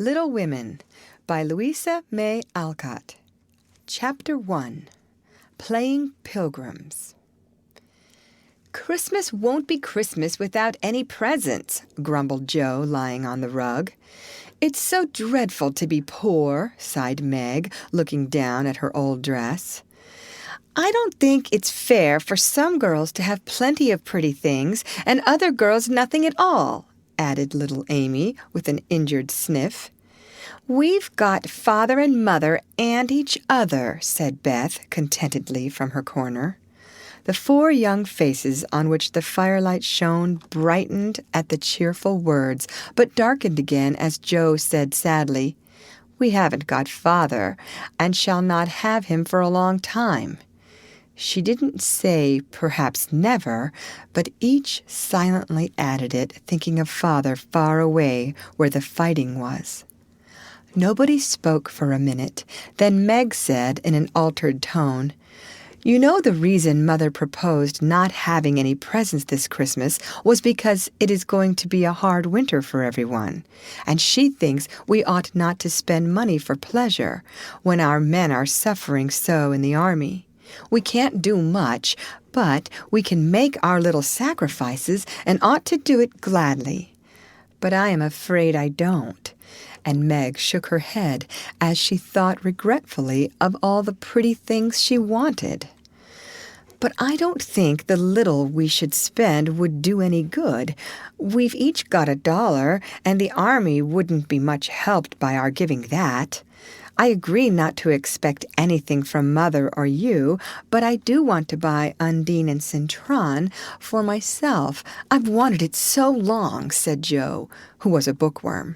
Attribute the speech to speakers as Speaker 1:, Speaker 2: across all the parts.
Speaker 1: Little Women by Louisa May Alcott. Chapter 1. Playing Pilgrims. "Christmas won't be Christmas without any presents," grumbled Joe, lying on the rug. "It's so dreadful to be poor," sighed Meg, looking down at her old dress. "I don't think it's fair for some girls to have plenty of pretty things and other girls nothing at all," added little Amy with an injured sniff. "We've got Father and Mother and each other," said Beth contentedly from her corner. The four young faces on which the firelight shone brightened at the cheerful words, but darkened again as Joe said sadly, "We haven't got Father, and shall not have him for a long time." She didn't say, perhaps never, but each silently added it, thinking of Father far away where the fighting was. Nobody spoke for a minute. Then Meg said in an altered tone, "You know the reason Mother proposed not having any presents this Christmas was because it is going to be a hard winter for everyone, and she thinks we ought not to spend money for pleasure when our men are suffering so in the army. We can't do much, but we can make our little sacrifices and ought to do it gladly. But I am afraid I don't." And Meg shook her head as she thought regretfully of all the pretty things she wanted. "But I don't think the little we should spend would do any good. We've each got $1, and the army wouldn't be much helped by our giving that. I agree not to expect anything from Mother or you, but I do want to buy Undine and Cintron for myself. I've wanted it so long," said Joe, who was a bookworm.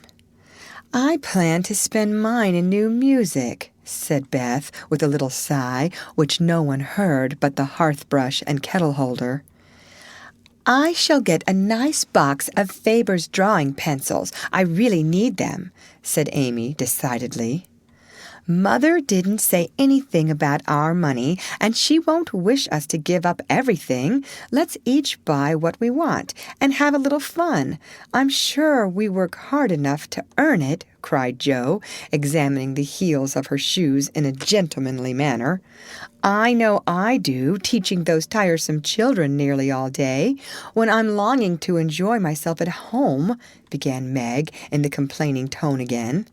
Speaker 1: "I plan to spend mine in new music," said Beth with a little sigh, which no one heard but the hearth-brush and kettle-holder. "I shall get a nice box of Faber's drawing pencils. I really need them," said Amy decidedly. "Mother didn't say anything about our money, and she won't wish us to give up everything. Let's each buy what we want and have a little fun. I'm sure we work hard enough to earn it," cried Joe, examining the heels of her shoes in a gentlemanly manner. "I know I do, teaching those tiresome children nearly all day, when I'm longing to enjoy myself at home," began Meg in the complaining tone again.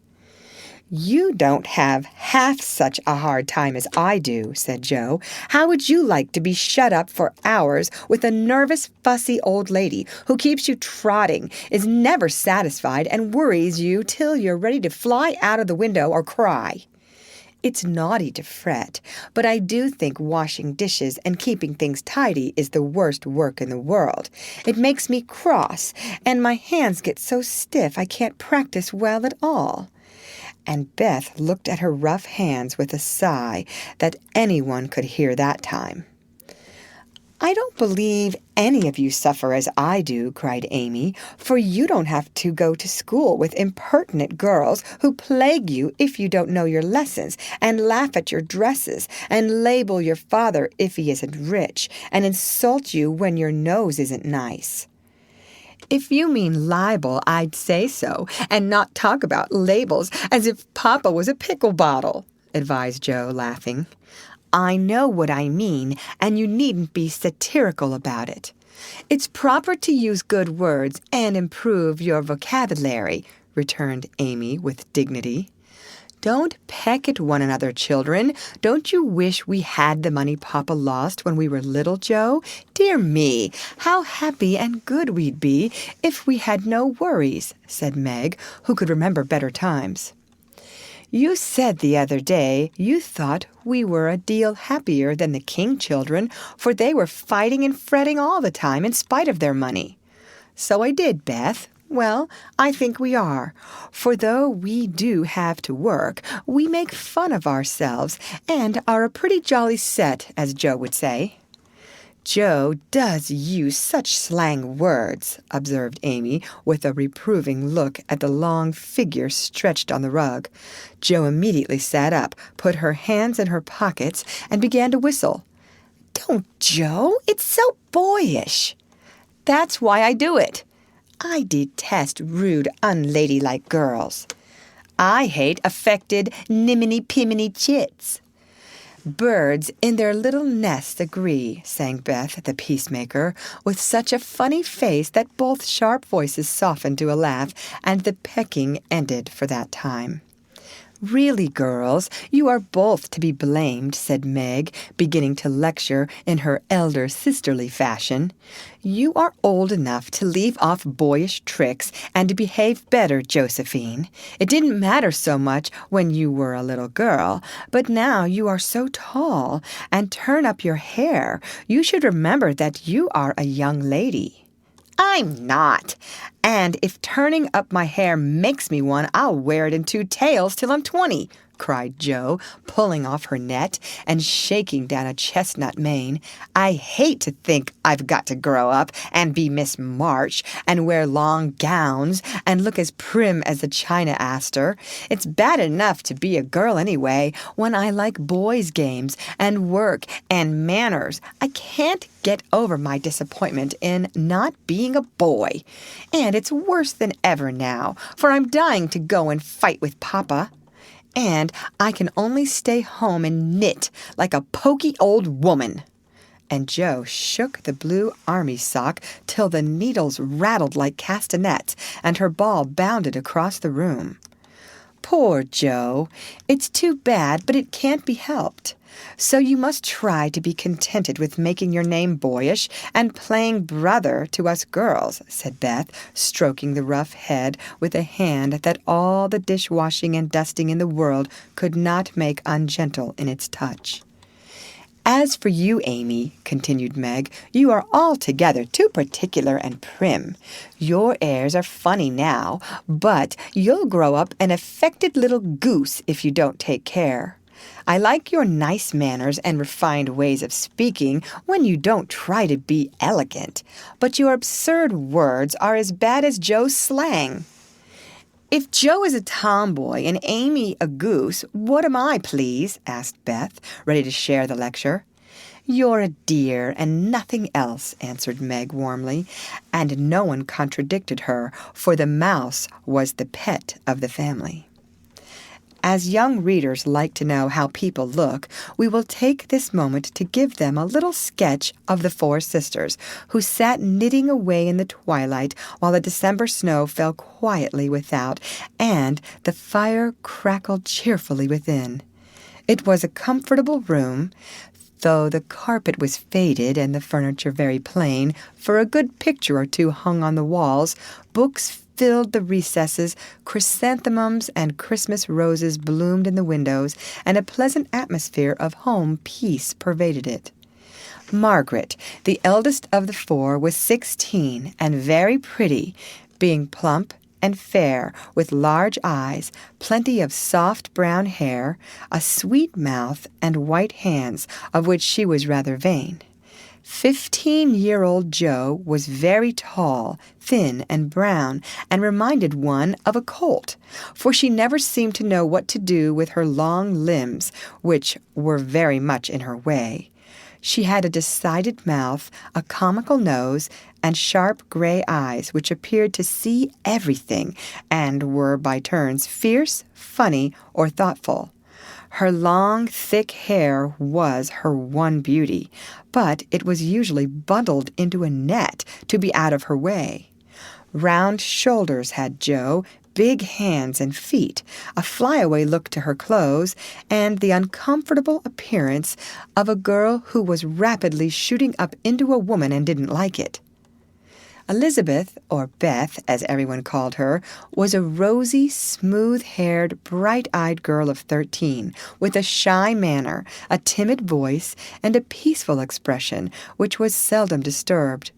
Speaker 1: "You don't have half such a hard time as I do," said Joe. "How would you like to be shut up for hours with a nervous, fussy old lady who keeps you trotting, is never satisfied, and worries you till you're ready to fly out of the window or cry? It's naughty to fret, but I do think washing dishes and keeping things tidy is the worst work in the world. It makes me cross, and my hands get so stiff I can't practice well at all." And Beth looked at her rough hands with a sigh that anyone could hear that time. "I don't believe any of you suffer as I do," cried Amy, "for you don't have to go to school with impertinent girls who plague you if you don't know your lessons, and laugh at your dresses, and label your father if he isn't rich, and insult you when your nose isn't nice." "If you mean libel, I'd say so, and not talk about labels as if Papa was a pickle bottle," advised Joe, laughing. "I know what I mean, and you needn't be satirical about it. It's proper to use good words and improve your vocabulary," returned Amy with dignity. "Don't peck at one another, children. Don't you wish we had the money Papa lost when we were little, Joe? Dear me, how happy and good we'd be if we had no worries," said Meg, who could remember better times. "You said the other day you thought we were a deal happier than the King children, for they were fighting and fretting all the time in spite of their money." "So I did, Beth. Well, I think we are, for though we do have to work, we make fun of ourselves and are a pretty jolly set, as Joe would say." "Joe does use such slang words," observed Amy, with a reproving look at the long figure stretched on the rug. Joe immediately sat up, put her hands in her pockets, and began to whistle. "Don't, Joe! It's so boyish." "That's why I do it. I detest rude, unladylike girls." I hate affected niminy-piminy chits." "Birds in their little nests agree," sang Beth, the peacemaker, with such a funny face that both sharp voices softened to a laugh, and the pecking ended for that time. "Really, girls, you are both to be blamed," said Meg, beginning to lecture in her elder sisterly fashion. "You are old enough to leave off boyish tricks and to behave better, Josephine. It didn't matter so much when you were a little girl, but now you are so tall, and turn up your hair. You should remember that you are a young lady." "I'm not. And if turning up my hair makes me one, I'll wear it in 2 tails till I'm 20, cried Jo, pulling off her net and shaking down a chestnut mane. "I hate to think I've got to grow up and be Miss March and wear long gowns and look as prim as a china aster. It's bad enough to be a girl anyway, when I like boys' games and work and manners. I can't get over my disappointment in not being a boy. And it's worse than ever now, for I'm dying to go and fight with Papa. And I can only stay home and knit like a poky old woman." And Jo shook the blue army sock till the needles rattled like castanets, and her ball bounded across the room. "Poor Jo! It's too bad, but it can't be helped. So you must try to be contented with making your name boyish and playing brother to us girls," said Beth, stroking the rough head with a hand that all the dishwashing and dusting in the world could not make ungentle in its touch. "As for you, Amy," continued Meg, "you are altogether too particular and prim. Your airs are funny now, but you'll grow up an affected little goose if you don't take care. I like your nice manners and refined ways of speaking when you don't try to be elegant, but your absurd words are as bad as Jo's slang." "If Jo is a tomboy and Amy a goose, what am I, please?" asked Beth, ready to share the lecture. "You're a dear and nothing else," answered Meg warmly, and no one contradicted her, for the mouse was the pet of the family. As young readers like to know how people look, we will take this moment to give them a little sketch of the 4 sisters, who sat knitting away in the twilight while the December snow fell quietly without, and the fire crackled cheerfully within. It was a comfortable room, though the carpet was faded and the furniture very plain, for a good picture or 2 hung on the walls, books filled the recesses, chrysanthemums and Christmas roses bloomed in the windows, and a pleasant atmosphere of home peace pervaded it. Margaret, the eldest of the 4, was 16 and very pretty, being plump and fair, with large eyes, plenty of soft brown hair, a sweet mouth, and white hands, of which she was rather vain. 15-year-old Jo was very tall, thin, and brown, and reminded one of a colt, for she never seemed to know what to do with her long limbs, which were very much in her way. She had a decided mouth, a comical nose, and sharp gray eyes which appeared to see everything, and were by turns fierce, funny, or thoughtful. Her long, thick hair was her one beauty, but it was usually bundled into a net to be out of her way. Round shoulders had Jo, big hands and feet, a flyaway look to her clothes, and the uncomfortable appearance of a girl who was rapidly shooting up into a woman and didn't like it. Elizabeth, or Beth, as everyone called her, was a rosy, smooth-haired, bright-eyed girl of 13, with a shy manner, a timid voice, and a peaceful expression, which was seldom disturbed.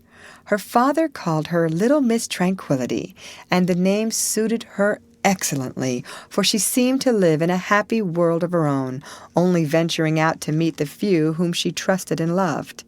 Speaker 1: Her father called her Little Miss Tranquillity, and the name suited her excellently, for she seemed to live in a happy world of her own, only venturing out to meet the few whom she trusted and loved.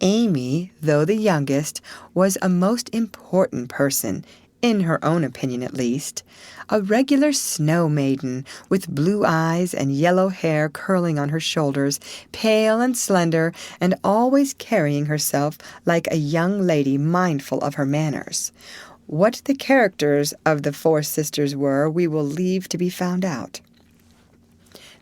Speaker 1: Amy, though the youngest, was a most important person, in her own opinion at least, a regular snow maiden, with blue eyes and yellow hair curling on her shoulders, pale and slender, and always carrying herself like a young lady mindful of her manners. What the characters of the four sisters were, we will leave to be found out.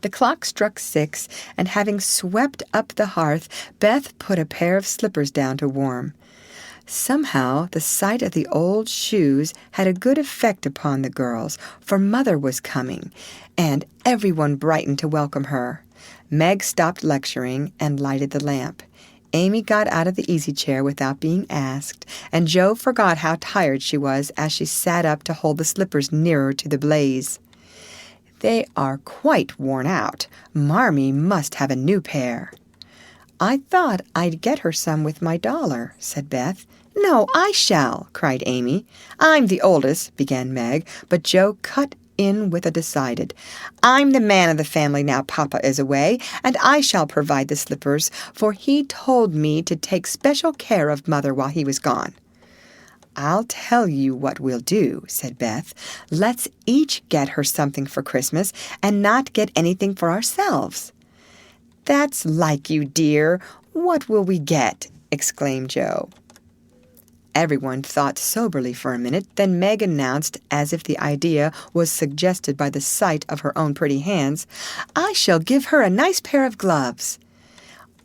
Speaker 1: The clock struck 6, and having swept up the hearth, Beth put a pair of slippers down to warm. Somehow the sight of the old shoes had a good effect upon the girls, for Mother was coming, and everyone brightened to welcome her. Meg stopped lecturing and lighted the lamp. Amy got out of the easy-chair without being asked, and Jo forgot how tired she was as she sat up to hold the slippers nearer to the blaze. "They are quite worn out. Marmee must have a new pair." "I thought I'd get her some with my dollar," said Beth. "No, I shall," cried Amy. "I'm the oldest," began Meg, but Jo cut in with a decided, "I'm the man of the family now Papa is away, and I shall provide the slippers, for he told me to take special care of Mother while he was gone." "I'll tell you what we'll do," said Beth. "Let's each get her something for Christmas and not get anything for ourselves." "That's like you, dear. What will we get?" exclaimed Jo. Everyone thought soberly for a minute, then Meg announced, as if the idea was suggested by the sight of her own pretty hands, "I shall give her a nice pair of gloves."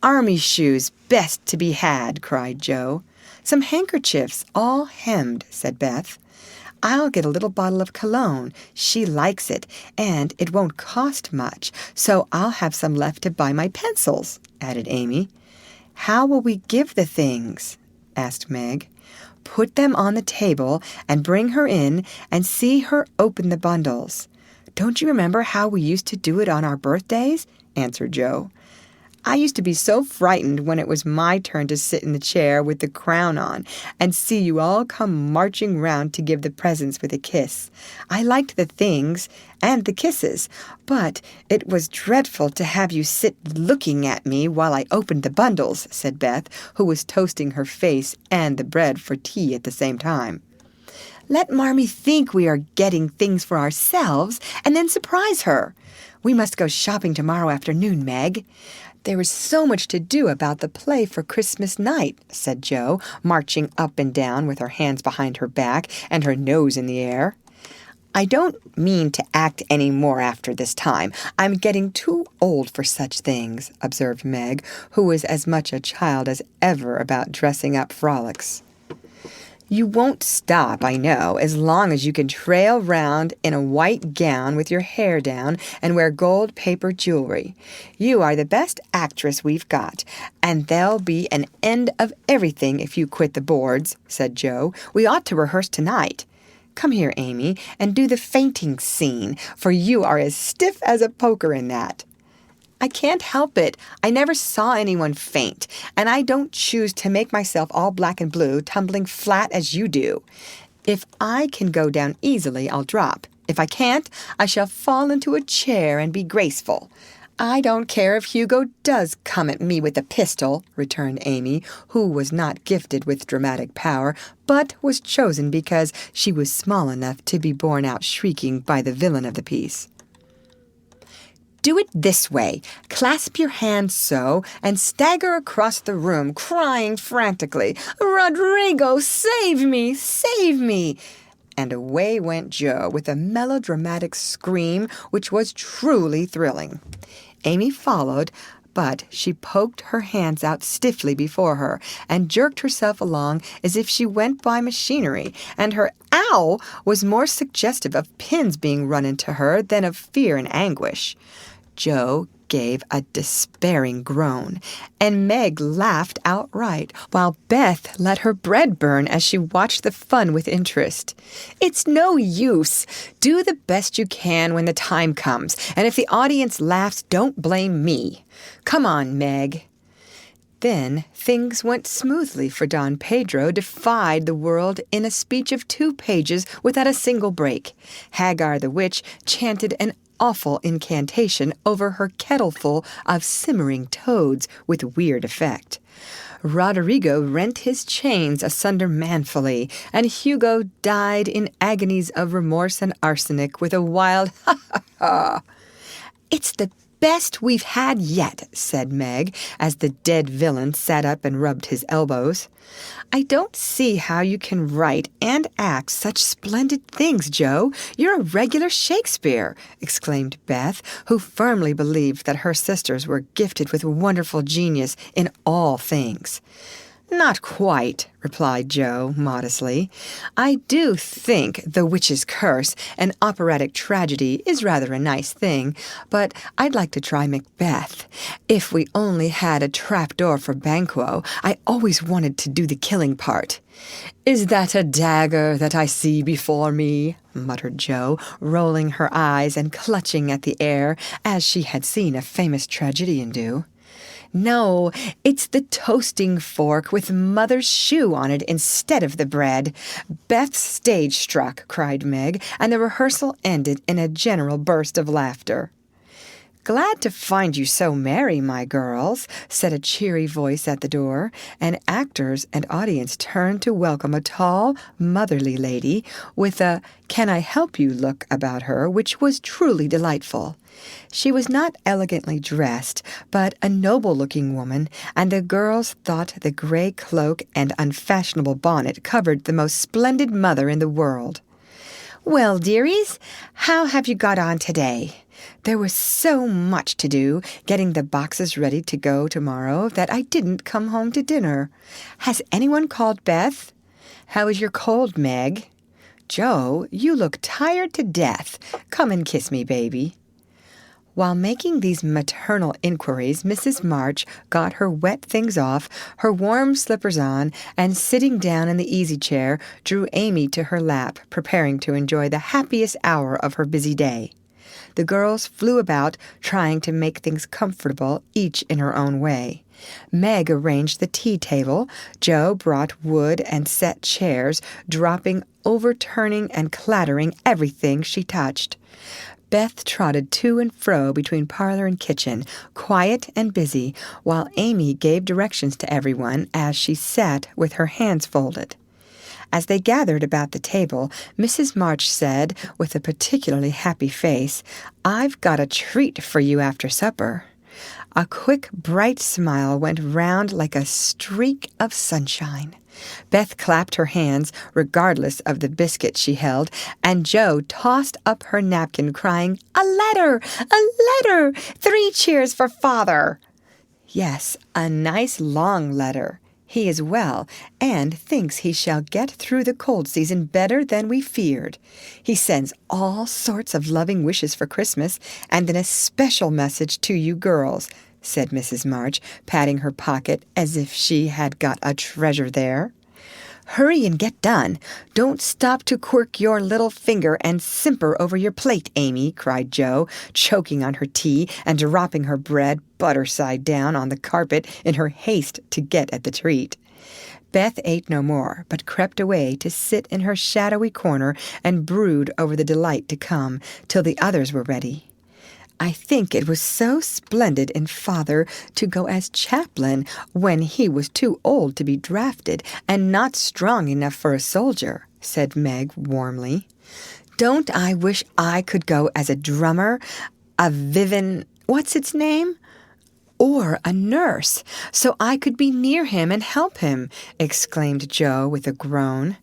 Speaker 1: "Army shoes, best to be had," cried Jo. "Some handkerchiefs, all hemmed," said Beth. "I'll get a little bottle of cologne. She likes it, and it won't cost much, so I'll have some left to buy my pencils," added Amy. "How will we give the things?" asked Meg. "Put them on the table and bring her in and see her open the bundles." "Don't you remember how we used to do it on our birthdays?" answered Jo. "I used to be so frightened when it was my turn to sit in the chair with the crown on and see you all come marching round to give the presents with a kiss. I liked the things and the kisses, but it was dreadful to have you sit looking at me while I opened the bundles," said Beth, who was toasting her face and the bread for tea at the same time. "Let Marmee think we are getting things for ourselves and then surprise her. We must go shopping tomorrow afternoon, Meg." "There is so much to do about the play for Christmas night," said Jo, marching up and down with her hands behind her back and her nose in the air. "I don't mean to act any more after this time. I'm getting too old for such things," observed Meg, who was as much a child as ever about dressing up frolics. "You won't stop, I know, as long as you can trail round in a white gown with your hair down and wear gold paper jewelry. You are the best actress we've got, and there'll be an end of everything if you quit the boards," said Jo. "We ought to rehearse tonight. Come here, Amy, and do the fainting scene, for you are as stiff as a poker in that." "I can't help it. I never saw anyone faint, and I don't choose to make myself all black and blue, tumbling flat as you do. If I can go down easily, I'll drop. If I can't, I shall fall into a chair and be graceful." "I don't care if Hugo does come at me with a pistol," returned Amy, who was not gifted with dramatic power, but was chosen because she was small enough to be borne out shrieking by the villain of the piece. "Do it this way. Clasp your hands so, and stagger across the room, crying frantically, 'Rodrigo, save me, save me!'" And away went Jo with a melodramatic scream which was truly thrilling. Amy followed, but she poked her hands out stiffly before her and jerked herself along as if she went by machinery, and her "ow" was more suggestive of pins being run into her than of fear and anguish. Jo gave a despairing groan, and Meg laughed outright, while Beth let her bread burn as she watched the fun with interest. "It's no use. Do the best you can when the time comes, and if the audience laughs, don't blame me. Come on, Meg." Then things went smoothly, for Don Pedro defied the world in a speech of 2 pages without a single break. Hagar the witch chanted an awful incantation over her kettleful of simmering toads with weird effect. Roderigo rent his chains asunder manfully, and Hugo died in agonies of remorse and arsenic with a wild "ha ha ha." "It's the best we've had yet," said Meg, as the dead villain sat up and rubbed his elbows. "I don't see how you can write and act such splendid things, Joe. You're a regular Shakespeare," exclaimed Beth, who firmly believed that her sisters were gifted with wonderful genius in all things. "Not quite," replied Joe modestly. "I do think The Witch's Curse, an operatic tragedy, is rather a nice thing, but I'd like to try Macbeth. If we only had a trapdoor for Banquo, I always wanted to do the killing part." "Is that a dagger that I see before me?" muttered Joe, rolling her eyes and clutching at the air, as she had seen a famous tragedian do. "No, it's the toasting fork with Mother's shoe on it instead of the bread. Beth's stage struck," cried Meg, and the rehearsal ended in a general burst of laughter. "Glad to find you so merry, my girls," said a cheery voice at the door, and actors and audience turned to welcome a tall, motherly lady with a "Can I help you?" look about her, which was truly delightful. She was not elegantly dressed, but a noble-looking woman, and the girls thought the gray cloak and unfashionable bonnet covered the most splendid mother in the world. "Well, dearies, how have you got on today?" "There was so much to do, getting the boxes ready to go tomorrow, that I didn't come home to dinner." "Has anyone called Beth?" "How is your cold, Meg?" "Joe, you look tired to death. Come and kiss me, baby." While making these maternal inquiries, Mrs. March got her wet things off, her warm slippers on, and sitting down in the easy-chair, drew Amy to her lap, preparing to enjoy the happiest hour of her busy day. The girls flew about, trying to make things comfortable, each in her own way. Meg arranged the tea table, Joe brought wood and set chairs, dropping, overturning, and clattering everything she touched. Beth trotted to and fro between parlor and kitchen, quiet and busy, while Amy gave directions to everyone as she sat with her hands folded. As they gathered about the table, Mrs. March said, with a particularly happy face, "I've got a treat for you after supper." A quick, bright smile went round like a streak of sunshine. Beth clapped her hands, regardless of the biscuit she held, and Joe tossed up her napkin, crying, "A letter! A letter! 3 cheers for Father!" "Yes, a nice long letter. He is well, and thinks he shall get through the cold season better than we feared. He sends all sorts of loving wishes for Christmas, and an especial message to you girls," said Mrs. March, patting her pocket as if she had got a treasure there. "Hurry and get done. Don't stop to quirk your little finger and simper over your plate, Amy," cried Joe, choking on her tea and dropping her bread butter side down on the carpet in her haste to get at the treat. Beth ate no more, but crept away to sit in her shadowy corner and brood over the delight to come, till the others were ready. "I think it was so splendid in Father to go as chaplain when he was too old to be drafted and not strong enough for a soldier," said Meg warmly. "Don't I wish I could go as a drummer, a what's its name? Or a nurse, so I could be near him and help him," exclaimed Joe with a groan.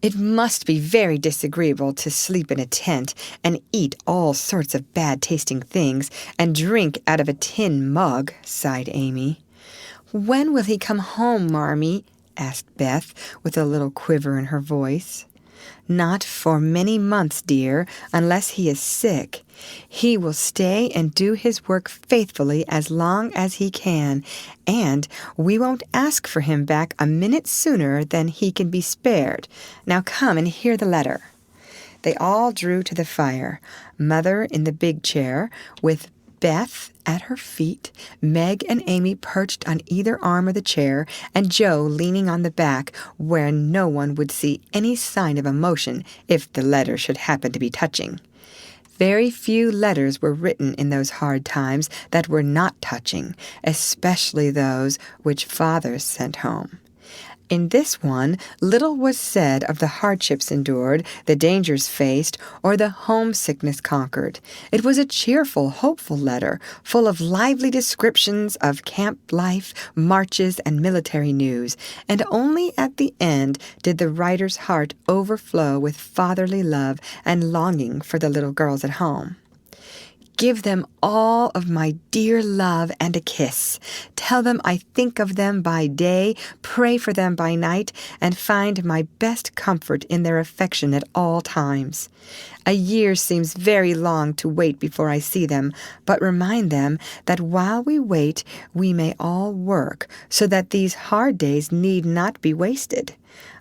Speaker 1: "It must be very disagreeable to sleep in a tent and eat all sorts of bad-tasting things and drink out of a tin mug," sighed Amy. "When will he come home, Marmee?" asked Beth, with a little quiver in her voice. "Not for many months, dear, unless he is sick. He will stay and do his work faithfully as long as he can, and we won't ask for him back a minute sooner than he can be spared. Now come and hear the letter." They all drew to the fire, Mother in the big chair, with Beth at her feet, Meg and Amy perched on either arm of the chair, and Joe leaning on the back where no one would see any sign of emotion if the letter should happen to be touching. Very few letters were written in those hard times that were not touching, especially those which fathers sent home. In this one, little was said of the hardships endured, the dangers faced, or the homesickness conquered. It was a cheerful, hopeful letter, full of lively descriptions of camp life, marches, and military news, and only at the end did the writer's heart overflow with fatherly love and longing for the little girls at home. Give them all of my dear love and a kiss. Tell them I think of them by day, pray for them by night, and find my best comfort in their affection at all times. A year seems very long to wait before I see them, but remind them that while we wait, we may all work, so that these hard days need not be wasted.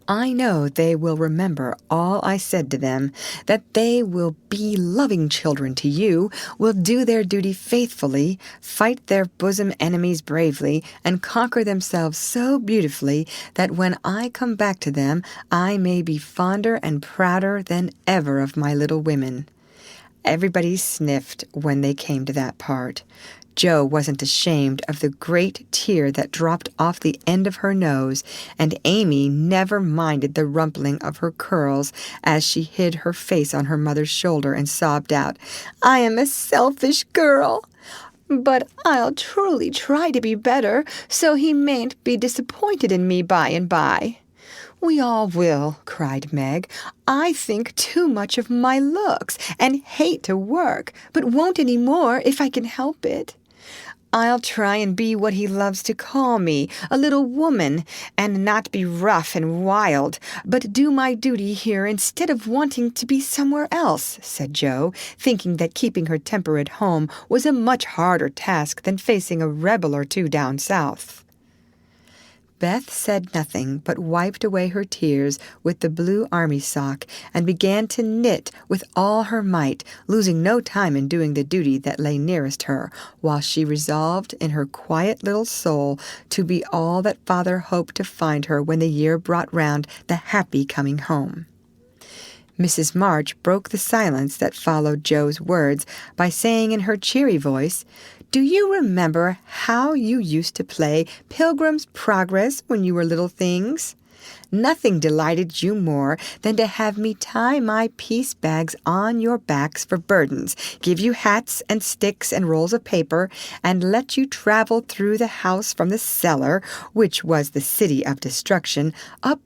Speaker 1: I know they will remember all I said to them, that they will be loving children to you, will do their duty faithfully, fight their bosom enemies bravely, and conquer themselves so beautifully that when I come back to them, I may be fonder and prouder than ever of my little women. Everybody sniffed when they came to that part. Jo wasn't ashamed of the great tear that dropped off the end of her nose, and Amy never minded the rumpling of her curls as she hid her face on her mother's shoulder and sobbed out, "I am a selfish girl. But I'll truly try to be better, so he mayn't be disappointed in me by and by." "We all will," cried Meg. "I think too much of my looks, and hate to work, but won't any more if I can help it. I'll try and be what he loves to call me, a little woman, and not be rough and wild, but do my duty here instead of wanting to be somewhere else," said Jo, thinking that keeping her temper at home was a much harder task than facing a rebel or two down south. Beth said nothing, but wiped away her tears with the blue army sock and began to knit with all her might, losing no time in doing the duty that lay nearest her, while she resolved in her quiet little soul to be all that Father hoped to find her when the year brought round the happy coming home. Mrs. March broke the silence that followed Jo's words by saying in her cheery voice, "Do you remember how you used to play Pilgrim's Progress when you were little things? Nothing delighted you more than to have me tie my piece bags on your backs for burdens, give you hats and sticks and rolls of paper, and let you travel through the house from the cellar, which was the city of destruction, up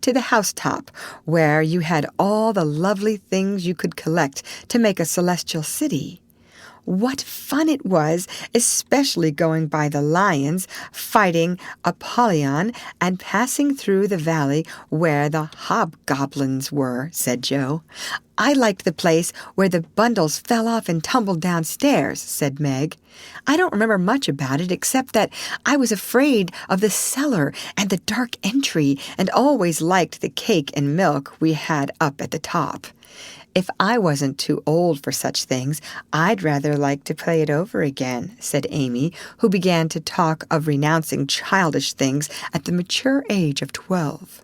Speaker 1: to the housetop, where you had all the lovely things you could collect to make a celestial city. What fun it was, especially going by the lions, fighting Apollyon, and passing through the valley where the hobgoblins were," said Jo. "I liked the place where the bundles fell off and tumbled downstairs," said Meg. "I don't remember much about it except that I was afraid of the cellar and the dark entry, and always liked the cake and milk we had up at the top. If I wasn't too old for such things, I'd rather like to play it over again," said Amy, who began to talk of renouncing childish things at the mature age of 12.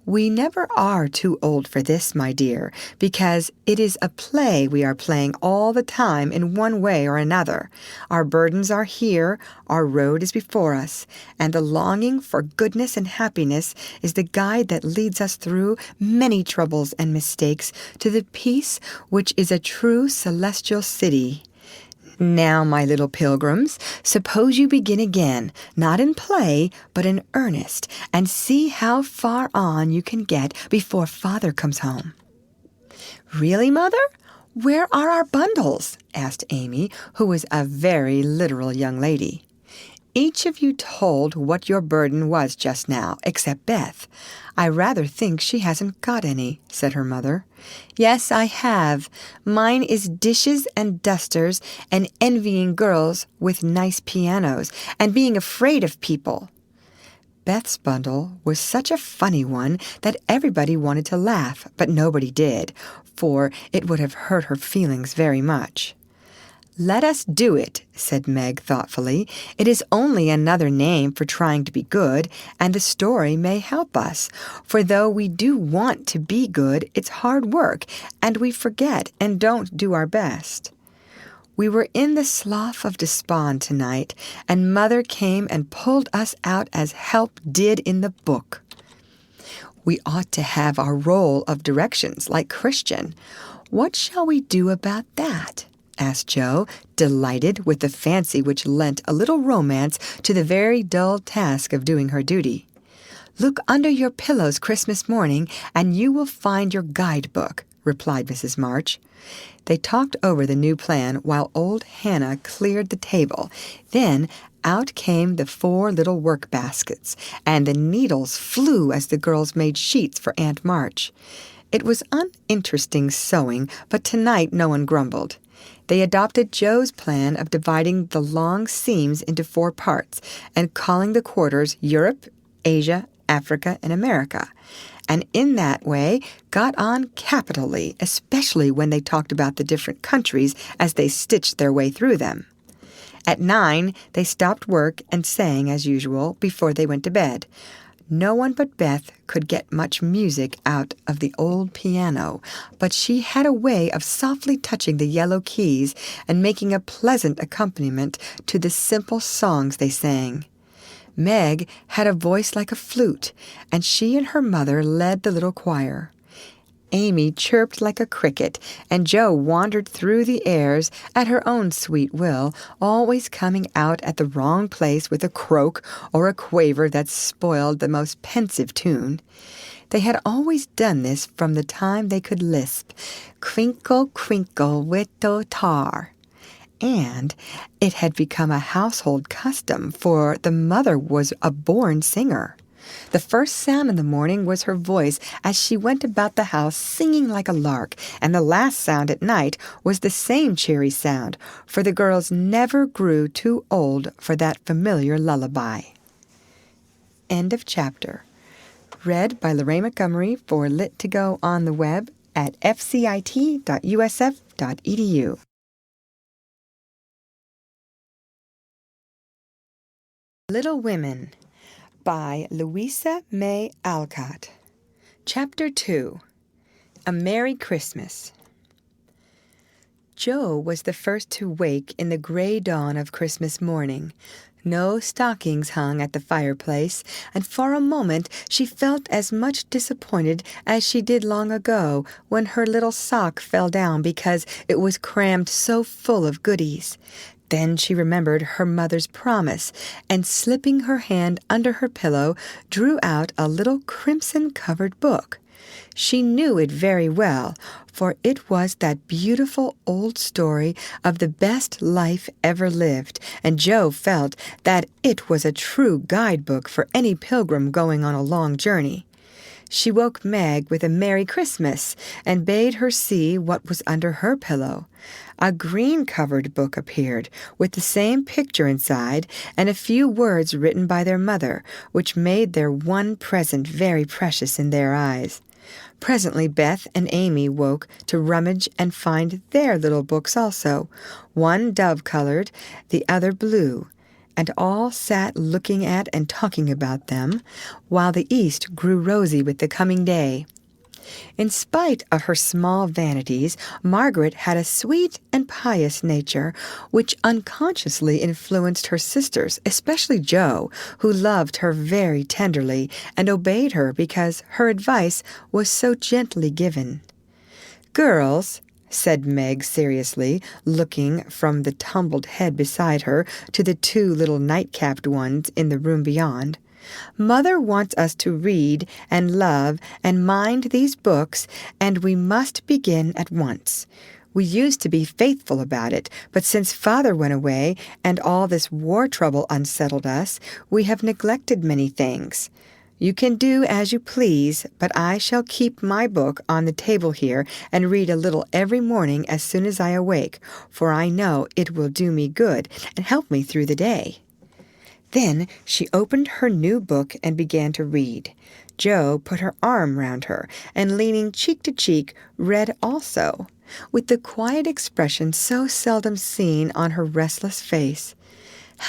Speaker 1: "We never are too old for this, my dear, because it is a play we are playing all the time in one way or another. Our burdens are here, our road is before us, and the longing for goodness and happiness is the guide that leads us through many troubles and mistakes to the peace which is a true celestial city. Now, my little pilgrims, suppose you begin again, not in play, but in earnest, and see how far on you can get before Father comes home." "Really, Mother? Where are our bundles?" asked Amy, who was a very literal young lady. "Each of you told what your burden was just now, except Beth. I rather think she hasn't got any," said her mother. "Yes, I have. Mine is dishes and dusters and envying girls with nice pianos and being afraid of people." Beth's bundle was such a funny one that everybody wanted to laugh, but nobody did, for it would have hurt her feelings very much. "Let us do it," said Meg thoughtfully. "It is only another name for trying to be good, and the story may help us. For though we do want to be good, it's hard work, and we forget and don't do our best." We were in the slough of despond tonight, and Mother came and pulled us out as help did in the book. We ought to have our roll of directions like Christian. What shall we do about that?" asked Joe, delighted with the fancy which lent a little romance to the very dull task of doing her duty. "Look under your pillows Christmas morning, and you will find your guidebook," replied Mrs. March. They talked over the new plan while old Hannah cleared the table. Then out came the 4 little work baskets, and the needles flew as the girls made sheets for Aunt March. It was uninteresting sewing, but tonight no one grumbled. They adopted Joe's plan of dividing the long seams into 4 parts and calling the quarters Europe, Asia, Africa, and America, and in that way got on capitally, especially when they talked about the different countries as they stitched their way through them. At 9, they stopped work and sang as usual before they went to bed. No one but Beth could get much music out of the old piano, but she had a way of softly touching the yellow keys and making a pleasant accompaniment to the simple songs they sang. Meg had a voice like a flute, and she and her mother led the little choir. Amy chirped like a cricket, and Jo wandered through the airs at her own sweet will, always coming out at the wrong place with a croak or a quaver that spoiled the most pensive tune. They had always done this from the time they could lisp, "Crinkle, crinkle, little tar." And it had become a household custom, for the mother was a born singer. The first sound in the morning was her voice as she went about the house singing like a lark, and the last sound at night was the same cheery sound, for the girls never grew too old for that familiar lullaby. End of chapter. Read by Lorraine Montgomery for Lit2Go on the web at fcit.usf.edu. Little Women by Louisa May Alcott. Chapter 2. A Merry Christmas. Jo was the first to wake in the gray dawn of Christmas morning. No stockings hung at the fireplace, and for a moment she felt as much disappointed as she did long ago when her little sock fell down because it was crammed so full of goodies. Then she remembered her mother's promise, and slipping her hand under her pillow, drew out a little crimson-covered book. She knew it very well, for it was that beautiful old story of the best life ever lived, and Jo felt that it was a true guidebook for any pilgrim going on a long journey. She woke Meg with a Merry Christmas and bade her see what was under her pillow. A green-covered book appeared, with the same picture inside and a few words written by their mother, which made their one present very precious in their eyes. Presently Beth and Amy woke to rummage and find their little books also, one dove-colored, the other blue, and all sat looking at and talking about them, while the east grew rosy with the coming day. In spite of her small vanities, Margaret had a sweet and pious nature, which unconsciously influenced her sisters, especially Jo, who loved her very tenderly and obeyed her because her advice was so gently given. "Girls," said Meg seriously, looking from the tumbled head beside her to the 2 little night-capped ones in the room beyond, "Mother wants us to read and love and mind these books, and we must begin at once. We used to be faithful about it, but since Father went away and all this war trouble unsettled us, we have neglected many things. You can do as you please, but I shall keep my book on the table here and read a little every morning as soon as I awake, for I know it will do me good and help me through the day." Then she opened her new book and began to read. Jo put her arm round her, and leaning cheek to cheek, read also, with the quiet expression so seldom seen on her restless face.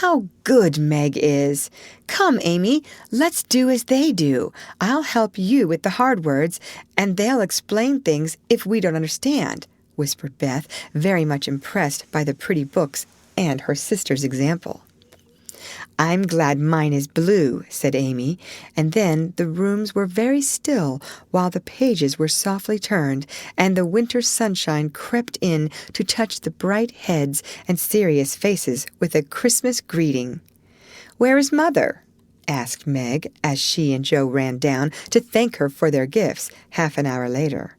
Speaker 1: "How good Meg is! Come, Amy, let's do as they do. I'll help you with the hard words, and they'll explain things if we don't understand. whispered Beth, very much impressed by the pretty books and her sister's example. "I'm glad mine is blue," said Amy, and then the rooms were very still while the pages were softly turned and the winter sunshine crept in to touch the bright heads and serious faces with a Christmas greeting. "Where is Mother?" asked Meg as she and Joe ran down to thank her for their gifts half an hour later.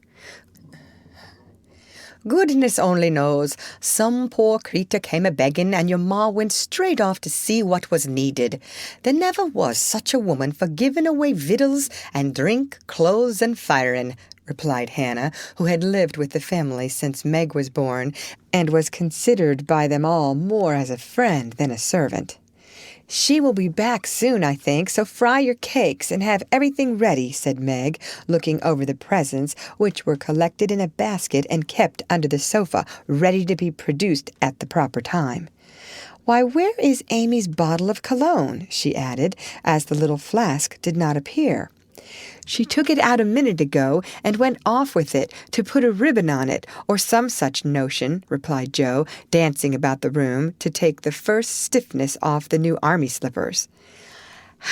Speaker 1: "Goodness only knows. Some poor creature came a-begging, and your ma went straight off to see what was needed. There never was such a woman for giving away victuals and drink, clothes, and firing," replied Hannah, who had lived with the family since Meg was born and was considered by them all more as a friend than a servant. "She will be back soon, I think, so fry your cakes and have everything ready," said Meg, looking over the presents, which were collected in a basket and kept under the sofa, ready to be produced at the proper time. "Why, where is Amy's bottle of cologne?" she added, as the little flask did not appear. "She took it out a minute ago and went off with it to put a ribbon on it, or some such notion," replied Joe, dancing about the room to take the first stiffness off the new army slippers.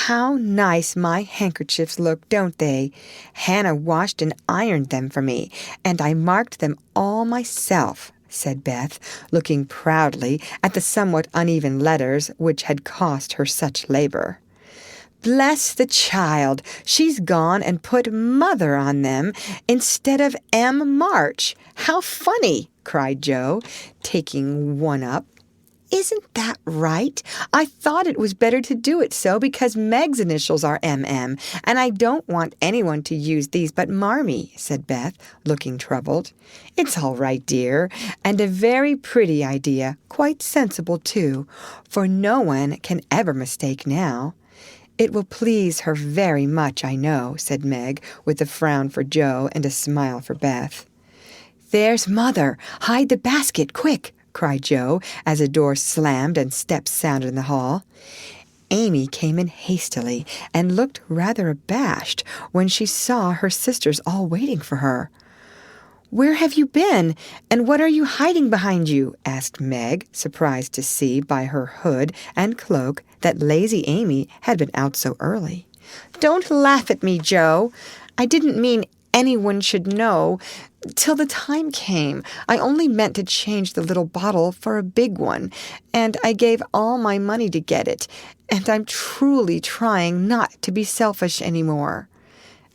Speaker 1: "How nice my handkerchiefs look, don't they? Hannah washed and ironed them for me, and I marked them all myself," said Beth, looking proudly at the somewhat uneven letters which had cost her such labor. "Bless the child, she's gone and put Mother on them instead of M. March. How funny!" cried Joe, taking one up. "Isn't that right? I thought it was better to do it so because Meg's initials are M.M., and I don't want anyone to use these but Marmee," said Beth, looking troubled. "It's all right, dear, and a very pretty idea, quite sensible, too, for no one can ever mistake now." "It will please her very much, I know," said Meg, with a frown for Joe and a smile for Beth. "There's Mother! Hide the basket, quick!" cried Joe, as a door slammed and steps sounded in the hall. Amy came in hastily and looked rather abashed when she saw her sisters all waiting for her. "Where have you been, and what are you hiding behind you?" asked Meg, surprised to see by her hood and cloak that lazy Amy had been out so early. "Don't laugh at me, Joe. I didn't mean anyone should know till the time came. I only meant to change the little bottle for a big one, and I gave all my money to get it, and I'm truly trying not to be selfish any more."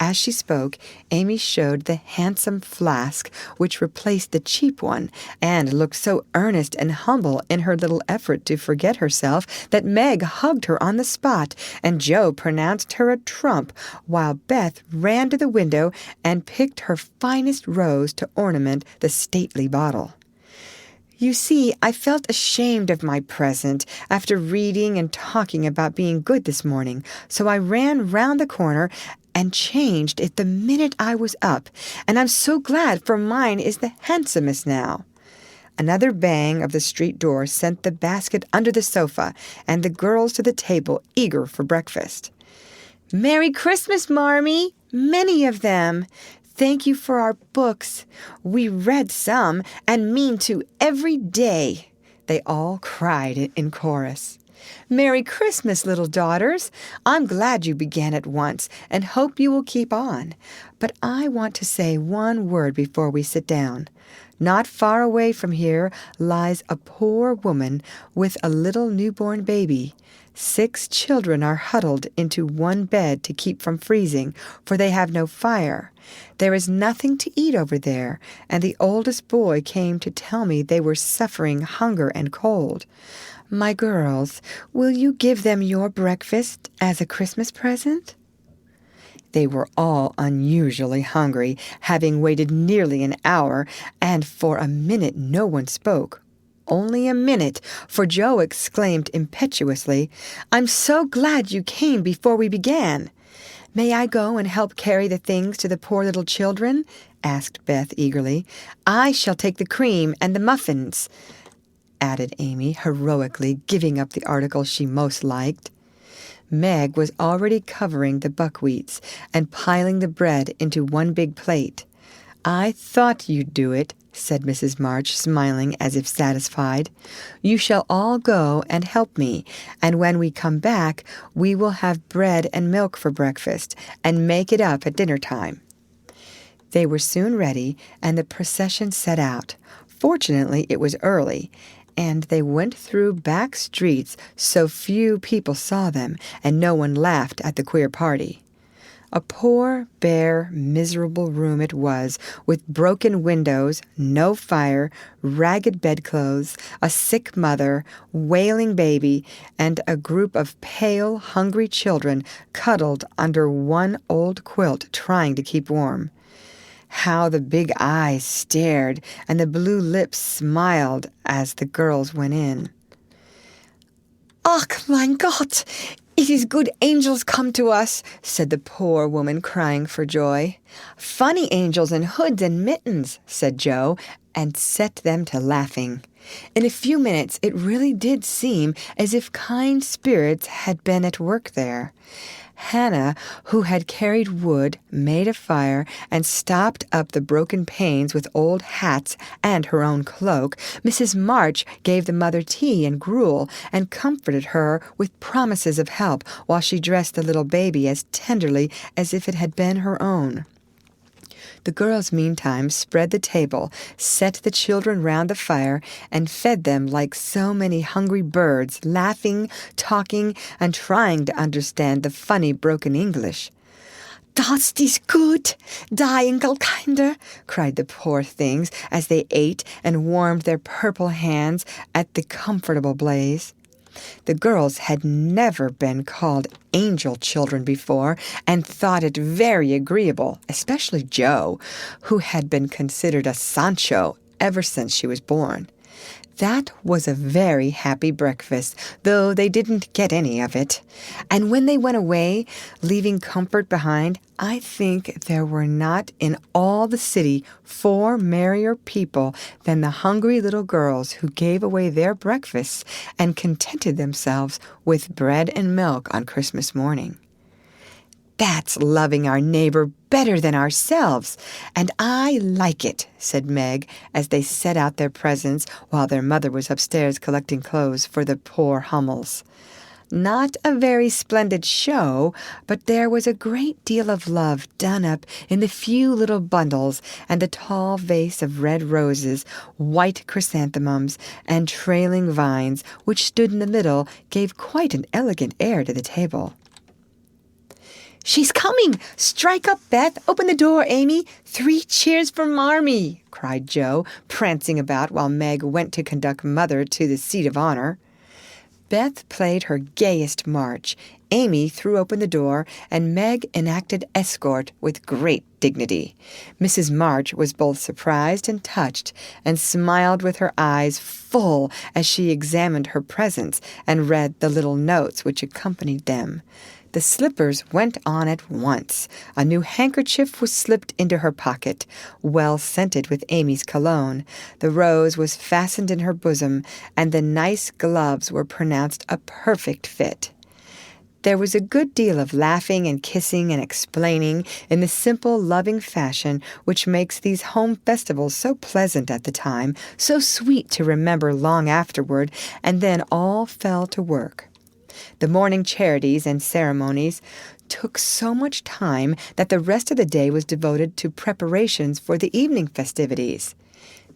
Speaker 1: As she spoke, Amy showed the handsome flask which replaced the cheap one, and looked so earnest and humble in her little effort to forget herself that Meg hugged her on the spot, and Joe pronounced her a trump, while Beth ran to the window and picked her finest rose to ornament the stately bottle. "You see, I felt ashamed of my present after reading and talking about being good this morning, so I ran round the corner and changed it the minute I was up, and I'm so glad, for mine is the handsomest now." Another bang of the street door sent the basket under the sofa, and the girls to the table, eager for breakfast. "Merry Christmas, Marmee! Many of them! Thank you for our books. We read some, and mean to every day," they all cried in chorus. "Merry Christmas, little daughters! I'm glad you began at once, and hope you will keep on. But I want to say one word before we sit down. Not far away from here lies a poor woman with a little newborn baby. 6 children are huddled into one bed to keep from freezing, for they have no fire. There is nothing to eat over there, and the oldest boy came to tell me they were suffering hunger and cold. My girls, will you give them your breakfast as a Christmas present?" They were all unusually hungry, having waited nearly an hour, and for a minute no one spoke. Only a minute, for Joe exclaimed impetuously, "I'm so glad you came before we began." "May I go and help carry the things to the poor little children?" asked Beth eagerly. "I shall take the cream and the muffins," added Amy, heroically giving up the article she most liked. Meg was already covering the buckwheats and piling the bread into one big plate. "I thought you'd do it," said Mrs. March, smiling as if satisfied. "You shall all go and help me, and when we come back, we will have bread and milk for breakfast, and make it up at dinner time." They were soon ready, and the procession set out. Fortunately, it was early, and they went through back streets so few people saw them, and no one laughed at the queer party. A poor, bare, miserable room it was, with broken windows, no fire, ragged bedclothes, a sick mother, wailing baby, and a group of pale, hungry children cuddled under one old quilt trying to keep warm. How the big eyes stared and the blue lips smiled as the girls went in. "Ach, mein Gott! It is good angels come to us," said the poor woman, crying for joy. "Funny angels in hoods and mittens," said Joe, and set them to laughing. In a few minutes it really did seem as if kind spirits had been at work there. Hannah, who had carried wood, made a fire, and stopped up the broken panes with old hats and her own cloak. Mrs. March gave the mother tea and gruel, and comforted her with promises of help, while she dressed the little baby as tenderly as if it had been her own. The girls, meantime, spread the table, set the children round the fire, and fed them like so many hungry birds, laughing, talking, and trying to understand the funny broken English. "Das ist gut, die Enkelkinder," cried the poor things as they ate and warmed their purple hands at the comfortable blaze. The girls had never been called angel children before, and thought it very agreeable, especially Jo, who had been considered a Sancho ever since she was born. That was a very happy breakfast, though they didn't get any of it. And when they went away, leaving comfort behind, I think there were not in all the city 4 merrier people than the hungry little girls who gave away their breakfasts and contented themselves with bread and milk on Christmas morning. "That's loving our neighbor better than ourselves, and I like it," said Meg, as they set out their presents while their mother was upstairs collecting clothes for the poor Hummels. Not a very splendid show, but there was a great deal of love done up in the few little bundles, and the tall vase of red roses, white chrysanthemums, and trailing vines, which stood in the middle, gave quite an elegant air to the table. "She's coming! Strike up, Beth! Open the door, Amy! 3 cheers for Marmee!" cried Jo, prancing about while Meg went to conduct Mother to the seat of honor. Beth played her gayest march. Amy threw open the door, and Meg enacted escort with great dignity. Mrs. March was both surprised and touched, and smiled with her eyes full as she examined her presents and read the little notes which accompanied them. The slippers went on at once. A new handkerchief was slipped into her pocket, well scented with Amy's cologne. The rose was fastened in her bosom, and the nice gloves were pronounced a perfect fit. There was a good deal of laughing and kissing and explaining in the simple, loving fashion which makes these home festivals so pleasant at the time, so sweet to remember long afterward, and then all fell to work. The morning charities and ceremonies took so much time that the rest of the day was devoted to preparations for the evening festivities.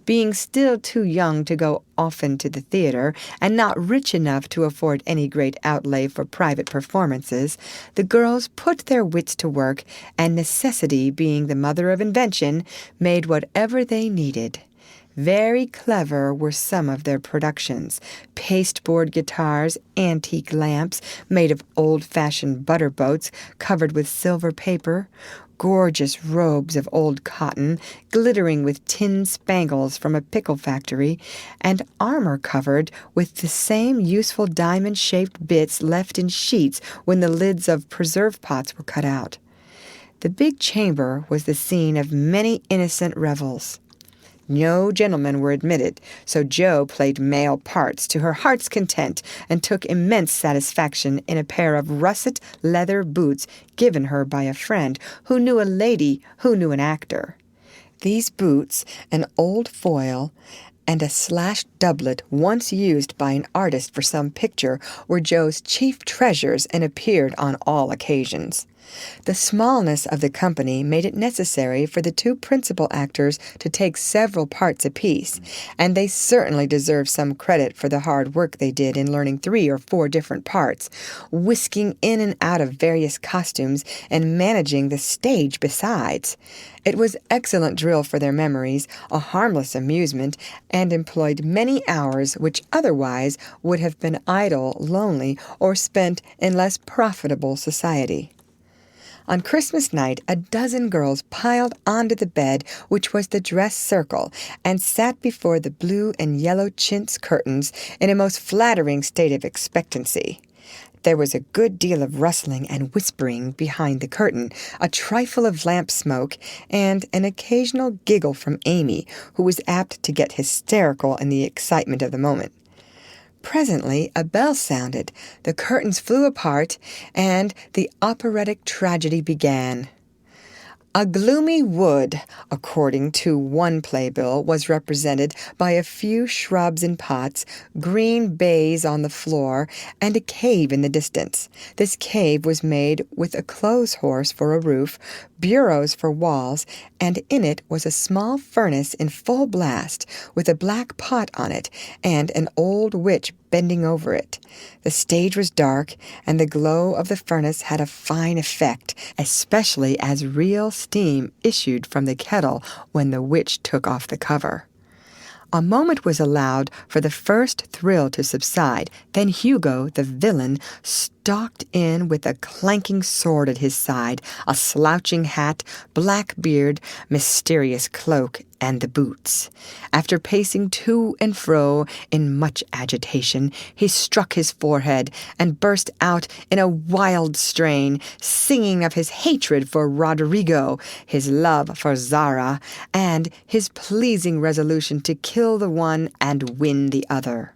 Speaker 1: Being still too young to go often to the theater, and not rich enough to afford any great outlay for private performances, the girls put their wits to work, and necessity, being the mother of invention, made whatever they needed. Very clever were some of their productions: pasteboard guitars, antique lamps made of old-fashioned butter boats covered with silver paper, gorgeous robes of old cotton, glittering with tin spangles from a pickle factory, and armor covered with the same useful diamond-shaped bits left in sheets when the lids of preserve pots were cut out. The big chamber was the scene of many innocent revels. No gentlemen were admitted, so Jo played male parts to her heart's content and took immense satisfaction in a pair of russet leather boots given her by a friend who knew a lady who knew an actor. These boots, an old foil, and a slashed doublet once used by an artist for some picture were Joe's chief treasures and appeared on all occasions. The smallness of the company made it necessary for the two principal actors to take several parts apiece, and they certainly deserve some credit for the hard work they did in learning 3 or 4 different parts, whisking in and out of various costumes, and managing the stage besides. It was excellent drill for their memories, a harmless amusement, and employed many hours which otherwise would have been idle, lonely, or spent in less profitable society. On Christmas night, a dozen girls piled onto the bed, which was the dress circle, and sat before the blue and yellow chintz curtains in a most flattering state of expectancy. There was a good deal of rustling and whispering behind the curtain, a trifle of lamp smoke, and an occasional giggle from Amy, who was apt to get hysterical in the excitement of the moment. Presently a bell sounded, the curtains flew apart, and the operatic tragedy began. A gloomy wood, according to one playbill, was represented by a few shrubs in pots, green baize on the floor, and a cave in the distance. This cave was made with a clothes horse for a roof, bureaus for walls, and in it was a small furnace in full blast, with a black pot on it, and an old witch bending over it. The stage was dark, and the glow of the furnace had a fine effect, especially as real steam issued from the kettle when the witch took off the cover. A moment was allowed for the first thrill to subside. Then Hugo, the villain, stalked in with a clanking sword at his side, a slouching hat, black beard, mysterious cloak, and the boots. After pacing to and fro in much agitation, he struck his forehead and burst out in a wild strain, singing of his hatred for Roderigo, his love for Zara, and his pleasing resolution to kill the one and win the other.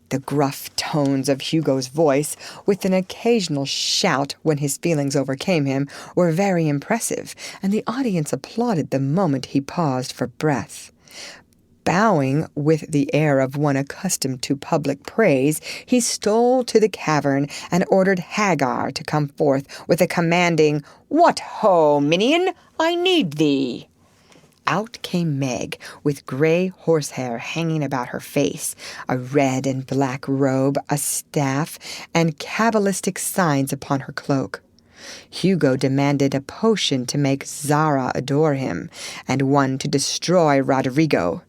Speaker 1: The gruff tones of Hugo's voice, with an occasional shout when his feelings overcame him, were very impressive, and the audience applauded the moment he paused for breath. Bowing with the air of one accustomed to public praise, he stole to the cavern and ordered Hagar to come forth with a commanding, "What ho, minion, I need thee!" Out came Meg, with gray horsehair hanging about her face, a red and black robe, a staff, and cabalistic signs upon her cloak. Hugo demanded a potion to make Zara adore him, and one to destroy Roderigo.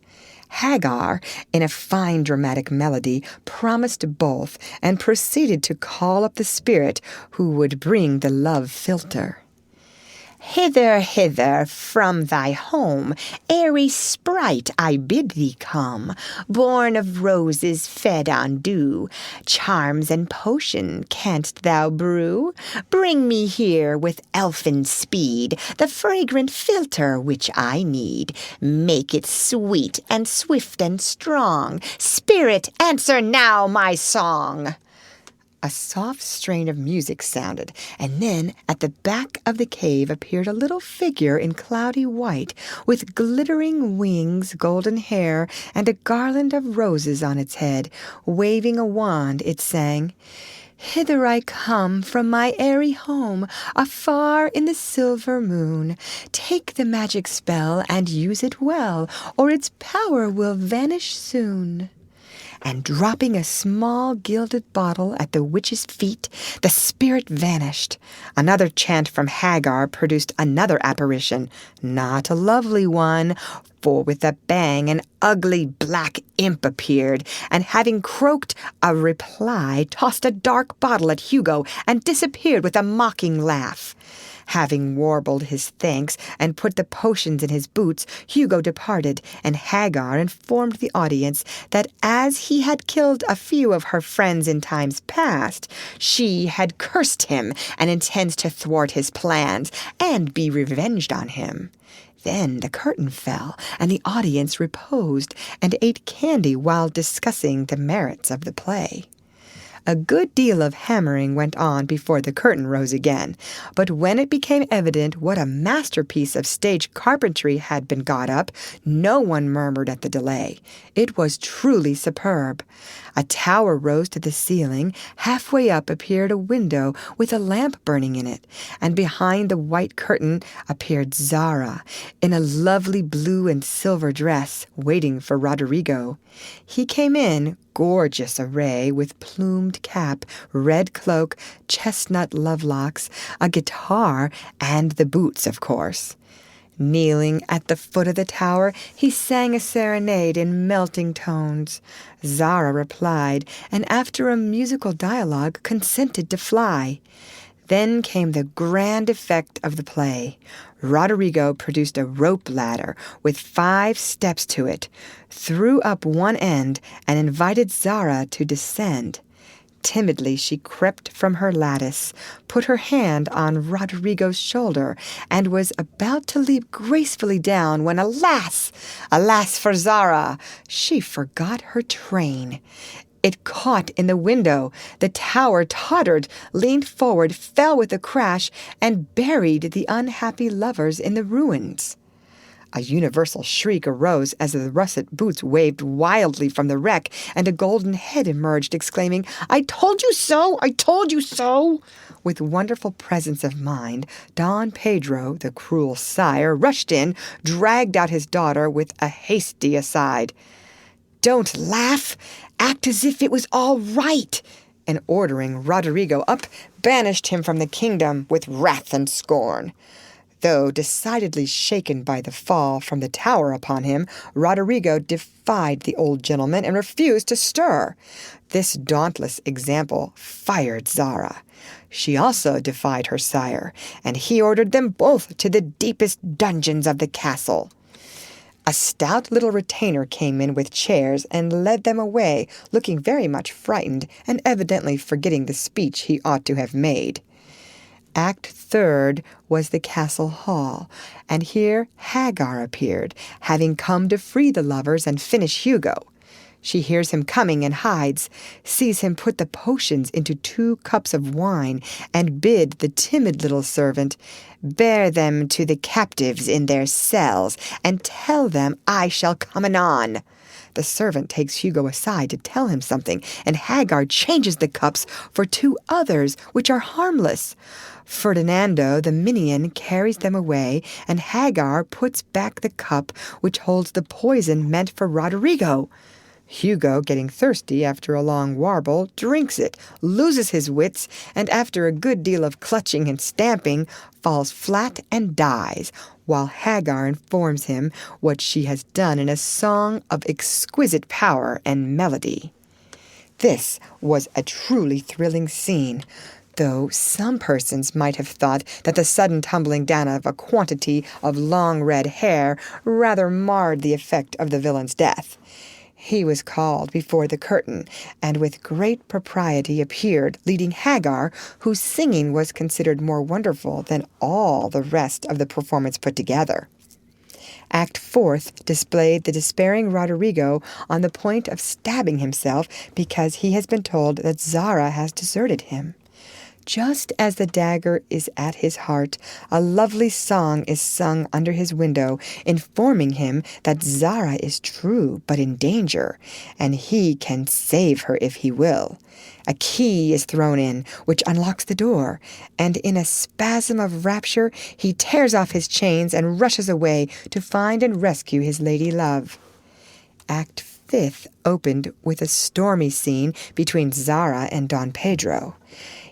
Speaker 1: Hagar, in a fine dramatic melody, promised both, and proceeded to call up the spirit who would bring the love philtre. "Hither, hither, from thy home, airy sprite, I bid thee come, born of roses fed on dew. Charms and potion canst thou brew? Bring me here with elfin speed the fragrant philtre which I need. Make it sweet and swift and strong. Spirit, answer now my song." A soft strain of music sounded, and then at the back of the cave appeared a little figure in cloudy white, with glittering wings, golden hair, and a garland of roses on its head. Waving a wand, it sang, "Hither I come from my airy home, afar in the silver moon. Take the magic spell and use it well, or its power will vanish soon." And dropping a small gilded bottle at the witch's feet, the spirit vanished. Another chant from Hagar produced another apparition, not a lovely one, for with a bang an ugly black imp appeared, and having croaked a reply, tossed a dark bottle at Hugo and disappeared with a mocking laugh. Having warbled his thanks and put the potions in his boots, Hugo departed, and Hagar informed the audience that as he had killed a few of her friends in times past, she had cursed him and intends to thwart his plans and be revenged on him. Then the curtain fell, and the audience reposed and ate candy while discussing the merits of the play. A good deal of hammering went on before the curtain rose again, but when it became evident what a masterpiece of stage carpentry had been got up, no one murmured at the delay. It was truly superb. A tower rose to the ceiling. Halfway up appeared a window with a lamp burning in it, and behind the white curtain appeared Zara, in a lovely blue and silver dress, waiting for Roderigo. He came in, gorgeous array, with plumed cap, red cloak, chestnut lovelocks, a guitar, and the boots, of course. Kneeling at the foot of the tower, he sang a serenade in melting tones. Zara replied, and after a musical dialogue consented to fly. Then came the grand effect of the play. Roderigo produced a rope ladder with 5 steps to it, threw up one end, and invited Zara to descend. Timidly she crept from her lattice, put her hand on Roderigo's shoulder, and was about to leap gracefully down when, alas, alas for Zara, she forgot her train. It caught in the window. The tower tottered, leaned forward, fell with a crash, and buried the unhappy lovers in the ruins. A universal shriek arose as the russet boots waved wildly from the wreck, and a golden head emerged, exclaiming, "I told you so! I told you so!" With wonderful presence of mind, Don Pedro, the cruel sire, rushed in, dragged out his daughter with a hasty aside. "Don't laugh! Act as if it was all right!" And ordering Roderigo up, banished him from the kingdom with wrath and scorn. Though decidedly shaken by the fall from the tower upon him, Roderigo defied the old gentleman and refused to stir. This dauntless example fired Zara. She also defied her sire, and he ordered them both to the deepest dungeons of the castle. A stout little retainer came in with chairs and led them away, looking very much frightened and evidently forgetting the speech he ought to have made. Act Third was the castle hall, and here Hagar appeared, having come to free the lovers and finish Hugo. She hears him coming and hides, sees him put the potions into 2 cups of wine, and bid the timid little servant, "Bear them to the captives in their cells, and tell them I shall come anon." The servant takes Hugo aside to tell him something, and Hagar changes the cups for 2 others, which are harmless. Ferdinando, the minion, carries them away, and Hagar puts back the cup which holds the poison meant for Roderigo. Hugo, getting thirsty after a long warble, drinks it, loses his wits, and after a good deal of clutching and stamping, falls flat and dies, while Hagar informs him what she has done in a song of exquisite power and melody. This was a truly thrilling scene, though some persons might have thought that the sudden tumbling down of a quantity of long red hair rather marred the effect of the villain's death. He was called before the curtain, and with great propriety appeared, leading Hagar, whose singing was considered more wonderful than all the rest of the performance put together. Act Fourth displayed the despairing Roderigo on the point of stabbing himself because he has been told that Zara has deserted him. Just as the dagger is at his heart, a lovely song is sung under his window, informing him that Zara is true but in danger, and he can save her if he will. A key is thrown in, which unlocks the door, and in a spasm of rapture he tears off his chains and rushes away to find and rescue his lady love. Act Fifth opened with a stormy scene between Zara and Don Pedro.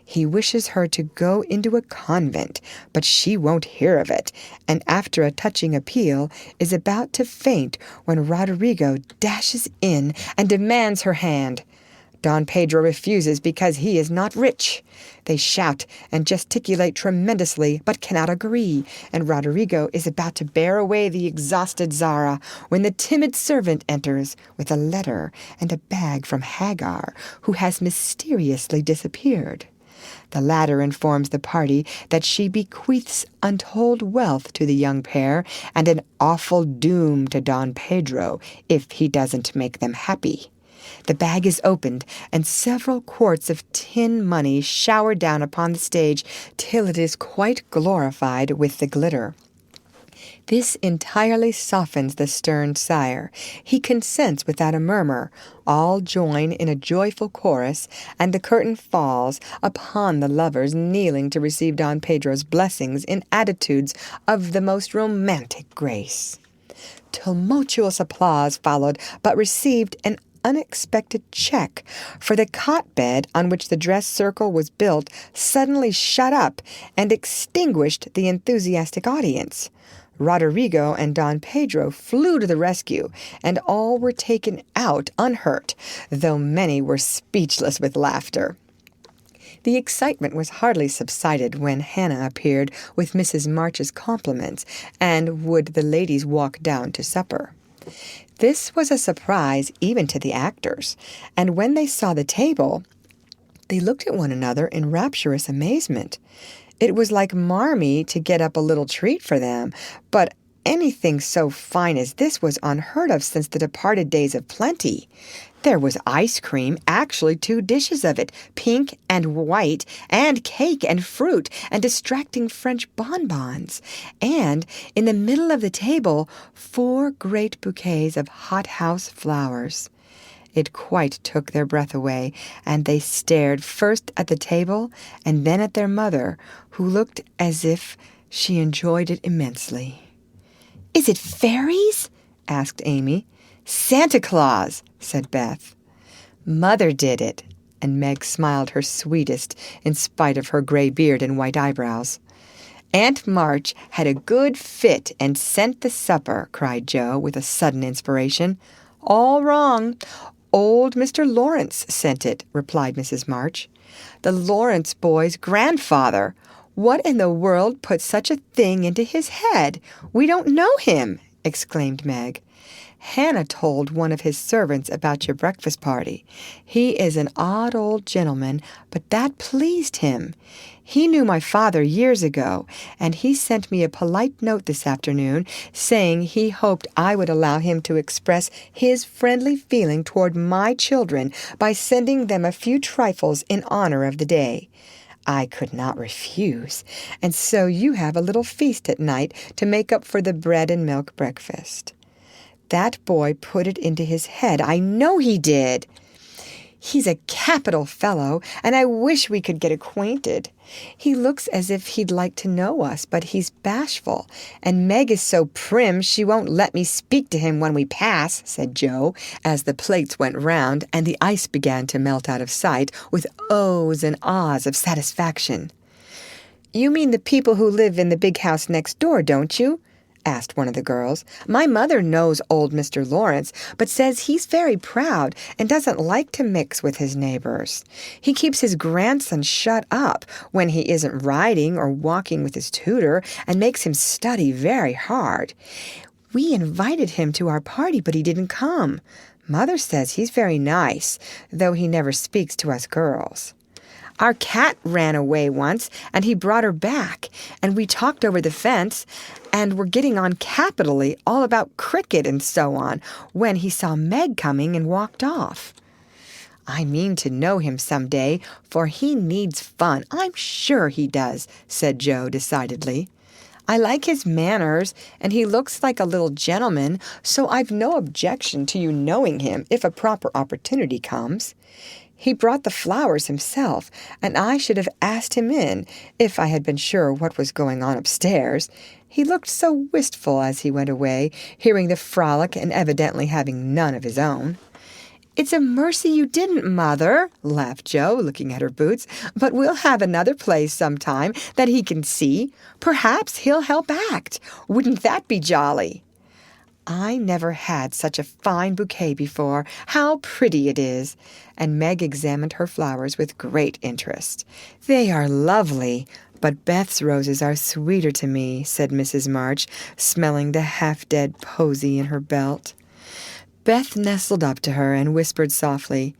Speaker 1: He wishes her to go into a convent, but she won't hear of it, and after a touching appeal is about to faint when Roderigo dashes in and demands her hand. Don Pedro refuses because he is not rich. They shout and gesticulate tremendously, but cannot agree, and Roderigo is about to bear away the exhausted Zara when the timid servant enters with a letter and a bag from Hagar, who has mysteriously disappeared. The latter informs the party that she bequeaths untold wealth to the young pair and an awful doom to Don Pedro if he doesn't make them happy. The bag is opened, and several quarts of tin money shower down upon the stage till it is quite glorified with the glitter. This entirely softens the stern sire. He consents without a murmur. All join in a joyful chorus, and the curtain falls upon the lovers kneeling to receive Don Pedro's blessings in attitudes of the most romantic grace. Tumultuous applause followed, but received an unexpected check, for the cot-bed on which the dress circle was built suddenly shut up and extinguished the enthusiastic audience. Roderigo and Don Pedro flew to the rescue, and all were taken out unhurt, though many were speechless with laughter. The excitement was hardly subsided when Hannah appeared with Mrs. March's compliments, and would the ladies walk down to supper. This was a surprise even to the actors, and when they saw the table, they looked at one another in rapturous amazement. It was like Marmee to get up a little treat for them, but anything so fine as this was unheard of since the departed days of plenty. There was ice cream, actually 2 dishes of it, pink and white, and cake and fruit, and distracting French bonbons. And in the middle of the table, 4 great bouquets of hothouse flowers. It quite took their breath away, and they stared first at the table and then at their mother, who looked as if she enjoyed it immensely. "Is it fairies?" asked Amy. "Santa Claus," said Beth. "Mother did it," and Meg smiled her sweetest in spite of her gray beard and white eyebrows. "Aunt March had a good fit and sent the supper," cried Joe with a sudden inspiration. "All wrong. Old Mr. Lawrence sent it," replied Mrs. March. "The Lawrence boy's grandfather. What in the world put such a thing into his head? We don't know him," exclaimed Meg. "Hannah told one of his servants about your breakfast party. He is an odd old gentleman, but that pleased him. He knew my father years ago, and he sent me a polite note this afternoon saying he hoped I would allow him to express his friendly feeling toward my children by sending them a few trifles in honor of the day. I could not refuse, and so you have a little feast at night to make up for the bread and milk breakfast." "That boy put it into his head. I know he did." "He's a capital fellow, and I wish we could get acquainted. He looks as if he'd like to know us, but he's bashful, and Meg is so prim she won't let me speak to him when we pass," said Joe, as the plates went round and the ice began to melt out of sight with ohs and ahs of satisfaction. "You mean the people who live in the big house next door, don't you?" asked one of the girls. "My mother knows old Mr. Lawrence, but says he's very proud and doesn't like to mix with his neighbors. He keeps his grandson shut up when he isn't riding or walking with his tutor, and makes him study very hard. We invited him to our party, but he didn't come. Mother says he's very nice, though he never speaks to us girls. Our cat ran away once, and he brought her back, and we talked over the fence, and were getting on capitally all about cricket and so on, when he saw Meg coming and walked off. I mean to know him some day, for he needs fun. I'm sure he does," said Joe decidedly. "I like his manners, and he looks like a little gentleman, so I've no objection to you knowing him if a proper opportunity comes. He brought the flowers himself, and I should have asked him in if I had been sure what was going on upstairs. He looked so wistful as he went away, hearing the frolic and evidently having none of his own." "It's a mercy you didn't, Mother," laughed Joe, looking at her boots. "But we'll have another play sometime that he can see. Perhaps he'll help act. Wouldn't that be jolly?" "I never had such a fine bouquet before. How pretty it is!" And Meg examined her flowers with great interest. "They are lovely, but Beth's roses are sweeter to me," said Mrs. March, smelling the half-dead posy in her belt. Beth nestled up to her and whispered softly,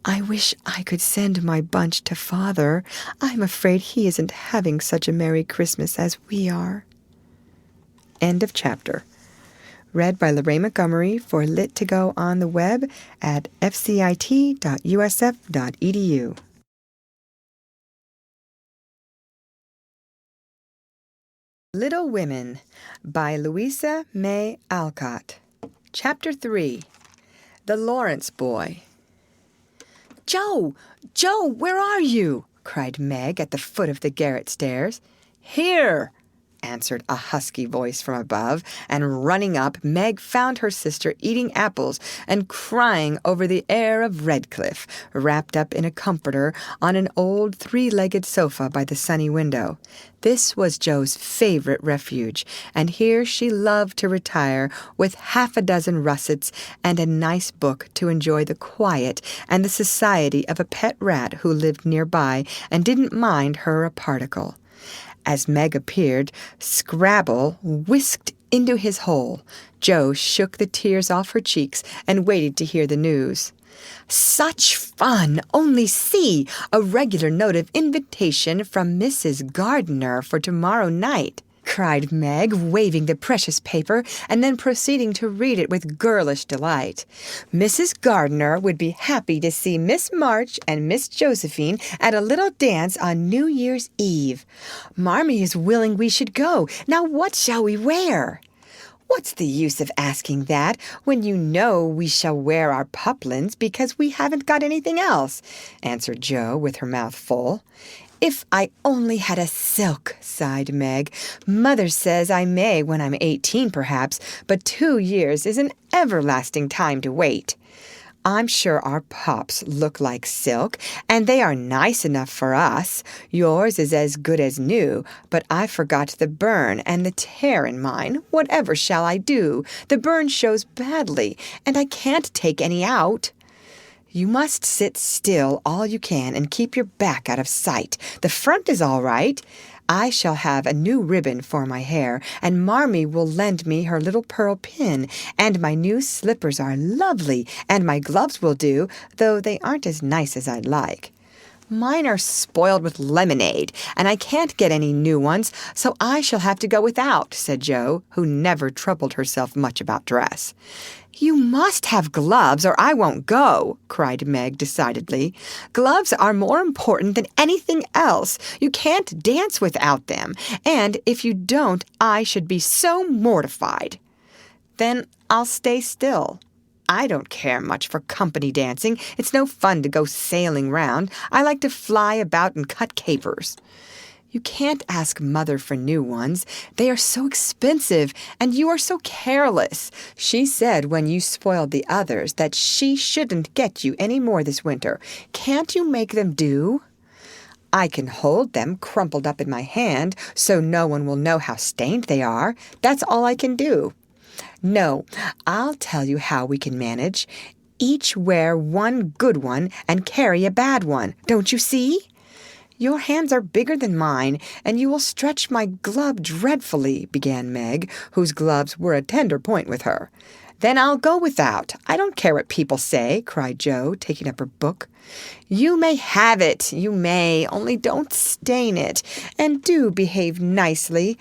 Speaker 1: "I wish I could send my bunch to Father. I'm afraid he isn't having such a Merry Christmas as we are." End of chapter. Read by Lorraine Montgomery for Lit to Go on the web at fcit.usf.edu. Little Women by Louisa May Alcott. Chapter 3. The Lawrence Boy. "Joe! Joe, where are you?" cried Meg at the foot of the garret stairs. "Here!" answered a husky voice from above, and running up, Meg found her sister eating apples and crying over the heir of Redcliffe, wrapped up in a comforter on an old three-legged sofa by the sunny window. This was Joe's favorite refuge, and here she loved to retire with half a dozen russets and a nice book to enjoy the quiet and the society of a pet rat who lived nearby and didn't mind her a particle. As Meg appeared, Scrabble whisked into his hole. Joe shook the tears off her cheeks and waited to hear the news. "Such fun! Only see! A regular note of invitation from Mrs. Gardiner for tomorrow night," cried Meg, waving the precious paper and then proceeding to read it with girlish delight. "Mrs. Gardiner would be happy to see Miss March and Miss Josephine at a little dance on New Year's Eve. Marmee is willing we should go. Now what shall we wear?" "What's the use of asking that when you know we shall wear our poplins because we haven't got anything else?" answered Joe with her mouth full. "If I only had a silk," sighed Meg. "Mother says I may when I'm 18, perhaps, but 2 years is an everlasting time to wait. I'm sure our pops look like silk, and they are nice enough for us. Yours is as good as new, but I forgot the burn and the tear in mine. Whatever shall I do? The burn shows badly, and I can't take any out." "You must sit still all you can and keep your back out of sight. The front is all right. I shall have a new ribbon for my hair, and Marmee will lend me her little pearl pin, and my new slippers are lovely, and my gloves will do, though they aren't as nice as I'd like." "Mine are spoiled with lemonade, and I can't get any new ones, so I shall have to go without," said Joe, who never troubled herself much about dress. "You must have gloves, or I won't go," cried Meg decidedly. "Gloves are more important than anything else. You can't dance without them, and if you don't, I should be so mortified." "Then I'll stay still. I don't care much for company dancing. It's no fun to go sailing round. I like to fly about and cut capers." "You can't ask Mother for new ones. They are so expensive, and you are so careless. She said when you spoiled the others that she shouldn't get you any more this winter. Can't you make them do?" "I can hold them crumpled up in my hand so no one will know how stained they are. That's all I can do." "No, I'll tell you how we can manage. Each wear one good one and carry a bad one. Don't you see?" "Your hands are bigger than mine, and you will stretch my glove dreadfully," began Meg, whose gloves were a tender point with her. "Then I'll go without. I don't care what people say," cried Joe, taking up her book. "You may have it, you may, only don't stain it, and do behave nicely.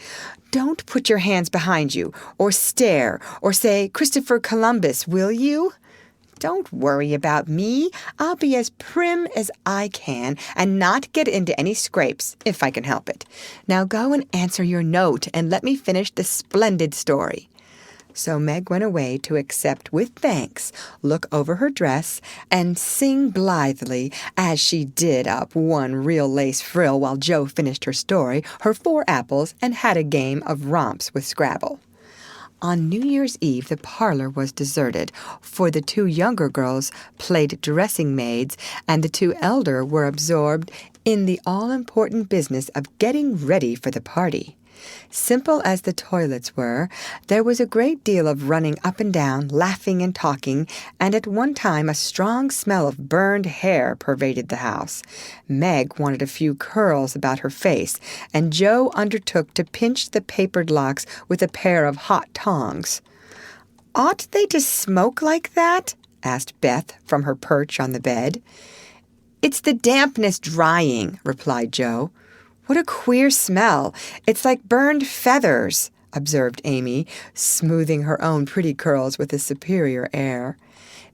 Speaker 1: Don't put your hands behind you, or stare, or say, 'Christopher Columbus,' will you? Don't worry about me. I'll be as prim as I can and not get into any scrapes, if I can help it. Now go and answer your note and let me finish the splendid story." So Meg went away to accept with thanks, look over her dress, and sing blithely, as she did up one real lace frill while Joe finished her story, her 4 apples, and had a game of romps with Scrabble. On New Year's Eve the parlor was deserted, for the 2 younger girls played dressing maids, and the 2 elder were absorbed in the all-important business of getting ready for the party. Simple as the toilets were, there was a great deal of running up and down, laughing and talking, and at one time a strong smell of burned hair pervaded the house. Meg wanted a few curls about her face, and Joe undertook to pinch the papered locks with a pair of hot tongs. "Ought they to smoke like that?" asked Beth from her perch on the bed. "It's the dampness drying," replied Joe. "What a queer smell. It's like burned feathers." observed Amy, smoothing her own pretty curls with a superior air.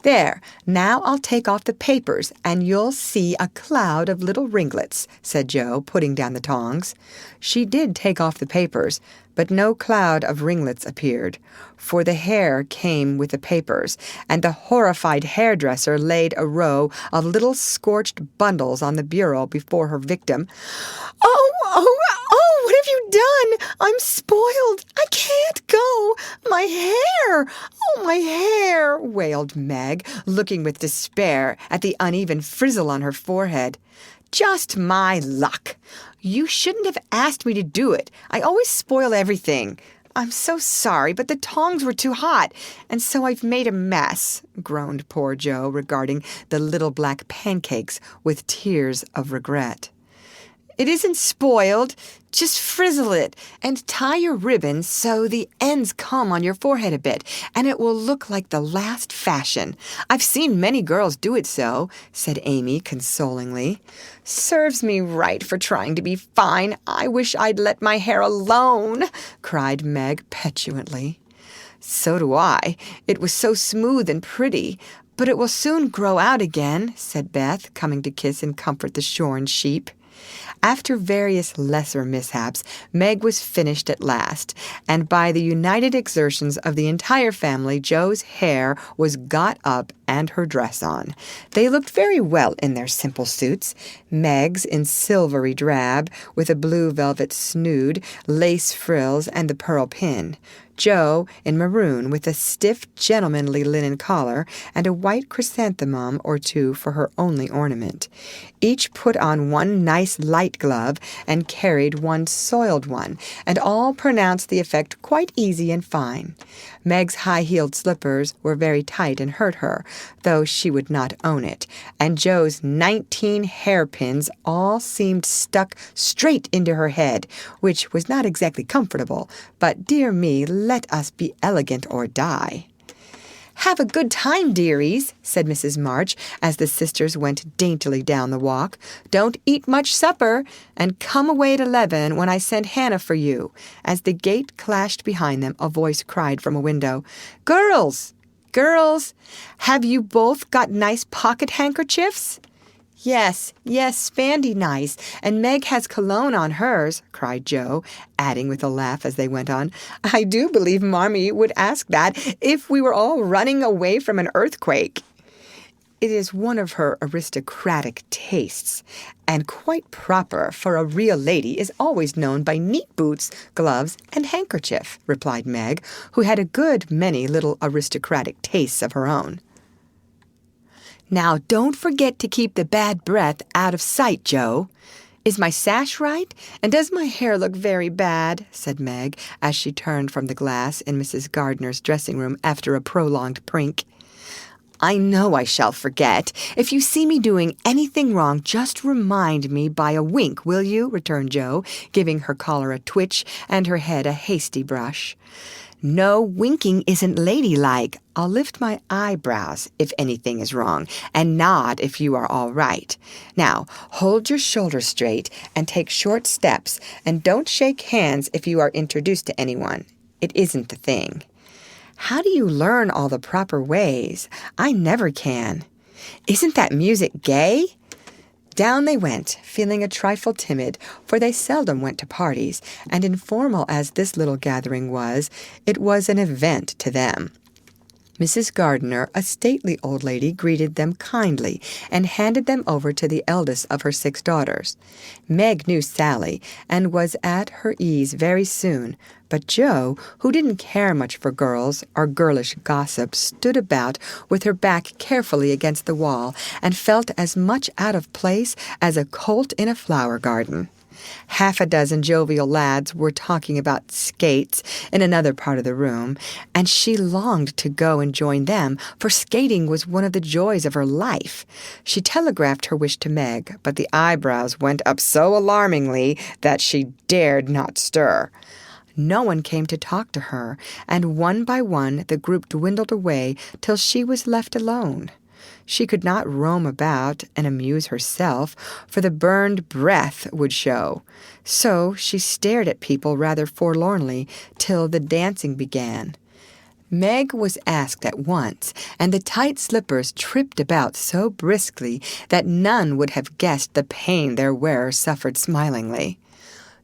Speaker 1: "There, now I'll take off the papers, and you'll see a cloud of little ringlets," said Jo, putting down the tongs. She did take off the papers, but no cloud of ringlets appeared, for the hair came with the papers, and the horrified hairdresser laid a row of little scorched bundles on the bureau before her victim. Oh, what have you done? I'm spoiled. I can't go. My hair! Oh, my hair!" wailed Meg, looking with despair at the uneven frizzle on her forehead. "Just my luck. You shouldn't have asked me to do it. I always spoil everything. I'm so sorry, but the tongs were too hot, and so I've made a mess," groaned poor Jo, regarding the little black pancakes with tears of regret. "It isn't spoiled. Just frizzle it and tie your ribbon so the ends come on your forehead a bit, and it will look like the last fashion. I've seen many girls do it so," said Amy consolingly. "Serves me right for trying to be fine. I wish I'd let my hair alone," cried Meg petulantly. "So do I. It was so smooth and pretty. But it will soon grow out again," said Beth, coming to kiss and comfort the shorn sheep. After various lesser mishaps, Meg was finished at last, and by the united exertions of the entire family, Jo's hair was got up and her dress on. They looked very well in their simple suits, Meg's in silvery drab, with a blue velvet snood, lace frills, and the pearl pin. Jo in maroon, with a stiff, gentlemanly linen collar, and a white chrysanthemum or two for her only ornament. Each put on one nice light glove and carried one soiled one, and all pronounced the effect quite easy and fine. Meg's high-heeled slippers were very tight and hurt her, though she would not own it, and Jo's 19 hairpins all seemed stuck straight into her head, which was not exactly comfortable, but, dear me, let us be elegant or die. "Have a good time, dearies," said Mrs. March, as the sisters went daintily down the walk. "Don't eat much supper, and come away at 11 when I send Hannah for you." As the gate clashed behind them, a voice cried from a window, Girls, have you both got nice pocket handkerchiefs?" Yes, spandy nice, and Meg has cologne on hers," cried Jo, adding with a laugh as they went on, "I do believe Marmee would ask that if we were all running away from an earthquake." It is one of her aristocratic tastes, and quite proper, for a real lady is always known by neat boots, gloves, and handkerchief, replied Meg, who had a good many little aristocratic tastes of her own. "Now, don't forget to keep the bad breath out of sight, Jo. Is my sash right? And does my hair look very bad?" said Meg, as she turned from the glass in Mrs. Gardner's dressing room after a prolonged prink. "I know I shall forget. If you see me doing anything wrong, just remind me by a wink, will you?" returned Jo, giving her collar a twitch and her head a hasty brush. "No, winking isn't ladylike. I'll lift my eyebrows if anything is wrong, and nod if you are all right. Now, hold your shoulders straight and take short steps, and don't shake hands if you are introduced to anyone. It isn't the thing." "How do you learn all the proper ways? I never can." "Isn't that music gay?" Down they went, feeling a trifle timid, for they seldom went to parties, and informal as this little gathering was, it was an event to them. Mrs. Gardner, a stately old lady, greeted them kindly and handed them over to the eldest of her 6 daughters. Meg knew Sally and was at her ease very soon, but Jo, who didn't care much for girls or girlish gossip, stood about with her back carefully against the wall and felt as much out of place as a colt in a flower garden. Half a dozen jovial lads were talking about skates in another part of the room, and she longed to go and join them, for skating was one of the joys of her life. She telegraphed her wish to Meg, but the eyebrows went up so alarmingly that she dared not stir. No one came to talk to her, and one by one the group dwindled away till she was left alone. She could not roam about and amuse herself, for the burned breath would show. So she stared at people rather forlornly till the dancing began. Meg was asked at once, and the tight slippers tripped about so briskly that none would have guessed the pain their wearer suffered smilingly.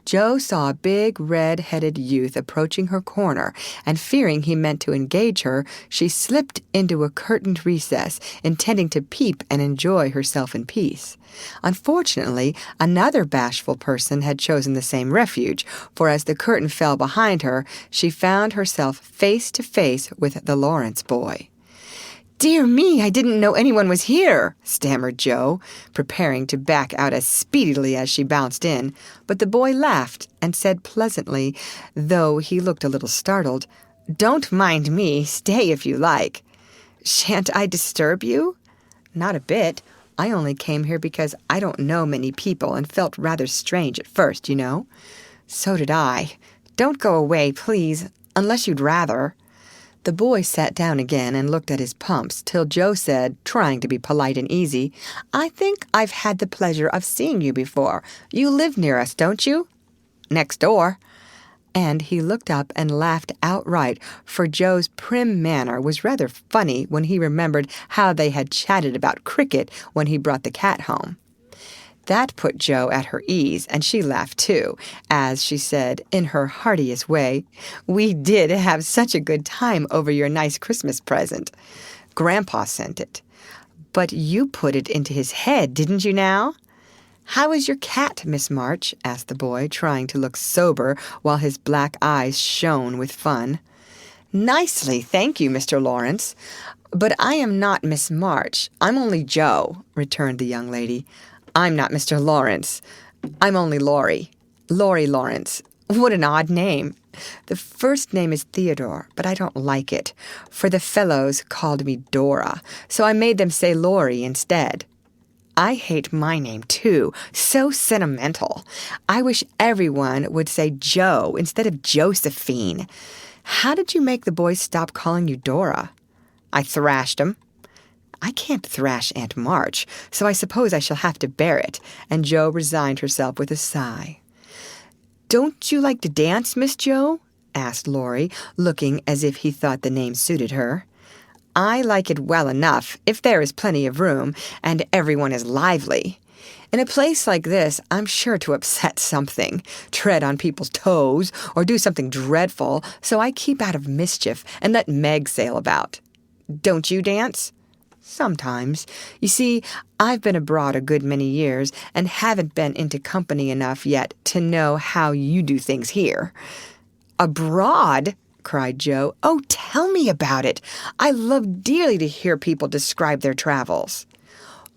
Speaker 1: Jo saw a big, red-headed youth approaching her corner, and fearing he meant to engage her, she slipped into a curtained recess, intending to peep and enjoy herself in peace. Unfortunately, another bashful person had chosen the same refuge, for as the curtain fell behind her, she found herself face to face with the Lawrence boy. "Dear me, I didn't know anyone was here," stammered Jo, preparing to back out as speedily as she bounced in. But the boy laughed and said pleasantly, though he looked a little startled, "Don't mind me. Stay if you like." "Shan't I disturb you?" "Not a bit. I only came here because I don't know many people and felt rather strange at first, you know." "So did I. Don't go away, please, unless you'd rather." The boy sat down again and looked at his pumps till Jo said, trying to be polite and easy, "I think I've had the pleasure of seeing you before. You live near us, don't you?" "Next door." And he looked up and laughed outright, for Jo's prim manner was rather funny when he remembered how they had chatted about cricket when he brought the cat home. That put Jo at her ease, and she laughed too, as she said, in her heartiest way, "We did have such a good time over your nice Christmas present. Grandpa sent it. But you put it into his head, didn't you now?" "How is your cat, Miss March?" asked the boy, trying to look sober while his black eyes shone with fun. "Nicely, thank you, Mr. Lawrence. But I am not Miss March. I'm only Jo," returned the young lady. "I'm not Mr. Lawrence. I'm only Laurie. Laurie Lawrence. What an odd name. The first name is Theodore, but I don't like it, for the fellows called me Dora, so I made them say Laurie instead. I hate my name, too. So sentimental. I wish everyone would say Jo instead of Josephine. How did you make the boys stop calling you Dora?" "I thrashed 'em." "I can't thrash Aunt March, so I suppose I shall have to bear it," and Jo resigned herself with a sigh. "Don't you like to dance, Miss Jo?" asked Laurie, looking as if he thought the name suited her. "I like it well enough, if there is plenty of room, and everyone is lively. In a place like this, I'm sure to upset something, tread on people's toes, or do something dreadful, so I keep out of mischief and let Meg sail about. Don't you dance?" "Sometimes. You see, I've been abroad a good many years and haven't been into company enough yet to know how you do things here." "Abroad?" cried Jo. "Oh, tell me about it. I love dearly to hear people describe their travels."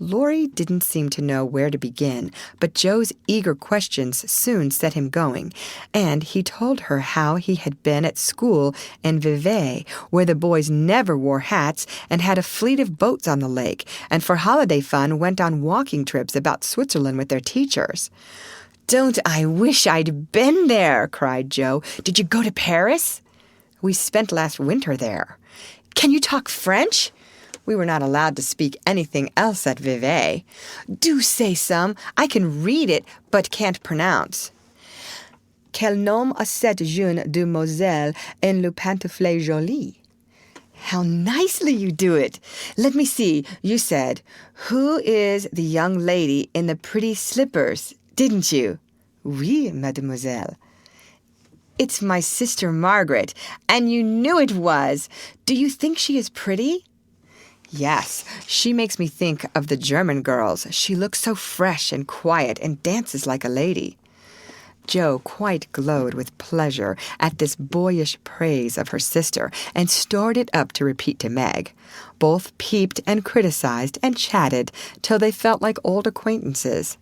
Speaker 1: Laurie didn't seem to know where to begin, but Jo's eager questions soon set him going, and he told her how he had been at school in Vevey, where the boys never wore hats and had a fleet of boats on the lake, and for holiday fun went on walking trips about Switzerland with their teachers. "Don't I wish I'd been there!" cried Jo. "Did you go to Paris?" "We spent last winter there." "Can you talk French?" "We were not allowed to speak anything else at Vevey." "Do say some. I can read it, but can't pronounce." "Quel nom a cette jeune demoiselle en le pantoufle joli?" "How nicely you do it. Let me see. You said, 'Who is the young lady in the pretty slippers?' Didn't you?" "Oui, mademoiselle." "It's my sister Margaret, and you knew it was. Do you think she is pretty?" "Yes, she makes me think of the German girls. She looks so fresh and quiet and dances like a lady." Jo quite glowed with pleasure at this boyish praise of her sister and stored it up to repeat to Meg. Both peeped and criticized and chatted till they felt like old acquaintances.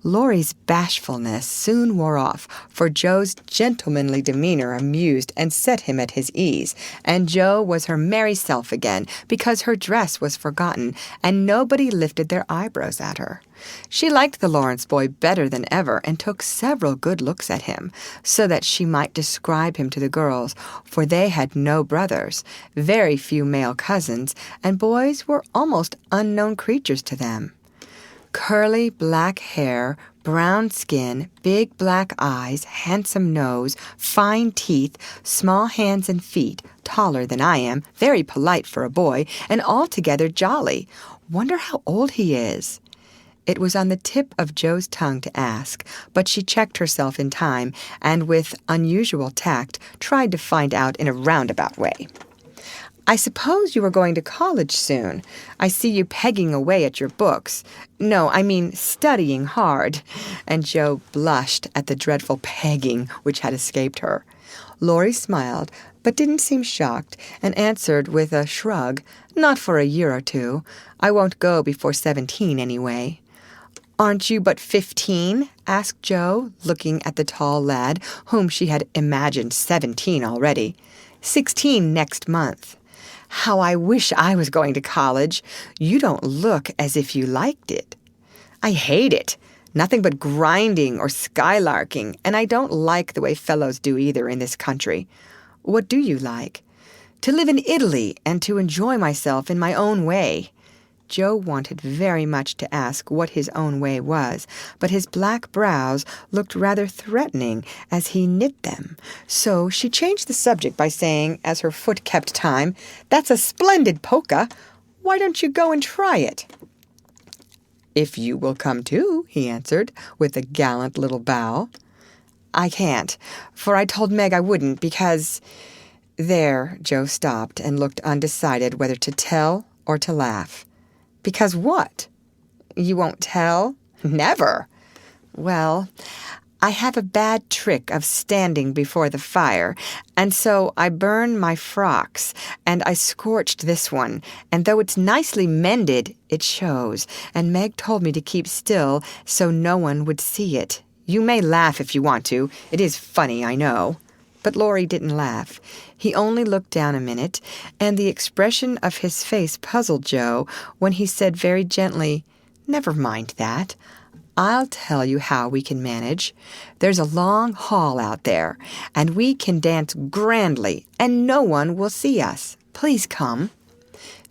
Speaker 1: Laurie's bashfulness soon wore off, for Joe's gentlemanly demeanor amused and set him at his ease, and Joe was her merry self again because her dress was forgotten and nobody lifted their eyebrows at her. She liked the Lawrence boy better than ever and took several good looks at him, so that she might describe him to the girls, for they had no brothers, very few male cousins, and boys were almost unknown creatures to them. Curly black hair, brown skin, big black eyes, handsome nose, fine teeth, small hands and feet, taller than I am, very polite for a boy, and altogether jolly. Wonder how old he is. It was on the tip of Joe's tongue to ask, but she checked herself in time and with unusual tact tried to find out in a roundabout way. I suppose you are going to college soon. I see you pegging away at your books. No, I mean studying hard. And Joe blushed at the dreadful pegging which had escaped her. Laurie smiled, but didn't seem shocked, and answered with a shrug, "Not for a year or two. I won't go before 17 anyway." "Aren't you but 15?" asked Joe, looking at the tall lad, whom she had imagined 17 already. 16 next month." "How I wish I was going to college. You don't look as if you liked it." "I hate it. Nothing but grinding or skylarking, and I don't like the way fellows do either in this country." "What do you like?" "To live in Italy and to enjoy myself in my own way." Joe wanted very much to ask what his own way was, but his black brows looked rather threatening as he knit them. So she changed the subject by saying, as her foot kept time, "That's a splendid polka. Why don't you go and try it?" "If you will come too," he answered, with a gallant little bow. "I can't, for I told Meg I wouldn't because—" There Joe stopped and looked undecided whether to tell or to laugh. "Because what?" "You won't tell?" "Never." "Well, I have a bad trick of standing before the fire, and so I burn my frocks, and I scorched this one, and though it's nicely mended, it shows, and Meg told me to keep still so no one would see it. You may laugh if you want to. It is funny, I know." But Laurie didn't laugh. He only looked down a minute, and the expression of his face puzzled Joe when he said very gently, "Never mind that. I'll tell you how we can manage. There's a long hall out there, and we can dance grandly, and no one will see us. Please come."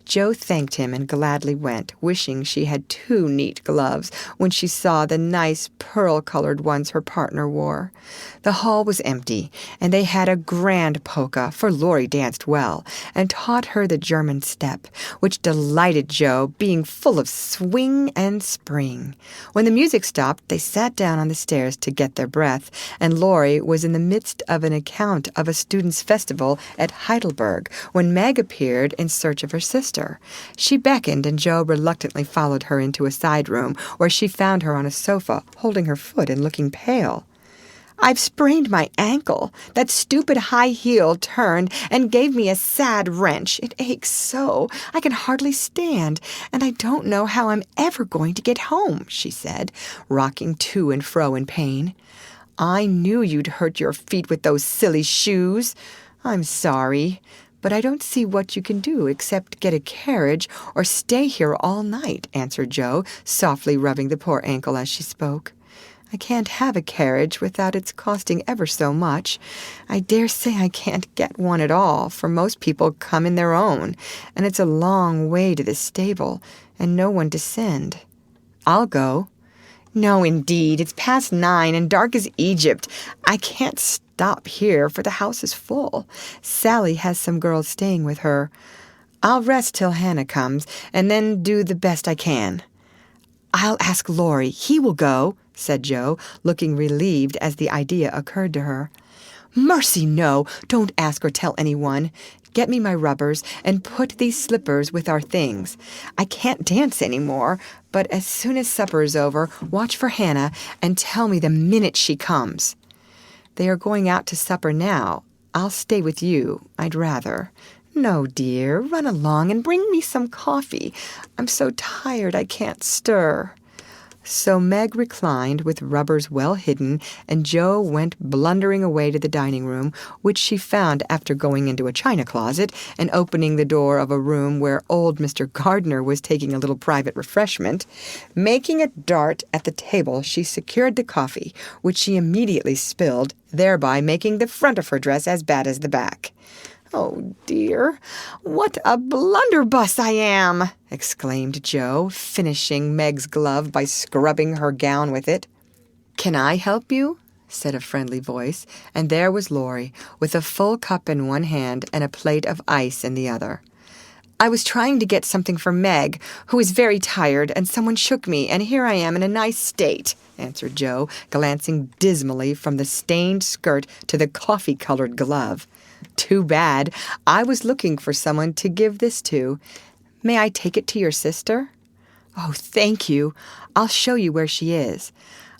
Speaker 1: Joe thanked him and gladly went, wishing she had 2 neat gloves when she saw the nice pearl-colored ones her partner wore. The hall was empty, and they had a grand polka, for Laurie danced well, and taught her the German step, which delighted Joe, being full of swing and spring. When the music stopped, they sat down on the stairs to get their breath, and Laurie was in the midst of an account of a students' festival at Heidelberg when Meg appeared in search of her sister. She beckoned, and Joe reluctantly followed her into a side room, where she found her on a sofa, holding her foot and looking pale. "I've sprained my ankle. That stupid high heel turned and gave me a sad wrench. It aches so. I can hardly stand, and I don't know how I'm ever going to get home," she said, rocking to and fro in pain. "I knew you'd hurt your feet with those silly shoes. I'm sorry, but I don't see what you can do except get a carriage or stay here all night," answered Joe, softly rubbing the poor ankle as she spoke. "I can't have a carriage without its costing ever so much. I dare say I can't get one at all, for most people come in their own, and it's a long way to the stable, and no one to send." "I'll go." "No, indeed. It's past 9 and dark as Egypt. I can't stop here, for the house is full. Sally has some girls staying with her. I'll rest till Hannah comes, and then do the best I can." "I'll ask Laurie. He will go," said Joe, looking relieved as the idea occurred to her. "Mercy, no! Don't ask or tell anyone. Get me my rubbers and put these slippers with our things. I can't dance any more, but as soon as supper is over, watch for Hannah and tell me the minute she comes." "They are going out to supper now. I'll stay with you. I'd rather." "No, dear. Run along and bring me some coffee. I'm so tired I can't stir." So Meg reclined with rubbers well hidden, and Jo went blundering away to the dining room, which she found after going into a china closet and opening the door of a room where old Mr. Gardner was taking a little private refreshment. Making a dart at the table, she secured the coffee, which she immediately spilled, thereby making the front of her dress as bad as the back. "Oh, dear, what a blunderbuss I am!" exclaimed Jo, finishing Meg's glove by scrubbing her gown with it. "Can I help you?" said a friendly voice, and there was Laurie, with a full cup in one hand and a plate of ice in the other. "I was trying to get something for Meg, who is very tired, and someone shook me, and here I am in a nice state," answered Jo, glancing dismally from the stained skirt to the coffee-colored glove. "Too bad. I was looking for someone to give this to. May I take it to your sister?" "Oh, thank you. I'll show you where she is.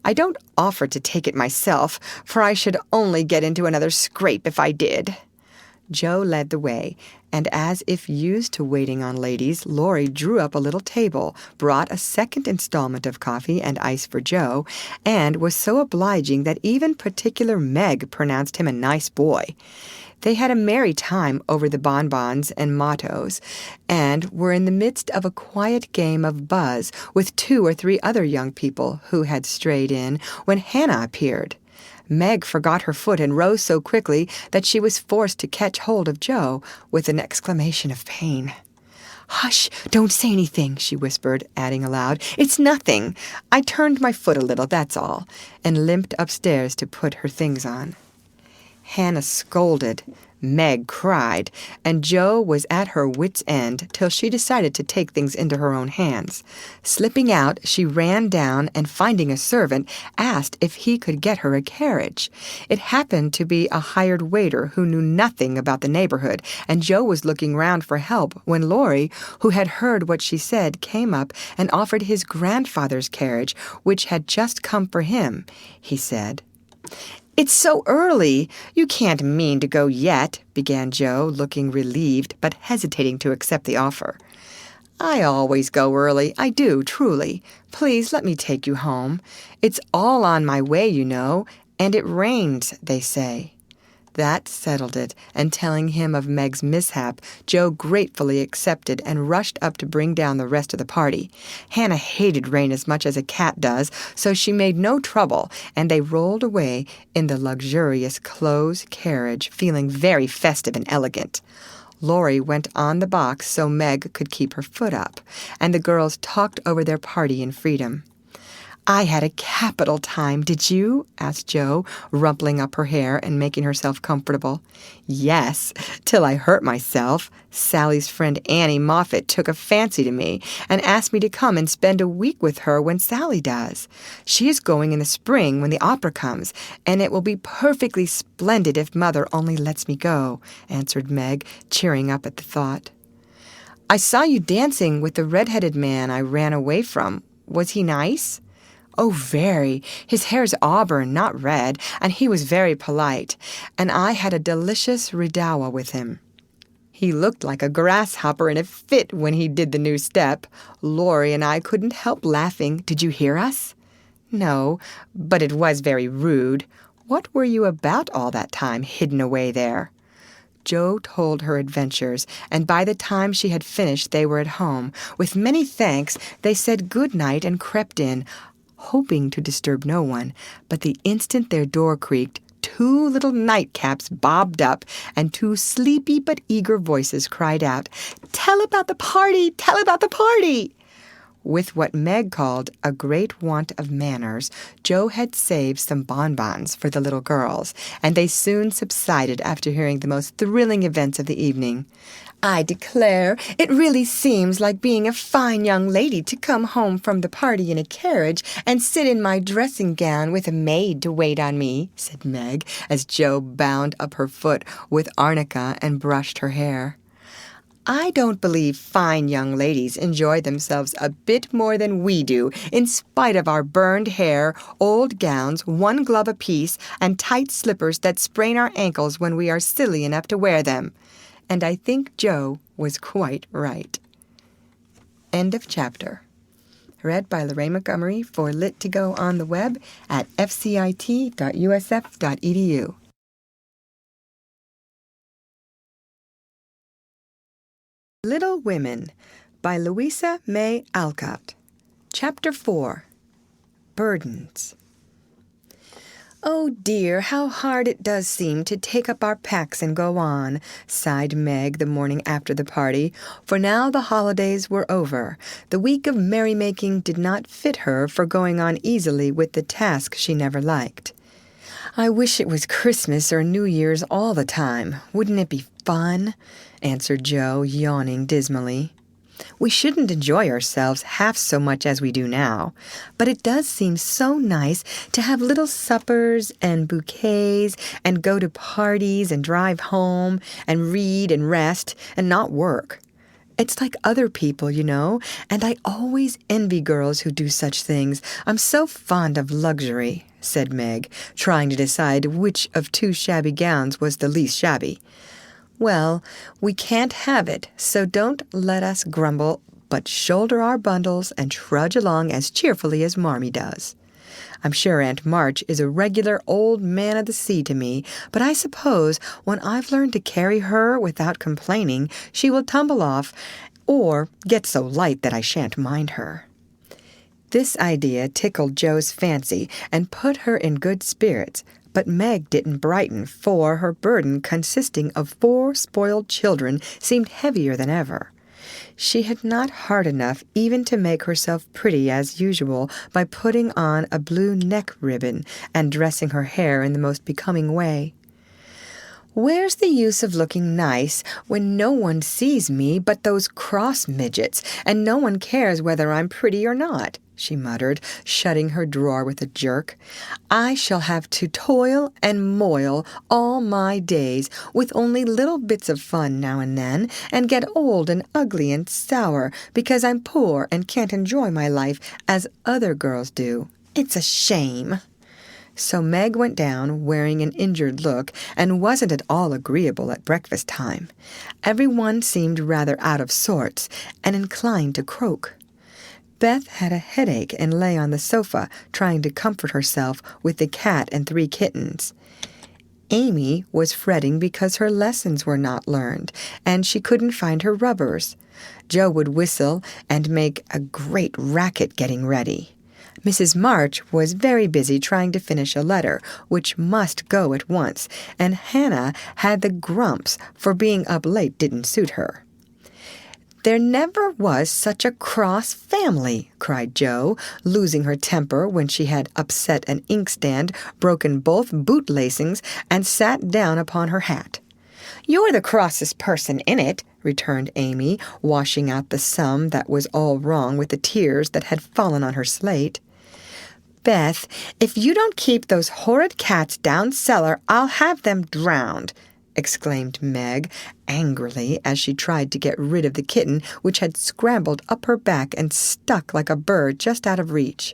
Speaker 1: I don't offer to take it myself, for I should only get into another scrape if I did." Jo led the way, and as if used to waiting on ladies, Laurie drew up a little table, brought a second installment of coffee and ice for Jo, and was so obliging that even particular Meg pronounced him a nice boy. They had a merry time over the bonbons and mottos, and were in the midst of a quiet game of buzz with 2 or 3 other young people who had strayed in, when Hannah appeared. Meg forgot her foot and rose so quickly that she was forced to catch hold of Jo with an exclamation of pain. "Hush, don't say anything," she whispered, adding aloud, "It's nothing. I turned my foot a little, that's all," and limped upstairs to put her things on. Hannah scolded, Meg cried, and Jo was at her wits' end till she decided to take things into her own hands. Slipping out, she ran down and, finding a servant, asked if he could get her a carriage. It happened to be a hired waiter who knew nothing about the neighborhood, and Jo was looking round for help when Laurie, who had heard what she said, came up and offered his grandfather's carriage, which had just come for him. He said, "It's so early. You can't mean to go yet," began Jo, looking relieved, but hesitating to accept the offer. "I always go early. I do, truly. Please let me take you home. It's all on my way, you know, and it rains, they say." That settled it, and telling him of Meg's mishap, Jo gratefully accepted and rushed up to bring down the rest of the party. Hannah hated rain as much as a cat does, so she made no trouble, and they rolled away in the luxurious close carriage, feeling very festive and elegant. Laurie went on the box so Meg could keep her foot up, and the girls talked over their party in freedom. "I had a capital time, did you?" asked Jo, rumpling up her hair and making herself comfortable. "Yes, till I hurt myself. Sally's friend Annie Moffat took a fancy to me and asked me to come and spend a week with her when Sally does. She is going in the spring when the opera comes, and it will be perfectly splendid if Mother only lets me go," answered Meg, cheering up at the thought. "I saw you dancing with the red-headed man I ran away from. Was he nice?" "Oh, very. His hair's auburn, not red, and he was very polite, and I had a delicious redowa with him. He looked like a grasshopper in a fit when he did the new step. Laurie and I couldn't help laughing. Did you hear us?" "No, but it was very rude. What were you about all that time, hidden away there?" Jo told her adventures, and by the time she had finished they were at home. With many thanks, they said good night and crept in, hoping to disturb no one, but the instant their door creaked, 2 little nightcaps bobbed up, and 2 sleepy but eager voices cried out, "Tell about the party! Tell about the party!" With what Meg called a great want of manners, Jo had saved some bonbons for the little girls, and they soon subsided after hearing the most thrilling events of the evening. "I declare, it really seems like being a fine young lady to come home from the party in a carriage and sit in my dressing gown with a maid to wait on me," said Meg, as Jo bound up her foot with arnica and brushed her hair. "I don't believe fine young ladies enjoy themselves a bit more than we do, in spite of our burned hair, old gowns, 1 glove apiece, and tight slippers that sprain our ankles when we are silly enough to wear them." And I think Jo was quite right. End of chapter. Read by Lorraine Montgomery for Lit to Go on the web at fcit.usf.edu. Little Women by Louisa May Alcott. Chapter 4. Burdens. "Oh dear, how hard it does seem to take up our packs and go on," sighed Meg the morning after the party, for now the holidays were over. The week of merrymaking did not fit her for going on easily with the task she never liked. "I wish it was Christmas or New Year's all the time. Wouldn't it be fun?" answered Jo, yawning dismally. "We shouldn't enjoy ourselves half so much as we do now, but it does seem so nice to have little suppers and bouquets and go to parties and drive home and read and rest and not work. It's like other people, you know, and I always envy girls who do such things. I'm so fond of luxury," said Meg, trying to decide which of two shabby gowns was the least shabby. "Well, we can't have it, so don't let us grumble, but shoulder our bundles and trudge along as cheerfully as Marmee does. I'm sure Aunt March is a regular old man of the sea to me, but I suppose when I've learned to carry her without complaining, she will tumble off or get so light that I shan't mind her." This idea tickled Jo's fancy and put her in good spirits, but Meg didn't brighten, for her burden, consisting of 4 spoiled children, seemed heavier than ever. She had not heart enough even to make herself pretty as usual by putting on a blue neck ribbon and dressing her hair in the most becoming way. "Where's the use of looking nice when no one sees me but those cross midgets, and no one cares whether I'm pretty or not?" she muttered, shutting her drawer with a jerk. "I shall have to toil and moil all my days, with only little bits of fun now and then, and get old and ugly and sour because I'm poor and can't enjoy my life as other girls do. It's a shame." So Meg went down, wearing an injured look, and wasn't at all agreeable at breakfast time. Everyone seemed rather out of sorts and inclined to croak. Beth had a headache and lay on the sofa, trying to comfort herself with the cat and 3 kittens. Amy was fretting because her lessons were not learned, and she couldn't find her rubbers. Jo would whistle and make a great racket getting ready. Mrs. March was very busy trying to finish a letter, which must go at once, and Hannah had the grumps, for being up late didn't suit her. "There never was such a cross family," cried Jo, losing her temper when she had upset an inkstand, broken both boot-lacings, and sat down upon her hat. "You're the crossest person in it," returned Amy, washing out the sum that was all wrong with the tears that had fallen on her slate. "Beth, if you don't keep those horrid cats down cellar, I'll have them drowned," exclaimed Meg angrily as she tried to get rid of the kitten, which had scrambled up her back and stuck like a bird just out of reach.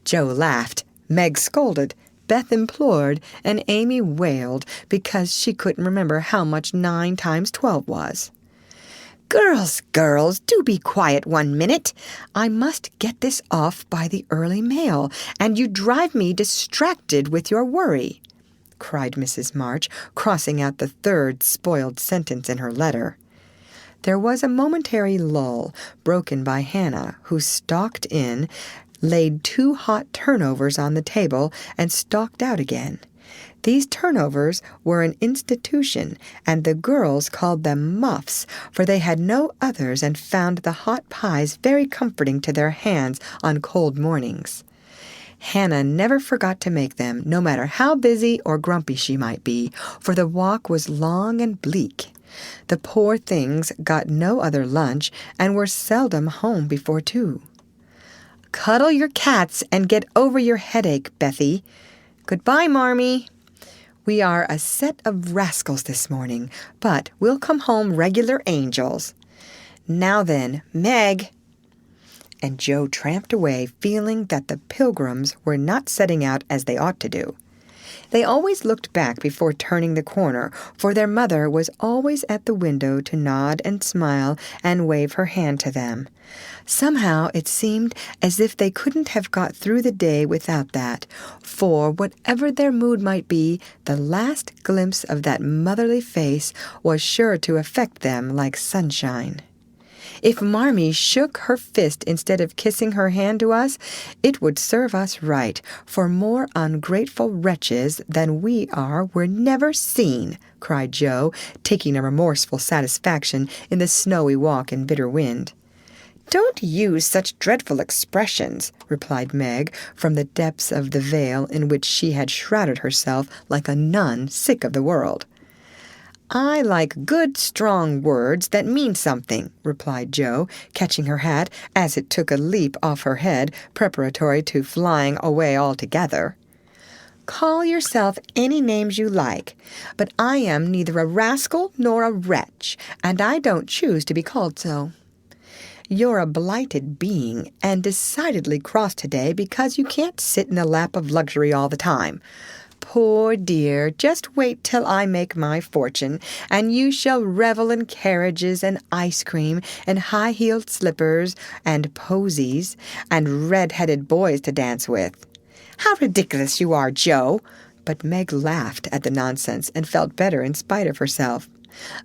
Speaker 1: Jo laughed, Meg scolded, Beth implored, and Amy wailed because she couldn't remember how much 9 times 12 was. Girls, do be quiet 1 minute. I must get this off by the early mail, and you drive me distracted with your worry," cried Mrs. March, crossing out the 3rd spoiled sentence in her letter. There was a momentary lull, broken by Hannah, who stalked in, laid 2 hot turnovers on the table, and stalked out again. These turnovers were an institution, and the girls called them muffs, for they had no others and found the hot pies very comforting to their hands on cold mornings. Hannah never forgot to make them, no matter how busy or grumpy she might be, for the walk was long and bleak. The poor things got no other lunch and were seldom home before 2. "Cuddle your cats and get over your headache, Bethy. Goodbye, Marmee. We are a set of rascals this morning, but we'll come home regular angels. Now then, Meg." And Jo tramped away, feeling that the Pilgrims were not setting out as they ought to do. They always looked back before turning the corner, for their mother was always at the window to nod and smile and wave her hand to them. Somehow it seemed as if they couldn't have got through the day without that, for whatever their mood might be, the last glimpse of that motherly face was sure to affect them like sunshine. If Marmee shook her fist instead of kissing her hand to us, it would serve us right, for more ungrateful wretches than we are were never seen, cried Joe, taking a remorseful satisfaction in the snowy walk and bitter wind. "Don't use such dreadful expressions," replied Meg, from the depths of the veil in which she had shrouded herself like a nun sick of the world. "I like good, strong words that mean something," replied Joe, catching her hat as it took a leap off her head, preparatory to flying away altogether. "Call yourself any names you like, but I am neither a rascal nor a wretch, and I don't choose to be called so. You're a blighted being, and decidedly cross today because you can't sit in the lap of luxury all the time. Poor dear, just wait till I make my fortune, and you shall revel in carriages and ice cream and high-heeled slippers and posies and red-headed boys to dance with." "How ridiculous you are, Joe!" But Meg laughed at the nonsense and felt better in spite of herself.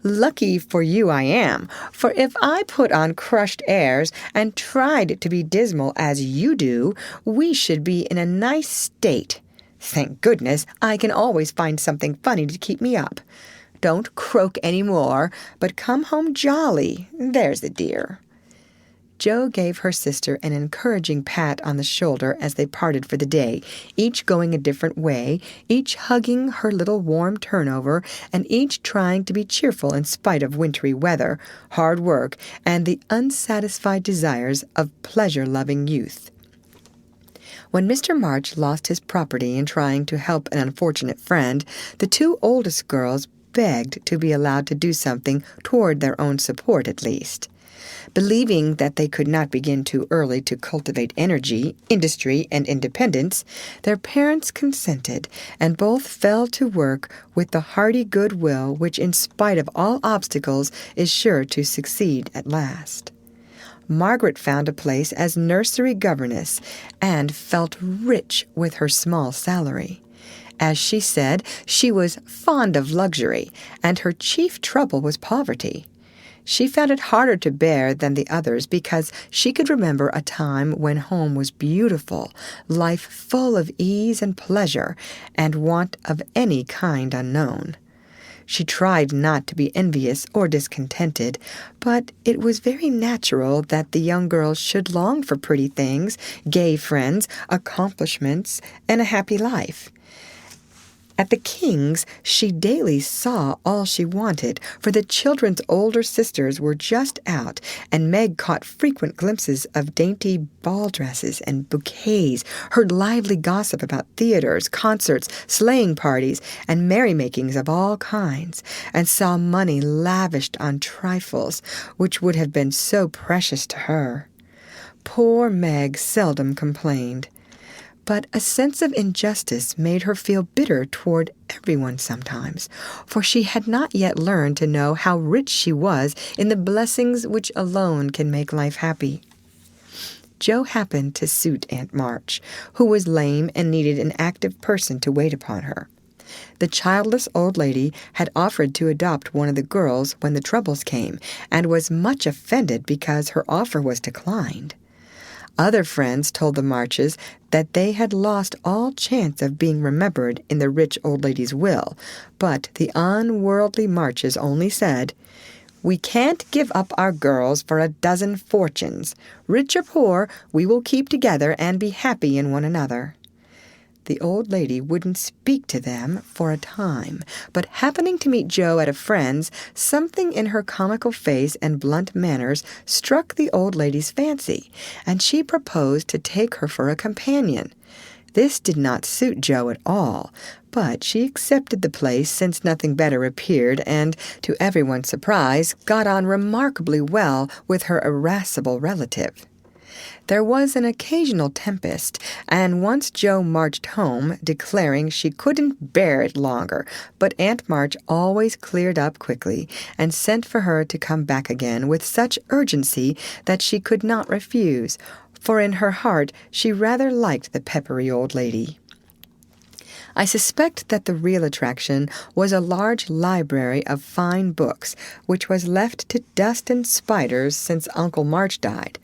Speaker 1: "Lucky for you I am, for if I put on crushed airs and tried to be dismal as you do, we should be in a nice state. Thank goodness, I can always find something funny to keep me up. Don't croak any more, but come home jolly, there's a dear." Joe gave her sister an encouraging pat on the shoulder as they parted for the day, each going a different way, each hugging her little warm turnover, and each trying to be cheerful in spite of wintry weather, hard work, and the unsatisfied desires of pleasure-loving youth. When Mr. March lost his property in trying to help an unfortunate friend, the two oldest girls begged to be allowed to do something toward their own support at least. Believing that they could not begin too early to cultivate energy, industry, and independence, their parents consented, and both fell to work with the hearty goodwill which, in spite of all obstacles, is sure to succeed at last. Margaret found a place as nursery governess, and felt rich with her small salary. As she said, she was fond of luxury, and her chief trouble was poverty. She found it harder to bear than the others because she could remember a time when home was beautiful, life full of ease and pleasure, and want of any kind unknown. She tried not to be envious or discontented, but it was very natural that the young girls should long for pretty things, gay friends, accomplishments, and a happy life. At the Kings, she daily saw all she wanted, for the children's older sisters were just out, and Meg caught frequent glimpses of dainty ball dresses and bouquets, heard lively gossip about theaters, concerts, sleighing parties, and merrymakings of all kinds, and saw money lavished on trifles, which would have been so precious to her. Poor Meg seldom complained. But a sense of injustice made her feel bitter toward everyone sometimes, for she had not yet learned to know how rich she was in the blessings which alone can make life happy. Joe happened to suit Aunt March, who was lame and needed an active person to wait upon her. The childless old lady had offered to adopt one of the girls when the troubles came, and was much offended because her offer was declined. Other friends told the Marches that they had lost all chance of being remembered in the rich old lady's will, but the unworldly Marches only said, "We can't give up our girls for a dozen fortunes. Rich or poor, we will keep together and be happy in one another." The old lady wouldn't speak to them for a time, but happening to meet Joe at a friend's, something in her comical face and blunt manners struck the old lady's fancy, and she proposed to take her for a companion. This did not suit Joe at all, but she accepted the place since nothing better appeared, and, to everyone's surprise, got on remarkably well with her irascible relative. There was an occasional tempest, and once Jo marched home, declaring she couldn't bear it longer, but Aunt March always cleared up quickly and sent for her to come back again with such urgency that she could not refuse, for in her heart she rather liked the peppery old lady. I suspect that the real attraction was a large library of fine books, which was left to dust and spiders since Uncle March died.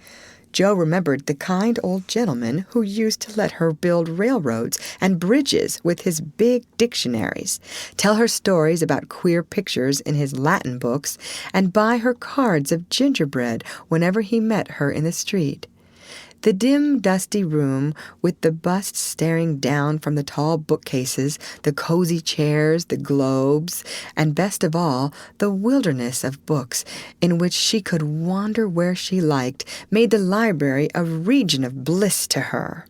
Speaker 1: Jo remembered the kind old gentleman who used to let her build railroads and bridges with his big dictionaries, tell her stories about queer pictures in his Latin books, and buy her cards of gingerbread whenever he met her in the street. The dim, dusty room, with the busts staring down from the tall bookcases, the cozy chairs, the globes, and best of all, the wilderness of books in which she could wander where she liked, made the library a region of bliss to her.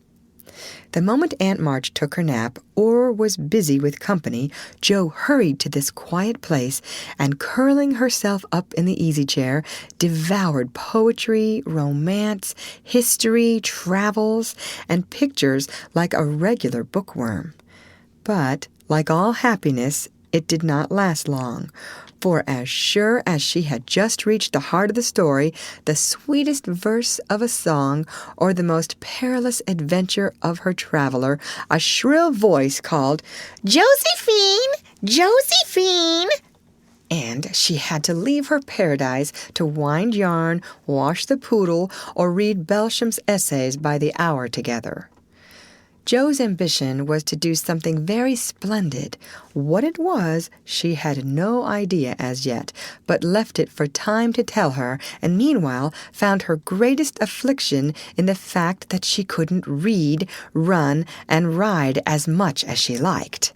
Speaker 1: The moment Aunt March took her nap or was busy with company, Jo hurried to this quiet place and, curling herself up in the easy-chair, devoured poetry, romance, history, travels, and pictures like a regular bookworm. But, like all happiness, it did not last long, for as sure as she had just reached the heart of the story, the sweetest verse of a song, or the most perilous adventure of her traveler, a shrill voice called, "Josephine! Josephine!" And she had to leave her paradise to wind yarn, wash the poodle, or read Belsham's essays by the hour together. Jo's ambition was to do something very splendid. What it was, she had no idea as yet, but left it for time to tell her, and meanwhile found her greatest affliction in the fact that she couldn't read, run, and ride as much as she liked.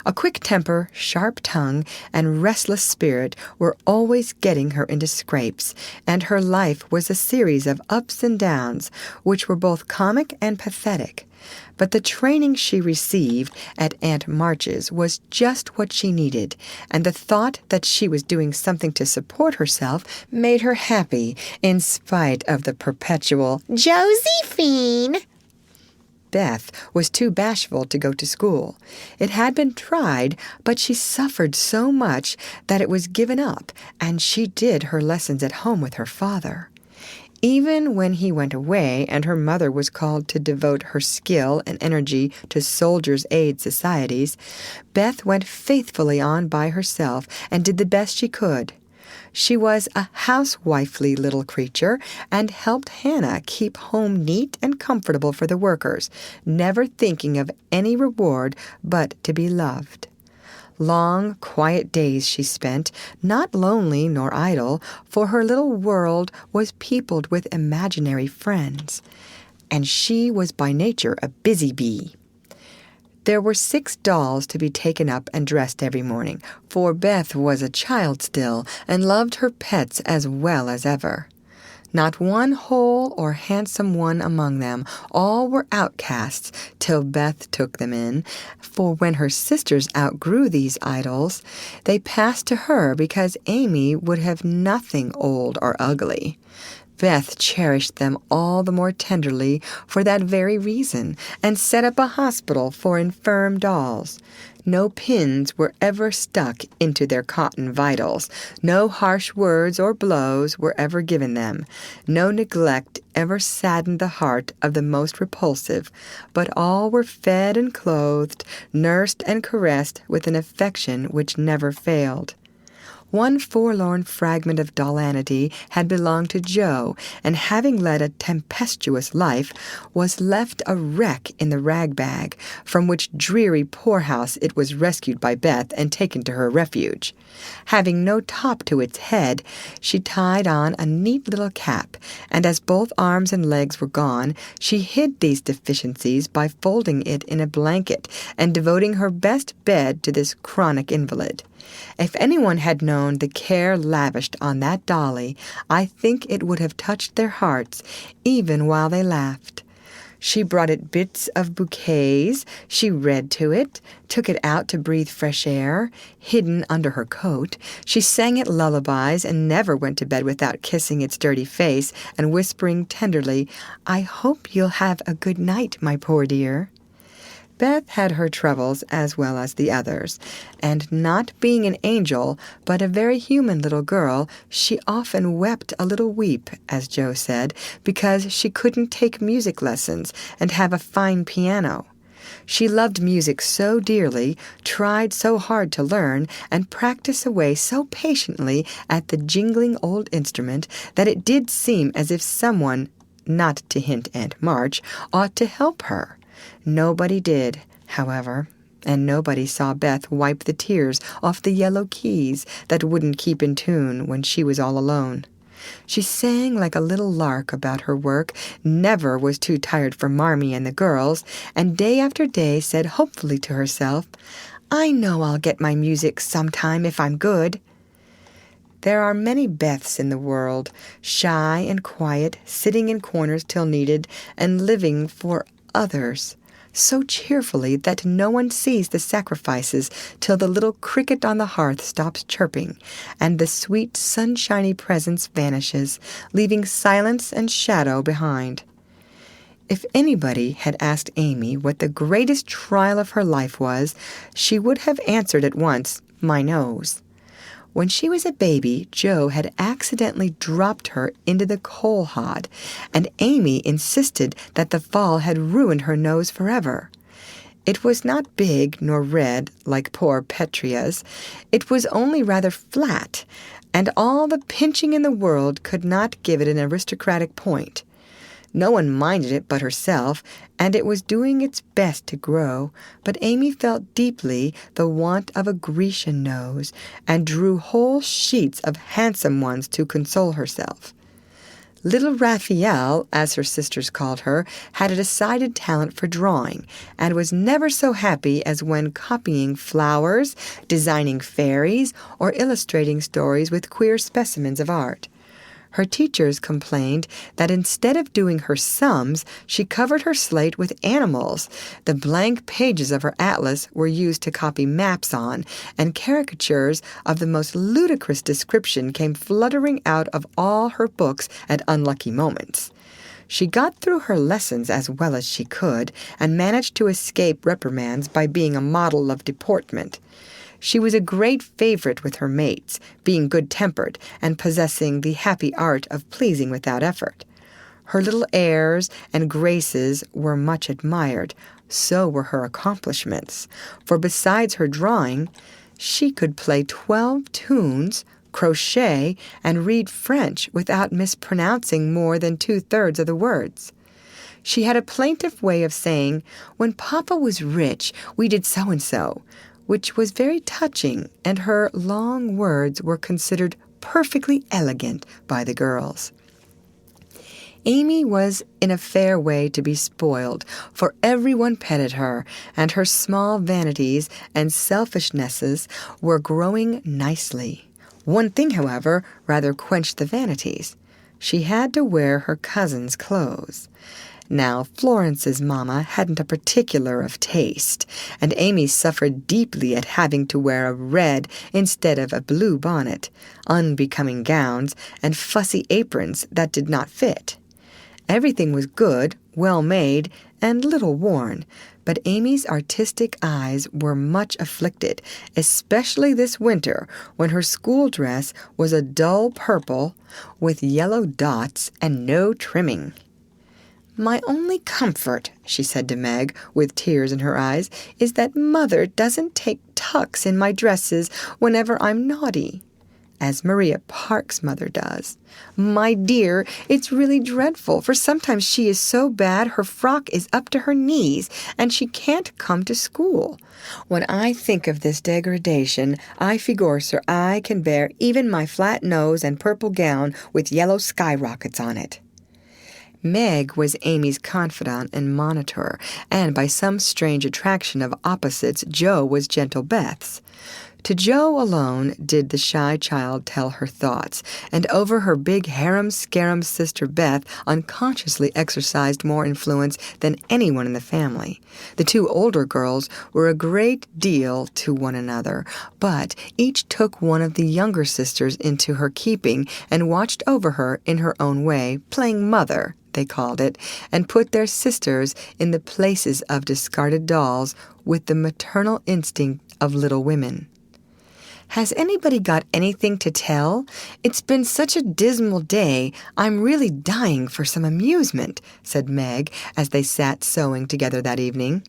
Speaker 1: A quick temper, sharp tongue, and restless spirit were always getting her into scrapes, and her life was a series of ups and downs, which were both comic and pathetic. But the training she received at Aunt March's was just what she needed, and the thought that she was doing something to support herself made her happy in spite of the perpetual "Josephine." Beth was too bashful to go to school. It had been tried, but she suffered so much that it was given up, and she did her lessons at home with her father. Even when he went away and her mother was called to devote her skill and energy to soldiers' aid societies, Beth went faithfully on by herself and did the best she could. She was a housewifely little creature and helped Hannah keep home neat and comfortable for the workers, never thinking of any reward but to be loved. Long, quiet days she spent, not lonely nor idle, for her little world was peopled with imaginary friends, and she was by nature a busy bee. There were 6 dolls to be taken up and dressed every morning, for Beth was a child still and loved her pets as well as ever. Not one whole or handsome one among them. All were outcasts till Beth took them in, for when her sisters outgrew these idols, they passed to her because Amy would have nothing old or ugly. Beth cherished them all the more tenderly for that very reason, and set up a hospital for infirm dolls. No pins were ever stuck into their cotton vitals. No harsh words or blows were ever given them. No neglect ever saddened the heart of the most repulsive, but all were fed and clothed, nursed and caressed with an affection which never failed. One forlorn fragment of dollanity had belonged to Jo, and having led a tempestuous life, was left a wreck in the rag-bag, from which dreary poorhouse it was rescued by Beth and taken to her refuge. Having no top to its head, she tied on a neat little cap, and as both arms and legs were gone, she hid these deficiencies by folding it in a blanket and devoting her best bed to this chronic invalid. If anyone had known the care lavished on that dolly, I think it would have touched their hearts, even while they laughed. She brought it bits of bouquets, she read to it, took it out to breathe fresh air, hidden under her coat. She sang it lullabies and never went to bed without kissing its dirty face and whispering tenderly, "I hope you'll have a good night, my poor dear." Beth had her troubles as well as the others, and not being an angel, but a very human little girl, she often wept a little weep, as Joe said, because she couldn't take music lessons and have a fine piano. She loved music so dearly, tried so hard to learn, and practiced away so patiently at the jingling old instrument that it did seem as if someone, not to hint Aunt March, ought to help her. Nobody did, however, and nobody saw Beth wipe the tears off the yellow keys that wouldn't keep in tune when she was all alone. She sang like a little lark about her work, never was too tired for Marmee and the girls, and day after day said hopefully to herself, "I know I'll get my music sometime if I'm good." There are many Beths in the world, shy and quiet, sitting in corners till needed, and living for others, so cheerfully that no one sees the sacrifices till the little cricket on the hearth stops chirping, and the sweet sunshiny presence vanishes, leaving silence and shadow behind. If anybody had asked Amy what the greatest trial of her life was, she would have answered at once, "My nose." When she was a baby, Joe had accidentally dropped her into the coal hod, and Amy insisted that the fall had ruined her nose forever. It was not big nor red like poor Petria's. It was only rather flat, and all the pinching in the world could not give it an aristocratic point. No one minded it but herself, and it was doing its best to grow, but Amy felt deeply the want of a Grecian nose, and drew whole sheets of handsome ones to console herself. Little Raphael, as her sisters called her, had a decided talent for drawing, and was never so happy as when copying flowers, designing fairies, or illustrating stories with queer specimens of art. Her teachers complained that instead of doing her sums, she covered her slate with animals. The blank pages of her atlas were used to copy maps on, and caricatures of the most ludicrous description came fluttering out of all her books at unlucky moments. She got through her lessons as well as she could, and managed to escape reprimands by being a model of deportment. She was a great favorite with her mates, being good-tempered and possessing the happy art of pleasing without effort. Her little airs and graces were much admired. So were her accomplishments, for besides her drawing, she could play 12 tunes, crochet, and read French without mispronouncing more than 2/3 of the words. She had a plaintive way of saying, "When Papa was rich, we did so-and-so," which was very touching, and her long words were considered perfectly elegant by the girls. Amy was in a fair way to be spoiled, for everyone petted her, and her small vanities and selfishnesses were growing nicely. One thing, however, rather quenched the vanities. She had to wear her cousin's clothes. Now, Florence's mamma hadn't a particular of taste, and Amy suffered deeply at having to wear a red instead of a blue bonnet, unbecoming gowns, and fussy aprons that did not fit. Everything was good, well made, and little worn, but Amy's artistic eyes were much afflicted, especially this winter, when her school dress was a dull purple with yellow dots and no trimming. "My only comfort," she said to Meg, with tears in her eyes, "is that Mother doesn't take tucks in my dresses whenever I'm naughty, as Maria Park's mother does. My dear, it's really dreadful, for sometimes she is so bad her frock is up to her knees, and she can't come to school. When I think of this degradation, I figure Sir I can bear even my flat nose and purple gown with yellow skyrockets on it." Meg was Amy's confidant and monitor, and by some strange attraction of opposites, Joe was gentle Beth's. To Jo alone did the shy child tell her thoughts, and over her big harum-scarum sister Beth unconsciously exercised more influence than anyone in the family. The two older girls were a great deal to one another, but each took one of the younger sisters into her keeping and watched over her in her own way, playing mother, they called it, and put their sisters in the places of discarded dolls with the maternal instinct of Little Women. "Has anybody got anything to tell? It's been such a dismal day, I'm really dying for some amusement," said Meg as they sat sewing together that evening.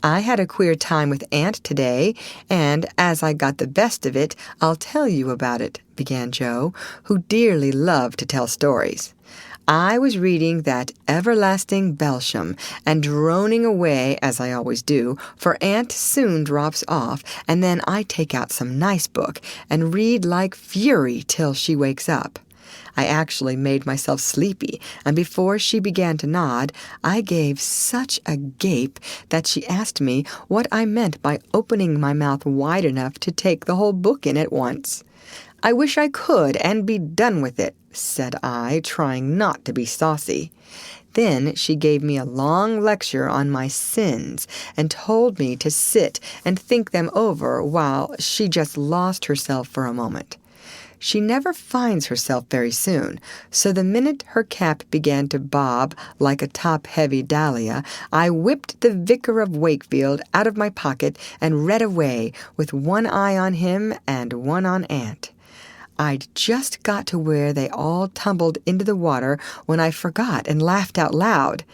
Speaker 1: "I had a queer time with Aunt today, and as I got the best of it, I'll tell you about it," began Jo, who dearly loved to tell stories. "I was reading that everlasting Belsham and droning away, as I always do, for Aunt soon drops off, and then I take out some nice book and read like fury till she wakes up. I actually made myself sleepy, and before she began to nod, I gave such a gape that she asked me what I meant by opening my mouth wide enough to take the whole book in at once. 'I wish I could and be done with it,' said I, trying not to be saucy. Then she gave me a long lecture on my sins and told me to sit and think them over while she just lost herself for a moment. She never finds herself very soon, so the minute her cap began to bob like a top-heavy dahlia, I whipped the Vicar of Wakefield out of my pocket and read away, with one eye on him and one on Aunt. I'd just got to where they all tumbled into the water when I forgot and laughed out loud.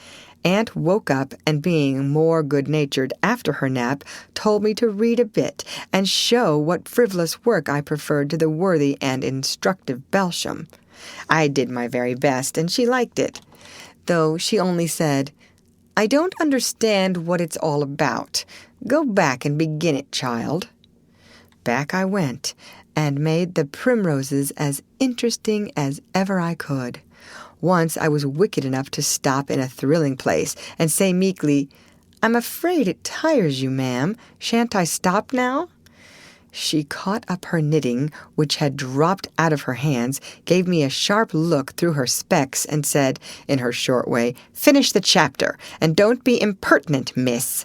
Speaker 1: Aunt woke up and, being more good-natured after her nap, told me to read a bit and show what frivolous work I preferred to the worthy and instructive Belsham. I did my very best, and she liked it, though she only said, 'I don't understand what it's all about. Go back and begin it, child.' Back I went, and made the primroses as interesting as ever I could. Once I was wicked enough to stop in a thrilling place and say meekly, 'I'm afraid it tires you, ma'am. Shan't I stop now?' She caught up her knitting, which had dropped out of her hands, gave me a sharp look through her specs, and said, in her short way, 'Finish the chapter, and don't be impertinent, miss.'"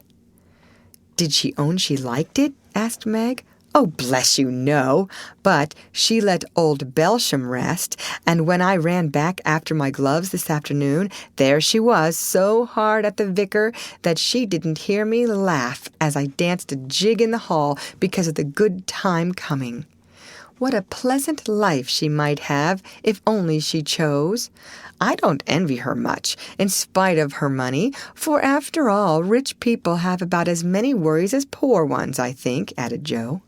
Speaker 1: "Did she own she liked it?" asked Meg. "Oh, bless you, no. But she let old Belsham rest, and when I ran back after my gloves this afternoon, there she was, so hard at the vicar that she didn't hear me laugh as I danced a jig in the hall because of the good time coming. What a pleasant life she might have if only she chose. I don't envy her much, in spite of her money, for after all, rich people have about as many worries as poor ones, I think," added Jo.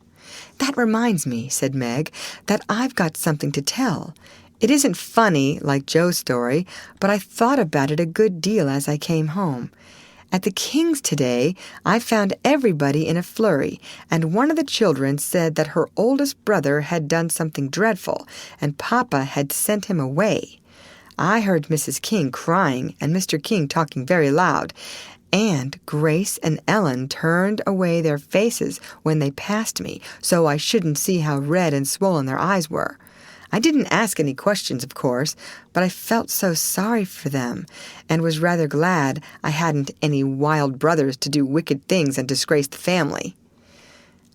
Speaker 1: "That reminds me," said Meg, "that I've got something to tell. It isn't funny, like Jo's story, but I thought about it a good deal as I came home. At the King's today, I found everybody in a flurry, and one of the children said that her oldest brother had done something dreadful, and Papa had sent him away. I heard Mrs. King crying and Mr. King talking very loud, and Grace and Ellen turned away their faces when they passed me, so I shouldn't see how red and swollen their eyes were. I didn't ask any questions, of course, but I felt so sorry for them, and was rather glad I hadn't any wild brothers to do wicked things and disgrace the family."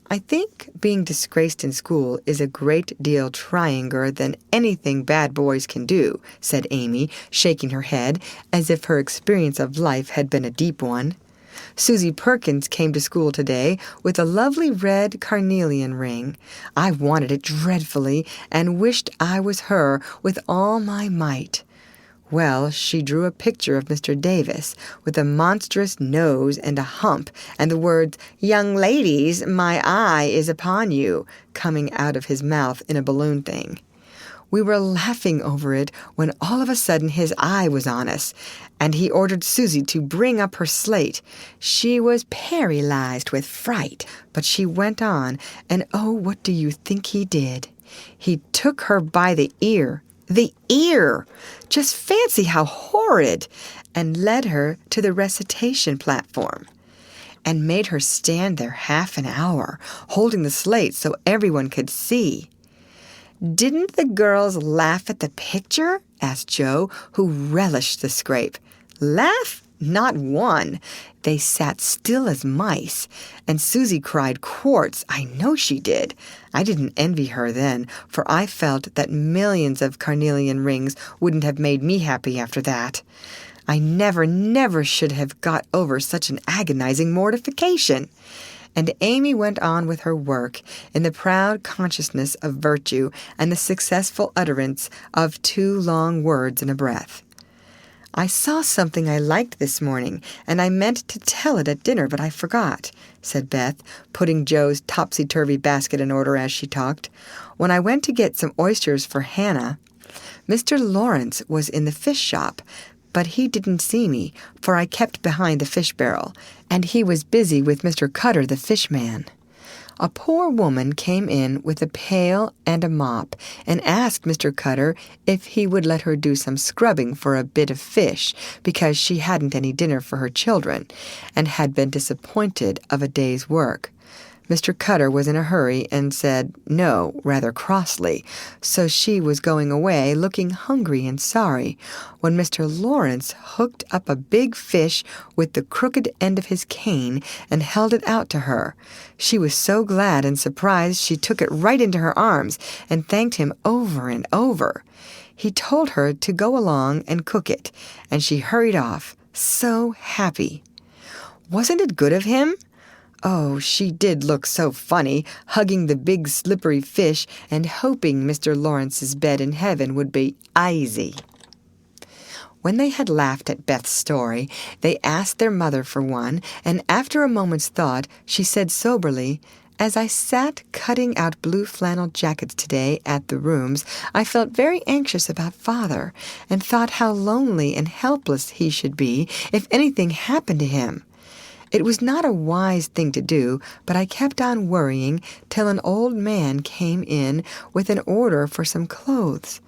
Speaker 1: "I think being disgraced in school is a great deal tryinger than anything bad boys can do," said Amy, shaking her head as if her experience of life had been a deep one. "Susie Perkins came to school today with a lovely red carnelian ring. I wanted it dreadfully and wished I was her with all my might. Well, she drew a picture of Mr. Davis, with a monstrous nose and a hump, and the words, 'Young ladies, my eye is upon you,' coming out of his mouth in a balloon thing. We were laughing over it when all of a sudden his eye was on us, and he ordered Susie to bring up her slate. She was paralyzed with fright, but she went on, and oh, what do you think he did? He took her by the ear. The ear! Just fancy how horrid! And led her to the recitation platform. and made her stand there half an hour, holding the slate so everyone could see. "Didn't the girls laugh at the picture?" asked Joe, who relished the scrape. "Laugh? Not one. They sat still as mice, and Susie cried quarts. I know she did. I didn't envy her then, for I felt that millions of carnelian rings wouldn't have made me happy after that. I never should have got over such an agonizing mortification." And Amy went on with her work in the proud consciousness of virtue and the successful utterance of 2 long words in a breath. "I saw something I liked this morning, and I meant to tell it at dinner, but I forgot," said Beth, putting Joe's topsy-turvy basket in order as she talked. "When I went to get some oysters for Hannah, Mr. Lawrence was in the fish shop, but he didn't see me, for I kept behind the fish barrel, and he was busy with Mr. Cutter, the fishman. A poor woman came in with a pail and a mop and asked Mr. Cutter if he would let her do some scrubbing for a bit of fish because she hadn't any dinner for her children and had been disappointed of a day's work. Mr. Cutter was in a hurry and said no, rather crossly, so she was going away looking hungry and sorry, when Mr. Lawrence hooked up a big fish with the crooked end of his cane and held it out to her. She was so glad and surprised she took it right into her arms and thanked him over and over. He told her to go along and cook it, and she hurried off, so happy. Wasn't it good of him? Oh, she did look so funny, hugging the big slippery fish and hoping Mr. Lawrence's bed in heaven would be easy." When they had laughed at Beth's story, they asked their mother for one, and after a moment's thought, she said soberly, "As I sat cutting out blue flannel jackets today at the Rooms, I felt very anxious about Father, and thought how lonely and helpless he should be if anything happened to him. It was not a wise thing to do, but I kept on worrying till an old man came in with an order for some clothes.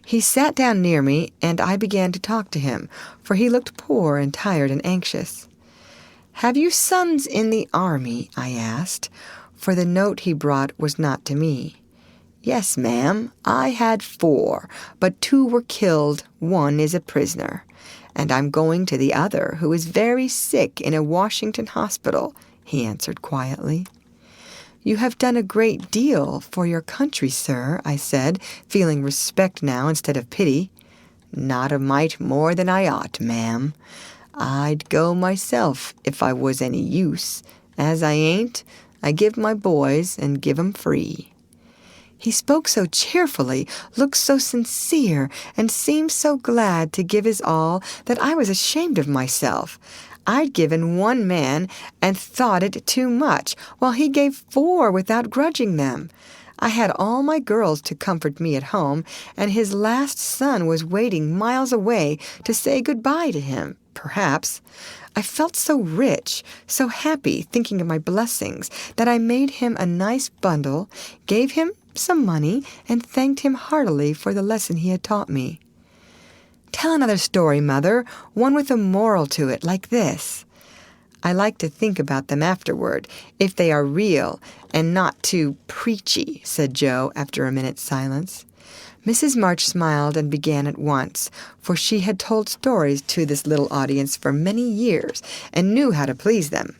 Speaker 1: He sat down near me, and I began to talk to him, for he looked poor and tired and anxious. 'Have you sons in the army?' I asked, for the note he brought was not to me. 'Yes, ma'am, I had 4, but 2 were killed, 1 is a prisoner. And I'm going to the other, who is very sick in a Washington hospital,' he answered quietly. 'You have done a great deal for your country, sir,' I said, feeling respect now instead of pity. 'Not a mite more than I ought, ma'am. I'd go myself if I was any use. As I ain't, I give my boys and give 'em free.' He spoke so cheerfully, looked so sincere, and seemed so glad to give his all that I was ashamed of myself. I'd given 1 man and thought it too much, while he gave 4 without grudging them. I had all my girls to comfort me at home, and his last son was waiting miles away to say good-bye to him, perhaps. I felt so rich, so happy thinking of my blessings, that I made him a nice bundle, gave him some money, and thanked him heartily for the lesson he had taught me. 'Tell another story, Mother, one with a moral to it, like this.' I like to think about them afterward, if they are real and not too preachy," said Joe after a minute's silence. Mrs. March smiled and began at once, for she had told stories to this little audience for many years and knew how to please them.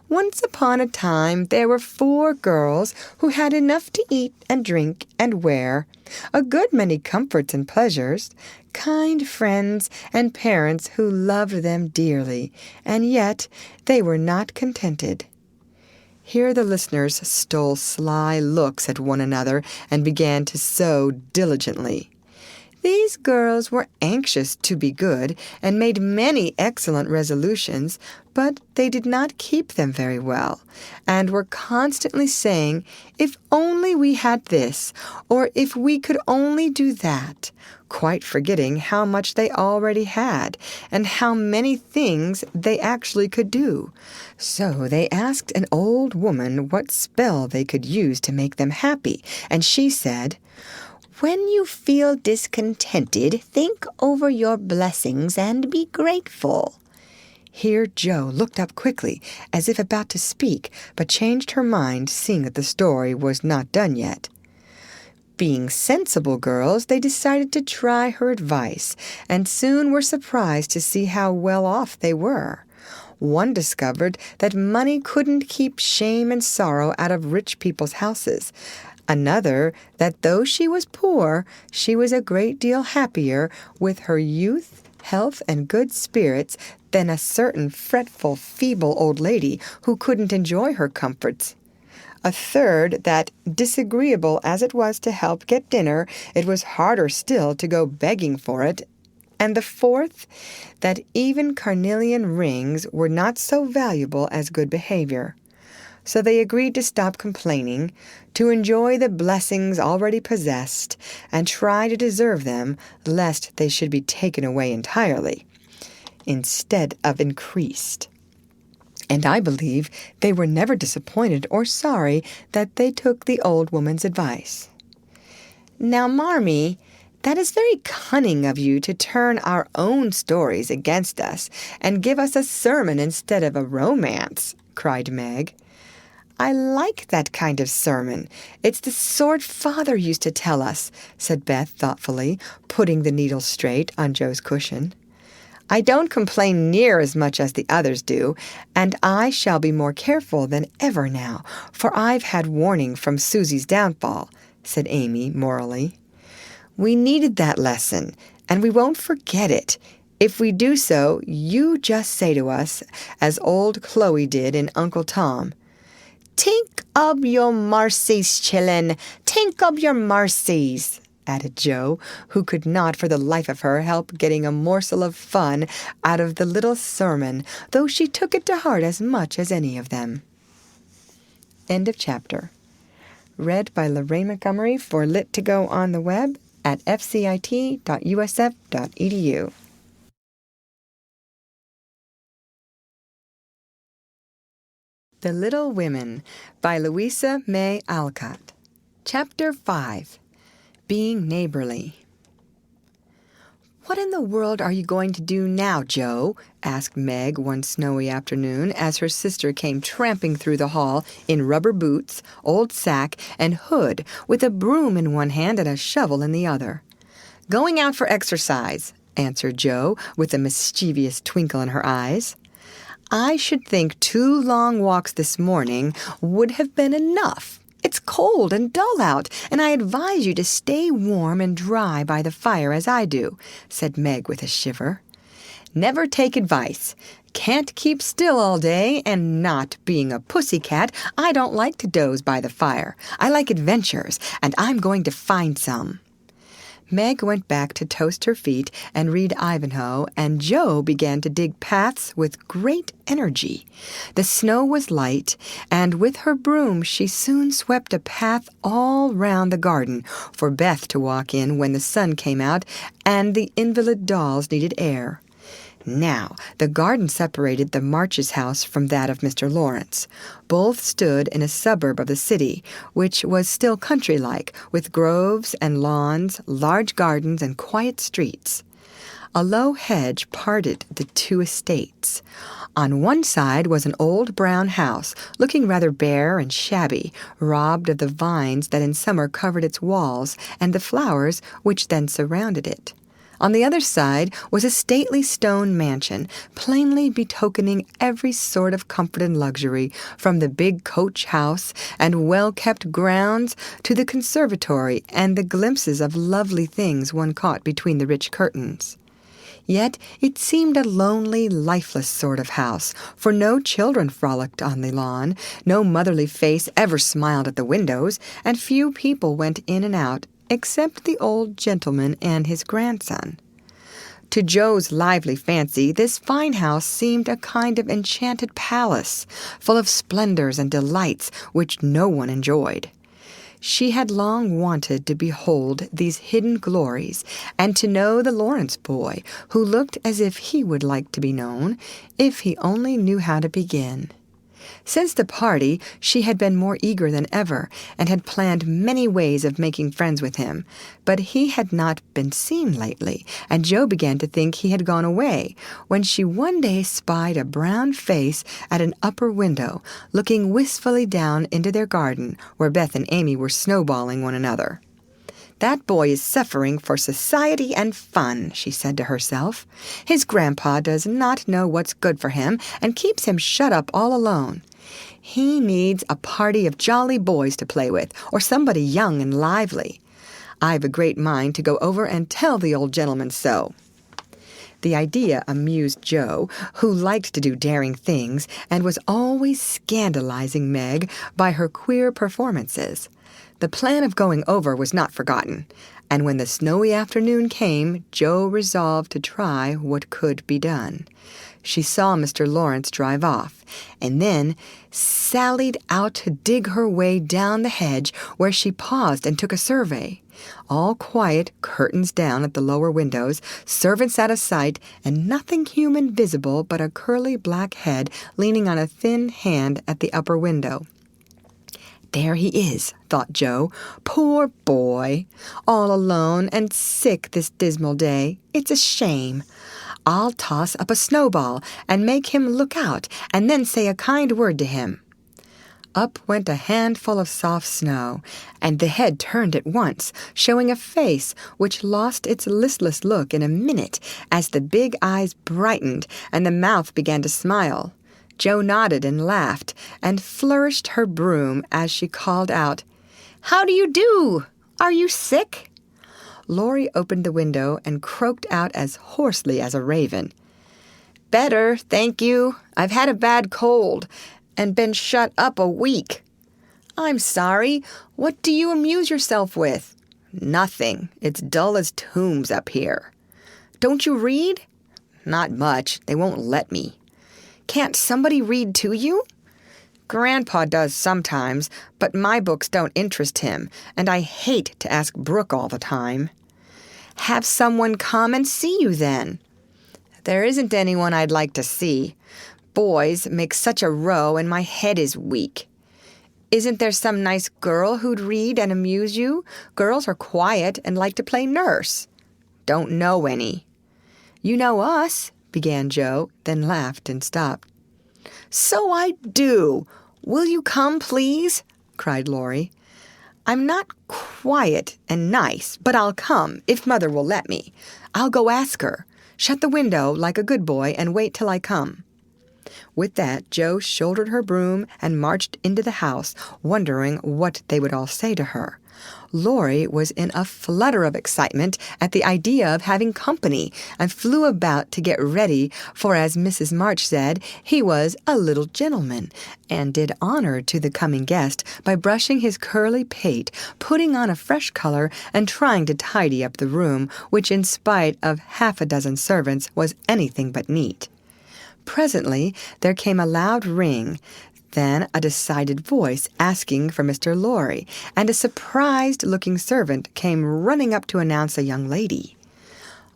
Speaker 1: "Once upon a time there were 4 girls who had enough to eat and drink and wear, a good many comforts and pleasures, kind friends and parents who loved them dearly, and yet they were not contented." Here the listeners stole sly looks at one another and began to sew diligently. "These girls were anxious to be good and made many excellent resolutions, but they did not keep them very well, and were constantly saying, 'If only we had this,' or 'if we could only do that,' quite forgetting how much they already had, and how many things they actually could do. So they asked an old woman what spell they could use to make them happy, and she said, 'When you feel discontented, think over your blessings and be grateful.' Here Jo looked up quickly, as if about to speak, but changed her mind, seeing that the story was not done yet. Being sensible girls, they decided to try her advice, and soon were surprised to see how well off they were. One discovered that money couldn't keep shame and sorrow out of rich people's houses. Another, that though she was poor, she was a great deal happier with her youth, health, and good spirits than a certain fretful, feeble old lady who couldn't enjoy her comforts. A third, that, disagreeable as it was to help get dinner, it was harder still to go begging for it. And the fourth, that even carnelian rings were not so valuable as good behavior. So they agreed to stop complaining, to enjoy the blessings already possessed, and try to deserve them, lest they should be taken away entirely, instead of increased. And I believe they were never disappointed or sorry that they took the old woman's advice. Now, Marmee, that is very cunning of you to turn our own stories against us and give us a sermon instead of a romance, cried Meg. I like that kind of sermon. It's the sort Father used to tell us, said Beth thoughtfully, putting the needle straight on Jo's cushion. I don't complain near as much as the others do, and I shall be more careful than ever now, for I've had warning from Susie's downfall, said Amy morally. We needed that lesson, and we won't forget it. If we do so, you just say to us, as old Chloe did in Uncle Tom, "Tink ob your marcies, chillin, tink ob your marcies," added Jo, who could not for the life of her help getting a morsel of fun out of the little sermon, though she took it to heart as much as any of them. End of chapter. Read by Lorraine Montgomery for Lit to Go on the web at fcit.usf.edu. The Little Women by Louisa May Alcott. Chapter 5. Being Neighborly. "What in the world are you going to do now, Jo?" asked Meg one snowy afternoon as her sister came tramping through the hall in rubber boots, old sack, and hood, with a broom in one hand and a shovel in the other. "Going out for exercise," answered Jo, with a mischievous twinkle in her eyes. "I should think 2 long walks this morning would have been enough. It's cold and dull out, and I advise you to stay warm and dry by the fire as I do," said Meg with a shiver. "Never take advice. Can't keep still all day, and not being a pussycat, I don't like to doze by the fire. I like adventures, and I'm going to find some." Meg went back to toast her feet and read Ivanhoe, and Jo began to dig paths with great energy. The snow was light, and with her broom she soon swept a path all round the garden for Beth to walk in when the sun came out and the invalid dolls needed air. Now, the garden separated the Marches' house from that of Mr. Lawrence. Both stood in a suburb of the city, which was still country-like, with groves and lawns, large gardens, and quiet streets. A low hedge parted the 2 estates. On one side was an old brown house, looking rather bare and shabby, robbed of the vines that in summer covered its walls and the flowers which then surrounded it. On the other side was a stately stone mansion, plainly betokening every sort of comfort and luxury, from the big coach house and well-kept grounds to the conservatory and the glimpses of lovely things one caught between the rich curtains. Yet it seemed a lonely, lifeless sort of house, for no children frolicked on the lawn, no motherly face ever smiled at the windows, and few people went in and out, except the old gentleman and his grandson. To Jo's lively fancy, this fine house seemed a kind of enchanted palace, full of splendors and delights which no one enjoyed. She had long wanted to behold these hidden glories, and to know the Lawrence boy, who looked as if he would like to be known, if he only knew how to begin. Since the party, she had been more eager than ever, and had planned many ways of making friends with him. But he had not been seen lately, and Jo began to think he had gone away, when she one day spied a brown face at an upper window, looking wistfully down into their garden, where Beth and Amy were snowballing one another. "That boy is suffering for society and fun," she said to herself. "His grandpa does not know what's good for him and keeps him shut up all alone. He needs a party of jolly boys to play with, or somebody young and lively. I've a great mind to go over and tell the old gentleman so." The idea amused Jo, who liked to do daring things and was always scandalizing Meg by her queer performances. The plan of going over was not forgotten, and when the snowy afternoon came, Jo resolved to try what could be done. She saw Mr. Lawrence drive off, and then sallied out to dig her way down the hedge, where she paused and took a survey. All quiet, curtains down at the lower windows, servants out of sight, and nothing human visible but a curly black head leaning on a thin hand at the upper window. "There he is," thought Jo. "Poor boy, all alone and sick this dismal day. It's a shame. I'll toss up a snowball and make him look out, and then say a kind word to him." Up went a handful of soft snow, and the head turned at once, showing a face which lost its listless look in a minute as the big eyes brightened and the mouth began to smile. Jo nodded and laughed, and flourished her broom as she called out, "How do you do? Are you sick?" Laurie opened the window and croaked out as hoarsely as a raven. "Better, thank you. I've had a bad cold, and been shut up a week." "I'm sorry. What do you amuse yourself with?" "Nothing. It's dull as tombs up here." "Don't you read?" "Not much. They won't let me." "Can't somebody read to you?" "Grandpa does sometimes, but my books don't interest him, and I hate to ask Brooke all the time." "Have someone come and see you then." "There isn't anyone I'd like to see. Boys make such a row, and my head is weak." "Isn't there some nice girl who'd read and amuse you? Girls are quiet and like to play nurse." "Don't know any." "You know us," began Jo, then laughed and stopped. "So I do. Will you come, please?" cried Laurie. "I'm not quiet and nice, but I'll come, if Mother will let me. I'll go ask her. Shut the window like a good boy and wait till I come." With that, Jo shouldered her broom and marched into the house, wondering what they would all say to her. Laurie was in a flutter of excitement at the idea of having company, and flew about to get ready, for, as Mrs. March said, he was a little gentleman, and did honor to the coming guest by brushing his curly pate, putting on a fresh color, and trying to tidy up the room, which, in spite of half a dozen servants, was anything but neat. Presently there came a loud ring, then a decided voice asking for Mr. Laurie, and a surprised-looking servant came running up to announce a young lady.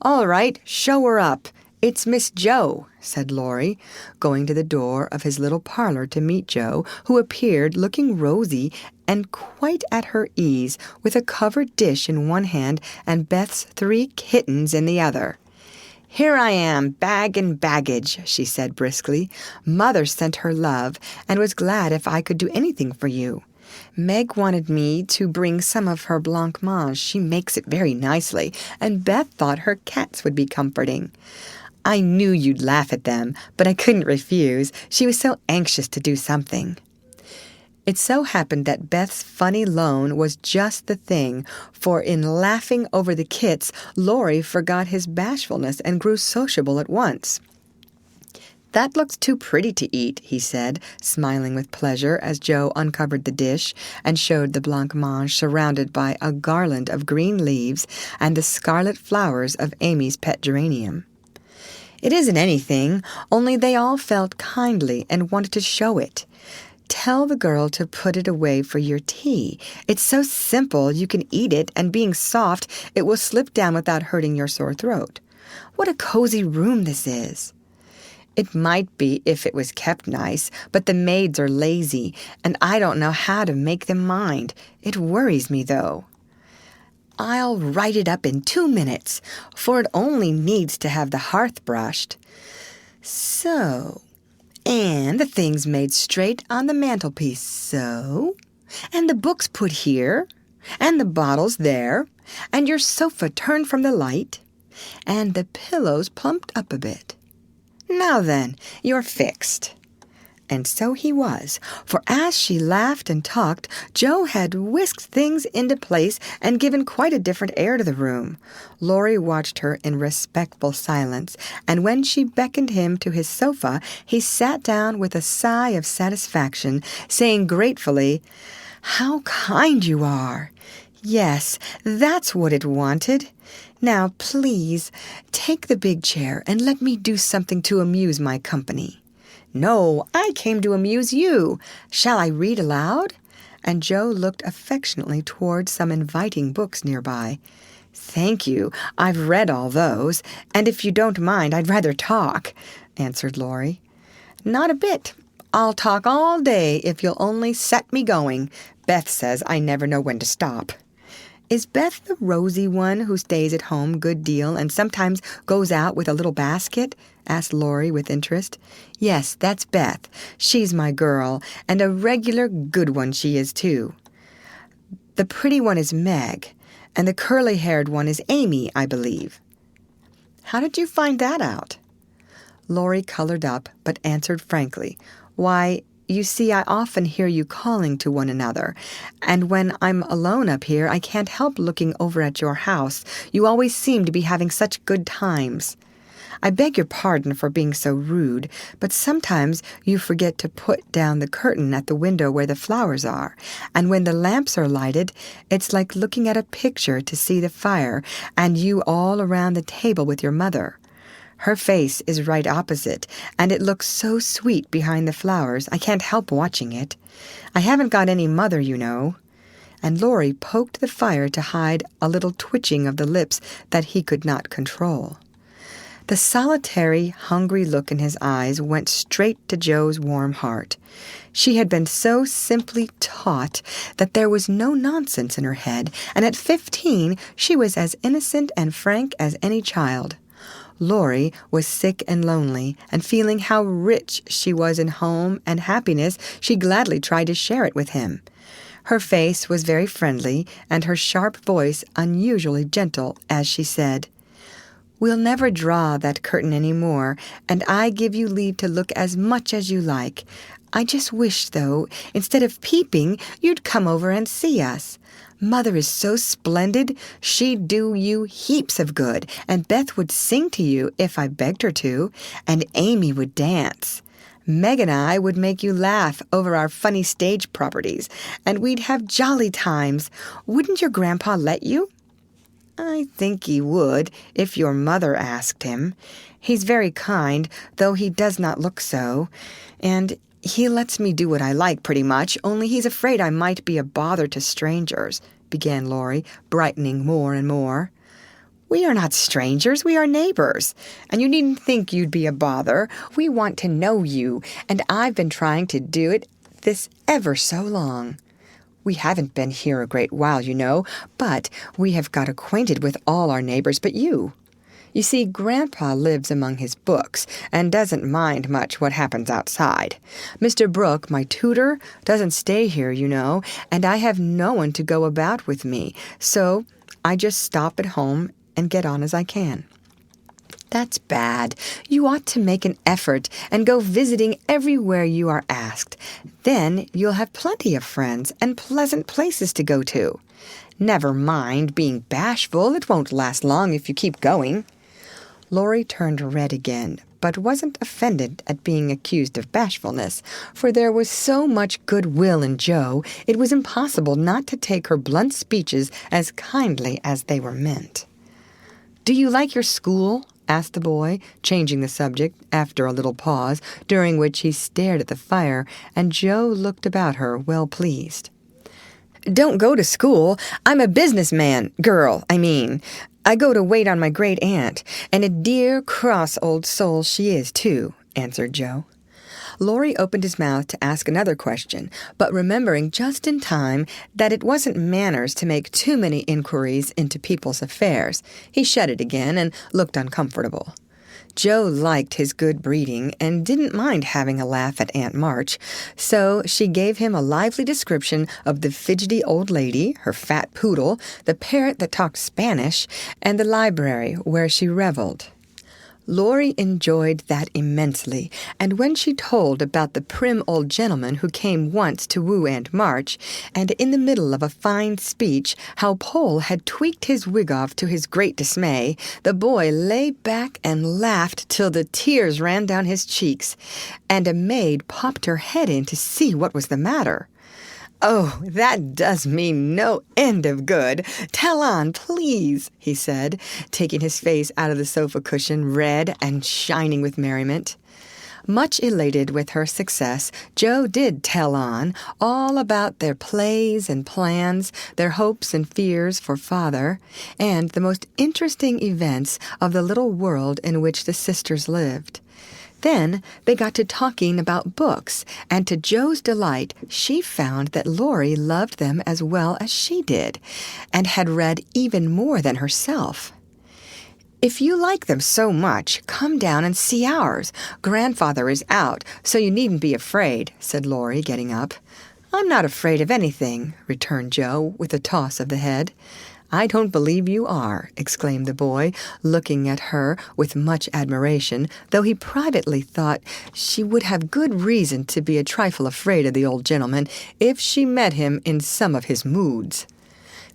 Speaker 1: "All right, show her up. It's Miss Jo," said Laurie, going to the door of his little parlor to meet Jo, who appeared looking rosy and quite at her ease, with a covered dish in one hand and Beth's 3 kittens in the other. "Here I am, bag and baggage," she said briskly. "Mother sent her love, and was glad if I could do anything for you. Meg wanted me to bring some of her blancmange. She makes it very nicely, and Beth thought her cats would be comforting. I knew you'd laugh at them, but I couldn't refuse. She was so anxious to do something." It so happened that Beth's funny loan was just the thing, for in laughing over the kits, Laurie forgot his bashfulness and grew sociable at once. "That looks too pretty to eat," he said, smiling with pleasure as Jo uncovered the dish and showed the blancmange surrounded by a garland of green leaves and the scarlet flowers of Amy's pet geranium. "It isn't anything, only they all felt kindly and wanted to show it. Tell the girl to put it away for your tea. It's so simple you can eat it, and being soft, it will slip down without hurting your sore throat. What a cozy room this is." It might be if it was kept nice, but the maids are lazy, and I don't know how to make them mind. It worries me, though. I'll write it up in 2 minutes, for it only needs to have the hearth brushed. So, and the things made straight on the mantelpiece, so, and the books put here, and the bottles there, and your sofa turned from the light, and the pillows plumped up a bit. Now then, you're fixed." And so he was, for as she laughed and talked, Joe had whisked things into place and given quite a different air to the room. Laurie watched her in respectful silence, and when she beckoned him to his sofa, he sat down with a sigh of satisfaction, saying gratefully, "How kind you are! Yes, that's what it wanted. Now, please, take the big chair and let me do something to amuse my company." "No, I came to amuse you. Shall I read aloud?" And Joe looked affectionately toward some inviting books nearby. "Thank you. I've read all those, and if you don't mind, I'd rather talk," answered Laurie. "Not a bit. I'll talk all day if you'll only set me going. Beth says I never know when to stop." "Is Beth the rosy one who stays at home a good deal and sometimes goes out with a little basket?" asked Laurie with interest. "Yes, that's Beth. She's my girl, and a regular good one she is, too. The pretty one is Meg, and the curly-haired one is Amy, I believe." "How did you find that out?" Laurie colored up, but answered frankly, "Why, you see, I often hear you calling to one another, and when I'm alone up here, I can't help looking over at your house. You always seem to be having such good times. I beg your pardon for being so rude, but sometimes you forget to put down the curtain at the window where the flowers are, and when the lamps are lighted, it's like looking at a picture to see the fire, and you all around the table with your mother. Her face is right opposite, and it looks so sweet behind the flowers, I can't help watching it. I haven't got any mother, you know." And Laurie poked the fire to hide a little twitching of the lips that he could not control. The solitary, hungry look in his eyes went straight to Joe's warm heart. She had been so simply taught that there was no nonsense in her head, and at 15 she was as innocent and frank as any child. Laurie was sick and lonely, and feeling how rich she was in home and happiness, she gladly tried to share it with him. Her face was very friendly, and her sharp voice unusually gentle as she said, "We'll never draw that curtain any more, and I give you leave to look as much as you like. I just wish, though, instead of peeping, you'd come over and see us. Mother is so splendid, she'd do you heaps of good, and Beth would sing to you if I begged her to, and Amy would dance. Meg and I would make you laugh over our funny stage properties, and we'd have jolly times. Wouldn't your grandpa let you?" "I think he would, if your mother asked him. He's very kind, though he does not look so, and he lets me do what I like pretty much, only he's afraid I might be a bother to strangers," began Laurie, brightening more and more. "We are not strangers, we are neighbors, and you needn't think you'd be a bother. We want to know you, and I've been trying to do it this ever so long. We haven't been here a great while, you know, but we have got acquainted with all our neighbors but you. You see, Grandpa lives among his books and doesn't mind much what happens outside. Mr. Brooke, my tutor, doesn't stay here, you know, and I have no one to go about with me, so I just stop at home and get on as I can." "That's bad. You ought to make an effort and go visiting everywhere you are asked. Then you'll have plenty of friends and pleasant places to go to. Never mind being bashful. It won't last long if you keep going." Laurie turned red again, but wasn't offended at being accused of bashfulness, for there was so much goodwill in Joe, it was impossible not to take her blunt speeches as kindly as they were meant. "Do you like your school?" asked the boy, changing the subject after a little pause, during which he stared at the fire, and Joe looked about her well pleased. "Don't go to school. I'm a businessman, girl, I mean. I go to wait on my great-aunt, and a dear, cross old soul she is, too," answered Joe. Laurie opened his mouth to ask another question, but remembering just in time that it wasn't manners to make too many inquiries into people's affairs, he shut it again and looked uncomfortable. Joe liked his good breeding and didn't mind having a laugh at Aunt March, so she gave him a lively description of the fidgety old lady, her fat poodle, the parrot that talked Spanish, and the library where she reveled. Laurie enjoyed that immensely, and when she told about the prim old gentleman who came once to woo Aunt March, and in the middle of a fine speech how Pole had tweaked his wig off to his great dismay, the boy lay back and laughed till the tears ran down his cheeks, and a maid popped her head in to see what was the matter. "Oh, that does me no end of good. Tell on, please," he said, taking his face out of the sofa cushion, red and shining with merriment. Much elated with her success, Joe did tell on, all about their plays and plans, their hopes and fears for father, and the most interesting events of the little world in which the sisters lived. Then they got to talking about books, and to Joe's delight, she found that Laurie loved them as well as she did, and had read even more than herself. "If you like them so much, come down and see ours. Grandfather is out, so you needn't be afraid," said Laurie, getting up. "I'm not afraid of anything," returned Joe, with a toss of the head. "I don't believe you are," exclaimed the boy, looking at her with much admiration, though he privately thought she would have good reason to be a trifle afraid of the old gentleman if she met him in some of his moods.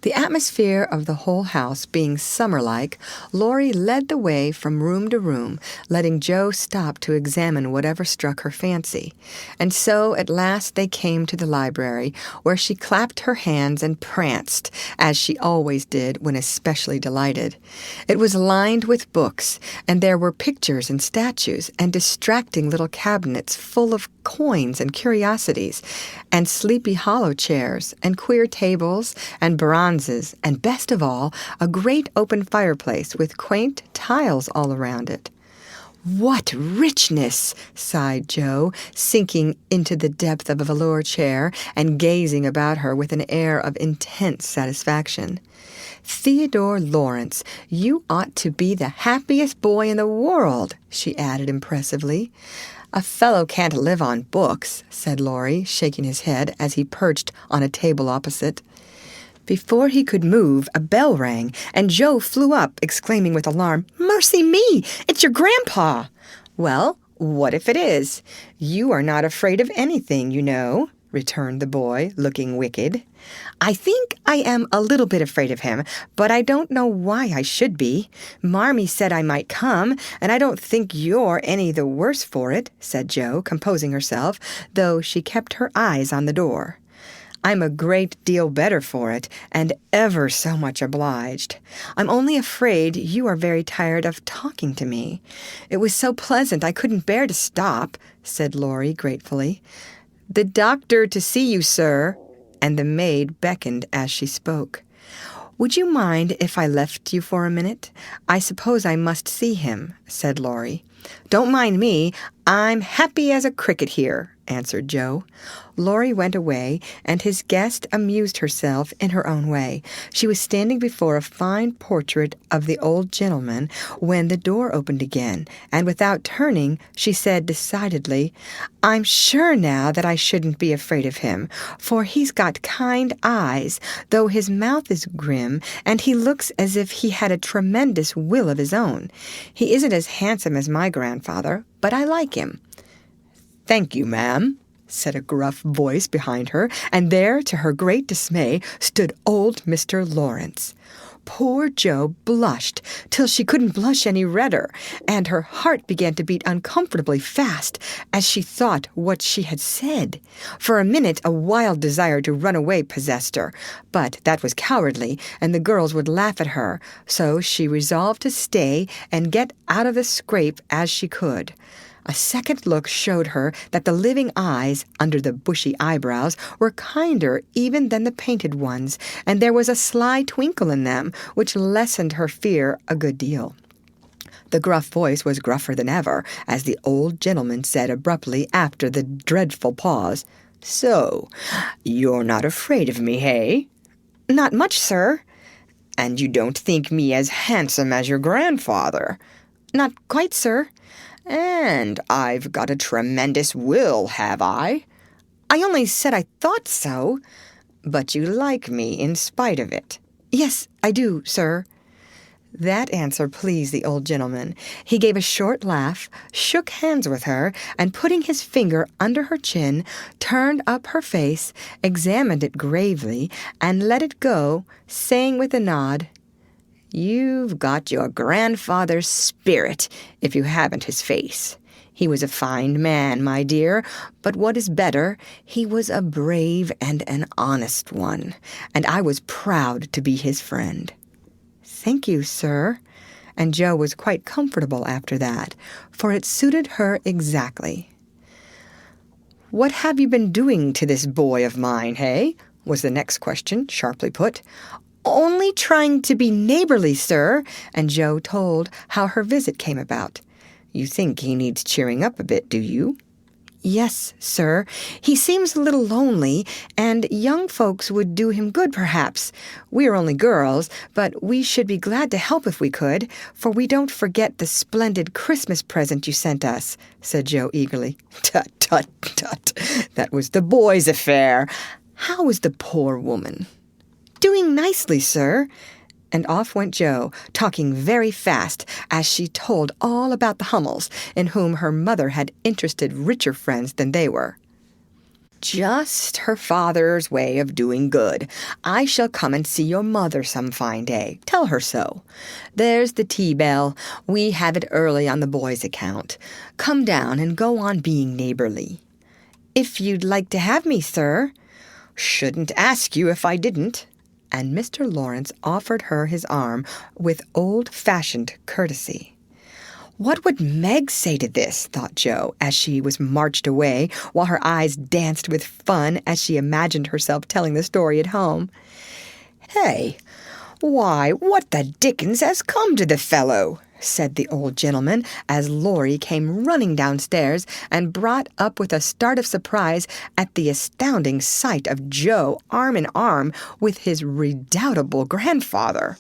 Speaker 1: The atmosphere of the whole house being summer-like, Laurie led the way from room to room, letting Joe stop to examine whatever struck her fancy. And so at last they came to the library, where she clapped her hands and pranced, as she always did when especially delighted. It was lined with books, and there were pictures and statues, and distracting little cabinets full of coins and curiosities, and Sleepy Hollow chairs, and queer tables, and bronzes, and best of all, a great open fireplace with quaint tiles all around it. "What richness!" sighed Joe, sinking into the depth of a velour chair and gazing about her with an air of intense satisfaction. "Theodore Lawrence, you ought to be the happiest boy in the world," she added impressively. "A fellow can't live on books," said Laurie, shaking his head as he perched on a table opposite. Before he could move, a bell rang, and Joe flew up, exclaiming with alarm, "Mercy me! It's your grandpa!" "Well, what if it is? You are not afraid of anything, you know," returned the boy, looking wicked. "I think I am a little bit afraid of him, but I don't know why I should be. Marmee said I might come, and I don't think you're any the worse for it," said Joe, composing herself, though she kept her eyes on the door. "I'm a great deal better for it, and ever so much obliged. I'm only afraid you are very tired of talking to me. It was so pleasant I couldn't bear to stop," said Laurie gratefully. "The doctor to see you, sir," and the maid beckoned as she spoke. "Would you mind if I left you for a minute? I suppose I must see him," said Laurie. "Don't mind me. I'm happy as a cricket here," answered Joe. Laurie went away, and his guest amused herself in her own way. She was standing before a fine portrait of the old gentleman when the door opened again, and without turning, she said decidedly, "I'm sure now that I shouldn't be afraid of him, for he's got kind eyes, though his mouth is grim, and he looks as if he had a tremendous will of his own. He isn't as handsome as my grandfather, but I like him." "Thank you, ma'am," said a gruff voice behind her, and there, to her great dismay, stood old Mr. Lawrence. Poor Joe blushed till she couldn't blush any redder, and her heart began to beat uncomfortably fast as she thought what she had said. For a minute a wild desire to run away possessed her, but that was cowardly, and the girls would laugh at her, so she resolved to stay and get out of the scrape as she could. A second look showed her that the living eyes, under the bushy eyebrows, were kinder even than the painted ones, and there was a sly twinkle in them, which lessened her fear a good deal. The gruff voice was gruffer than ever, as the old gentleman said abruptly after the dreadful pause, "So, you're not afraid of me, hey?" "Not much, sir." "And you don't think me as handsome as your grandfather?" "Not quite, sir." "And I've got a tremendous will, have I?" "I only said I thought so." "But you like me in spite of it?" "Yes, I do, sir." That answer pleased the old gentleman. He gave a short laugh, shook hands with her, and putting his finger under her chin, turned up her face, examined it gravely, and let it go, saying with a nod, "You've got your grandfather's spirit, if you haven't his face. He was a fine man, my dear, but what is better, he was a brave and an honest one, and I was proud to be his friend." "Thank you, sir." And Jo was quite comfortable after that, for it suited her exactly. "What have you been doing to this boy of mine, hey?" was the next question, sharply put. "Only trying to be neighborly, sir," and Jo told how her visit came about. "You think he needs cheering up a bit, do you?" "Yes, sir. He seems a little lonely, and young folks would do him good, perhaps. We are only girls, but we should be glad to help if we could, for we don't forget the splendid Christmas present you sent us," said Jo eagerly. "Tut, tut, tut. That was the boy's affair. How is the poor woman?" "Doing nicely, sir." And off went Jo, talking very fast, as she told all about the Hummels, in whom her mother had interested richer friends than they were. "Just her father's way of doing good. I shall come and see your mother some fine day. Tell her so. There's the tea bell. We have it early on the boy's account. Come down and go on being neighborly." "If you'd like to have me, sir." "Shouldn't ask you if I didn't." And Mr. Lawrence offered her his arm with old-fashioned courtesy. What would Meg say to this, thought Jo, as she was marched away, while her eyes danced with fun as she imagined herself telling the story at home. "Hey, why, what the dickens has come to the fellow?" said the old gentleman, as Laurie came running downstairs and brought up with a start of surprise at the astounding sight of Jo arm in arm with his redoubtable grandfather.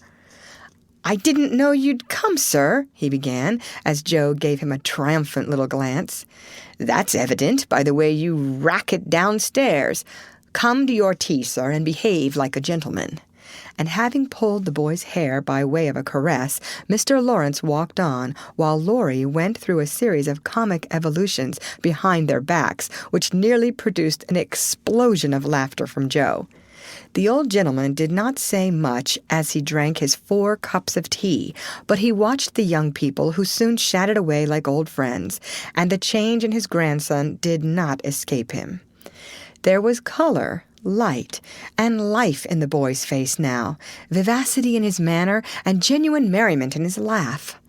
Speaker 1: "I didn't know you'd come, sir," he began, as Jo gave him a triumphant little glance. "That's evident by the way you racket downstairs. Come to your tea, sir, and behave like a gentleman." And having pulled the boy's hair by way of a caress, Mr. Lawrence walked on, while Laurie went through a series of comic evolutions behind their backs, which nearly produced an explosion of laughter from Jo. The old gentleman did not say much as he drank his 4 cups of tea, but he watched the young people, who soon chatted away like old friends, and the change in his grandson did not escape him. There was color, light, and life in the boy's face now, vivacity in his manner, and genuine merriment in his laugh.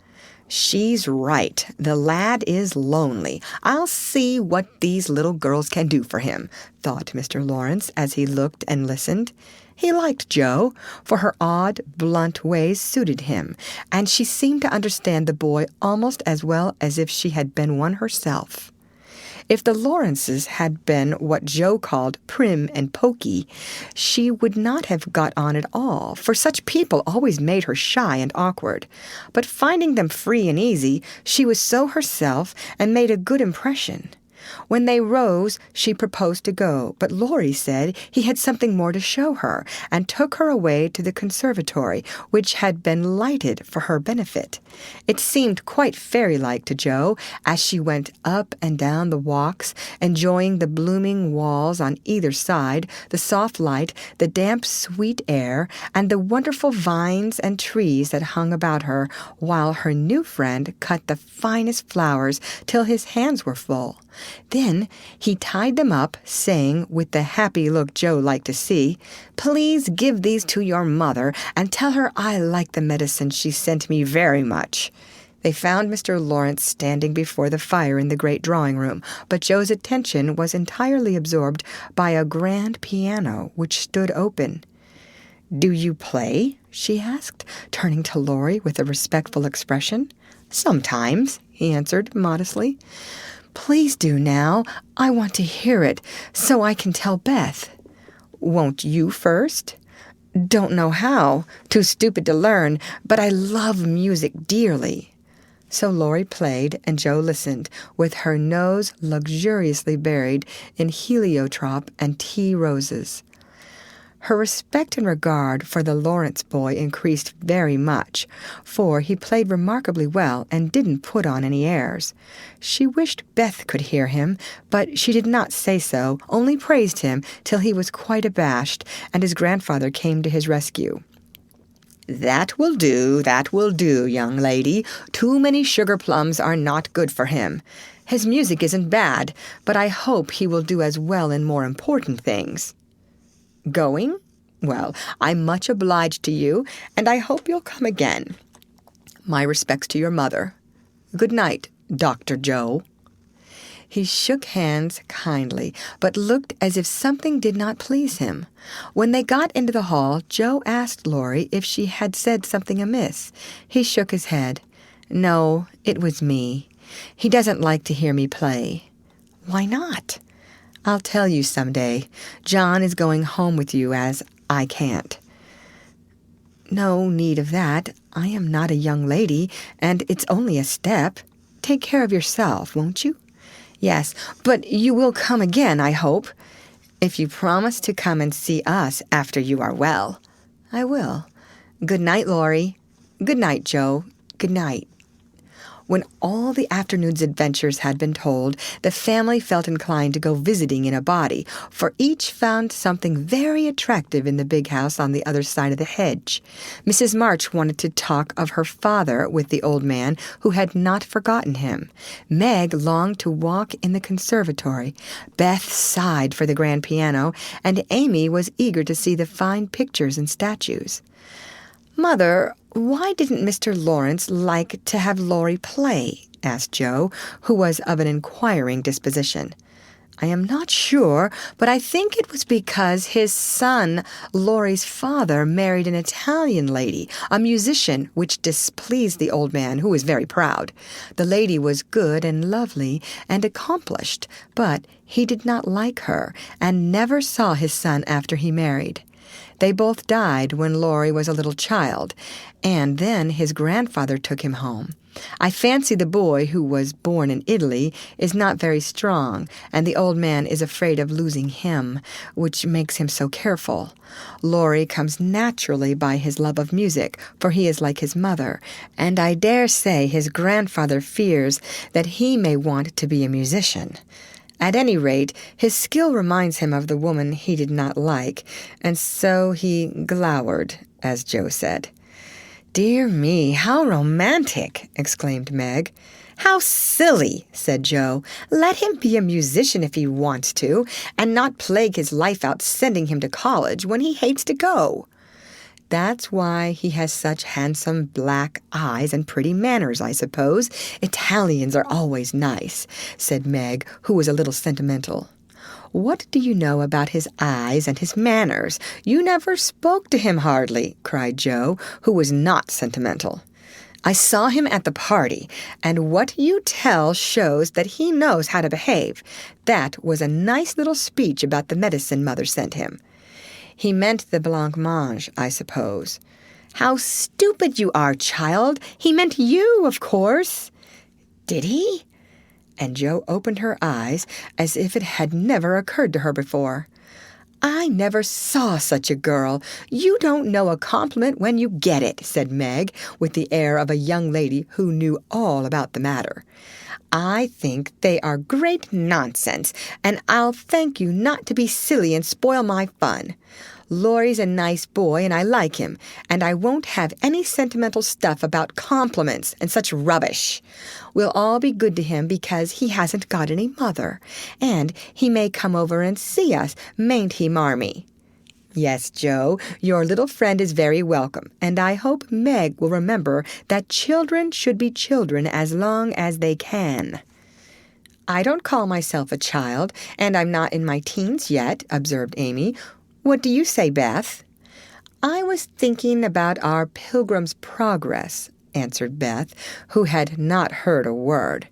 Speaker 1: "She's right. The lad is lonely. I'll see what these little girls can do for him," thought Mr. Lawrence as he looked and listened. He liked Jo, for her odd, blunt ways suited him, and she seemed to understand the boy almost as well as if she had been one herself. If the Lawrences had been what Jo called prim and poky, she would not have got on at all, for such people always made her shy and awkward. But finding them free and easy, she was so herself and made a good impression. When they rose, she proposed to go, but Laurie said he had something more to show her, and took her away to the conservatory, which had been lighted for her benefit. It seemed quite fairy-like to Jo, as she went up and down the walks, enjoying the blooming walls on either side, the soft light, the damp, sweet air, and the wonderful vines and trees that hung about her, while her new friend cut the finest flowers till his hands were full. Then he tied them up, saying, with the happy look Jo liked to see, "Please give these to your mother, and tell her I like the medicine she sent me very much." They found Mr. Lawrence standing before the fire in the great drawing-room, but Jo's attention was entirely absorbed by a grand piano which stood open. "Do you play?" she asked, turning to Laurie with a respectful expression. "Sometimes," he answered modestly. "Please do now. I want to hear it, so I can tell Beth." "Won't you first?" "Don't know how. Too stupid to learn, but I love music dearly." So Laurie played, and Jo listened, with her nose luxuriously buried in heliotrope and tea roses. Her respect and regard for the Lawrence boy increased very much, for he played remarkably well and didn't put on any airs. She wished Beth could hear him, but she did not say so, only praised him till he was quite abashed, and his grandfather came to his rescue. That will do, young lady. Too many sugar plums are not good for him. His music isn't bad, but I hope he will do as well in more important things." "Going? Well, I'm much obliged to you, and I hope you'll come again. My respects to your mother. Good night, Dr. Joe." He shook hands kindly, but looked as if something did not please him. When they got into the hall, Jo asked Laurie if she had said something amiss. He shook his head. "No, it was me. He doesn't like to hear me play." "Why not?" "I'll tell you some day. John is going home with you, as I can't." "No need of that. I am not a young lady, and it's only a step. Take care of yourself, won't you?" "Yes, but you will come again, I hope." "If you promise to come and see us after you are well." "I will. Good night, Laurie." "Good night, Jo. Good night." When all the afternoon's adventures had been told, the family felt inclined to go visiting in a body, for each found something very attractive in the big house on the other side of the hedge. Mrs. March wanted to talk of her father with the old man, who had not forgotten him. Meg longed to walk in the conservatory. Beth sighed for the grand piano, and Amy was eager to see the fine pictures and statues. "Mother, why didn't Mr. Lawrence like to have Laurie play?" asked Jo, who was of an inquiring disposition. "I am not sure, but I think it was because his son, Laurie's father, married an Italian lady, a musician, which displeased the old man, who was very proud. The lady was good and lovely and accomplished, but he did not like her, and never saw his son after he married. They both died when Laurie was a little child, and then his grandfather took him home. I fancy the boy, who was born in Italy, is not very strong, and the old man is afraid of losing him, which makes him so careful. Laurie comes naturally by his love of music, for he is like his mother, and I dare say his grandfather fears that he may want to be a musician. At any rate, his skill reminds him of the woman he did not like, and so he glowered, as Jo said." "Dear me, how romantic!" exclaimed Meg. "How silly!" said Jo. "Let him be a musician if he wants to, and not plague his life out sending him to college when he hates to go." "That's why he has such handsome black eyes and pretty manners, I suppose. Italians are always nice," said Meg, who was a little sentimental. "What do you know about his eyes and his manners? You never spoke to him hardly," cried Jo, who was not sentimental. "I saw him at the party, and what you tell shows that he knows how to behave. That was a nice little speech about the medicine Mother sent him." "He meant the blancmange, I suppose." "How stupid you are, child! He meant you, of course." "Did he?" And Jo opened her eyes as if it had never occurred to her before. "I never saw such a girl. You don't know a compliment when you get it," said Meg, with the air of a young lady who knew all about the matter. "I think they are great nonsense, and I'll thank you not to be silly and spoil my fun. Laurie's a nice boy, and I like him, and I won't have any sentimental stuff about compliments and such rubbish. We'll all be good to him because he hasn't got any mother, and he may come over and see us, mayn't he, Marmee?" "Yes, Jo, your little friend is very welcome, and I hope Meg will remember that children should be children as long as they can." "I don't call myself a child, and I'm not in my teens yet," observed Amy. "What do you say, Beth?" "I was thinking about our Pilgrim's Progress," answered Beth, who had not heard a word.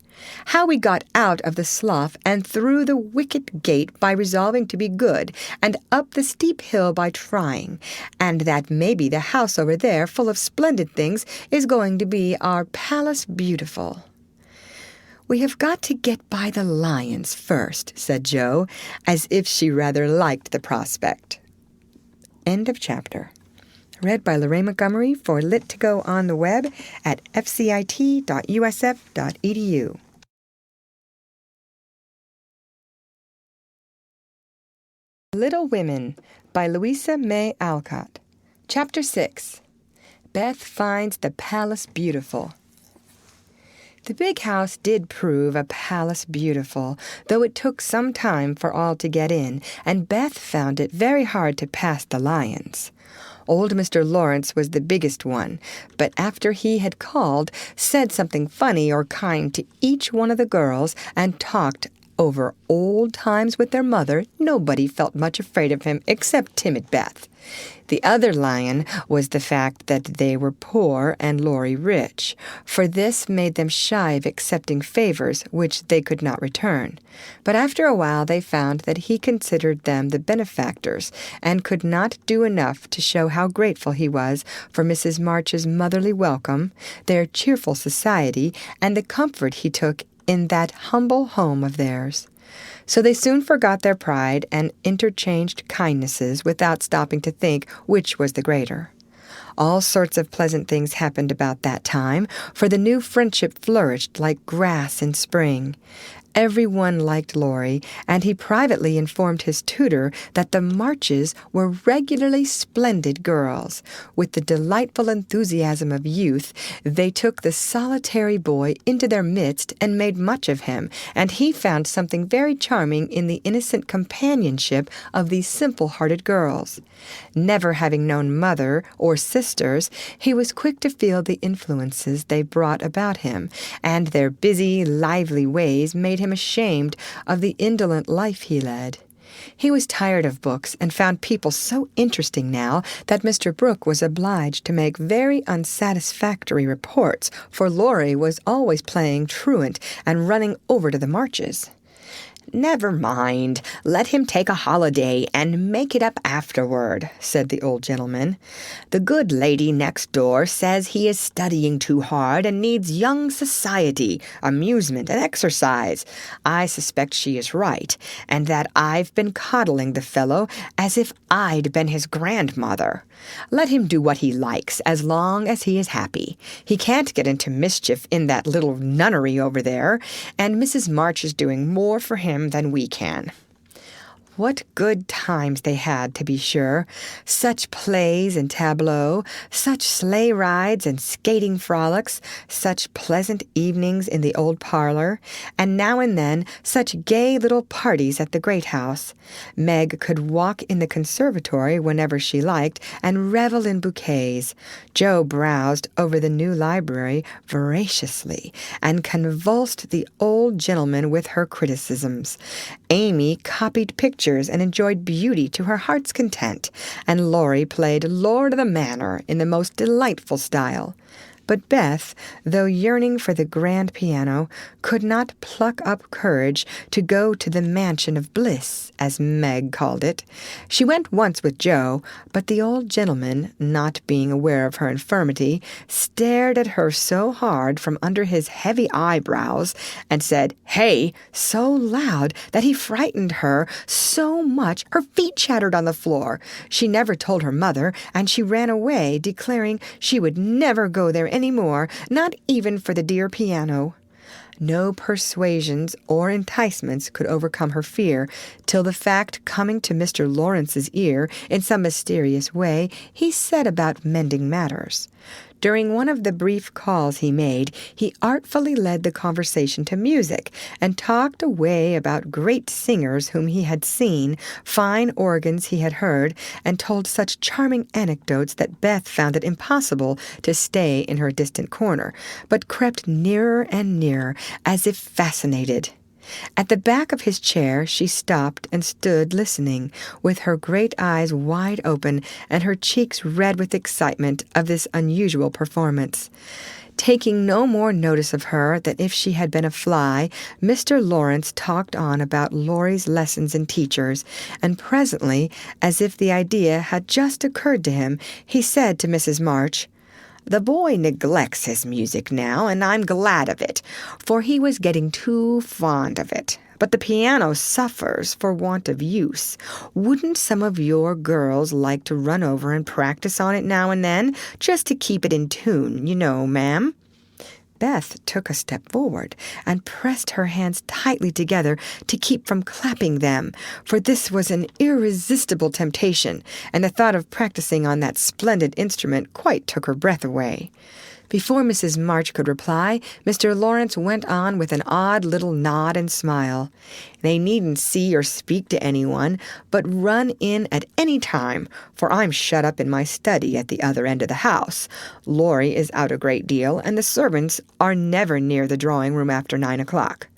Speaker 1: "How we got out of the slough and through the wicket gate by resolving to be good, and up the steep hill by trying, and that maybe the house over there, full of splendid things, is going to be our Palace Beautiful." "We have got to get by the lions first," said Jo, as if she rather liked the prospect. End of chapter. Read by Lorraine Montgomery for Lit2Go on the web at fcit.usf.edu. Little Women by Louisa May Alcott. Chapter 6. Beth Finds the Palace Beautiful. The big house did prove a palace beautiful, though it took some time for all to get in, and Beth found it very hard to pass the lions. Old Mr. Lawrence was the biggest one, but after he had called, said something funny or kind to each one of the girls, and talked over old times with their mother, nobody felt much afraid of him except timid Beth. The other lion was the fact that they were poor and Laurie rich, for this made them shy of accepting favors which they could not return. But after a while they found that he considered them the benefactors, and could not do enough to show how grateful he was for Mrs. March's motherly welcome, their cheerful society, and the comfort he took in that humble home of theirs. So they soon forgot their pride and interchanged kindnesses without stopping to think which was the greater. All sorts of pleasant things happened about that time, for the new friendship flourished like grass in spring. Everyone liked Laurie, and he privately informed his tutor that the Marches were regularly splendid girls. With the delightful enthusiasm of youth, they took the solitary boy into their midst and made much of him, and he found something very charming in the innocent companionship of these simple-hearted girls. Never having known mother or sisters, he was quick to feel the influences they brought about him, and their busy, lively ways made him ashamed of the indolent life he led. He was tired of books and found people so interesting now that Mr. Brooke was obliged to make very unsatisfactory reports, for Laurie was always playing truant and running over to the Marches. "Never mind, let him take a holiday and make it up afterward," said the old gentleman. "The good lady next door says he is studying too hard and needs young society, amusement, and exercise. I suspect she is right, and that I've been coddling the fellow as if I'd been his grandmother. Let him do what he likes as long as he is happy. He can't get into mischief in that little nunnery over there, and Mrs. March is doing more for him than we can." What good times they had, to be sure. Such plays and tableaux, such sleigh rides and skating frolics, such pleasant evenings in the old parlor, and now and then such gay little parties at the great house. Meg could walk in the conservatory whenever she liked and revel in bouquets. Jo browsed over the new library voraciously and convulsed the old gentleman with her criticisms. Amy copied pictures and enjoyed beauty to her heart's content, and Laurie played Lord of the Manor in the most delightful style. But Beth, though yearning for the grand piano, could not pluck up courage to go to the mansion of bliss, as Meg called it. She went once with Jo, but the old gentleman, not being aware of her infirmity, stared at her so hard from under his heavy eyebrows, and said, "Hey," so loud that he frightened her so much her feet chattered on the floor. She never told her mother, and she ran away, declaring she would never go there any more, not even for the dear piano. No persuasions or enticements could overcome her fear, till the fact coming to Mr. Lawrence's ear in some mysterious way, he set about mending matters. During one of the brief calls he made, he artfully led the conversation to music, and talked away about great singers whom he had seen, fine organs he had heard, and told such charming anecdotes that Beth found it impossible to stay in her distant corner, but crept nearer and nearer, as if fascinated. At the back of his chair she stopped and stood listening, with her great eyes wide open and her cheeks red with excitement of this unusual performance. Taking no more notice of her than if she had been a fly, Mr. Lawrence talked on about Laurie's lessons and teachers, and presently, as if the idea had just occurred to him, he said to Mrs. March, "The boy neglects his music now, and I'm glad of it, for he was getting too fond of it. But the piano suffers for want of use. Wouldn't some of your girls like to run over and practice on it now and then, just to keep it in tune, you know, ma'am?" Beth took a step forward and pressed her hands tightly together to keep from clapping them, for this was an irresistible temptation, and the thought of practicing on that splendid instrument quite took her breath away. Before Mrs. March could reply, Mr. Lawrence went on with an odd little nod and smile. "They needn't see or speak to anyone, but run in at any time, for I'm shut up in my study at the other end of the house. Laurie is out a great deal, and the servants are never near the drawing-room after 9 o'clock.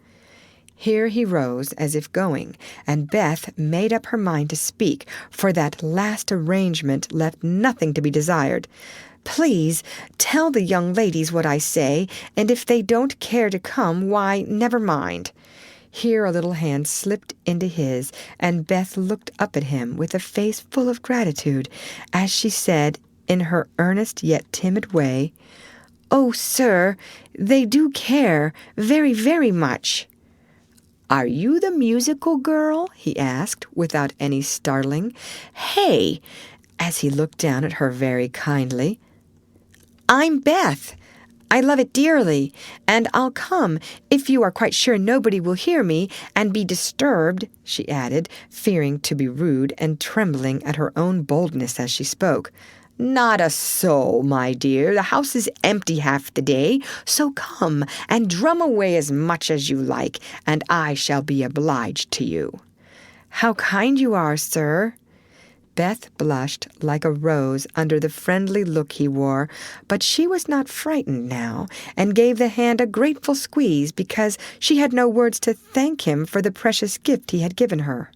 Speaker 1: Here he rose as if going, and Beth made up her mind to speak, for that last arrangement left nothing to be desired. "Please tell the young ladies what I say, and if they don't care to come, why, never mind." Here a little hand slipped into his, and Beth looked up at him with a face full of gratitude, as she said, in her earnest yet timid way, "Oh, sir, they do care, very, very much." "Are you the musical girl?" he asked, without any startling. "Hey!" as he looked down at her very kindly. "I'm Beth. I love it dearly, and I'll come if you are quite sure nobody will hear me and be disturbed," she added, fearing to be rude and trembling at her own boldness as she spoke. "Not a soul, my dear. The house is empty half the day, so come and drum away as much as you like, and I shall be obliged to you." "How kind you are, sir." Beth blushed like a rose under the friendly look he wore, but she was not frightened now, and gave the hand a grateful squeeze because she had no words to thank him for the precious gift he had given her.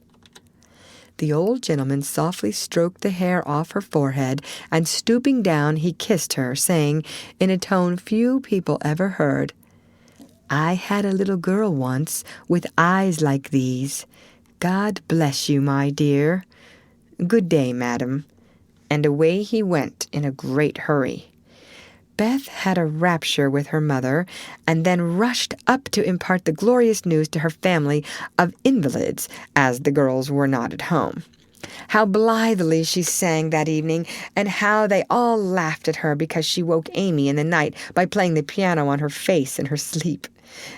Speaker 1: The old gentleman softly stroked the hair off her forehead, and stooping down he kissed her, saying, in a tone few people ever heard, "I had a little girl once with eyes like these. God bless you, my dear. Good day, madam." And away he went in a great hurry. Beth had a rapture with her mother, and then rushed up to impart the glorious news to her family of invalids, as the girls were not at home. How blithely she sang that evening, and how they all laughed at her because she woke Amy in the night by playing the piano on her face in her sleep.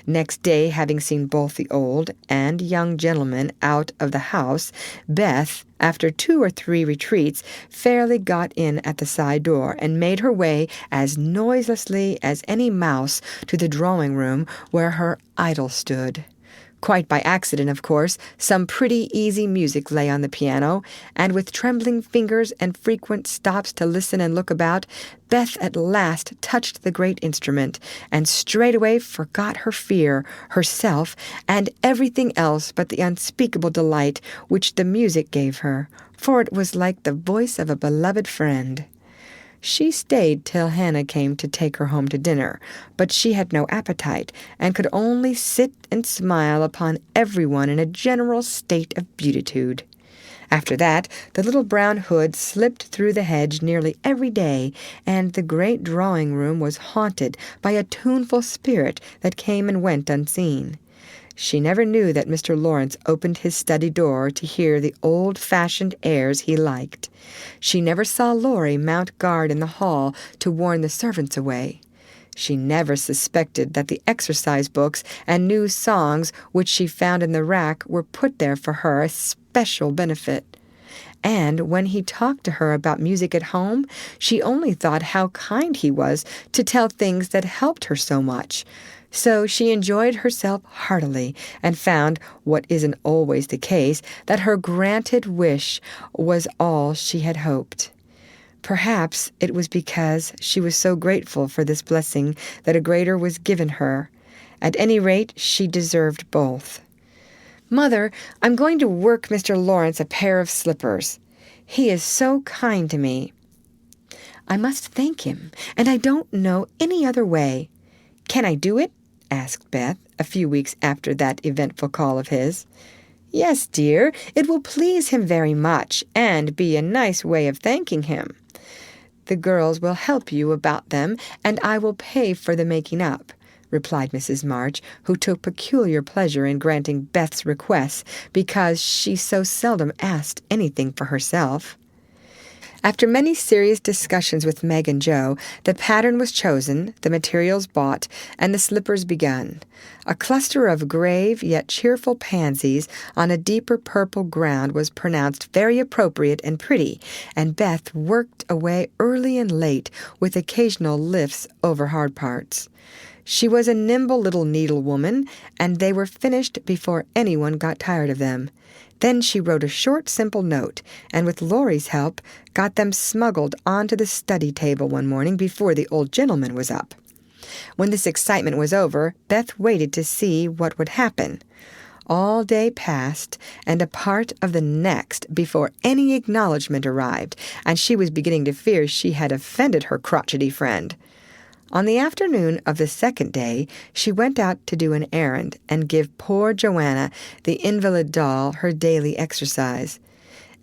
Speaker 1: Next day, having seen both the old and young gentlemen out of the house, Beth, after 2 or 3 retreats, fairly got in at the side door and made her way as noiselessly as any mouse to the drawing-room where her idol stood. Quite by accident, of course, some pretty easy music lay on the piano, and with trembling fingers and frequent stops to listen and look about, Beth at last touched the great instrument, and straightway forgot her fear, herself, and everything else but the unspeakable delight which the music gave her, for it was like the voice of a beloved friend. She stayed till Hannah came to take her home to dinner, but she had no appetite, and could only sit and smile upon everyone in a general state of beatitude. After that, the little brown hood slipped through the hedge nearly every day, and the great drawing-room was haunted by a tuneful spirit that came and went unseen. She never knew that Mr. Lawrence opened his study door to hear the old-fashioned airs he liked. She never saw Laurie mount guard in the hall to warn the servants away. She never suspected that the exercise books and new songs which she found in the rack were put there for her especial benefit. And when he talked to her about music at home, she only thought how kind he was to tell things that helped her so much. So she enjoyed herself heartily, and found, what isn't always the case, that her granted wish was all she had hoped. Perhaps it was because she was so grateful for this blessing that a greater was given her. At any rate, she deserved both. "Mother, I'm going to work Mr. Lawrence a pair of slippers. He is so kind to me." I must thank him, and I don't know any other way." "Can I do it?" asked Beth, a few weeks after that eventful call of his. "Yes, dear, it will please him very much, and be a nice way of thanking him. The girls will help you about them, and I will pay for the making up," replied Mrs. March, who took peculiar pleasure in granting Beth's requests because she so seldom asked anything for herself. After many serious discussions with Meg and Joe, the pattern was chosen, the materials bought, and the slippers begun. A cluster of grave yet cheerful pansies on a deeper purple ground was pronounced very appropriate and pretty, and Beth worked away early and late with occasional lifts over hard parts. She was a nimble little needlewoman, and they were finished before anyone got tired of them. Then she wrote a short, simple note, and with Laurie's help, got them smuggled onto the study table one morning before the old gentleman was up. When this excitement was over, Beth waited to see what would happen. All day passed, and a part of the next before any acknowledgment arrived, and she was beginning to fear she had offended her crotchety friend. On the afternoon of the second day, she went out to do an errand and give poor Joanna, the invalid doll, her daily exercise.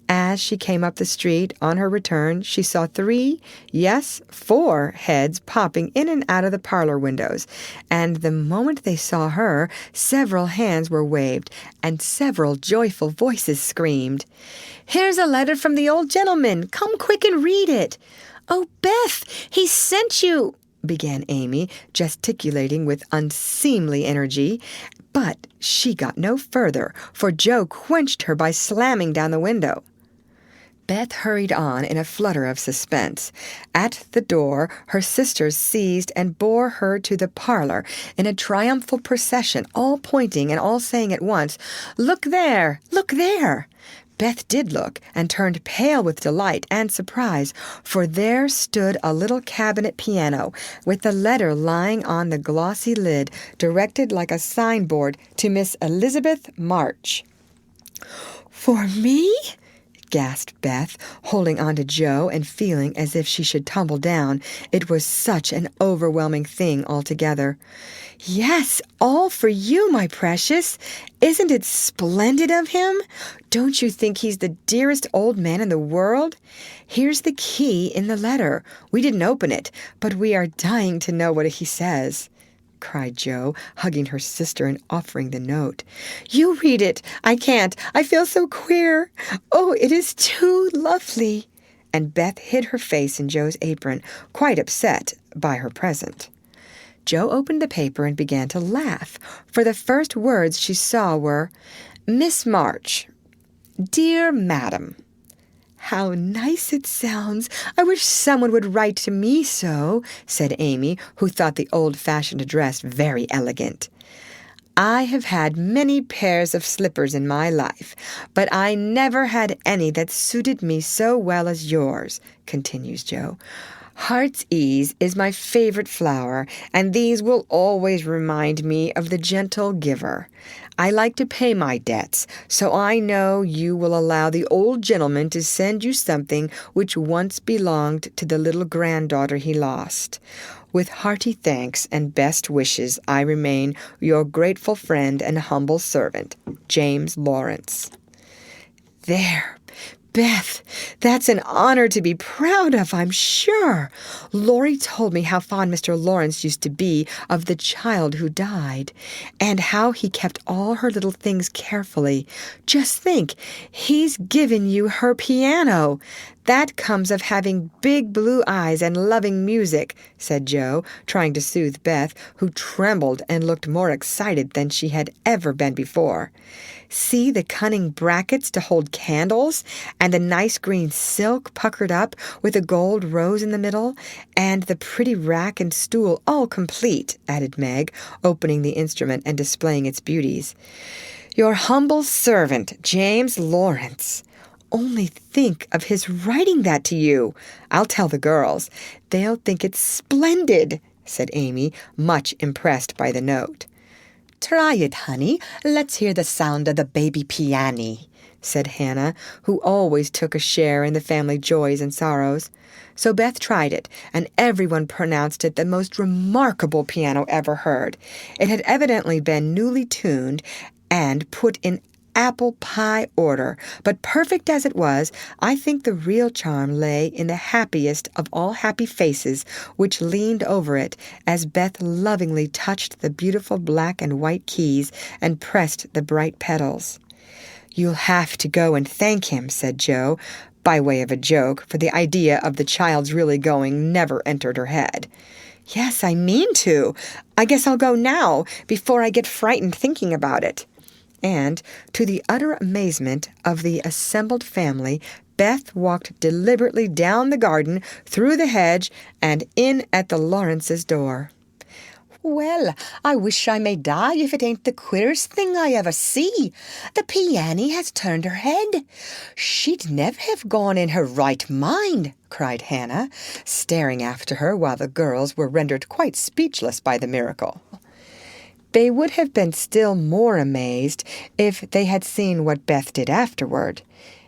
Speaker 1: As she came up the street on her return, she saw 3, yes, 4 heads popping in and out of the parlor windows, and the moment they saw her, several hands were waved, and several joyful voices screamed, "Here's a letter from the old gentleman! Come quick and read it!" "Oh, Beth, he sent you!" began Amy, gesticulating with unseemly energy. But she got no further, for Joe quenched her by slamming down the window. Beth hurried on in a flutter of suspense. At the door, her sisters seized and bore her to the parlor in a triumphal procession, all pointing and all saying at once, "Look there! Look there!" Beth did look, and turned pale with delight and surprise, for there stood a little cabinet piano, with the letter lying on the glossy lid, directed like a signboard to Miss Elizabeth March. "For me?" gasped Beth, holding on to Joe and feeling as if she should tumble down. It was such an overwhelming thing altogether. "Yes, all for you, my precious. Isn't it splendid of him? Don't you think he's the dearest old man in the world? Here's the key in the letter. We didn't open it, but we are dying to know what he says," cried Joe, hugging her sister and offering the note. "You read it. I can't. I feel so queer. Oh, it is too lovely." And Beth hid her face in Joe's apron, quite upset by her present. Joe opened the paper and began to laugh, for the first words she saw were, "Miss March, dear Madam." "How nice it sounds! I wish someone would write to me so," said Amy, who thought the old-fashioned address very elegant. "I have had many pairs of slippers in my life, but I never had any that suited me so well as yours," continues Joe. "Heart's ease is my favorite flower, and these will always remind me of the gentle giver. I like to pay my debts, so I know you will allow the old gentleman to send you something which once belonged to the little granddaughter he lost. With hearty thanks and best wishes, I remain your grateful friend and humble servant, James Lawrence." There! Beth, that's an honor to be proud of, I'm sure. Laurie told me how fond Mr. Lawrence used to be of the child who died, and how he kept all her little things carefully. Just think, he's given you her piano. That comes of having big blue eyes and loving music, said Joe, trying to soothe Beth, who trembled and looked more excited than she had ever been before. See the cunning brackets to hold candles, and the nice green silk puckered up with a gold rose in the middle, and the pretty rack and stool all complete, added Meg, opening the instrument and displaying its beauties. Your humble servant, James Lawrence. Only think of his writing that to you. I'll tell the girls. They'll think it's splendid, said Amy, much impressed by the note. Try it, honey. Let's hear the sound of the baby piano, said Hannah, who always took a share in the family joys and sorrows. So Beth tried it, and everyone pronounced it the most remarkable piano ever heard. It had evidently been newly tuned and put in apple pie order, but perfect as it was, I think the real charm lay in the happiest of all happy faces which leaned over it as Beth lovingly touched the beautiful black and white keys and pressed the bright pedals. "You'll have to go and thank him," said Jo, by way of a joke, for the idea of the child's really going never entered her head. "Yes, I mean to. I guess I'll go now, before I get frightened thinking about it." And, to the utter amazement of the assembled family, Beth walked deliberately down the garden, through the hedge, and in at the Lawrences' door. "Well, I wish I may die if it ain't the queerest thing I ever see. The piany has turned her head. She'd never have gone in her right mind," cried Hannah, staring after her while the girls were rendered quite speechless by the miracle. They would have been still more amazed if they had seen what Beth did afterward.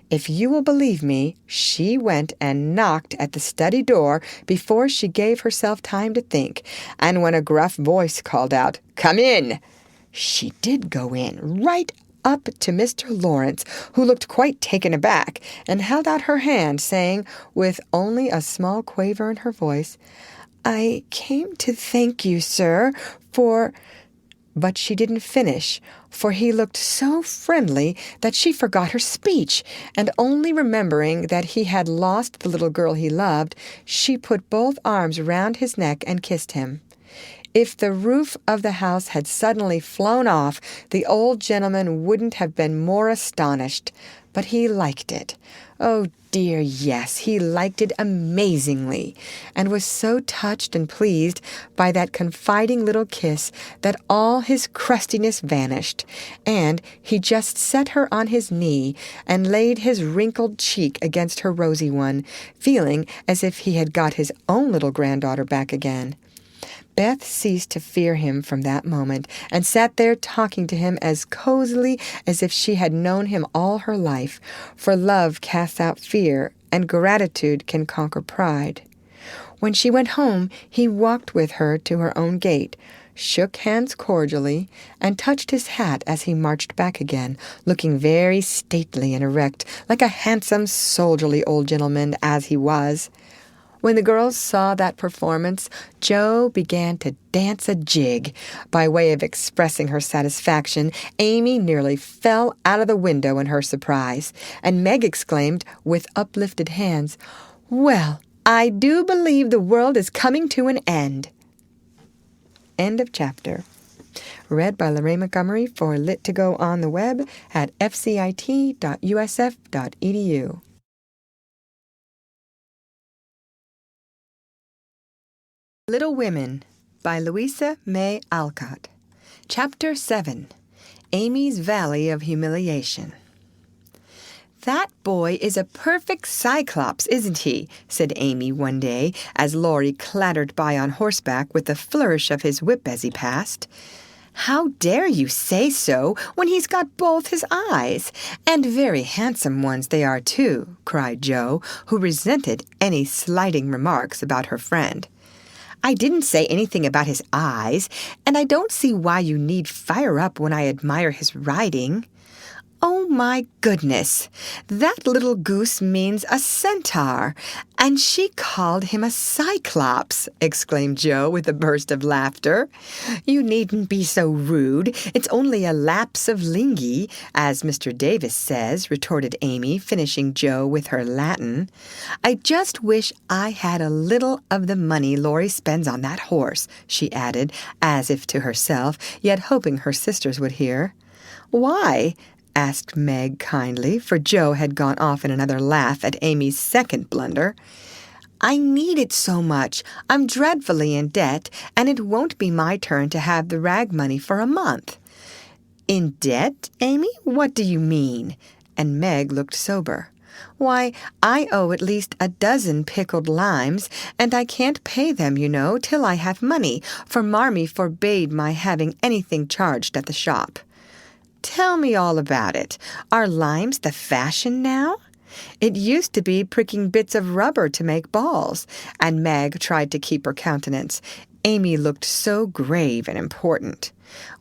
Speaker 1: If you will believe me, she went and knocked at the study door before she gave herself time to think, and when a gruff voice called out, "Come in," she did go in, right up to Mr. Lawrence, who looked quite taken aback, and held out her hand, saying, with only a small quaver in her voice, "I came to thank you, sir, for—" But she didn't finish, for he looked so friendly that she forgot her speech, and only remembering that he had lost the little girl he loved, she put both arms round his neck and kissed him. If the roof of the house had suddenly flown off, the old gentleman wouldn't have been more astonished, but he liked it. Oh dear, yes, he liked it amazingly, and was so touched and pleased by that confiding little kiss that all his crustiness vanished, and he just set her on his knee and laid his wrinkled cheek against her rosy one, feeling as if he had got his own little granddaughter back again. Beth ceased to fear him from that moment, and sat there talking to him as cozily as if she had known him all her life, for love casts out fear, and gratitude can conquer pride. When she went home, he walked with her to her own gate, shook hands cordially, and touched his hat as he marched back again, looking very stately and erect, like a handsome, soldierly old gentleman as he was. When the girls saw that performance, Jo began to dance a jig. By way of expressing her satisfaction, Amy nearly fell out of the window in her surprise, and Meg exclaimed, with uplifted hands, "Well, I do believe the world is coming to an end." End of chapter. Read by Lorraine Montgomery for Lit2Go on the web at fcit.usf.edu. Little Women by Louisa May Alcott. Chapter 7. Amy's Valley of Humiliation. "That boy is a perfect cyclops, isn't he?" said Amy one day, as Laurie clattered by on horseback with a flourish of his whip as he passed. "How dare you say so, when he's got both his eyes? And very handsome ones they are, too," cried Jo, who resented any slighting remarks about her friend. "I didn't say anything about his eyes, and I don't see why you need fire up when I admire his riding." "Oh, my goodness! That little goose means a centaur, and she called him a cyclops," exclaimed Jo with a burst of laughter. "You needn't be so rude. It's only a lapse of linguae, as Mr. Davis says," retorted Amy, finishing Jo with her Latin. "I just wish I had a little of the money Laurie spends on that horse," she added, as if to herself, yet hoping her sisters would hear. "Why?" asked Meg kindly, for Jo had gone off in another laugh at Amy's second blunder. "I need it so much. I'm dreadfully in debt, and it won't be my turn to have the rag money for a month." "In debt, Amy? What do you mean?" And Meg looked sober. "Why, I owe at least a dozen pickled limes, and I can't pay them, you know, till I have money, for Marmee forbade my having anything charged at the shop." Tell me all about it. Are limes the fashion now? It used to be pricking bits of rubber to make balls, and Meg tried to keep her countenance. Amy looked so grave and important.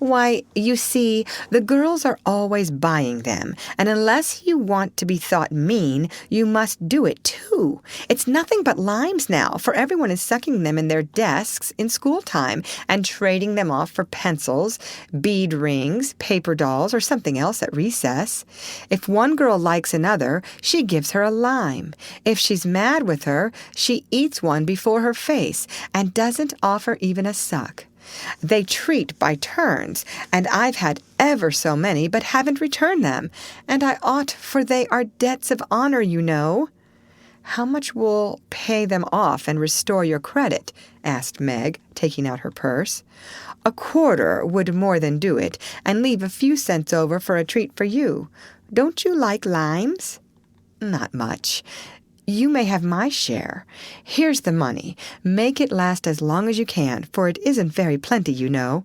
Speaker 1: Why, you see, the girls are always buying them, and unless you want to be thought mean, you must do it too. It's nothing but limes now, for everyone is sucking them in their desks in school time and trading them off for pencils, bead rings, paper dolls, or something else at recess. If one girl likes another, she gives her a lime. If she's mad with her, she eats one before her face and doesn't offer even a suck. They treat by turns, and I've had ever so many, but haven't returned them, and I ought, for they are debts of honor, you know. How much will pay them off and restore your credit? Asked Meg, taking out her purse. A quarter would more than do it, and leave a few cents over for a treat for you. Don't you like limes? Not much. You may have my share. Here's the money. Make it last as long as you can, for it isn't very plenty, you know.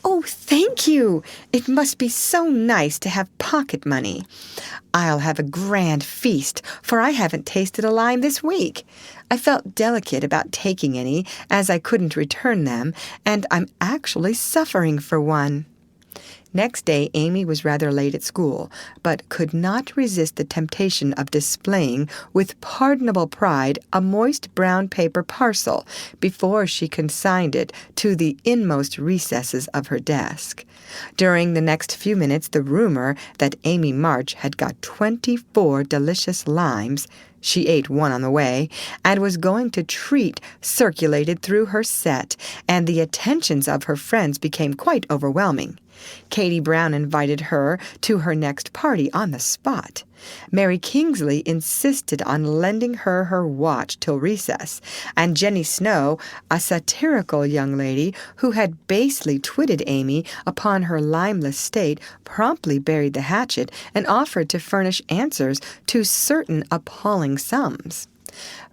Speaker 1: Oh, thank you. It must be so nice to have pocket money. I'll have a grand feast, for I haven't tasted a lime this week. I felt delicate about taking any, as I couldn't return them, and I'm actually suffering for one. Next day, Amy was rather late at school, but could not resist the temptation of displaying, with pardonable pride, a moist brown paper parcel before she consigned it to the inmost recesses of her desk. During the next few minutes, the rumor that Amy March had got 24 delicious limes — she ate one on the way, and was going to treat — circulated through her set, and the attentions of her friends became quite overwhelming. Katie Brown invited her to her next party on the spot. Mary Kingsley insisted on lending her watch till recess, and Jenny Snow, a satirical young lady who had basely twitted Amy upon her limeless state, promptly buried the hatchet and offered to furnish answers to certain appalling sums.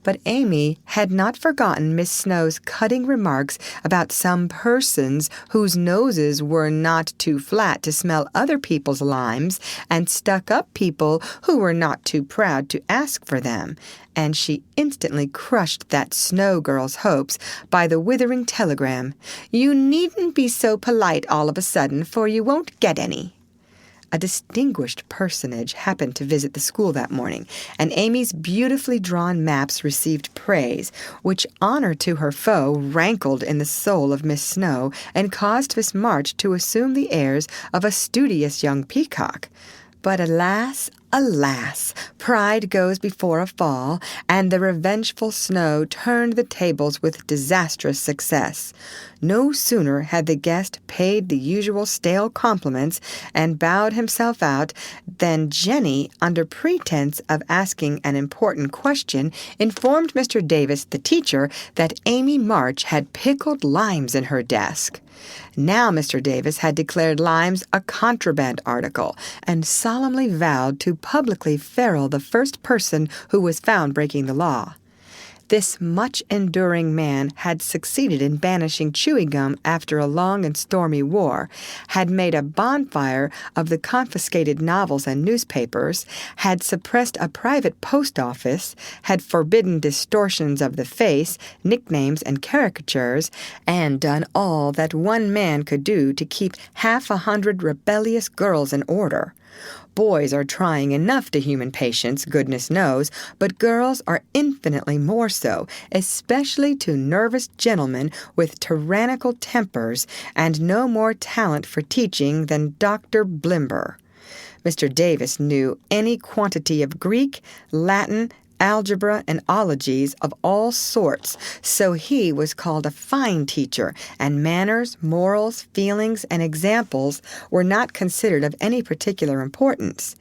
Speaker 1: But Amy had not forgotten Miss Snow's cutting remarks about some persons whose noses were not too flat to smell other people's limes, and stuck-up people who were not too proud to ask for them, and she instantly crushed that Snow girl's hopes by the withering telegram, "You needn't be so polite all of a sudden, for you won't get any." A distinguished personage happened to visit the school that morning, and Amy's beautifully drawn maps received praise, which honor to her foe rankled in the soul of Miss Snow and caused Miss March to assume the airs of a studious young peacock. But alas, alas, pride goes before a fall, and the revengeful Snow turned the tables with disastrous success. No sooner had the guest paid the usual stale compliments and bowed himself out than Jenny, under pretense of asking an important question, informed Mr. Davis, the teacher, that Amy March had pickled limes in her desk. Now Mr. Davis had declared limes a contraband article, and solemnly vowed to publicly ferule the first person who was found breaking the law. This much-enduring man had succeeded in banishing chewing gum after a long and stormy war, had made a bonfire of the confiscated novels and newspapers, had suppressed a private post office, had forbidden distortions of the face, nicknames, and caricatures, and done all that one man could do to keep 100 rebellious girls in order. Boys are trying enough to human patience, goodness knows, but girls are infinitely more so, especially to nervous gentlemen with tyrannical tempers and no more talent for teaching than Dr. Blimber. Mr. Davis knew any quantity of Greek, Latin, algebra, and ologies of all sorts, so he was called a fine teacher, and manners, morals, feelings, and examples were not considered of any particular importance.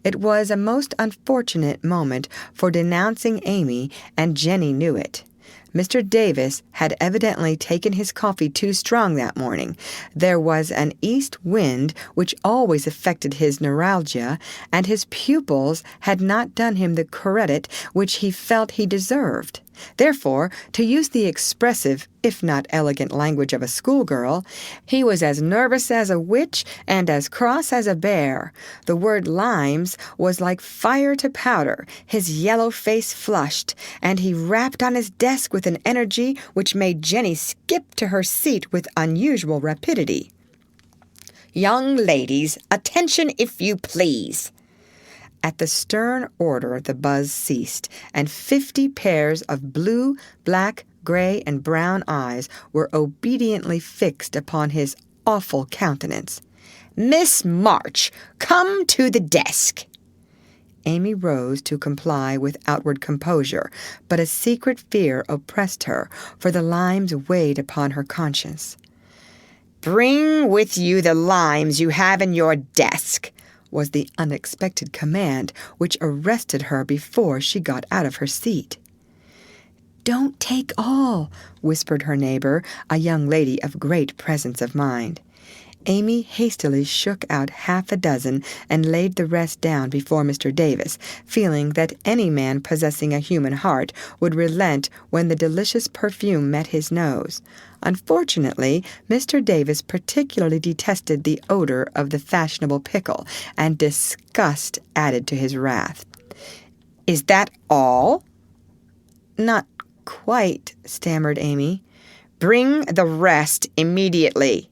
Speaker 1: It was a most unfortunate moment for denouncing Amy, and Jenny knew it. Mr. Davis had evidently taken his coffee too strong that morning. There was an east wind which always affected his neuralgia, and his pupils had not done him the credit which he felt he deserved. Therefore, to use the expressive, if not elegant language of a schoolgirl, he was as nervous as a witch and as cross as a bear. The word limes was like fire to powder. His yellow face flushed, and he rapped on his desk with an energy which made Jenny skip to her seat with unusual rapidity. "Young ladies, attention if you please." At the stern order the buzz ceased, and 50 pairs of blue, black, gray, and brown eyes were obediently fixed upon his awful countenance. "Miss March, come to the desk." Amy rose to comply with outward composure, but a secret fear oppressed her, for the limes weighed upon her conscience. "Bring with you the limes you have in your desk," was the unexpected command which arrested her before she got out of her seat. "Don't take all," whispered her neighbor, a young lady of great presence of mind. Amy hastily shook out half a dozen and laid the rest down before Mr. Davis, feeling that any man possessing a human heart would relent when the delicious perfume met his nose. Unfortunately, Mr. Davis particularly detested the odor of the fashionable pickle, and disgust added to his wrath. "Is that all?" "Not quite," stammered Amy. "Bring the rest immediately."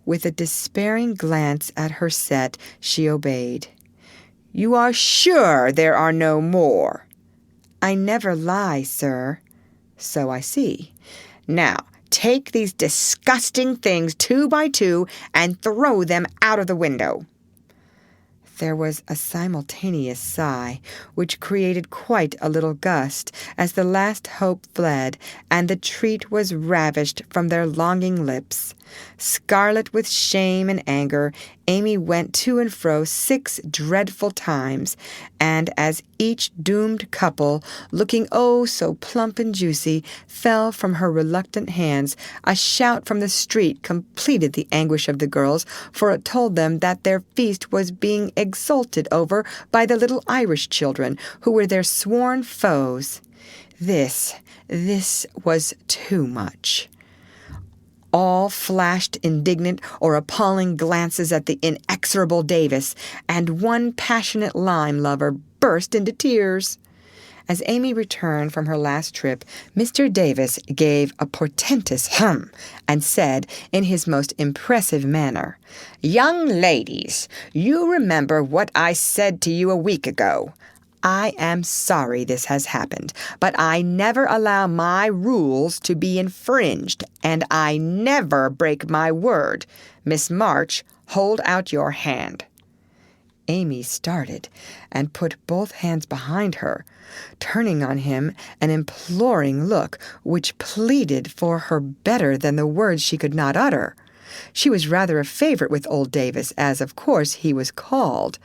Speaker 1: With a despairing glance at her set, she obeyed. "You are sure there are no more?" "I never lie, sir." "So I see. Now, take these disgusting things 2 by 2 and throw them out of the window." There was a simultaneous sigh, which created quite a little gust, as the last hope fled, and the treat was ravished from their longing lips. Scarlet with shame and anger, Amy went to and fro 6 dreadful times, and as each doomed couple, looking oh so plump and juicy, fell from her reluctant hands, a shout from the street completed the anguish of the girls, for it told them that their feast was being exulted over by the little Irish children, who were their sworn foes. This was too much. All flashed indignant or appalling glances at the inexorable Davis, and one passionate lime lover burst into tears. As Amy returned from her last trip, Mr. Davis gave a portentous hum and said in his most impressive manner, "Young ladies, you remember what I said to you a week ago. I am sorry this has happened, but I never allow my rules to be infringed, and I never break my word. Miss March, hold out your hand." Amy started and put both hands behind her, turning on him an imploring look which pleaded for her better than the words she could not utter. She was rather a favorite with old Davis, as of course he was called.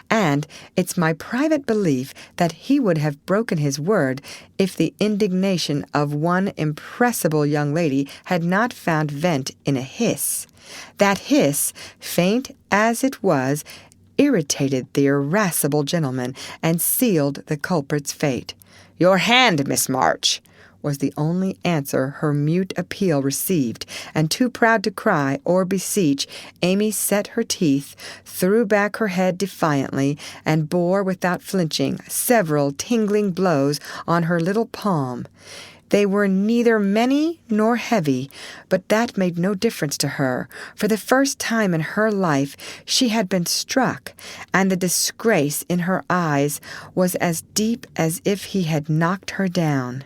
Speaker 1: And it's my private belief that he would have broken his word if the indignation of one impressible young lady had not found vent in a hiss. That hiss, faint as it was, irritated the irascible gentleman and sealed the culprit's fate. "Your hand, Miss March," was the only answer her mute appeal received, and too proud to cry or beseech, Amy set her teeth, threw back her head defiantly, and bore without flinching several tingling blows on her little palm. They were neither many nor heavy, but that made no difference to her. For the first time in her life she had been struck, and the disgrace in her eyes was as deep as if he had knocked her down.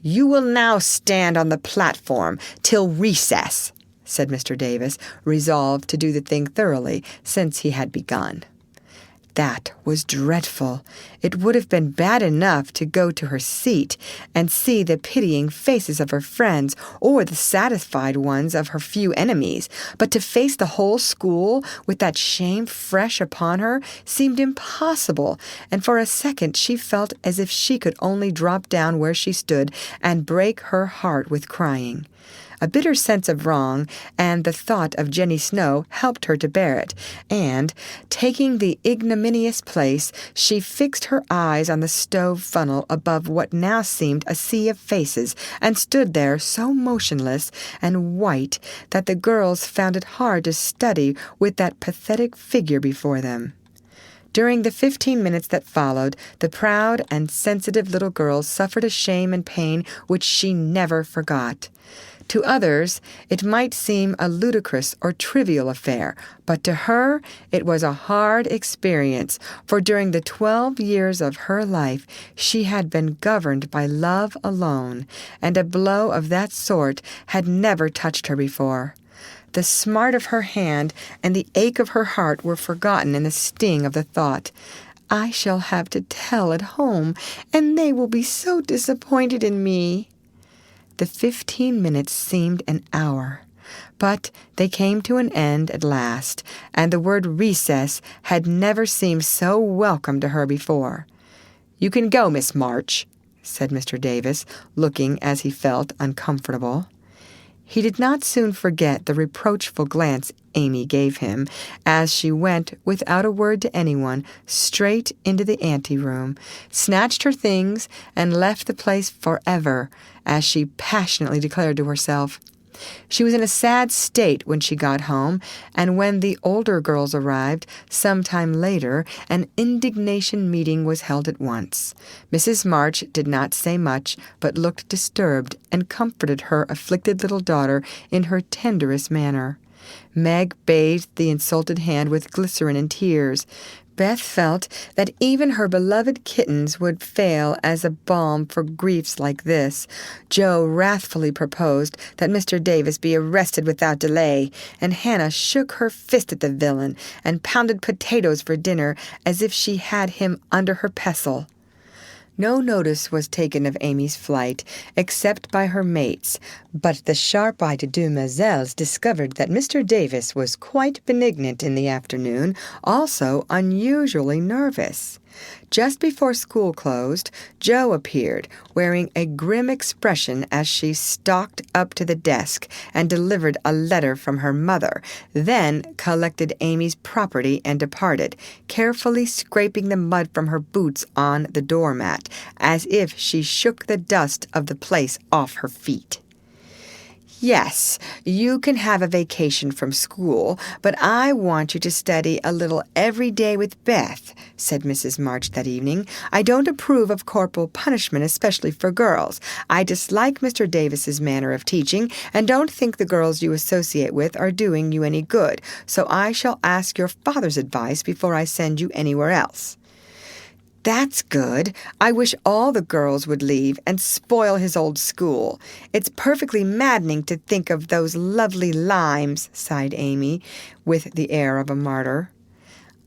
Speaker 1: "You will now stand on the platform till recess," said Mr. Davis, resolved to do the thing thoroughly, since he had begun. That was dreadful. It would have been bad enough to go to her seat and see the pitying faces of her friends or the satisfied ones of her few enemies, but to face the whole school with that shame fresh upon her seemed impossible, and for a second she felt as if she could only drop down where she stood and break her heart with crying. A bitter sense of wrong and the thought of Jenny Snow helped her to bear it, and, taking the ignominious place, she fixed her eyes on the stove funnel above what now seemed a sea of faces, and stood there so motionless and white that the girls found it hard to study with that pathetic figure before them. During the 15 minutes that followed, the proud and sensitive little girl suffered a shame and pain which she never forgot. To others, it might seem a ludicrous or trivial affair, but to her it was a hard experience, for during the 12 years of her life she had been governed by love alone, and a blow of that sort had never touched her before. The smart of her hand and the ache of her heart were forgotten in the sting of the thought, "I shall have to tell at home, and they will be so disappointed in me." The 15 minutes seemed an hour, but they came to an end at last, and the word recess had never seemed so welcome to her before. "You can go, Miss March," said Mr. Davis, looking, as he felt, uncomfortable. He did not soon forget the reproachful glance Amy gave him as she went, without a word to anyone, straight into the anteroom, snatched her things, and left the place forever, as she passionately declared to herself. She was in a sad state when she got home, and when the older girls arrived, some time later, an indignation meeting was held at once. Mrs. March did not say much, but looked disturbed, and comforted her afflicted little daughter in her tenderest manner. Meg bathed the insulted hand with glycerin and tears. Beth felt that even her beloved kittens would fail as a balm for griefs like this. Joe wrathfully proposed that Mr. Davis be arrested without delay, and Hannah shook her fist at the villain and pounded potatoes for dinner as if she had him under her pestle. No notice was taken of Amy's flight, except by her mates, but the sharp-eyed demoiselles discovered that Mr. Davis was quite benignant in the afternoon, also unusually nervous. Just before school closed, Jo appeared, wearing a grim expression as she stalked up to the desk and delivered a letter from her mother, then collected Amy's property and departed, carefully scraping the mud from her boots on the doormat, as if she shook the dust of the place off her feet. "Yes, you can have a vacation from school, but I want you to study a little every day with Beth," said Mrs. March that evening. "I don't approve of corporal punishment, especially for girls. I dislike Mr. Davis's manner of teaching, and don't think the girls you associate with are doing you any good, so I shall ask your father's advice before I send you anywhere else." "That's good. I wish all the girls would leave and spoil his old school. It's perfectly maddening to think of those lovely limes," sighed Amy, with the air of a martyr.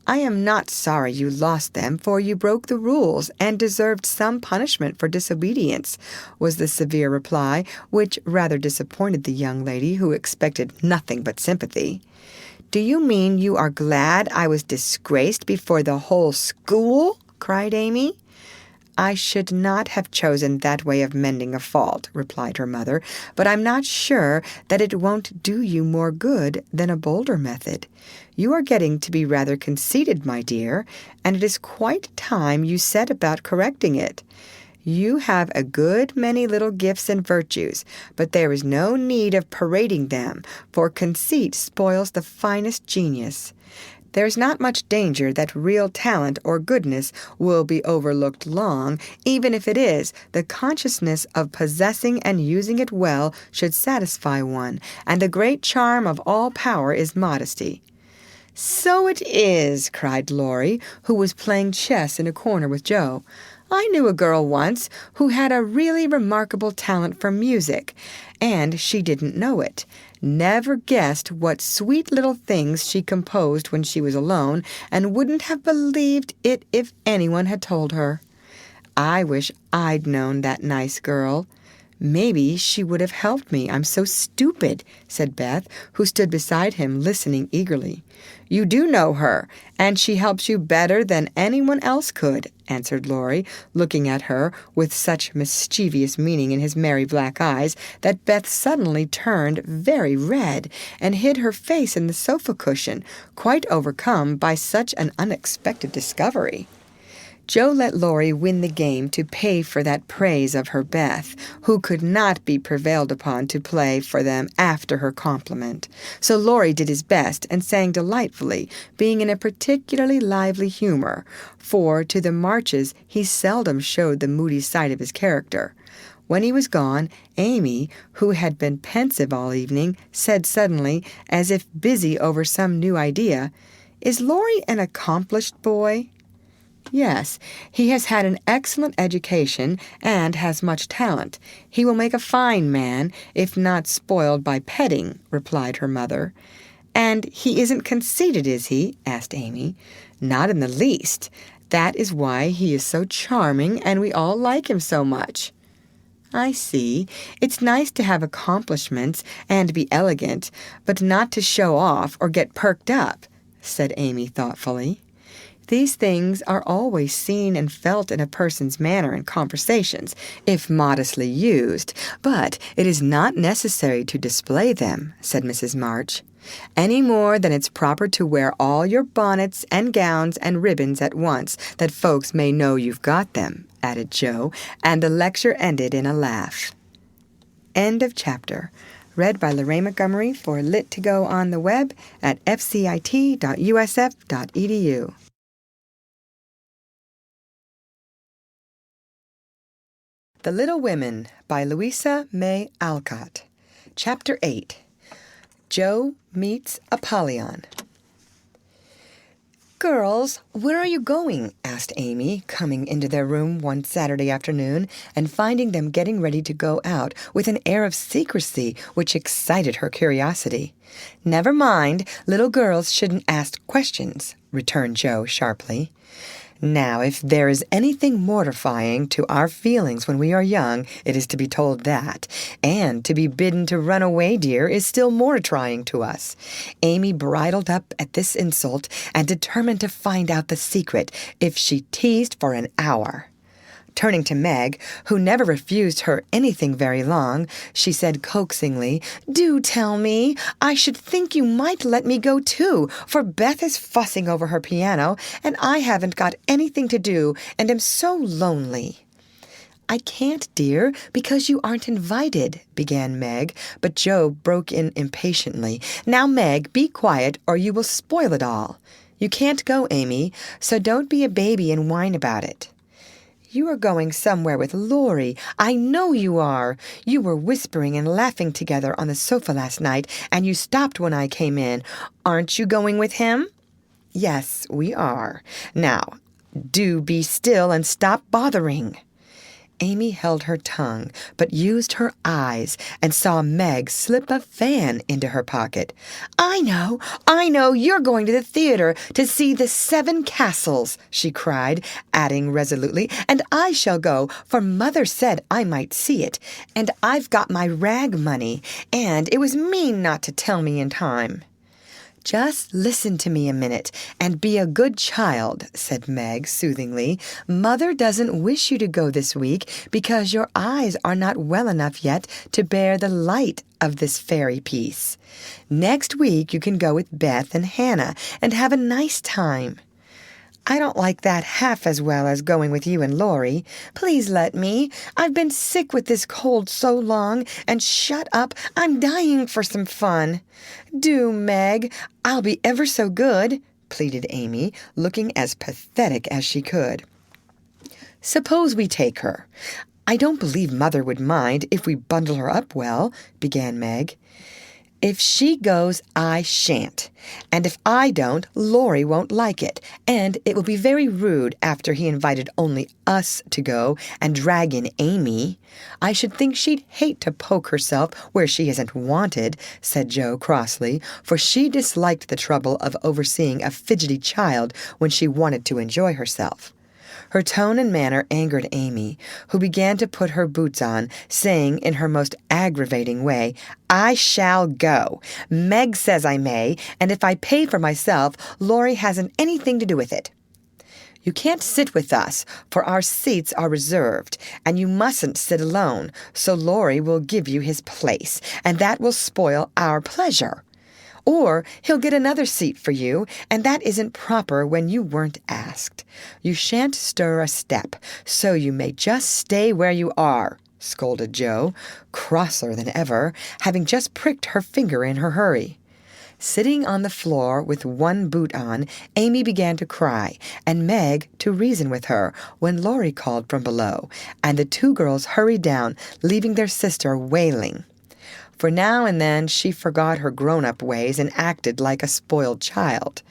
Speaker 1: "I am not sorry you lost them, for you broke the rules and deserved some punishment for disobedience," was the severe reply, which rather disappointed the young lady, who expected nothing but sympathy. "Do you mean you are glad I was disgraced before the whole school?" cried Amy. "I should not have chosen that way of mending a fault," replied her mother, "but I'm not sure that it won't do you more good than a bolder method. You are getting to be rather conceited, my dear, and it is quite time you set about correcting it. You have a good many little gifts and virtues, but there is no need of parading them, for conceit spoils the finest genius. There's not much danger that real talent or goodness will be overlooked long, even if it is. The consciousness of possessing and using it well should satisfy one, and the great charm of all power is modesty." "So it is," cried Laurie, who was playing chess in a corner with Jo. "I knew a girl once who had a really remarkable talent for music, and she didn't know it. Never guessed what sweet little things she composed when she was alone, and wouldn't have believed it if anyone had told her. I wish I'd known that nice girl. "Maybe she would have helped me. I'm so stupid," said Beth, who stood beside him listening eagerly. "You do know her, and she helps you better than anyone else could," answered Laurie, looking at her with such mischievous meaning in his merry black eyes that Beth suddenly turned very red and hid her face in the sofa cushion, quite overcome by such an unexpected discovery. Joe let Laurie win the game to pay for that praise of her Beth, who could not be prevailed upon to play for them after her compliment. So Laurie did his best and sang delightfully, being in a particularly lively humor, for to the Marches he seldom showed the moody side of his character. When he was gone, Amy, who had been pensive all evening, said suddenly, as if busy over some new idea, "Is Laurie an accomplished boy?" "Yes, he has had an excellent education and has much talent. He will make a fine man, if not spoiled by petting," replied her mother. "And he isn't conceited, is he?" asked Amy. "Not in the least. That is why he is so charming, and we all like him so much." "I see. It's nice to have accomplishments and be elegant, but not to show off or get perked up," said Amy thoughtfully. "These things are always seen and felt in a person's manner and conversations, if modestly used, but it is not necessary to display them," said Mrs. March. "Any more than it's proper to wear all your bonnets and gowns and ribbons at once, that folks may know you've got them," added Joe, and the lecture ended in a laugh. End of chapter. Read by Lorraine Montgomery for Lit to Go on the web at fcit.usf.edu. The Little Women by Louisa May Alcott. Chapter 8. Joe Meets Apollyon. "Girls, where are you going?" asked Amy, coming into their room one Saturday afternoon and finding them getting ready to go out with an air of secrecy which excited her curiosity. "Never mind, little girls shouldn't ask questions," returned Joe sharply. "Now, if there is anything mortifying to our feelings when we are young, it is to be told that. And to be bidden to run away, dear, is still more trying to us." Amy bridled up at this insult and determined to find out the secret if she teased for an hour. Turning to Meg, who never refused her anything very long, she said coaxingly, "Do tell me. I should think you might let me go too, for Beth is fussing over her piano, and I haven't got anything to do, and am so lonely." "I can't, dear, because you aren't invited," began Meg, but Joe broke in impatiently. "Now, Meg, be quiet, or you will spoil it all. You can't go, Amy, so don't be a baby and whine about it." "You are going somewhere with Laurie. I know you are. You were whispering and laughing together on the sofa last night, and you stopped when I came in. Aren't you going with him?" "Yes, we are. Now, do be still and stop bothering." Amy held her tongue, but used her eyes and saw Meg slip a fan into her pocket. I know, you're going to the theater to see the 7 Castles," she cried, adding resolutely, "and I shall go, for Mother said I might see it, and I've got my rag money, and it was mean not to tell me in time." "Just listen to me a minute and be a good child," said Meg soothingly. "Mother doesn't wish you to go this week because your eyes are not well enough yet to bear the light of this fairy piece. Next week you can go with Beth and Hannah and have a nice time." "I don't like that half as well as going with you and Laurie. Please let me. I've been sick with this cold so long, and shut up. I'm dying for some fun." "Do, Meg. I'll be ever so good," pleaded Amy, looking as pathetic as she could. "Suppose we take her. I don't believe Mother would mind if we bundle her up well," began Meg. "If she goes, I shan't. And if I don't, Laurie won't like it. And it will be very rude after he invited only us to go and drag in Amy. I should think she'd hate to poke herself where she isn't wanted," said Joe crossly, for she disliked the trouble of overseeing a fidgety child when she wanted to enjoy herself. Her tone and manner angered Amy, who began to put her boots on, saying in her most aggravating way, "I shall go. Meg says I may, and if I pay for myself, Laurie hasn't anything to do with it. You can't sit with us, for our seats are reserved, and you mustn't sit alone, so Laurie will give you his place, and that will spoil our pleasure. Or he'll get another seat for you, and that isn't proper when you weren't asked. You shan't stir a step, so you may just stay where you are," scolded Jo, crosser than ever, having just pricked her finger in her hurry. Sitting on the floor with one boot on, Amy began to cry, and Meg to reason with her, when Laurie called from below, and the two girls hurried down, leaving their sister wailing. For now and then she forgot her grown-up ways and acted like a spoiled child.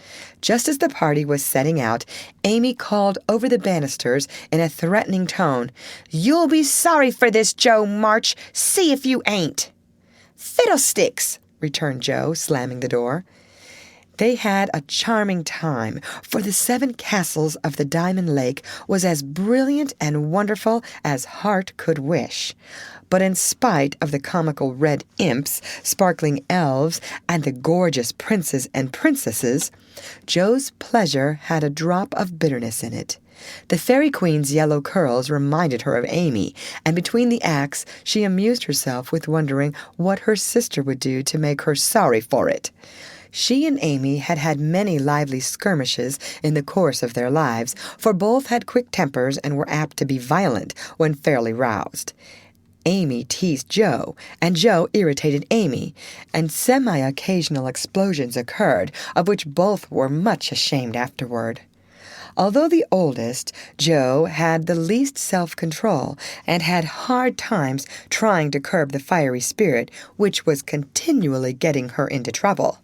Speaker 1: Just as the party was setting out, Amy called over the banisters in a threatening tone, "You'll be sorry for this, Jo March. See if you ain't." "Fiddlesticks!" returned Jo, slamming the door. They had a charming time, for the 7 castles of the Diamond Lake was as brilliant and wonderful as heart could wish. But in spite of the comical red imps, sparkling elves, and the gorgeous princes and princesses, Jo's pleasure had a drop of bitterness in it. The Fairy Queen's yellow curls reminded her of Amy, and between the acts she amused herself with wondering what her sister would do to make her sorry for it. She and Amy had had many lively skirmishes in the course of their lives, for both had quick tempers and were apt to be violent when fairly roused. Amy teased Jo, and Jo irritated Amy, and semi-occasional explosions occurred, of which both were much ashamed afterward. Although the oldest, Jo had the least self-control and had hard times trying to curb the fiery spirit which was continually getting her into trouble.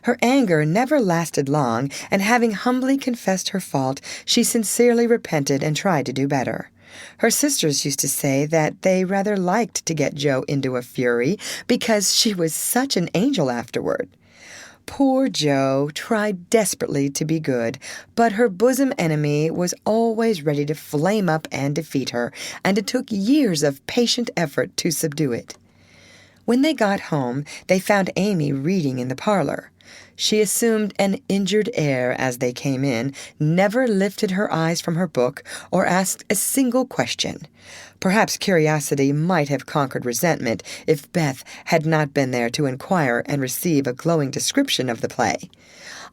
Speaker 1: Her anger never lasted long, and having humbly confessed her fault, she sincerely repented and tried to do better. Her sisters used to say that they rather liked to get Jo into a fury because she was such an angel afterward. Poor Jo tried desperately to be good, but her bosom enemy was always ready to flame up and defeat her, and it took years of patient effort to subdue it. When they got home, they found Amy reading in the parlor. She assumed an injured air as they came in, never lifted her eyes from her book, or asked a single question. Perhaps curiosity might have conquered resentment if Beth had not been there to inquire and receive a glowing description of the play.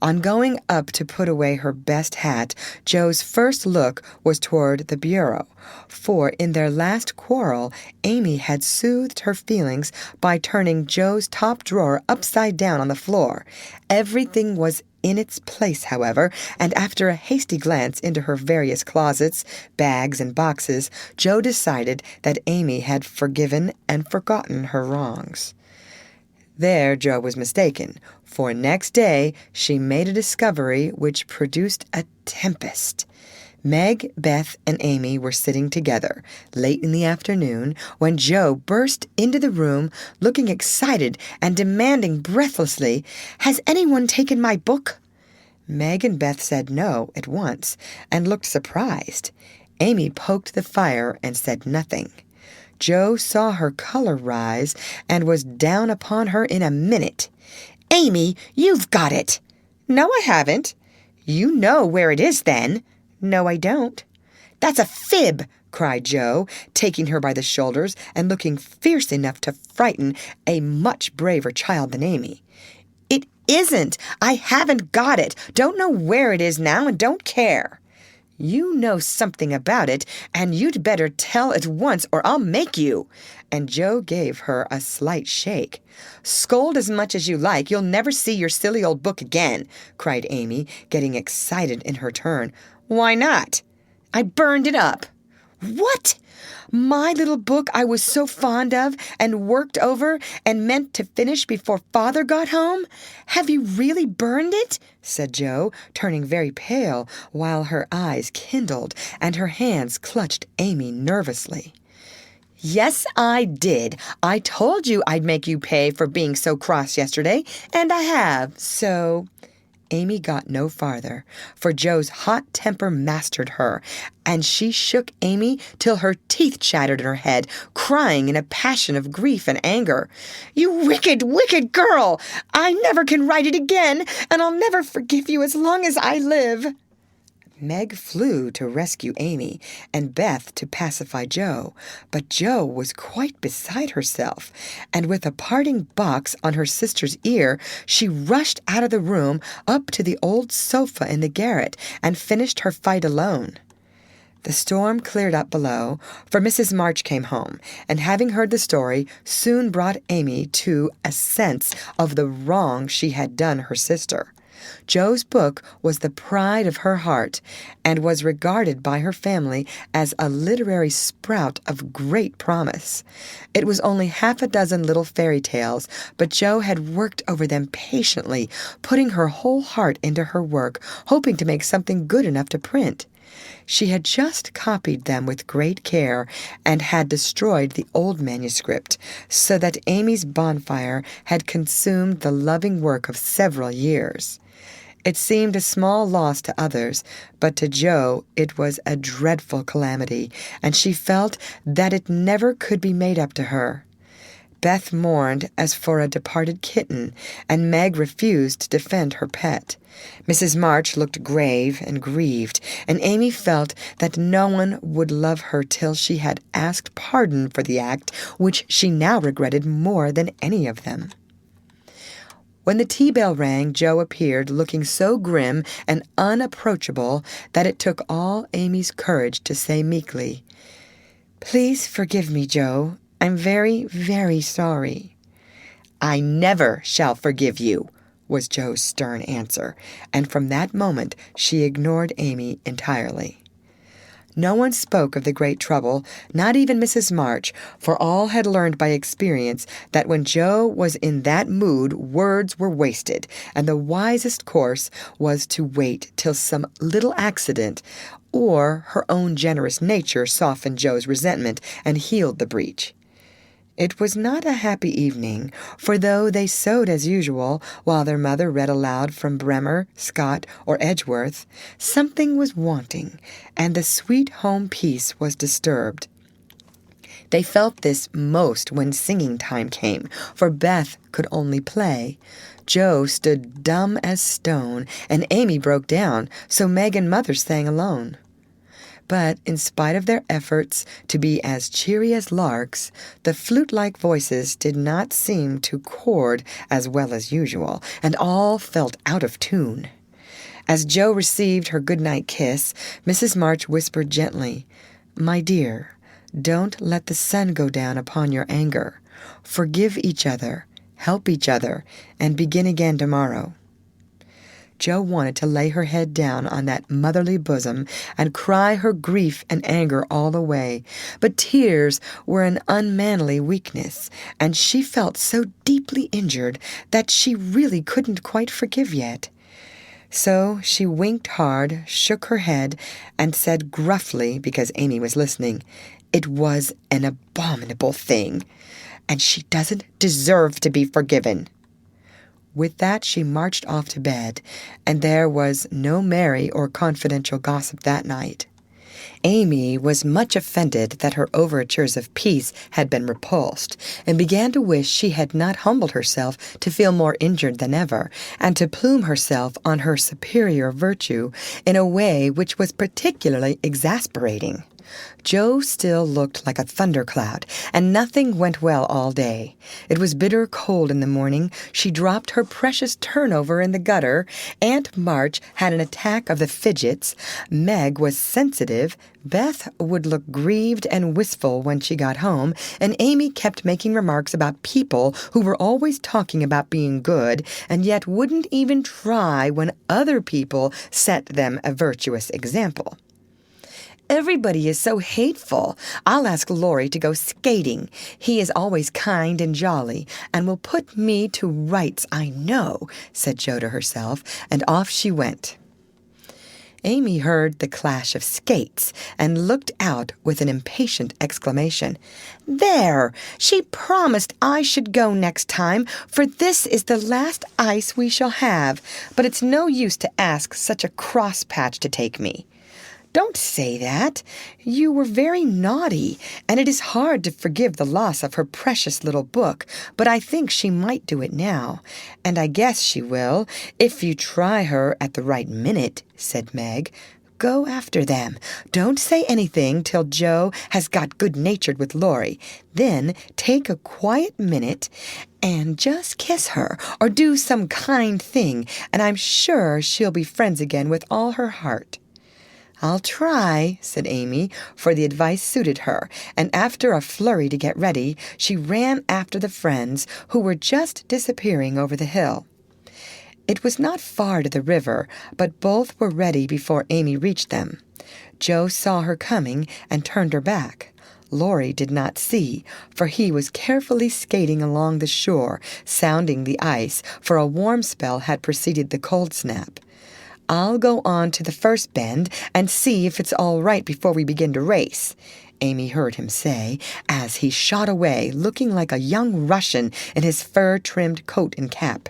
Speaker 1: On going up to put away her best hat, Jo's first look was toward the bureau, for in their last quarrel, Amy had soothed her feelings by turning Jo's top drawer upside down on the floor. Everything was in its place, however, and after a hasty glance into her various closets, bags, and boxes, Jo decided that Amy had forgiven and forgotten her wrongs. There Jo was mistaken, for next day she made a discovery which produced a tempest. Meg, Beth, and Amy were sitting together, late in the afternoon, when Jo burst into the room, looking excited and demanding breathlessly, "Has anyone taken my book?" Meg and Beth said no at once, and looked surprised. Amy poked the fire and said nothing. Jo saw her color rise and was down upon her in a minute. "Amy, you've got it." "No, I haven't." "You know where it is, then." "No, I don't." "That's a fib," cried Jo, taking her by the shoulders and looking fierce enough to frighten a much braver child than Amy. "It isn't. I haven't got it. Don't know where it is now and don't care." "You know something about it, and you'd better tell at once or I'll make you." And Jo gave her a slight shake. "Scold as much as you like. You'll never see your silly old book again," cried Amy, getting excited in her turn. "Why not?" "I burned it up." "What? My little book I was so fond of and worked over and meant to finish before Father got home? Have you really burned it?" said Jo, turning very pale, while her eyes kindled and her hands clutched Amy nervously. "Yes, I did. I told you I'd make you pay for being so cross yesterday, and I have, so—" Amy got no farther, for Joe's hot temper mastered her, and she shook Amy till her teeth chattered in her head, crying in a passion of grief and anger, "You wicked, wicked girl! I never can write it again, and I'll never forgive you as long as I live." Meg flew to rescue Amy, and Beth to pacify Joe, but Joe was quite beside herself, and with a parting box on her sister's ear, she rushed out of the room up to the old sofa in the garret and finished her fight alone. The storm cleared up below, for Mrs. March came home, and having heard the story, soon brought Amy to a sense of the wrong she had done her sister. Joe's book was the pride of her heart, and was regarded by her family as a literary sprout of great promise. It was only half a dozen little fairy tales, but Joe had worked over them patiently, putting her whole heart into her work, hoping to make something good enough to print. She had just copied them with great care, and had destroyed the old manuscript, so that Amy's bonfire had consumed the loving work of several years. It seemed a small loss to others, but to Joe it was a dreadful calamity, and she felt that it never could be made up to her. Beth mourned as for a departed kitten, and Meg refused to defend her pet. Mrs. March looked grave and grieved, and Amy felt that no one would love her till she had asked pardon for the act which she now regretted more than any of them. When the tea bell rang, Joe appeared, looking so grim and unapproachable that it took all Amy's courage to say meekly, "Please forgive me, Joe. I'm very, very sorry." "I never shall forgive you," was Joe's stern answer, and from that moment she ignored Amy entirely. No one spoke of the great trouble, not even Mrs. March, for all had learned by experience that when Joe was in that mood words were wasted, and the wisest course was to wait till some little accident or her own generous nature softened Joe's resentment and healed the breach. It was not a happy evening, for though they sewed as usual, while their mother read aloud from Bremer, Scott, or Edgeworth, something was wanting, and the sweet home peace was disturbed. They felt this most when singing time came, for Beth could only play. Joe stood dumb as stone, and Amy broke down, so Meg and Mother sang alone. But in spite of their efforts to be as cheery as larks, the flute-like voices did not seem to chord as well as usual, and all felt out of tune. As Joe received her good-night kiss, Mrs. March whispered gently, "My dear, don't let the sun go down upon your anger. Forgive each other, help each other, and begin again tomorrow." Joe wanted to lay her head down on that motherly bosom and cry her grief and anger all away, but tears were an unmanly weakness, and she felt so deeply injured that she really couldn't quite forgive yet. So she winked hard, shook her head, and said gruffly, because Amy was listening, it was an abominable thing, and she doesn't deserve to be forgiven. With that she marched off to bed, and there was no merry or confidential gossip that night. Amy was much offended that her overtures of peace had been repulsed, and began to wish she had not humbled herself to feel more injured than ever, and to plume herself on her superior virtue in a way which was particularly exasperating. Joe still looked like a thundercloud, and nothing went well all day. It was bitter cold in the morning. She dropped her precious turnover in the gutter. Aunt March had an attack of the fidgets. Meg was sensitive. Beth would look grieved and wistful when she got home, and Amy kept making remarks about people who were always talking about being good, and yet wouldn't even try when other people set them a virtuous example. "Everybody is so hateful. I'll ask Laurie to go skating. He is always kind and jolly, and will put me to rights, I know," said Jo to herself, and off she went. Amy heard the clash of skates and looked out with an impatient exclamation. "There! She promised I should go next time, for this is the last ice we shall have, but it's no use to ask such a cross-patch to take me." "Don't say that. You were very naughty, and it is hard to forgive the loss of her precious little book, but I think she might do it now, and I guess she will, if you try her at the right minute," said Meg. "Go after them. Don't say anything till Joe has got good-natured with Laurie. Then take a quiet minute and just kiss her, or do some kind thing, and I'm sure she'll be friends again with all her heart." "I'll try," said Amy, for the advice suited her, and after a flurry to get ready, she ran after the friends who were just disappearing over the hill. It was not far to the river, but both were ready before Amy reached them. Joe saw her coming and turned her back. Laurie did not see, for he was carefully skating along the shore, sounding the ice, for a warm spell had preceded the cold snap. "I'll go on to the first bend and see if it's all right before we begin to race," Amy heard him say, as he shot away, looking like a young Russian in his fur-trimmed coat and cap.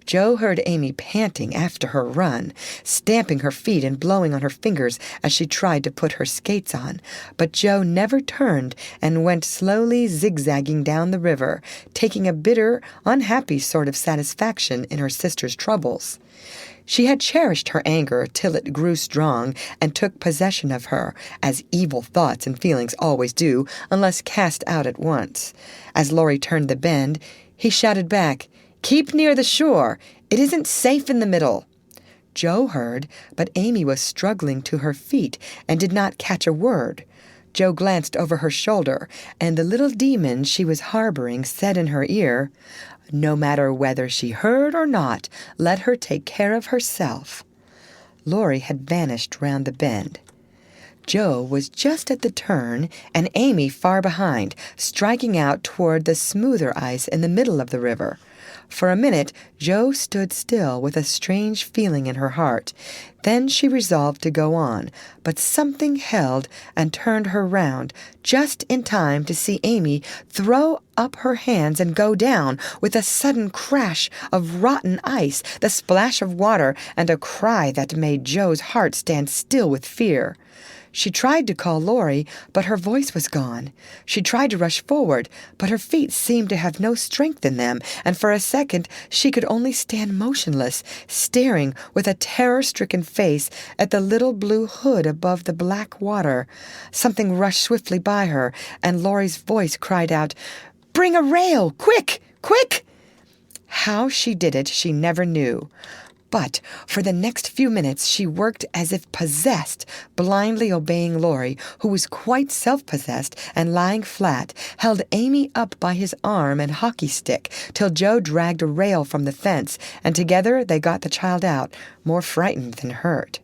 Speaker 1: Joe heard Amy panting after her run, stamping her feet and blowing on her fingers as she tried to put her skates on, but Joe never turned and went slowly zigzagging down the river, taking a bitter, unhappy sort of satisfaction in her sister's troubles. She had cherished her anger till it grew strong and took possession of her, as evil thoughts and feelings always do, unless cast out at once. As Laurie turned the bend, he shouted back, "Keep near the shore. It isn't safe in the middle." Joe heard, but Amy was struggling to her feet and did not catch a word. Joe glanced over her shoulder, and the little demon she was harboring said in her ear, "No matter whether she heard or not, let her take care of herself." Laurie had vanished round the bend. Joe was just at the turn, and Amy far behind, striking out toward the smoother ice in the middle of the river. For a minute, Joe stood still with a strange feeling in her heart. Then she resolved to go on, but something held and turned her round, just in time to see Amy throw up her hands and go down, with a sudden crash of rotten ice, the splash of water, and a cry that made Joe's heart stand still with fear. She tried to call Laurie, but her voice was gone. She tried to rush forward, but her feet seemed to have no strength in them, and for a second she could only stand motionless, staring with a terror-stricken face at the little blue hood above the black water. Something rushed swiftly by her, and Laurie's voice cried out, "Bring a rail! Quick! Quick!" How she did it she never knew. But for the next few minutes she worked as if possessed, blindly obeying Laurie, who was quite self-possessed and lying flat, held Amy up by his arm and hockey stick till Joe dragged a rail from the fence, and together they got the child out, more frightened than hurt.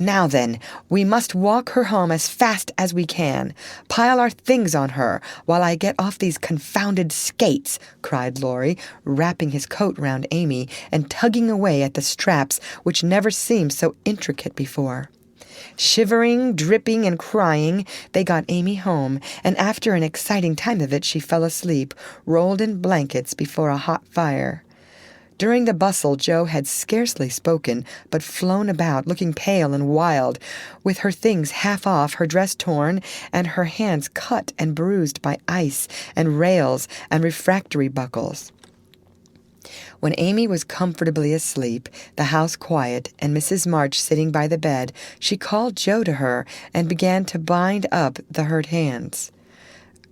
Speaker 1: "Now then, we must walk her home as fast as we can. Pile our things on her while I get off these confounded skates," cried Laurie, wrapping his coat round Amy and tugging away at the straps which never seemed so intricate before. Shivering, dripping, and crying, they got Amy home, and after an exciting time of it she fell asleep, rolled in blankets before a hot fire. During the bustle, Joe had scarcely spoken, but flown about, looking pale and wild, with her things half off, her dress torn, and her hands cut and bruised by ice and rails and refractory buckles. When Amy was comfortably asleep, the house quiet, and Mrs. March sitting by the bed, she called Joe to her and began to bind up the hurt hands.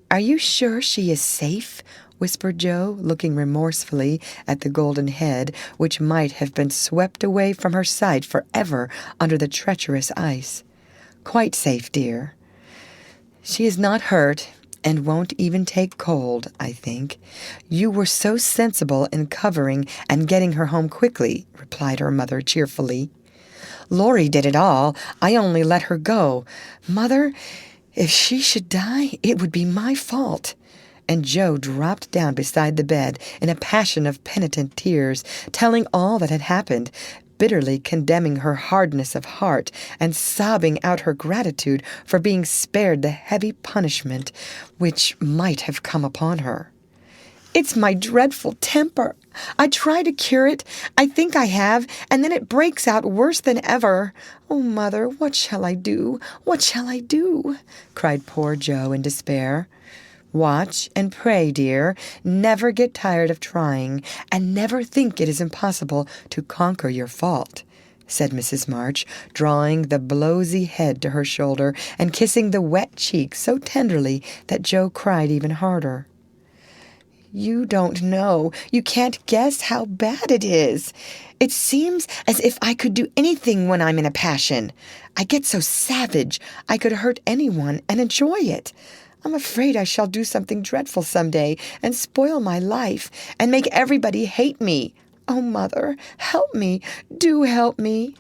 Speaker 1: "Are you sure she is safe?" whispered Joe, looking remorsefully at the golden head, which might have been swept away from her sight forever under the treacherous ice. "Quite safe, dear. She is not hurt, and won't even take cold, I think. You were so sensible in covering and getting her home quickly," replied her mother cheerfully. "Laurie did it all. I only let her go. Mother, if she should die, it would be my fault." And Joe dropped down beside the bed in a passion of penitent tears, telling all that had happened, bitterly condemning her hardness of heart and sobbing out her gratitude for being spared the heavy punishment which might have come upon her. "It's my dreadful temper. I try to cure it. I think I have, and then it breaks out worse than ever. Oh, Mother, what shall I do? What shall I do?" cried poor Jo in despair. "Watch and pray, dear. Never get tired of trying, and never think it is impossible to conquer your fault," said Mrs. March, drawing the blowsy head to her shoulder and kissing the wet cheek so tenderly that Jo cried even harder. "You don't know. You can't guess how bad it is. It seems as if I could do anything when I'm in a passion. I get so savage I could hurt anyone and enjoy it. I'm afraid I shall do something dreadful some day and spoil my life and make everybody hate me. Oh, Mother, help me. Do help me."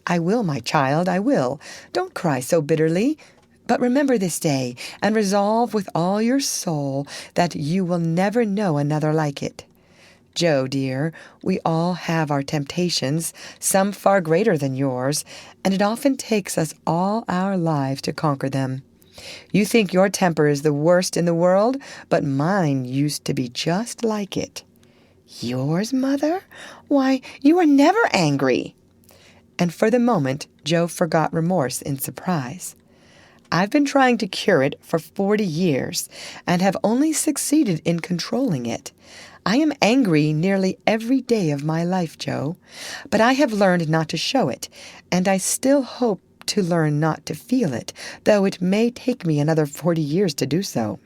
Speaker 1: "I will, my child, I will. Don't cry so bitterly. But remember this day, and resolve with all your soul that you will never know another like it. Jo, dear, we all have our temptations, some far greater than yours, and it often takes us all our lives to conquer them. You think your temper is the worst in the world, but mine used to be just like it." "Yours, Mother? Why, you are never angry." And for the moment, Jo forgot remorse in surprise. "I've been trying to cure it for 40 years, and have only succeeded in controlling it. I am angry nearly every day of my life, Jo, but I have learned not to show it, and I still hope to learn not to feel it, though it may take me another 40 years to do so."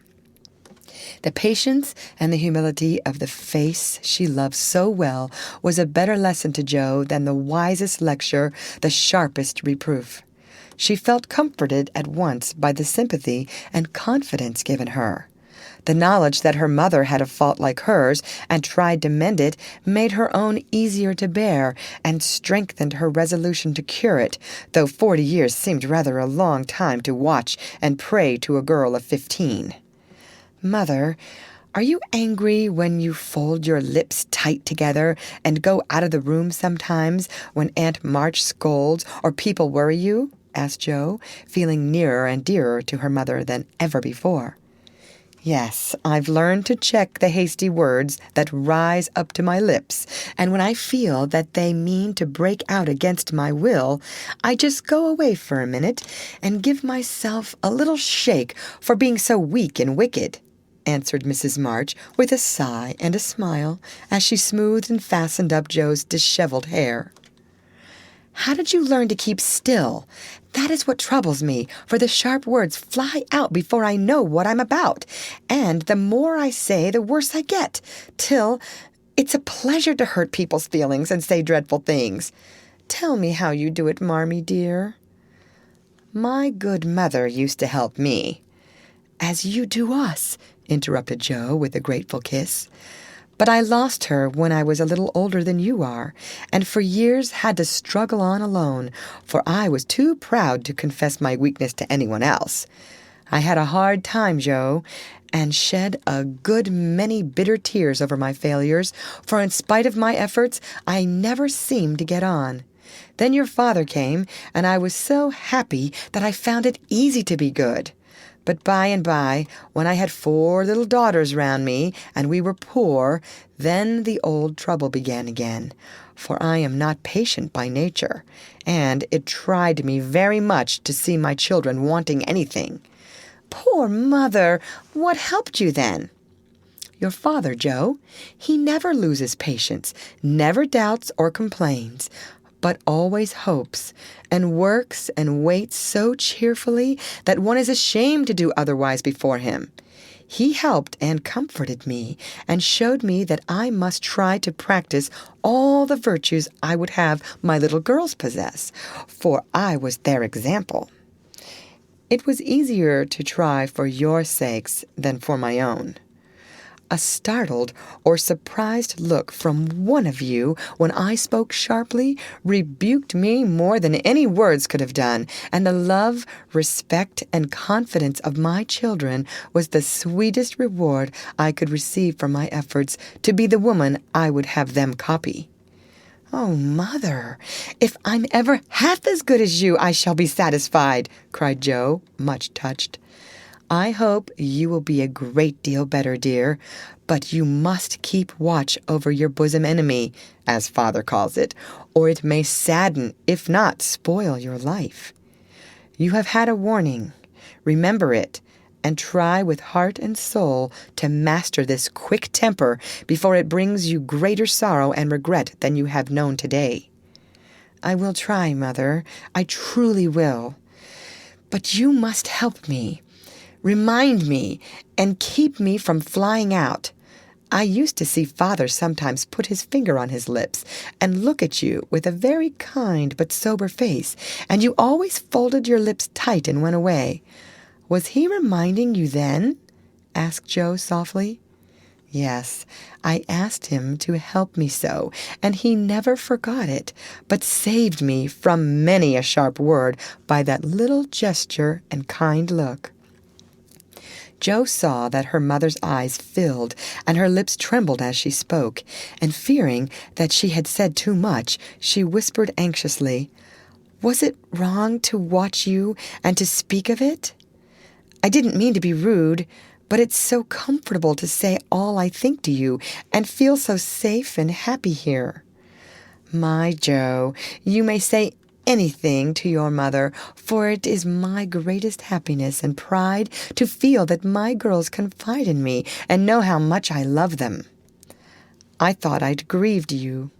Speaker 1: The patience and the humility of the face she loved so well was a better lesson to Jo than the wisest lecture, the sharpest reproof. She felt comforted at once by the sympathy and confidence given her. The knowledge that her mother had a fault like hers and tried to mend it made her own easier to bear and strengthened her resolution to cure it, though 40 years seemed rather a long time to watch and pray to a girl of 15. "Mother, are you angry when you fold your lips tight together and go out of the room sometimes when Aunt March scolds or people worry you?" asked Jo, feeling nearer and dearer to her mother than ever before. "Yes, I've learned to check the hasty words that rise up to my lips, and when I feel that they mean to break out against my will, I just go away for a minute and give myself a little shake for being so weak and wicked," answered Mrs. March with a sigh and a smile as she smoothed and fastened up Jo's disheveled hair. "How did you learn to keep still? That is what troubles me, for the sharp words fly out before I know what I'm about, and the more I say, the worse I get, till it's a pleasure to hurt people's feelings and say dreadful things. Tell me how you do it, Marmee, dear." "My good mother used to help me." "As you do us," interrupted Jo with a grateful kiss. "But I lost her when I was a little older than you are, and for years had to struggle on alone, for I was too proud to confess my weakness to anyone else. I had a hard time, Jo, and shed a good many bitter tears over my failures, for in spite of my efforts, I never seemed to get on. Then your father came, and I was so happy that I found it easy to be good. But by and by, when I had 4 little daughters round me, and we were poor, then the old trouble began again, for I am not patient by nature, and it tried me very much to see my children wanting anything." "Poor Mother! What helped you then?" "Your father, Jo. He never loses patience, never doubts or complains, but always hopes, and works and waits so cheerfully that one is ashamed to do otherwise before him. He helped and comforted me, and showed me that I must try to practice all the virtues I would have my little girls possess, for I was their example. It was easier to try for your sakes than for my own." A startled or surprised look from one of you when I spoke sharply rebuked me more than any words could have done, and the love, respect, and confidence of my children was the sweetest reward I could receive for my efforts to be the woman I would have them copy. "Oh, Mother, if I'm ever half as good as you, I shall be satisfied," cried Joe, much touched. "I hope you will be a great deal better, dear, but you must keep watch over your bosom enemy, as Father calls it, or it may sadden, if not spoil, your life. You have had a warning. Remember it, and try with heart and soul to master this quick temper before it brings you greater sorrow and regret than you have known today." "I will try, Mother. I truly will. But you must help me. Remind me, and keep me from flying out. I used to see Father sometimes put his finger on his lips and look at you with a very kind but sober face, and you always folded your lips tight and went away. Was he reminding you then?" asked Joe softly. "Yes, I asked him to help me so, and he never forgot it, but saved me from many a sharp word by that little gesture and kind look." Joe saw that her mother's eyes filled and her lips trembled as she spoke, and fearing that she had said too much, she whispered anxiously, "Was it wrong to watch you and to speak of it? I didn't mean to be rude, but it's so comfortable to say all I think to you and feel so safe and happy here." "My Joe, you may say anything to your mother, for it is my greatest happiness and pride to feel that my girls confide in me and know how much I love them." "I thought I'd grieved you."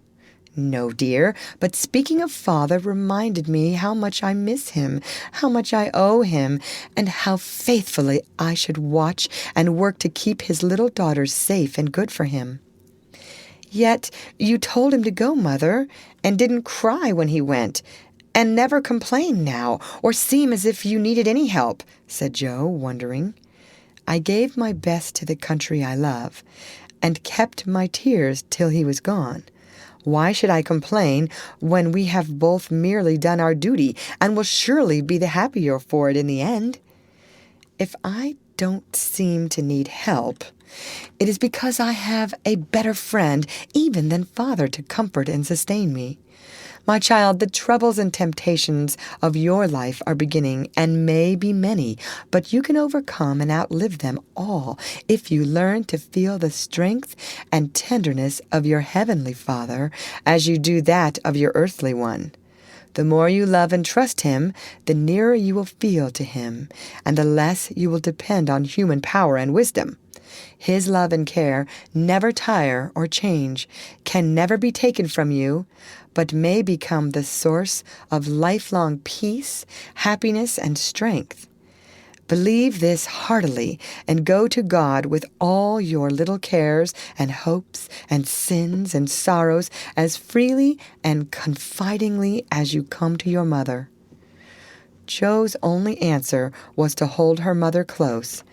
Speaker 1: "No, dear, but speaking of Father reminded me how much I miss him, how much I owe him, and how faithfully I should watch and work to keep his little daughters safe and good for him." "Yet you told him to go, Mother, and didn't cry when he went, and never complain now, or seem as if you needed any help," said Joe, wondering. "I gave my best to the country I love, and kept my tears till he was gone. Why should I complain when we have both merely done our duty, and will surely be the happier for it in the end? If I don't seem to need help, it is because I have a better friend even than Father to comfort and sustain me. My child, the troubles and temptations of your life are beginning and may be many, but you can overcome and outlive them all if you learn to feel the strength and tenderness of your heavenly Father as you do that of your earthly one. The more you love and trust him, the nearer you will feel to him, and the less you will depend on human power and wisdom. His love and care never tire or change, can never be taken from you, but may become the source of lifelong peace, happiness, and strength. Believe this heartily, and go to God with all your little cares and hopes and sins and sorrows as freely and confidingly as you come to your mother." Joe's only answer was to hold her mother close,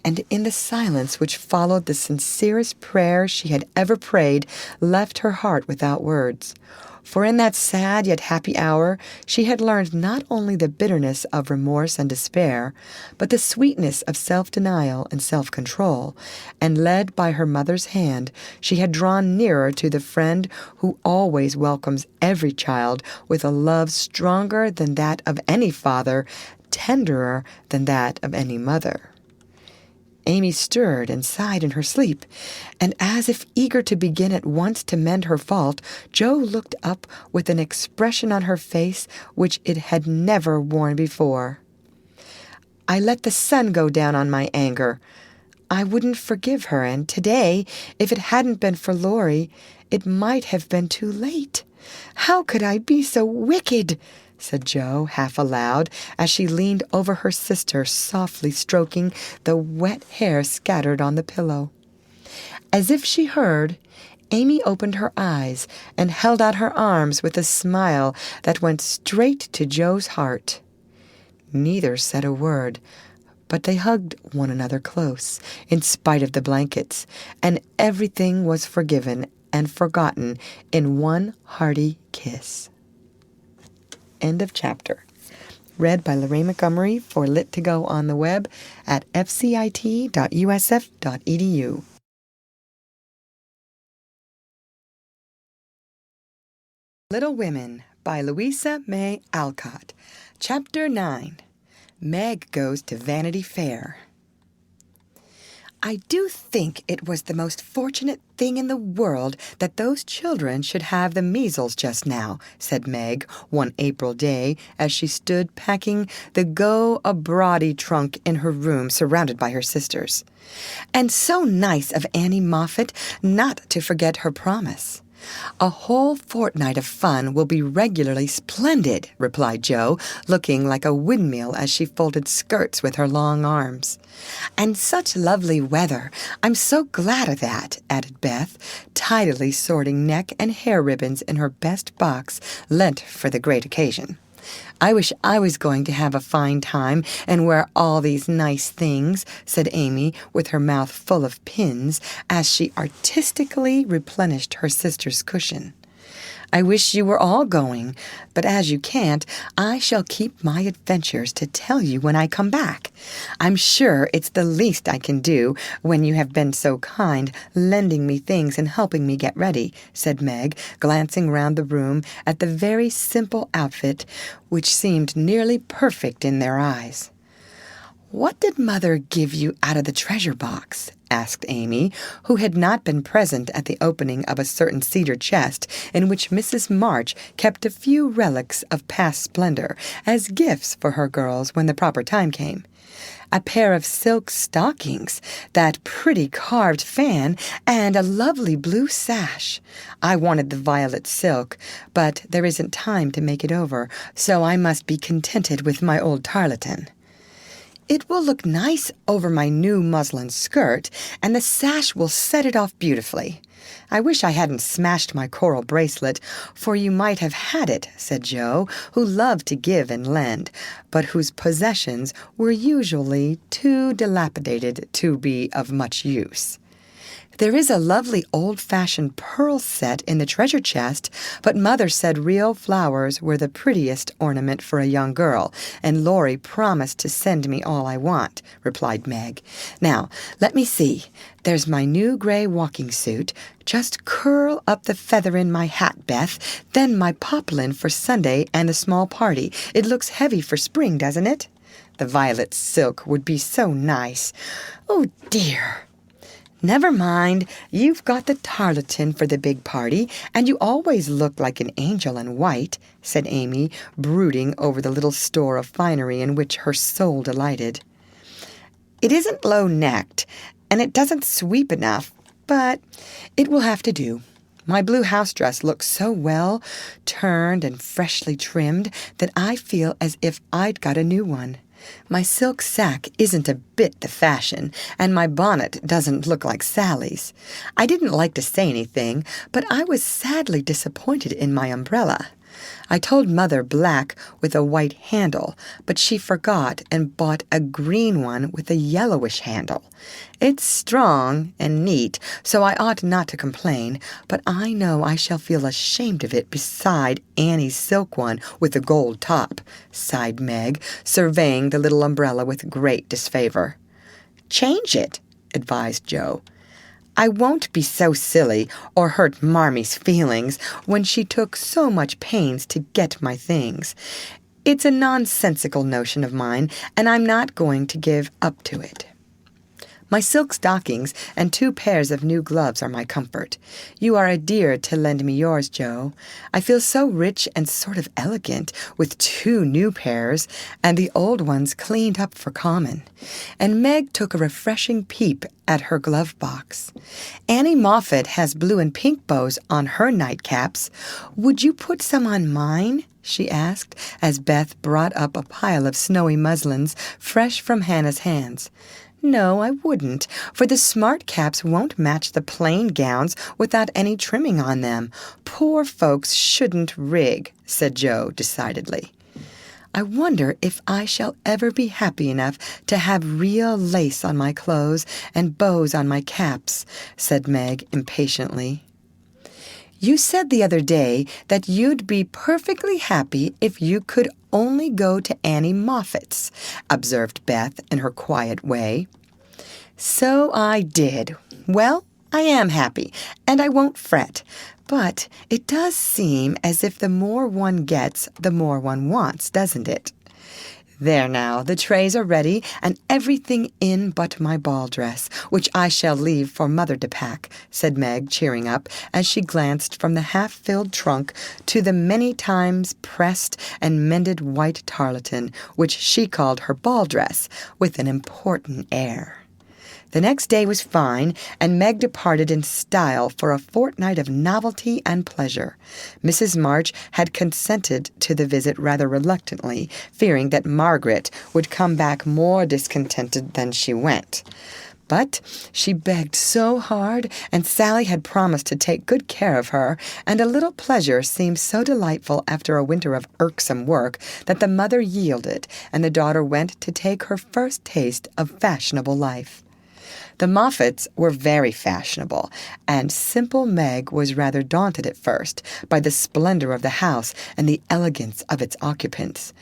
Speaker 1: and in the silence which followed the sincerest prayer she had ever prayed left her heart without words. For in that sad yet happy hour she had learned not only the bitterness of remorse and despair, but the sweetness of self-denial and self-control, and led by her mother's hand, she had drawn nearer to the friend who always welcomes every child with a love stronger than that of any father, tenderer than that of any mother. Amy stirred and sighed in her sleep, and as if eager to begin at once to mend her fault, Joe looked up with an expression on her face which it had never worn before. "I let the sun go down on my anger. I wouldn't forgive her, and today, if it hadn't been for Laurie, it might have been too late. How could I be so wicked?" said Joe, half aloud, as she leaned over her sister, softly stroking the wet hair scattered on the pillow. As if she heard, Amy opened her eyes and held out her arms with a smile that went straight to Joe's heart. Neither said a word, but they hugged one another close, in spite of the blankets, and everything was forgiven and forgotten in one hearty kiss. End of chapter. Read by Lorraine Montgomery for Lit2Go on the web at fcit.usf.edu. Little Women by Louisa May Alcott. Chapter 9. Meg Goes to Vanity Fair. I do think it was the most fortunate thing in the world that those children should have the measles just now, said Meg one April day as she stood packing the go-abroady trunk in her room surrounded by her sisters. And so nice of Annie Moffat not to forget her promise. A whole fortnight of fun will be regularly splendid, replied Jo, looking like a windmill as she folded skirts with her long arms. And such lovely weather. I'm so glad of that, added Beth, tidily sorting neck and hair ribbons in her best box, lent for the great occasion. I wish I was going to have a fine time and wear all these nice things, said Amy, with her mouth full of pins, as she artistically replenished her sister's cushion. I wish you were all going, but as you can't, I shall keep my adventures to tell you when I come back. I'm sure it's the least I can do when you have been so kind, lending me things and helping me get ready, said Meg, glancing round the room at the very simple outfit, which seemed nearly perfect in their eyes. What did Mother give you out of the treasure box? Asked Amy, who had not been present at the opening of a certain cedar chest in which Mrs. March kept a few relics of past splendor as gifts for her girls when the proper time came. A pair of silk stockings, that pretty carved fan, and a lovely blue sash. I wanted the violet silk, but there isn't time to make it over, so I must be contented with my old tarlatan. It will look nice over my new muslin skirt, and the sash will set it off beautifully. I wish I hadn't smashed my coral bracelet, for you might have had it, said Jo, who loved to give and lend, but whose possessions were usually too dilapidated to be of much use. There is a lovely old-fashioned pearl set in the treasure chest, but Mother said real flowers were the prettiest ornament for a young girl, and Laurie promised to send me all I want, replied Meg. Now, let me see. There's my new gray walking suit. Just curl up the feather in my hat, Beth, then my poplin for Sunday and the small party. It looks heavy for spring, doesn't it? The violet silk would be so nice. Oh, dear. Never mind, you've got the tarlatan for the big party, and you always look like an angel in white, said Amy, brooding over the little store of finery in which her soul delighted. It isn't low-necked, and it doesn't sweep enough, but it will have to do. My blue house dress looks so well turned and freshly trimmed that I feel as if I'd got a new one. My silk sack isn't a bit the fashion, and my bonnet doesn't look like Sally's. I didn't like to say anything, but I was sadly disappointed in my umbrella. I told Mother black with a white handle, but she forgot and bought a green one with a yellowish handle. It's strong and neat, so I ought not to complain, but I know I shall feel ashamed of it beside Annie's silk one with the gold top, sighed Meg, surveying the little umbrella with great disfavor. Change it, advised Jo. I won't be so silly or hurt Marmy's feelings when she took so much pains to get my things. It's a nonsensical notion of mine, and I'm not going to give up to it. My silk stockings and 2 pairs of new gloves are my comfort. You are a dear to lend me yours, Jo. I feel so rich and sort of elegant with 2 new pairs and the old ones cleaned up for common. And Meg took a refreshing peep at her glove box. Annie Moffat has blue and pink bows on her nightcaps. Would you put some on mine? She asked, as Beth brought up a pile of snowy muslins fresh from Hannah's hands. No, I wouldn't, for the smart caps won't match the plain gowns without any trimming on them. Poor folks shouldn't rig, said Jo decidedly. I wonder if I shall ever be happy enough to have real lace on my clothes and bows on my caps, said Meg impatiently. You said the other day that you'd be perfectly happy if you could only go to Annie Moffat's, observed Beth in her quiet way. So I did. Well, I am happy, and I won't fret. But it does seem as if the more one gets, the more one wants, doesn't it? There now, the trays are ready, and everything in but my ball dress, which I shall leave for Mother to pack," said Meg, cheering up, as she glanced from the half-filled trunk to the many times pressed and mended white tarlatan, which she called her ball dress, with an important air. The next day was fine, and Meg departed in style for a fortnight of novelty and pleasure. Mrs. March had consented to the visit rather reluctantly, fearing that Margaret would come back more discontented than she went. But she begged so hard, and Sally had promised to take good care of her, and a little pleasure seemed so delightful after a winter of irksome work, that the mother yielded, and the daughter went to take her first taste of fashionable life. The Moffats were very fashionable, and simple Meg was rather daunted at first by the splendor of the house and the elegance of its occupants.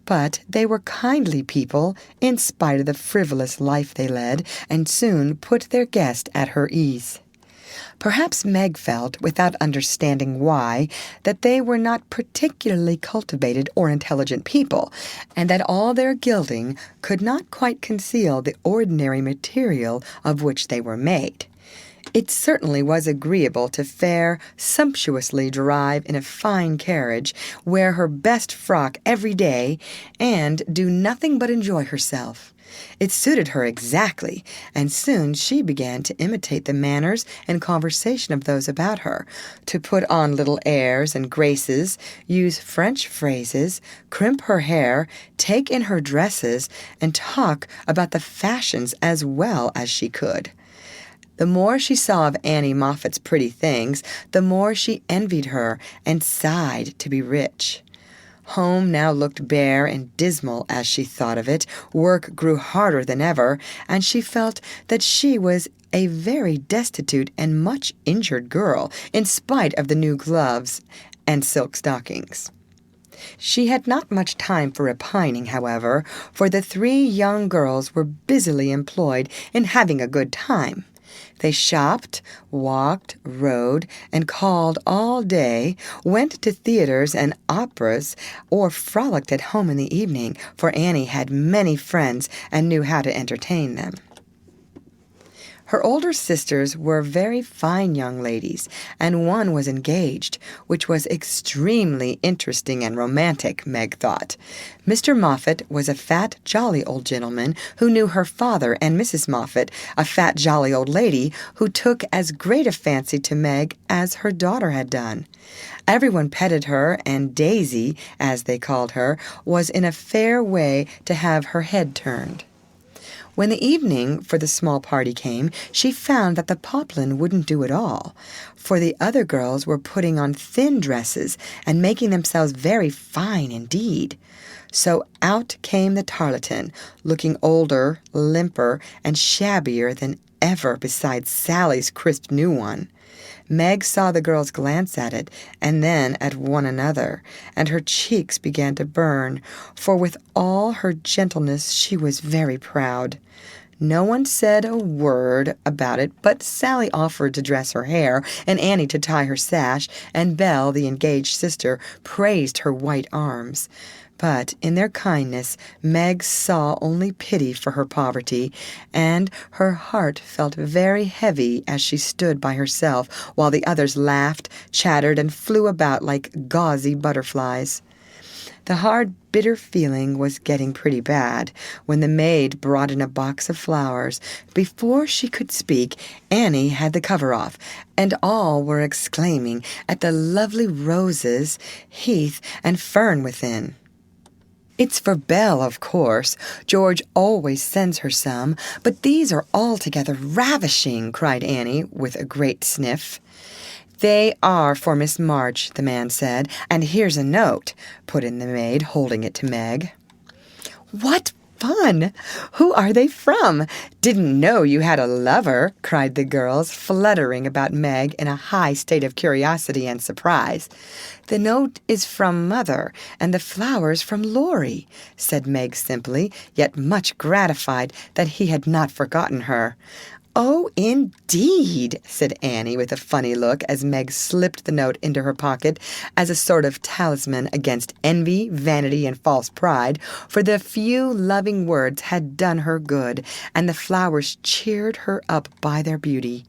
Speaker 1: But they were kindly people, in spite of the frivolous life they led, and soon put their guest at her ease. Perhaps Meg felt, without understanding why, that they were not particularly cultivated or intelligent people, and that all their gilding could not quite conceal the ordinary material of which they were made. It certainly was agreeable to fare sumptuously drive in a fine carriage, wear her best frock every day, and do nothing but enjoy herself. It suited her exactly, and soon she began to imitate the manners and conversation of those about her, to put on little airs and graces, use French phrases, crimp her hair, take in her dresses, and talk about the fashions as well as she could. The more she saw of Annie Moffat's pretty things, the more she envied her and sighed to be rich. Home now looked bare and dismal as she thought of it. Work grew harder than ever, and she felt that she was a very destitute and much injured girl, in spite of the new gloves and silk stockings. She had not much time for repining, however, for the 3 young girls were busily employed in having a good time. They shopped, walked, rode, and called all day, went to theaters and operas, or frolicked at home in the evening, for Annie had many friends and knew how to entertain them. Her older sisters were very fine young ladies, and one was engaged, which was extremely interesting and romantic, Meg thought. Mr. Moffat was a fat, jolly old gentleman who knew her father, and Mrs. Moffat, a fat, jolly old lady who took as great a fancy to Meg as her daughter had done. Everyone petted her, and Daisy, as they called her, was in a fair way to have her head turned. When the evening for the small party came, she found that the poplin wouldn't do at all, for the other girls were putting on thin dresses and making themselves very fine indeed. So out came the tarlatan, looking older, limper, and shabbier than ever beside Sally's crisp new one. Meg saw the girls glance at it, and then at one another, and her cheeks began to burn, for with all her gentleness she was very proud. No one said a word about it, but Sally offered to dress her hair, and Annie to tie her sash, and Belle, the engaged sister, praised her white arms. But in their kindness, Meg saw only pity for her poverty, and her heart felt very heavy as she stood by herself, while the others laughed, chattered, and flew about like gauzy butterflies. The hard, bitter feeling was getting pretty bad when the maid brought in a box of flowers. Before she could speak, Annie had the cover off, and all were exclaiming at the lovely roses, heath, and fern within. "It's for Belle, of course. George always sends her some, but these are altogether ravishing," cried Annie, with a great sniff. "They are for Miss March," the man said, "and here's a note," put in the maid, holding it to Meg. "What fun! Who are they from? Didn't know you had a lover," cried the girls, fluttering about Meg in a high state of curiosity and surprise. "The note is from Mother, and the flowers from Laurie," said Meg simply, yet much gratified that he had not forgotten her. "Oh, indeed," said Annie with a funny look as Meg slipped the note into her pocket as a sort of talisman against envy, vanity, and false pride, for the few loving words had done her good, and the flowers cheered her up by their beauty.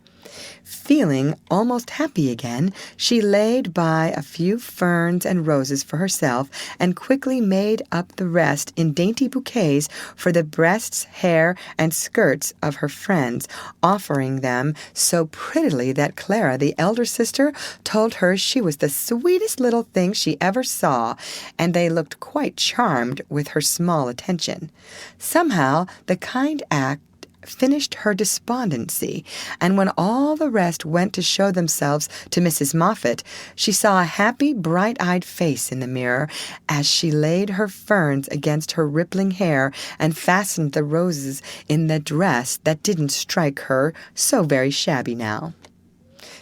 Speaker 1: Feeling almost happy again, she laid by a few ferns and roses for herself and quickly made up the rest in dainty bouquets for the breasts, hair, and skirts of her friends, offering them so prettily that Clara, the elder sister, told her she was the sweetest little thing she ever saw, and they looked quite charmed with her small attention. Somehow the kind act finished her despondency, and when all the rest went to show themselves to Mrs. Moffat, she saw a happy, bright-eyed face in the mirror as she laid her ferns against her rippling hair and fastened the roses in the dress that didn't strike her so very shabby now.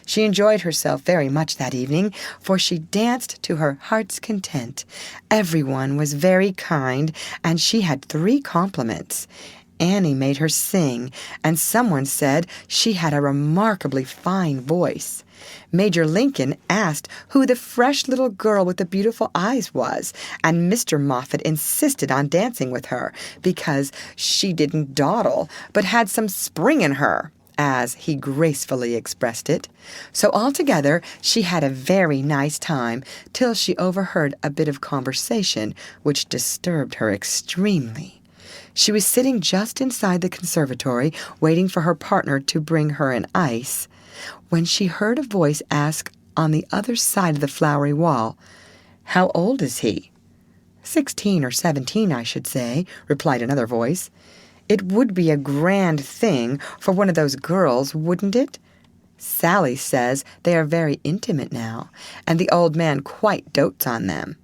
Speaker 1: She enjoyed herself very much that evening, for she danced to her heart's content. Everyone was very kind, and she had 3 compliments. Annie made her sing, and someone said she had a remarkably fine voice. Major Lincoln asked who the fresh little girl with the beautiful eyes was, and Mr. Moffat insisted on dancing with her because she didn't dawdle, but had some spring in her, as he gracefully expressed it. So altogether she had a very nice time, till she overheard a bit of conversation which disturbed her extremely. She was sitting just inside the conservatory, waiting for her partner to bring her an ice, when she heard a voice ask on the other side of the flowery wall, "How old is he?" 16 or 17, I should say," replied another voice. "It would be a grand thing for one of those girls, wouldn't it? Sally says they are very intimate now, and the old man quite dotes on them.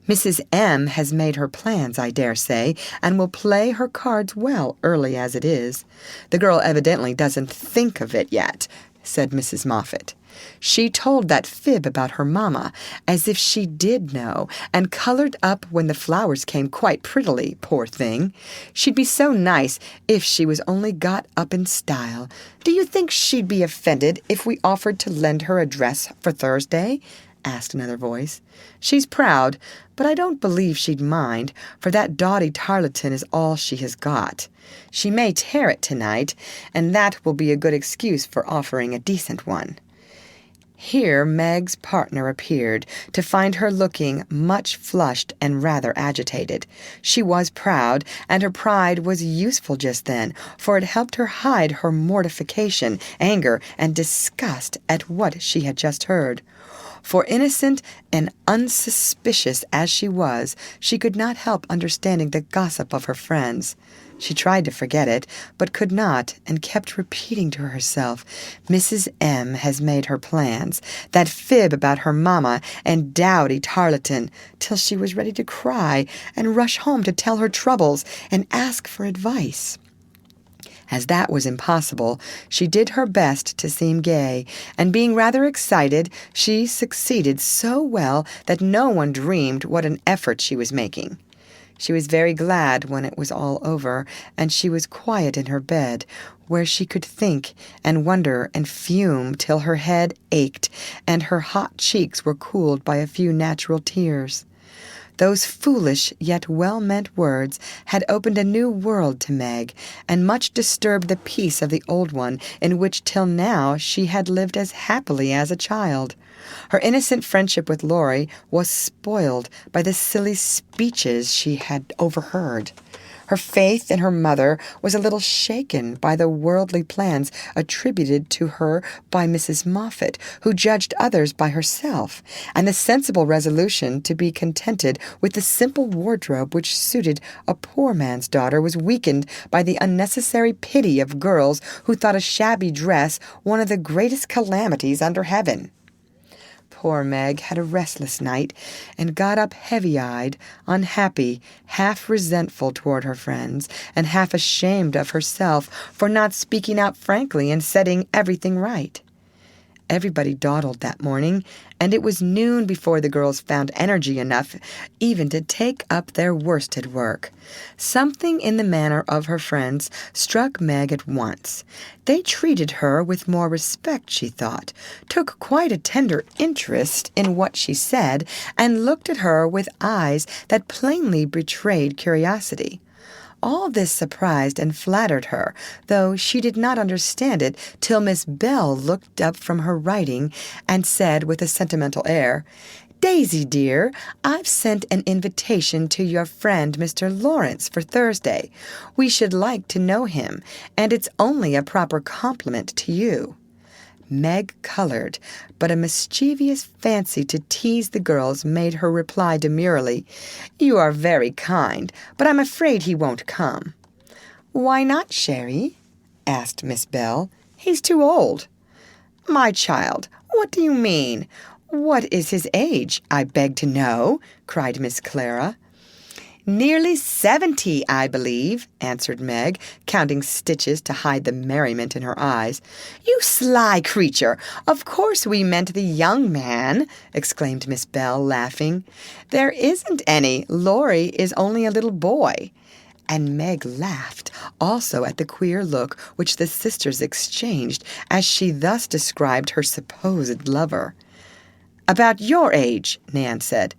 Speaker 1: Mrs. M. has made her plans, I dare say, and will play her cards well, early as it is. The girl evidently doesn't think of it yet," said Mrs. Moffat. "She told that fib about her mamma, as if she did know, and colored up when the flowers came quite prettily, poor thing. She'd be so nice if she was only got up in style. Do you think she'd be offended if we offered to lend her a dress for Thursday?" asked another voice. "She's proud, but I don't believe she'd mind, for that dowdy tarlatan is all she has got. She may tear it tonight, and that will be a good excuse for offering a decent one." Here Meg's partner appeared, to find her looking much flushed and rather agitated. She was proud, and her pride was useful just then, for it helped her hide her mortification, anger, and disgust at what she had just heard. For innocent and unsuspicious as she was, she could not help understanding the gossip of her friends. She tried to forget it, but could not, and kept repeating to herself, "Mrs. M. has made her plans, that fib about her mamma and dowdy tarlatan," till she was ready to cry and rush home to tell her troubles and ask for advice. As that was impossible, she did her best to seem gay, and being rather excited, she succeeded so well that no one dreamed what an effort she was making. She was very glad when it was all over, and she was quiet in her bed, where she could think and wonder and fume till her head ached and her hot cheeks were cooled by a few natural tears. Those foolish yet well-meant words had opened a new world to Meg, and much disturbed the peace of the old one, in which till now she had lived as happily as a child. Her innocent friendship with Laurie was spoiled by the silly speeches she had overheard. Her faith in her mother was a little shaken by the worldly plans attributed to her by Mrs. Moffat, who judged others by herself, and the sensible resolution to be contented with the simple wardrobe which suited a poor man's daughter was weakened by the unnecessary pity of girls who thought a shabby dress one of the greatest calamities under heaven. Poor Meg had a restless night, and got up heavy-eyed, unhappy, half resentful toward her friends, and half ashamed of herself for not speaking out frankly and setting everything right. Everybody dawdled that morning, and it was noon before the girls found energy enough even to take up their worsted work. Something in the manner of her friends struck Meg at once. They treated her with more respect, she thought, took quite a tender interest in what she said, and looked at her with eyes that plainly betrayed curiosity. All this surprised and flattered her, though she did not understand it till Miss Bell looked up from her writing and said with a sentimental air, "Daisy, dear, I've sent an invitation to your friend Mr. Lawrence for Thursday. We should like to know him, and it's only a proper compliment to you." Meg colored, but a mischievous fancy to tease the girls made her reply demurely, "You are very kind, but I'm afraid he won't come." "Why not, Sherry?" asked Miss Bell. "He's too old." "My child, what do you mean? What is his age, I beg to know?" cried Miss Clara. "Nearly 70, I believe," answered Meg, counting stitches to hide the merriment in her eyes. "You sly creature! Of course we meant the young man," exclaimed Miss Bell, laughing. "There isn't any. Laurie is only a little boy." And Meg laughed, also at the queer look which the sisters exchanged as she thus described her supposed lover. "About your age," Nan said.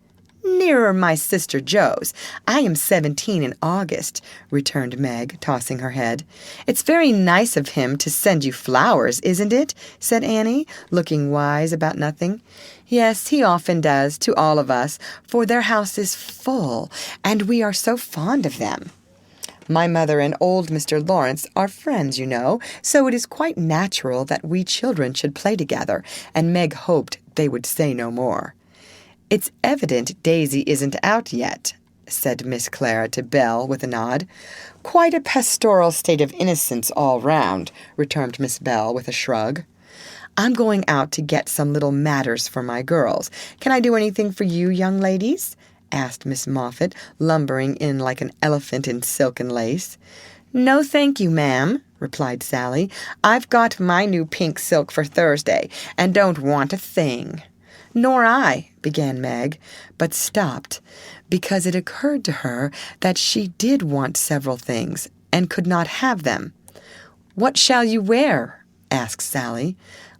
Speaker 1: "Nearer my sister Jo's. I am 17 in August," returned Meg, tossing her head. "It's very nice of him to send you flowers, isn't it?" said Annie, looking wise about nothing. "Yes, he often does, to all of us, for their house is full, and we are so fond of them. My mother and old Mr. Lawrence are friends, you know, so it is quite natural that we children should play together," and Meg hoped they would say no more. "It's evident Daisy isn't out yet," said Miss Clara to Belle with a nod. "Quite a pastoral state of innocence all round," returned Miss Bell with a shrug. "I'm going out to get some little matters for my girls. Can I do anything for you, young ladies?" asked Miss Moffat, lumbering in like an elephant in silk and lace. "No, thank you, ma'am," replied Sally. "I've got my new pink silk for Thursday, and don't want a thing." "Nor I," began Meg, but stopped, because it occurred to her that she did want several things, and could not have them. "What shall you wear?" asked Sally.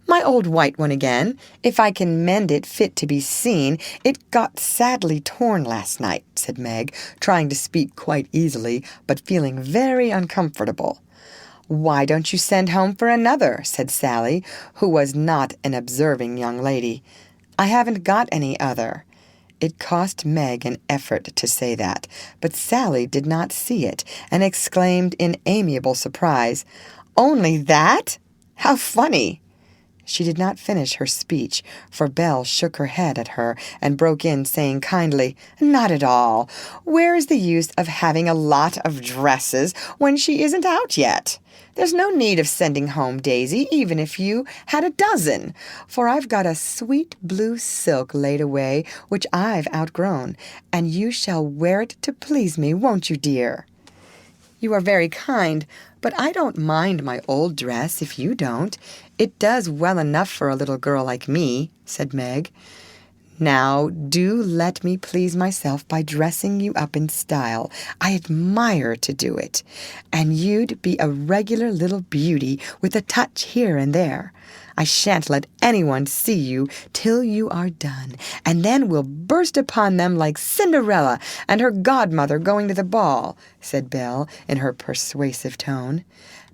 Speaker 1: "My old white one again, if I can mend it fit to be seen. It got sadly torn last night," said Meg, trying to speak quite easily, but feeling very uncomfortable. "Why don't you send home for another?" said Sally, who was not an observing young lady. "I haven't got any other." It cost Meg an effort to say that, but Sally did not see it, and exclaimed in amiable surprise, "Only that? How funny!" She did not finish her speech, for Belle shook her head at her and broke in, saying kindly, "Not at all. Where is the use of having a lot of dresses when she isn't out yet? There's no need of sending home Daisy, even if you had a dozen, for I've got a sweet blue silk laid away which I've outgrown, and you shall wear it to please me, won't you, dear?" "You are very kind, but I don't mind my old dress if you don't. It does well enough for a little girl like me," said Meg. "Now, do let me please myself by dressing you up in style. I admire to do it. And you'd be a regular little beauty with a touch here and there. I shan't let anyone see you till you are done, and then we'll burst upon them like Cinderella and her godmother going to the ball," said Belle in her persuasive tone.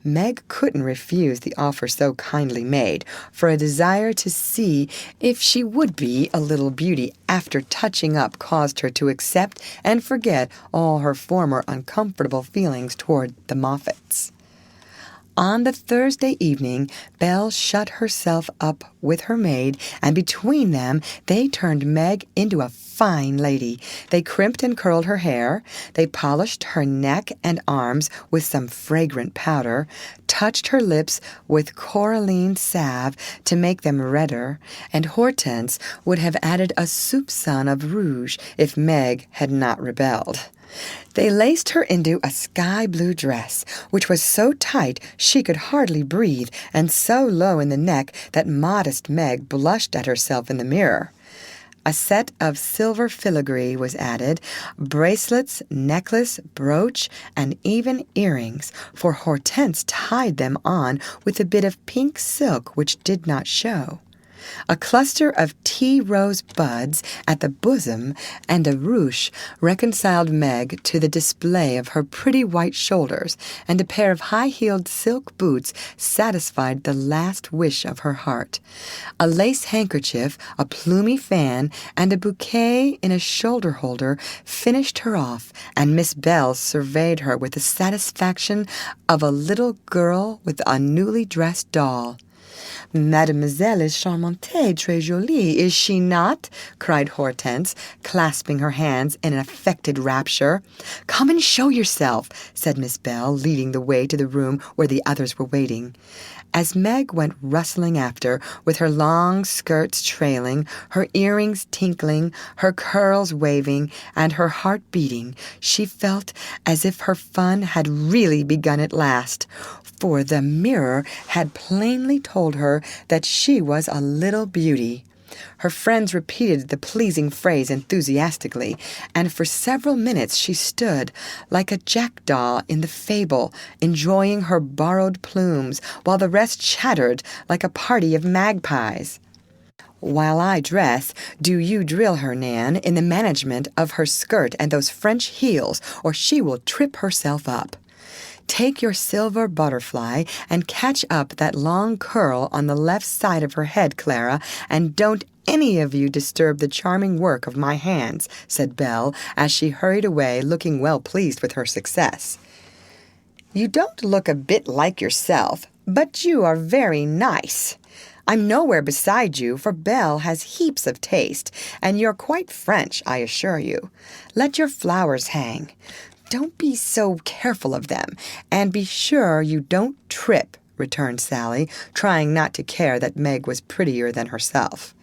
Speaker 1: Meg couldn't refuse the offer so kindly made, for a desire to see if she would be a little beauty after touching up caused her to accept and forget all her former uncomfortable feelings toward the Moffats. On the Thursday evening, Belle shut herself up with her maid, and between them they turned Meg into a fine lady. They crimped and curled her hair, they polished her neck and arms with some fragrant powder, touched her lips with coralline salve to make them redder, and Hortense would have added a soupçon of rouge if Meg had not rebelled. They laced her into a sky-blue dress, which was so tight she could hardly breathe, and so low in the neck that modest Meg blushed at herself in the mirror. A set of silver filigree was added, bracelets, necklace, brooch, and even earrings, for Hortense tied them on with a bit of pink silk which did not show. A cluster of tea rose buds at the bosom and a ruche reconciled Meg to the display of her pretty white shoulders, and a pair of high-heeled silk boots satisfied the last wish of her heart. A lace handkerchief, a plumy fan, and a bouquet in a shoulder-holder finished her off, and Miss Bell surveyed her with the satisfaction of a little girl with a newly dressed doll. "Mademoiselle is charmante, très jolie, is she not?" cried Hortense, clasping her hands in an affected rapture. "Come and show yourself," said Miss Bell, leading the way to the room where the others were waiting. As Meg went rustling after, with her long skirts trailing, her earrings tinkling, her curls waving, and her heart beating, she felt as if her fun had really begun at last, for the mirror had plainly told her that she was a little beauty. Her friends repeated the pleasing phrase enthusiastically, and for several minutes she stood, like a jackdaw in the fable, enjoying her borrowed plumes, while the rest chattered like a party of magpies. "While I dress, do you drill her, Nan, in the management of her skirt and those French heels, or she will trip herself up. Take your silver butterfly and catch up that long curl on the left side of her head, Clara, and don't any of you disturb the charming work of my hands," said Belle, as she hurried away, looking well pleased with her success. "You don't look a bit like yourself, but you are very nice. I'm nowhere beside you, for Belle has heaps of taste, and you're quite French, I assure you. Let your flowers hang. Don't be so careful of them, and be sure you don't trip," returned Sally, trying not to care that Meg was prettier than herself.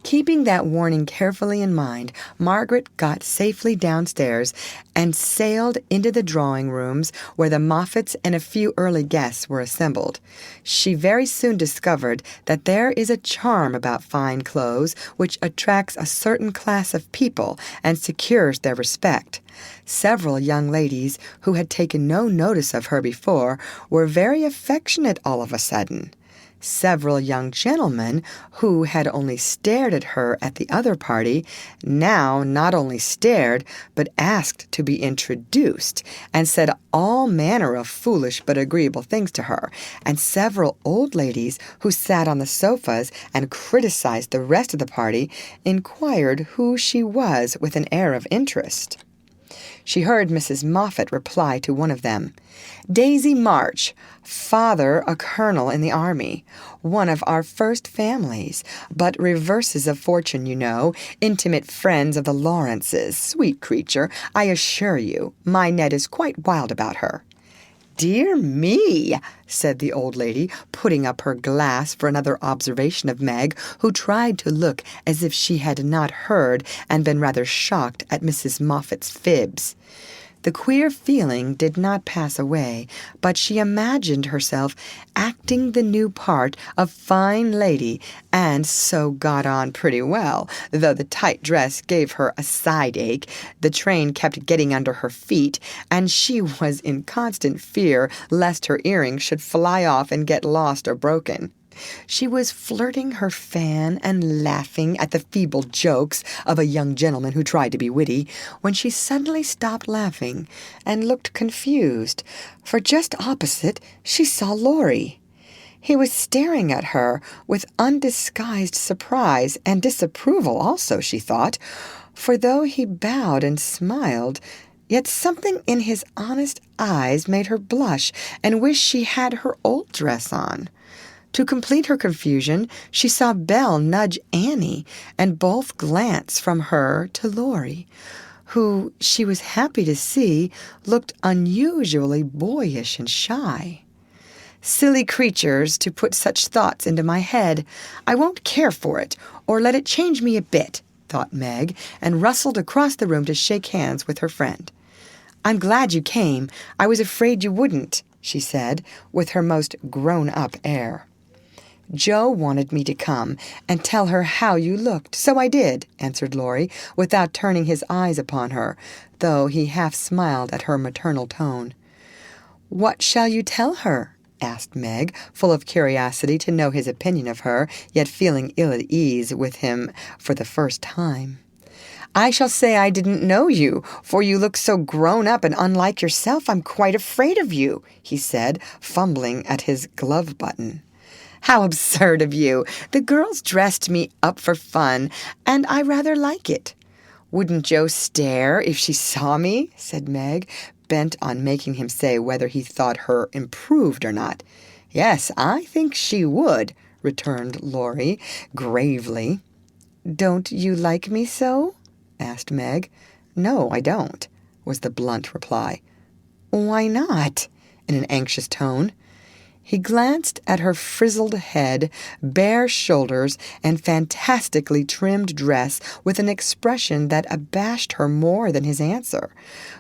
Speaker 1: Keeping that warning carefully in mind, Margaret got safely downstairs and sailed into the drawing-rooms where the Moffats and a few early guests were assembled. She very soon discovered that there is a charm about fine clothes which attracts a certain class of people and secures their respect. Several young ladies, who had taken no notice of her before, were very affectionate all of a sudden. Several young gentlemen, who had only stared at her at the other party, now not only stared, but asked to be introduced, and said all manner of foolish but agreeable things to her, and several old ladies, who sat on the sofas and criticized the rest of the party, inquired who she was with an air of interest. She heard Mrs. Moffat reply to one of them, "Daisy March, father a colonel in the army, one of our first families, but reverses of fortune, you know, intimate friends of the Lawrences. Sweet creature, I assure you, my Ned is quite wild about her." "Dear me," said the old lady, putting up her glass for another observation of Meg, who tried to look as if she had not heard and been rather shocked at Mrs. Moffat's fibs. The queer feeling did not pass away, but she imagined herself acting the new part of fine lady, and so got on pretty well, though the tight dress gave her a side-ache, the train kept getting under her feet, and she was in constant fear lest her earrings should fly off and get lost or broken. She was flirting her fan and laughing at the feeble jokes of a young gentleman who tried to be witty, when she suddenly stopped laughing and looked confused, for just opposite she saw Laurie. He was staring at her with undisguised surprise and disapproval also, she thought, for though he bowed and smiled, yet something in his honest eyes made her blush and wish she had her old dress on. To complete her confusion, she saw Belle nudge Annie, and both glance from her to Laurie, who, she was happy to see, looked unusually boyish and shy. "Silly creatures to put such thoughts into my head. I won't care for it, or let it change me a bit," thought Meg, and rustled across the room to shake hands with her friend. "I'm glad you came. I was afraid you wouldn't," she said, with her most grown-up air. "Joe wanted me to come and tell her how you looked, so I did," answered Laurie, without turning his eyes upon her, though he half smiled at her maternal tone. "What shall you tell her?" asked Meg, full of curiosity to know his opinion of her, yet feeling ill at ease with him for the first time. "I shall say I didn't know you, for you look so grown up and unlike yourself I'm quite afraid of you," he said, fumbling at his glove button. "How absurd of you! The girls dressed me up for fun, and I rather like it." "Wouldn't Joe stare if she saw me?" said Meg, bent on making him say whether he thought her improved or not. "Yes, I think she would," returned Laurie gravely. "Don't you like me so?" asked Meg. "No, I don't," was the blunt reply. "Why not?" in an anxious tone. He glanced at her frizzled head, bare shoulders, and fantastically trimmed dress with an expression that abashed her more than his answer,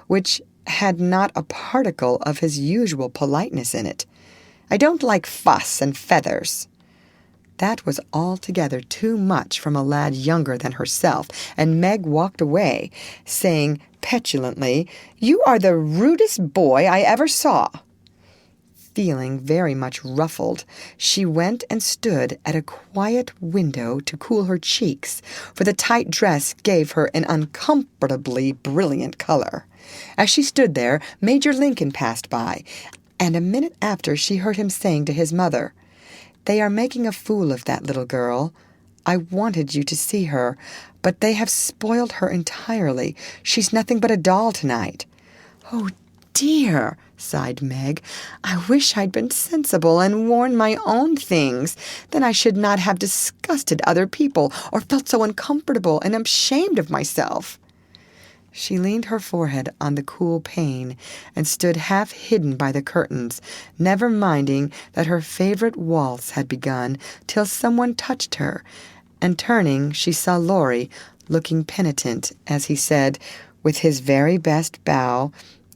Speaker 1: which had not a particle of his usual politeness in it. "I don't like fuss and feathers." That was altogether too much from a lad younger than herself, and Meg walked away, saying petulantly, "You are the rudest boy I ever saw." Feeling very much ruffled, she went and stood at a quiet window to cool her cheeks, for the tight dress gave her an uncomfortably brilliant color. As she stood there, Major Lincoln passed by, and a minute after she heard him saying to his mother, "They are making a fool of that little girl. I wanted you to see her, but they have spoiled her entirely. She's nothing but a doll tonight." "Oh, dear," sighed Meg. "I wish I'd been sensible and worn my own things. Then I should not have disgusted other people or felt so uncomfortable and ashamed of myself." She leaned her forehead on the cool pane and stood half hidden by the curtains, never minding that her favorite waltz had begun till someone touched her, and turning she saw Laurie, looking penitent, as he said, with his very best bow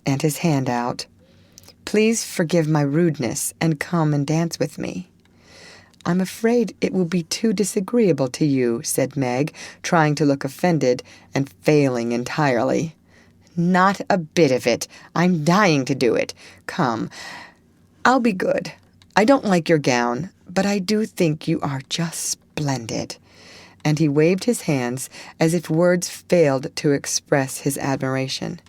Speaker 1: and his hand out, "Please forgive my rudeness and come and dance with me." "I'm afraid it will be too disagreeable to you," said Meg, trying to look offended and failing entirely. "Not a bit of it. I'm dying to do it. Come, I'll be good. I don't like your gown, but I do think you are just splendid." And he waved his hands as if words failed to express his admiration.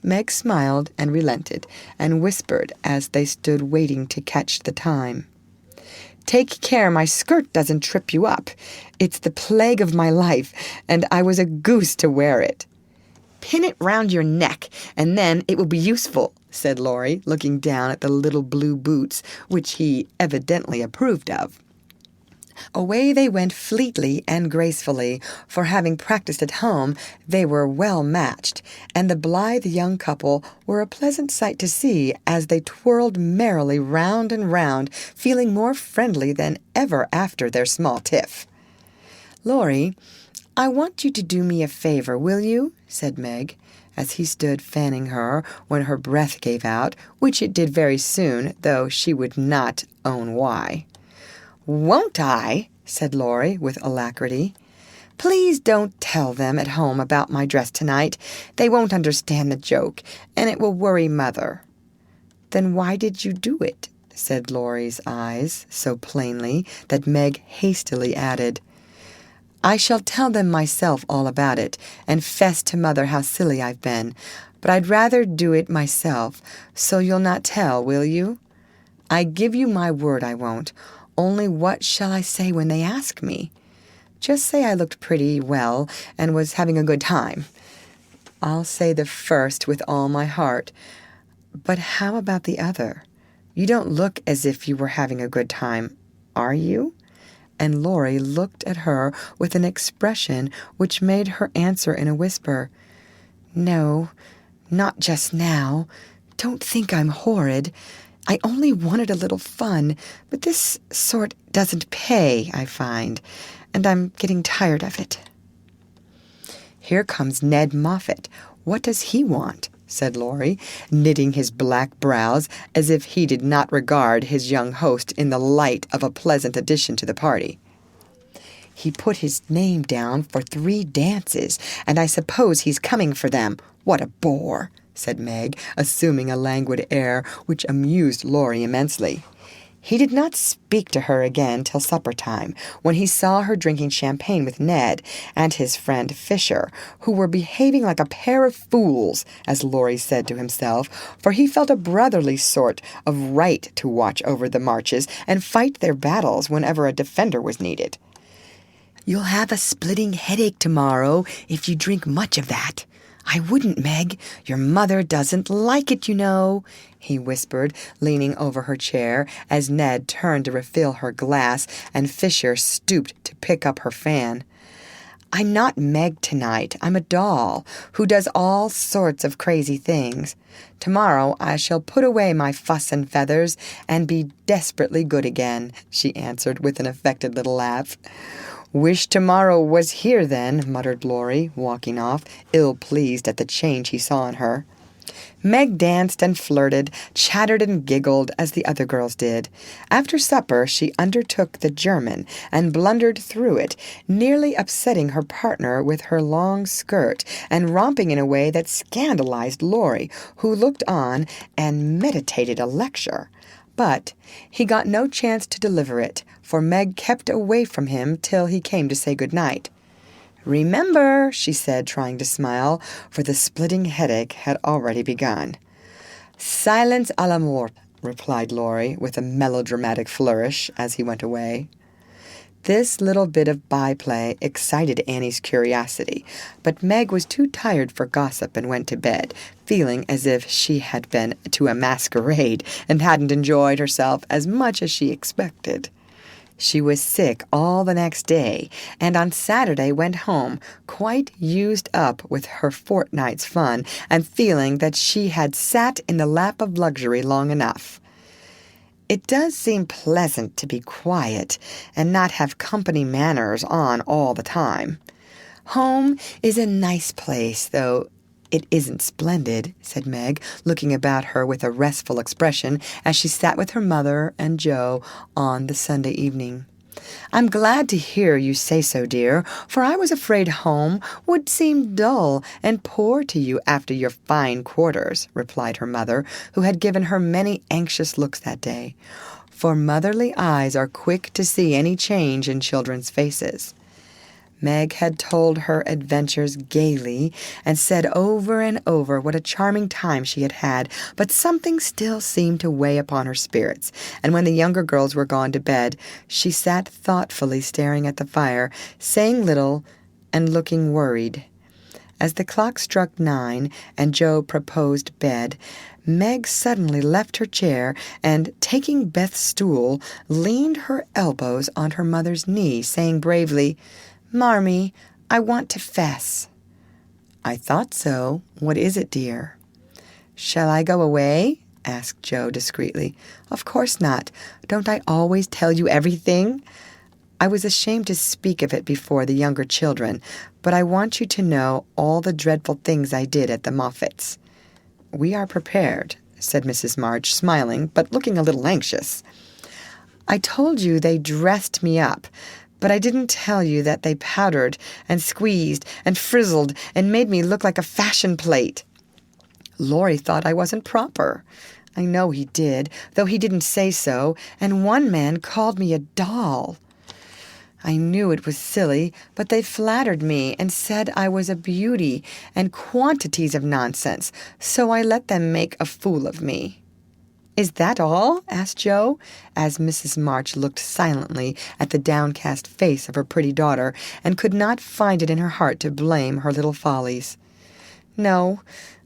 Speaker 1: Meg smiled and relented, and whispered as they stood waiting to catch the time, "Take care my skirt doesn't trip you up. It's the plague of my life, and I was a goose to wear it." "Pin it round your neck, and then it will be useful," said Laurie, looking down at the little blue boots, which he evidently approved of. Away they went fleetly and gracefully, for having practiced at home, they were well matched, and the blithe young couple were a pleasant sight to see as they twirled merrily round and round, feeling more friendly than ever after their small tiff. "Laurie, I want you to do me a favor, will you?" said Meg, as he stood fanning her when her breath gave out, which it did very soon, though she would not own why. "Won't I?" said Laurie with alacrity. "Please don't tell them at home about my dress tonight. They won't understand the joke, and it will worry Mother." "Then why did you do it?" said Laurie's eyes so plainly that Meg hastily added, "I shall tell them myself all about it, and fess to Mother how silly I've been, but I'd rather do it myself, so you'll not tell, will you?" "I give you my word I won't. Only what shall I say when they ask me?" "Just say I looked pretty well and was having a good time." "I'll say the first with all my heart. But how about the other? You don't look as if you were having a good time, are you?" And Laurie looked at her with an expression which made her answer in a whisper, "No, not just now. Don't think I'm horrid. I only wanted a little fun, but this sort doesn't pay, I find, and I'm getting tired of it." "Here comes Ned Moffat. What does he want?" said Laurie, knitting his black brows as if he did not regard his young host in the light of a pleasant addition to the party. "He put his name down for 3 dances, and I suppose he's coming for them. What a bore," said Meg, assuming a languid air which amused Laurie immensely. He did not speak to her again till supper time, when he saw her drinking champagne with Ned and his friend Fisher, who were behaving like a pair of fools, as Laurie said to himself, for he felt a brotherly sort of right to watch over the Marches and fight their battles whenever a defender was needed. "You'll have a splitting headache tomorrow if you drink much of that." "I wouldn't, Meg. Your mother doesn't like it, you know," he whispered, leaning over her chair as Ned turned to refill her glass and Fisher stooped to pick up her fan. "I'm not Meg tonight. I'm a doll who does all sorts of crazy things. Tomorrow I shall put away my fuss and feathers and be desperately good again," she answered with an affected little laugh. "Wish tomorrow was here, then," muttered Laurie, walking off, ill-pleased at the change he saw in her. Meg danced and flirted, chattered and giggled, as the other girls did. After supper she undertook the German and blundered through it, nearly upsetting her partner with her long skirt and romping in a way that scandalized Laurie, who looked on and meditated a lecture. But he got no chance to deliver it, for Meg kept away from him till he came to say good night. "Remember," she said, trying to smile, for the splitting headache had already begun. "Silence à la mort," replied Laurie, with a melodramatic flourish as he went away. This little bit of byplay excited Annie's curiosity, but Meg was too tired for gossip and went to bed, feeling as if she had been to a masquerade and hadn't enjoyed herself as much as she expected. She was sick all the next day, and on Saturday went home, quite used up with her fortnight's fun, and feeling that she had sat in the lap of luxury long enough. It does seem pleasant to be quiet and not have company manners on all the time. Home is a nice place, though it isn't splendid, said Meg, looking about her with a restful expression as she sat with her mother and Joe on the Sunday evening. "I'm glad to hear you say so, dear, for I was afraid home would seem dull and poor to you after your fine quarters," replied her mother, who had given her many anxious looks that day. For motherly eyes are quick to see any change in children's faces. Meg had told her adventures gaily and said over and over what a charming time she had had, but something still seemed to weigh upon her spirits, and when the younger girls were gone to bed, she sat thoughtfully staring at the fire, saying little and looking worried. As the clock struck 9 and Joe proposed bed, Meg suddenly left her chair and, taking Beth's stool, leaned her elbows on her mother's knee, saying bravely, "Marmee, I want to 'fess." "I thought so. What is it, dear?" "Shall I go away?" asked Joe discreetly. "Of course not. Don't I always tell you everything?" "I was ashamed to speak of it before the younger children, but I want you to know all the dreadful things I did at the Moffats." "We are prepared," said Mrs. March, smiling, but looking a little anxious. "I told you they dressed me up, but I didn't tell you that they powdered and squeezed and frizzled and made me look like a fashion plate. Laurie thought I wasn't proper. I know he did, though he didn't say so, and one man called me a doll. I knew it was silly, but they flattered me and said I was a beauty and quantities of nonsense, so I let them make a fool of me." "Is that all?" asked Joe, as Mrs. March looked silently at the downcast face of her pretty daughter and could not find it in her heart to blame her little follies. "No,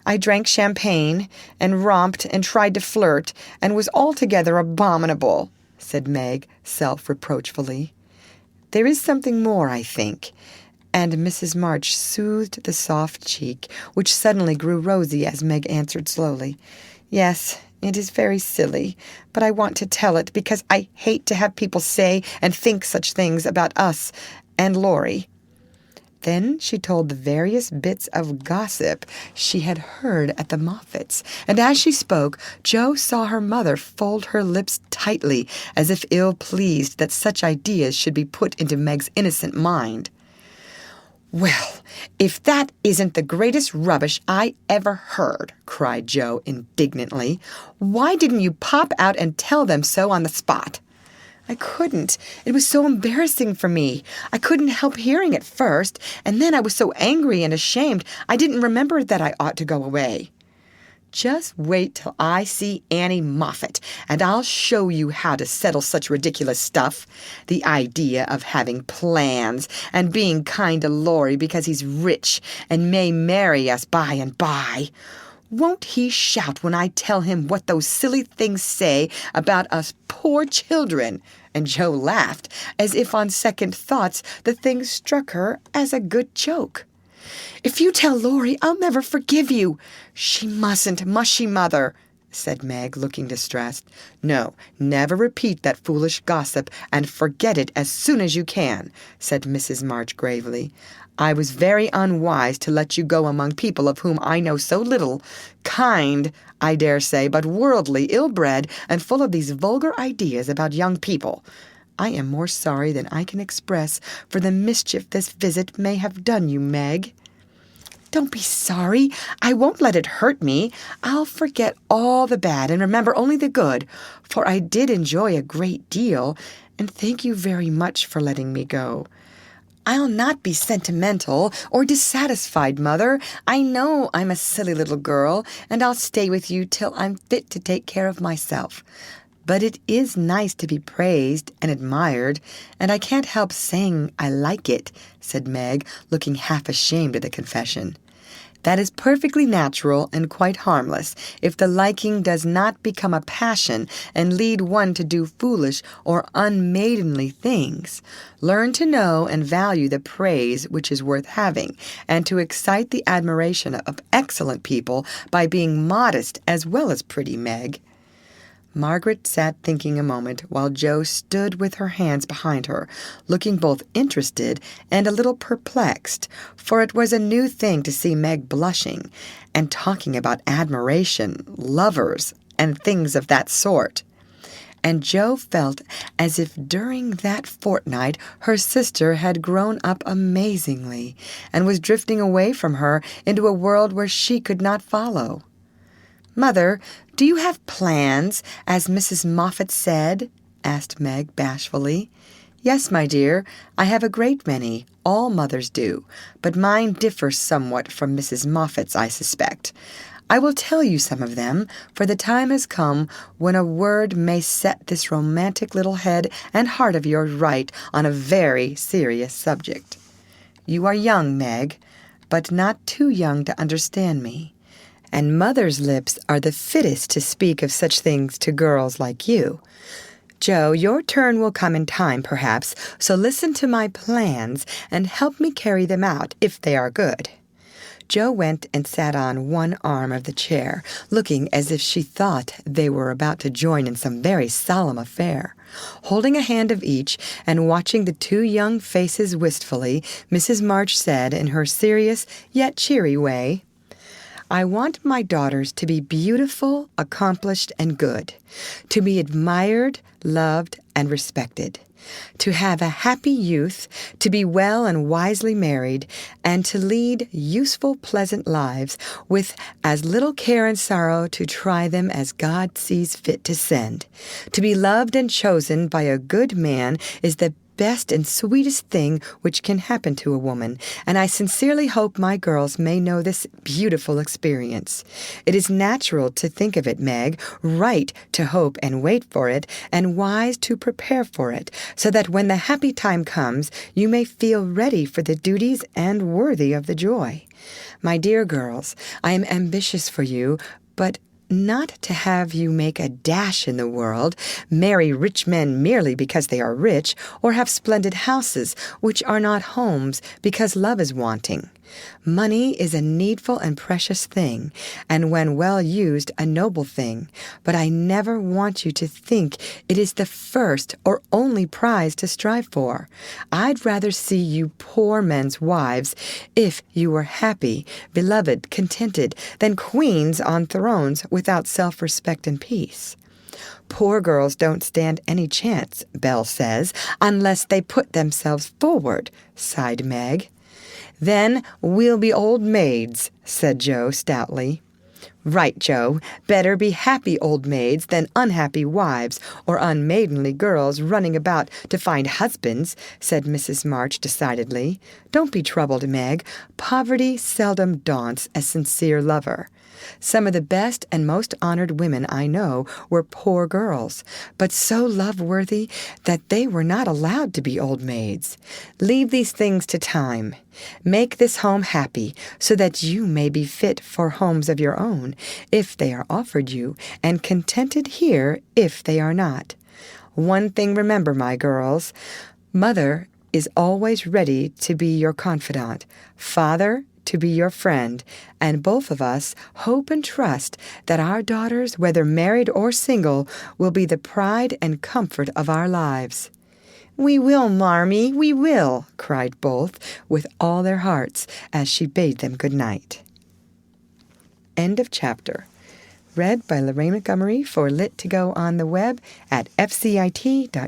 Speaker 1: I drank champagne and romped and tried to flirt and was altogether abominable," said Meg self-reproachfully. "There is something more, I think," and Mrs. March soothed the soft cheek, which suddenly grew rosy as Meg answered slowly, "Yes, it is very silly, but I want to tell it because I hate to have people say and think such things about us and Laurie." Then she told the various bits of gossip she had heard at the Moffats, and as she spoke, Jo saw her mother fold her lips tightly, as if ill-pleased that such ideas should be put into Meg's innocent mind. "Well, if that isn't the greatest rubbish I ever heard," cried Jo indignantly, "why didn't you pop out and tell them so on the spot?" "I couldn't. It was so embarrassing for me. I couldn't help hearing it first, and then I was so angry and ashamed I didn't remember that I ought to go away." "Just wait till I see Annie Moffat, and I'll show you how to settle such ridiculous stuff. The idea of having plans, and being kind to Laurie because he's rich and may marry us by and by. Won't he shout when I tell him what those silly things say about us poor children?" And Jo laughed, as if on second thoughts the thing struck her as a good joke. "If you tell Laurie, I'll never forgive you." "She mustn't, must she, Mother?" said Meg, looking distressed. "No, never repeat that foolish gossip, and forget it as soon as you can," said Mrs. March gravely. "I was very unwise to let you go among people of whom I know so little. Kind, I dare say, but worldly, ill-bred, and full of these vulgar ideas about young people. I am more sorry than I can express for the mischief this visit may have done you, Meg." "Don't be sorry. I won't let it hurt me. I'll forget all the bad and remember only the good, for I did enjoy a great deal, and thank you very much for letting me go." "I'll not be sentimental or dissatisfied, Mother. I know I'm a silly little girl, and I'll stay with you till I'm fit to take care of myself. But it is nice to be praised and admired, and I can't help saying I like it," said Meg, looking half ashamed of the confession. "That is perfectly natural and quite harmless, if the liking does not become a passion and lead one to do foolish or unmaidenly things. Learn to know and value the praise which is worth having, and to excite the admiration of excellent people by being modest as well as pretty, Meg." Margaret sat thinking a moment while Jo stood with her hands behind her, looking both interested and a little perplexed, for it was a new thing to see Meg blushing and talking about admiration, lovers, and things of that sort. And Jo felt as if during that fortnight her sister had grown up amazingly and was drifting away from her into a world where she could not follow. "Mother, do you have plans, as Mrs. Moffat said?" asked Meg bashfully. "Yes, my dear, I have a great many. All mothers do, but mine differ somewhat from Mrs. Moffat's, I suspect. I will tell you some of them, for the time has come when a word may set this romantic little head and heart of yours right on a very serious subject. You are young, Meg, but not too young to understand me. And mother's lips are the fittest to speak of such things to girls like you. Jo, your turn will come in time, perhaps, so listen to my plans and help me carry them out, if they are good." Jo went and sat on one arm of the chair, looking as if she thought they were about to join in some very solemn affair. Holding a hand of each and watching the two young faces wistfully, Mrs. March said in her serious yet cheery way, "I want my daughters to be beautiful, accomplished, and good, to be admired, loved, and respected, to have a happy youth, to be well and wisely married, and to lead useful, pleasant lives, with as little care and sorrow to try them as God sees fit to send. To be loved and chosen by a good man is the best and sweetest thing which can happen to a woman, and I sincerely hope my girls may know this beautiful experience. It is natural to think of it, Meg, right to hope and wait for it, and wise to prepare for it, so that when the happy time comes, you may feel ready for the duties and worthy of the joy. My dear girls, I am ambitious for you, but not to have you make a dash in the world, marry rich men merely because they are rich, or have splendid houses, which are not homes, because love is wanting. Money is a needful and precious thing, and when well used, a noble thing. But I never want you to think it is the first or only prize to strive for. I'd rather see you poor men's wives, if you were happy, beloved, contented, than queens on thrones without self-respect and peace. Poor girls don't stand any chance, Belle says, unless they put themselves forward, sighed Meg. Then we'll be old maids, said Joe stoutly. Right, Joe. Better be happy old maids than unhappy wives or unmaidenly girls running about to find husbands, said Mrs. March decidedly. Don't be troubled, Meg. Poverty seldom daunts a sincere lover. Some of the best and most honored women I know were poor girls, but so love-worthy that they were not allowed to be old maids. Leave these things to time. Make this home happy, so that you may be fit for homes of your own, if they are offered you, and contented here if they are not. One thing remember, my girls. Mother is always ready to be your confidant. Father to be your friend, and both of us hope and trust that our daughters, whether married or single, will be the pride and comfort of our lives. We will, Marmee, we will, cried both with all their hearts as she bade them good night. End of chapter. Read by Lorraine Montgomery for Lit to Go on the web at fcit.usf.edu.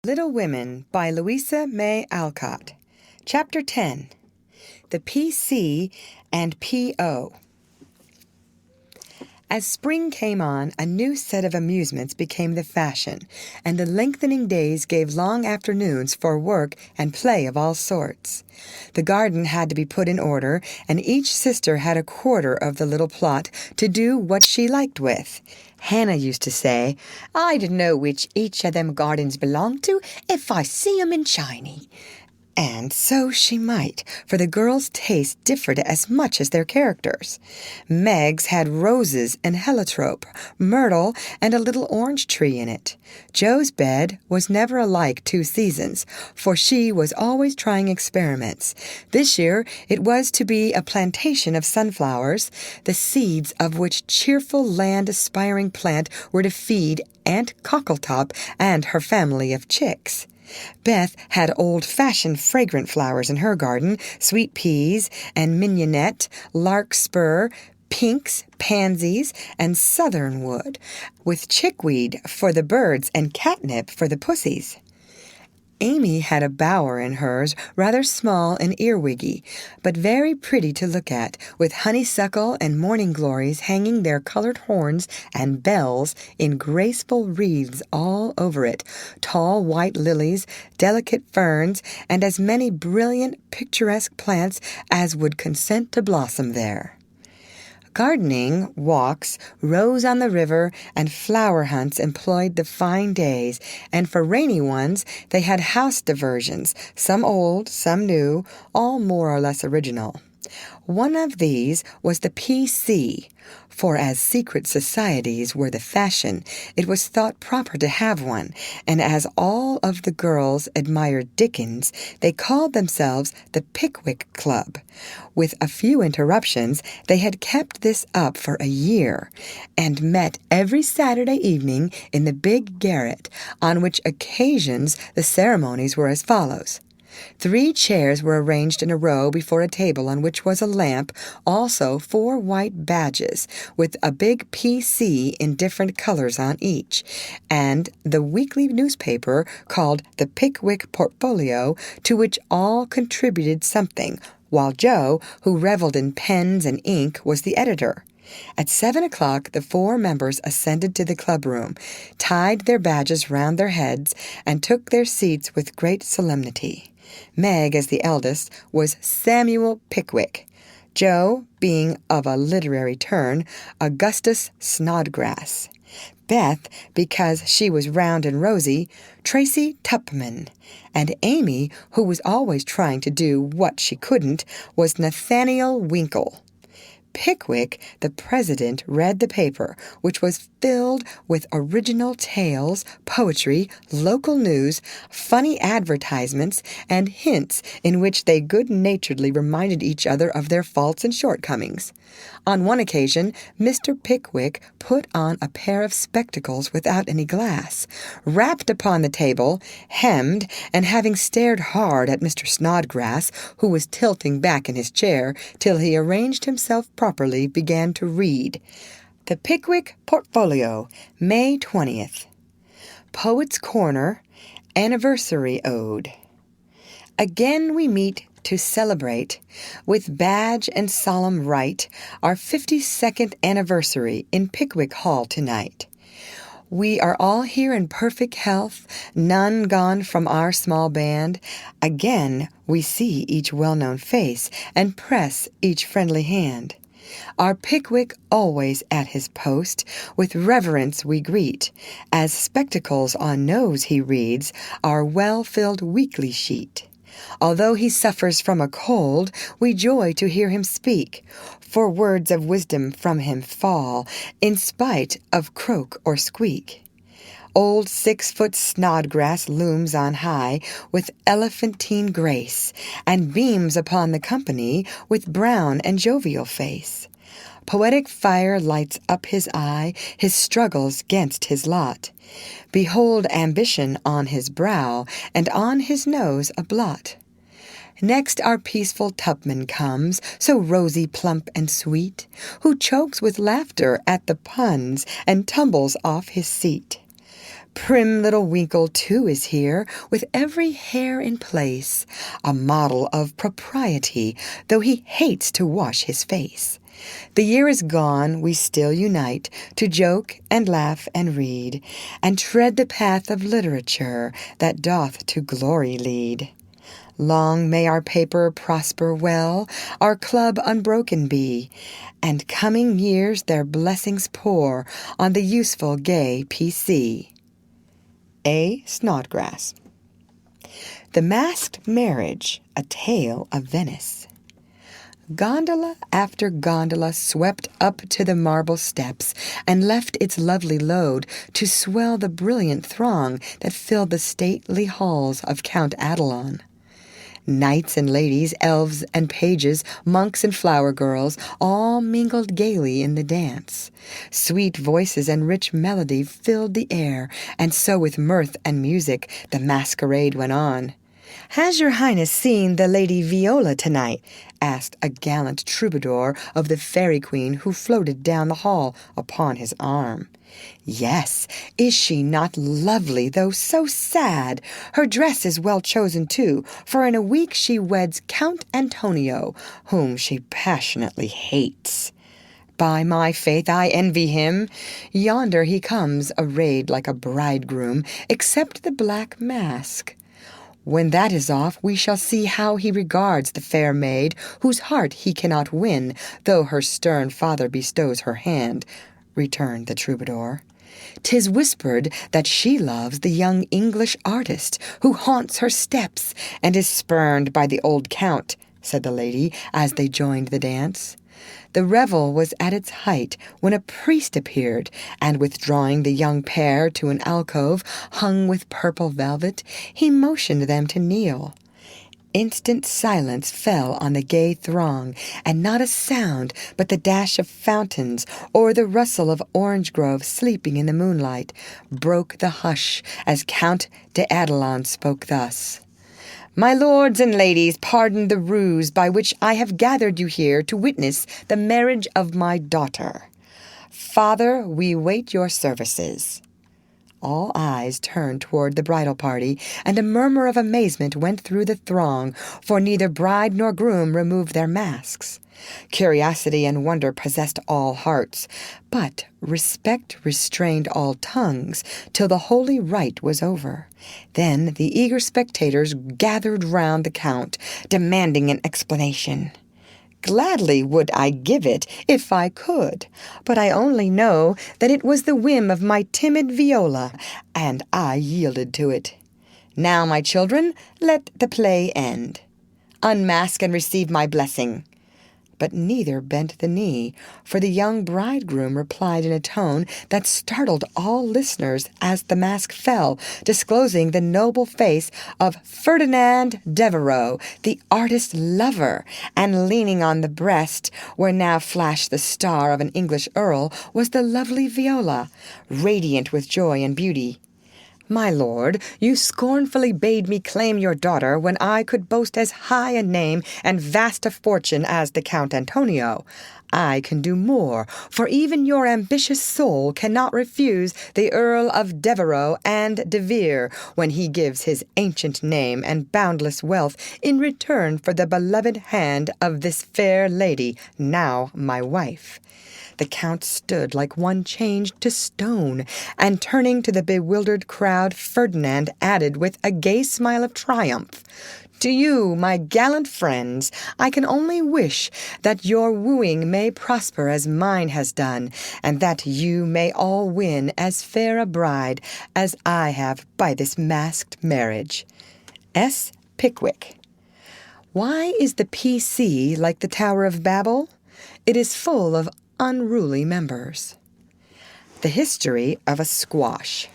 Speaker 1: Little Women by Louisa May Alcott. Chapter 10. The P.C. and P.O. As spring came on, a new set of amusements became the fashion, and the lengthening days gave long afternoons for work and play of all sorts. The garden had to be put in order, and each sister had a quarter of the little plot to do what she liked with. Hannah used to say, "I'd know which each of them gardens belonged to if I see 'em in Chiny." And so she might, for the girls' tastes differed as much as their characters. Meg's had roses and heliotrope, myrtle, and a little orange tree in it. Jo's bed was never alike 2 seasons, for she was always trying experiments. This year it was to be a plantation of sunflowers, the seeds of which cheerful land-aspiring plant were to feed Aunt Cockletop and her family of chicks. Beth had old-fashioned fragrant flowers in her garden, sweet peas and mignonette, larkspur, pinks, pansies, and southernwood, with chickweed for the birds and catnip for the pussies. Amy had a bower in hers, rather small and earwiggy, but very pretty to look at, with honeysuckle and morning glories hanging their colored horns and bells in graceful wreaths all over it, tall white lilies, delicate ferns, and as many brilliant, picturesque plants as would consent to blossom there. Gardening, walks, rows on the river, and flower hunts employed the fine days, and for rainy ones they had house diversions, some old, some new, all more or less original. One of these was the P.C., for as secret societies were the fashion, it was thought proper to have one, and as all of the girls admired Dickens, they called themselves the Pickwick Club. With a few interruptions, they had kept this up for a year, and met every Saturday evening in the big garret, on which occasions the ceremonies were as follows. 3 chairs were arranged in a row before a table on which was a lamp, also 4 white badges, with a big P.C. in different colors on each, and the weekly newspaper called the Pickwick Portfolio, to which all contributed something, while Jo, who reveled in pens and ink, was the editor. At 7 o'clock, the 4 members ascended to the clubroom, tied their badges round their heads, and took their seats with great solemnity. Meg, as the eldest, was Samuel Pickwick, Jo, being of a literary turn, Augustus Snodgrass, Beth, because she was round and rosy, Tracy Tupman, and Amy, who was always trying to do what she couldn't, was Nathaniel Winkle. Pickwick, the president, read the paper, which was filled with original tales, poetry, local news, funny advertisements, and hints in which they good-naturedly reminded each other of their faults and shortcomings. On one occasion, Mr. Pickwick put on a pair of spectacles without any glass, rapped upon the table, hemmed, and having stared hard at Mr. Snodgrass, who was tilting back in his chair till he arranged himself properly, began to read. The Pickwick Portfolio, May 20th. Poet's Corner, Anniversary Ode. Again we meet to celebrate, with badge and solemn rite, our 52nd anniversary in Pickwick Hall tonight. We are all here in perfect health, none gone from our small band. Again we see each well-known face and press each friendly hand. Our Pickwick always at his post, with reverence we greet, as spectacles on nose he reads our well-filled weekly sheet. Although he suffers from a cold, we joy to hear him speak, for words of wisdom from him fall, in spite of croak or squeak. Old 6-foot Snodgrass looms on high with elephantine grace, and beams upon the company with brown and jovial face. Poetic fire lights up his eye, his struggles 'gainst his lot. Behold ambition on his brow, and on his nose a blot. Next our peaceful Tupman comes, so rosy, plump, and sweet, who chokes with laughter at the puns, and tumbles off his seat. Prim little Winkle, too, is here, with every hair in place, a model of propriety, though he hates to wash his face. The year is gone, we still unite, to joke and laugh and read, and tread the path of literature that doth to glory lead. Long may our paper prosper well, our club unbroken be, and coming years their blessings pour on the useful gay P.C. A. Snodgrass. The Masked Marriage, a Tale of Venice. Gondola after gondola swept up to the marble steps and left its lovely load to swell the brilliant throng that filled the stately halls of Count Adelon. Knights and ladies, elves and pages, monks and flower girls, all mingled gaily in the dance. Sweet voices and rich melody filled the air, and so with mirth and music the masquerade went on. "Has your Highness seen the Lady Viola tonight?" asked a gallant troubadour of the Fairy Queen who floated down the hall upon his arm. "Yes, is she not lovely, though so sad? Her dress is well chosen, too, for in a week she weds Count Antonio, whom she passionately hates. By my faith, I envy him. Yonder he comes, arrayed like a bridegroom, except the black mask. When that is off, we shall see how he regards the fair maid, whose heart he cannot win, though her stern father bestows her hand," returned the troubadour. "'Tis whispered that she loves the young English artist, who haunts her steps, and is spurned by the old count," said the lady, as they joined the dance. The revel was at its height when a priest appeared, and withdrawing the young pair to an alcove hung with purple velvet, he motioned them to kneel. Instant silence fell on the gay throng, and not a sound but the dash of fountains or the rustle of orange groves sleeping in the moonlight broke the hush as Count d'Adelon spoke thus. "My lords and ladies, pardon the ruse by which I have gathered you here to witness the marriage of my daughter. Father, we wait your services." All eyes turned toward the bridal party, and a murmur of amazement went through the throng, for neither bride nor groom removed their masks. Curiosity and wonder possessed all hearts, but respect restrained all tongues till the holy rite was over. Then the eager spectators gathered round the Count, demanding an explanation. "Gladly would I give it, if I could, but I only know that it was the whim of my timid Viola, and I yielded to it. Now, my children, let the play end. Unmask and receive my blessing." But neither bent the knee, for the young bridegroom replied in a tone that startled all listeners as the mask fell, disclosing the noble face of Ferdinand Devereux, the artist lover, and leaning on the breast, where now flashed the star of an English earl, was the lovely Viola, radiant with joy and beauty. "My lord, you scornfully bade me claim your daughter when I could boast as high a name and vast a fortune as the Count Antonio. I can do more, for even your ambitious soul cannot refuse the Earl of Devereux and de Vere when he gives his ancient name and boundless wealth in return for the beloved hand of this fair lady, now my wife." The Count stood like one changed to stone, and turning to the bewildered crowd, Ferdinand added with a gay smile of triumph, "To you, my gallant friends, I can only wish that your wooing may prosper as mine has done, and that you may all win as fair a bride as I have by this masked marriage." S. Pickwick. Why is the PC like the Tower of Babel? It is full of unruly members. The history of a squash.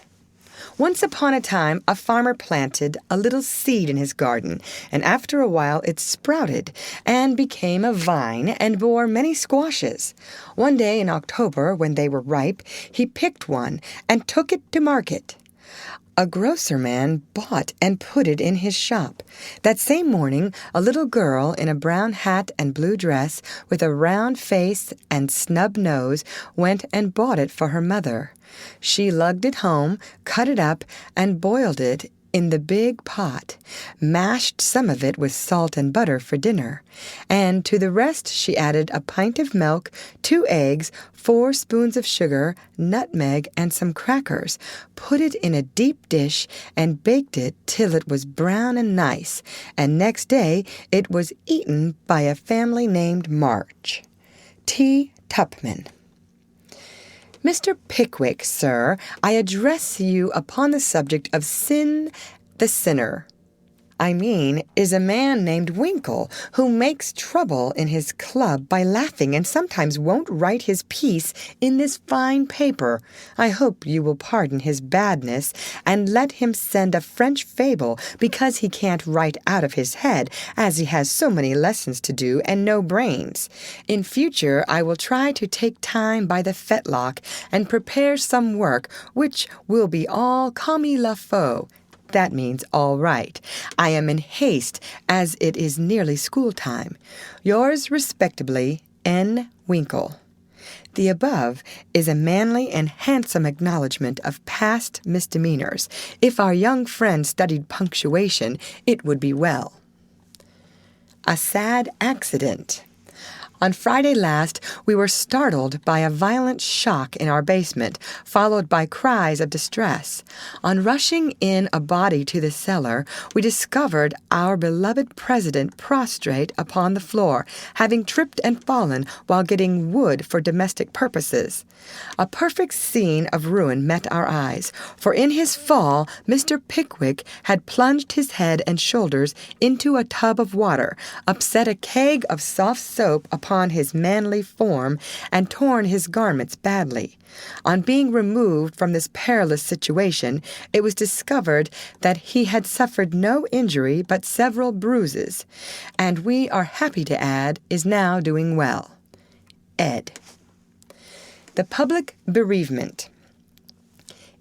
Speaker 1: Once upon a time, a farmer planted a little seed in his garden, and after a while it sprouted and became a vine and bore many squashes. One day in October, when they were ripe, he picked one and took it to market. A grocer man bought and put it in his shop. That same morning, a little girl in a brown hat and blue dress, with a round face and snub nose, went and bought it for her mother. She lugged it home, cut it up, and boiled it in the big pot, mashed some of it with salt and butter for dinner, and to the rest she added a pint of milk, 2 eggs, 4 spoons of sugar, nutmeg, and some crackers, put it in a deep dish, and baked it till it was brown and nice, and next day it was eaten by a family named March. T. Tupman. Mr. Pickwick, sir, I address you upon the subject of sin, the sinner. I mean, is a man named Winkle, who makes trouble in his club by laughing and sometimes won't write his piece in this fine paper. I hope you will pardon his badness and let him send a French fable, because he can't write out of his head, as he has so many lessons to do and no brains. In future I will try to take time by the fetlock and prepare some work which will be all comme il faut. That means all right. I am in haste, as it is nearly school time. Yours respectably, N. Winkle. The above is a manly and handsome acknowledgment of past misdemeanors. If our young friend studied punctuation, it would be well. A sad accident. On Friday last, we were startled by a violent shock in our basement, followed by cries of distress. On rushing in a body to the cellar, we discovered our beloved president prostrate upon the floor, having tripped and fallen while getting wood for domestic purposes. A perfect scene of ruin met our eyes, for in his fall, Mr. Pickwick had plunged his head and shoulders into a tub of water, upset a keg of soft soap upon his manly form, and torn his garments badly. On being removed from this perilous situation, it was discovered that he had suffered no injury but several bruises, and we are happy to add, is now doing well. Ed. The public bereavement.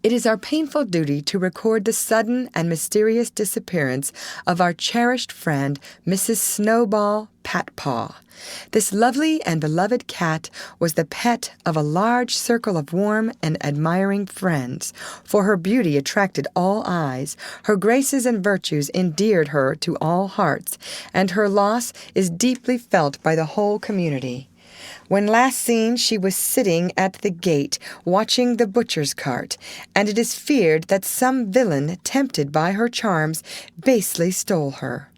Speaker 1: It is our painful duty to record the sudden and mysterious disappearance of our cherished friend, Mrs. Snowball Patpaw. This lovely and beloved cat was the pet of a large circle of warm and admiring friends, for her beauty attracted all eyes, her graces and virtues endeared her to all hearts, and her loss is deeply felt by the whole community. When last seen, she was sitting at the gate, watching the butcher's cart, and it is feared that some villain, tempted by her charms, basely stole her.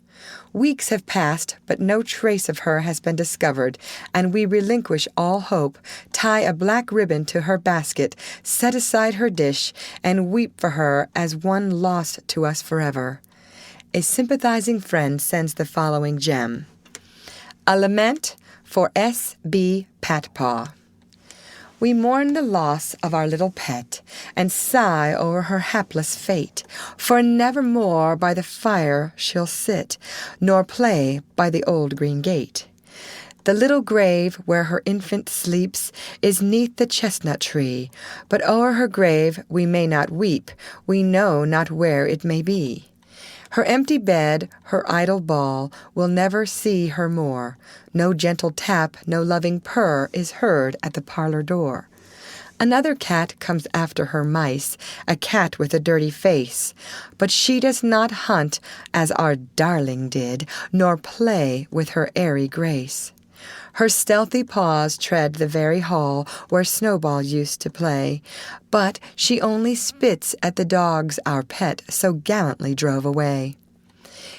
Speaker 1: Weeks have passed, but no trace of her has been discovered, and we relinquish all hope, tie a black ribbon to her basket, set aside her dish, and weep for her as one lost to us forever. A sympathizing friend sends the following gem. A lament for S.B. Patpaw. We mourn the loss of our little pet, and sigh o'er her hapless fate, for nevermore by the fire she'll sit, nor play by the old green gate. The little grave where her infant sleeps is 'neath the chestnut tree, but o'er her grave we may not weep, we know not where it may be. Her empty bed, her idle ball, will never see her more. No gentle tap, no loving purr is heard at the parlor door. Another cat comes after her mice, a cat with a dirty face. But she does not hunt as our darling did, nor play with her airy grace. Her stealthy paws tread the very hall where Snowball used to play, but she only spits at the dogs our pet so gallantly drove away.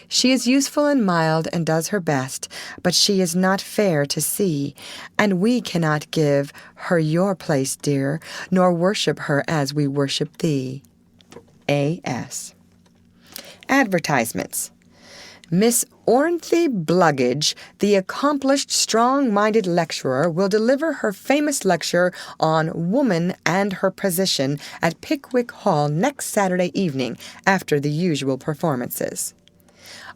Speaker 1: She is useful and mild and does her best, but she is not fair to see, and we cannot give her your place, dear, nor worship her as we worship thee. A.S. Advertisements. Miss Ornthe Bluggage, the accomplished, strong-minded lecturer, will deliver her famous lecture on Woman and Her Position at Pickwick Hall next Saturday evening after the usual performances.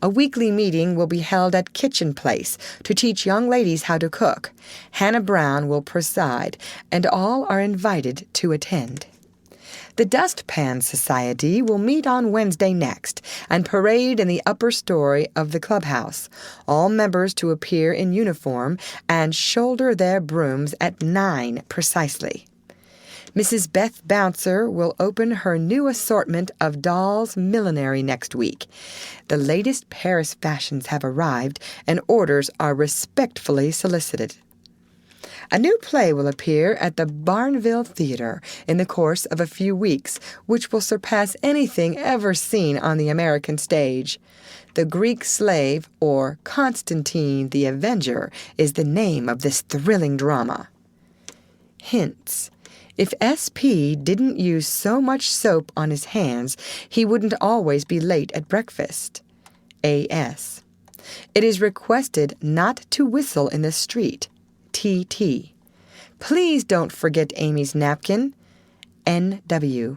Speaker 1: A weekly meeting will be held at Kitchen Place to teach young ladies how to cook. Hannah Brown will preside, and all are invited to attend. The Dustpan Society will meet on Wednesday next and parade in the upper story of the clubhouse, all members to appear in uniform and shoulder their brooms at 9 precisely. Mrs. Beth Bouncer will open her new assortment of dolls' millinery next week. The latest Paris fashions have arrived, and orders are respectfully solicited. A new play will appear at the Barnville Theater in the course of a few weeks, which will surpass anything ever seen on the American stage. The Greek Slave, or Constantine the Avenger, is the name of this thrilling drama. Hints. If S.P. didn't use so much soap on his hands, he wouldn't always be late at breakfast. A.S. It is requested not to whistle in the street. T.T. Please don't forget Amy's napkin. N.W.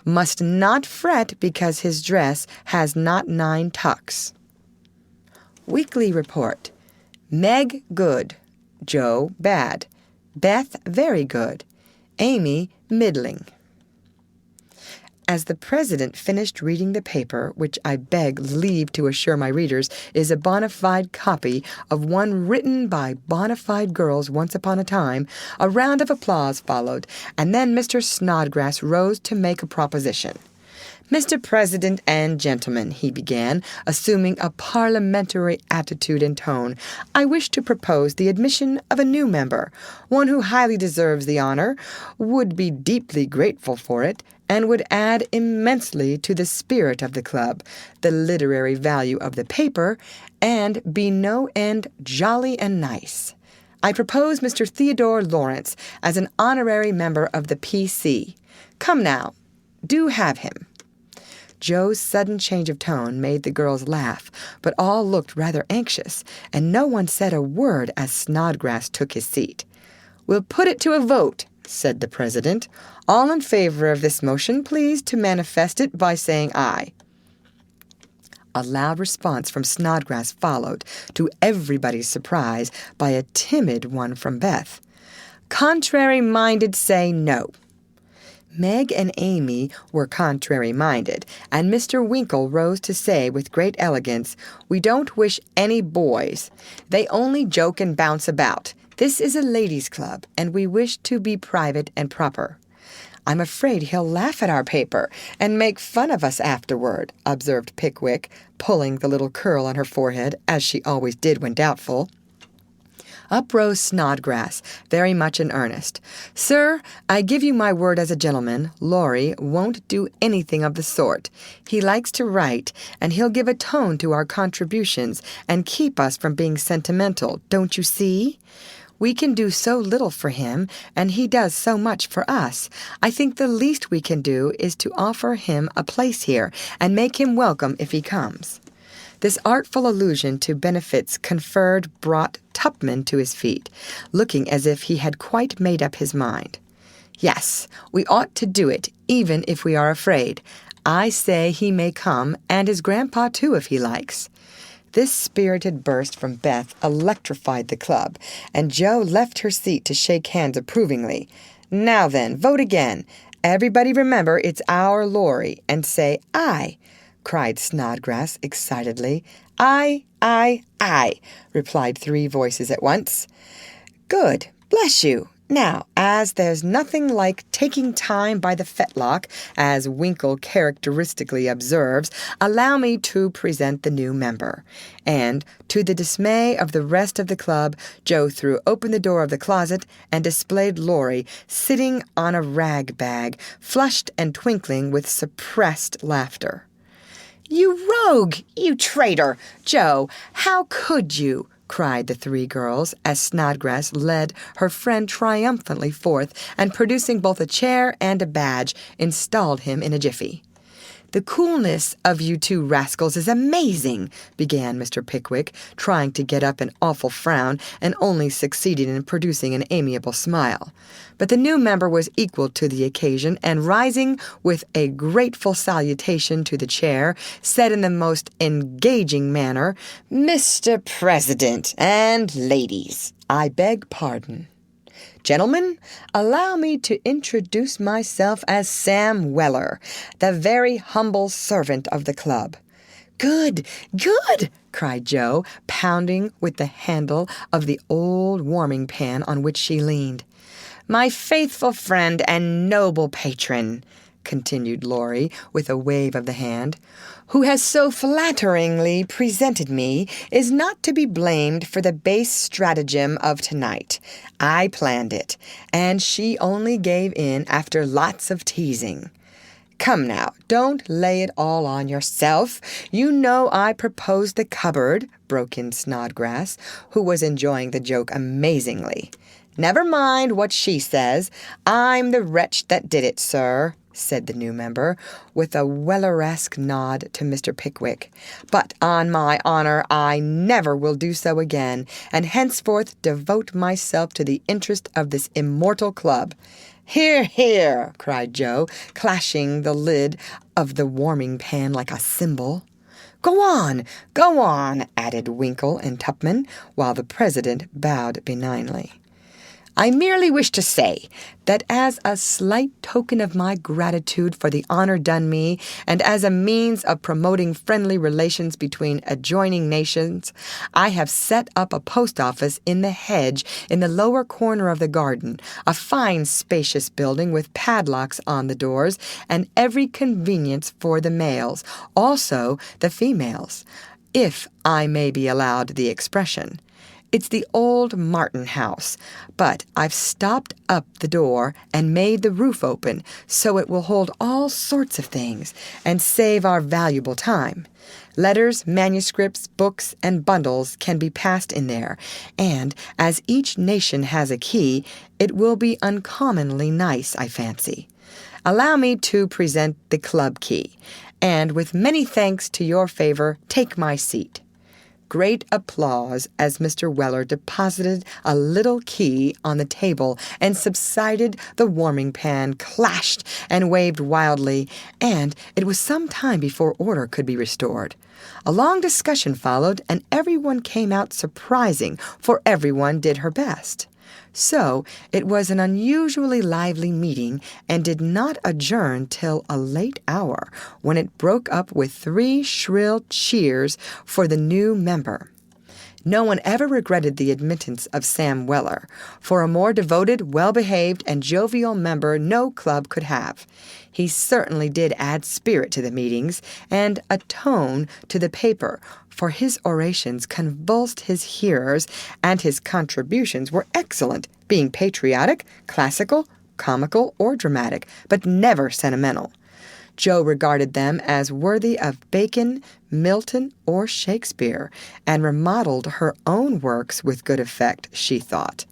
Speaker 1: Must not fret because his dress has not 9 tucks. Weekly Report. Meg good. Joe bad. Beth very good. Amy middling. As the president finished reading the paper, which I beg leave to assure my readers is a bona fide copy of one written by bona fide girls once upon a time, a round of applause followed, and then Mr. Snodgrass rose to make a proposition. Mr. President and gentlemen, he began, assuming a parliamentary attitude and tone, I wish to propose the admission of a new member, one who highly deserves the honor, would be deeply grateful for it, and would add immensely to the spirit of the club, the literary value of the paper, and be no end jolly and nice. I propose Mr. Theodore Lawrence as an honorary member of the P.C. Come now, do have him. Joe's sudden change of tone made the girls laugh, but all looked rather anxious, and no one said a word as Snodgrass took his seat. We'll put it to a vote, said the president. All in favor of this motion, please to manifest it by saying aye. A loud response from Snodgrass followed, to everybody's surprise, by a timid one from Beth. Contrary-minded say no. Meg and Amy were contrary-minded, and Mr. Winkle rose to say with great elegance, We don't wish any boys. They only joke and bounce about. This is a ladies' club, and we wish to be private and proper. I'm afraid he'll laugh at our paper and make fun of us afterward, observed Pickwick, pulling the little curl on her forehead, as she always did when doubtful. Up rose Snodgrass, very much in earnest. Sir, I give you my word as a gentleman, Laurie won't do anything of the sort. He likes to write, and he'll give a tone to our contributions and keep us from being sentimental, don't you see? We can do so little for him, and he does so much for us. I think the least we can do is to offer him a place here and make him welcome if he comes. This artful allusion to benefits conferred brought Tupman to his feet, looking as if he had quite made up his mind. "Yes, we ought to do it, even if we are afraid. I say he may come, and his grandpa too, if he likes." This spirited burst from Beth electrified the club, and Jo left her seat to shake hands approvingly. "Now then, vote again. Everybody remember it's our Laurie, and say aye," cried Snodgrass excitedly. "Aye, aye, aye," replied 3 voices at once. "Good. Bless you. Now, as there's nothing like taking time by the fetlock, as Winkle characteristically observes, allow me to present the new member." And, to the dismay of the rest of the club, Jo threw open the door of the closet and displayed Laurie sitting on a rag bag, flushed and twinkling with suppressed laughter. "You rogue! You traitor! Jo, how could you?" cried the 3 girls, as Snodgrass led her friend triumphantly forth, and producing both a chair and a badge, installed him in a jiffy. "The coolness of you 2 rascals is amazing," began Mr. Pickwick, trying to get up an awful frown, and only succeeding in producing an amiable smile. But the new member was equal to the occasion, and rising with a grateful salutation to the chair, said in the most engaging manner, "Mr. President and ladies, I beg pardon. Gentlemen, allow me to introduce myself as Sam Weller, the very humble servant of the club." "Good, good!" cried Jo, pounding with the handle of the old warming pan on which she leaned. "My faithful friend and noble patron," continued Laurie, with a wave of the hand, "who has so flatteringly presented me, is not to be blamed for the base stratagem of tonight. I planned it, and she only gave in after lots of teasing." "Come now, don't lay it all on yourself. You know I proposed the cupboard," broke in Snodgrass, who was enjoying the joke amazingly. "Never mind what she says. I'm the wretch that did it, sir," said the new member, with a Welleresque nod to Mr. Pickwick. "But on my honor I never will do so again, and henceforth devote myself to the interest of this immortal club." "Hear, hear!" cried Jo, clashing the lid of the warming pan like a cymbal. Go on," added Winkle and Tupman, while the president bowed benignly. "I merely wish to say that as a slight token of my gratitude for the honor done me, and as a means of promoting friendly relations between adjoining nations, I have set up a post office in the hedge in the lower corner of the garden, a fine spacious building with padlocks on the doors, and every convenience for the males, also the females, if I may be allowed the expression. It's the old Martin house, but I've stopped up the door and made the roof open so it will hold all sorts of things and save our valuable time. Letters, manuscripts, books, and bundles can be passed in there, and as each nation has a key, it will be uncommonly nice, I fancy. Allow me to present the club key, and with many thanks to your favor, take my seat." Great applause as Mr. Weller deposited a little key on the table and subsided. The warming pan clashed and waved wildly, and it was some time before order could be restored. A long discussion followed, and everyone came out surprising, for everyone did her best. So it was an unusually lively meeting, and did not adjourn till a late hour, when it broke up with 3 shrill cheers for the new member. No one ever regretted the admittance of Sam Weller, for a more devoted, well-behaved, and jovial member no club could have. He certainly did add spirit to the meetings, and a tone to the paper, for his orations convulsed his hearers, and his contributions were excellent, being patriotic, classical, comical, or dramatic, but never sentimental. Jo regarded them as worthy of Bacon, Milton, or Shakespeare, and remodeled her own works with good effect, she thought.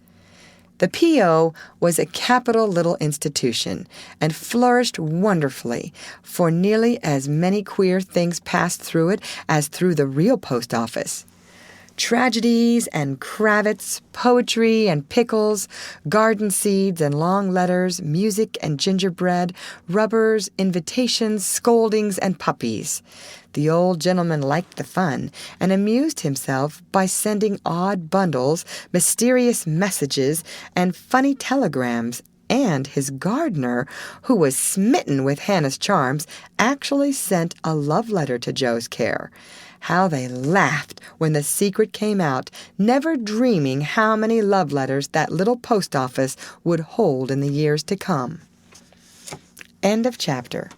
Speaker 1: The P.O. was a capital little institution and flourished wonderfully, for nearly as many queer things passed through it as through the real post office. Tragedies and cravats, poetry and pickles, garden seeds and long letters, music and gingerbread, rubbers, invitations, scoldings, and puppies. The old gentleman liked the fun and amused himself by sending odd bundles, mysterious messages, and funny telegrams, and his gardener, who was smitten with Hannah's charms, actually sent a love letter to Joe's care. How they laughed when the secret came out, never dreaming how many love letters that little post office would hold in the years to come. End of chapter.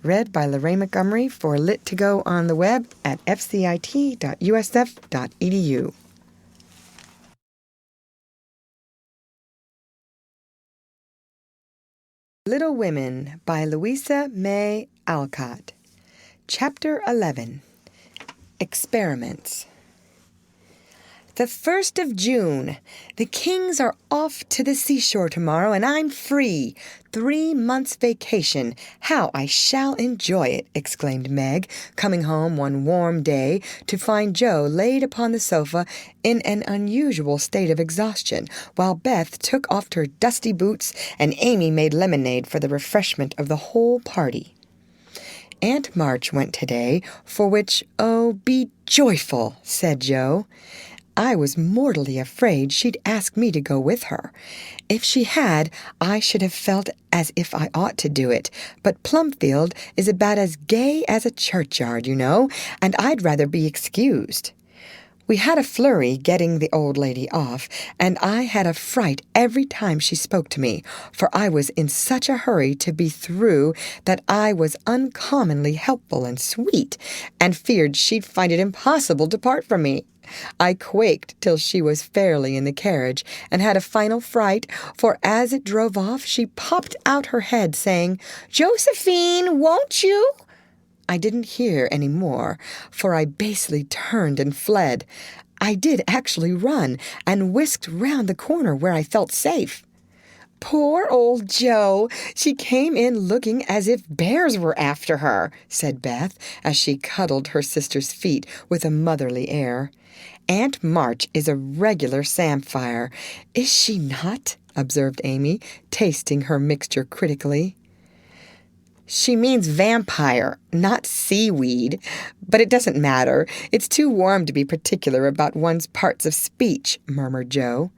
Speaker 1: Read by Lorraine Montgomery for Lit to Go on the web at fcit.usf.edu. Little Women by Louisa May Alcott. Chapter 11. Experiments. The 1st of June. The Kings are off to the seashore tomorrow, and I'm free. 3 months' vacation. How I shall enjoy it, exclaimed Meg, coming home one warm day to find Joe laid upon the sofa in an unusual state of exhaustion, while Beth took off her dusty boots and Amy made lemonade for the refreshment of the whole party. Aunt March went today, for which, oh, be joyful, said Joe. I was mortally afraid she'd ask me to go with her. If she had, I should have felt as if I ought to do it, but Plumfield is about as gay as a churchyard, you know, and I'd rather be excused. We had a flurry getting the old lady off, and I had a fright every time she spoke to me, for I was in such a hurry to be through that I was uncommonly helpful and sweet, and feared she'd find it impossible to part from me. I quaked till she was fairly in the carriage, and had a final fright, for as it drove off she popped out her head, saying, "Josephine, won't you?" I didn't hear any more, for I basely turned and fled. I did actually run, and whisked round the corner where I felt safe. "Poor old Joe! She came in looking as if bears were after her," said Beth, as she cuddled her sister's feet with a motherly air. "Aunt March is a regular samphire, is she not?" observed Amy, tasting her mixture critically. "She means vampire, not seaweed. But it doesn't matter. It's too warm to be particular about one's parts of speech," murmured Joe.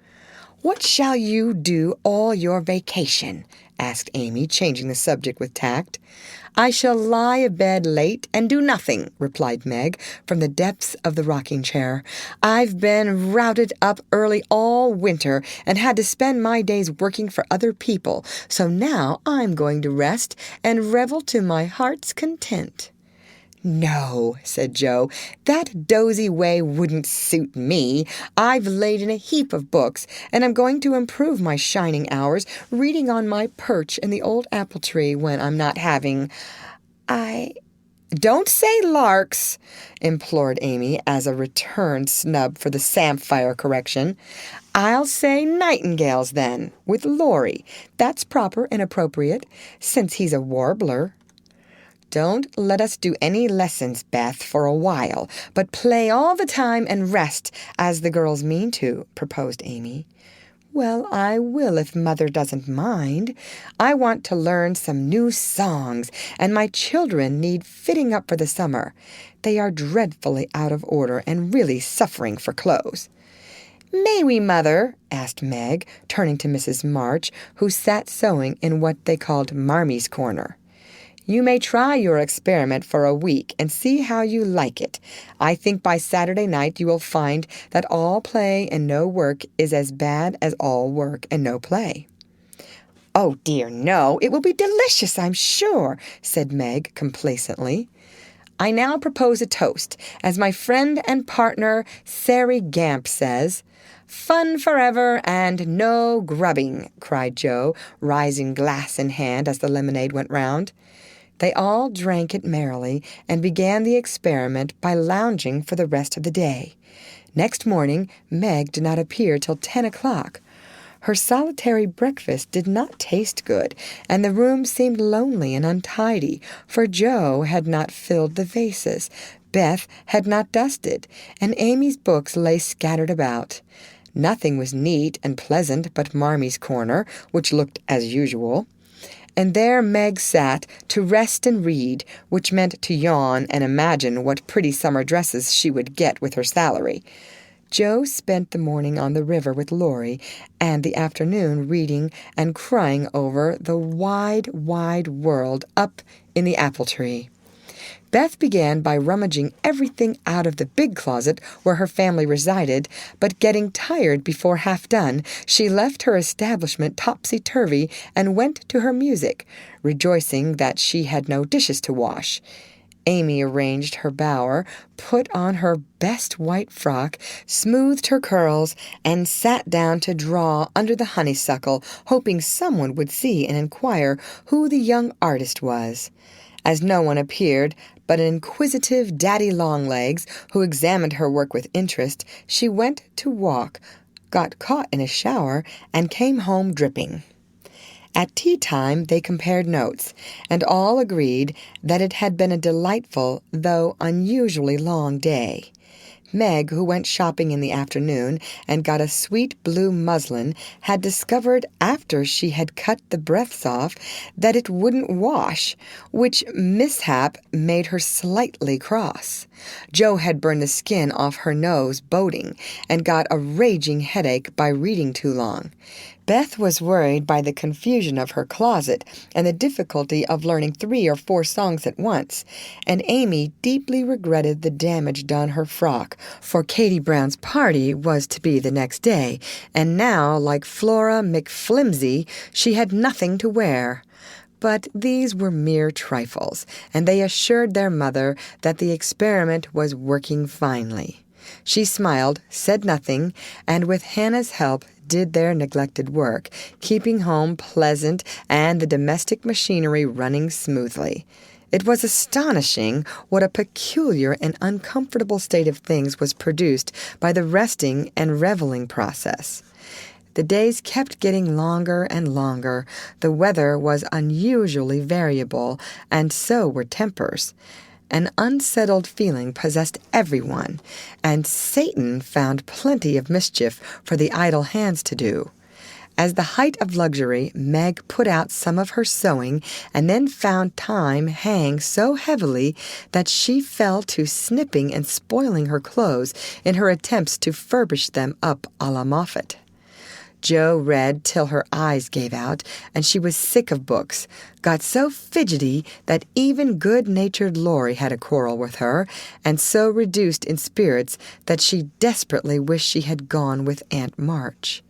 Speaker 1: "What shall you do all your vacation?" asked Amy, changing the subject with tact. "I shall lie abed late and do nothing," replied Meg from the depths of the rocking chair. "I've been routed up early all winter and had to spend my days working for other people, so now I'm going to rest and revel to my heart's content." "No," said Joe, "that dozy way wouldn't suit me. I've laid in a heap of books, and I'm going to improve my shining hours reading on my perch in the old apple tree when I'm not having... "Don't say larks," implored Amy as a return snub for the samphire correction. "I'll say nightingales, then, with Laurie. That's proper and appropriate, since he's a warbler." "Don't let us do any lessons, Beth, for a while, but play all the time and rest, as the girls mean to," proposed Amy. "Well, I will if Mother doesn't mind. I want to learn some new songs, and my children need fitting up for the summer. They are dreadfully out of order and really suffering for clothes." "May we, Mother?" asked Meg, turning to Mrs. March, who sat sewing in what they called Marmy's corner. "You may try your experiment for a week and see how you like it. I think by Saturday night you will find that all play and no work is as bad as all work and no play." "Oh, dear, no. It will be delicious, I'm sure," said Meg complacently. "I now propose a toast, as my friend and partner, Sari Gamp, says. 'Fun forever and no grubbing,'" cried Joe, rising glass in hand as the lemonade went round. They all drank it merrily and began the experiment by lounging for the rest of the day. Next morning, Meg did not appear till 10 o'clock. Her solitary breakfast did not taste good, and the room seemed lonely and untidy, for Joe had not filled the vases, Beth had not dusted, and Amy's books lay scattered about. Nothing was neat and pleasant but Marmy's corner, which looked as usual. And there Meg sat to rest and read, which meant to yawn and imagine what pretty summer dresses she would get with her salary. Joe spent the morning on the river with Laurie, and the afternoon reading and crying over the wide, wide world up in the apple tree. Beth began by rummaging everything out of the big closet where her family resided, but getting tired before half done, she left her establishment topsy-turvy and went to her music, rejoicing that she had no dishes to wash. Amy arranged her bower, put on her best white frock, smoothed her curls, and sat down to draw under the honeysuckle, hoping someone would see and inquire who the young artist was. As no one appeared but an inquisitive daddy-long-legs who examined her work with interest, she went to walk, got caught in a shower, and came home dripping. At tea-time they compared notes, and all agreed that it had been a delightful, though unusually long day. Meg, who went shopping in the afternoon and got a sweet blue muslin, had discovered after she had cut the breadths off that it wouldn't wash, which mishap made her slightly cross. Joe had burned the skin off her nose boating and got a raging headache by reading too long. Beth was worried by the confusion of her closet and the difficulty of learning 3 or 4 songs at once, and Amy deeply regretted the damage done her frock, for Katie Brown's party was to be the next day, and now, like Flora McFlimsy, she had nothing to wear. But these were mere trifles, and they assured their mother that the experiment was working finely. She smiled, said nothing, and with Hannah's help did their neglected work, keeping home pleasant and the domestic machinery running smoothly. It was astonishing what a peculiar and uncomfortable state of things was produced by the resting and reveling process. The days kept getting longer and longer. The weather was unusually variable, and so were tempers. An unsettled feeling possessed everyone, and Satan found plenty of mischief for the idle hands to do. As the height of luxury, Meg put out some of her sewing and then found time hang so heavily that she fell to snipping and spoiling her clothes in her attempts to furbish them up a la Moffat. Joe read till her eyes gave out, and she was sick of books, got so fidgety that even good-natured Laurie had a quarrel with her, and so reduced in spirits that she desperately wished she had gone with Aunt March.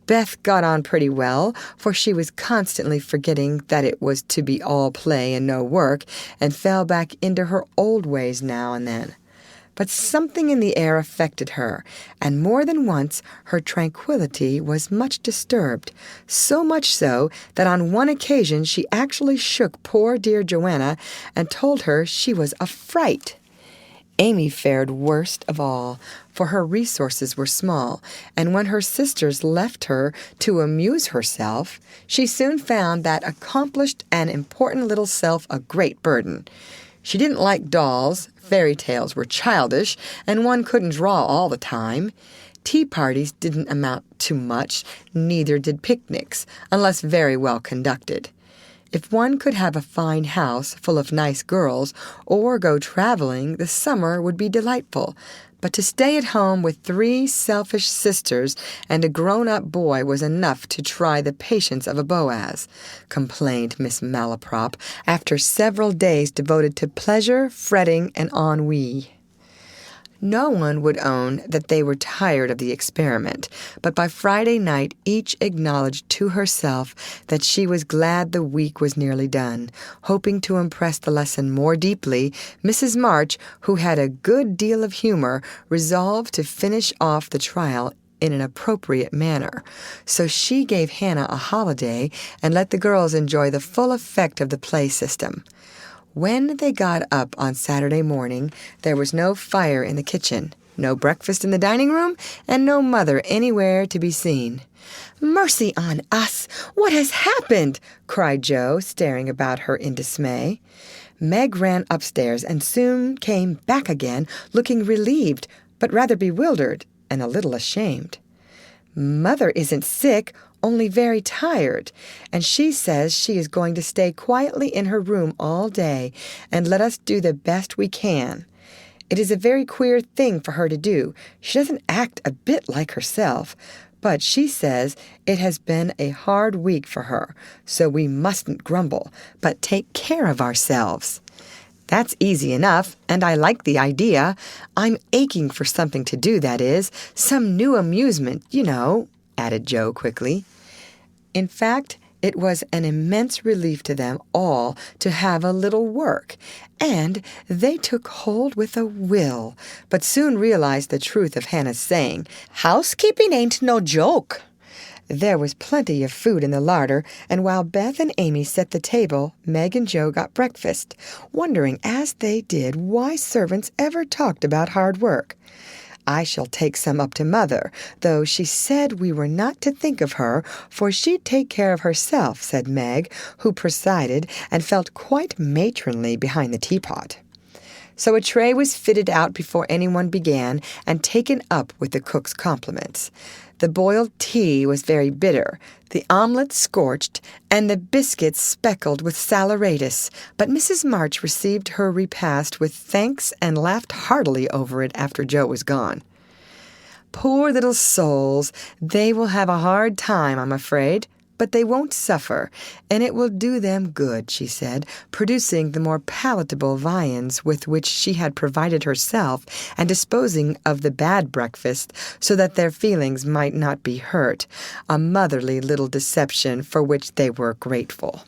Speaker 1: Beth got on pretty well, for she was constantly forgetting that it was to be all play and no work, and fell back into her old ways now and then. But something in the air affected her, and more than once her tranquillity was much disturbed, so much so that on one occasion she actually shook poor dear Joanna and told her she was a fright. Amy fared worst of all, for her resources were small, and when her sisters left her to amuse herself, she soon found that accomplished and important little self a great burden. She didn't like dolls, fairy tales were childish, and one couldn't draw all the time. Tea parties didn't amount to much, neither did picnics, unless very well conducted. If one could have a fine house full of nice girls, or go traveling, the summer would be delightful. But to stay at home with 3 selfish sisters and a grown-up boy was enough to try the patience of a Boaz, complained Miss Malaprop, after several days devoted to pleasure, fretting, and ennui. No one would own that they were tired of the experiment, but by Friday night each acknowledged to herself that she was glad the week was nearly done. Hoping to impress the lesson more deeply, Mrs. March, who had a good deal of humor, resolved to finish off the trial in an appropriate manner. So she gave Hannah a holiday and let the girls enjoy the full effect of the play system. When they got up on Saturday morning, there was no fire in the kitchen. no breakfast in the dining room, and no mother anywhere to be seen. "Mercy on us! What has happened?" cried Jo, staring about her in dismay. Meg ran upstairs and soon came back again, looking relieved, but rather bewildered and a little ashamed. "Mother isn't sick, only very tired, and she says she is going to stay quietly in her room all day and let us do the best we can. It is a very queer thing for her to do. She doesn't act a bit like herself, but she says it has been a hard week for her, so we mustn't grumble, but take care of ourselves." "That's easy enough, and I like the idea. I'm aching for something to do, that is, some new amusement, you know," added Jo quickly. In fact, it was an immense relief to them all to have a little work, and they took hold with a will, but soon realized the truth of Hannah's saying, "Housekeeping ain't no joke." There was plenty of food in the larder, and while Beth and Amy set the table, Meg and Jo got breakfast, wondering as they did why servants ever talked about hard work. "I shall take some up to Mother, though she said we were not to think of her, for she'd take care of herself," said Meg, who presided and felt quite matronly behind the teapot. So a tray was fitted out before anyone began and taken up with the cook's compliments. The boiled tea was very bitter, the omelet scorched, and the biscuits speckled with saleratus, but Mrs. March received her repast with thanks and laughed heartily over it after Jo was gone. "Poor little souls, they will have a hard time, I'm afraid, but they won't suffer, and it will do them good," she said, producing the more palatable viands with which she had provided herself and disposing of the bad breakfast so that their feelings might not be hurt, a motherly little deception for which they were grateful.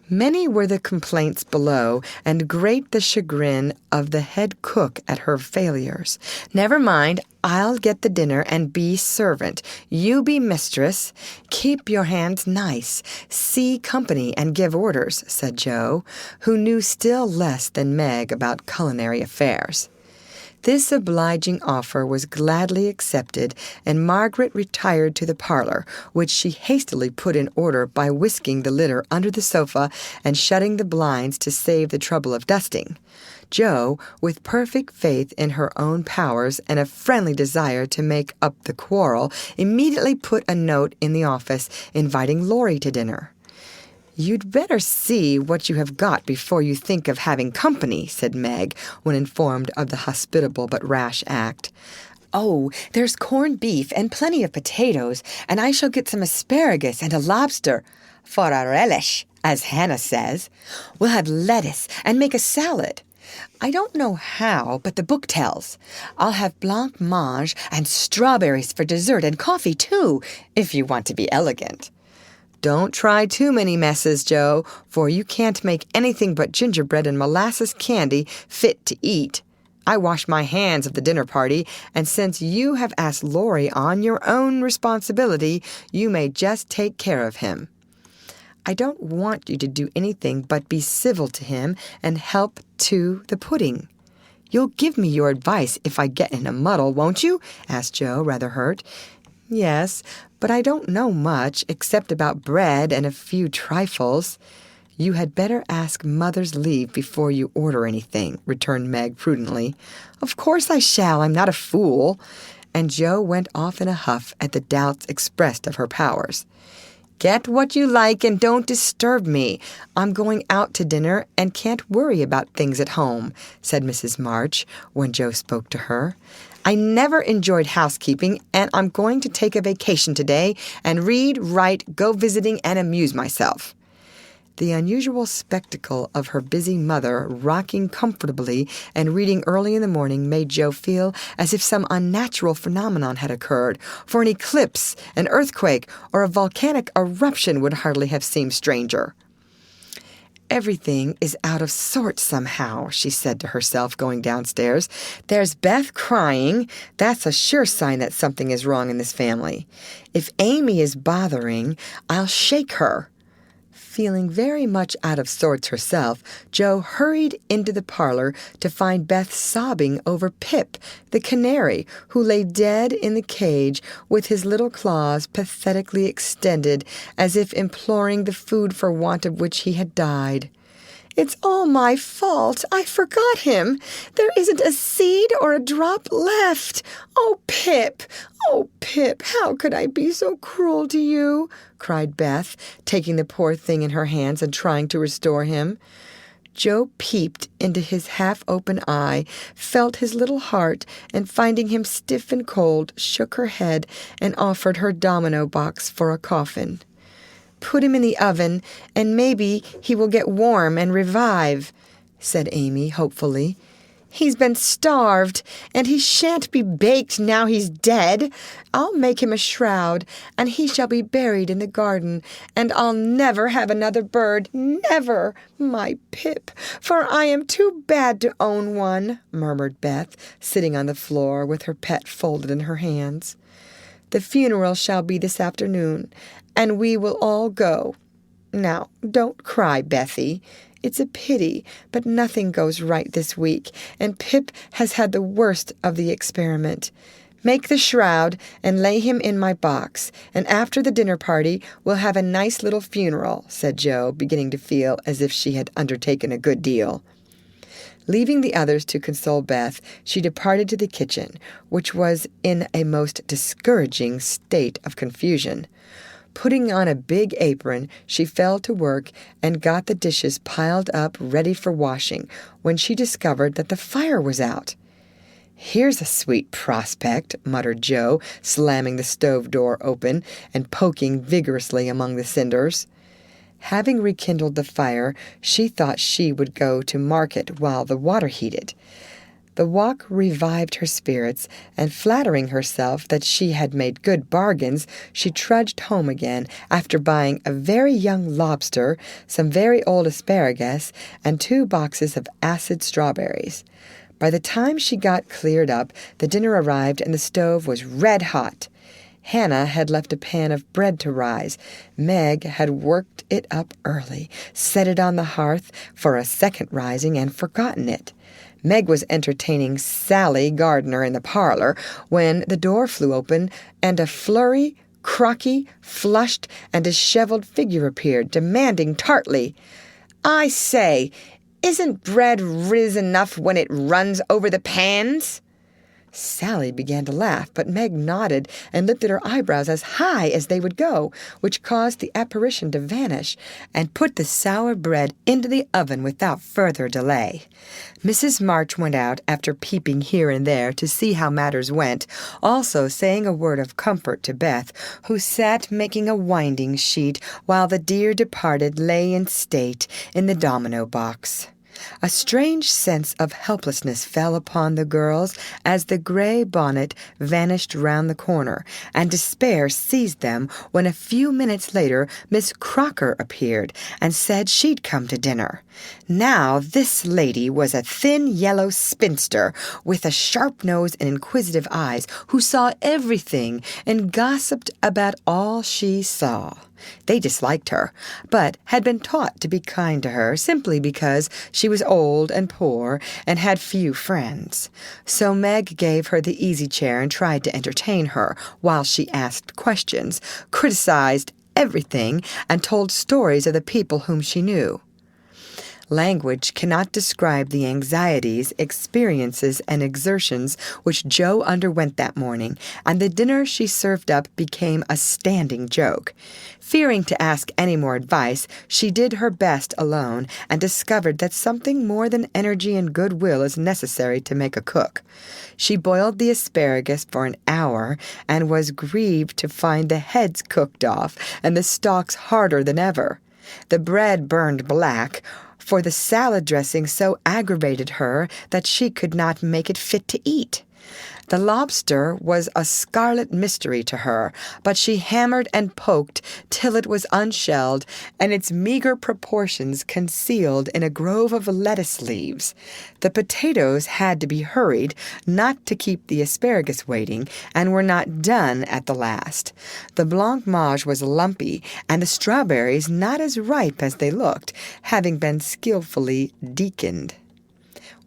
Speaker 1: Many were the complaints below, and great the chagrin of the head cook at her failures. "Never mind, I'll get the dinner and be servant. You be mistress. Keep your hands nice. See company and give orders," said Jo, who knew still less than Meg about culinary affairs. This obliging offer was gladly accepted, and Margaret retired to the parlor, which she hastily put in order by whisking the litter under the sofa and shutting the blinds to save the trouble of dusting. Jo, with perfect faith in her own powers and a friendly desire to make up the quarrel, immediately put a note in the office inviting Laurie to dinner. "You'd better see what you have got before you think of having company," said Meg, when informed of the hospitable but rash act. "Oh, there's corned beef and plenty of potatoes, and I shall get some asparagus and a lobster, for a relish, as Hannah says. We'll have lettuce and make a salad. I don't know how, but the book tells. I'll have blanc mange and strawberries for dessert and coffee, too, if you want to be elegant. Don't try too many messes, Jo, for you can't make anything but gingerbread and molasses candy fit to eat. I wash my hands of the dinner party, and since you have asked Laurie on your own responsibility, you may just take care of him. I don't want you to do anything but be civil to him and help to the pudding. You'll give me your advice if I get in a muddle, won't you?" asked Jo, rather hurt. "Yes, but I don't know much, except about bread and a few trifles." "You had better ask Mother's leave before you order anything," returned Meg prudently. "Of course I shall. I'm not a fool." And Jo went off in a huff at the doubts expressed of her powers. "Get what you like and don't disturb me. I'm going out to dinner and can't worry about things at home," said Mrs. March when Jo spoke to her. "I never enjoyed housekeeping, and I'm going to take a vacation today and read, write, go visiting, and amuse myself." The unusual spectacle of her busy mother rocking comfortably and reading early in the morning made Jo feel as if some unnatural phenomenon had occurred, for an eclipse, an earthquake, or a volcanic eruption would hardly have seemed stranger. "Everything is out of sorts somehow," she said to herself, going downstairs. "There's Beth crying. That's a sure sign that something is wrong in this family. If Amy is bothering, I'll shake her. Feeling very much out of sorts herself, Jo hurried into the parlor to find Beth sobbing over Pip, the canary, who lay dead in the cage with his little claws pathetically extended as if imploring the food for want of which he had died. "It's all my fault. I forgot him. There isn't a seed or a drop left. Oh, Pip! Oh, Pip! How could I be so cruel to you?" cried Beth, taking the poor thing in her hands and trying to restore him. Jo peeped into his half-open eye, felt his little heart, and finding him stiff and cold, shook her head and offered her domino box for a coffin. "Put him in the oven, and maybe he will get warm and revive," said Amy hopefully. "He's been starved, and he shan't be baked now he's dead. I'll make him a shroud, and he shall be buried in the garden, and I'll never have another bird, never, my Pip, for I am too bad to own one," murmured Beth, sitting on the floor with her pet folded in her hands. "The funeral shall be this afternoon, and we will all go. Now, don't cry, Bethy. It's a pity, but nothing goes right this week, and Pip has had the worst of the experiment. Make the shroud and lay him in my box, and after the dinner party we'll have a nice little funeral," said Jo, beginning to feel as if she had undertaken a good deal. Leaving the others to console Beth, she departed to the kitchen, which was in a most discouraging state of confusion. Putting on a big apron, she fell to work and got the dishes piled up ready for washing, when she discovered that the fire was out. "Here's a sweet prospect," muttered Jo, slamming the stove door open and poking vigorously among the cinders. Having rekindled the fire, she thought she would go to market while the water heated. The walk revived her spirits, and flattering herself that she had made good bargains, she trudged home again after buying a very young lobster, some very old asparagus, and 2 boxes of acid strawberries. By the time she got cleared up, the dinner arrived and the stove was red hot. Hannah had left a pan of bread to rise. Meg had worked it up early, set it on the hearth for a second rising, and forgotten it. Meg was entertaining Sally Gardner in the parlor when the door flew open and a flurry, crocky, flushed, and disheveled figure appeared, demanding tartly, "I say, isn't bread riz enough when it runs over the pans?" Sally began to laugh, but Meg nodded and lifted her eyebrows as high as they would go, which caused the apparition to vanish, and put the sour bread into the oven without further delay. Mrs. March went out after peeping here and there to see how matters went, also saying a word of comfort to Beth, who sat making a winding sheet while the dear departed lay in state in the domino box. A strange sense of helplessness fell upon the girls as the gray bonnet vanished round the corner, and despair seized them when a few minutes later Miss Crocker appeared and said she'd come to dinner. Now this lady was a thin yellow spinster with a sharp nose and inquisitive eyes, who saw everything and gossiped about all she saw. They disliked her, but had been taught to be kind to her simply because she was old and poor and had few friends. So Meg gave her the easy chair and tried to entertain her while she asked questions, criticized everything, and told stories of the people whom she knew. Language cannot describe the anxieties, experiences, and exertions which Jo underwent that morning, and the dinner she served up became a standing joke. Fearing to ask any more advice, she did her best alone, and discovered that something more than energy and goodwill is necessary to make a cook. She boiled the asparagus for an hour, and was grieved to find the heads cooked off, and the stalks harder than ever. The bread burned black, for the salad dressing so aggravated her that she could not make it fit to eat. The lobster was a scarlet mystery to her, but she hammered and poked till it was unshelled, and its meager proportions concealed in a grove of lettuce leaves. The potatoes had to be hurried, not to keep the asparagus waiting, and were not done at the last. The blancmange was lumpy, and the strawberries not as ripe as they looked, having been skillfully deaconed.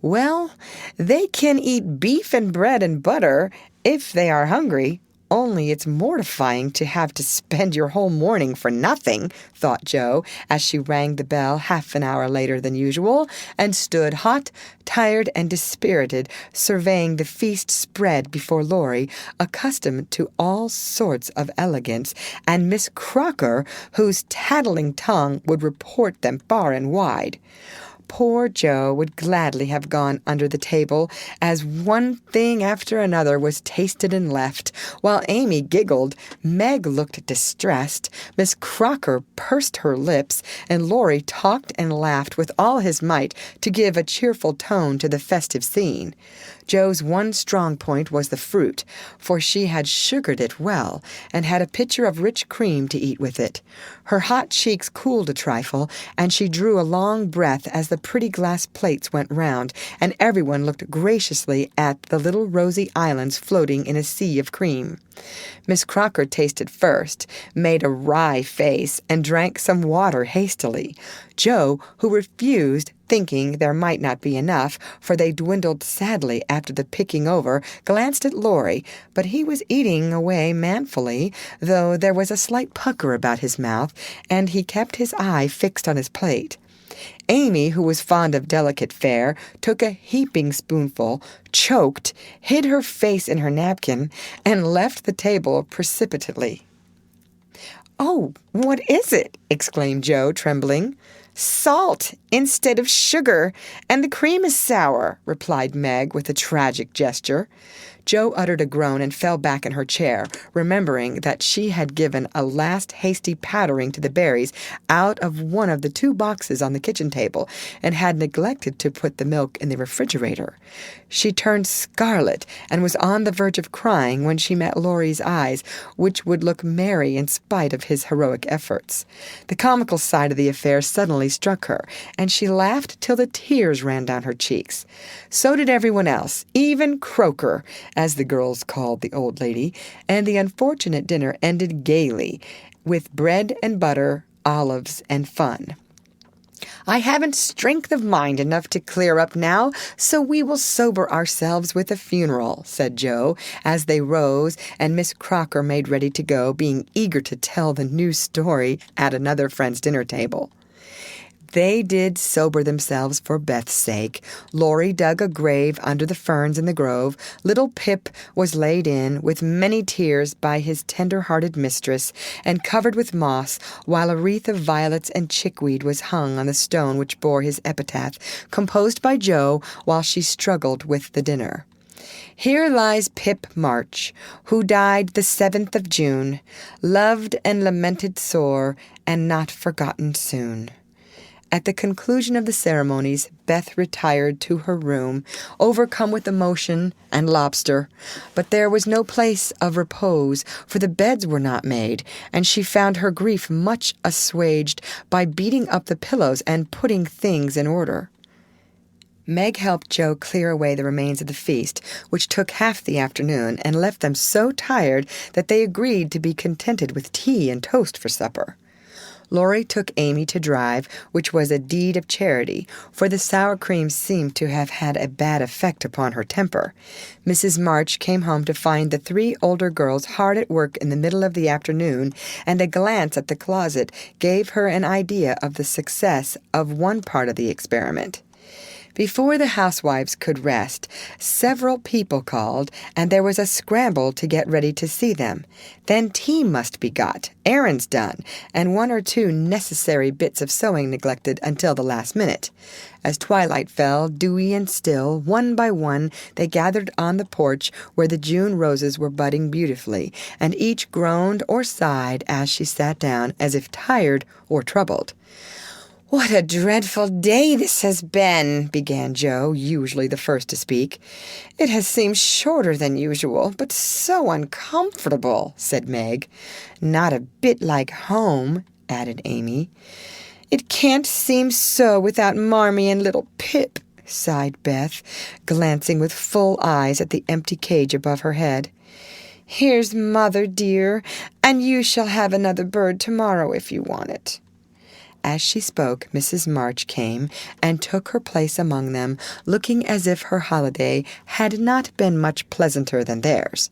Speaker 1: "Well, they can eat beef and bread and butter if they are hungry, only it's mortifying to have to spend your whole morning for nothing," thought Jo, as she rang the bell half an hour later than usual, and stood hot, tired, and dispirited, surveying the feast spread before Laurie, accustomed to all sorts of elegance, and Miss Crocker, whose tattling tongue would report them far and wide. Poor Jo would gladly have gone under the table, as one thing after another was tasted and left, while Amy giggled, Meg looked distressed, Miss Crocker pursed her lips, and Laurie talked and laughed with all his might to give a cheerful tone to the festive scene. Jo's one strong point was the fruit, for she had sugared it well, and had a pitcher of rich cream to eat with it. Her hot cheeks cooled a trifle, and she drew a long breath as the pretty glass plates went round, and everyone looked graciously at the little rosy islands floating in a sea of cream. Miss Crocker tasted first, made a wry face, and drank some water hastily. Jo, who refused, thinking there might not be enough, for they dwindled sadly after the picking over, glanced at Laurie, but he was eating away manfully, though there was a slight pucker about his mouth, and he kept his eye fixed on his plate. Amy, who was fond of delicate fare, took a heaping spoonful, choked, hid her face in her napkin, and left the table precipitately. "Oh, what is it?" exclaimed Jo, trembling. "Salt instead of sugar, and the cream is sour," replied Meg with a tragic gesture. Jo uttered a groan and fell back in her chair, remembering that she had given a last hasty powdering to the berries out of one of the 2 boxes on the kitchen table, and had neglected to put the milk in the refrigerator. She turned scarlet and was on the verge of crying when she met Laurie's eyes, which would look merry in spite of his heroic efforts. The comical side of the affair suddenly struck her, and she laughed till the tears ran down her cheeks. So did everyone else, even Croker, as the girls called the old lady, and the unfortunate dinner ended gaily, with bread and butter, olives, and fun. "I haven't strength of mind enough to clear up now, so we will sober ourselves with a funeral," said Jo, as they rose and Miss Crocker made ready to go, being eager to tell the new story at another friend's dinner table. They did sober themselves for Beth's sake. Laurie dug a grave under the ferns in the grove. Little Pip was laid in, with many tears, by his tender-hearted mistress, and covered with moss, while a wreath of violets and chickweed was hung on the stone which bore his epitaph, composed by Jo while she struggled with the dinner. "Here lies Pip March, who died the 7th of June, loved and lamented sore, and not forgotten soon." At the conclusion of the ceremonies, Beth retired to her room, overcome with emotion and lobster. But there was no place of repose, for the beds were not made, and she found her grief much assuaged by beating up the pillows and putting things in order. Meg helped Jo clear away the remains of the feast, which took half the afternoon, and left them so tired that they agreed to be contented with tea and toast for supper. Laurie took Amy to drive, which was a deed of charity, for the sour cream seemed to have had a bad effect upon her temper. Mrs. March came home to find the 3 older girls hard at work in the middle of the afternoon, and a glance at the closet gave her an idea of the success of one part of the experiment. Before the housewives could rest, several people called, and there was a scramble to get ready to see them. Then tea must be got, errands done, and 1 or 2 necessary bits of sewing neglected until the last minute. As twilight fell, dewy and still, one by one they gathered on the porch where the June roses were budding beautifully, and each groaned or sighed as she sat down, as if tired or troubled. "What a dreadful day this has been," began Joe, usually the first to speak. "It has seemed shorter than usual, but so uncomfortable," said Meg. "Not a bit like home," added Amy. "It can't seem so without Marmee and little Pip," sighed Beth, glancing with full eyes at the empty cage above her head. "Here's Mother, dear, and you shall have another bird tomorrow if you want it." As she spoke, Mrs. March came and took her place among them, looking as if her holiday had not been much pleasanter than theirs.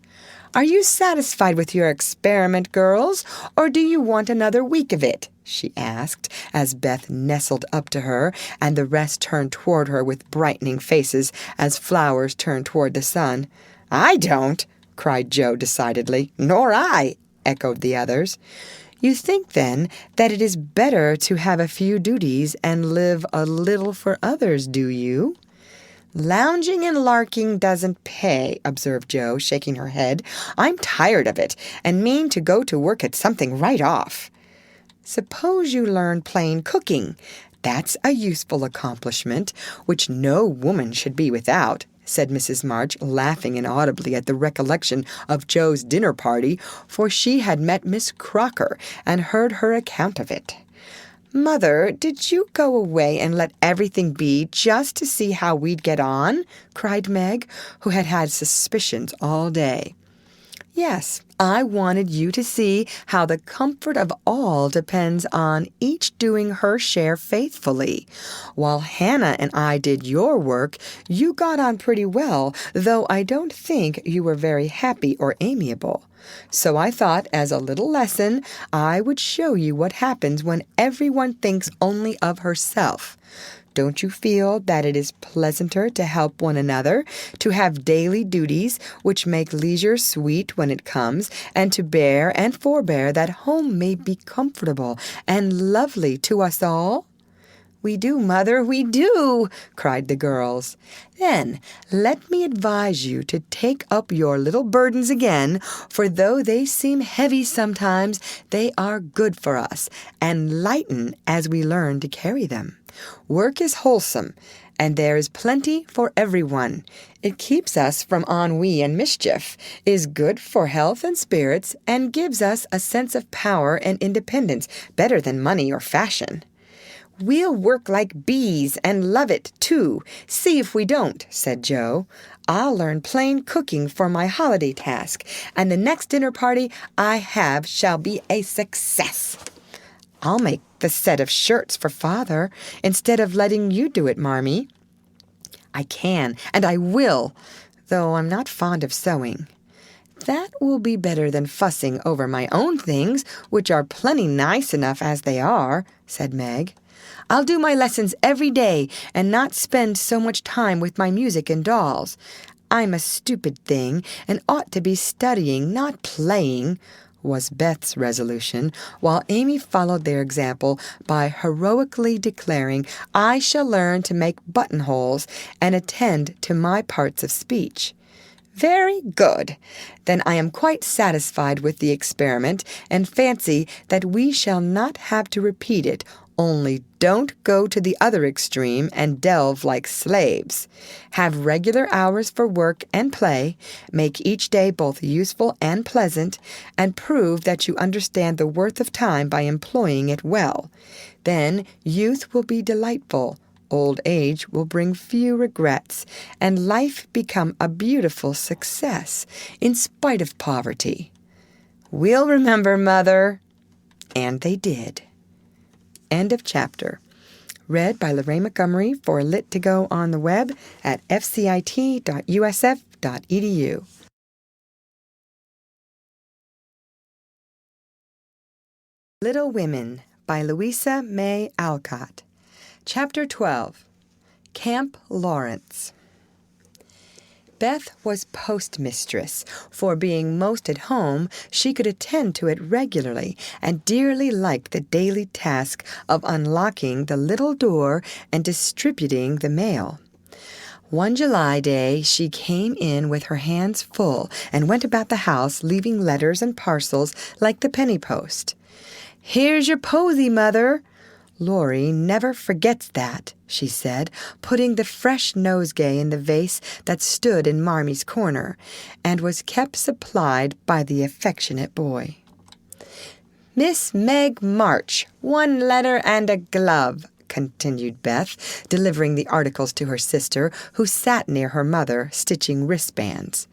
Speaker 1: "Are you satisfied with your experiment, girls, or do you want another week of it?" she asked, as Beth nestled up to her, and the rest turned toward her with brightening faces, as flowers turn toward the sun. "I don't," cried Joe decidedly. "Nor I," echoed the others. "You think, then, that it is better to have a few duties and live a little for others, do you?" "Lounging and larking doesn't pay," observed Joe, shaking her head. "I'm tired of it, and mean to go to work at something right off." "Suppose you learn plain cooking. That's a useful accomplishment, which no woman should be without," said Mrs. March, laughing inaudibly at the recollection of Joe's dinner party, for she had met Miss Crocker and heard her account of it. "Mother, did you go away and let everything be just to see how we'd get on?" cried Meg, who had had suspicions all day. "Yes, I wanted you to see how the comfort of all depends on each doing her share faithfully. While Hannah and I did your work, you got on pretty well, though I don't think you were very happy or amiable. So I thought, as a little lesson, I would show you what happens when everyone thinks only of herself. Don't you feel that it is pleasanter to help one another, to have daily duties which make leisure sweet when it comes, and to bear and forbear that home may be comfortable and lovely to us all?" "We do, Mother, we do," cried the girls. "Then let me advise you to take up your little burdens again, for though they seem heavy sometimes, they are good for us, and lighten as we learn to carry them. Work is wholesome, and there is plenty for everyone. It keeps us from ennui and mischief, is good for health and spirits, and gives us a sense of power and independence better than money or fashion." "We'll work like bees and love it, too. See if we don't," said Joe. "I'll learn plain cooking for my holiday task, and the next dinner party I have shall be a success." "I'll make the set of shirts for Father, instead of letting you do it, Marmee." "I can, and I will, though I'm not fond of sewing." "That will be better than fussing over my own things, which are plenty nice enough as they are," said Meg. "I'll do my lessons every day and not spend so much time with my music and dolls. I'm a stupid thing and ought to be studying, not playing," was Beth's resolution, while Amy followed their example by heroically declaring, "I shall learn to make buttonholes and attend to my parts of speech." "Very good. Then I am quite satisfied with the experiment, and fancy that we shall not have to repeat it. Only don't go to the other extreme and delve like slaves. Have regular hours for work and play, make each day both useful and pleasant, and prove that you understand the worth of time by employing it well. Then youth will be delightful, old age will bring few regrets, and life become a beautiful success, in spite of poverty." "We'll remember, Mother." And they did. End of chapter. Read by Lorraine Montgomery for Lit to Go on the web at fcit.usf.edu. Little Women by Louisa May Alcott. Chapter 12. Camp Lawrence. Beth was postmistress, for being most at home, she could attend to it regularly, and dearly liked the daily task of unlocking the little door and distributing the mail. One July day she came in with her hands full and went about the house leaving letters and parcels like the penny post. "Here's your posy, Mother." Laurie never forgets that, she said, putting the fresh nosegay in the vase that stood in Marmy's corner, and was kept supplied by the affectionate boy. Miss Meg March, 1 letter and a glove, continued Beth, delivering the articles to her sister, who sat near her mother, stitching wristbands.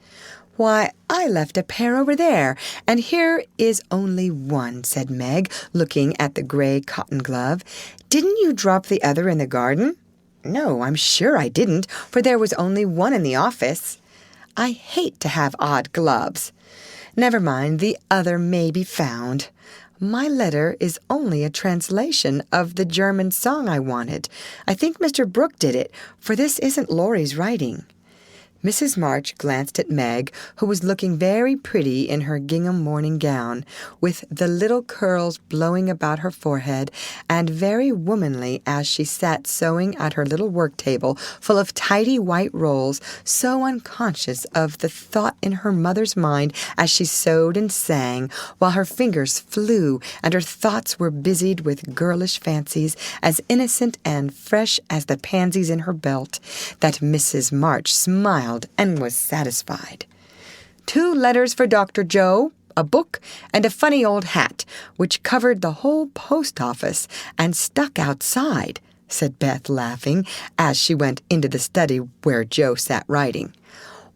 Speaker 1: Why, I left a pair over there, and here is only one, said Meg, looking at the gray cotton glove. Didn't you drop the other in the garden? No, I'm sure I didn't, for there was only one in the office. I hate to have odd gloves. Never mind, the other may be found. My letter is only a translation of the German song I wanted. I think Mr. Brooke did it, for this isn't Laurie's writing. Mrs. March glanced at Meg, who was looking very pretty in her gingham morning gown, with the little curls blowing about her forehead, and very womanly as she sat sewing at her little work-table full of tidy white rolls, so unconscious of the thought in her mother's mind as she sewed and sang, while her fingers flew and her thoughts were busied with girlish fancies as innocent and fresh as the pansies in her belt, that Mrs. March smiled and was satisfied. 2 letters for Dr. Joe, a book, and a funny old hat, which covered the whole post office and stuck outside, said Beth, laughing, as she went into the study where Joe sat writing.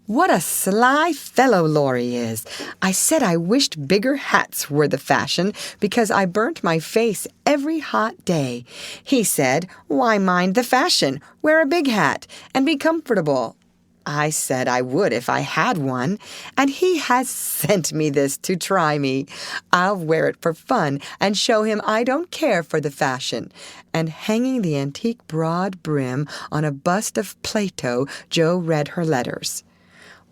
Speaker 1: What a sly fellow Laurie is. I said I wished bigger hats were the fashion because I burnt my face every hot day. He said, why mind the fashion? Wear a big hat and be comfortable. I said I would if I had one, and he has sent me this to try me. I'll wear it for fun and show him I don't care for the fashion. And hanging the antique broad brim on a bust of Plato, Joe read her letters.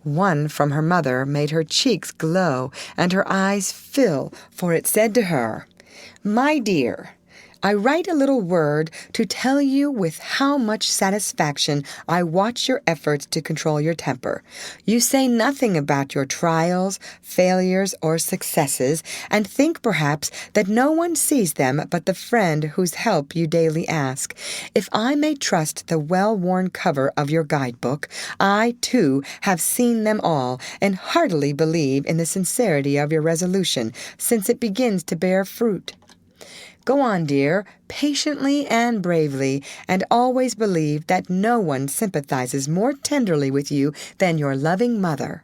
Speaker 1: One from her mother made her cheeks glow and her eyes fill, for it said to her, My dear, I write a little word to tell you with how much satisfaction I watch your efforts to control your temper. You say nothing about your trials, failures, or successes, and think perhaps that no one sees them but the friend whose help you daily ask. If I may trust the well-worn cover of your guidebook, I, too, have seen them all, and heartily believe in the sincerity of your resolution, since it begins to bear fruit. Go on, dear, patiently and bravely, and always believe that no one sympathizes more tenderly with you than your loving mother.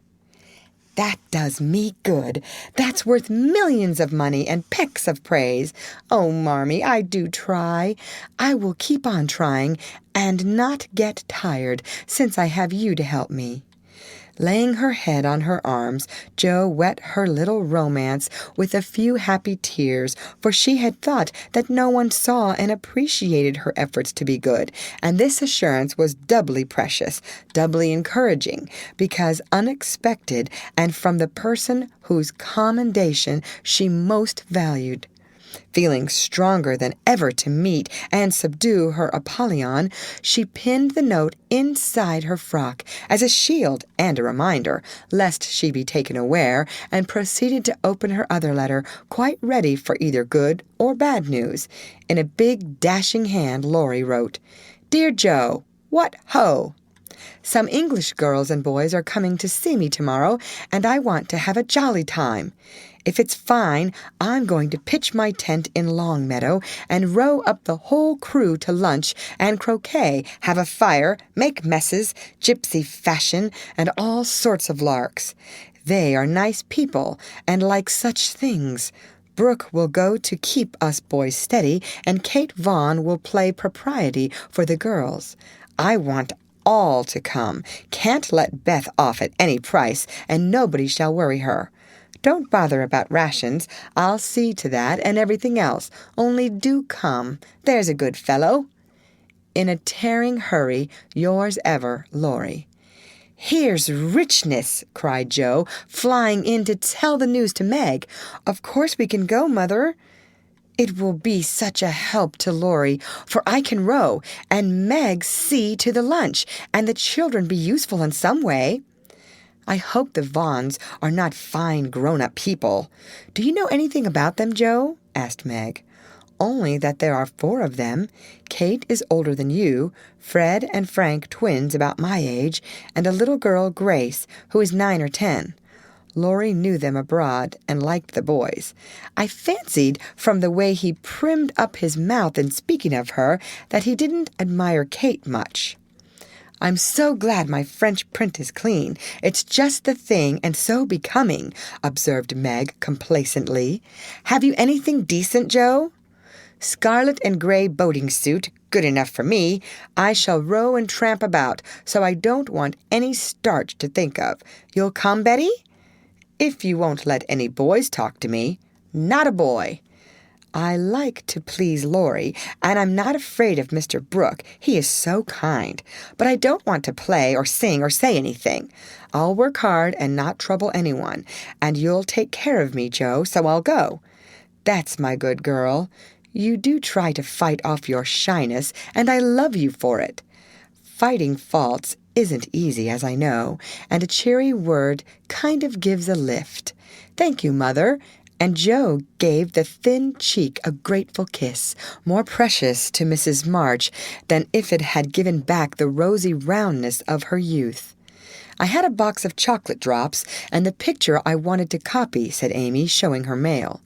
Speaker 1: That does me good. That's worth millions of money and pecks of praise. Oh, Marmee, I do try. I will keep on trying and not get tired, since I have you to help me. Laying her head on her arms, Jo wet her little romance with a few happy tears, for she had thought that no one saw and appreciated her efforts to be good, and this assurance was doubly precious, doubly encouraging, because unexpected and from the person whose commendation she most valued. Feeling stronger than ever to meet and subdue her Apollyon, she pinned the note inside her frock as a shield and a reminder, lest she be taken aware, and proceeded to open her other letter, quite ready for either good or bad news. In a big, dashing hand, Laurie wrote, Dear Joe, what ho! Some English girls and boys are coming to see me tomorrow, and I want to have a jolly time. If it's fine, I'm going to pitch my tent in Longmeadow and row up the whole crew to lunch and croquet, have a fire, make messes, gypsy fashion, and all sorts of larks. They are nice people and like such things. Brooke will go to keep us boys steady, and Kate Vaughan will play propriety for the girls. I want all to come. Can't let Beth off at any price, and nobody shall worry her. Don't bother about rations. I'll see to that and everything else. Only do come. There's a good fellow. In a tearing hurry, yours ever, Laurie. Here's richness, cried Jo, flying in to tell the news to Meg. Of course we can go, Mother. It will be such a help to Laurie, for I can row, and Meg see to the lunch, and the children be useful in some way. I hope the Vaughans are not fine grown-up people. Do you know anything about them, Jo? Asked Meg. only that there are 4 of them. Kate is older than you, Fred and Frank twins about my age, and a little girl, Grace, who is 9 or 10. Laurie knew them abroad and liked the boys. I fancied from the way he primmed up his mouth in speaking of her that he didn't admire Kate much. I'm so glad my French print is clean. It's just the thing and so becoming, observed Meg complacently. Have you anything decent, Joe? Scarlet and gray boating suit, good enough for me. I shall row and tramp about, so I don't want any starch to think of. You'll come, Betty? If you won't let any boys talk to me. Not a boy. I like to please Laurie, and I'm not afraid of Mr. Brooke. He is so kind. But I don't want to play or sing or say anything. I'll work hard and not trouble anyone, and you'll take care of me, Joe, so I'll go. That's my good girl. You do try to fight off your shyness, and I love you for it. Fighting faults isn't easy, as I know, and a cheery word kind of gives a lift. Thank you, Mother. And Joe gave the thin cheek a grateful kiss, more precious to Mrs. March than if it had given back the rosy roundness of her youth. I had a box of chocolate drops and the picture I wanted to copy, said Amy, showing her mail.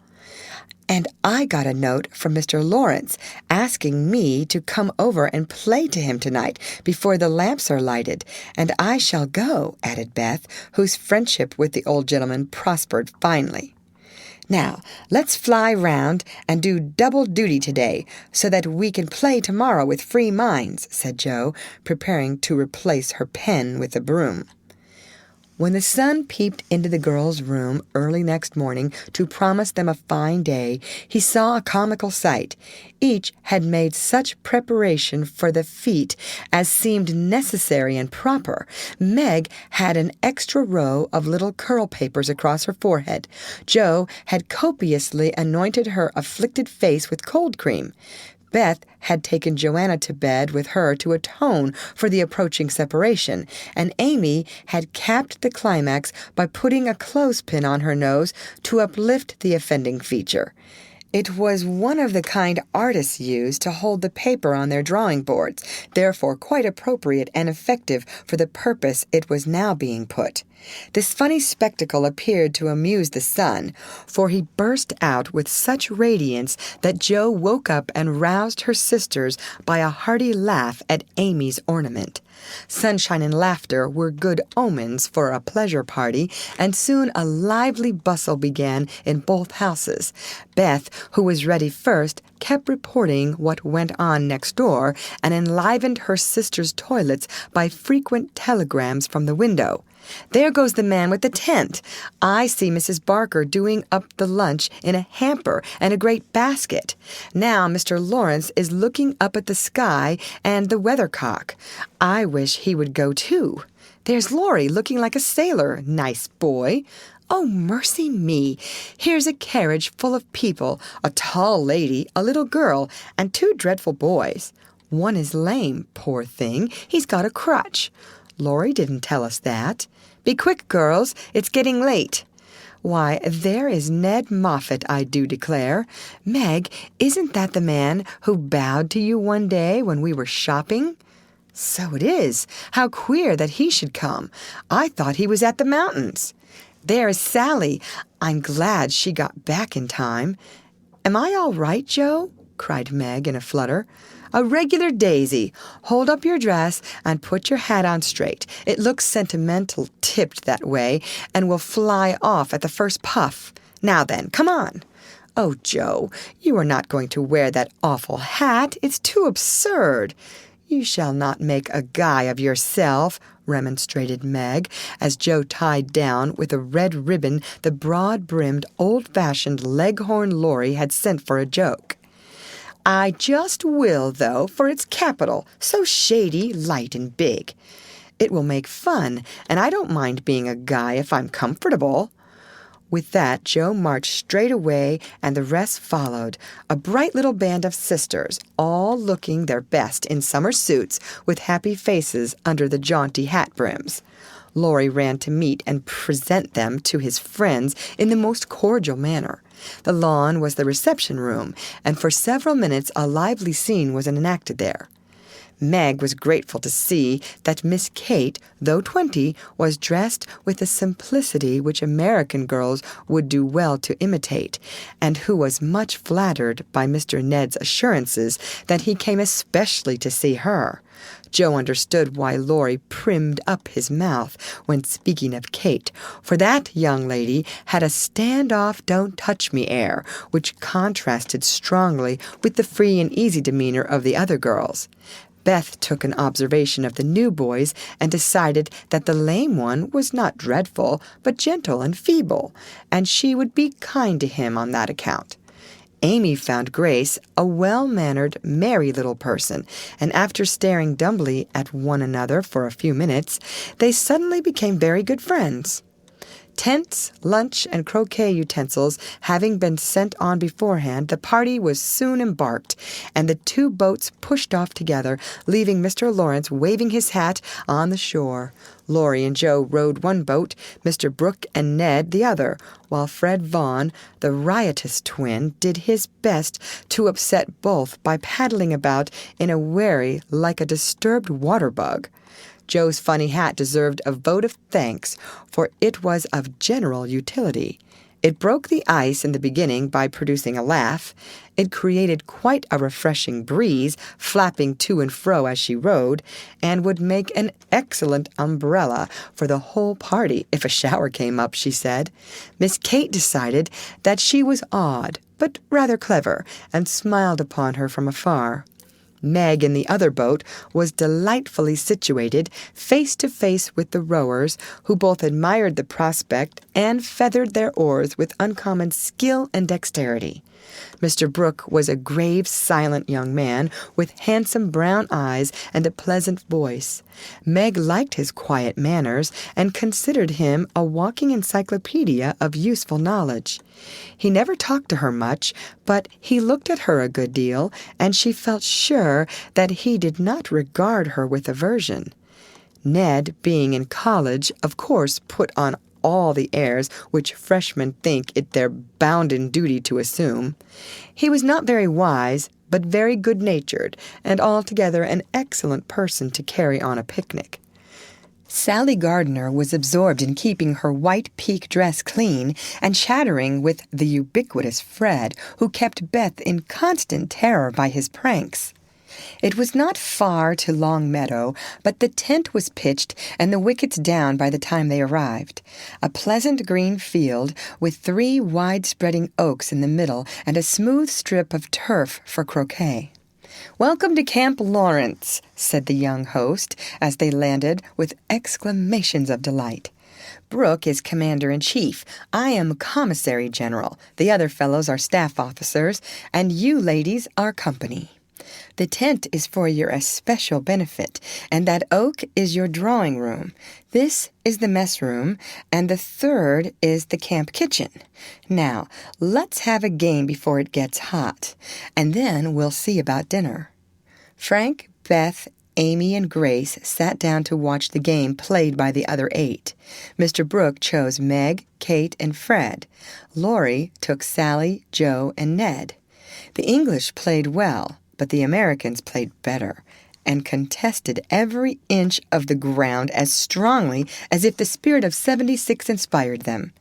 Speaker 1: And I got a note from Mr. Lawrence asking me to come over and play to him tonight before the lamps are lighted, and I shall go, added Beth, whose friendship with the old gentleman prospered finely. Now, let's fly round and do double duty today so that we can play tomorrow with free minds, said Joe, preparing to replace her pen with a broom. When the sun peeped into the girls' room early next morning to promise them a fine day, he saw a comical sight. Each had made such preparation for the feat as seemed necessary and proper. Meg had an extra row of little curl papers across her forehead. Joe had copiously anointed her afflicted face with cold cream. Beth had taken Joanna to bed with her to atone for the approaching separation, and Amy had capped the climax by putting a clothespin on her nose to uplift the offending feature. It was one of the kind artists use to hold the paper on their drawing boards, therefore quite appropriate and effective for the purpose it was now being put. This funny spectacle appeared to amuse the sun, for he burst out with such radiance that Joe woke up and roused her sisters by a hearty laugh at Amy's ornament. Sunshine and laughter were good omens for a pleasure party, and soon a lively bustle began in both houses. Beth, who was ready first, kept reporting what went on next door, and enlivened her sisters' toilets by frequent telegrams from the window. There goes the man with the tent. I see Mrs. Barker doing up the lunch in a hamper and a great basket. Now Mr. Lawrence is looking up at the sky and the weathercock. I wish he would go too. There's Laurie looking like a sailor. Nice boy. Oh, mercy me. Here's a carriage full of people, a tall lady, a little girl, and 2 dreadful boys. One is lame, poor thing. He's got a crutch. Laurie didn't tell us that. Be quick, girls. It's getting late. Why, there is Ned Moffat, I do declare. Meg, isn't that the man who bowed to you one day when we were shopping? So it is. How queer that he should come. I thought he was at the mountains. There's Sally. I'm glad she got back in time. Am I all right, Joe? Cried Meg in a flutter. A regular daisy. Hold up your dress and put your hat on straight. It looks sentimental tipped that way and will fly off at the first puff. Now then, come on. Oh, Joe, you are not going to wear that awful hat. It's too absurd. You shall not make a guy of yourself, remonstrated Meg, as Joe tied down with a red ribbon the broad-brimmed, old-fashioned Leghorn Laurie had sent for a joke. I just will, though, for it's capital, so shady, light, and big. It will make fun, and I don't mind being a guy if I'm comfortable. With that, Joe marched straight away, and the rest followed, a bright little band of sisters, all looking their best in summer suits with happy faces under the jaunty hat brims. Laurie ran to meet and present them to his friends in the most cordial manner. The lawn was the reception room, and for several minutes a lively scene was enacted there. Meg was grateful to see that Miss Kate, though 20, was dressed with a simplicity which American girls would do well to imitate, and who was much flattered by Mr. Ned's assurances that he came especially to see her. Joe understood why Laurie primmed up his mouth when speaking of Kate, for that young lady had a stand-off, don't-touch-me air, which contrasted strongly with the free and easy demeanor of the other girls. Beth took an observation of the new boys and decided that the lame one was not dreadful, but gentle and feeble, and she would be kind to him on that account. Amy found Grace a well-mannered, merry little person, and after staring dumbly at one another for a few minutes, they suddenly became very good friends. Tents, lunch, and croquet utensils having been sent on beforehand, the party was soon embarked, and the two boats pushed off together, leaving Mr. Lawrence waving his hat on the shore. Laurie and Joe rowed one boat, Mr. Brooke and Ned the other, while Fred Vaughn, the riotous twin, did his best to upset both by paddling about in a wherry like a disturbed water-bug. Joe's funny hat deserved a vote of thanks, for it was of general utility. It broke the ice in the beginning by producing a laugh. It created quite a refreshing breeze, flapping to and fro as she rowed, and would make an excellent umbrella for the whole party if a shower came up, she said. Miss Kate decided that she was odd, but rather clever, and smiled upon her from afar. Meg in the other boat was delightfully situated, face to face with the rowers, who both admired the prospect and feathered their oars with uncommon skill and dexterity. Mr. Brooke was a grave, silent young man with handsome brown eyes and a pleasant voice. Meg liked his quiet manners and considered him a walking encyclopedia of useful knowledge. He never talked to her much, but he looked at her a good deal, and she felt sure that he did not regard her with aversion. Ned, being in college, of course put on all the airs which freshmen think it their bounden duty to assume. He was not very wise, but very good-natured, and altogether an excellent person to carry on a picnic. Sally Gardner was absorbed in keeping her white pique dress clean and chattering with the ubiquitous Fred, who kept Beth in constant terror by his pranks. It was not far to Long Meadow, but the tent was pitched and the wickets down by the time they arrived. A pleasant green field with 3 wide-spreading oaks in the middle and a smooth strip of turf for croquet. "Welcome to Camp Lawrence," said the young host as they landed with exclamations of delight. "Brooke is commander-in-chief. I am commissary general. The other fellows are staff officers, and you ladies are company. The tent is for your especial benefit, and that oak is your drawing room. This is the mess room, and the third is the camp kitchen. Now, let's have a game before it gets hot, and then we'll see about dinner." Frank, Beth, Amy, and Grace sat down to watch the game played by the other 8. Mr. Brooke chose Meg, Kate, and Fred. Laurie took Sally, Joe, and Ned. The English played well, but the Americans played better, and contested every inch of the ground as strongly as if the spirit of '76 inspired them.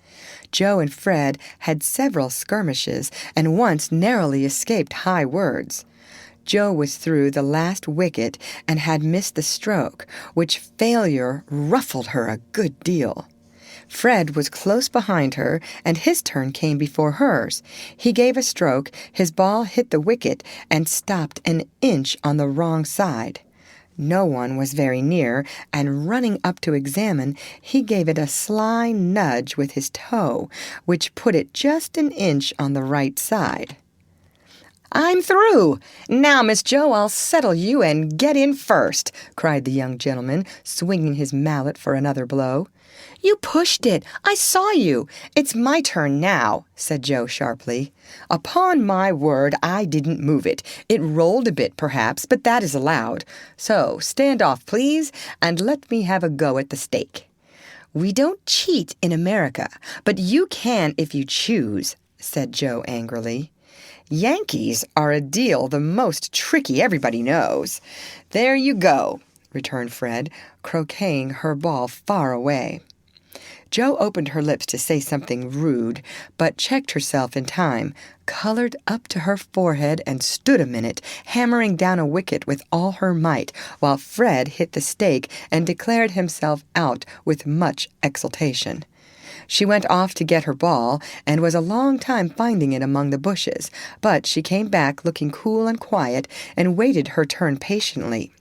Speaker 1: Joe and Fred had several skirmishes, and once narrowly escaped high words. Joe was through the last wicket and had missed the stroke, which failure ruffled her a good deal. Fred was close behind her, and his turn came before hers. He gave a stroke, his ball hit the wicket, and stopped an inch on the wrong side. No one was very near, and running up to examine, he gave it a sly nudge with his toe, which put it just an inch on the right side. "I'm through. Now, Miss Joe, I'll settle you and get in first," cried the young gentleman, swinging his mallet for another blow. "You pushed it. I saw you. It's my turn now," said Joe sharply. "Upon my word, I didn't move it. It rolled a bit, perhaps, but that is allowed. So stand off, please, and let me have a go at the stake." "We don't cheat in America, but you can if you choose," said Joe angrily. "Yankees are a deal the most tricky everybody knows." "There you go," returned Fred, croqueting her ball far away. Joe opened her lips to say something rude, but checked herself in time, colored up to her forehead, and stood a minute, hammering down a wicket with all her might, while Fred hit the stake and declared himself out with much exultation. She went off to get her ball, and was a long time finding it among the bushes, but she came back looking cool and quiet, and waited her turn patiently.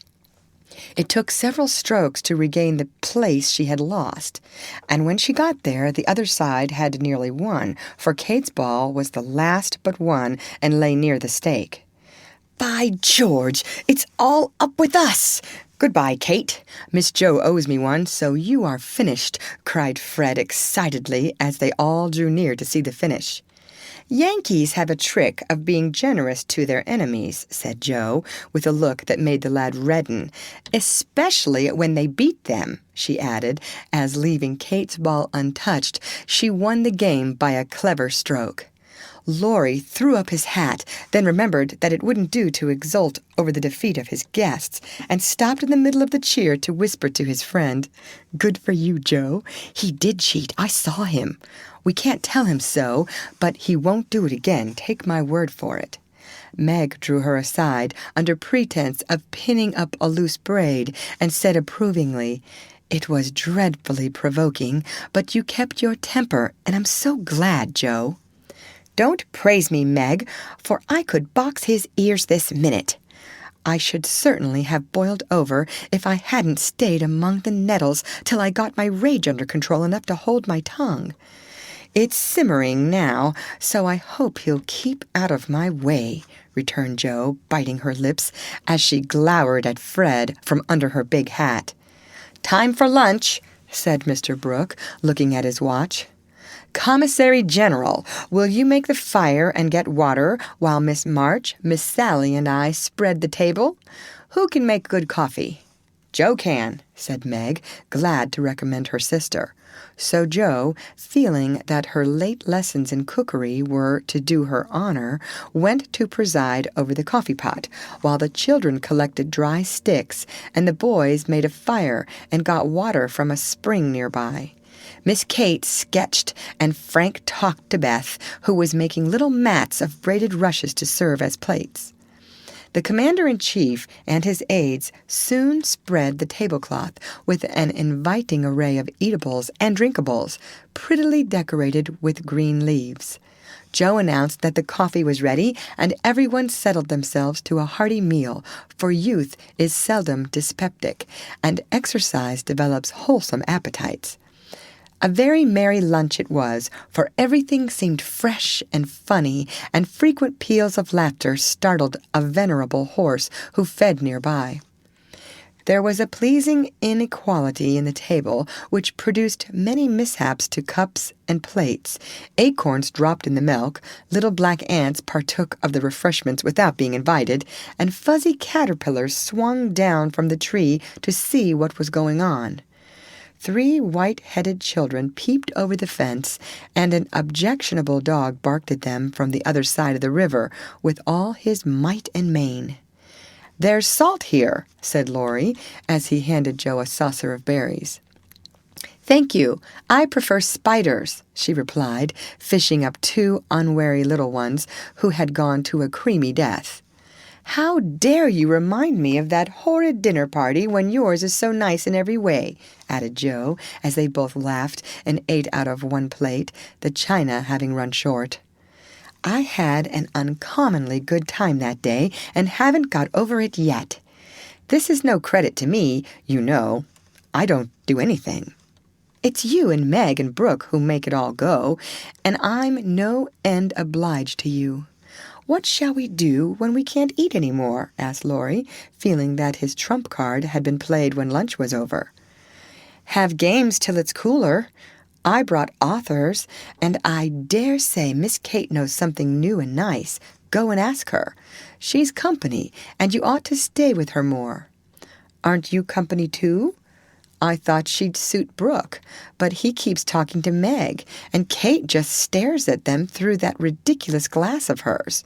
Speaker 1: It took several strokes to regain the place she had lost, and when she got there, the other side had nearly won, for Kate's ball was the last but one and lay near the stake. "By George, it's all up with us! Goodbye, Kate. Miss Joe owes me one, so you are finished," cried Fred excitedly as they all drew near to see the finish. "Yankees have a trick of being generous to their enemies," said Joe, with a look that made the lad redden, "especially when they beat them," she added, as, leaving Kate's ball untouched, she won the game by a clever stroke. Laurie threw up his hat, then remembered that it wouldn't do to exult over the defeat of his guests, and stopped in the middle of the cheer to whisper to his friend, "Good for you, Joe. He did cheat. I saw him. We can't tell him so, but he won't do it again, take my word for it." Meg drew her aside under pretense of pinning up a loose braid, and said approvingly, "It was dreadfully provoking, but you kept your temper, and I'm so glad, Joe." "Don't praise me, Meg, for I could box his ears this minute. I should certainly have boiled over if I hadn't stayed among the nettles till I got my rage under control enough to hold my tongue. It's simmering now, so I hope he'll keep out of my way," returned Joe, biting her lips as she glowered at Fred from under her big hat. "Time for lunch," said Mr. Brooke, looking at his watch. "Commissary General, will you make the fire and get water while Miss March, Miss Sally, and I spread the table? Who can make good coffee?" "Joe can," said Meg, glad to recommend her sister. So Joe, feeling that her late lessons in cookery were to do her honor, went to preside over the coffee pot, while the children collected dry sticks, and the boys made a fire and got water from a spring nearby. Miss Kate sketched, and Frank talked to Beth, who was making little mats of braided rushes to serve as plates. The commander-in-chief and his aides soon spread the tablecloth with an inviting array of eatables and drinkables, prettily decorated with green leaves. Joe announced that the coffee was ready, and everyone settled themselves to a hearty meal, for youth is seldom dyspeptic, and exercise develops wholesome appetites. A very merry lunch it was, for everything seemed fresh and funny, and frequent peals of laughter startled a venerable horse who fed nearby. There was a pleasing inequality in the table, which produced many mishaps to cups and plates. Acorns dropped in the milk, little black ants partook of the refreshments without being invited, and fuzzy caterpillars swung down from the tree to see what was going on. 3 white-headed children peeped over the fence, and an objectionable dog barked at them from the other side of the river with all his might and main. "There's salt here," said Laurie, as he handed Joe a saucer of berries. "Thank you. I prefer spiders," she replied, fishing up 2 unwary little ones who had gone to a creamy death. "How dare you remind me of that horrid dinner party when yours is so nice in every way," added Joe, as they both laughed and ate out of one plate, the china having run short. "I had an uncommonly good time that day, and haven't got over it yet. This is no credit to me, you know. I don't do anything. It's you and Meg and Brooke who make it all go, and I'm no end obliged to you." "What shall we do when we can't eat any more?" asked Laurie, feeling that his trump card had been played when lunch was over. "Have games till it's cooler. I brought authors, and I dare say Miss Kate knows something new and nice. Go and ask her. She's company, and you ought to stay with her more." "Aren't you company too?" I thought she'd suit Brooke, but he keeps talking to Meg, and Kate just stares at them through that ridiculous glass of hers.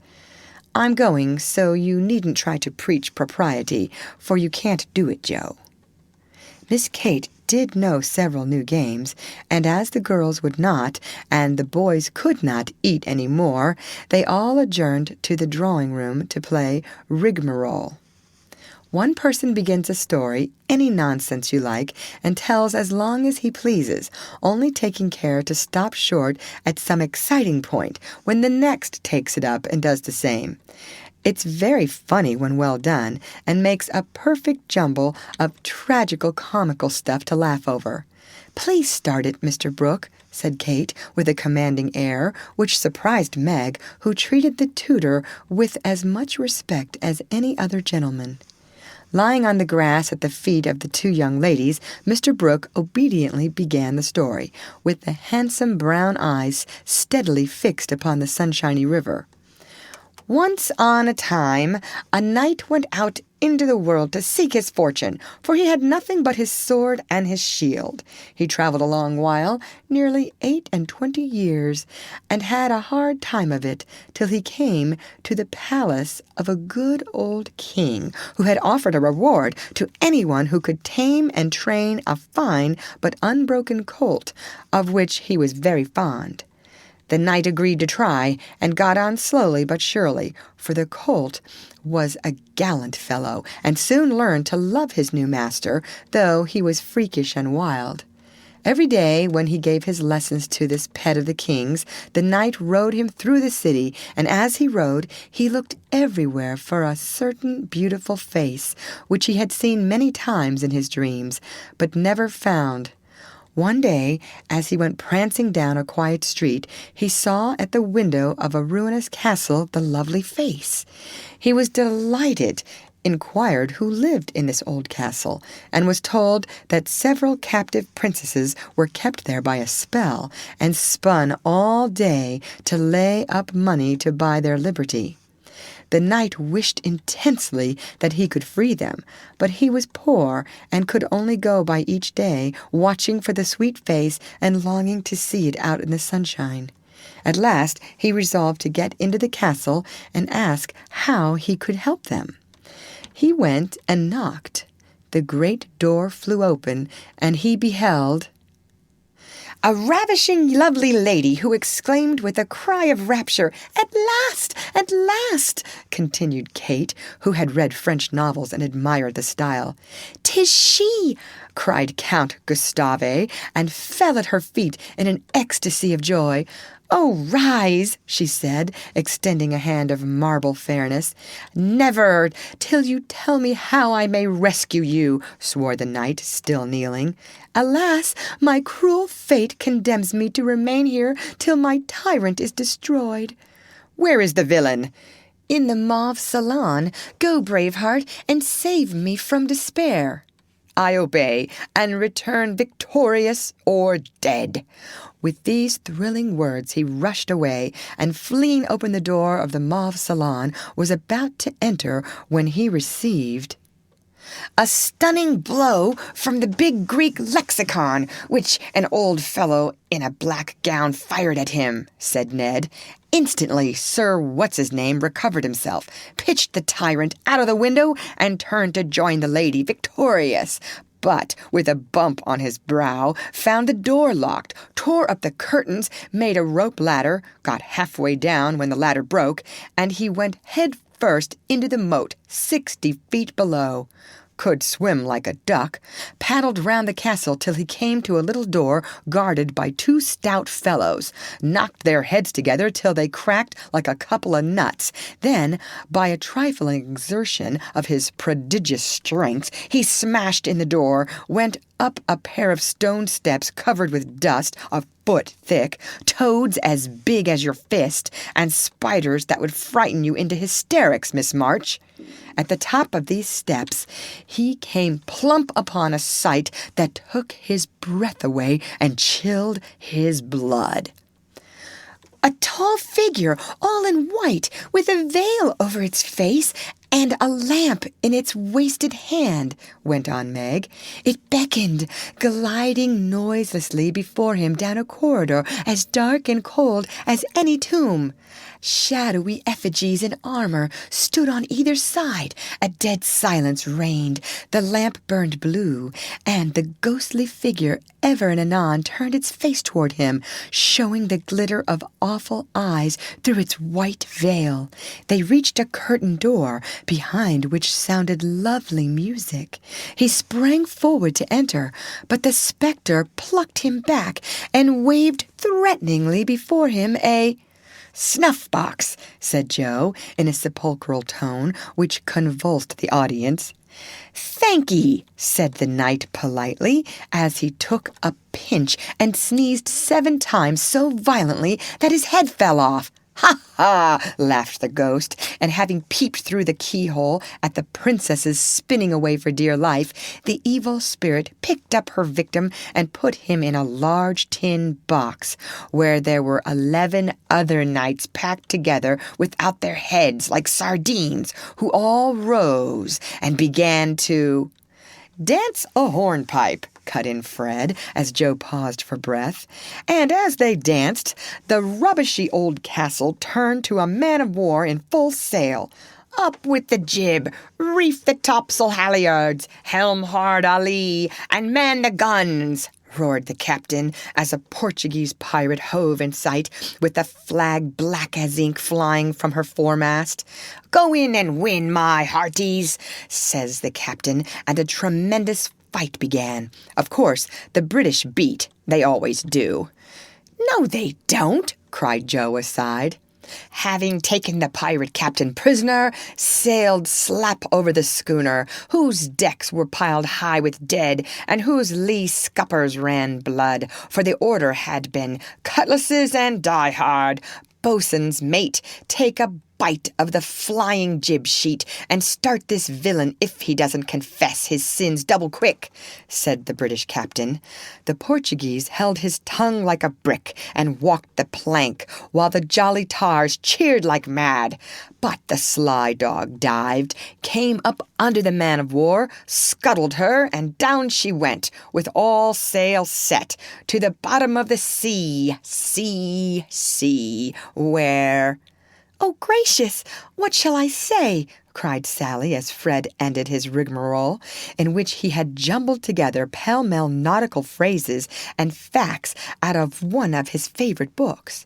Speaker 1: I'm going, so you needn't try to preach propriety, for you can't do it, Joe." Miss Kate did know several new games, and as the girls would not, and the boys could not eat any more, they all adjourned to the drawing-room to play rigmarole. One person begins a story, any nonsense you like, and tells as long as he pleases, only taking care to stop short at some exciting point when the next takes it up and does the same. It's very funny when well done, and makes a perfect jumble of tragical-comical stuff to laugh over. "Please start it, Mr. Brooke," said Kate, with a commanding air, which surprised Meg, who treated the tutor with as much respect as any other gentleman. Lying on the grass at the feet of the two young ladies, Mr. Brooke obediently began the story, with the handsome brown eyes steadily fixed upon the sunshiny river. "Once on a time, a knight went out into the world to seek his fortune, for he had nothing but his sword and his shield. He traveled a long while, nearly 28 years, and had a hard time of it, till he came to the palace of a good old king, who had offered a reward to anyone who could tame and train a fine but unbroken colt, of which he was very fond. The knight agreed to try, and got on slowly but surely, for the colt was a gallant fellow, and soon learned to love his new master, though he was freakish and wild. Every day, when he gave his lessons to this pet of the king's, the knight rode him through the city, and as he rode, he looked everywhere for a certain beautiful face, which he had seen many times in his dreams, but never found. One day, as he went prancing down a quiet street, he saw at the window of a ruinous castle the lovely face. He was delighted, inquired who lived in this old castle, and was told that several captive princesses were kept there by a spell, and spun all day to lay up money to buy their liberty. The knight wished intensely that he could free them, but he was poor and could only go by each day, watching for the sweet face and longing to see it out in the sunshine. At last he resolved to get into the castle and ask how he could help them. He went and knocked. The great door flew open, and he beheld a ravishing, lovely lady, who exclaimed with a cry of rapture, "At last! At last!" continued Kate, who had read French novels and admired the style. "'Tis she!" cried Count Gustave, and fell at her feet in an ecstasy of joy. "Oh, rise," she said, extending a hand of marble fairness. "Never, till you tell me how I may rescue you," swore the knight, still kneeling. "Alas, my cruel fate condemns me to remain here till my tyrant is destroyed." "Where is the villain?" "In the mauve salon. Go, Braveheart, and save me from despair." "I obey, and return victorious or dead." With these thrilling words he rushed away, and fleeing open the door of the mauve salon, was about to enter when he received a stunning blow from the big Greek lexicon, which an old fellow in a black gown fired at him, said Ned. Instantly Sir What's-his-name recovered himself, pitched the tyrant out of the window, and turned to join the lady, victorious, but, with a bump on his brow, found the door locked, tore up the curtains, made a rope ladder, got halfway down when the ladder broke, and he went head first into the moat 60 feet below. Could swim like a duck, paddled round the castle till he came to a little door guarded by 2 stout fellows, knocked their heads together till they cracked like a couple of nuts. Then, by a trifling exertion of his prodigious strength, he smashed in the door, went up a pair of stone steps covered with dust, a foot thick, toads as big as your fist, and spiders that would frighten you into hysterics, Miss March. At the top of these steps, he came plump upon a sight that took his breath away and chilled his blood. A tall figure, all in white, with a veil over its face, "And a lamp in its wasted hand," went on Meg. "It beckoned, gliding noiselessly before him down a corridor as dark and cold as any tomb. Shadowy effigies in armor stood on either side. A dead silence reigned. The lamp burned blue, and the ghostly figure ever and anon turned its face toward him, showing the glitter of awful eyes through its white veil. They reached a curtained door, behind which sounded lovely music. He sprang forward to enter, but the spectre plucked him back and waved threateningly before him a "Snuff-box," said Joe, in a sepulchral tone which convulsed the audience. "Thank'ee," said the knight politely, as he took a pinch and sneezed 7 times so violently that his head fell off. "Ha, ha!" laughed the ghost, and having peeped through the keyhole at the princess's spinning away for dear life, the evil spirit picked up her victim and put him in a large tin box, where there were 11 other knights packed together without their heads like sardines, who all rose and began to "Dance a hornpipe," cut in Fred, as Joe paused for breath. And as they danced, the rubbishy old castle turned to a man-of-war in full sail. "Up with the jib, reef the topsail halyards, helm hard alee, and man the guns," roared the captain, as a Portuguese pirate hove in sight, with the flag black as ink flying from her foremast. "Go in and win, my hearties," says the captain, and a tremendous fight began. Of course, the British beat. They always do. "No, they don't," cried Joe aside. "Having taken the pirate captain prisoner, sailed slap over the schooner, whose decks were piled high with dead, and whose lee scuppers ran blood, for the order had been, 'Cutlasses and die hard. Boatswain's mate, take a bite of the flying jib-sheet, and start this villain if he doesn't confess his sins double quick," said the British captain. The Portuguese held his tongue like a brick and walked the plank, while the jolly tars cheered like mad. But the sly dog dived, came up under the man-of-war, scuttled her, and down she went, with all sail set, to the bottom of the sea, where— "Oh, gracious, what shall I say?" cried Sally, as Fred ended his rigmarole, in which he had jumbled together pell-mell nautical phrases and facts out of one of his favorite books.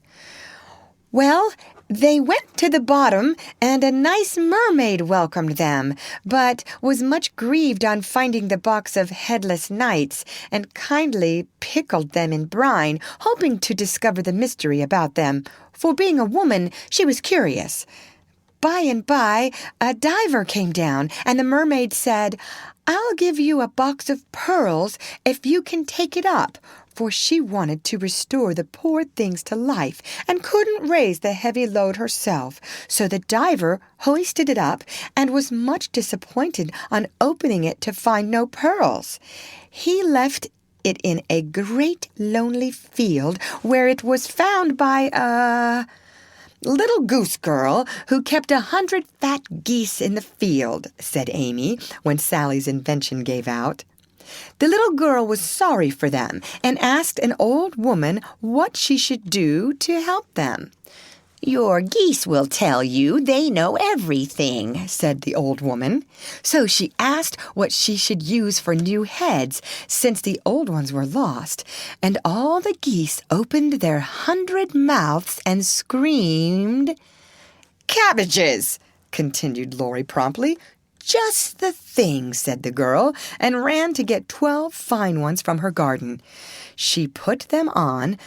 Speaker 1: "Well, they went to the bottom, and a nice mermaid welcomed them, but was much grieved on finding the box of headless knights, and kindly pickled them in brine, hoping to discover the mystery about them, for being a woman, she was curious. By and by, a diver came down, and the mermaid said, 'I'll give you a box of pearls if you can take it up,' for she wanted to restore the poor things to life, and couldn't raise the heavy load herself. So the diver hoisted it up, and was much disappointed on opening it to find no pearls. He left it in a great lonely field, where it was found by a little goose girl who kept 100 fat geese in the field," said Amy, when Sally's invention gave out. "The little girl was sorry for them, and asked an old woman what she should do to help them. 'Your geese will tell you, they know everything,' said the old woman. So she asked what she should use for new heads, since the old ones were lost, and all the geese opened their 100 mouths and screamed—" "Cabbages," continued Laurie promptly. "Just the thing," said the girl, and ran to get 12 fine ones from her garden. She put them on.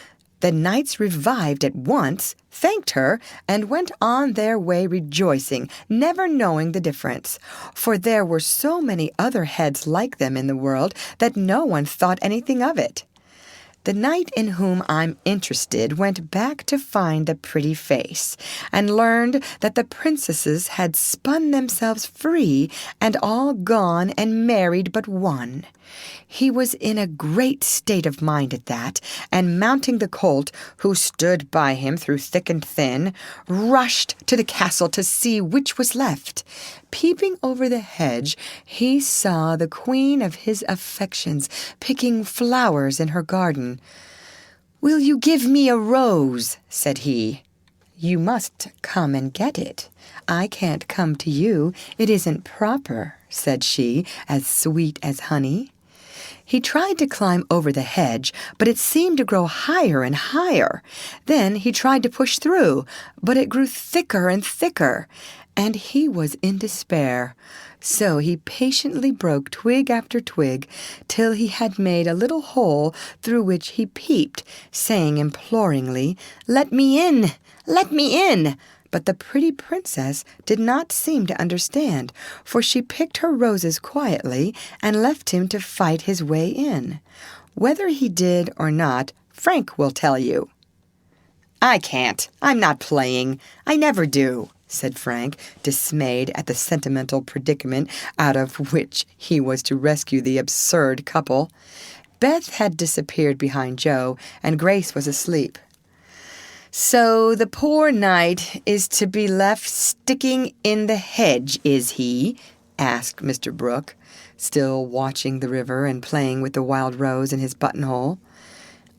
Speaker 1: The knights revived at once, thanked her, and went on their way rejoicing, never knowing the difference, for there were so many other heads like them in the world that no one thought anything of it. The knight in whom I'm interested went back to find the pretty face, and learned that the princesses had spun themselves free and all gone and married but one. He was in a great state of mind at that, and mounting the colt, who stood by him through thick and thin, rushed to the castle to see which was left. peeping over the hedge, he saw the queen of his affections picking flowers in her garden. "Will you give me a rose?" said he. "You must come and get it. I can't come to you. It isn't proper," said she, as sweet as honey. He tried to climb over the hedge, but it seemed to grow higher and higher. Then he tried to push through, but it grew thicker and thicker, and he was in despair. So he patiently broke twig after twig till he had made a little hole through which he peeped, saying imploringly, "Let me in! Let me in!" But the pretty princess did not seem to understand, for she picked her roses quietly and left him to fight his way in. Whether he did or not, Frank will tell you. "I can't. I'm not playing. I never do," said Frank, dismayed at the sentimental predicament out of which he was to rescue the absurd couple. Beth had disappeared behind Joe, and Grace was asleep. "So the poor knight is to be left sticking in the hedge, is he?" asked Mr. Brooke, still watching the river and playing with the wild rose in his buttonhole.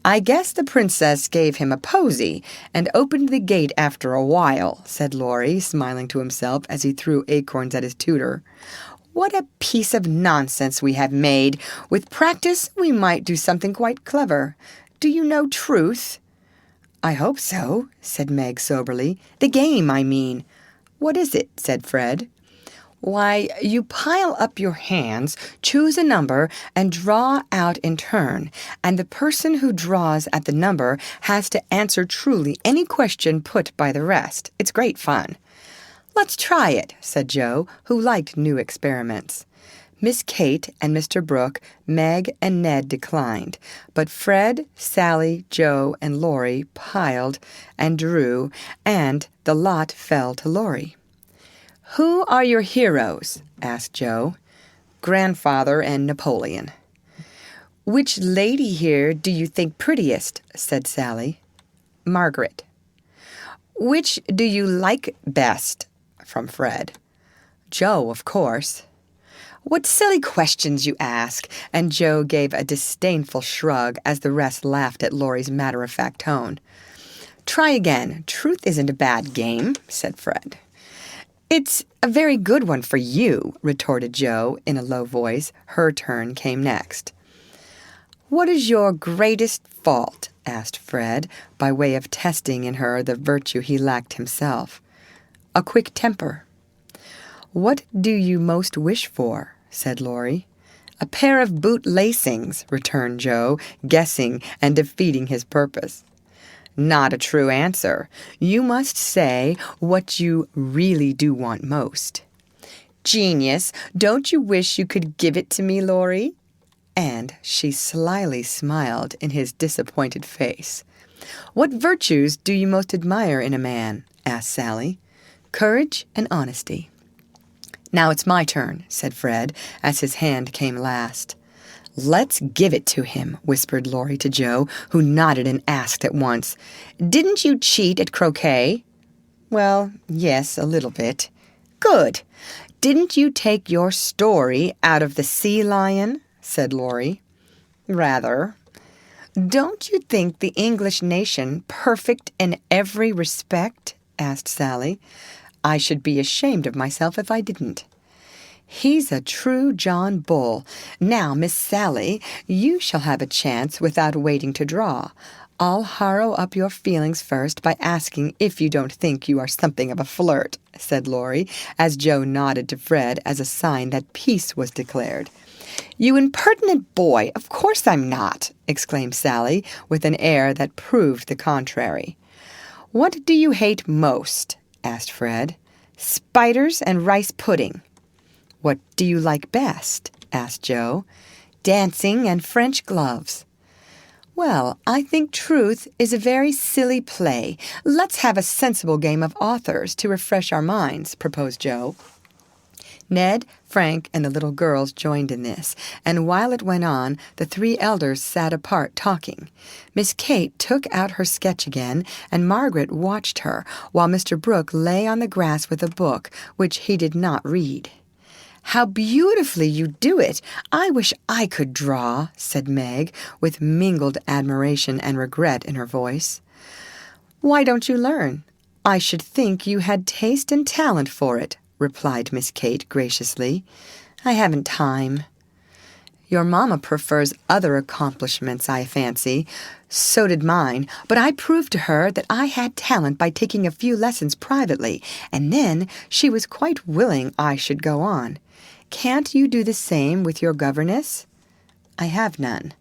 Speaker 1: "I guess the princess gave him a posy and opened the gate after a while," said Laurie, smiling to himself as he threw acorns at his tutor. "What a piece of nonsense we have made! With practice we might do something quite clever. Do you know truth?" "I hope so," said Meg soberly. "The game, I mean." "What is it?" said Fred. "Why, you pile up your hands, choose a number, and draw out in turn, and the person who draws at the number has to answer truly any question put by the rest. It's great fun." "Let's try it," said Joe, who liked new experiments. Miss Kate and Mr. Brooke, Meg and Ned declined, but Fred, Sally, Joe, and Laurie piled and drew, and the lot fell to Laurie. "Who are your heroes?" asked Joe. "Grandfather and Napoleon." "Which lady here do you think prettiest?" said Sally. "Margaret." "Which do you like best?" from Fred. "Joe, of course." "What silly questions you ask!" and Joe gave a disdainful shrug as the rest laughed at Laurie's matter-of-fact tone. "Try again. Truth isn't a bad game," said Fred. "It's a very good one for you," retorted Joe in a low voice. Her turn came next. "What is your greatest fault?" asked Fred, by way of testing in her the virtue he lacked himself. "A quick temper." "What do you most wish for?" said Laurie. "A pair of boot lacings," returned Joe, guessing and defeating his purpose. "Not a true answer. You must say what you really do want most." "Genius! Don't you wish you could give it to me, Laurie?" And she slyly smiled in his disappointed face. "What virtues do you most admire in a man?" asked Sally. "Courage and honesty." "Now it's my turn," said Fred, as his hand came last. "Let's give it to him," whispered Laurie to Joe, who nodded and asked at once, "Didn't you cheat at croquet?" "Well, yes, a little bit." "Good. Didn't you take your story out of the Sea Lion?" said Laurie. "Rather." "Don't you think the English nation perfect in every respect?" asked Sally. "I should be ashamed of myself if I didn't." "He's a true John Bull. Now, Miss Sally, you shall have a chance without waiting to draw. I'll harrow up your feelings first by asking if you don't think you are something of a flirt," said Laurie, as Joe nodded to Fred as a sign that peace was declared. "You impertinent boy! Of course I'm not!" exclaimed Sally, with an air that proved the contrary. "What do you hate most?" asked Fred. "Spiders and rice pudding." "What do you like best?" asked Joe. "Dancing and French gloves." "Well, I think truth is a very silly play. Let's have a sensible game of authors to refresh our minds," proposed Joe. Ned, Frank, and the little girls joined in this, and while it went on, the three elders sat apart talking. Miss Kate took out her sketch again, and Margaret watched her, while Mr. Brooke lay on the grass with a book, which he did not read. "How beautifully you do it! I wish I could draw," said Meg, with mingled admiration and regret in her voice. "Why don't you learn? I should think you had taste and talent for it," replied Miss Kate graciously. "I haven't time." "Your mamma prefers other accomplishments, I fancy. So did mine, but I proved to her that I had talent by taking a few lessons privately, and then she was quite willing I should go on. Can't you do the same with your governess?" "I have none."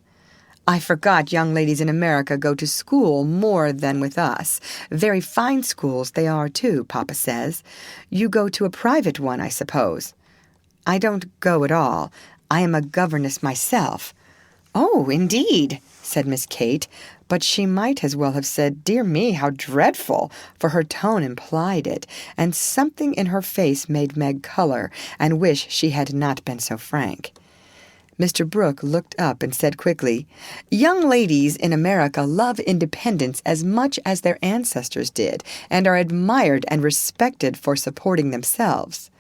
Speaker 1: "I forgot young ladies in America go to school more than with us. Very fine schools they are, too, Papa says. You go to a private one, I suppose." "I don't go at all. I am a governess myself." "Oh, indeed," said Miss Kate, but she might as well have said, "Dear me, how dreadful," for her tone implied it, and something in her face made Meg color and wish she had not been so frank. Mr. Brooke looked up and said quickly, "Young ladies in America love independence as much as their ancestors did, and are admired and respected for supporting themselves."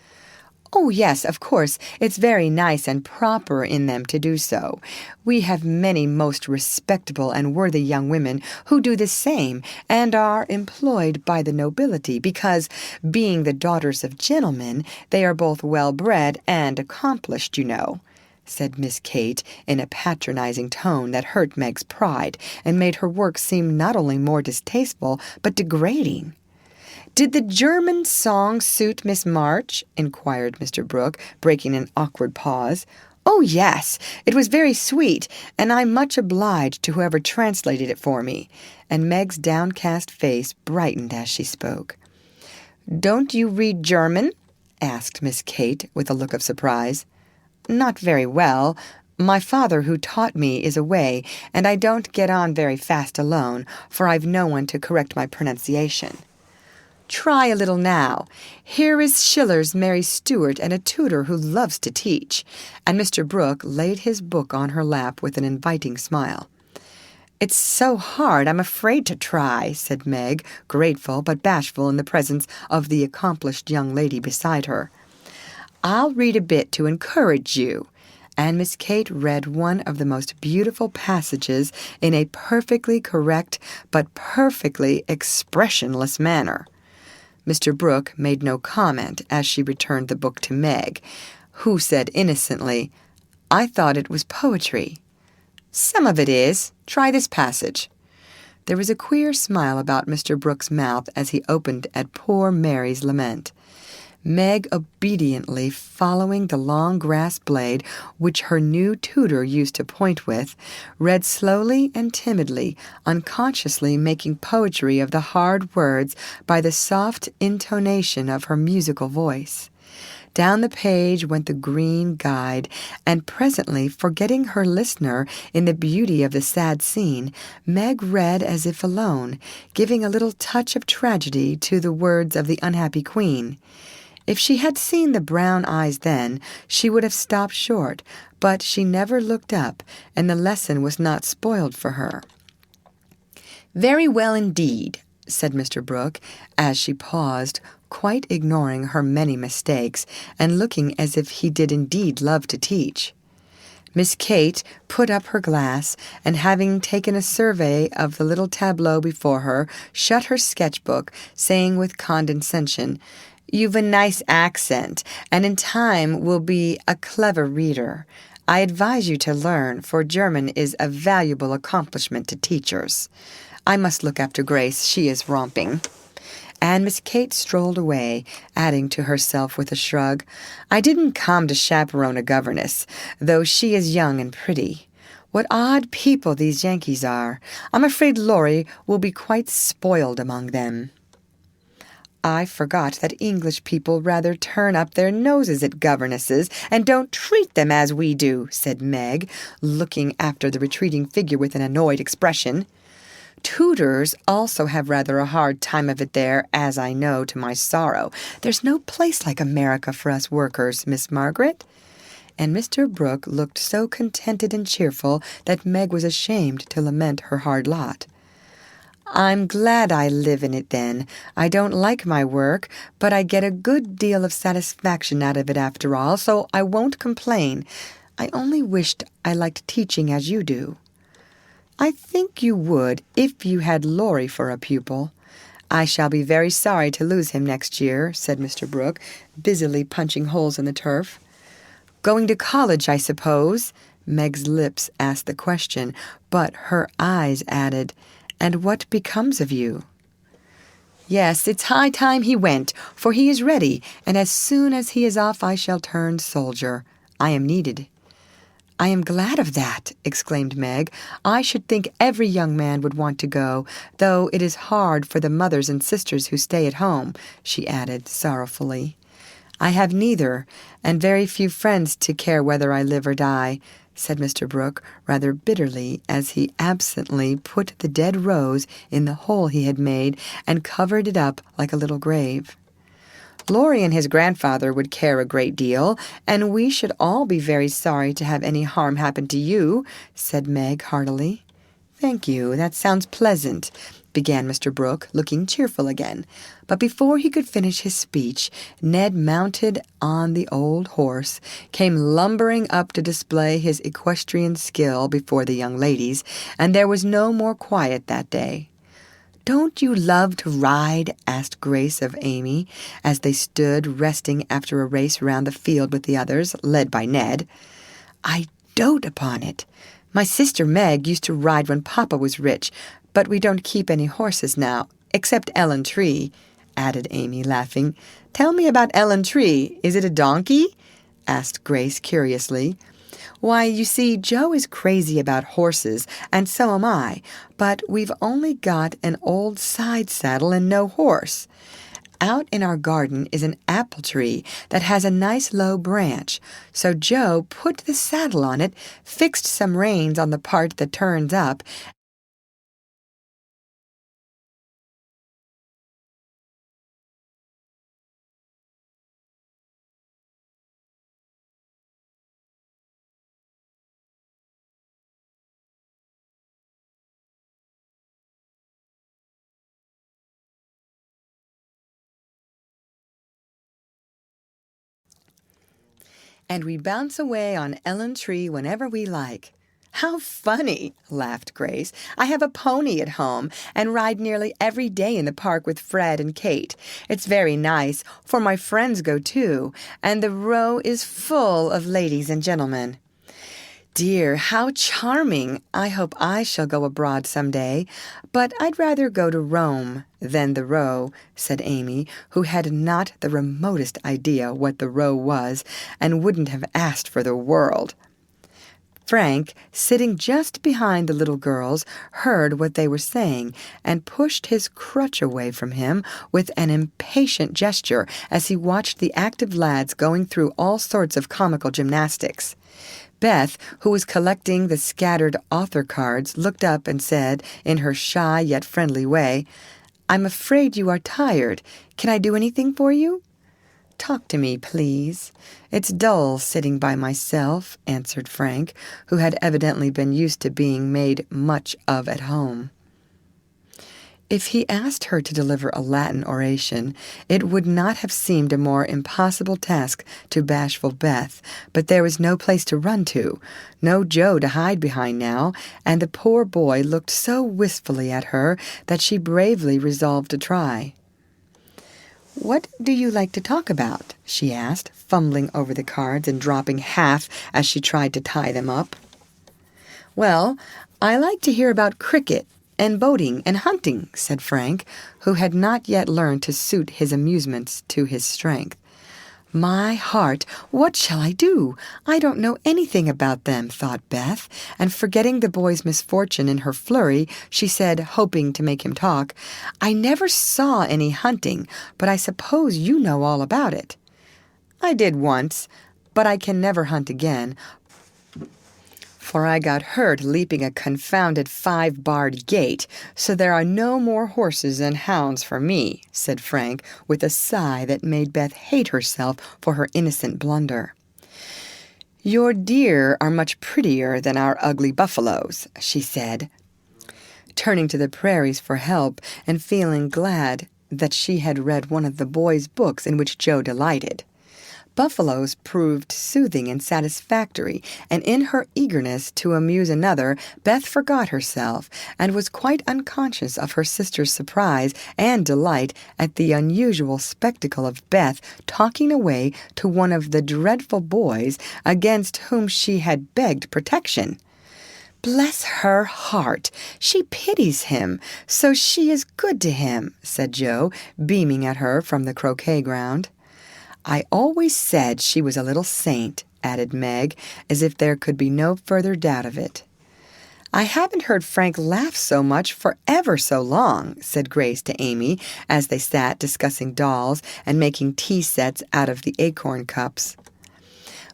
Speaker 1: "Oh, yes, of course, it's very nice and proper in them to do so. We have many most respectable and worthy young women who do the same, and are employed by the nobility, because, being the daughters of gentlemen, they are both well-bred and accomplished, you know," said Miss Kate in a patronizing tone that hurt Meg's pride and made her work seem not only more distasteful but degrading. "Did the German song suit Miss March?" inquired Mr. Brooke, breaking an awkward pause. "Oh, yes, it was very sweet, and I'm much obliged to whoever translated it for me," and Meg's downcast face brightened as she spoke. "Don't you read German?" asked Miss Kate with a look of surprise. "Not very well. My father, who taught me, is away, and I don't get on very fast alone, for I've no one to correct my pronunciation." "Try a little now. Here is Schiller's Mary Stuart and a tutor who loves to teach," and Mr. Brooke laid his book on her lap with an inviting smile. "It's so hard I'm afraid to try," said Meg, grateful but bashful in the presence of the accomplished young lady beside her. "I'll read a bit to encourage you," and Miss Kate read one of the most beautiful passages in a perfectly correct but perfectly expressionless manner. Mr. Brooke made no comment as she returned the book to Meg, who said innocently, "I thought it was poetry." "Some of it is. Try this passage." There was a queer smile about Mr. Brooke's mouth as he opened at poor Mary's lament. Meg, obediently following the long grass blade which her new tutor used to point with, read slowly and timidly, unconsciously making poetry of the hard words by the soft intonation of her musical voice. Down the page went the green guide, and presently, forgetting her listener in the beauty of the sad scene, Meg read as if alone, giving a little touch of tragedy to the words of the unhappy queen. If she had seen the brown eyes then, she would have stopped short, but she never looked up, and the lesson was not spoiled for her. "Very well indeed," said Mr. Brooke, as she paused, quite ignoring her many mistakes, and looking as if he did indeed love to teach. Miss Kate put up her glass, and having taken a survey of the little tableau before her, shut her sketch-book, saying with condescension, "You've a nice accent, and in time will be a clever reader. I advise you to learn, for German is a valuable accomplishment to teachers. I must look after Grace. She is romping." And Miss Kate strolled away, adding to herself with a shrug, "I didn't come to chaperone a governess, though she is young and pretty. What odd people these Yankees are. I'm afraid Laurie will be quite spoiled among them." "I forgot that English people rather turn up their noses at governesses and don't treat them as we do," said Meg, looking after the retreating figure with an annoyed expression. tutors also have rather a hard time of it there, as I know to my sorrow. There's no place like America for us workers, Miss Margaret." And Mr. Brooke looked so contented and cheerful that Meg was ashamed to lament her hard lot. "I'm glad I live in it, then. I don't like my work, but I get a good deal of satisfaction out of it after all, so I won't complain. I only wished I liked teaching as you do." "I think you would if you had Laurie for a pupil." "I shall be very sorry to lose him next year," said Mr. Brooke, busily punching holes in the turf. "Going to college, I suppose?" Meg's lips asked the question, but her eyes added, "And what becomes of you?" "Yes, it's high time he went, for he is ready, and as soon as he is off I shall turn soldier. I am needed." "I am glad of that," exclaimed Meg. "I should think every young man would want to go, though it is hard for the mothers and sisters who stay at home," she added sorrowfully. "I have neither, and very few friends to care whether I live or die," said Mr. Brooke, rather bitterly, as he absently put the dead rose in the hole he had made and covered it up like a little grave. "Laurie and his grandfather would care a great deal, and we should all be very sorry to have any harm happen to you," said Meg heartily. "Thank you, that sounds pleasant," began Mr. Brooke, looking cheerful again. But before he could finish his speech, Ned, mounted on the old horse, came lumbering up to display his equestrian skill before the young ladies, and there was no more quiet that day. "Don't you love to ride?" asked Grace of Amy, as they stood resting after a race round the field with the others, led by Ned. "I dote upon it. My sister Meg used to ride when Papa was rich, but we don't keep any horses now, except Ellen Tree," added Amy, laughing. "Tell me about Ellen Tree. Is it a donkey?" asked Grace curiously. "Why, you see, Joe is crazy about horses, and so am I, but we've only got an old side saddle and no horse. Out in our garden is an apple tree that has a nice low branch, so Joe put the saddle on it, fixed some reins on the part that turns up, and we bounce away on Ellen Tree whenever we like." "How funny!" laughed Grace. "I have a pony at home and ride nearly every day in the park with Fred and Kate. It's very nice, for my friends go too, and the row is full of ladies and gentlemen." "Dear, how charming! I hope I shall go abroad some day, but I'd rather go to Rome than the Row," said Amy, who had not the remotest idea what the Row was, and wouldn't have asked for the world. Frank, sitting just behind the little girls, heard what they were saying, and pushed his crutch away from him with an impatient gesture as he watched the active lads going through all sorts of comical gymnastics. Beth, who was collecting the scattered author cards, looked up and said, in her shy yet friendly way, "I'm afraid you are tired. Can I do anything for you?" "Talk to me, please. It's dull sitting by myself," answered Frank, who had evidently been used to being made much of at home. If he asked her to deliver a Latin oration, it would not have seemed a more impossible task to bashful Beth, but there was no place to run to, no Joe to hide behind now, and the poor boy looked so wistfully at her that she bravely resolved to try. "What do you like to talk about?" she asked, fumbling over the cards and dropping half as she tried to tie them up. "Well, I like to hear about cricket and boating and hunting," said Frank, who had not yet learned to suit his amusements to his strength. "My heart, what shall I do? I don't know anything about them," thought Beth, and forgetting the boy's misfortune in her flurry, she said, hoping to make him talk, "I never saw any hunting, but I suppose you know all about it." "I did once, but I can never hunt again, for I got hurt leaping a confounded 5-barred gate, so there are no more horses and hounds for me," said Frank, with a sigh that made Beth hate herself for her innocent blunder. "Your deer are much prettier than our ugly buffaloes," she said, turning to the prairies for help and feeling glad that she had read one of the boys' books in which Joe delighted. Buffaloes proved soothing and satisfactory, and in her eagerness to amuse another, Beth forgot herself and was quite unconscious of her sister's surprise and delight at the unusual spectacle of Beth talking away to one of the dreadful boys against whom she had begged protection. "Bless her heart, she pities him, so she is good to him," said Joe, beaming at her from the croquet ground. "I always said she was a little saint," added Meg, as if there could be no further doubt of it. "I haven't heard Frank laugh so much for ever so long," said Grace to Amy, as they sat discussing dolls and making tea sets out of the acorn cups.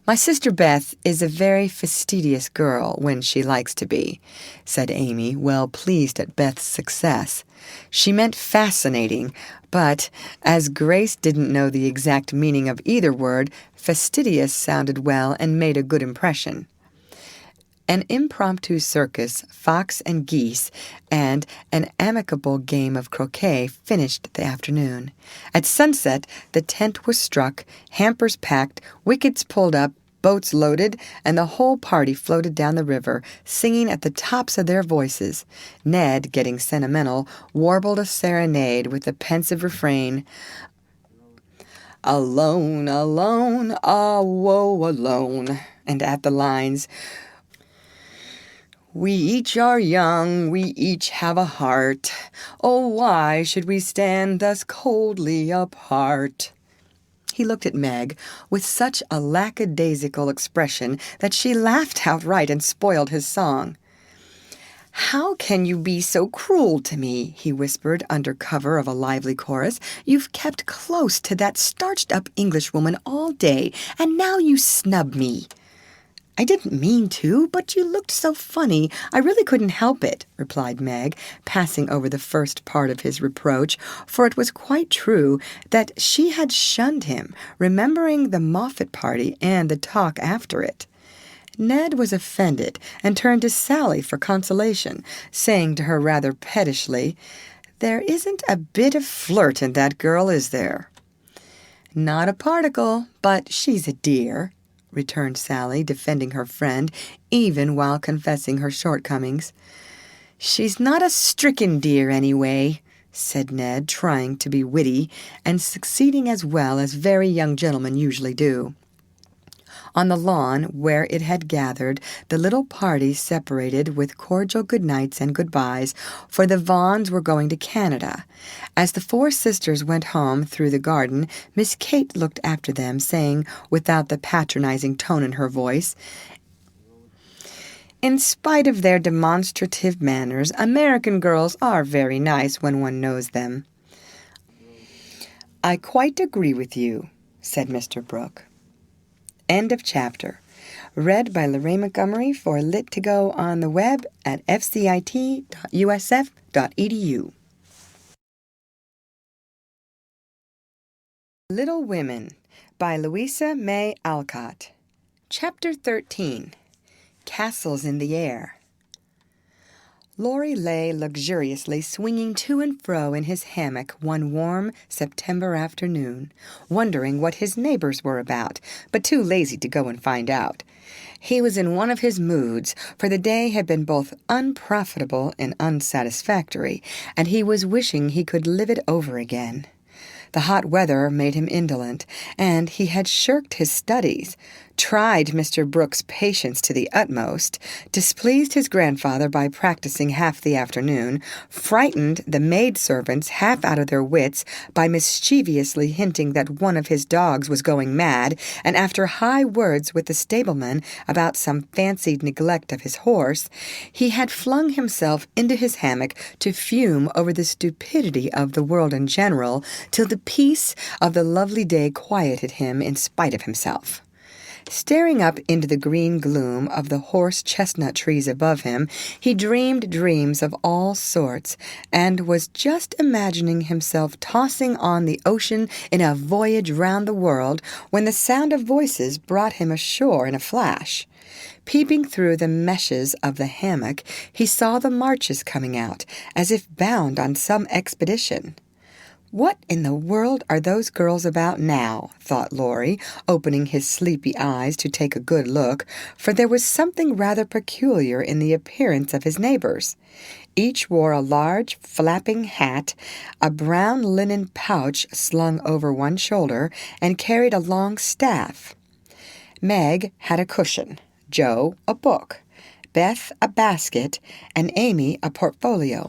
Speaker 1: "My sister Beth is a very fastidious girl when she likes to be," said Amy, well pleased at Beth's success. She meant fascinating, but as Grace didn't know the exact meaning of either word, fastidious sounded well and made a good impression. An impromptu circus, fox and geese, and an amicable game of croquet finished the afternoon. At sunset, the tent was struck, hampers packed, wickets pulled up, boats loaded, and the whole party floated down the river, singing at the tops of their voices. Ned, getting sentimental, warbled a serenade with the pensive refrain, "Alone, alone, ah, woe alone," and at the lines, "We each are young, we each have a heart. Oh, why should we stand thus coldly apart?" He looked at Meg with such a lackadaisical expression that she laughed outright and spoiled his song. "How can you be so cruel to me?" he whispered under cover of a lively chorus. "You've kept close to that starched-up Englishwoman all day, and now you snub me." "I didn't mean to, but you looked so funny, I really couldn't help it," replied Meg, passing over the first part of his reproach, for it was quite true that she had shunned him, remembering the Moffat party and the talk after it. Ned was offended and turned to Sally for consolation, saying to her rather pettishly, "There isn't a bit of flirt in that girl, is there?" "Not a particle, but she's a dear," returned Sally, defending her friend, even while confessing her shortcomings. "She's not a stricken dear, anyway," said Ned, trying to be witty, and succeeding as well as very young gentlemen usually do. On the lawn, where it had gathered, the little party separated with cordial good-nights and good-byes, for the Vaughns were going to Canada. As the four sisters went home through the garden, Miss Kate looked after them, saying, without the patronizing tone in her voice, "In spite of their demonstrative manners, American girls are very nice when one knows them." "I quite agree with you," said Mr. Brooke. End of chapter. Read by Lorraine Montgomery for Lit2Go on the web at fcit.usf.edu. Little Women by Louisa May Alcott. Chapter 13. Castles in the Air. Laurie lay luxuriously swinging to and fro in his hammock one warm September afternoon, wondering what his neighbors were about, but too lazy to go and find out. He was in one of his moods, for the day had been both unprofitable and unsatisfactory, and he was wishing he could live it over again. The hot weather made him indolent, and he had shirked his studies, tried Mr. Brooke's patience to the utmost, displeased his grandfather by practicing half the afternoon, frightened the maid-servants half out of their wits by mischievously hinting that one of his dogs was going mad, and after high words with the stableman about some fancied neglect of his horse, he had flung himself into his hammock to fume over the stupidity of the world in general, till the peace of the lovely day quieted him in spite of himself. Staring up into the green gloom of the horse-chestnut trees above him, he dreamed dreams of all sorts, and was just imagining himself tossing on the ocean in a voyage round the world when the sound of voices brought him ashore in a flash. Peeping through the meshes of the hammock, he saw the Marches coming out, as if bound on some expedition. "What in the world are those girls about now?" thought Laurie, opening his sleepy eyes to take a good look, for there was something rather peculiar in the appearance of his neighbors. Each wore a large, flapping hat, a brown linen pouch slung over one shoulder, and carried a long staff. Meg had a cushion, Joe a book, Beth a basket, and Amy a portfolio.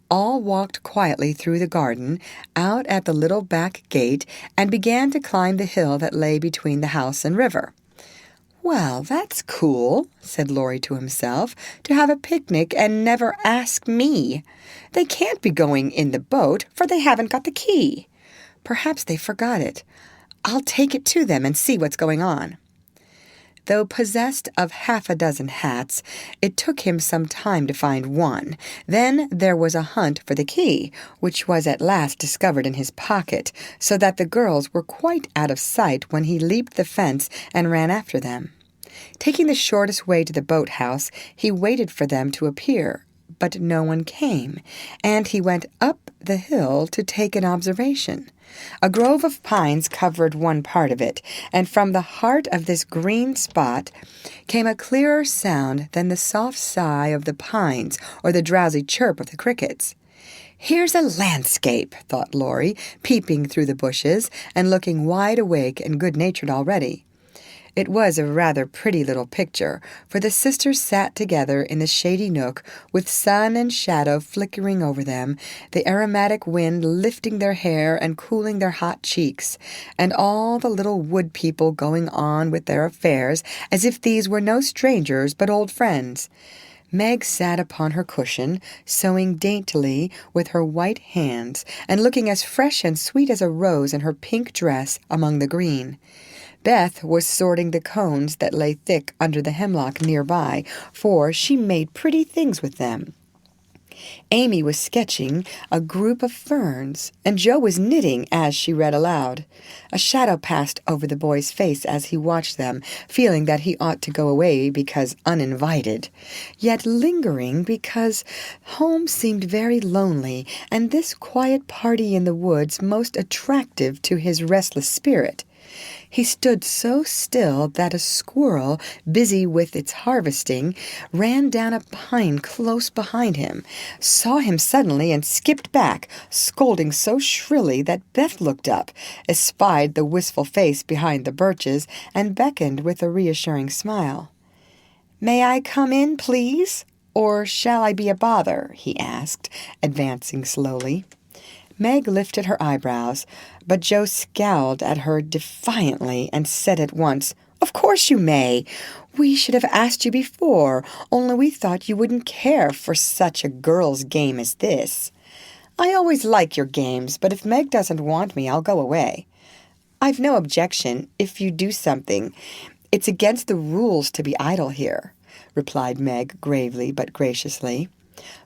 Speaker 1: All walked quietly through the garden, out at the little back gate, and began to climb the hill that lay between the house and river. "Well, that's cool," said Laurie to himself, "to have a picnic and never ask me. They can't be going in the boat, for they haven't got the key. Perhaps they forgot it. I'll take it to them and see what's going on." Though possessed of half a dozen hats, it took him some time to find one. Then there was a hunt for the key, which was at last discovered in his pocket, so that the girls were quite out of sight when he leaped the fence and ran after them. Taking the shortest way to the boathouse, he waited for them to appear, but no one came, and he went up the hill to take an observation. A grove of pines covered one part of it, and from the heart of this green spot came a clearer sound than the soft sigh of the pines or the drowsy chirp of the crickets. "Here's a landscape," thought Laurie, peeping through the bushes and looking wide awake and good-natured already. It was a rather pretty little picture, for the sisters sat together in the shady nook, with sun and shadow flickering over them, the aromatic wind lifting their hair and cooling their hot cheeks, and all the little wood people going on with their affairs as if these were no strangers but old friends. Meg sat upon her cushion, sewing daintily with her white hands, and looking as fresh and sweet as a rose in her pink dress among the green. Beth was sorting the cones that lay thick under the hemlock nearby, for she made pretty things with them. Amy was sketching a group of ferns, and Joe was knitting as she read aloud. A shadow passed over the boy's face as he watched them, feeling that he ought to go away because uninvited, yet lingering because home seemed very lonely, and this quiet party in the woods most attractive to his restless spirit. He stood so still that a squirrel, busy with its harvesting, ran down a pine close behind him, saw him suddenly, and skipped back, scolding so shrilly that Beth looked up, espied the wistful face behind the birches, and beckoned with a reassuring smile. "May I come in, please? Or shall I be a bother?" he asked, advancing slowly. Meg lifted her eyebrows, but Joe scowled at her defiantly and said at once, "Of course you may. We should have asked you before, only we thought you wouldn't care for such a girl's game as this. I always like your games, but if Meg doesn't want me, I'll go away. I've no objection if you do something. It's against the rules to be idle here," replied Meg gravely but graciously.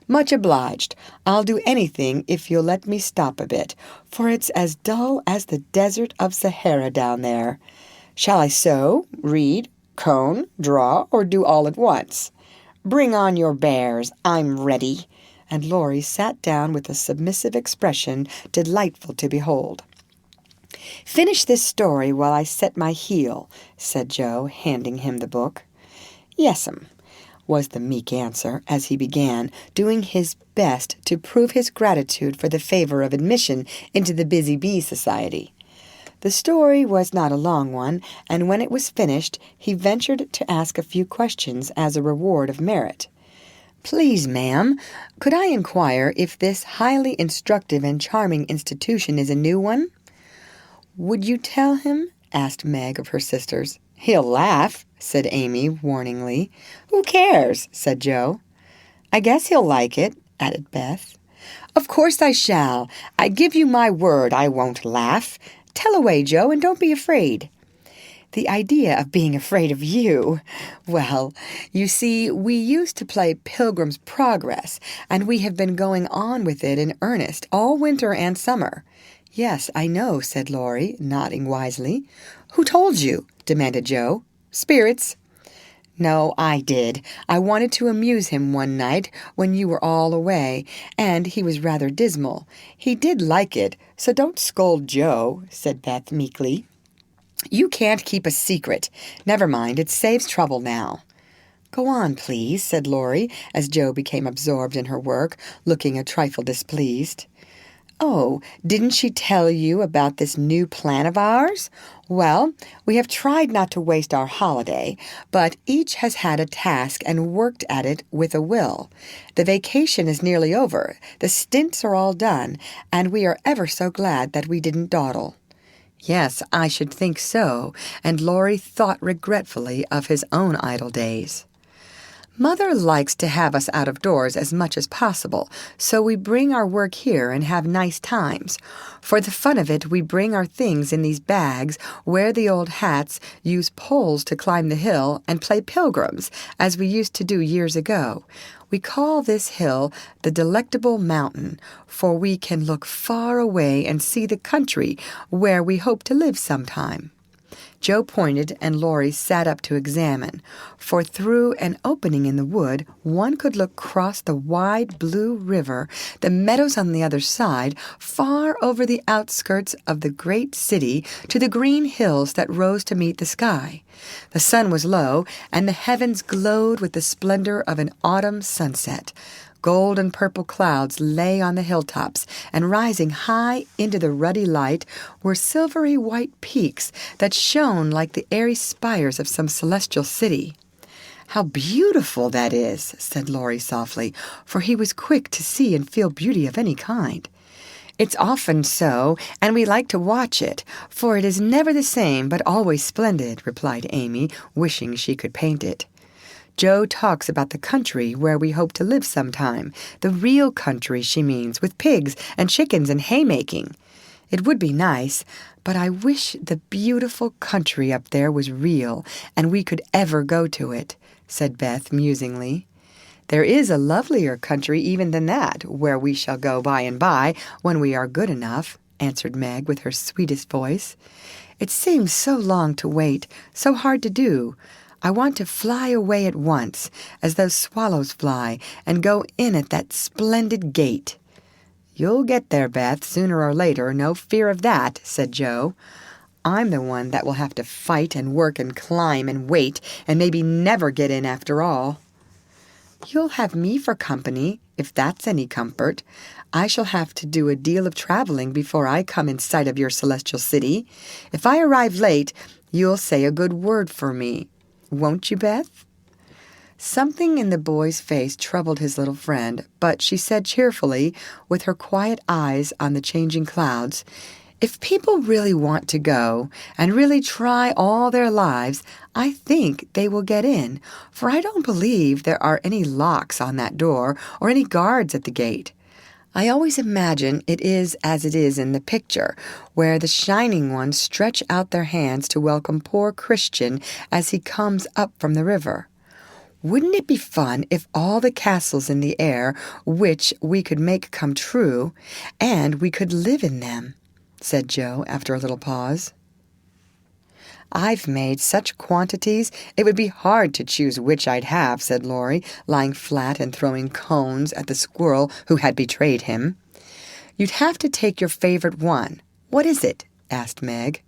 Speaker 1: "Much obliged. I'll do anything if you'll let me stop a bit, for it's as dull as the desert of Sahara down there. Shall I sew, read, cone, draw, or do all at once? Bring on your bears. I'm ready." And Laurie sat down with a submissive expression delightful to behold. "Finish this story while I set my heel," said Joe, handing him the book. "Yes'm," was the meek answer, as he began, doing his best to prove his gratitude for the favor of admission into the Busy Bee Society. The story was not a long one, and when it was finished, he ventured to ask a few questions as a reward of merit. "Please, ma'am, could I inquire if this highly instructive and charming institution is a new one?" "Would you tell him?" asked Meg of her sisters. "He'll laugh," said Amy warningly. "Who cares?" said Joe. "I guess he'll like it," added Beth. "Of course I shall. I give you my word I won't laugh. Tell away, Joe, and don't be afraid." The idea of being afraid of you. Well, you see, we used to play Pilgrim's Progress, and we have been going on with it in earnest all winter and summer. Yes, I know, said Laurie, nodding wisely. Who told you? Demanded Joe. Spirits. No, I did. I wanted to amuse him one night when you were all away, and he was rather dismal. He did like it, so don't scold Joe, said Beth meekly. You can't keep a secret. Never mind, it saves trouble now. Go on, please, said Laurie, as Joe became absorbed in her work, looking a trifle displeased. Oh, didn't she tell you about this new plan of ours? Well, we have tried not to waste our holiday, but each has had a task and worked at it with a will. The vacation is nearly over, the stints are all done, and we are ever so glad that we didn't dawdle. Yes, I should think so, and Laurie thought regretfully of his own idle days. Mother likes to have us out of doors as much as possible, so we bring our work here and have nice times. For the fun of it, we bring our things in these bags, wear the old hats, use poles to climb the hill, and play pilgrims, as we used to do years ago. We call this hill the Delectable Mountain, for we can look far away and see the country where we hope to live sometime. Joe pointed, and Laurie sat up to examine, for through an opening in the wood one could look across the wide blue river, the meadows on the other side, far over the outskirts of the great city, to the green hills that rose to meet the sky. The sun was low, and the heavens glowed with the splendor of an autumn sunset. Gold and purple clouds lay on the hilltops, and rising high into the ruddy light were silvery white peaks that shone like the airy spires of some celestial city. How beautiful that is, said Laurie softly, for he was quick to see and feel beauty of any kind. It's often so, and we like to watch it, for it is never the same but always splendid, replied Amy, wishing she could paint it. Joe talks about the country where we hope to live sometime, the real country, she means, with pigs and chickens and haymaking. It would be nice, but I wish the beautiful country up there was real and we could ever go to it, said Beth musingly. There is a lovelier country even than that, where we shall go by and by when we are good enough, answered Meg with her sweetest voice. It seems so long to wait, so hard to do. I want to fly away at once, as those swallows fly, and go in at that splendid gate. You'll get there, Beth, sooner or later, no fear of that, said Joe. I'm the one that will have to fight and work and climb and wait, and maybe never get in after all. You'll have me for company, if that's any comfort. I shall have to do a deal of traveling before I come in sight of your celestial city. If I arrive late, you'll say a good word for me. Won't you, Beth? Something in the boy's face troubled his little friend, but she said cheerfully, with her quiet eyes on the changing clouds, if people really want to go, and really try all their lives, I think they will get in, for I don't believe there are any locks on that door or any guards at the gate. I always imagine it is as it is in the picture, where the shining ones stretch out their hands to welcome poor Christian as he comes up from the river. Wouldn't it be fun if all the castles in the air, which we could make come true, and we could live in them, said Joe after a little pause. I've made such quantities, it would be hard to choose which I'd have, said Laurie, lying flat and throwing cones at the squirrel who had betrayed him. You'd have to take your favorite one. What is it? Asked Meg.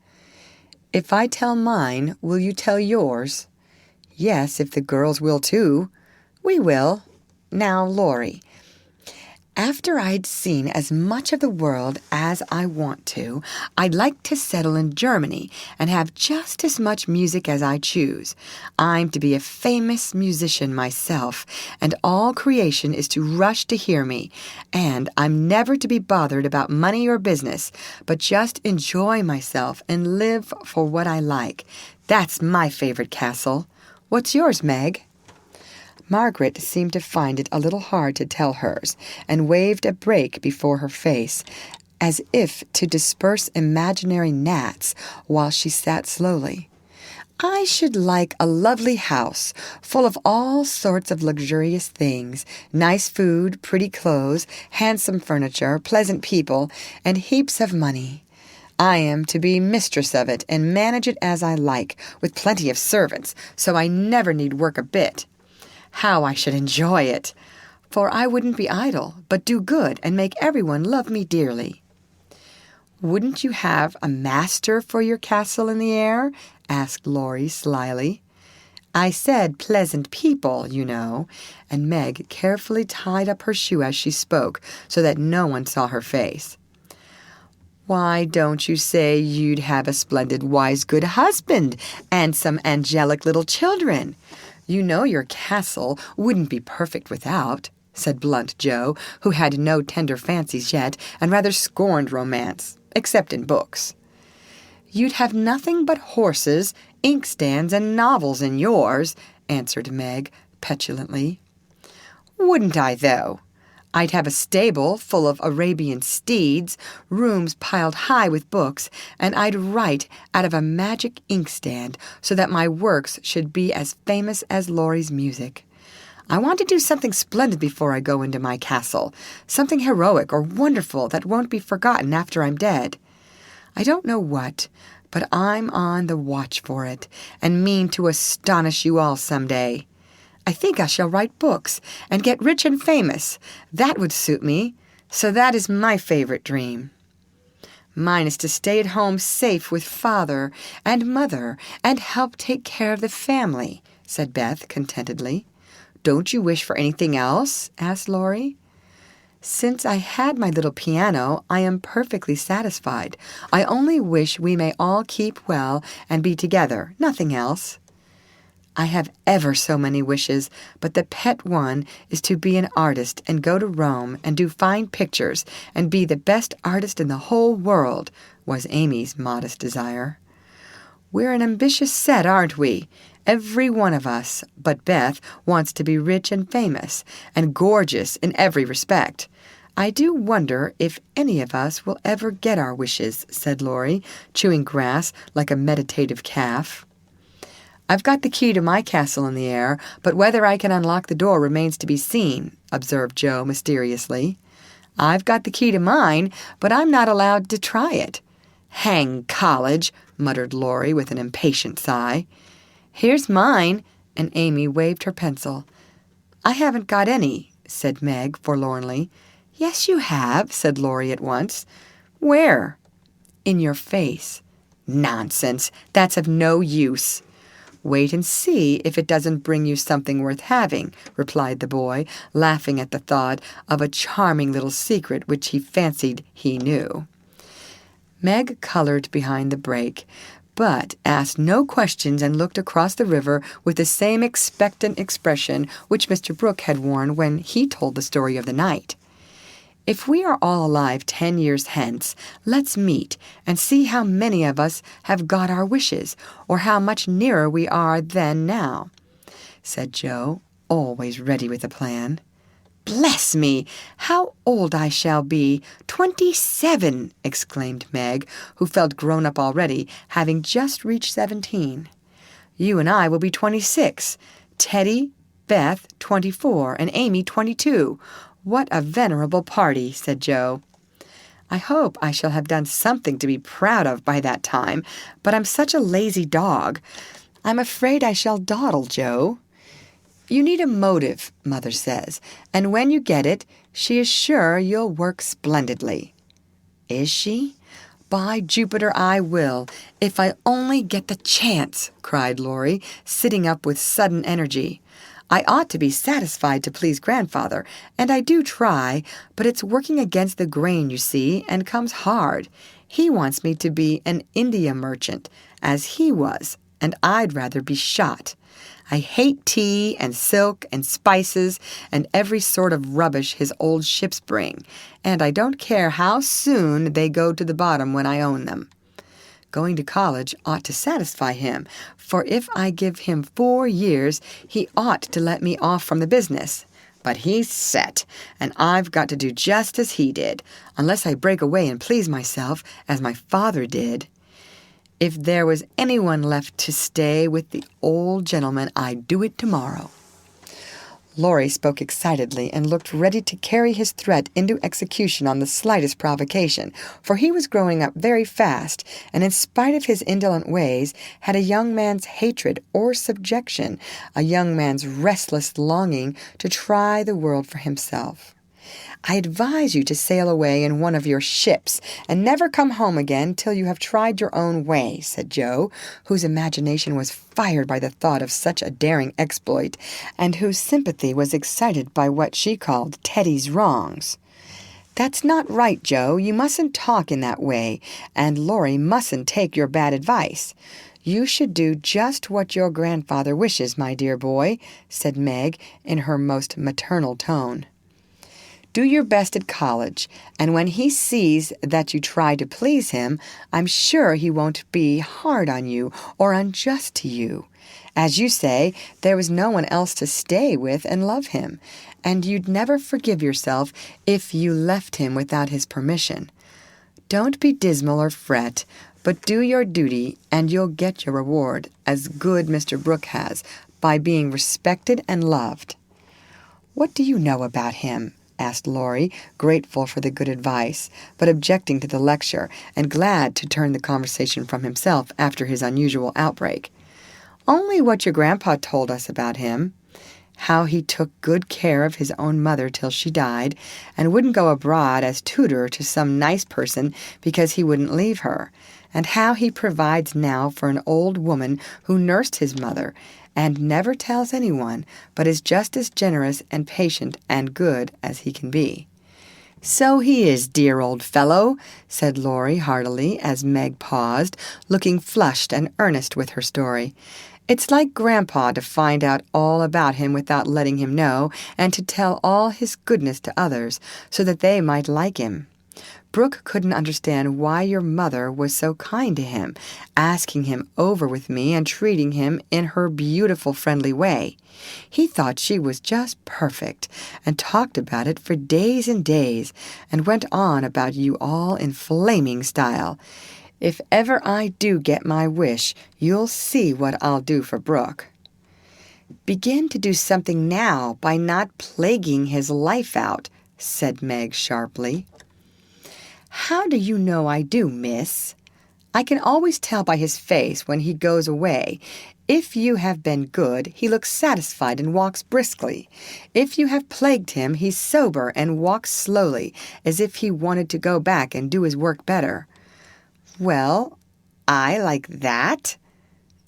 Speaker 1: If I tell mine, will you tell yours? Yes, if the girls will too. We will. Now, Laurie, after I'd seen as much of the world as I want to, I'd like to settle in Germany and have just as much music as I choose. I'm to be a famous musician myself, and all creation is to rush to hear me, and I'm never to be bothered about money or business, but just enjoy myself and live for what I like. That's my favorite castle. What's yours, Meg? Margaret seemed to find it a little hard to tell hers, and waved a break before her face, as if to disperse imaginary gnats, while she sat slowly. I should like a lovely house full of all sorts of luxurious things, nice food, pretty clothes, handsome furniture, pleasant people, and heaps of money. I am to be mistress of it and manage it as I like, with plenty of servants, so I never need work a bit. How I should enjoy it! For I wouldn't be idle, but do good and make everyone love me dearly. Wouldn't you have a master for your castle in the air? Asked Laurie slyly. I said pleasant people, you know, and Meg carefully tied up her shoe as she spoke so that no one saw her face. Why don't you say you'd have a splendid, wise, good husband and some angelic little children? You know your castle wouldn't be perfect without, said blunt Joe, who had no tender fancies yet and rather scorned romance, except in books. You'd have nothing but horses, inkstands, and novels in yours, answered Meg petulantly. Wouldn't I, though? I'd have a stable full of Arabian steeds, rooms piled high with books, and I'd write out of a magic inkstand so that my works should be as famous as Laurie's music. I want to do something splendid before I go into my castle, something heroic or wonderful that won't be forgotten after I'm dead. I don't know what, but I'm on the watch for it, and mean to astonish you all some day. I think I shall write books, and get rich and famous. That would suit me, so that is my favorite dream. Mine is to stay at home safe with Father and Mother, and help take care of the family, said Beth contentedly. Don't you wish for anything else? Asked Laurie. Since I had my little piano, I am perfectly satisfied. I only wish we may all keep well and be together, nothing else. I have ever so many wishes, but the pet one is to be an artist and go to Rome and do fine pictures and be the best artist in the whole world, was Amy's modest desire. We're an ambitious set, aren't we? Every one of us, but Beth, wants to be rich and famous, and gorgeous in every respect. I do wonder if any of us will ever get our wishes, said Laurie, chewing grass like a meditative calf. I've got the key to my castle in the air, but whether I can unlock the door remains to be seen, observed Joe mysteriously. I've got the key to mine, but I'm not allowed to try it. Hang college, muttered Laurie with an impatient sigh. Here's mine, and Amy waved her pencil. I haven't got any, said Meg forlornly. Yes, you have, said Laurie at once. Where? In your face. Nonsense, that's of no use. Wait and see if it doesn't bring you something worth having, replied the boy, laughing at the thought of a charming little secret which he fancied he knew. Meg colored behind the brake, but asked no questions and looked across the river with the same expectant expression which Mr. Brooke had worn when he told the story of the night. If we are all alive 10 years hence, let's meet and see how many of us have got our wishes, or how much nearer we are than now, said Joe, always ready with a plan. Bless me, how old I shall be! 27, exclaimed Meg, who felt grown up already, having just reached 17. You and I will be 26. Teddy, Beth, 24, and Amy, 22. What a venerable party, said Joe. I hope I shall have done something to be proud of by that time, but I'm such a lazy dog. I'm afraid I shall dawdle, Joe. You need a motive, Mother says, and when you get it, she is sure you'll work splendidly. Is she? By Jupiter, I will, if I only get the chance, cried Laurie, sitting up with sudden energy. I ought to be satisfied to please Grandfather, and I do try, but it's working against the grain, you see, and comes hard. He wants me to be an India merchant, as he was, and I'd rather be shot. I hate tea and silk and spices and every sort of rubbish his old ships bring, and I don't care how soon they go to the bottom when I own them. Going to college ought to satisfy him, for if I give him 4 years, he ought to let me off from the business. But he's set, and I've got to do just as he did, unless I break away and please myself, as my father did. If there was anyone left to stay with the old gentleman, I'd do it tomorrow." Laurie spoke excitedly and looked ready to carry his threat into execution on the slightest provocation, for he was growing up very fast, and in spite of his indolent ways, had a young man's hatred or subjection, a young man's restless longing to try the world for himself. "I advise you to sail away in one of your ships and never come home again till you have tried your own way," said Joe, whose imagination was fired by the thought of such a daring exploit, and whose sympathy was excited by what she called Teddy's wrongs. "That's not right, Joe. You mustn't talk in that way, and Laurie mustn't take your bad advice. You should do just what your grandfather wishes, my dear boy," said Meg in her most maternal tone. "Do your best at college, and when he sees that you try to please him, I'm sure he won't be hard on you or unjust to you. As you say, there was no one else to stay with and love him, and you'd never forgive yourself if you left him without his permission. Don't be dismal or fret, but do your duty, and you'll get your reward, as good Mr. Brooke has, by being respected and loved." "What do you know about him?" asked Laurie, grateful for the good advice, but objecting to the lecture, and glad to turn the conversation from himself after his unusual outbreak. "Only what your grandpa told us about him. How he took good care of his own mother till she died, and wouldn't go abroad as tutor to some nice person because he wouldn't leave her, and how he provides now for an old woman who nursed his mother, and never tells anyone, but is just as generous and patient and good as he can be." "So he is, dear old fellow," said Laurie heartily, as Meg paused, looking flushed and earnest with her story. "It's like Grandpa to find out all about him without letting him know, and to tell all his goodness to others, so that they might like him. Brooke couldn't understand why your mother was so kind to him, asking him over with me and treating him in her beautiful, friendly way. He thought she was just perfect, and talked about it for days and days, and went on about you all in flaming style. If ever I do get my wish, you'll see what I'll do for Brooke." "Begin to do something now by not plaguing his life out," said Meg sharply. "How do you know I do, miss? I can always tell by his face when he goes away. If you have been good, he looks satisfied and walks briskly. If you have plagued him, he's sober and walks slowly, as if he wanted to go back and do his work better." "Well, I like that.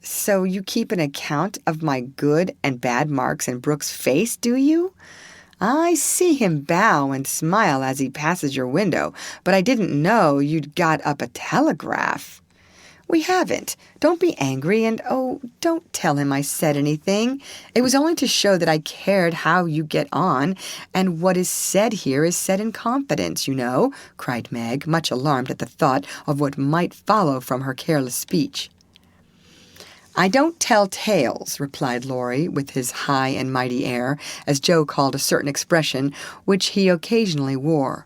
Speaker 1: So you keep an account of my good and bad marks in Brooke's face, do you? I see him bow and smile as he passes your window, but I didn't know you'd got up a telegraph." "We haven't. Don't be angry, and don't tell him I said anything. It was only to show that I cared how you get on, and what is said here is said in confidence, you know," cried Meg, much alarmed at the thought of what might follow from her careless speech. "I don't tell tales," replied Laurie, with his high and mighty air, as Joe called a certain expression which he occasionally wore.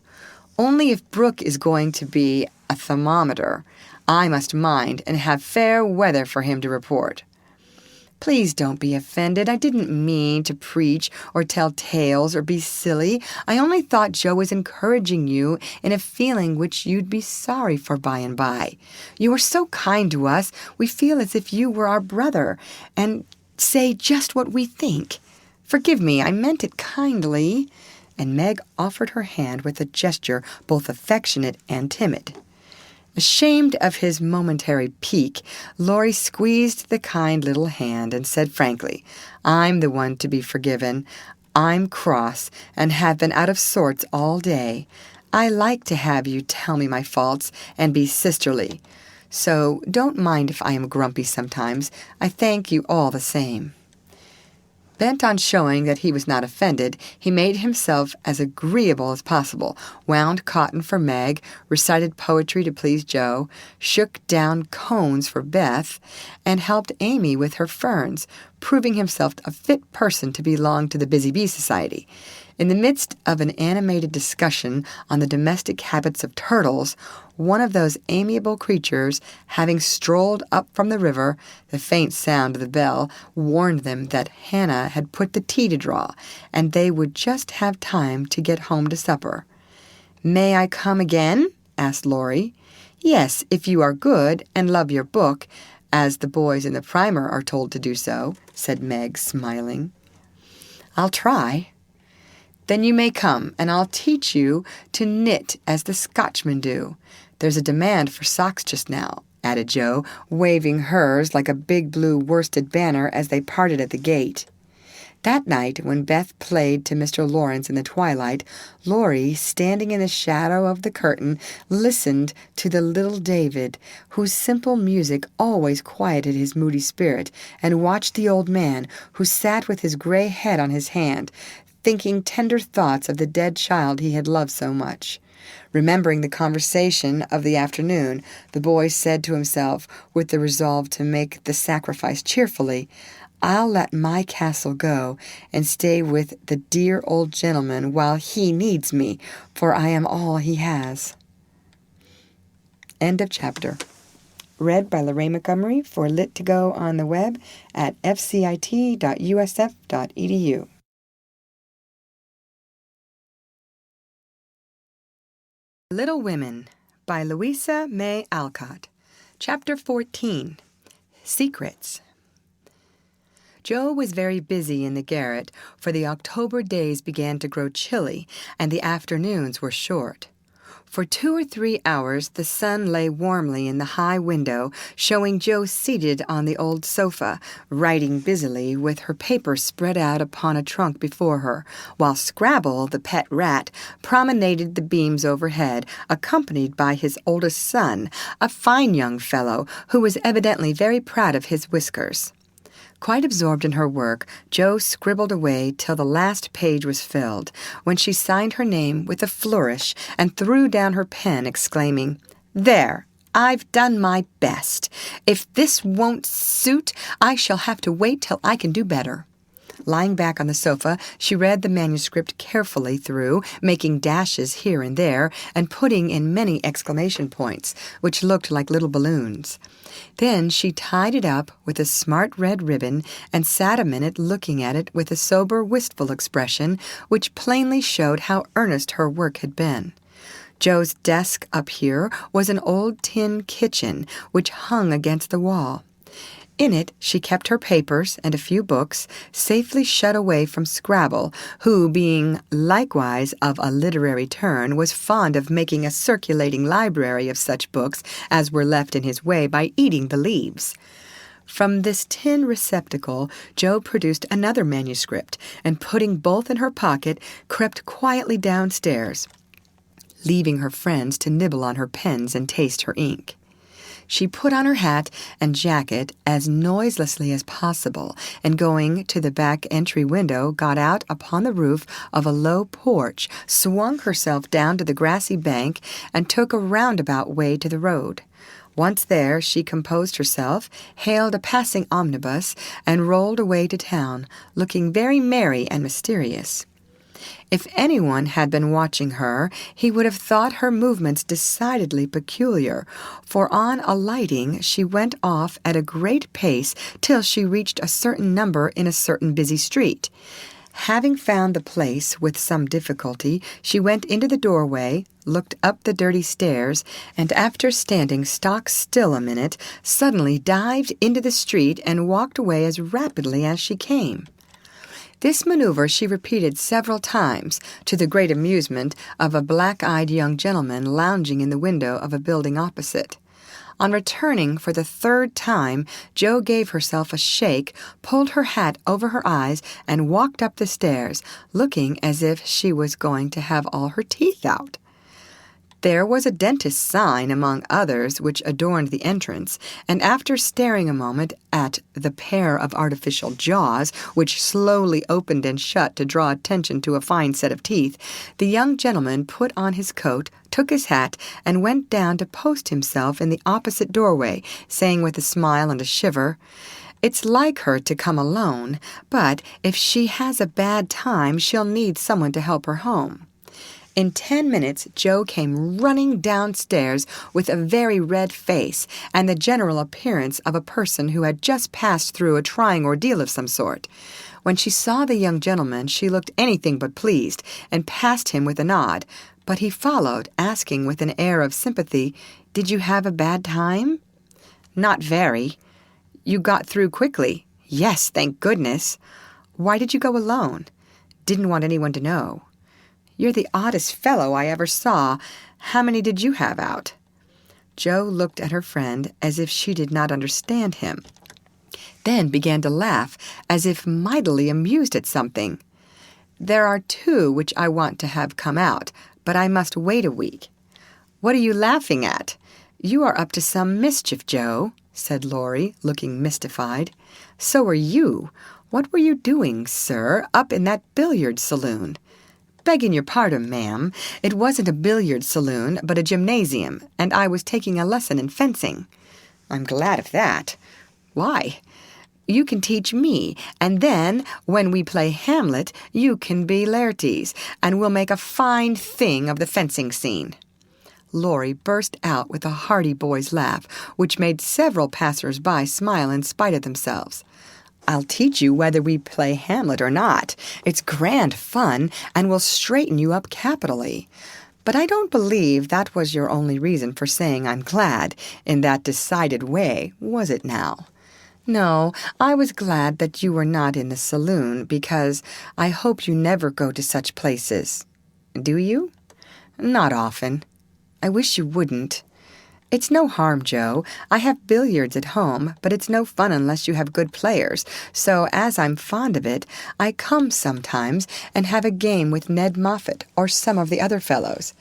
Speaker 1: "Only if Brooke is going to be a thermometer, I must mind and have fair weather for him to report." "Please don't be offended. I didn't mean to preach or tell tales or be silly. I only thought Joe was encouraging you in a feeling which you'd be sorry for by and by. You are so kind to us, we feel as if you were our brother, and say just what we think. Forgive me, I meant it kindly." And Meg offered her hand with a gesture both affectionate and timid. Ashamed of his momentary pique, Laurie squeezed the kind little hand and said frankly, "I'm the one to be forgiven. I'm cross and have been out of sorts all day. I like to have you tell me my faults and be sisterly. So don't mind if I am grumpy sometimes. I thank you all the same." Bent on showing that he was not offended, he made himself as agreeable as possible, wound cotton for Meg, recited poetry to please Joe, shook down cones for Beth, and helped Amy with her ferns, proving himself a fit person to belong to the Busy Bee Society. In the midst of an animated discussion on the domestic habits of turtles, one of those amiable creatures, having strolled up from the river, the faint sound of the bell warned them that Hannah had put the tea to draw, and they would just have time to get home to supper. "May I come again?" asked Laurie. "Yes, if you are good and love your book, as the boys in the primer are told to do so," said Meg, smiling. "I'll try." "Then you may come, and I'll teach you to knit as the Scotchmen do. There's a demand for socks just now," added Joe, waving hers like a big blue worsted banner as they parted at the gate. That night, when Beth played to Mr. Lawrence in the twilight, Laurie, standing in the shadow of the curtain, listened to the little David, whose simple music always quieted his moody spirit, and watched the old man, who sat with his gray head on his hand, thinking tender thoughts of the dead child he had loved so much. Remembering the conversation of the afternoon, the boy said to himself, with the resolve to make the sacrifice cheerfully, "I'll let my castle go and stay with the dear old gentleman while he needs me, for I am all he has." End of chapter. Read by Lorraine Montgomery for Lit2Go on the web at fcit.usf.edu. Little Women by Louisa May Alcott. Chapter 14. Secrets. Joe was very busy in the garret, for the October days began to grow chilly, and the afternoons were short. For 2 or 3 hours the sun lay warmly in the high window, showing Joe seated on the old sofa, writing busily with her paper spread out upon a trunk before her, while Scrabble, the pet rat, promenaded the beams overhead, accompanied by his oldest son, a fine young fellow who was evidently very proud of his whiskers. Quite absorbed in her work, Joe scribbled away till the last page was filled, when she signed her name with a flourish and threw down her pen, exclaiming, "There! I've done my best. If this won't suit, I shall have to wait till I can do better." Lying back on the sofa, she read the manuscript carefully through, making dashes here and there, and putting in many exclamation points, which looked like little balloons. Then she tied it up with a smart red ribbon and sat a minute looking at it with a sober, wistful expression, which plainly showed how earnest her work had been. Joe's desk up here was an old tin kitchen, which hung against the wall. In it she kept her papers and a few books, safely shut away from Scrabble, who, being likewise of a literary turn, was fond of making a circulating library of such books as were left in his way by eating the leaves. From this tin receptacle Joe produced another manuscript, and putting both in her pocket, crept quietly downstairs, leaving her friends to nibble on her pens and taste her ink. She put on her hat and jacket as noiselessly as possible, and going to the back entry window, got out upon the roof of a low porch, swung herself down to the grassy bank, and took a roundabout way to the road. Once there, she composed herself, hailed a passing omnibus, and rolled away to town, looking very merry and mysterious. If anyone had been watching her, he would have thought her movements decidedly peculiar, for on alighting she went off at a great pace till she reached a certain number in a certain busy street. Having found the place with some difficulty, she went into the doorway, looked up the dirty stairs, and after standing stock still a minute, suddenly dived into the street and walked away as rapidly as she came. This maneuver she repeated several times, to the great amusement of a black-eyed young gentleman lounging in the window of a building opposite. On returning for the 3rd time, Joe gave herself a shake, pulled her hat over her eyes, and walked up the stairs, looking as if she was going to have all her teeth out. There was a dentist's sign among others which adorned the entrance, and after staring a moment at the pair of artificial jaws, which slowly opened and shut to draw attention to a fine set of teeth, the young gentleman put on his coat, took his hat, and went down to post himself in the opposite doorway, saying with a smile and a shiver, It's like her to come alone, but if she has a bad time, she'll need someone to help her home." In 10 minutes, Joe came running downstairs with a very red face and the general appearance of a person who had just passed through a trying ordeal of some sort. When she saw the young gentleman, she looked anything but pleased and passed him with a nod, but he followed, asking with an air of sympathy, "Did you have a bad time?" "Not very." "You got through quickly?" "Yes, thank goodness." "Why did you go alone?" "Didn't want anyone to know." "You're the oddest fellow I ever saw. How many did you have out?" Joe looked at her friend as if she did not understand him, then began to laugh as if mightily amused at something. "There are 2 which I want to have come out, but I must wait a week." "What are you laughing at? You are up to some mischief, Joe," said Laurie, looking mystified. "So are you. What were you doing, sir, up in that billiard saloon?" "Begging your pardon, ma'am, it wasn't a billiard saloon, but a gymnasium, and I was taking a lesson in fencing." "I'm glad of that." "Why?" "You can teach me, and then, when we play Hamlet, you can be Laertes, and we'll make a fine thing of the fencing scene." Laurie burst out with a hearty boy's laugh, which made several passers-by smile in spite of themselves. "I'll teach you whether we play Hamlet or not. It's grand fun, and will straighten you up capitally. But I don't believe that was your only reason for saying I'm glad, in that decided way, was it now?" "No, I was glad that you were not in the saloon, because I hope you never go to such places." "Do you?" "Not often." "I wish you wouldn't." "It's no harm, Joe. I have billiards at home, but it's no fun unless you have good players, so as I'm fond of it, I come sometimes and have a game with Ned Moffat or some of the other fellows."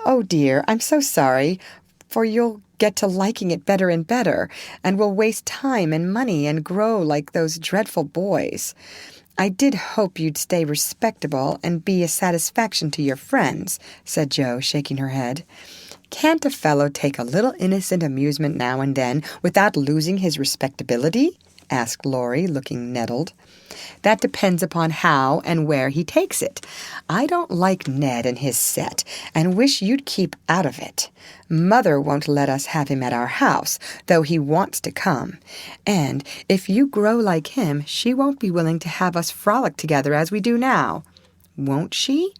Speaker 1: "Oh, dear, I'm so sorry, for you'll get to liking it better and better, and will waste time and money and grow like those dreadful boys. I did hope you'd stay respectable and be a satisfaction to your friends," said Joe, shaking her head. "Can't a fellow take a little innocent amusement now and then without losing his respectability?" asked Laurie, looking nettled. "That depends upon how and where he takes it. I don't like Ned and his set, and wish you'd keep out of it. Mother won't let us have him at our house, though he wants to come. And if you grow like him, she won't be willing to have us frolic together as we do now." "Won't she?"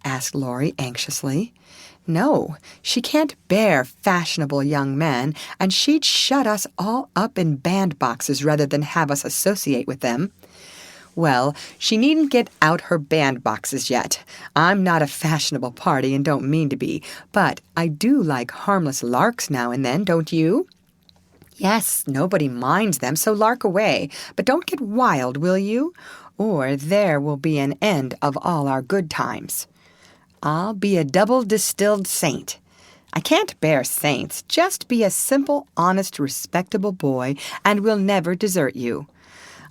Speaker 1: asked Laurie anxiously. "No, she can't bear fashionable young men, and she'd shut us all up in bandboxes rather than have us associate with them." "Well, she needn't get out her bandboxes yet. I'm not a fashionable party and don't mean to be, but I do like harmless larks now and then, don't you?" "Yes, nobody minds them, so lark away, but don't get wild, will you? Or there will be an end of all our good times." "I'll be a double-distilled saint." "I can't bear saints. Just be a simple, honest, respectable boy, and we'll never desert you."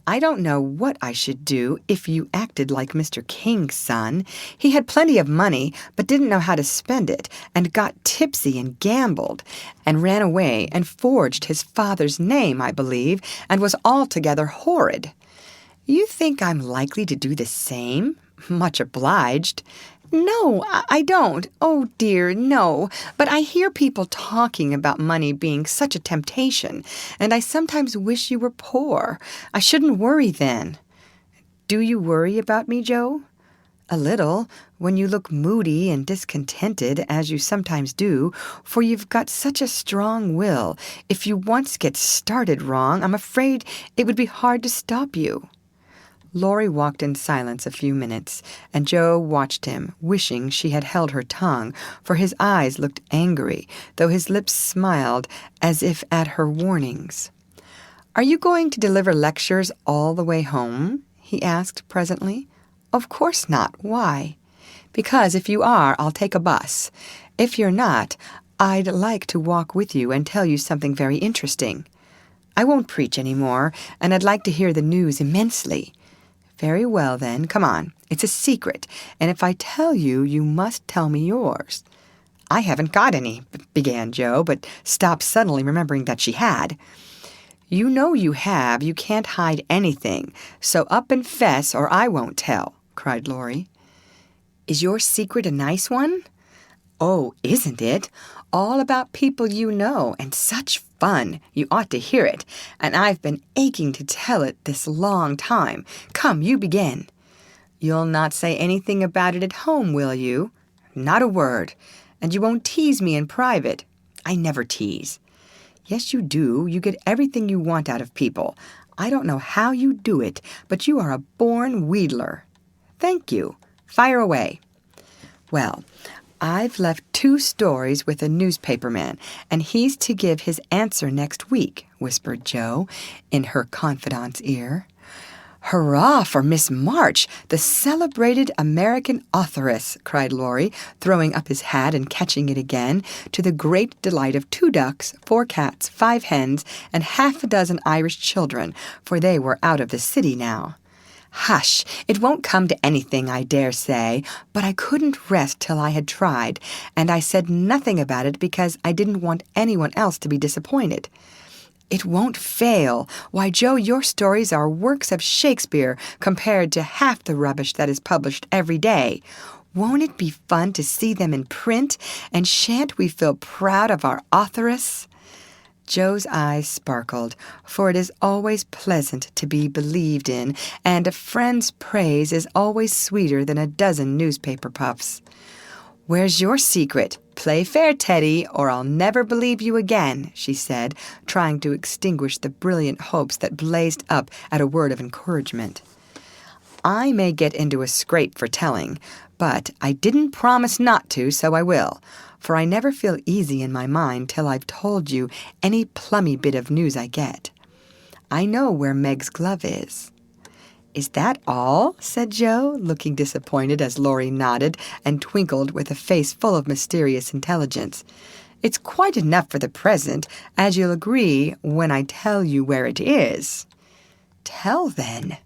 Speaker 1: "I don't know what I should do if you acted like Mr. King's son. He had plenty of money, but didn't know how to spend it, and got tipsy and gambled, and ran away and forged his father's name, I believe, and was altogether horrid." "You think I'm likely to do the same?" "Much obliged." "No, I don't. Oh, dear, no. But I hear people talking about money being such a temptation, and I sometimes wish you were poor. I shouldn't worry then." "Do you worry about me, Joe?" "A little, when you look moody and discontented, as you sometimes do, for you've got such a strong will. If you once get started wrong, I'm afraid it would be hard to stop you." Laurie walked in silence a few minutes, and Joe watched him, wishing she had held her tongue, for his eyes looked angry, though his lips smiled as if at her warnings. "Are you going to deliver lectures all the way home?" he asked presently. "Of course not. Why?" "Because if you are, I'll take a bus. If you're not, I'd like to walk with you and tell you something very interesting." "I won't preach any more, and I'd like to hear the news immensely." "Very well, then. Come on. It's a secret, and if I tell you, you must tell me yours." "I haven't got any," began Joe, but stopped suddenly, remembering that she had. You know you have. You can't hide anything. So up and fess, or I won't tell, cried Laurie. Is your secret a nice one? Oh, isn't it? All about people you know, and such fun. You ought to hear it, and I've been aching to tell it this long time. Come, you begin. You'll not say anything about it at home, will you? Not a word. And you won't tease me in private. I never tease. Yes, you do. You get everything you want out of people. I don't know how you do it, but you are a born wheedler. Thank you. Fire away. Well, I've left 2 stories with a newspaperman, and he's to give his answer next week, whispered Jo in her confidante's ear. Hurrah for Miss March, the celebrated American authoress, cried Laurie, throwing up his hat and catching it again, to the great delight of 2 ducks, 4 cats, 5 hens, and half a dozen Irish children, for they were out of the city now. Hush, it won't come to anything, I dare say, but I couldn't rest till I had tried, and I said nothing about it because I didn't want anyone else to be disappointed. It won't fail. Why, Jo, your stories are works of Shakespeare compared to half the rubbish that is published every day. Won't it be fun to see them in print, and shan't we feel proud of our authoress? Jo's eyes sparkled, for it is always pleasant to be believed in, and a friend's praise is always sweeter than a dozen newspaper puffs. Where's your secret? Play fair, Teddy, or I'll never believe you again, she said, trying to extinguish the brilliant hopes that blazed up at a word of encouragement. I may get into a scrape for telling, but I didn't promise not to, so I will, for I never feel easy in my mind till I've told you any plummy bit of news I get. I know where Meg's glove is. Is that all? Said Jo, looking disappointed as Laurie nodded and twinkled with a face full of mysterious intelligence. It's quite enough for the present, as you'll agree when I tell you where it is. Tell, then.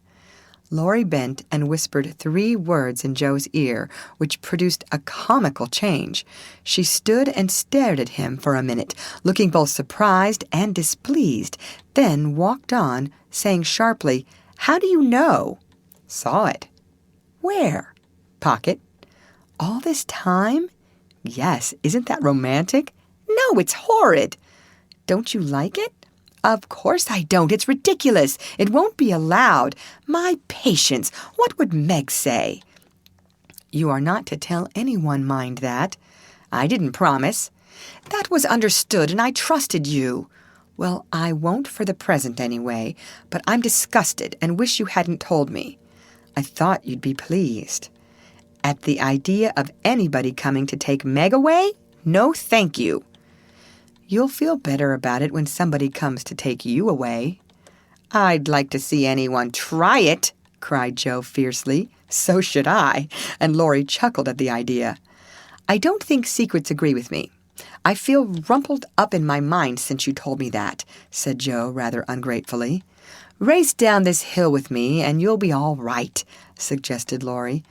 Speaker 1: Laurie bent and whispered 3 words in Jo's ear, which produced a comical change. She stood and stared at him for a minute, looking both surprised and displeased, then walked on, saying sharply, How do you know? Saw it. Where? Pocket. All this time? Yes, isn't that romantic? No, it's horrid. Don't you like it? Of course I don't. It's ridiculous. It won't be allowed. My patience, what would Meg say? You are not to tell anyone, mind that. I didn't promise. That was understood, and I trusted you. Well, I won't for the present anyway, but I'm disgusted and wish you hadn't told me. I thought you'd be pleased. At the idea of anybody coming to take Meg away? No, thank you. You'll feel better about it when somebody comes to take you away. I'd like to see anyone try it, cried Jo fiercely. So should I, and Laurie chuckled at the idea. I don't think secrets agree with me. I feel rumpled up in my mind since you told me that, said Jo rather ungratefully. Race down this hill with me, and you'll be all right, suggested Laurie.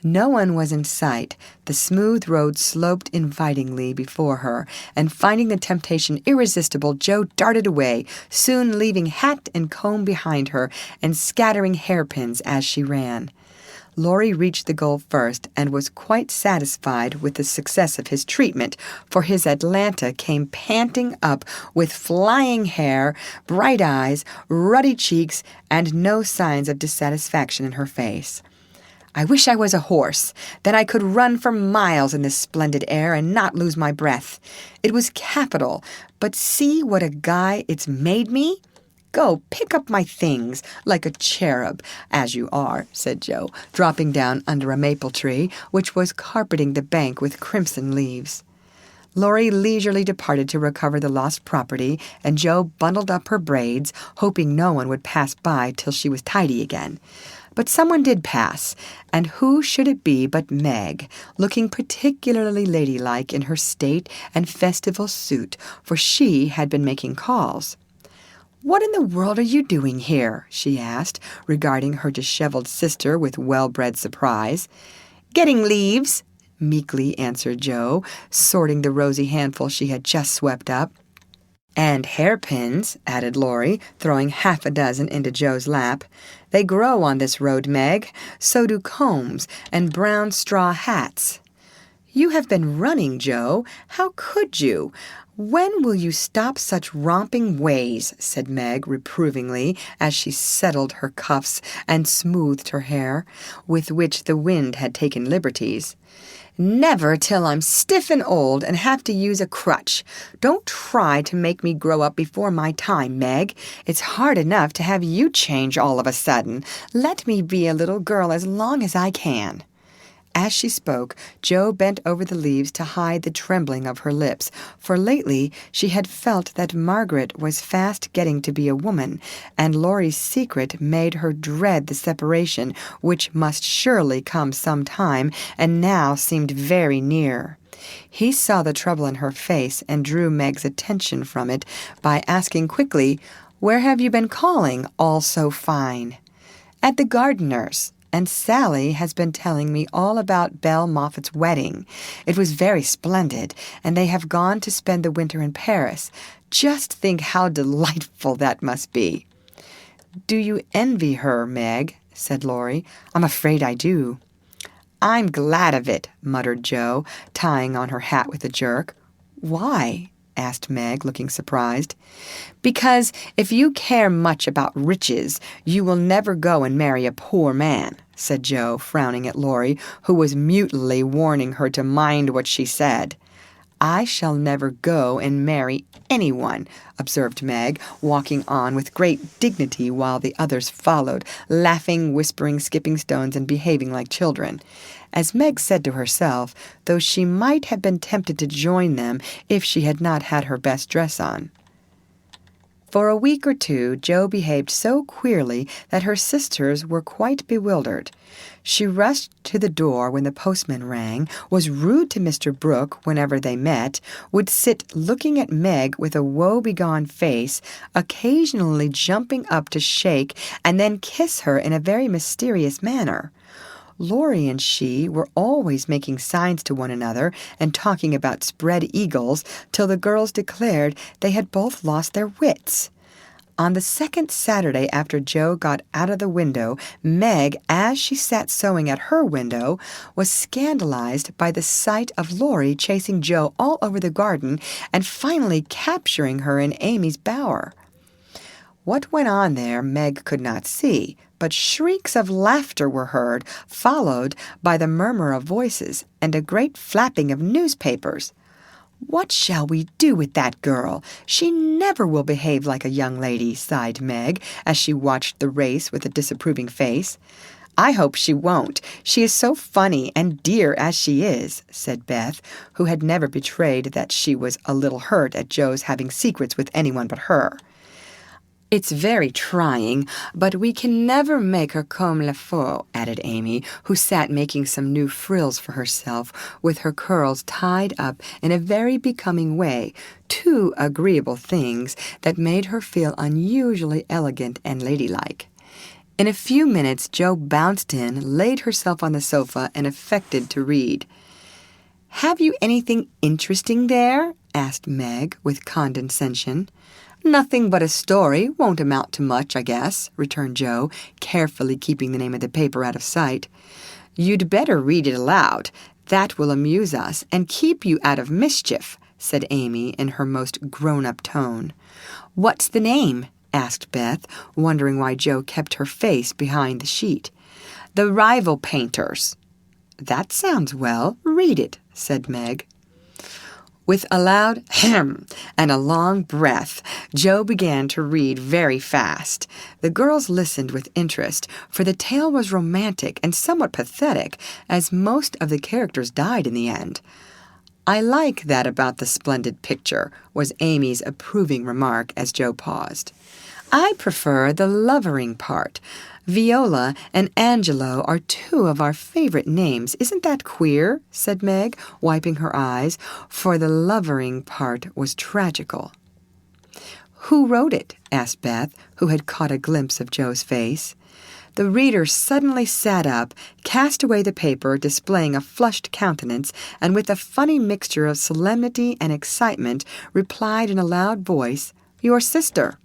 Speaker 1: No one was in sight. The smooth road sloped invitingly before her, and finding the temptation irresistible, Jo darted away, soon leaving hat and comb behind her, and scattering hairpins as she ran. Laurie reached the goal first and was quite satisfied with the success of his treatment, for his Atlanta came panting up with flying hair, bright eyes, ruddy cheeks, and no signs of dissatisfaction in her face. I wish I was a horse. Then I could run for miles in this splendid air and not lose my breath. It was capital, but see what a guy it's made me. Go, pick up my things, like a cherub, as you are, said Jo, dropping down under a maple tree, which was carpeting the bank with crimson leaves. Laurie leisurely departed to recover the lost property, and Jo bundled up her braids, hoping no one would pass by till she was tidy again. But someone did pass, and who should it be but Meg, looking particularly ladylike in her state and festival suit, for she had been making calls. "What in the world are you doing here?" she asked, regarding her disheveled sister with well-bred surprise. "Getting leaves," meekly answered Jo, sorting the rosy handful she had just swept up. "And hairpins," added Laurie, throwing half a dozen into Joe's lap. "They grow on this road, Meg. So do combs and brown straw hats." "You have been running, Joe. How could you? When will you stop such romping ways?" said Meg reprovingly as she settled her cuffs and smoothed her hair, with which the wind had taken liberties. "Never till I'm stiff and old and have to use a crutch. Don't try to make me grow up before my time, Meg. It's hard enough to have you change all of a sudden. Let me be a little girl as long as I can." As she spoke, Joe bent over the leaves to hide the trembling of her lips, for lately she had felt that Margaret was fast getting to be a woman, and Laurie's secret made her dread the separation which must surely come some time, and now seemed very near. He saw the trouble in her face and drew Meg's attention from it by asking quickly, "Where have you been calling, all so fine?" "At the gardener's. And Sally has been telling me all about Belle Moffat's wedding. It was very splendid, and they have gone to spend the winter in Paris. Just think how delightful that must be." "Do you envy her, Meg?" said Laurie. "I'm afraid I do." "I'm glad of it," muttered Joe, tying on her hat with a jerk. "Why?" asked Meg, looking surprised. "Because if you care much about riches, you will never go and marry a poor man," said Joe, frowning at Laurie, who was mutely warning her to mind what she said. "I shall never go and marry anyone," observed Meg, walking on with great dignity while the others followed, laughing, whispering, skipping stones, and behaving like children. As Meg said to herself, though she might have been tempted to join them if she had not had her best dress on. For a week or two, Joe behaved so queerly that her sisters were quite bewildered. She rushed to the door when the postman rang, was rude to Mr. Brooke whenever they met, would sit looking at Meg with a woe-begone face, occasionally jumping up to shake and then kiss her in a very mysterious manner. Laurie and she were always making signs to one another and talking about spread eagles till the girls declared they had both lost their wits. On the second Saturday after Joe got out of the window, Meg, as she sat sewing at her window, was scandalized by the sight of Laurie chasing Joe all over the garden and finally capturing her in Amy's bower. What went on there Meg could not see, but shrieks of laughter were heard, followed by the murmur of voices and a great flapping of newspapers. "What shall we do with that girl? She never will behave like a young lady," sighed Meg, as she watched the race with a disapproving face. "I hope she won't. She is so funny and dear as she is," said Beth, who had never betrayed that she was a little hurt at Joe's having secrets with anyone but her. "It's very trying, but we can never make her comme il faut," added Amy, who sat making some new frills for herself, with her curls tied up in a very becoming way, two agreeable things that made her feel unusually elegant and ladylike. In a few minutes Joe bounced in, laid herself on the sofa, and affected to read. "Have you anything interesting there?" asked Meg, with condescension. "Nothing but a story. Won't amount to much, I guess," returned Joe, carefully keeping the name of the paper out of sight. "You'd better read it aloud. That will amuse us and keep you out of mischief," said Amy in her most grown-up tone. "What's the name?" asked Beth, wondering why Joe kept her face behind the sheet. "The Rival Painters." "That sounds well. Read it," said Meg. With a loud hem and a long breath, Joe began to read very fast. The girls listened with interest, for the tale was romantic and somewhat pathetic, as most of the characters died in the end. "I like that about the splendid picture," was Amy's approving remark as Joe paused. "I prefer the lovering part. Viola and Angelo are two of our favorite names. Isn't that queer?" said Meg, wiping her eyes, for the lovering part was tragical. "Who wrote it?" asked Beth, who had caught a glimpse of Joe's face. The reader suddenly sat up, cast away the paper, displaying a flushed countenance, and with a funny mixture of solemnity and excitement, replied in a loud voice, "Your sister."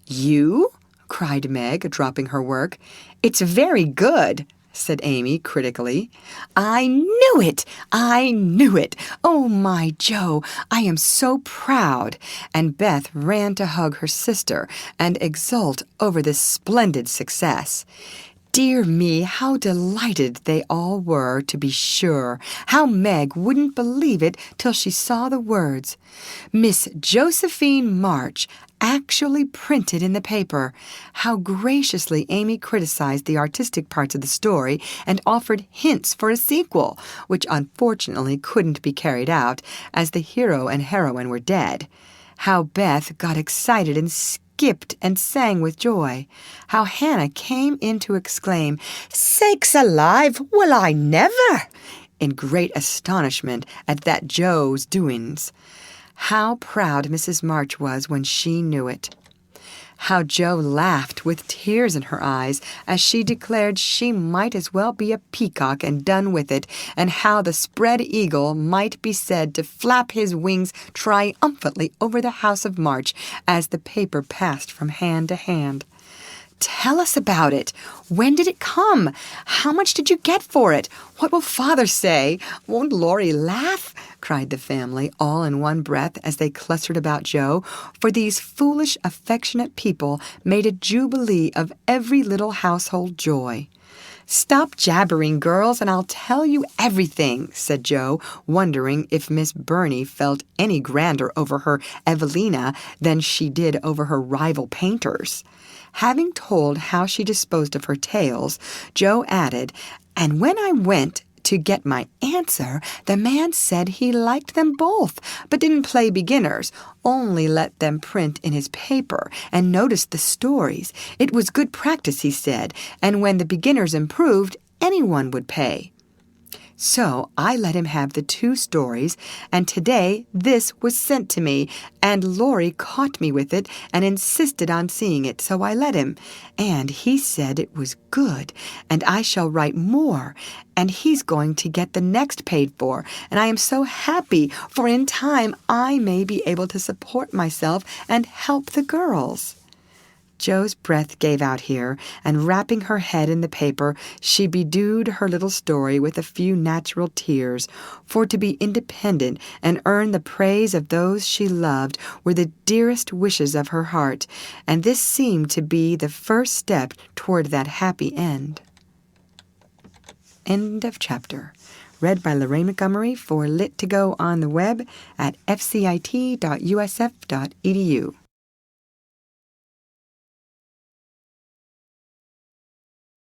Speaker 1: "You?" cried Meg, dropping her work. "It's very good," said Amy critically. "I knew it! I knew it! Oh, my Joe, I am so proud!" And Beth ran to hug her sister and exult over this splendid success. Dear me, how delighted they all were, to be sure. How Meg wouldn't believe it till she saw the words. Miss Josephine March, actually printed in the paper. How graciously Amy criticized the artistic parts of the story and offered hints for a sequel, which unfortunately couldn't be carried out, as the hero and heroine were dead. How Beth got excited and skipped and sang with joy. How Hannah came in to exclaim, "Sakes alive, well, I never!" in great astonishment at that Joe's doings. How proud Mrs. March was when she knew it. How Joe laughed with tears in her eyes as she declared she might as well be a peacock and done with it, and how the spread eagle might be said to flap his wings triumphantly over the house of March as the paper passed from hand to hand. "Tell us about it. When did it come? How much did you get for it? What will Father say? Won't Laurie laugh?" cried the family, all in one breath as they clustered about Joe, for these foolish, affectionate people made a jubilee of every little household joy. "Stop jabbering, girls, and I'll tell you everything," said Joe, wondering if Miss Burney felt any grander over her Evelina than she did over her rival painters. Having told how she disposed of her tales, Joe added, "And when I went to get my answer, the man said he liked them both, but didn't play beginners, only let them print in his paper, and noticed the stories. It was good practice, he said, and when the beginners improved, anyone would pay. So I let him have the 2 stories, and today this was sent to me, and Laurie caught me with it and insisted on seeing it, so I let him. And he said it was good, and I shall write more, and he's going to get the next paid for, and I am so happy, for in time I may be able to support myself and help the girls." Joe's breath gave out here, and wrapping her head in the paper, she bedewed her little story with a few natural tears, for to be independent and earn the praise of those she loved were the dearest wishes of her heart, and this seemed to be the first step toward that happy end. End of chapter. Read by Lorraine Montgomery for Lit to Go on the web at fcit.usf.edu.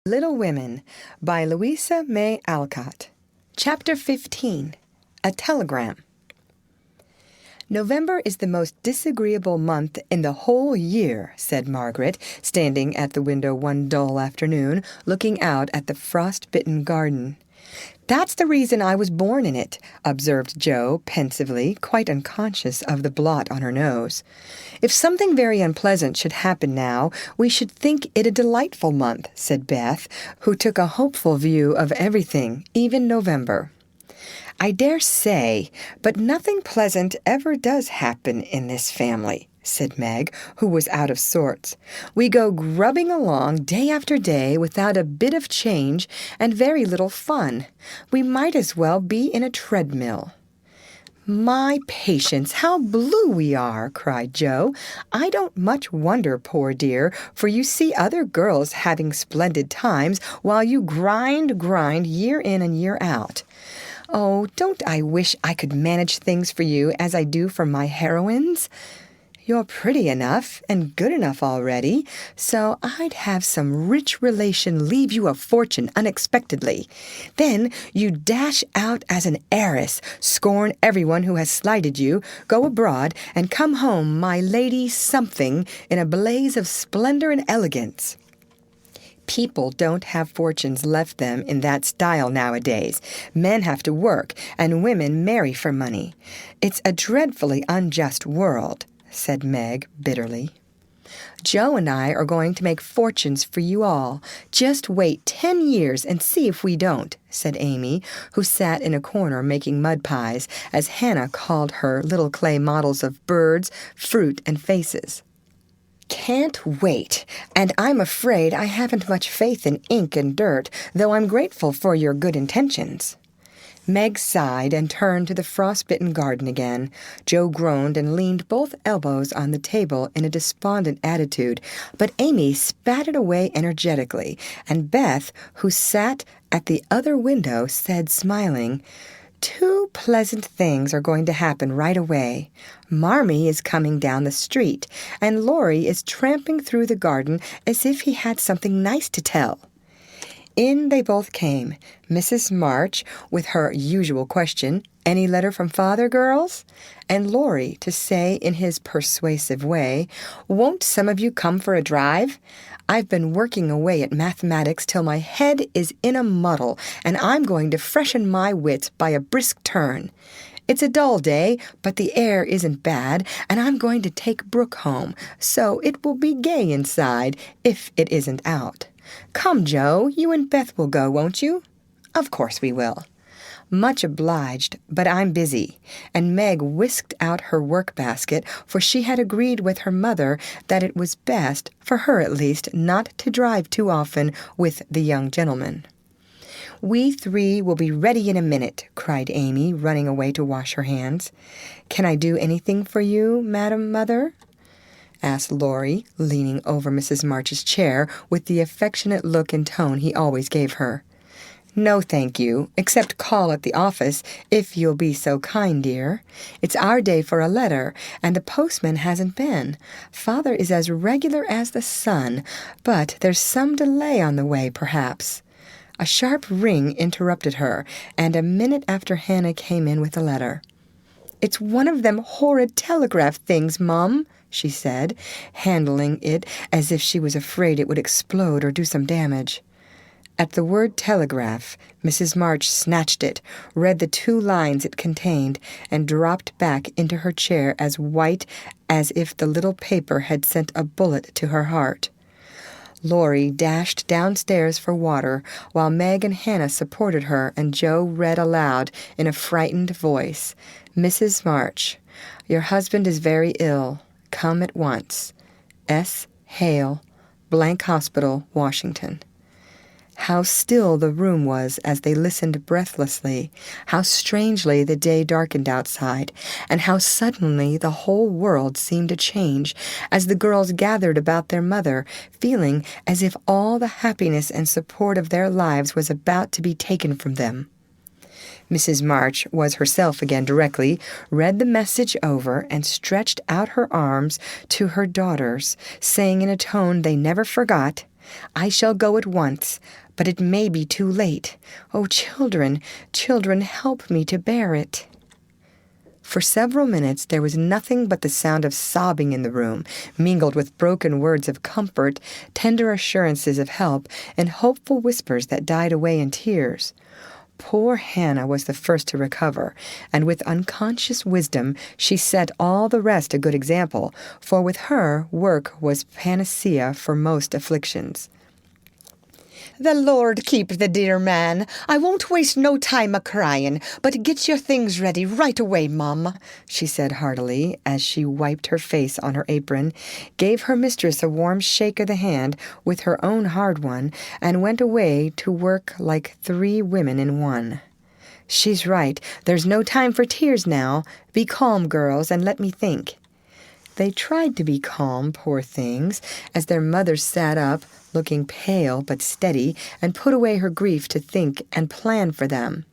Speaker 1: Little Women by Louisa May Alcott. Chapter 15. A Telegram. "November is the most disagreeable month in the whole year," said Margaret, standing at the window one dull afternoon, looking out at the frost-bitten garden. "That's the reason I was born in it," observed Jo pensively, quite unconscious of the blot on her nose. "If something very unpleasant should happen now, we should think it a delightful month," said Beth, who took a hopeful view of everything, even November. "I dare say, but nothing pleasant ever does happen in this family," said Meg, who was out of sorts. "We go grubbing along day after day without a bit of change and very little fun. We might as well be in a treadmill." "My patience, how blue we are!" cried Jo. "I don't much wonder, poor dear, for you see other girls having splendid times while you grind year in and year out. Oh, don't I wish I could manage things for you as I do for my heroines? You're pretty enough and good enough already, so I'd have some rich relation leave you a fortune unexpectedly. Then you dash out as an heiress, scorn everyone who has slighted you, go abroad, and come home my lady something in a blaze of splendor and elegance. People don't have fortunes left them in that style nowadays. Men have to work, and women marry for money. It's a dreadfully unjust world," said Meg bitterly. Joe and I are going to make fortunes for you all. Just wait 10 years and see if we don't," said Amy, who sat in a corner making mud pies, as Hannah called her little clay models of birds, fruit, and faces. "Can't wait, and I'm afraid I haven't much faith in ink and dirt, though I'm grateful for your good intentions." Meg sighed and turned to the frostbitten garden again. Joe groaned and leaned both elbows on the table in a despondent attitude, but Amy spat it away energetically, and Beth, who sat at the other window, said, smiling, "Two pleasant things are going to happen right away. Marmee is coming down the street, and Laurie is tramping through the garden as if he had something nice to tell." In they both came, Mrs. March with her usual question, "Any letter from father, girls?" and Laurie to say in his persuasive way, "Won't some of you come for a drive? I've been working away at mathematics till my head is in a muddle, and I'm going to freshen my wits by a brisk turn. It's a dull day, but the air isn't bad, and I'm going to take Brooke home, so it will be gay inside, if it isn't out. Come, Joe, you and Beth will go, won't you?" "Of course we will." "Much obliged, but I'm busy," and Meg whisked out her work-basket, for she had agreed with her mother that it was best, for her at least, not to drive too often with the young gentleman. "We three will be ready in a minute," cried Amy, running away to wash her hands. "Can I do anything for you, Madam Mother?" asked Laurie, leaning over Mrs. March's chair with the affectionate look and tone he always gave her. "No, thank you, except call at the office, if you'll be so kind, dear. It's our day for a letter, and the postman hasn't been. Father is as regular as the sun, but there's some delay on the way, perhaps." A sharp ring interrupted her, and a minute after Hannah came in with the letter. "It's one of them horrid telegraph things, Mum," she said, handling it as if she was afraid it would explode or do some damage. At the word telegraph, Mrs. March snatched it, read the 2 lines it contained, and dropped back into her chair as white as if the little paper had sent a bullet to her heart. Laurie dashed downstairs for water, while Meg and Hannah supported her, and Joe read aloud in a frightened voice, "Mrs. March, your husband is very ill. Come at once. S. Hale, Blank Hospital, Washington." How still the room was as they listened breathlessly, how strangely the day darkened outside, and how suddenly the whole world seemed to change as the girls gathered about their mother, feeling as if all the happiness and support of their lives was about to be taken from them. Mrs. March was herself again directly, read the message over, and stretched out her arms to her daughters, saying in a tone they never forgot, "I shall go at once, but it may be too late. Oh, children, children, help me to bear it." For several minutes there was nothing but the sound of sobbing in the room, mingled with broken words of comfort, tender assurances of help, and hopeful whispers that died away in tears. Poor Hannah was the first to recover, and with unconscious wisdom she set all the rest a good example, for with her work was panacea for most afflictions. "The Lord keep the dear man. I won't waste no time a-crying, but get your things ready right away, Mum," she said heartily, as she wiped her face on her apron, gave her mistress a warm shake of the hand with her own hard one, and went away to work like 3 women in one. "She's right. There's no time for tears now. Be calm, girls, and let me think." They tried to be calm, poor things, as their mother sat up, looking pale but steady, and put away her grief to think and plan for them.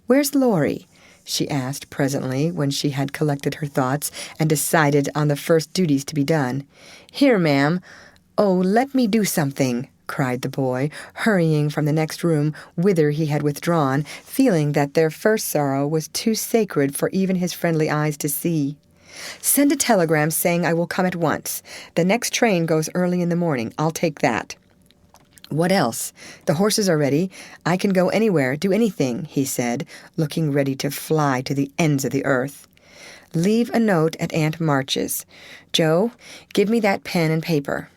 Speaker 1: "Where's Laurie?" she asked presently, when she had collected her thoughts and decided on the first duties to be done. "Here, ma'am." "Oh, let me do something," cried the boy, hurrying from the next room, whither he had withdrawn, feeling that their first sorrow was too sacred for even his friendly eyes to see. "Send a telegram saying I will come at once. The next train goes early in the morning. I'll take that." "What else? The horses are ready. I can go anywhere, do anything," he said, looking ready to fly to the ends of the earth. Leave a note at Aunt March's. Joe, give me that pen and paper."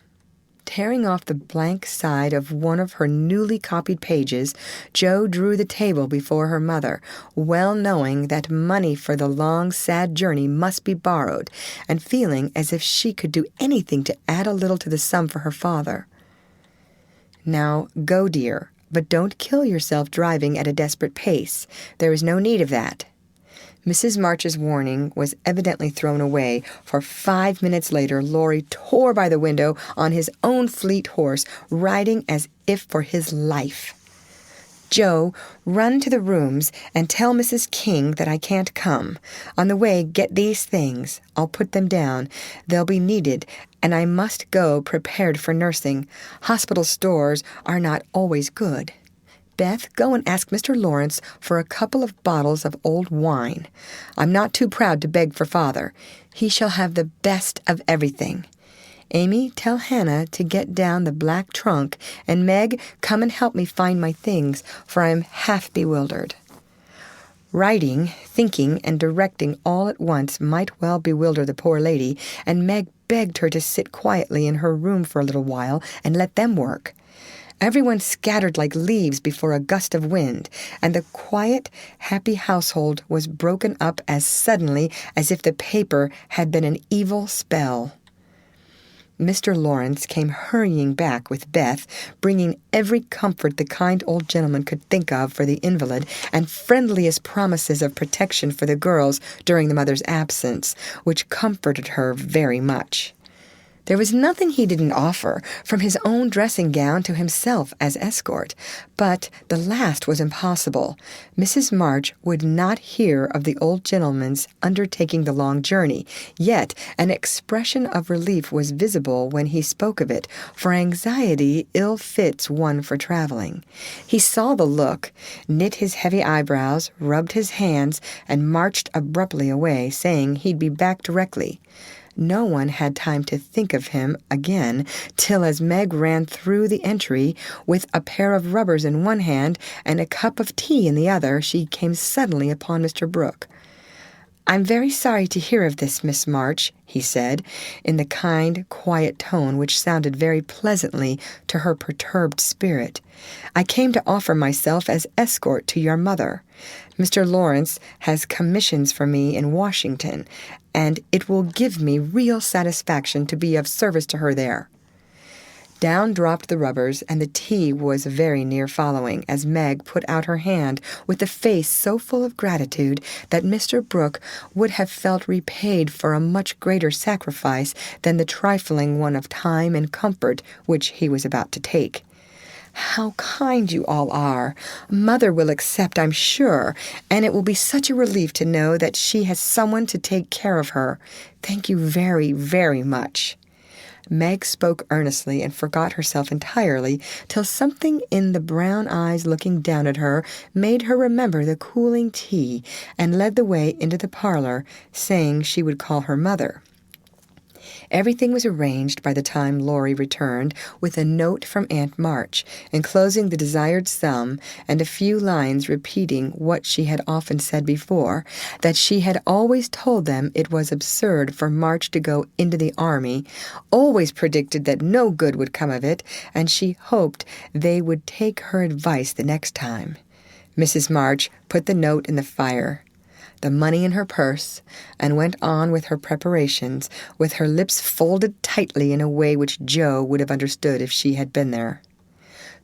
Speaker 1: Tearing off the blank side of one of her newly copied pages, Jo drew the table before her mother, well knowing that money for the long, sad journey must be borrowed, and feeling as if she could do anything to add a little to the sum for her father. "Now, go, dear, but don't kill yourself driving at a desperate pace. There is no need of that." Mrs. March's warning was evidently thrown away, for 5 minutes later Laurie tore by the window on his own fleet horse, riding as if for his life. "Joe, run to the rooms and tell Mrs. King that I can't come. On the way, get these things. I'll put them down. They'll be needed, and I must go prepared for nursing. Hospital stores are not always good. Beth, go and ask Mr. Lawrence for a couple of bottles of old wine. I'm not too proud to beg for Father. He shall have the best of everything. Amy, tell Hannah to get down the black trunk, and Meg, come and help me find my things, for I am half bewildered." Writing, thinking, and directing all at once might well bewilder the poor lady, and Meg begged her to sit quietly in her room for a little while and let them work. Everyone scattered like leaves before a gust of wind, and the quiet, happy household was broken up as suddenly as if the paper had been an evil spell. Mr. Lawrence came hurrying back with Beth, bringing every comfort the kind old gentleman could think of for the invalid, and friendliest promises of protection for the girls during the mother's absence, which comforted her very much. There was nothing he didn't offer, from his own dressing gown to himself as escort, but the last was impossible. Mrs. March would not hear of the old gentleman's undertaking the long journey, yet an expression of relief was visible when he spoke of it, for anxiety ill fits one for traveling. He saw the look, knit his heavy eyebrows, rubbed his hands, and marched abruptly away, saying he'd be back directly. No one had time to think of him again till, as Meg ran through the entry with a pair of rubbers in one hand and a cup of tea in the other, she came suddenly upon Mr. Brooke. "I'm very sorry to hear of this, Miss March," he said, in the kind, quiet tone which sounded very pleasantly to her perturbed spirit. "I came to offer myself as escort to your mother. Mr. Lawrence has commissions for me in Washington, and it will give me real satisfaction to be of service to her there." Down dropped the rubbers, and the tea was very near following, as Meg put out her hand with a face so full of gratitude that Mr. Brooke would have felt repaid for a much greater sacrifice than the trifling one of time and comfort which he was about to take. "How kind you all are! Mother will accept, I'm sure, and it will be such a relief to know that she has someone to take care of her. Thank you very, very much." Meg spoke earnestly and forgot herself entirely, till something in the brown eyes looking down at her made her remember the cooling tea, and led the way into the parlor, saying she would call her mother. Everything was arranged by the time Laurie returned, with a note from Aunt March, enclosing the desired sum, and a few lines repeating what she had often said before, that she had always told them it was absurd for March to go into the army, always predicted that no good would come of it, and she hoped they would take her advice the next time. Mrs. March put the note in the fire, the money in her purse, and went on with her preparations, with her lips folded tightly in a way which Jo would have understood if she had been there.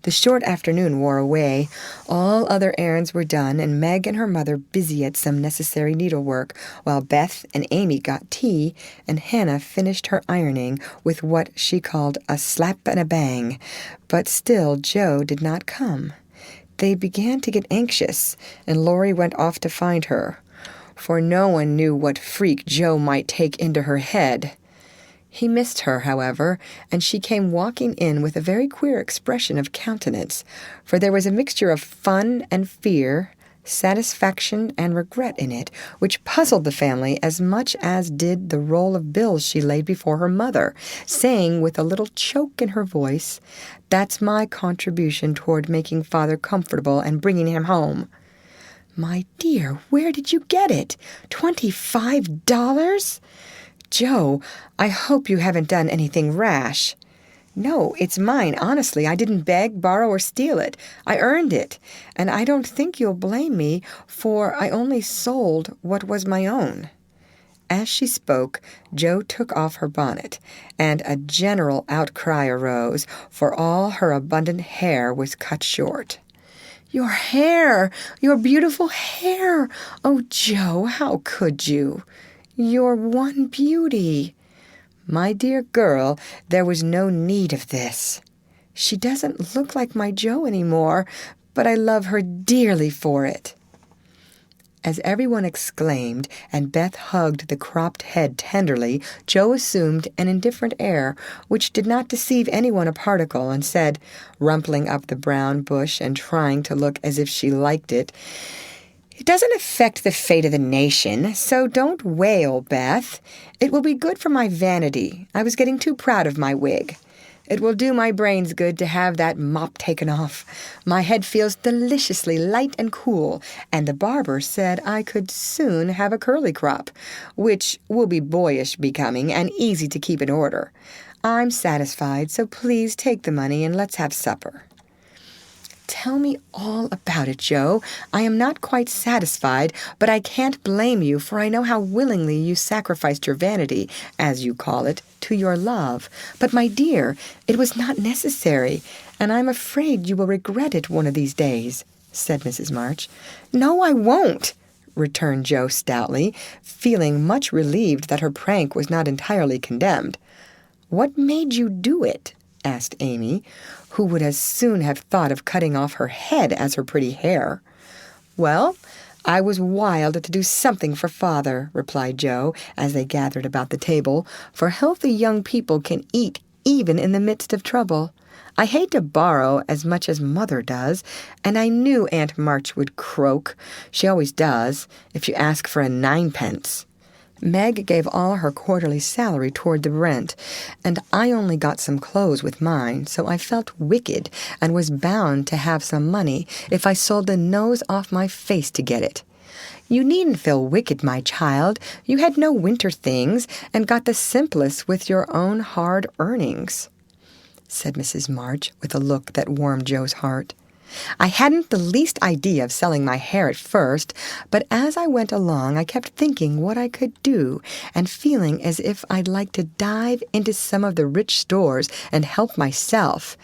Speaker 1: The short afternoon wore away. All other errands were done, and Meg and her mother busy at some necessary needlework, while Beth and Amy got tea, and Hannah finished her ironing with what she called a slap and a bang. But still Jo did not come. They began to get anxious, and Laurie went off to find her, for no one knew what freak Jo might take into her head. He missed her, however, and she came walking in with a very queer expression of countenance, for there was a mixture of fun and fear, satisfaction and regret in it, which puzzled the family as much as did the roll of bills she laid before her mother, saying with a little choke in her voice, "That's my contribution toward making Father comfortable and bringing him home." My dear, where did you get it? $25? Joe, I hope you haven't done anything rash. No, it's mine. Honestly, I didn't beg, borrow, or steal it. I earned it, and I don't think you'll blame me, for I only sold what was my own." As she spoke, Jo took off her bonnet, and a general outcry arose, for all her abundant hair was cut short. "Your hair! Your beautiful hair! Oh, Jo, how could you? Your one beauty!" "My dear girl, there was no need of this." "She doesn't look like my Jo anymore, but I love her dearly for it." As everyone exclaimed, and Beth hugged the cropped head tenderly, Jo assumed an indifferent air, which did not deceive anyone a particle, and said, rumpling up the brown bush and trying to look as if she liked it, "It doesn't affect the fate of the nation, so don't wail, Beth. It will be good for my vanity. I was getting too proud of my wig. It will do my brains good to have that mop taken off. My head feels deliciously light and cool, and the barber said I could soon have a curly crop, which will be boyish becoming and easy to keep in order. I'm satisfied, so please take the money and let's have supper." "Tell me all about it, Jo. I am not quite satisfied, but I can't blame you, for I know how willingly you sacrificed your vanity, as you call it, to your love. But, my dear, it was not necessary, and I'm afraid you will regret it one of these days," said Mrs. March. "No, I won't," returned Jo stoutly, feeling much relieved that her prank was not entirely condemned. "What made you do it?" asked Amy, who would as soon have thought of cutting off her head as her pretty hair. "Well, I was wild to do something for Father," replied Jo, as they gathered about the table, "for healthy young people can eat even in the midst of trouble. I hate to borrow as much as Mother does, and I knew Aunt March would croak. She always does, if you ask for a ninepence. Meg gave all her quarterly salary toward the rent, and I only got some clothes with mine, so I felt wicked and was bound to have some money if I sold the nose off my face to get it. You needn't feel wicked, my child. You had no winter things and got the simplest with your own hard earnings," said Mrs. March with a look that warmed Jo's heart. "I hadn't the least idea of selling my hair at first, but as I went along I kept thinking what I could do and feeling as if I'd like to dive into some of the rich stores and help myself.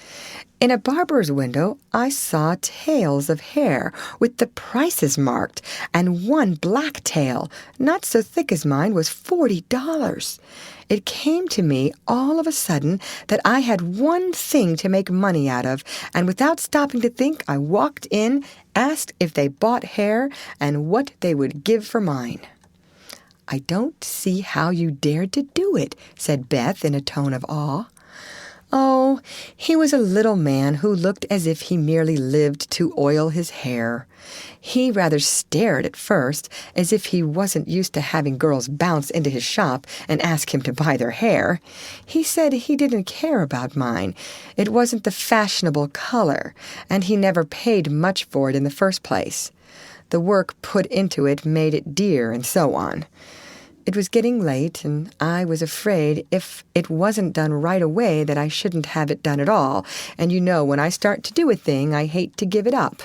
Speaker 1: In a barber's window I saw tails of hair with the prices marked, and one black tail, not so thick as mine, was $40. It came to me all of a sudden that I had one thing to make money out of, and without stopping to think, I walked in, asked if they bought hair, and what they would give for mine." "I don't see how you dared to do it," said Beth in a tone of awe. "Oh, he was a little man who looked as if he merely lived to oil his hair. He rather stared at first, as if he wasn't used to having girls bounce into his shop and ask him to buy their hair. He said he didn't care about mine. It wasn't the fashionable color, and he never paid much for it in the first place. The work put into it made it dear, and so on. It was getting late, and I was afraid if it wasn't done right away that I shouldn't have it done at all, and you know when I start to do a thing I hate to give it up.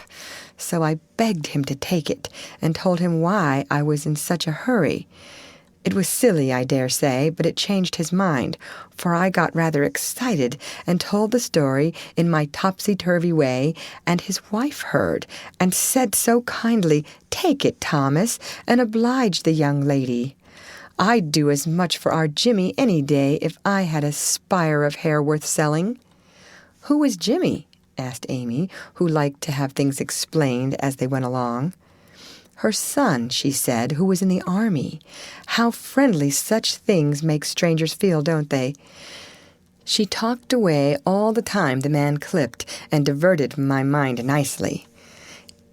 Speaker 1: So I begged him to take it, and told him why I was in such a hurry. It was silly, I dare say, but it changed his mind, for I got rather excited and told the story in my topsy-turvy way, and his wife heard, and said so kindly, 'Take it, Thomas, and oblige the young lady.' I'd do as much for our Jimmy any day if I had a spire of hair worth selling." "Who was Jimmy?" asked Amy, who liked to have things explained as they went along. "Her son," she said, "who was in the army. How friendly such things make strangers feel, don't they?" She talked away all the time the man clipped, and diverted my mind nicely.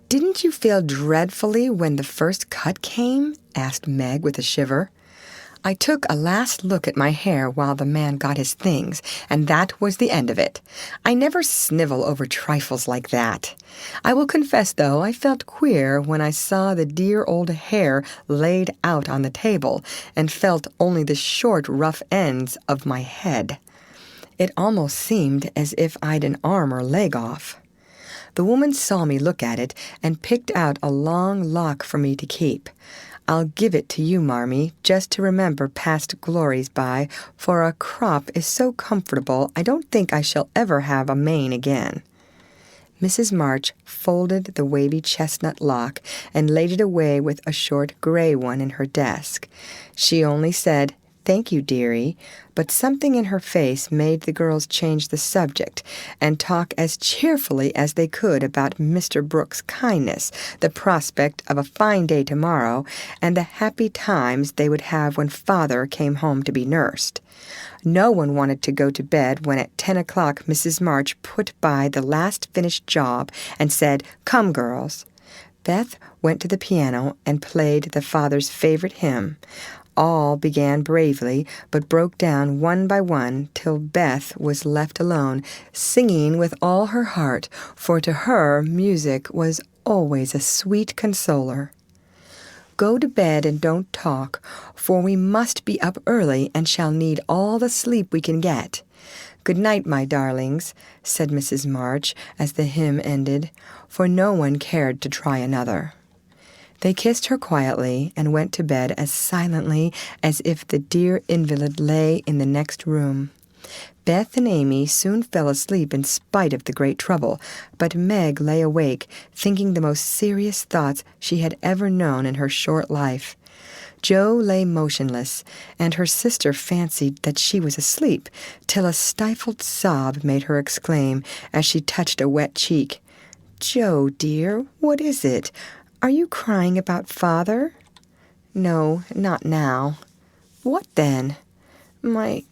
Speaker 1: "Didn't you feel dreadfully when the first cut came?" asked Meg with a shiver. I took a last look at my hair while the man got his things, and that was the end of it. I never snivel over trifles like that. I will confess, though, I felt queer when I saw the dear old hair laid out on the table, and felt only the short, rough ends of my head. It almost seemed as if I'd an arm or leg off. The woman saw me look at it, and picked out a long lock for me to keep. I'll give it to you, Marmee, just to remember past glories by, for a crop is so comfortable I don't think I shall ever have a mane again. Mrs. March folded the wavy chestnut lock and laid it away with a short gray one in her desk. She only said, "Thank you, dearie," but something in her face made the girls change the subject and talk as cheerfully as they could about Mr. Brooks' kindness, the prospect of a fine day tomorrow, and the happy times they would have when Father came home to be nursed. No one wanted to go to bed when at 10 o'clock Mrs. March put by the last finished job and said, "Come, girls." Beth went to the piano and played the father's favorite hymn. All began bravely, but broke down one by one till Beth was left alone, singing with all her heart, for to her music was always a sweet consoler. "Go to bed and don't talk, for we must be up early and shall need all the sleep we can get. Good night, my darlings," said Mrs. March as the hymn ended, for no one cared to try another. They kissed her quietly and went to bed as silently as if the dear invalid lay in the next room. Beth and Amy soon fell asleep in spite of the great trouble, but Meg lay awake, thinking the most serious thoughts she had ever known in her short life. Jo lay motionless, and her sister fancied that she was asleep, till a stifled sob made her exclaim, as she touched a wet cheek, "Jo, dear, what is it? Are you crying about Father?" "No, not now." "What then?" My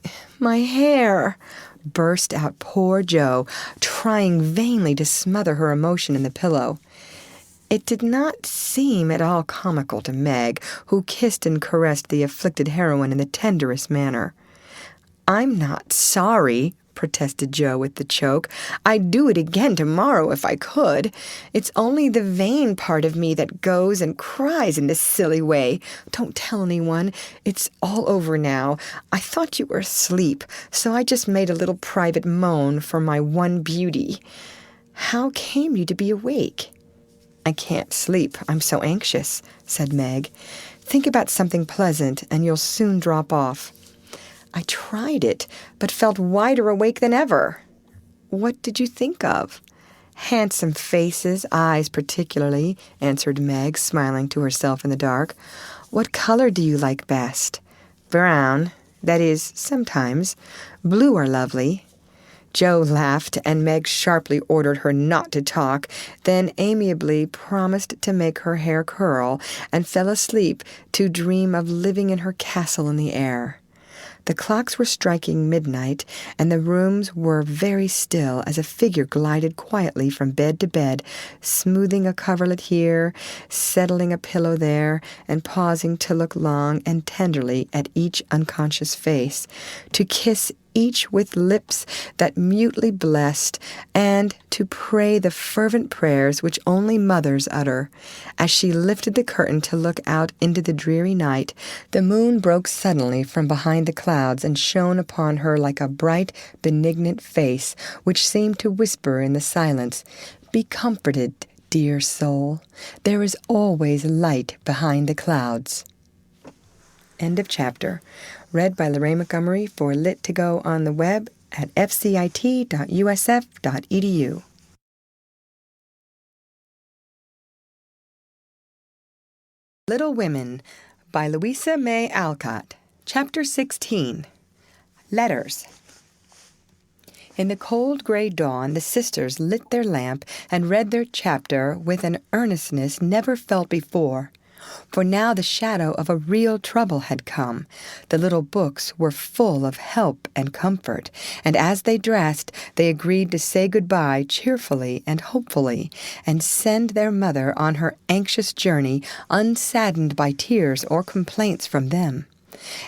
Speaker 1: hair," burst out poor Jo, trying vainly to smother her emotion in the pillow. It did not seem at all comical to Meg, who kissed and caressed the afflicted heroine in the tenderest manner. "I'm not sorry," protested Jo with the choke. "I'd do it again tomorrow if I could. It's only the vain part of me that goes and cries in this silly way. Don't tell anyone. It's all over now. I thought you were asleep, so I just made a little private moan for my one beauty. How came you to be awake?" "I can't sleep. I'm so anxious," said Meg. "Think about something pleasant, and you'll soon drop off." "I tried it, but felt wider awake than ever." "What did you think of?" "Handsome faces, eyes particularly," answered Meg, smiling to herself in the dark. "What color do you like best?" "Brown. That is, sometimes. Blue are lovely." Jo laughed, and Meg sharply ordered her not to talk, then amiably promised to make her hair curl, and fell asleep to dream of living in her castle in the air. The clocks were striking midnight, and the rooms were very still as a figure glided quietly from bed to bed, smoothing a coverlet here, settling a pillow there, and pausing to look long and tenderly at each unconscious face, to kiss each with lips that mutely blessed, and to pray the fervent prayers which only mothers utter. As she lifted the curtain to look out into the dreary night, the moon broke suddenly from behind the clouds and shone upon her like a bright, benignant face, which seemed to whisper in the silence, "Be comforted, dear soul. There is always light behind the clouds." End of chapter. Read by Lorraine Montgomery for Lit2Go on the web at fcit.usf.edu. Little Women by Louisa May Alcott. Chapter 16. Letters. In the cold gray dawn, the sisters lit their lamp and read their chapter with an earnestness never felt before. For now the shadow of a real trouble had come. The little books were full of help and comfort, and as they dressed, they agreed to say goodbye cheerfully and hopefully, and send their mother on her anxious journey unsaddened by tears or complaints from them.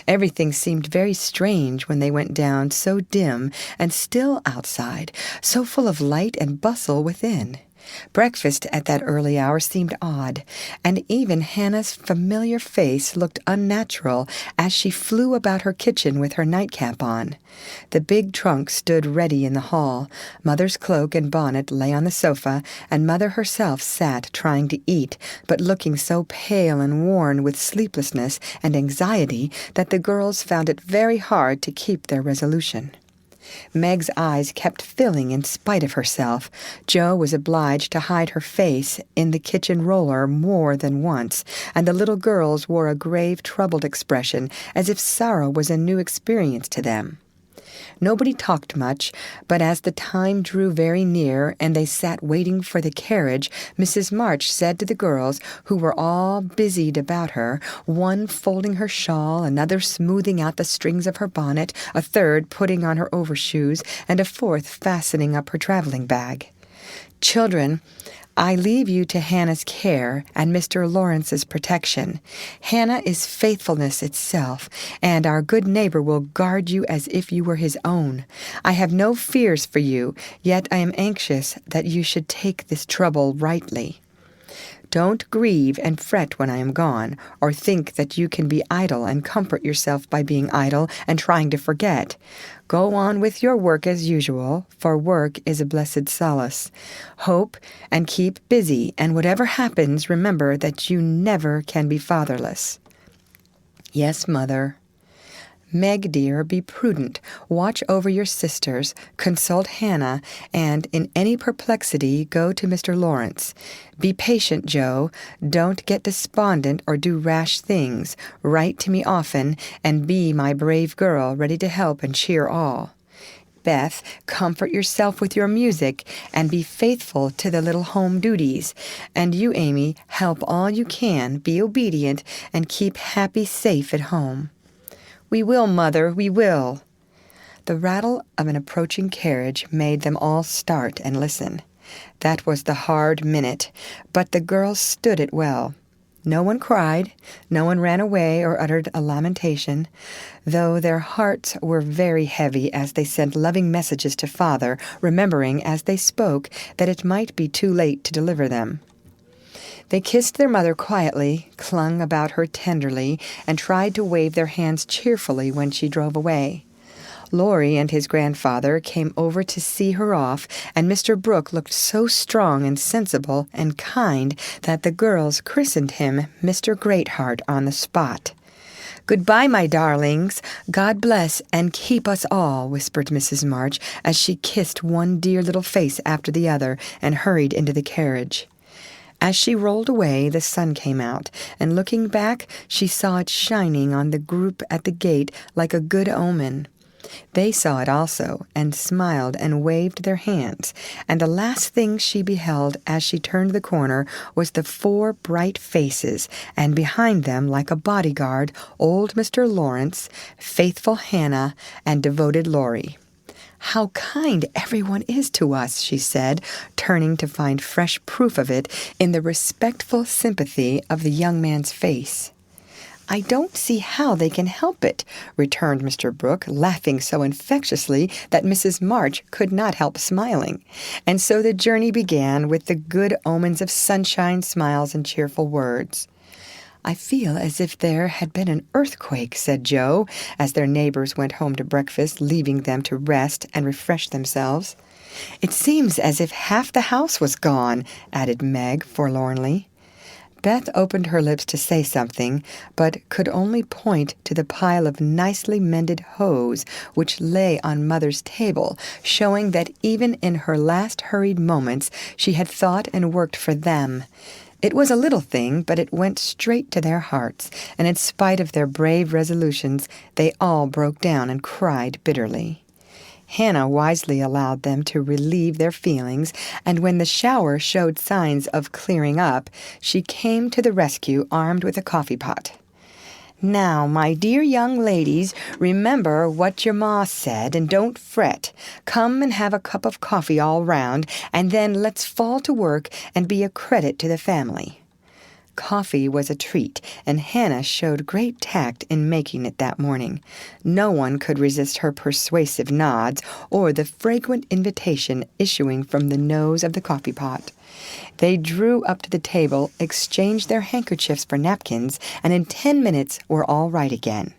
Speaker 1: Everything seemed very strange when they went down, so dim and still outside, so full of light and bustle within. Breakfast at that early hour seemed odd, and even Hannah's familiar face looked unnatural as she flew about her kitchen with her nightcap on. The big trunk stood ready in the hall. Mother's cloak and bonnet lay on the sofa, and Mother herself sat trying to eat, but looking so pale and worn with sleeplessness and anxiety that the girls found it very hard to keep their resolution. Meg's eyes kept filling in spite of herself. Jo was obliged to hide her face in the kitchen roller more than once, and the little girls wore a grave, troubled expression, as if sorrow was a new experience to them. Nobody talked much, but as the time drew very near and they sat waiting for the carriage, Mrs. March said to the girls, who were all busied about her, one folding her shawl, another smoothing out the strings of her bonnet, a third putting on her overshoes, and a fourth fastening up her traveling bag. "Children, I leave you to Hannah's care and Mr. Lawrence's protection. Hannah is faithfulness itself, and our good neighbor will guard you as if you were his own. I have no fears for you, yet I am anxious that you should take this trouble rightly. Don't grieve and fret when I am gone, or think that you can be idle and comfort yourself by being idle and trying to forget. Go on with your work as usual, for work is a blessed solace. Hope and keep busy, and whatever happens, remember that you never can be fatherless." "Yes, Mother." "Meg, dear, be prudent. Watch over your sisters, consult Hannah, and in any perplexity go to Mr. Lawrence. Be patient, Jo. Don't get despondent or do rash things. Write to me often, and be my brave girl, ready to help and cheer all. Beth, comfort yourself with your music, and be faithful to the little home duties. And you, Amy, help all you can, be obedient, and keep Happy safe at home." "We will, Mother, we will." The rattle of an approaching carriage made them all start and listen. That was the hard minute, but the girls stood it well. No one cried, no one ran away or uttered a lamentation, though their hearts were very heavy as they sent loving messages to Father, remembering as they spoke that it might be too late to deliver them. They kissed their mother quietly, clung about her tenderly, and tried to wave their hands cheerfully when she drove away. Laurie and his grandfather came over to see her off, and Mr. Brooke looked so strong and sensible and kind that the girls christened him Mr. Greatheart on the spot. "Goodbye, my darlings. God bless and keep us all," whispered Mrs. March as she kissed one dear little face after the other and hurried into the carriage. As she rolled away, the sun came out, and looking back, she saw it shining on the group at the gate like a good omen. They saw it also, and smiled and waved their hands, and the last thing she beheld as she turned the corner was the 4 bright faces, and behind them, like a bodyguard, old Mr. Lawrence, faithful Hannah, and devoted Laurie. "How kind everyone is to us," she said, turning to find fresh proof of it in the respectful sympathy of the young man's face. "I don't see how they can help it," returned Mr. Brooke, laughing so infectiously that Mrs. March could not help smiling. And so the journey began with the good omens of sunshine, smiles, and cheerful words. "I feel as if there had been an earthquake," said Jo, as their neighbors went home to breakfast, leaving them to rest and refresh themselves. "It seems as if half the house was gone," added Meg forlornly. Beth opened her lips to say something, but could only point to the pile of nicely mended hose which lay on Mother's table, showing that even in her last hurried moments she had thought and worked for them. It was a little thing, but it went straight to their hearts, and in spite of their brave resolutions, they all broke down and cried bitterly. Hannah wisely allowed them to relieve their feelings, and when the shower showed signs of clearing up, she came to the rescue armed with a coffee pot. "Now, my dear young ladies, remember what your ma said, and don't fret. Come and have a cup of coffee all round, and then let's fall to work and be a credit to the family." Coffee was a treat, and Hannah showed great tact in making it that morning. No one could resist her persuasive nods or the fragrant invitation issuing from the nose of the coffee pot. They drew up to the table, exchanged their handkerchiefs for napkins, and in 10 minutes were all right again.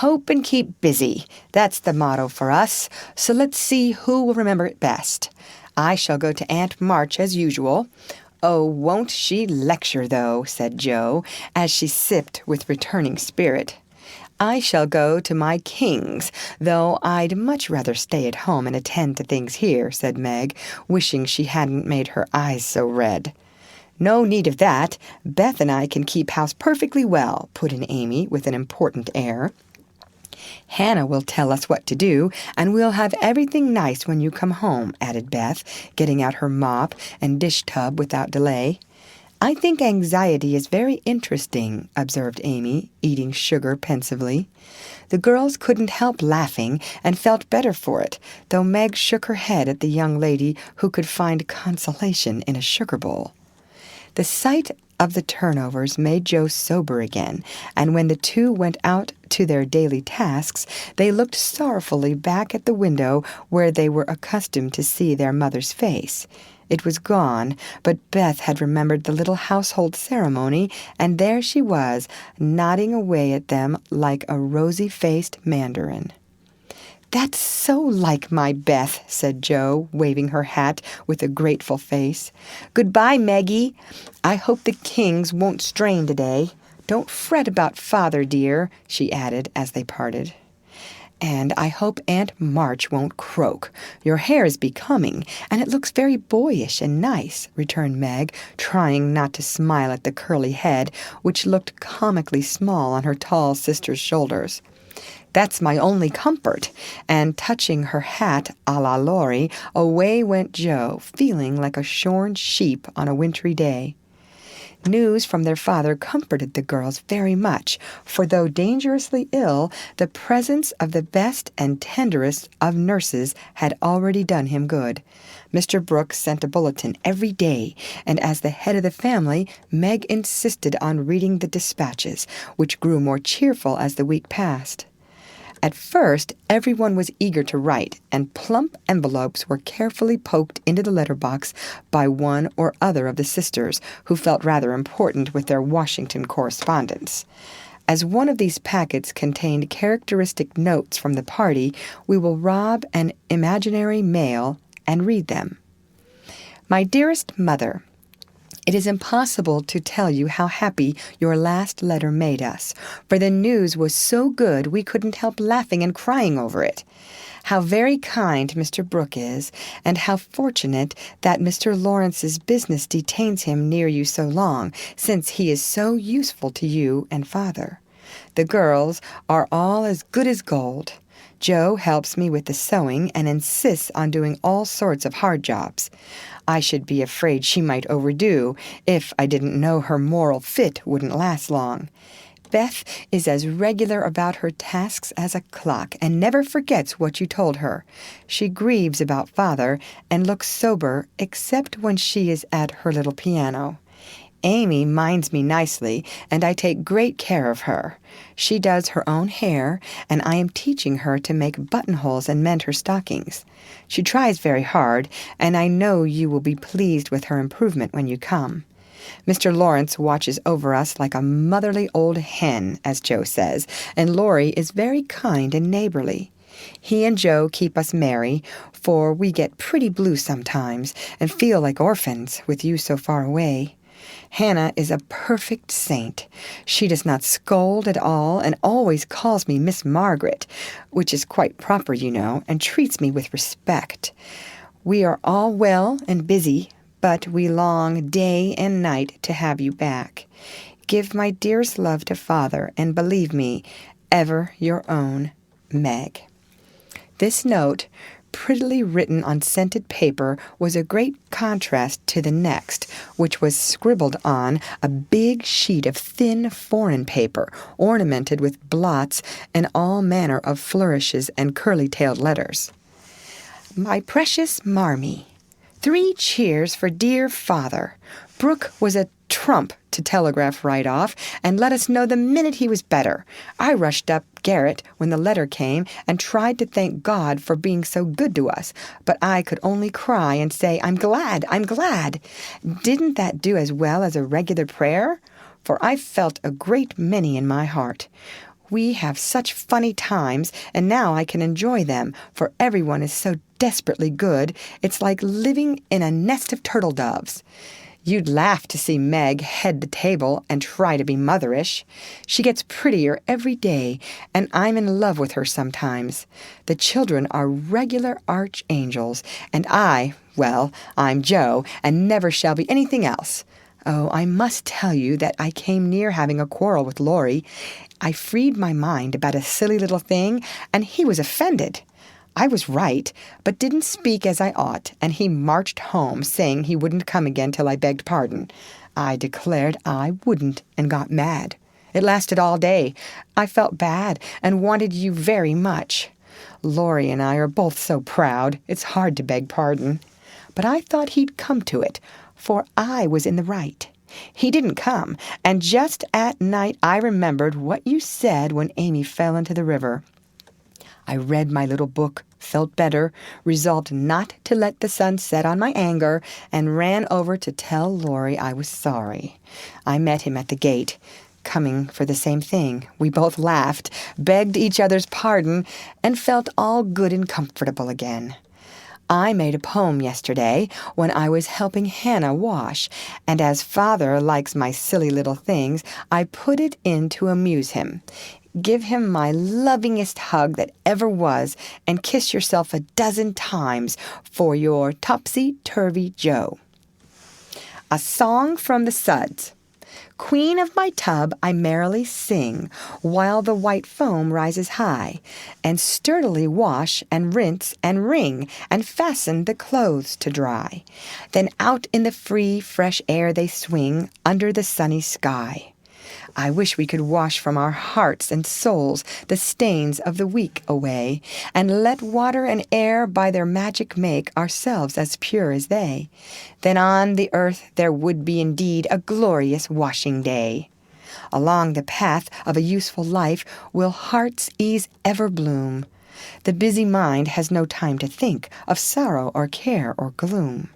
Speaker 1: "Hope and keep busy. That's the motto for us. So let's see who will remember it best. I shall go to Aunt March as usual." "Oh, won't she lecture, though," said Jo, as she sipped with returning spirit. "I shall go to my King's, though I'd much rather stay at home and attend to things here," said Meg, wishing she hadn't made her eyes so red. "No need of that. Beth and I can keep house perfectly well," put in Amy with an important air. "Hannah will tell us what to do, and we'll have everything nice when you come home," added Beth, getting out her mop and dish tub without delay. "I think anxiety is very interesting," observed Amy, eating sugar pensively. The girls couldn't help laughing and felt better for it, though Meg shook her head at the young lady who could find consolation in a sugar bowl. The sight of the turnovers made Jo sober again, and when the two went out to their daily tasks, they looked sorrowfully back at the window where they were accustomed to see their mother's face. It was gone, but Beth had remembered the little household ceremony, and there she was, nodding away at them like a rosy-faced mandarin. "That's so like my Beth," said Jo, waving her hat with a grateful face. "Goodbye, Meggie. I hope the Kings won't strain today. Don't fret about Father, dear," she added as they parted. "And I hope Aunt March won't croak. Your hair is becoming, and it looks very boyish and nice," returned Meg, trying not to smile at the curly head, which looked comically small on her tall sister's shoulders. "That's my only comfort," and touching her hat a la Laurie, away went Jo, feeling like a shorn sheep on a wintry day. News from their father comforted the girls very much, for though dangerously ill, the presence of the best and tenderest of nurses had already done him good. Mr. Brooks sent a bulletin every day, and as the head of the family, Meg insisted on reading the dispatches, which grew more cheerful as the week passed. At first, everyone was eager to write, and plump envelopes were carefully poked into the letterbox by one or other of the sisters, who felt rather important with their Washington correspondence. As one of these packets contained characteristic notes from the party, we will rob an imaginary mail and read them. "My dearest Mother, it is impossible to tell you how happy your last letter made us, for the news was so good we couldn't help laughing and crying over it. How very kind Mr. Brooke is, and how fortunate that Mr. Lawrence's business detains him near you so long, since he is so useful to you and Father. The girls are all as good as gold. Jo helps me with the sewing and insists on doing all sorts of hard jobs. I should be afraid she might overdo if I didn't know her moral fit wouldn't last long. Beth is as regular about her tasks as a clock and never forgets what you told her. She grieves about Father and looks sober except when she is at her little piano. Amy minds me nicely, and I take great care of her. She does her own hair, and I am teaching her to make buttonholes and mend her stockings. She tries very hard, and I know you will be pleased with her improvement when you come. Mr. Lawrence watches over us like a motherly old hen, as Jo says, and Laurie is very kind and neighborly. He and Jo keep us merry, for we get pretty blue sometimes and feel like orphans with you so far away. Hannah is a perfect saint. She does not scold at all and always calls me Miss Margaret, which is quite proper, you know, and treats me with respect. We are all well and busy, but we long day and night to have you back. Give my dearest love to Father, and believe me, ever your own, Meg. This note, prettily written on scented paper, was a great contrast to the next, which was scribbled on a big sheet of thin foreign paper, ornamented with blots and all manner of flourishes and curly-tailed letters. My precious Marmee, 3 cheers for dear father. Brooke was a trump to telegraph right off and let us know the minute he was better. I rushed up garret when the letter came and tried to thank God for being so good to us, but I could only cry and say, I'm glad, I'm glad. Didn't that do as well as a regular prayer? For I felt a great many in my heart. We have such funny times, and now I can enjoy them, for everyone is so desperately good, it's like living in a nest of turtle doves. You'd laugh to see Meg head the table and try to be motherish. She gets prettier every day, and I'm in love with her sometimes. The children are regular archangels, and I'm Joe, and never shall be anything else. Oh, I must tell you that I came near having a quarrel with Laurie. I freed my mind about a silly little thing, and he was offended. I was right, but didn't speak as I ought, and he marched home, saying he wouldn't come again till I begged pardon. I declared I wouldn't, and got mad. It lasted all day. I felt bad, and wanted you very much. Laurie and I are both so proud, it's hard to beg pardon. But I thought he'd come to it, for I was in the right. He didn't come, and just at night I remembered what you said when Amy fell into the river. I read my little book, felt better, resolved not to let the sun set on my anger, and ran over to tell Laurie I was sorry. I met him at the gate, coming for the same thing. We both laughed, begged each other's pardon, and felt all good and comfortable again. I made a poem yesterday when I was helping Hannah wash, and as Father likes my silly little things, I put it in to amuse him. Give him my lovingest hug that ever was, and kiss yourself a dozen times for your topsy-turvy Joe. A song from the suds. Queen of my tub, I merrily sing, while the white foam rises high, and sturdily wash and rinse and wring, and fasten the clothes to dry. Then out in the free, fresh air they swing, under the sunny sky. I wish we could wash from our hearts and souls the stains of the week away, and let water and air by their magic make ourselves as pure as they. Then on the earth there would be indeed a glorious washing day. Along the path of a useful life will heart's ease ever bloom. The busy mind has no time to think of sorrow or care or gloom,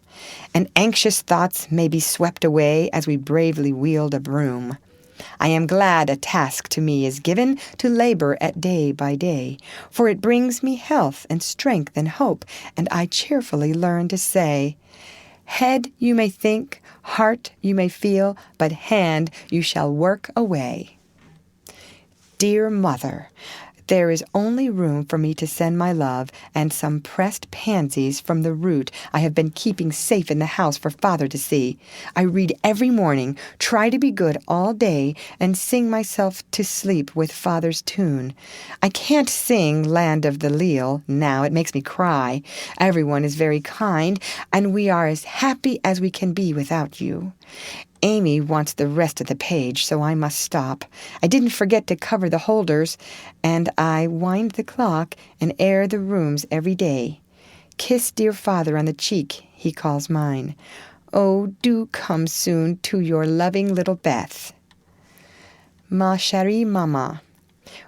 Speaker 1: and anxious thoughts may be swept away as we bravely wield a broom. I am glad a task to me is given to labor at day by day, for it brings me health and strength and hope, and I cheerfully learn to say, head you may think, heart you may feel, but hand you shall work away. Dear Mother, there is only room for me to send my love and some pressed pansies from the root I have been keeping safe in the house for Father to see. I read every morning, try to be good all day, and sing myself to sleep with Father's tune. I can't sing Land of the Leal now, it makes me cry. Everyone is very kind, and we are as happy as we can be without you. Amy wants the rest of the page, so I must stop. I didn't forget to cover the holders, and I wind the clock and air the rooms every day. Kiss dear Father on the cheek he calls mine. Oh, do come soon to your loving little Beth. Ma chérie Mama,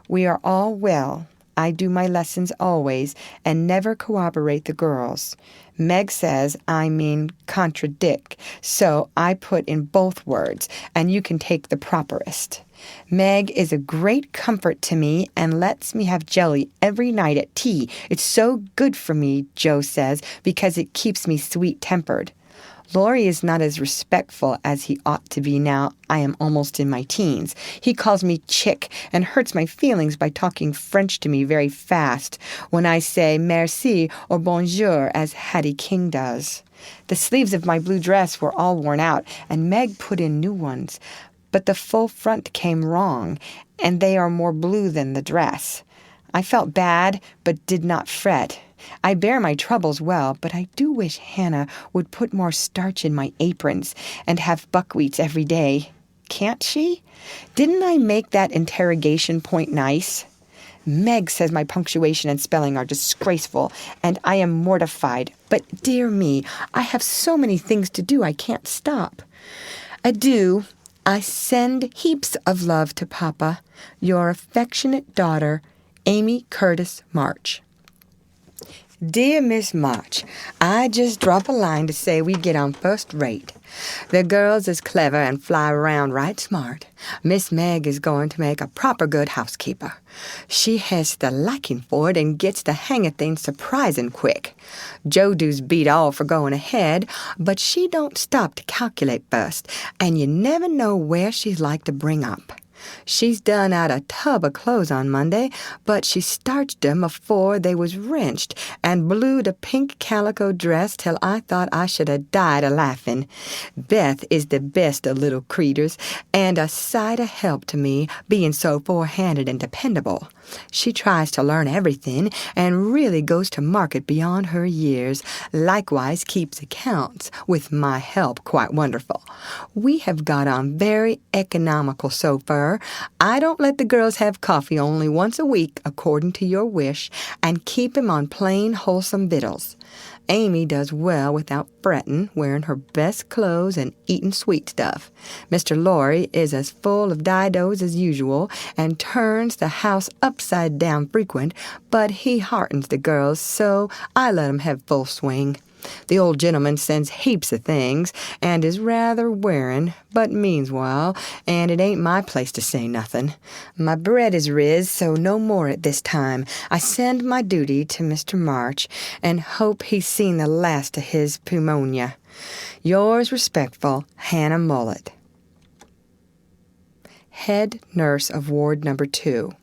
Speaker 1: we are all well. I do my lessons always and never cooperate the girls. Meg says I mean contradict, so I put in both words, and you can take the properest. Meg is a great comfort to me and lets me have jelly every night at tea. It's so good for me, Joe says, because it keeps me sweet-tempered. Laurie is not as respectful as he ought to be now I am almost in my teens. He calls me chick and hurts my feelings by talking French to me very fast when I say merci or bonjour as Hattie King does. The sleeves of my blue dress were all worn out, and Meg put in new ones, but the full front came wrong, and they are more blue than the dress. I felt bad, but did not fret. I bear my troubles well, but I do wish Hannah would put more starch in my aprons and have buckwheats every day. Can't she? Didn't I make that interrogation point nice? Meg says my punctuation and spelling are disgraceful, and I am mortified. But, dear me, I have so many things to do I can't stop. Adieu. I send heaps of love to Papa. Your affectionate daughter, Amy Curtis March. Dear Miss March, I just drop a line to say we get on first rate. The girls is clever and fly around right smart. Miss Meg is going to make a proper good housekeeper. She has the liking for it and gets the hang of things surprising quick. Joe do's beat all for going ahead, but she don't stop to calculate first, and you never know where she's like to bring up. She's done out a tub of clothes on Monday, but she starched 'em afore they was rinsed and blued a pink calico dress till I thought I should have died a-laughing. Beth is the best of little creeters, and a sight of help to me, being so forehanded and dependable. She tries to learn everything, and really goes to market beyond her years, likewise keeps accounts, with my help quite wonderful. We have got on very economical so far. I don't let the girls have coffee only once a week, according to your wish, and keep 'em on plain, wholesome victuals. Amy does well without fretting, wearing her best clothes and eating sweet stuff. Mr. Lorry is as full of didos as usual, and turns the house upside down frequent, but he heartens the girls, so I let 'em have full swing. The old gentleman sends heaps of things, and is rather wearing, but means well, and it ain't my place to say nothing. My bread is riz, so no more at this time. I send my duty to Mr. March, and hope he's seen the last of his pneumonia. Yours respectful, Hannah Mullet. Head nurse of Ward No. 2.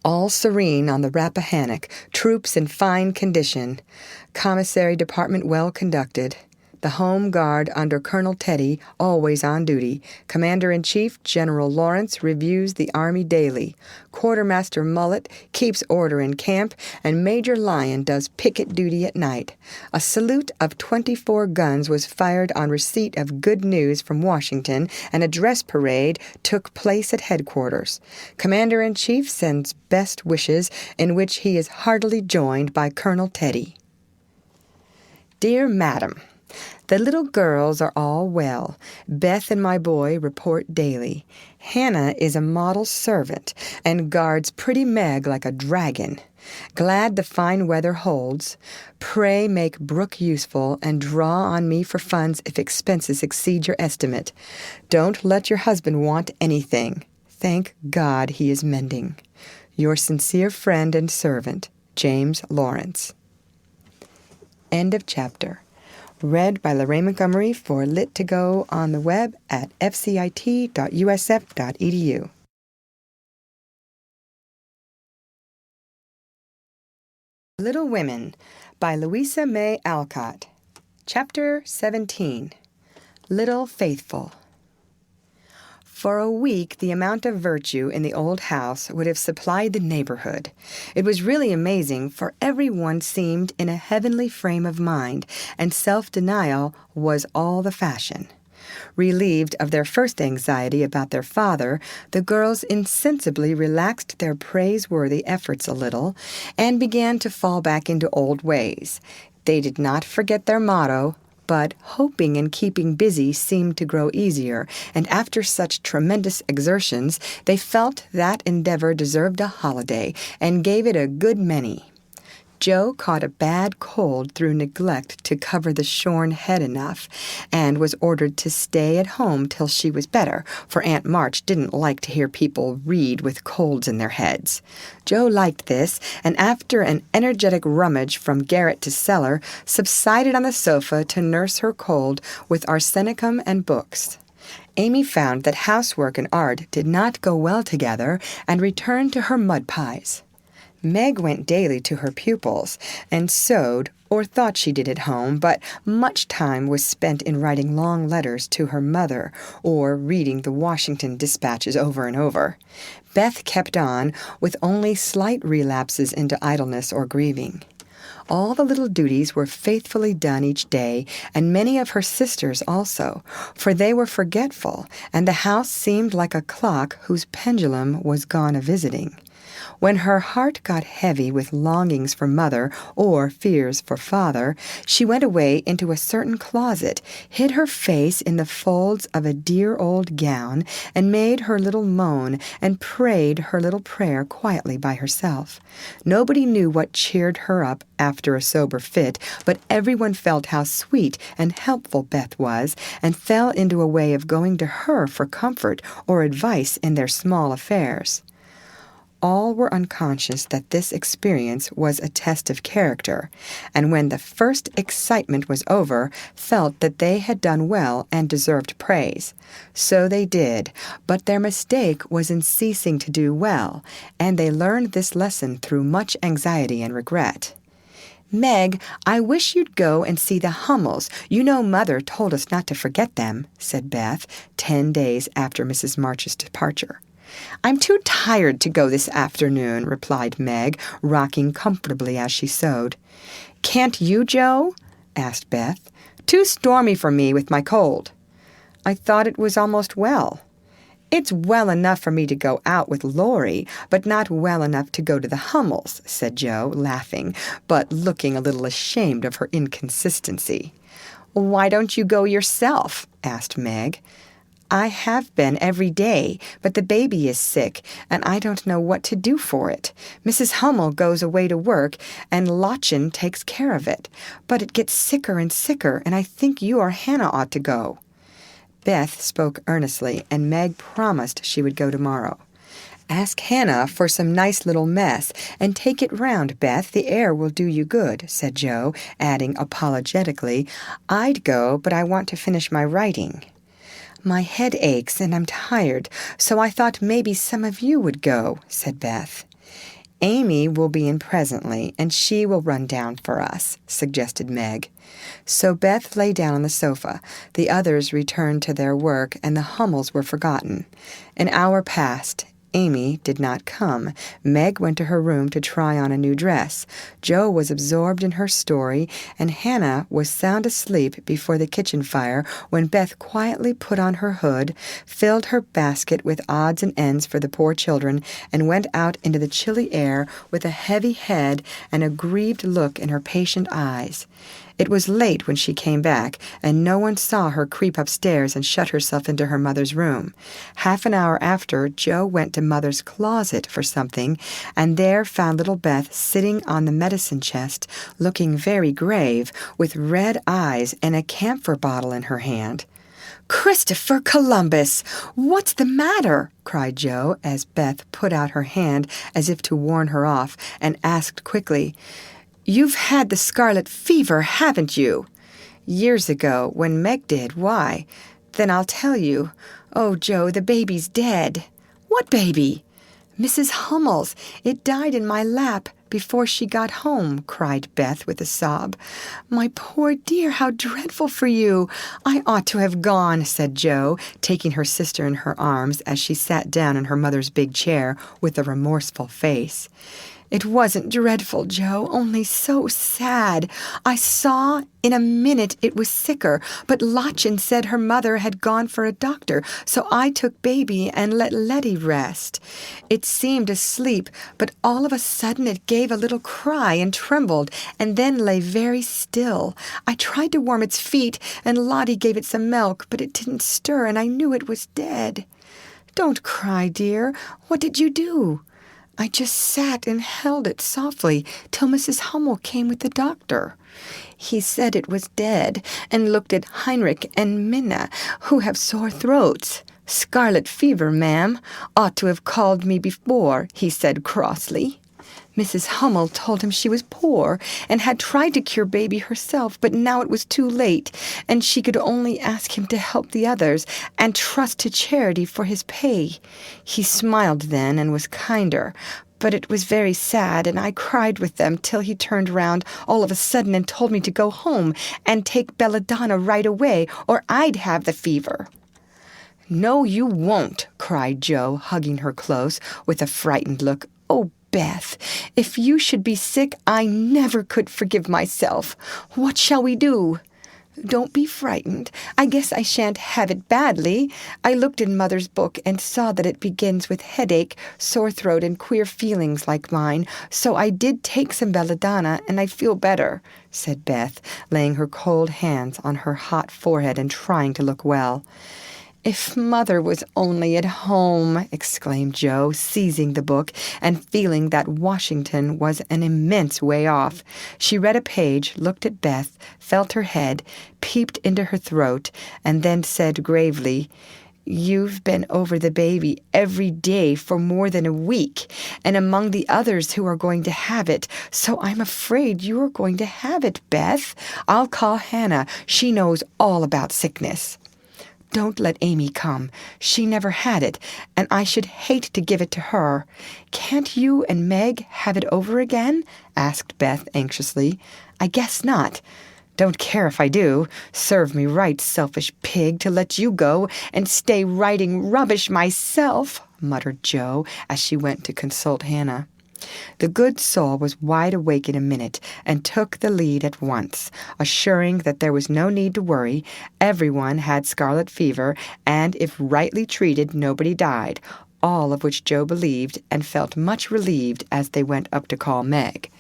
Speaker 1: All serene on the Rappahannock, troops in fine condition. Commissary department well conducted. The Home Guard under Colonel Teddy, always on duty. Commander-in-Chief General Lawrence reviews the Army daily. Quartermaster Mullet keeps order in camp, and Major Lyon does picket duty at night. A salute of 24 guns was fired on receipt of good news from Washington, and a dress parade took place at headquarters. Commander-in-Chief sends best wishes, in which he is heartily joined by Colonel Teddy. Dear Madam, the little girls are all well. Beth and my boy report daily. Hannah is a model servant, and guards pretty Meg like a dragon. Glad the fine weather holds. Pray make Brooke useful, and draw on me for funds if expenses exceed your estimate. Don't let your husband want anything. Thank God he is mending. Your sincere friend and servant, James Lawrence. End of chapter. Read by Lorraine Montgomery for Lit2Go on the web at fcit.usf.edu. Little Women by Louisa May Alcott. Chapter 17. Little Faithful. For a week, the amount of virtue in the old house would have supplied the neighborhood. It was really amazing, for everyone seemed in a heavenly frame of mind, and self-denial was all the fashion. Relieved of their first anxiety about their father, the girls insensibly relaxed their praiseworthy efforts a little, and began to fall back into old ways. They did not forget their motto, but hoping and keeping busy seemed to grow easier, and after such tremendous exertions, they felt that endeavor deserved a holiday, and gave it a good many. Joe caught a bad cold through neglect to cover the shorn head enough, and was ordered to stay at home till she was better, for Aunt March didn't like to hear people read with colds in their heads. Joe liked this, and after an energetic rummage from garret to cellar, subsided on the sofa to nurse her cold with arsenicum and books. Amy found that housework and art did not go well together, and returned to her mud pies. Meg went daily to her pupils, and sewed, or thought she did at home, but much time was spent in writing long letters to her mother, or reading the Washington dispatches over and over. Beth kept on, with only slight relapses into idleness or grieving. All the little duties were faithfully done each day, and many of her sisters also, for they were forgetful, and the house seemed like a clock whose pendulum was gone a-visiting. When her heart got heavy with longings for mother or fears for father, she went away into a certain closet, hid her face in the folds of a dear old gown, and made her little moan and prayed her little prayer quietly by herself. Nobody knew what cheered her up after a sober fit, but everyone felt how sweet and helpful Beth was, and fell into a way of going to her for comfort or advice in their small affairs. All were unconscious that this experience was a test of character, and when the first excitement was over, felt that they had done well and deserved praise. So they did, but their mistake was in ceasing to do well, and they learned this lesson through much anxiety and regret. "Meg, I wish you'd go and see the Hummels. You know Mother told us not to forget them," said Beth, 10 days after Mrs. March's departure. "I'm too tired to go this afternoon," replied Meg, rocking comfortably as she sewed. "Can't you, Joe?" asked Beth. "Too stormy for me with my cold." "I thought it was almost well." "It's well enough for me to go out with Laurie, but not well enough to go to the Hummels," said Joe, laughing, but looking a little ashamed of her inconsistency. "Why don't you go yourself?" asked Meg. "I have been every day, but the baby is sick, and I don't know what to do for it. Mrs. Hummel goes away to work, and Lottchen takes care of it. But it gets sicker and sicker, and I think you or Hannah ought to go." Beth spoke earnestly, and Meg promised she would go tomorrow. "Ask Hannah for some nice little mess, and take it round, Beth. The air will do you good," said Joe, adding apologetically, "I'd go, but I want to finish my writing." "My head aches and I'm tired, so I thought maybe some of you would go," said Beth. "Amy will be in presently, and she will run down for us," suggested Meg. So Beth lay down on the sofa. The others returned to their work, and the Hummels were forgotten. An hour passed. Amy did not come. Meg went to her room to try on a new dress. Joe was absorbed in her story, and Hannah was sound asleep before the kitchen fire when Beth quietly put on her hood, filled her basket with odds and ends for the poor children, and went out into the chilly air with a heavy head and a grieved look in her patient eyes. It was late when she came back, and no one saw her creep upstairs and shut herself into her mother's room. Half an hour after, Joe went to Mother's closet for something, and there found little Beth sitting on the medicine chest, looking very grave, with red eyes and a camphor bottle in her hand. "Christopher Columbus! What's the matter?" cried Joe, as Beth put out her hand as if to warn her off, and asked quickly, "You've had the scarlet fever, haven't you?" "Years ago, when Meg did. Why?" "Then I'll tell you. Oh, Joe, the baby's dead." "What baby?" "Mrs. Hummel's. It died in my lap before she got home," cried Beth with a sob. "My poor dear, how dreadful for you. I ought to have gone," said Joe, taking her sister in her arms as she sat down in her mother's big chair with a remorseful face. "It wasn't dreadful, Joe, only so sad. I saw in a minute it was sicker, but Lottchen said her mother had gone for a doctor, so I took baby and let Letty rest. It seemed asleep, but all of a sudden it gave a little cry and trembled, and then lay very still. I tried to warm its feet, and Lottie gave it some milk, but it didn't stir, and I knew it was dead." "Don't cry, dear. What did you do?" "I just sat and held it softly till Mrs. Hummel came with the doctor. He said it was dead, and looked at Heinrich and Minna, who have sore throats. 'Scarlet fever, ma'am. Ought to have called me before,' he said crossly. Mrs. Hummel told him she was poor, and had tried to cure baby herself, but now it was too late, and she could only ask him to help the others, and trust to charity for his pay. He smiled then, and was kinder, but it was very sad, and I cried with them till he turned round all of a sudden and told me to go home and take belladonna right away, or I'd have the fever." "No, you won't," cried Joe, hugging her close, with a frightened look. "Oh, Beth, if you should be sick, I never could forgive myself. What shall we do?" Don't be frightened. I guess I shan't have it badly. I looked in Mother's book and saw that it begins with headache, sore throat, and queer feelings like mine, so I did take some belladonna, and I feel better," said Beth, laying her cold hands on her hot forehead and trying to look well. "If Mother was only at home," exclaimed Joe, seizing the book and feeling that Washington was an immense way off. She read a page, looked at Beth, felt her head, peeped into her throat, and then said gravely, "You've been over the baby every day for more than a week, and among the others who are going to have it, so I'm afraid you're going to have it, Beth. I'll call Hannah. She knows all about sickness." "Don't let Amy come. She never had it, and I should hate to give it to her. Can't you and Meg have it over again?" asked Beth anxiously. "I guess not." "Don't care if I do. Serve me right, selfish pig, to let you go and stay writing rubbish myself," muttered Joe as she went to consult Hannah. The good soul was wide awake in a minute and took the lead at once, assuring that there was no need to worry, everyone had scarlet fever, and if rightly treated, nobody died, all of which Joe believed and felt much relieved as they went up to call Meg.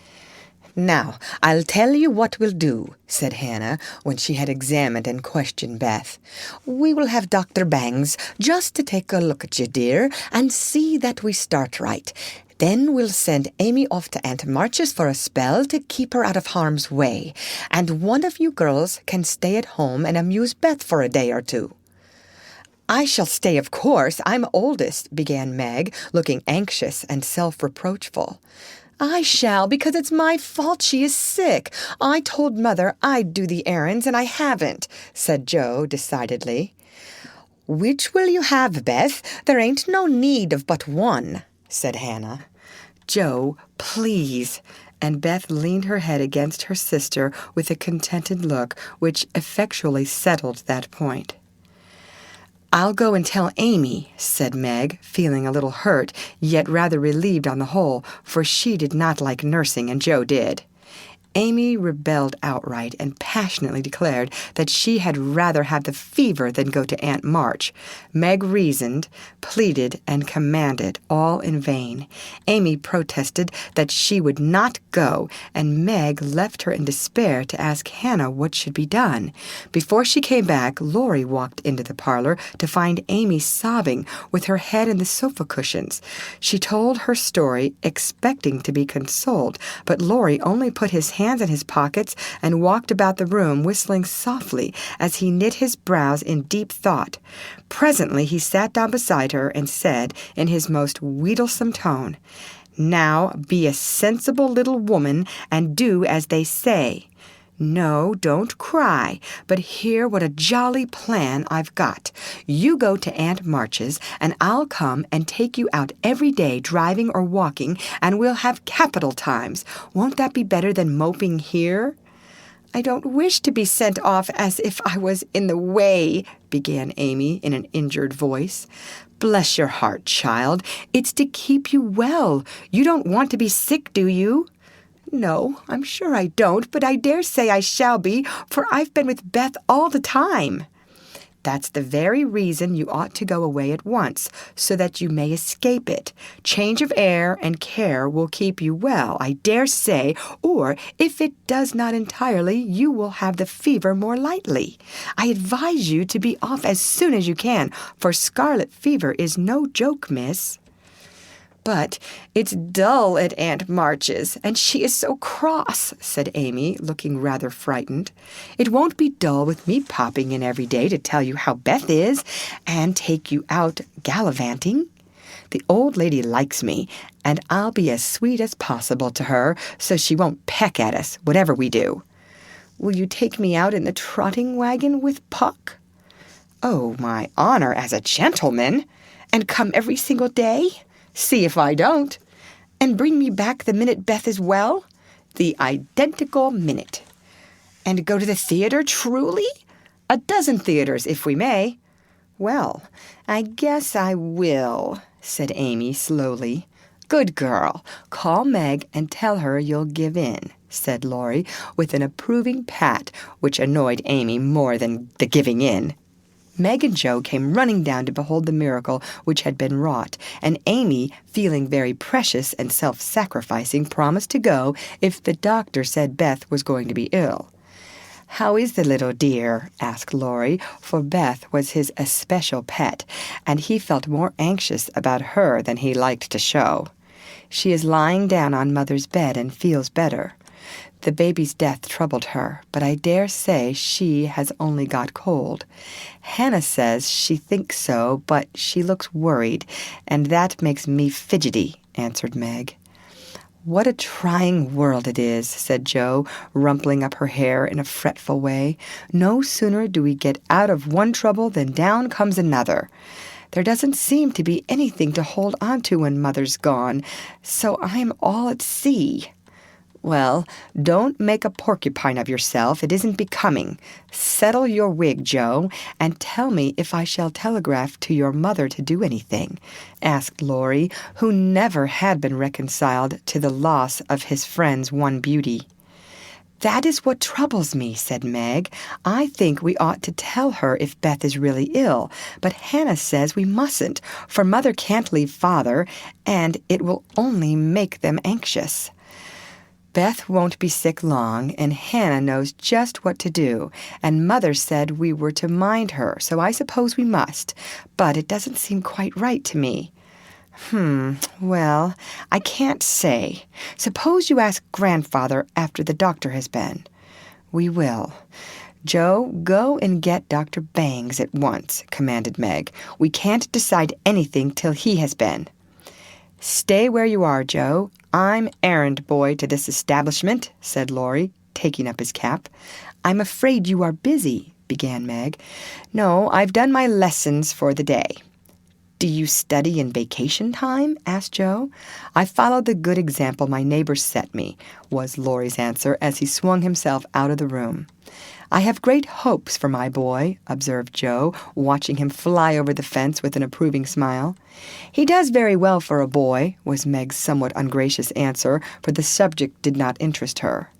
Speaker 1: "Now, I'll tell you what we'll do," said Hannah, when she had examined and questioned Beth. "We will have Dr. Bangs just to take a look at you, dear, and see that we start right. Then we'll send Amy off to Aunt March's for a spell to keep her out of harm's way, and one of you girls can stay at home and amuse Beth for a day or two." "I shall stay, of course. I'm oldest," began Meg, looking anxious and self-reproachful. "I shall, because it's my fault she is sick. I told Mother I'd do the errands, and I haven't," said Joe decidedly. "Which will you have, Beth? There ain't no need of but one," said Hannah. "Joe, please." And Beth leaned her head against her sister with a contented look, which effectually settled that point. "I'll go and tell Amy," said Meg, feeling a little hurt, yet rather relieved on the whole, for she did not like nursing, and Joe did. Amy rebelled outright and passionately declared that she had rather have the fever than go to Aunt March. Meg reasoned, pleaded, and commanded, all in vain. Amy protested that she would not go, and Meg left her in despair to ask Hannah what should be done. Before she came back, Laurie walked into the parlor to find Amy sobbing with her head in the sofa cushions. She told her story, expecting to be consoled, but Laurie only put his hands in his pockets and walked about the room whistling softly as he knit his brows in deep thought. Presently he sat down beside her and said in his most wheedlesome tone, "Now be a sensible little woman and do as they say. No, don't cry, but hear what a jolly plan I've got. You go to Aunt March's, and I'll come and take you out every day driving or walking, and we'll have capital times. Won't that be better than moping here?" "I don't wish to be sent off as if I was in the way," began Amy in an injured voice. "Bless your heart, child. It's to keep you well. You don't want to be sick, do you?" "No, I'm sure I don't, but I dare say I shall be, for I've been with Beth all the time." "That's the very reason you ought to go away at once, so that you may escape it. Change of air and care will keep you well, I dare say, or if it does not entirely, you will have the fever more lightly. I advise you to be off as soon as you can, for scarlet fever is no joke, miss." "But it's dull at Aunt March's, and she is so cross," said Amy, looking rather frightened. "It won't be dull with me popping in every day to tell you how Beth is, and take you out gallivanting. The old lady likes me, and I'll be as sweet as possible to her, so she won't peck at us, whatever we do." "Will you take me out in the trotting wagon with Puck?" "Oh, my honor as a gentleman." "And come every single day?" "See if I don't." "And bring me back the minute Beth is well?" "The identical minute." "And go to the theater, truly?" "A dozen theaters, if we may." "Well, I guess I will," said Amy slowly. "Good girl. Call Meg and tell her you'll give in," said Laurie, with an approving pat which annoyed Amy more than the giving in. Meg and Joe came running down to behold the miracle which had been wrought, and Amy, feeling very precious and self-sacrificing, promised to go if the doctor said Beth was going to be ill. "How is the little dear?" asked Laurie, for Beth was his especial pet, and he felt more anxious about her than he liked to show. "She is lying down on Mother's bed and feels better. The baby's death troubled her, but I dare say she has only got cold. Hannah says she thinks so, but she looks worried, and that makes me fidgety," answered Meg. "What a trying world it is," said Joe, rumpling up her hair in a fretful way. "No sooner do we get out of one trouble than down comes another. There doesn't seem to be anything to hold on to when Mother's gone, so I'm all at sea." "Well, don't make a porcupine of yourself. It isn't becoming. Settle your wig, Joe, and tell me if I shall telegraph to your mother to do anything," asked Laurie, who never had been reconciled to the loss of his friend's one beauty. "That is what troubles me," said Meg. "I think we ought to tell her if Beth is really ill, but Hannah says we mustn't, for Mother can't leave Father, and it will only make them anxious. Beth won't be sick long, and Hannah knows just what to do, and Mother said we were to mind her, so I suppose we must, but it doesn't seem quite right to me." Well, I can't say. Suppose you ask Grandfather after the doctor has been." "We will. Joe, go and get Dr. Bangs at once," commanded Meg. "We can't decide anything till he has been." "Stay where you are, Joe. I'm errand boy to this establishment," said Laurie, taking up his cap. "I'm afraid you are busy," began Meg. "No, I've done my lessons for the day." "Do you study in vacation time?" asked Joe. "I follow the good example my neighbors set me," was Laurie's answer as he swung himself out of the room. "I have great hopes for my boy," observed Joe, watching him fly over the fence with an approving smile. "He does very well for a boy," was Meg's somewhat ungracious answer, for the subject did not interest her.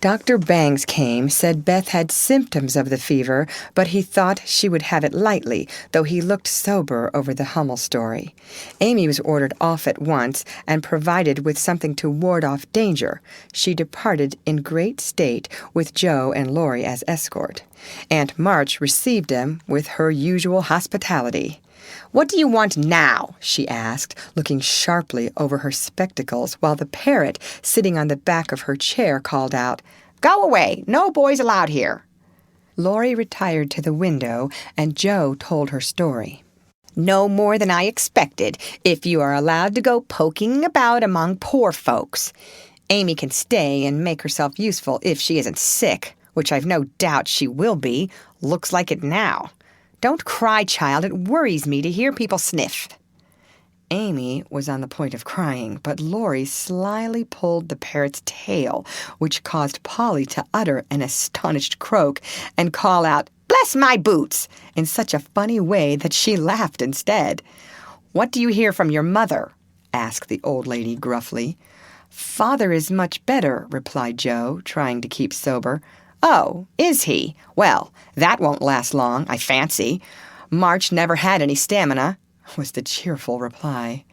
Speaker 1: Dr. Bangs came, said Beth had symptoms of the fever, but he thought she would have it lightly, though he looked sober over the Hummel story. Amy was ordered off at once and provided with something to ward off danger. She departed in great state, with Joe and Laurie as escort. Aunt March received them with her usual hospitality. "What do you want now?" she asked, looking sharply over her spectacles, while the parrot, sitting on the back of her chair, called out, "Go away! No boys allowed here!" Laurie retired to the window, and Joe told her story. "No more than I expected, if you are allowed to go poking about among poor folks. Amy can stay and make herself useful if she isn't sick, which I've no doubt she will be. Looks like it now. Don't cry, child. It worries me to hear people sniff." Amy was on the point of crying, but Laurie slyly pulled the parrot's tail, which caused Polly to utter an astonished croak and call out, "Bless my boots!" in such a funny way that she laughed instead. "What do you hear from your mother?" asked the old lady gruffly. "Father is much better," replied Joe, trying to keep sober. "Oh, is he? Well, that won't last long, I fancy. March never had any stamina," was the cheerful reply.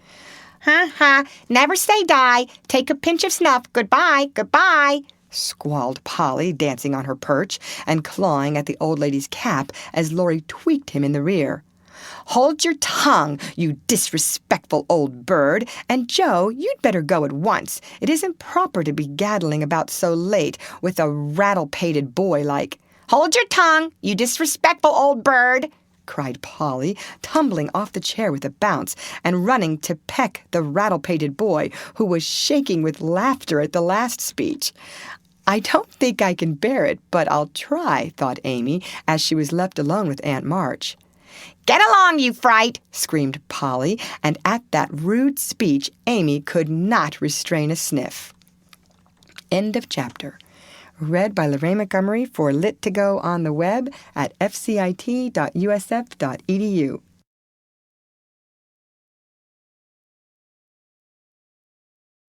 Speaker 1: "Ha! Never say die. Take a pinch of snuff. Goodbye, goodbye," squalled Polly, dancing on her perch and clawing at the old lady's cap as Laurie tweaked him in the rear. "Hold your tongue, you disrespectful old bird, and Joe, you'd better go at once. It isn't proper to be gaddling about so late with a rattle-pated boy like—" "Hold your tongue, you disrespectful old bird," cried Polly, tumbling off the chair with a bounce and running to peck the rattle-pated boy, who was shaking with laughter at the last speech. "I don't think I can bear it, but I'll try," thought Amy, as she was left alone with Aunt March. "Get along, you fright!" screamed Polly, and at that rude speech Amy could not restrain a sniff. End of chapter. Read by Lorraine Montgomery for Lit2Go on the web at fcit.usf.edu.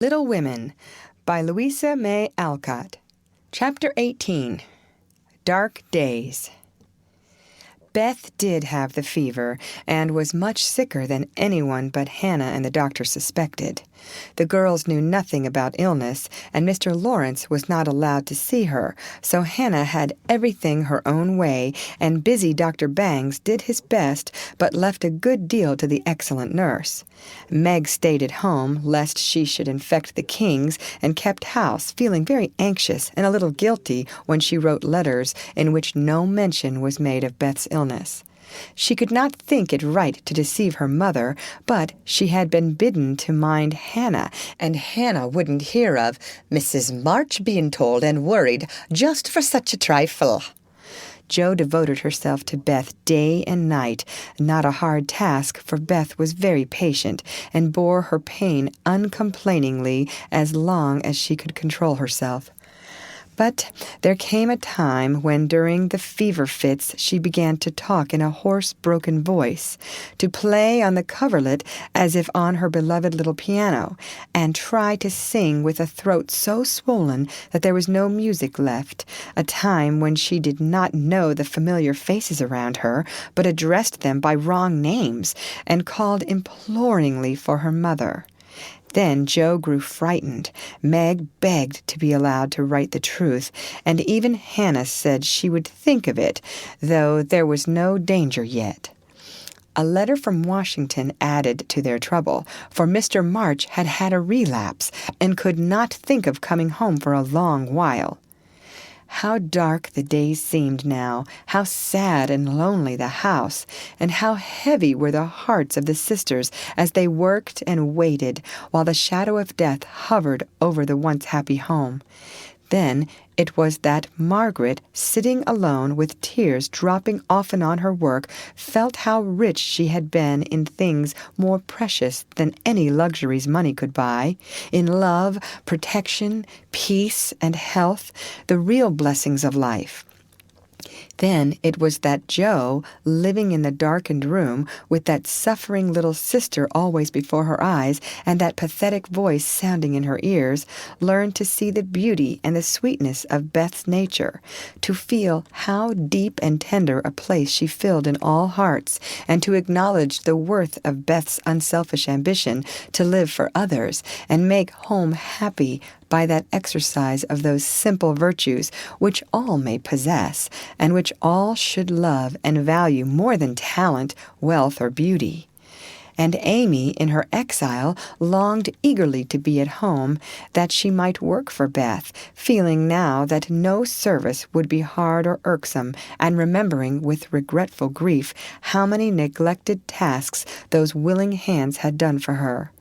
Speaker 1: Little Women by Louisa May Alcott. Chapter 18. Dark Days. Beth did have the fever, and was much sicker than anyone but Hannah and the doctor suspected. The girls knew nothing about illness, and Mr. Lawrence was not allowed to see her, so Hannah had everything her own way, and busy Dr. Bangs did his best, but left a good deal to the excellent nurse. Meg stayed at home, lest she should infect the Kings, and kept house, feeling very anxious and a little guilty when she wrote letters in which no mention was made of Beth's illness. She could not think it right to deceive her mother, but she had been bidden to mind Hannah, and Hannah wouldn't hear of Mrs. March being told and worried just for such a trifle. Jo devoted herself to Beth day and night, not a hard task, for Beth was very patient and bore her pain uncomplainingly as long as she could control herself. But there came a time when during the fever fits she began to talk in a hoarse, broken voice, to play on the coverlet as if on her beloved little piano, and try to sing with a throat so swollen that there was no music left, a time when she did not know the familiar faces around her, but addressed them by wrong names, and called imploringly for her mother. Then Jo grew frightened. Meg begged to be allowed to write the truth, and even Hannah said she would think of it, though there was no danger yet. A letter from Washington added to their trouble, for Mr. March had had a relapse, and could not think of coming home for a long while. How dark the days seemed now, how sad and lonely the house, and how heavy were the hearts of the sisters as they worked and waited, while the shadow of death hovered over the once happy home. Then it was that Margaret, sitting alone with tears dropping often on her work, felt how rich she had been in things more precious than any luxuries money could buy, in love, protection, peace, and health, the real blessings of life. Then it was that Jo, living in the darkened room, with that suffering little sister always before her eyes, and that pathetic voice sounding in her ears, learned to see the beauty and the sweetness of Beth's nature, to feel how deep and tender a place she filled in all hearts, and to acknowledge the worth of Beth's unselfish ambition to live for others, and make home happy by that exercise of those simple virtues which all may possess, and which all should love and value more than talent, wealth, or beauty. And Amy, in her exile, longed eagerly to be at home, that she might work for Beth, feeling now that no service would be hard or irksome, and remembering with regretful grief how many neglected tasks those willing hands had done for her.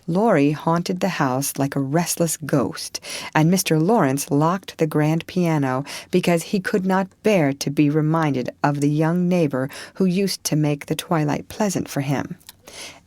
Speaker 1: Laurie haunted the house like a restless ghost, and Mr. Lawrence locked the grand piano because he could not bear to be reminded of the young neighbor who used to make the twilight pleasant for him.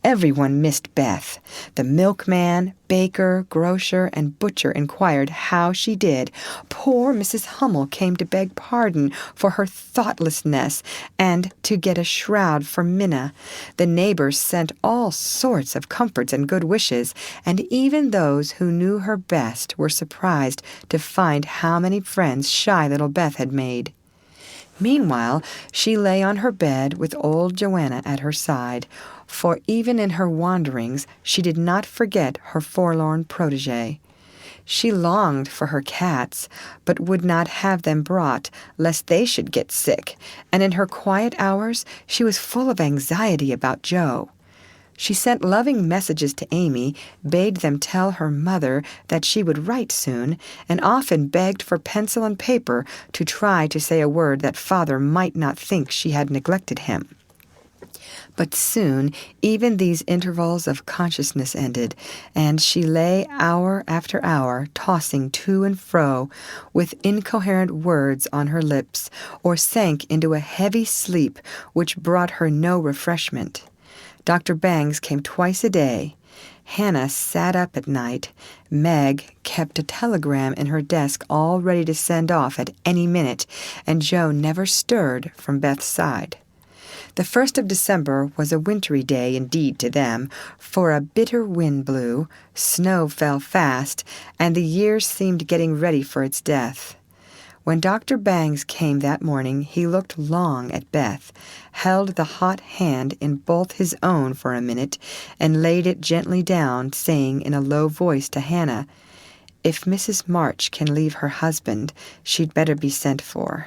Speaker 1: Everyone missed Beth. The milkman, baker, grocer, and butcher inquired how she did. Poor Mrs. Hummel came to beg pardon for her thoughtlessness and to get a shroud for Minna. The neighbors sent all sorts of comforts and good wishes, and even those who knew her best were surprised to find how many friends shy little Beth had made. Meanwhile, she lay on her bed with old Joanna at her side, for even in her wanderings she did not forget her forlorn protégé. She longed for her cats, but would not have them brought, lest they should get sick, and in her quiet hours she was full of anxiety about Jo. She sent loving messages to Amy, bade them tell her mother that she would write soon, and often begged for pencil and paper to try to say a word that father might not think she had neglected him. But soon even these intervals of consciousness ended, and she lay hour after hour tossing to and fro with incoherent words on her lips, or sank into a heavy sleep which brought her no refreshment. Dr. Bangs came twice a day. Hannah sat up at night. Meg kept a telegram in her desk all ready to send off at any minute, and Jo never stirred from Beth's side. The 1st of December was a wintry day indeed to them, for a bitter wind blew, snow fell fast, and the year seemed getting ready for its death. When Dr. Bangs came that morning, he looked long at Beth, held the hot hand in both his own for a minute, and laid it gently down, saying in a low voice to Hannah, "If Mrs. March can leave her husband, she'd better be sent for."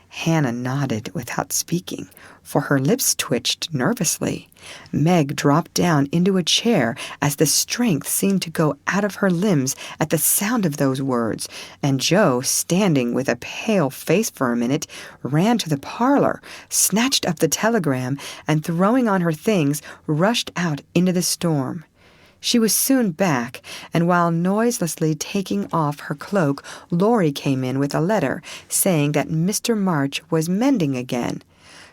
Speaker 1: Hannah nodded without speaking, for her lips twitched nervously. Meg dropped down into a chair as the strength seemed to go out of her limbs at the sound of those words, and Joe, standing with a pale face for a minute, ran to the parlor, snatched up the telegram, and throwing on her things, rushed out into the storm. She was soon back, and while noiselessly taking off her cloak, Laurie came in with a letter, saying that Mr. March was mending again.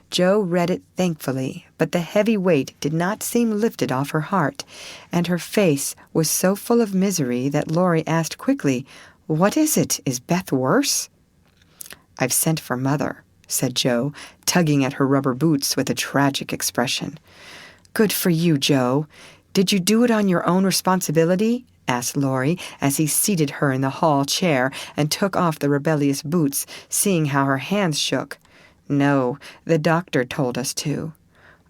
Speaker 1: Joe read it thankfully, but the heavy weight did not seem lifted off her heart, and her face was so full of misery that Laurie asked quickly, "What is it? Is Beth worse?" "I've sent for Mother," said Joe, tugging at her rubber boots with a tragic expression. "Good for you, Joe. Did you do it on your own responsibility?" asked Laurie, as he seated her in the hall chair and took off the rebellious boots, seeing how her hands shook. "No, the doctor told us to."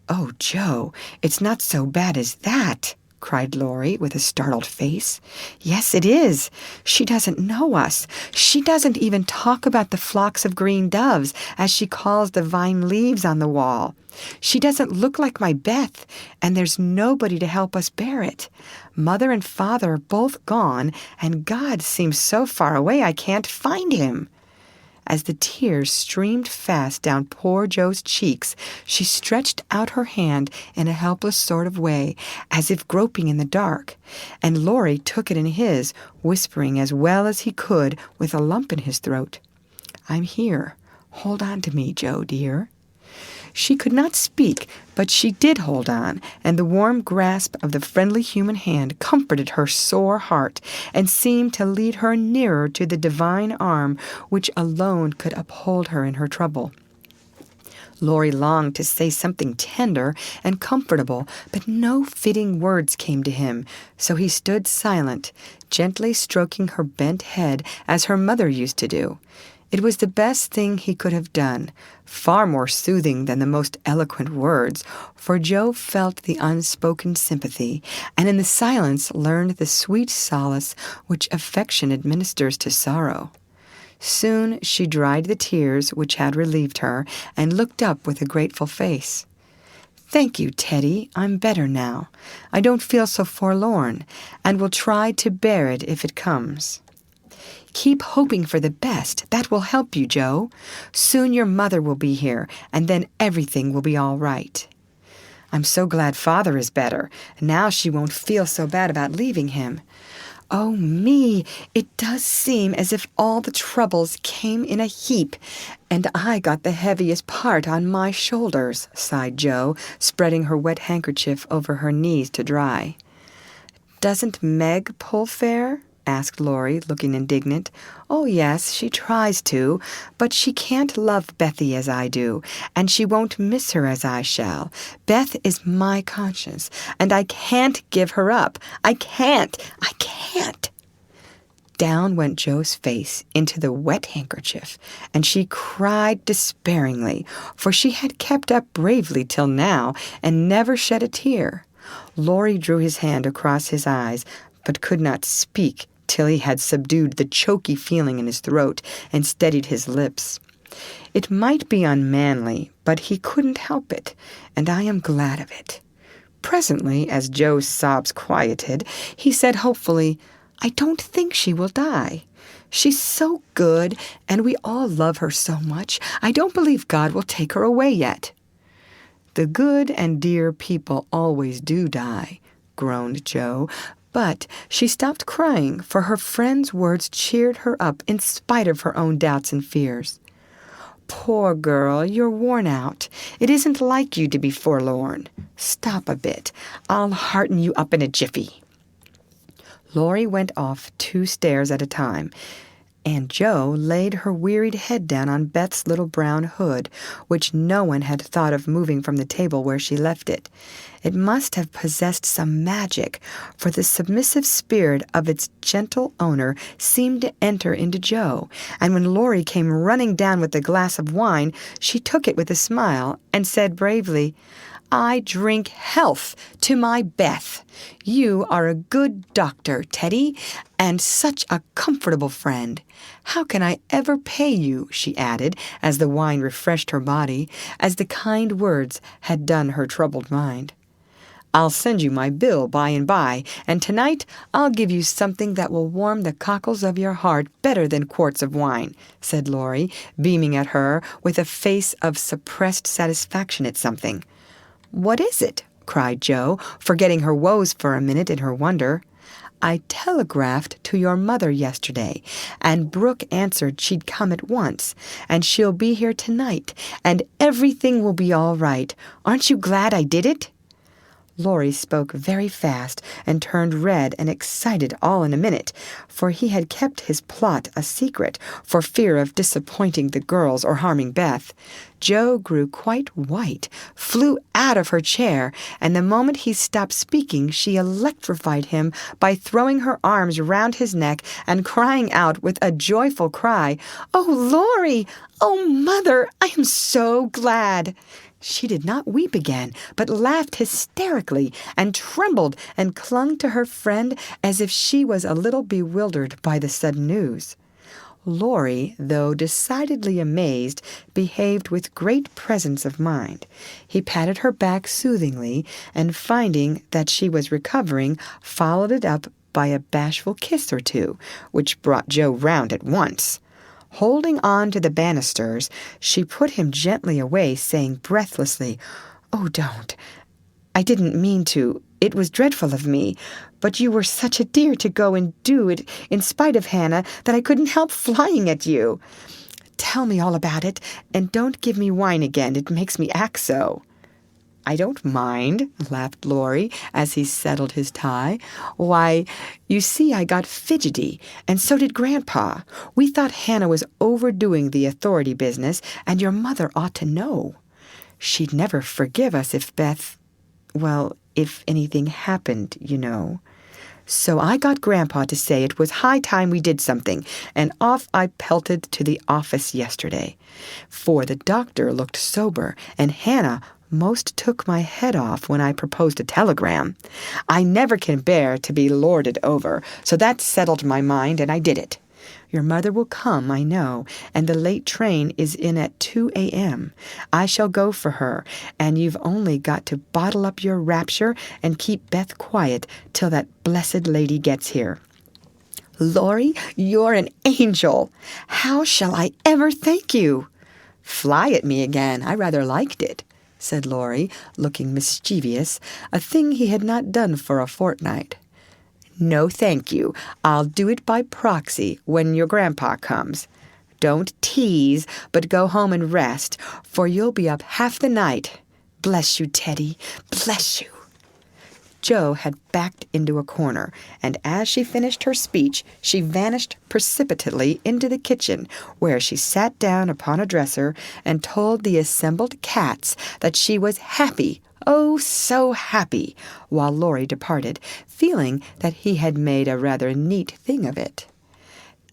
Speaker 1: "Oh, Joe, it's not so bad as that," cried Laurie with a startled face. "Yes, it is. She doesn't know us. She doesn't even talk about the flocks of green doves, as she calls the vine leaves on the wall. She doesn't look like my Beth, and there's nobody to help us bear it. Mother and Father are both gone, and God seems so far away I can't find him." As the tears streamed fast down poor Joe's cheeks, she stretched out her hand in a helpless sort of way, as if groping in the dark, and Laurie took it in his, whispering as well as he could with a lump in his throat, "I'm here. Hold on to me, Joe, dear." She could not speak, but she did hold on, and the warm grasp of the friendly human hand comforted her sore heart and seemed to lead her nearer to the divine arm which alone could uphold her in her trouble. Laurie longed to say something tender and comfortable, but no fitting words came to him, so he stood silent, gently stroking her bent head as her mother used to do. It was the best thing he could have done, far more soothing than the most eloquent words, for Joe felt the unspoken sympathy, and in the silence learned the sweet solace which affection administers to sorrow. Soon she dried the tears which had relieved her, and looked up with a grateful face. "Thank you, Teddy. I'm better now. I don't feel so forlorn, and will try to bear it if it comes." "Keep hoping for the best. That will help you, Joe. Soon your mother will be here, and then everything will be all right." "I'm so glad Father is better. Now she won't feel so bad about leaving him." "Oh, me, it does seem as if all the troubles came in a heap, and I got the heaviest part on my shoulders," sighed Joe, spreading her wet handkerchief over her knees to dry. "Doesn't Meg pull fair?" asked Laurie, looking indignant. "Oh, yes, she tries to, but she can't love Bethy as I do, and she won't miss her as I shall. Beth is my conscience, and I can't give her up. I can't! Down went Joe's face into the wet handkerchief, and she cried despairingly, for she had kept up bravely till now, and never shed a tear. Laurie drew his hand across his eyes, but could not speak till he had subdued the choky feeling in his throat and steadied his lips. It might be unmanly, but he couldn't help it, and I am glad of it. Presently, as Joe's sobs quieted, he said hopefully, "I don't think she will die. She's so good, and we all love her so much. I don't believe God will take her away yet." "The good and dear people always do die," groaned Joe, but she stopped crying, for her friend's words cheered her up in spite of her own doubts and fears. "Poor girl, you're worn out. It isn't like you to be forlorn. Stop a bit. I'll hearten you up in a jiffy." Laurie went off 2 stairs at a time, Aunt Jo laid her wearied head down on Beth's little brown hood, which no one had thought of moving from the table where she left it. It must have possessed some magic, for the submissive spirit of its gentle owner seemed to enter into Jo, and when Laurie came running down with the glass of wine, she took it with a smile and said bravely, "I drink health to my Beth. You are a good doctor, Teddy, and such a comfortable friend. How can I ever pay you?" she added, as the wine refreshed her body, as the kind words had done her troubled mind. "I'll send you my bill by and by, and tonight I'll give you something that will warm the cockles of your heart better than quarts of wine," said Laurie, beaming at her with a face of suppressed satisfaction at something. "What is it?" cried Jo, forgetting her woes for a minute in her wonder. "I telegraphed to your mother yesterday, and Brooke answered she'd come at once, and she'll be here tonight, and everything will be all right. Aren't you glad I did it?" Laurie spoke very fast and turned red and excited all in a minute, for he had kept his plot a secret for fear of disappointing the girls or harming Beth. Jo grew quite white, flew out of her chair, and the moment he stopped speaking she electrified him by throwing her arms round his neck and crying out with a joyful cry, "Oh, Laurie! Oh, Mother! I am so glad!" She did not weep again, but laughed hysterically and trembled and clung to her friend as if she was a little bewildered by the sudden news. Laurie, though decidedly amazed, behaved with great presence of mind. He patted her back soothingly, and finding that she was recovering, followed it up by a bashful kiss or two, which brought Jo round at once. Holding on to the banisters, she put him gently away, saying breathlessly, "Oh, don't. I didn't mean to. It was dreadful of me. But you were such a dear to go and do it in spite of Hannah that I couldn't help flying at you. Tell me all about it, and don't give me wine again. It makes me act so." "I don't mind," laughed Laurie as he settled his tie. "Why, you see, I got fidgety, and so did Grandpa. We thought Hannah was overdoing the authority business, and your mother ought to know. She'd never forgive us if if anything happened, you know. So I got Grandpa to say it was high time we did something, and off I pelted to the office yesterday. For the doctor looked sober, and Hannah most took my head off when I proposed a telegram. I never can bear to be lorded over, so that settled my mind, and I did it. Your mother will come, I know, and the late train is in at 2 a.m. I shall go for her, and you've only got to bottle up your rapture and keep Beth quiet till that blessed lady gets here." "Laurie, you're an angel. How shall I ever thank you?" "Fly at me again. I rather liked it," said Laurie, looking mischievous, a thing he had not done for a fortnight. "No, thank you. I'll do it by proxy when your grandpa comes. Don't tease, but go home and rest, for you'll be up half the night. Bless you, Teddy, bless you." Jo had backed into a corner, and as she finished her speech, she vanished precipitately into the kitchen, where she sat down upon a dresser and told the assembled cats that she was happy, oh, so happy, while Laurie departed, feeling that he had made a rather neat thing of it.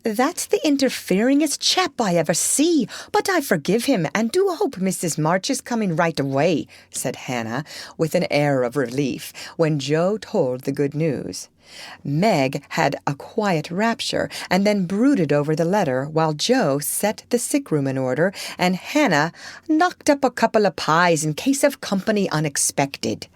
Speaker 1: "That's the interferingest chap I ever see, but I forgive him and do hope Mrs. March is coming right away," said Hannah, with an air of relief, when Jo told the good news. Meg had a quiet rapture, and then brooded over the letter, while Jo set the sick-room in order, and Hannah knocked up a couple of pies in case of company unexpected.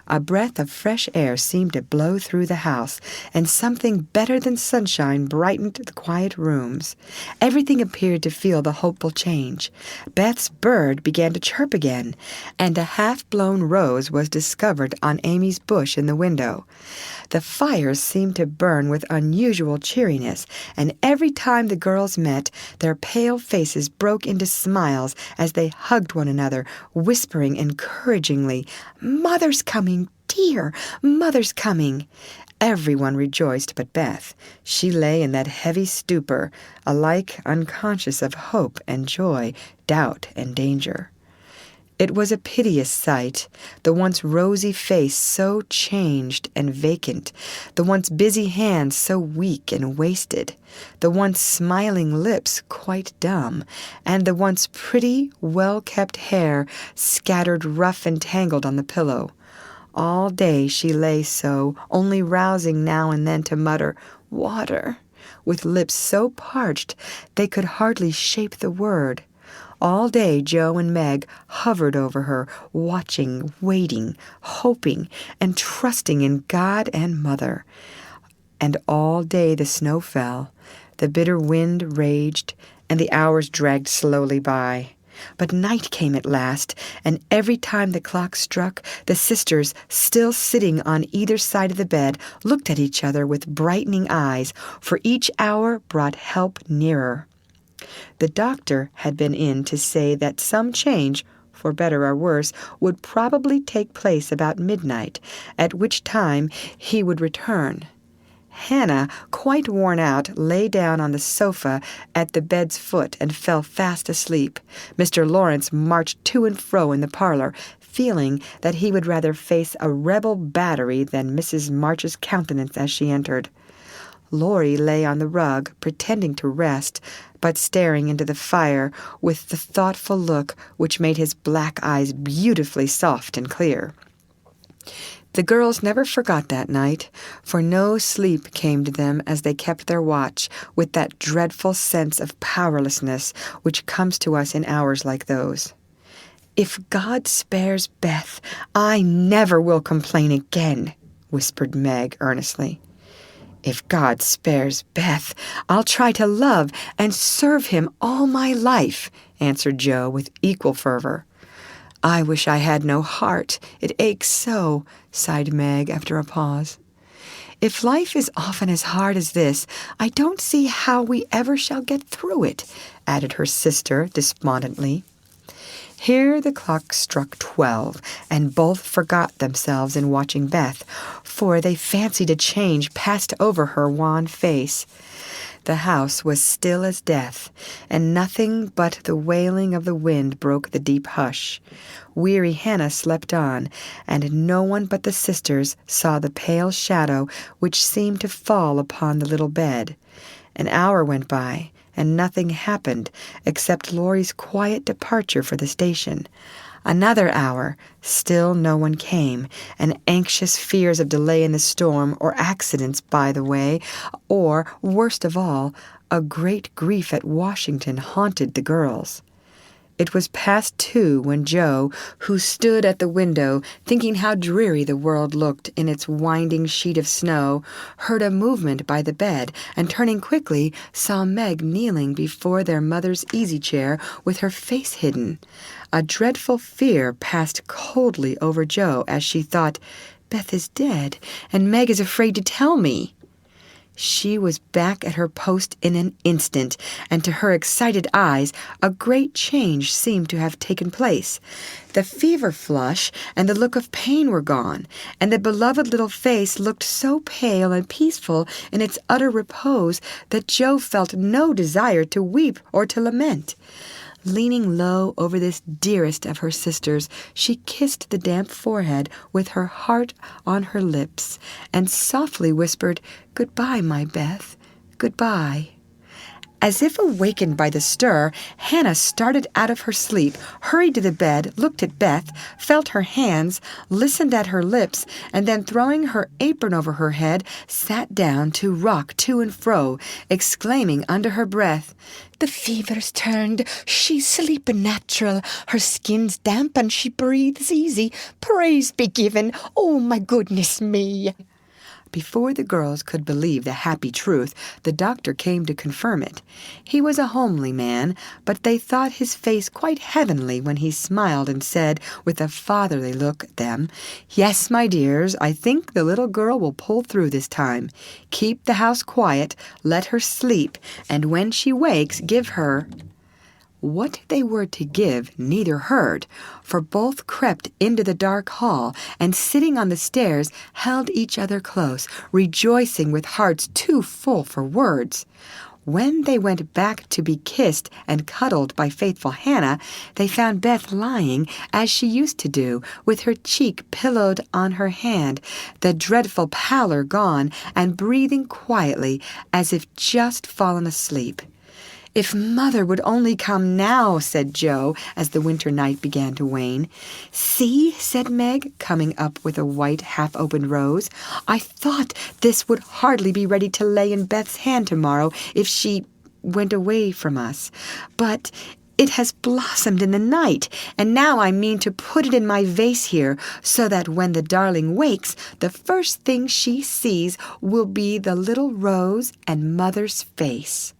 Speaker 1: A breath of fresh air seemed to blow through the house, and something better than sunshine brightened the quiet rooms. Everything appeared to feel the hopeful change. Beth's bird began to chirp again, and a half-blown rose was discovered on Amy's bush in the window. The fires seemed to burn with unusual cheeriness, and every time the girls met, their pale faces broke into smiles as they hugged one another, whispering encouragingly, "Mother's coming, dear, Mother's coming." Everyone rejoiced but Beth. She lay in that heavy stupor, alike unconscious of hope and joy, doubt and danger. It was a piteous sight, the once rosy face so changed and vacant, the once busy hands so weak and wasted, the once smiling lips quite dumb, and the once pretty, well-kept hair scattered rough and tangled on the pillow. All day she lay so, only rousing now and then to mutter, "Water," with lips so parched they could hardly shape the word. All day Joe and Meg hovered over her, watching, waiting, hoping, and trusting in God and Mother. And all day the snow fell, the bitter wind raged, and the hours dragged slowly by. But night came at last, and every time the clock struck, the sisters, still sitting on either side of the bed, looked at each other with brightening eyes, for each hour brought help nearer. The doctor had been in to say that some change, for better or worse, would probably take place about midnight, at which time he would return. Hannah, quite worn out, lay down on the sofa at the bed's foot and fell fast asleep. Mr. Lawrence marched to and fro in the parlor, feeling that he would rather face a rebel battery than Mrs. March's countenance as she entered. Laurie lay on the rug, pretending to rest, but staring into the fire with the thoughtful look which made his black eyes beautifully soft and clear. The girls never forgot that night, for no sleep came to them as they kept their watch with that dreadful sense of powerlessness which comes to us in hours like those. "If God spares Beth, I never will complain again," whispered Meg earnestly. "If God spares Beth, I'll try to love and serve him all my life," answered Joe with equal fervor. "I wish I had no heart. It aches so," sighed Meg after a pause. "If life is often as hard as this, I don't see how we ever shall get through it," added her sister despondently. Here the clock struck 12, and both forgot themselves in watching Beth, for they fancied a change passed over her wan face. The house was still as death, and nothing but the wailing of the wind broke the deep hush. Weary Hannah slept on, and no one but the sisters saw the pale shadow which seemed to fall upon the little bed. An hour went by, and nothing happened except Laurie's quiet departure for the station. Another hour, still no one came, and anxious fears of delay in the storm or accidents by the way, or, worst of all, a great grief at Washington haunted the girls. It was past 2 when Joe, who stood at the window, thinking how dreary the world looked in its winding sheet of snow, heard a movement by the bed, and turning quickly, saw Meg kneeling before their mother's easy-chair with her face hidden. A dreadful fear passed coldly over Joe as she thought, "Beth is dead, and Meg is afraid to tell me." She was back at her post in an instant, and to her excited eyes a great change seemed to have taken place. The fever flush and the look of pain were gone, and the beloved little face looked so pale and peaceful in its utter repose that Joe felt no desire to weep or to lament. Leaning low over this dearest of her sisters, she kissed the damp forehead with her heart on her lips, and softly whispered, "Goodbye, my Beth, goodbye." As if awakened by the stir, Hannah started out of her sleep, hurried to the bed, looked at Beth, felt her hands, listened at her lips, and then throwing her apron over her head, sat down to rock to and fro, exclaiming under her breath, "The fever's turned. She's sleeping natural. Her skin's damp and she breathes easy. Praise be given. Oh, my goodness me." Before the girls could believe the happy truth, the doctor came to confirm it. He was a homely man, but they thought his face quite heavenly when he smiled and said, with a fatherly look at them, "Yes, my dears, I think the little girl will pull through this time. Keep the house quiet, let her sleep, and when she wakes, give her—" What they were to give neither heard, for both crept into the dark hall, and sitting on the stairs held each other close, rejoicing with hearts too full for words. When they went back to be kissed and cuddled by faithful Hannah, they found Beth lying, as she used to do, with her cheek pillowed on her hand, the dreadful pallor gone, and breathing quietly as if just fallen asleep. "If Mother would only come now," said Joe, as the winter night began to wane. "See," said Meg, coming up with a white half-opened rose. "I thought this would hardly be ready to lay in Beth's hand tomorrow if she went away from us. But it has blossomed in the night, and now I mean to put it in my vase here, so that when the darling wakes, the first thing she sees will be the little rose and Mother's face."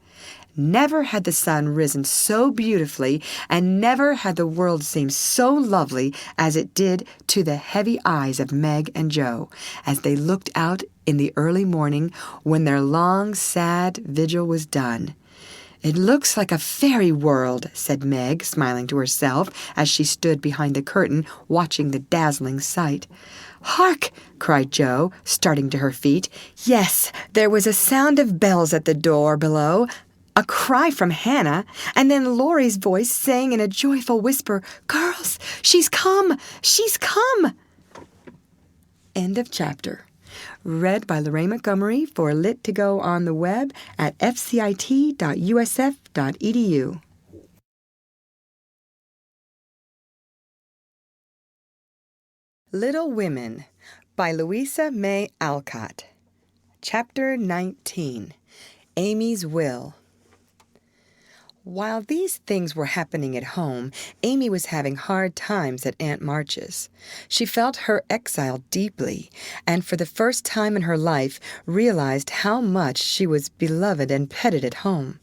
Speaker 1: Never had the sun risen so beautifully, and never had the world seemed so lovely as it did to the heavy eyes of Meg and Joe, as they looked out in the early morning when their long, sad vigil was done. "It looks like a fairy world," said Meg, smiling to herself as she stood behind the curtain watching the dazzling sight. "Hark!" cried Joe, starting to her feet. Yes, there was a sound of bells at the door below, a cry from Hannah, and then Laurie's voice saying in a joyful whisper, "Girls, she's come! She's come!" End of chapter. Read by Lorraine Montgomery for Lit to Go on the web at fcit.usf.edu. Little Women by Louisa May Alcott. Chapter 19. Amy's Will. While these things were happening at home, Amy was having hard times at Aunt March's. She felt her exile deeply, and for the first time in her life realized how much she was beloved and petted at home.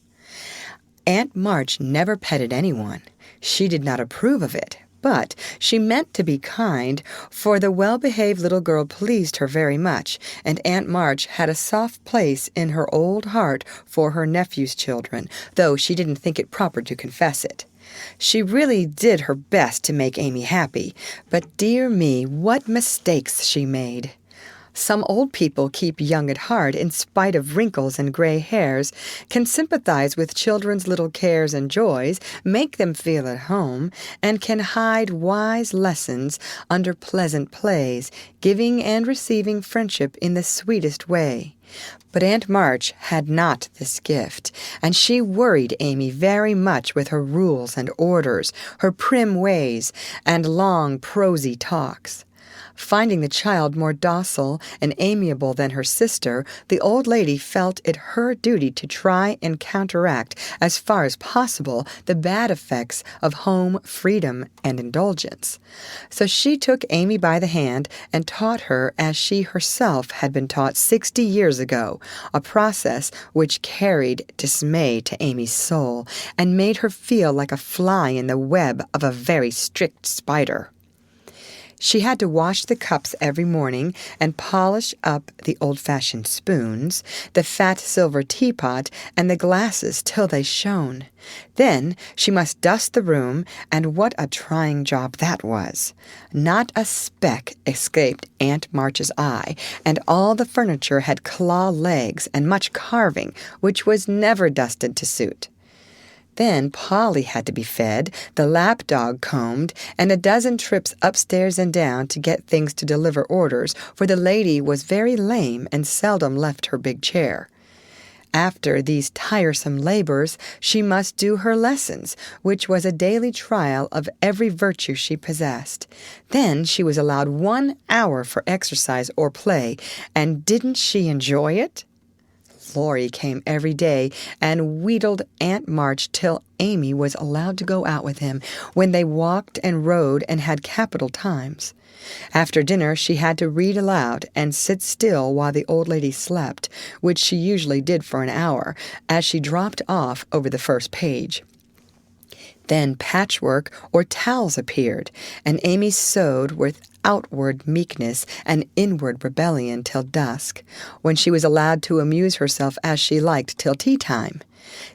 Speaker 1: Aunt March never petted anyone. She did not approve of it, but she meant to be kind, for the well-behaved little girl pleased her very much, and Aunt March had a soft place in her old heart for her nephew's children, though she didn't think it proper to confess it. She really did her best to make Amy happy, but dear me, what mistakes she made. Some old people keep young at heart in spite of wrinkles and gray hairs, can sympathize with children's little cares and joys, make them feel at home, and can hide wise lessons under pleasant plays, giving and receiving friendship in the sweetest way. But Aunt March had not this gift, and she worried Amy very much with her rules and orders, her prim ways, and long prosy talks. Finding the child more docile and amiable than her sister, the old lady felt it her duty to try and counteract, as far as possible, the bad effects of home freedom and indulgence. So she took Amy by the hand and taught her as she herself had been taught 60 years ago, a process which carried dismay to Amy's soul and made her feel like a fly in the web of a very strict spider. She had to wash the cups every morning and polish up the old-fashioned spoons, the fat silver teapot, and the glasses till they shone. Then she must dust the room, and what a trying job that was. Not a speck escaped Aunt March's eye, and all the furniture had claw legs and much carving, which was never dusted to suit. Then Polly had to be fed, the lapdog combed, and a dozen trips upstairs and down to get things to deliver orders, for the lady was very lame and seldom left her big chair. After these tiresome labors, she must do her lessons, which was a daily trial of every virtue she possessed. Then she was allowed 1 hour for exercise or play, and didn't she enjoy it? Laurie came every day and wheedled Aunt March till Amy was allowed to go out with him, when they walked and rode and had capital times. After dinner she had to read aloud and sit still while the old lady slept, which she usually did for an hour, as she dropped off over the first page. Then patchwork or towels appeared, and Amy sewed with outward meekness and inward rebellion till dusk, when she was allowed to amuse herself as she liked till tea-time.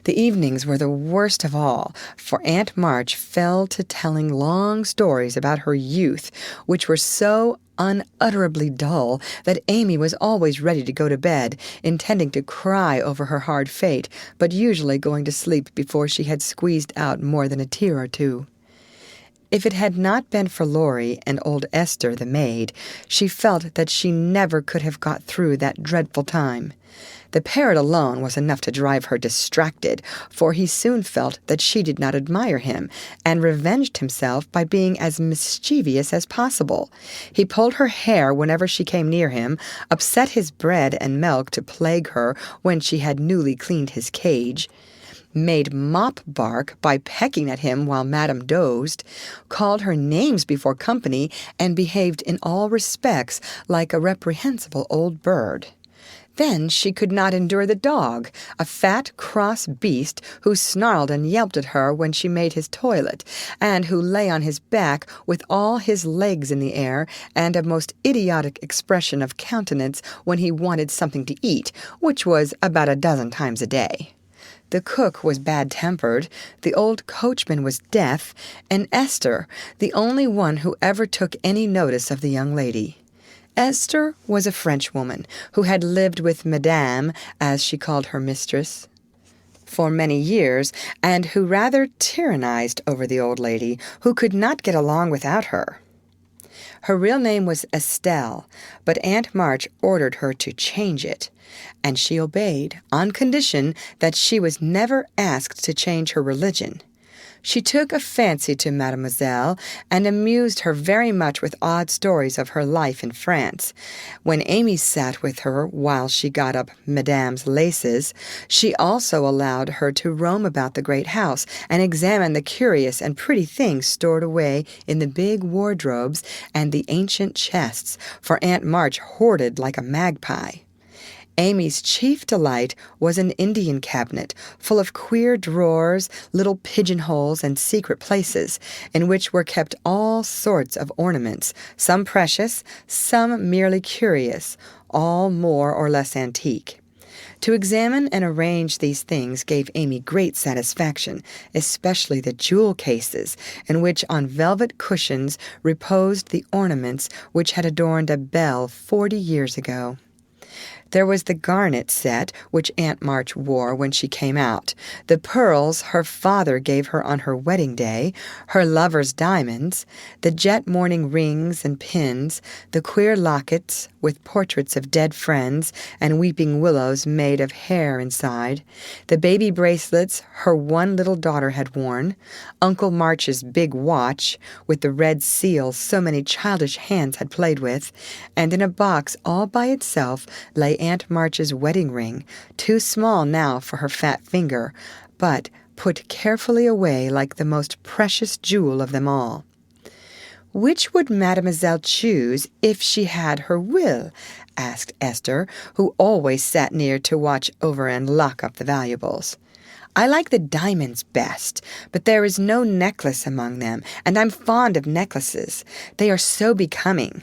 Speaker 1: The evenings were the worst of all, for Aunt March fell to telling long stories about her youth, which were so unutterably dull that Amy was always ready to go to bed, intending to cry over her hard fate, but usually going to sleep before she had squeezed out more than a tear or two. If it had not been for Laurie and old Esther, the maid, she felt that she never could have got through that dreadful time. The parrot alone was enough to drive her distracted, for he soon felt that she did not admire him, and revenged himself by being as mischievous as possible. He pulled her hair whenever she came near him, upset his bread and milk to plague her when she had newly cleaned his cage, made Mop bark by pecking at him while Madame dozed, called her names before company, and behaved in all respects like a reprehensible old bird. Then she could not endure the dog, a fat, cross beast who snarled and yelped at her when she made his toilet, and who lay on his back with all his legs in the air and a most idiotic expression of countenance when he wanted something to eat, which was about a dozen times a day. The cook was bad-tempered, the old coachman was deaf, and Esther, the only one who ever took any notice of the young lady. Esther was a Frenchwoman who had lived with Madame, as she called her mistress, for many years, and who rather tyrannized over the old lady, who could not get along without her. Her real name was Estelle, but Aunt March ordered her to change it, and she obeyed, on condition that she was never asked to change her religion. She took a fancy to Mademoiselle, and amused her very much with odd stories of her life in France. When Amy sat with her while she got up Madame's laces, she also allowed her to roam about the great house and examine the curious and pretty things stored away in the big wardrobes and the ancient chests, for Aunt March hoarded like a magpie. Amy's chief delight was an Indian cabinet full of queer drawers, little pigeonholes, and secret places, in which were kept all sorts of ornaments, some precious, some merely curious, all more or less antique. To examine and arrange these things gave Amy great satisfaction, especially the jewel cases, in which on velvet cushions reposed the ornaments which had adorned a belle 40 years ago. There was the garnet set, which Aunt March wore when she came out, the pearls her father gave her on her wedding day, her lover's diamonds, the jet mourning rings and pins, the queer lockets with portraits of dead friends and weeping willows made of hair inside, the baby bracelets her one little daughter had worn, Uncle March's big watch, with the red seal so many childish hands had played with, and in a box all by itself lay Aunt March's wedding ring, too small now for her fat finger, but put carefully away like the most precious jewel of them all. "Which would Mademoiselle choose if she had her will?" asked Esther, who always sat near to watch over and lock up the valuables. "I like the diamonds best, but there is no necklace among them, and I'm fond of necklaces. They are so becoming.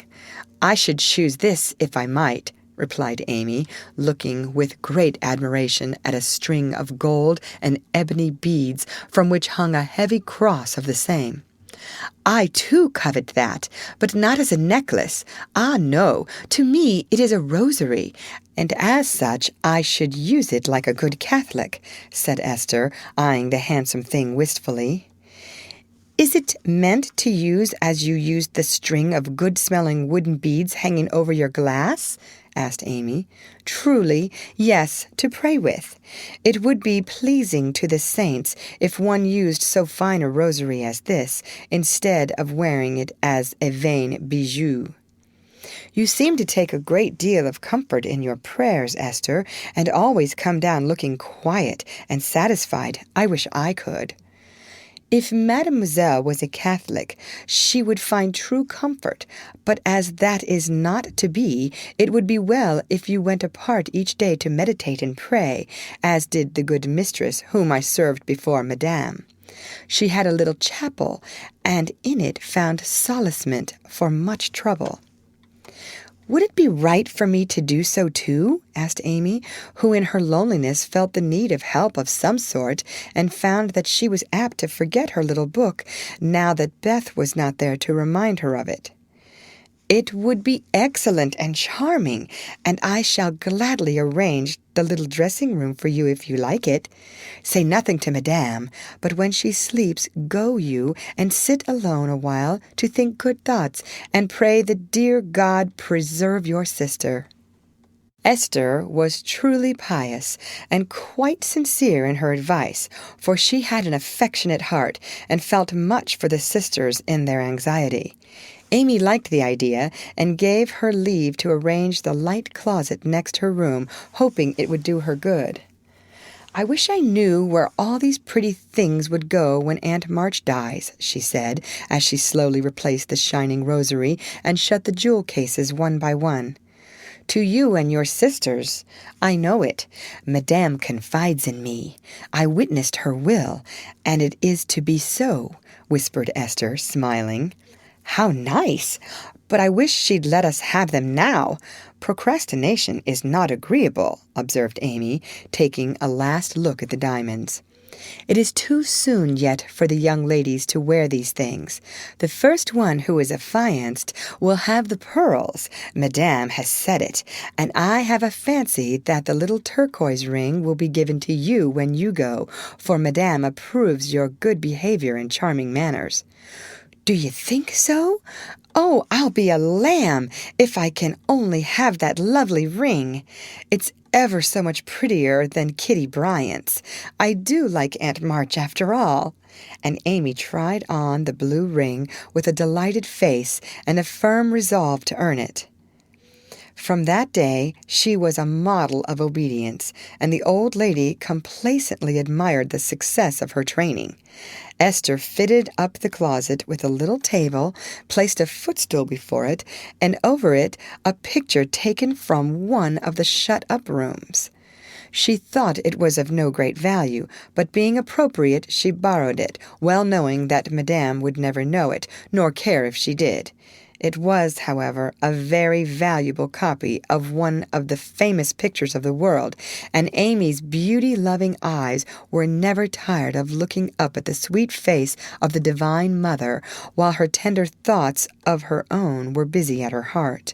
Speaker 1: I should choose this if I might," replied Amy, looking with great admiration at a string of gold and ebony beads from which hung a heavy cross of the same. "I too covet that, but not as a necklace. Ah, no, to me it is a rosary, and as such I should use it like a good Catholic," said Esther, eyeing the handsome thing wistfully. "Is it meant to use as you used the string of good-smelling wooden beads hanging over your glass?" asked Amy. "Truly, yes, to pray with. It would be pleasing to the saints if one used so fine a rosary as this, instead of wearing it as a vain bijou." "You seem to take a great deal of comfort in your prayers, Esther, and always come down looking quiet and satisfied. I wish I could." "If Mademoiselle was a Catholic, she would find true comfort, but as that is not to be, it would be well if you went apart each day to meditate and pray, as did the good mistress whom I served before Madame. She had a little chapel, and in it found solacement for much trouble." "Would it be right for me to do so too?" asked Amy, who in her loneliness felt the need of help of some sort and found that she was apt to forget her little book now that Beth was not there to remind her of it. "It would be excellent and charming, and I shall gladly arrange the little dressing-room for you if you like it. Say nothing to Madame, but when she sleeps, go you and sit alone a while to think good thoughts, and pray the dear God preserve your sister." Esther was truly pious and quite sincere in her advice, for she had an affectionate heart and felt much for the sisters in their anxiety. Amy liked the idea and gave her leave to arrange the light closet next her room, hoping it would do her good. "I wish I knew where all these pretty things would go when Aunt March dies," she said, as she slowly replaced the shining rosary and shut the jewel cases one by one. "To you and your sisters. I know it. Madame confides in me. I witnessed her will, and it is to be so," whispered Esther, smiling. "How nice! But I wish she'd let us have them now. Procrastination is not agreeable," observed Amy, taking a last look at the diamonds. "It is too soon yet for the young ladies to wear these things. The first one who is affianced will have the pearls. Madame has said it, and I have a fancy that the little turquoise ring will be given to you when you go, for Madame approves your good behavior and charming manners." "Do you think so? Oh, I'll be a lamb if I can only have that lovely ring. It's ever so much prettier than Kitty Bryant's. I do like Aunt March after all." And Amy tried on the blue ring with a delighted face and a firm resolve to earn it. From that day she was a model of obedience, and the old lady complacently admired the success of her training. Esther fitted up the closet with a little table, placed a footstool before it, and over it a picture taken from one of the shut-up rooms. She thought it was of no great value, but being appropriate she borrowed it, well knowing that Madame would never know it, nor care if she did. It was, however, a very valuable copy of one of the famous pictures of the world, and Amy's beauty-loving eyes were never tired of looking up at the sweet face of the Divine Mother, while her tender thoughts of her own were busy at her heart.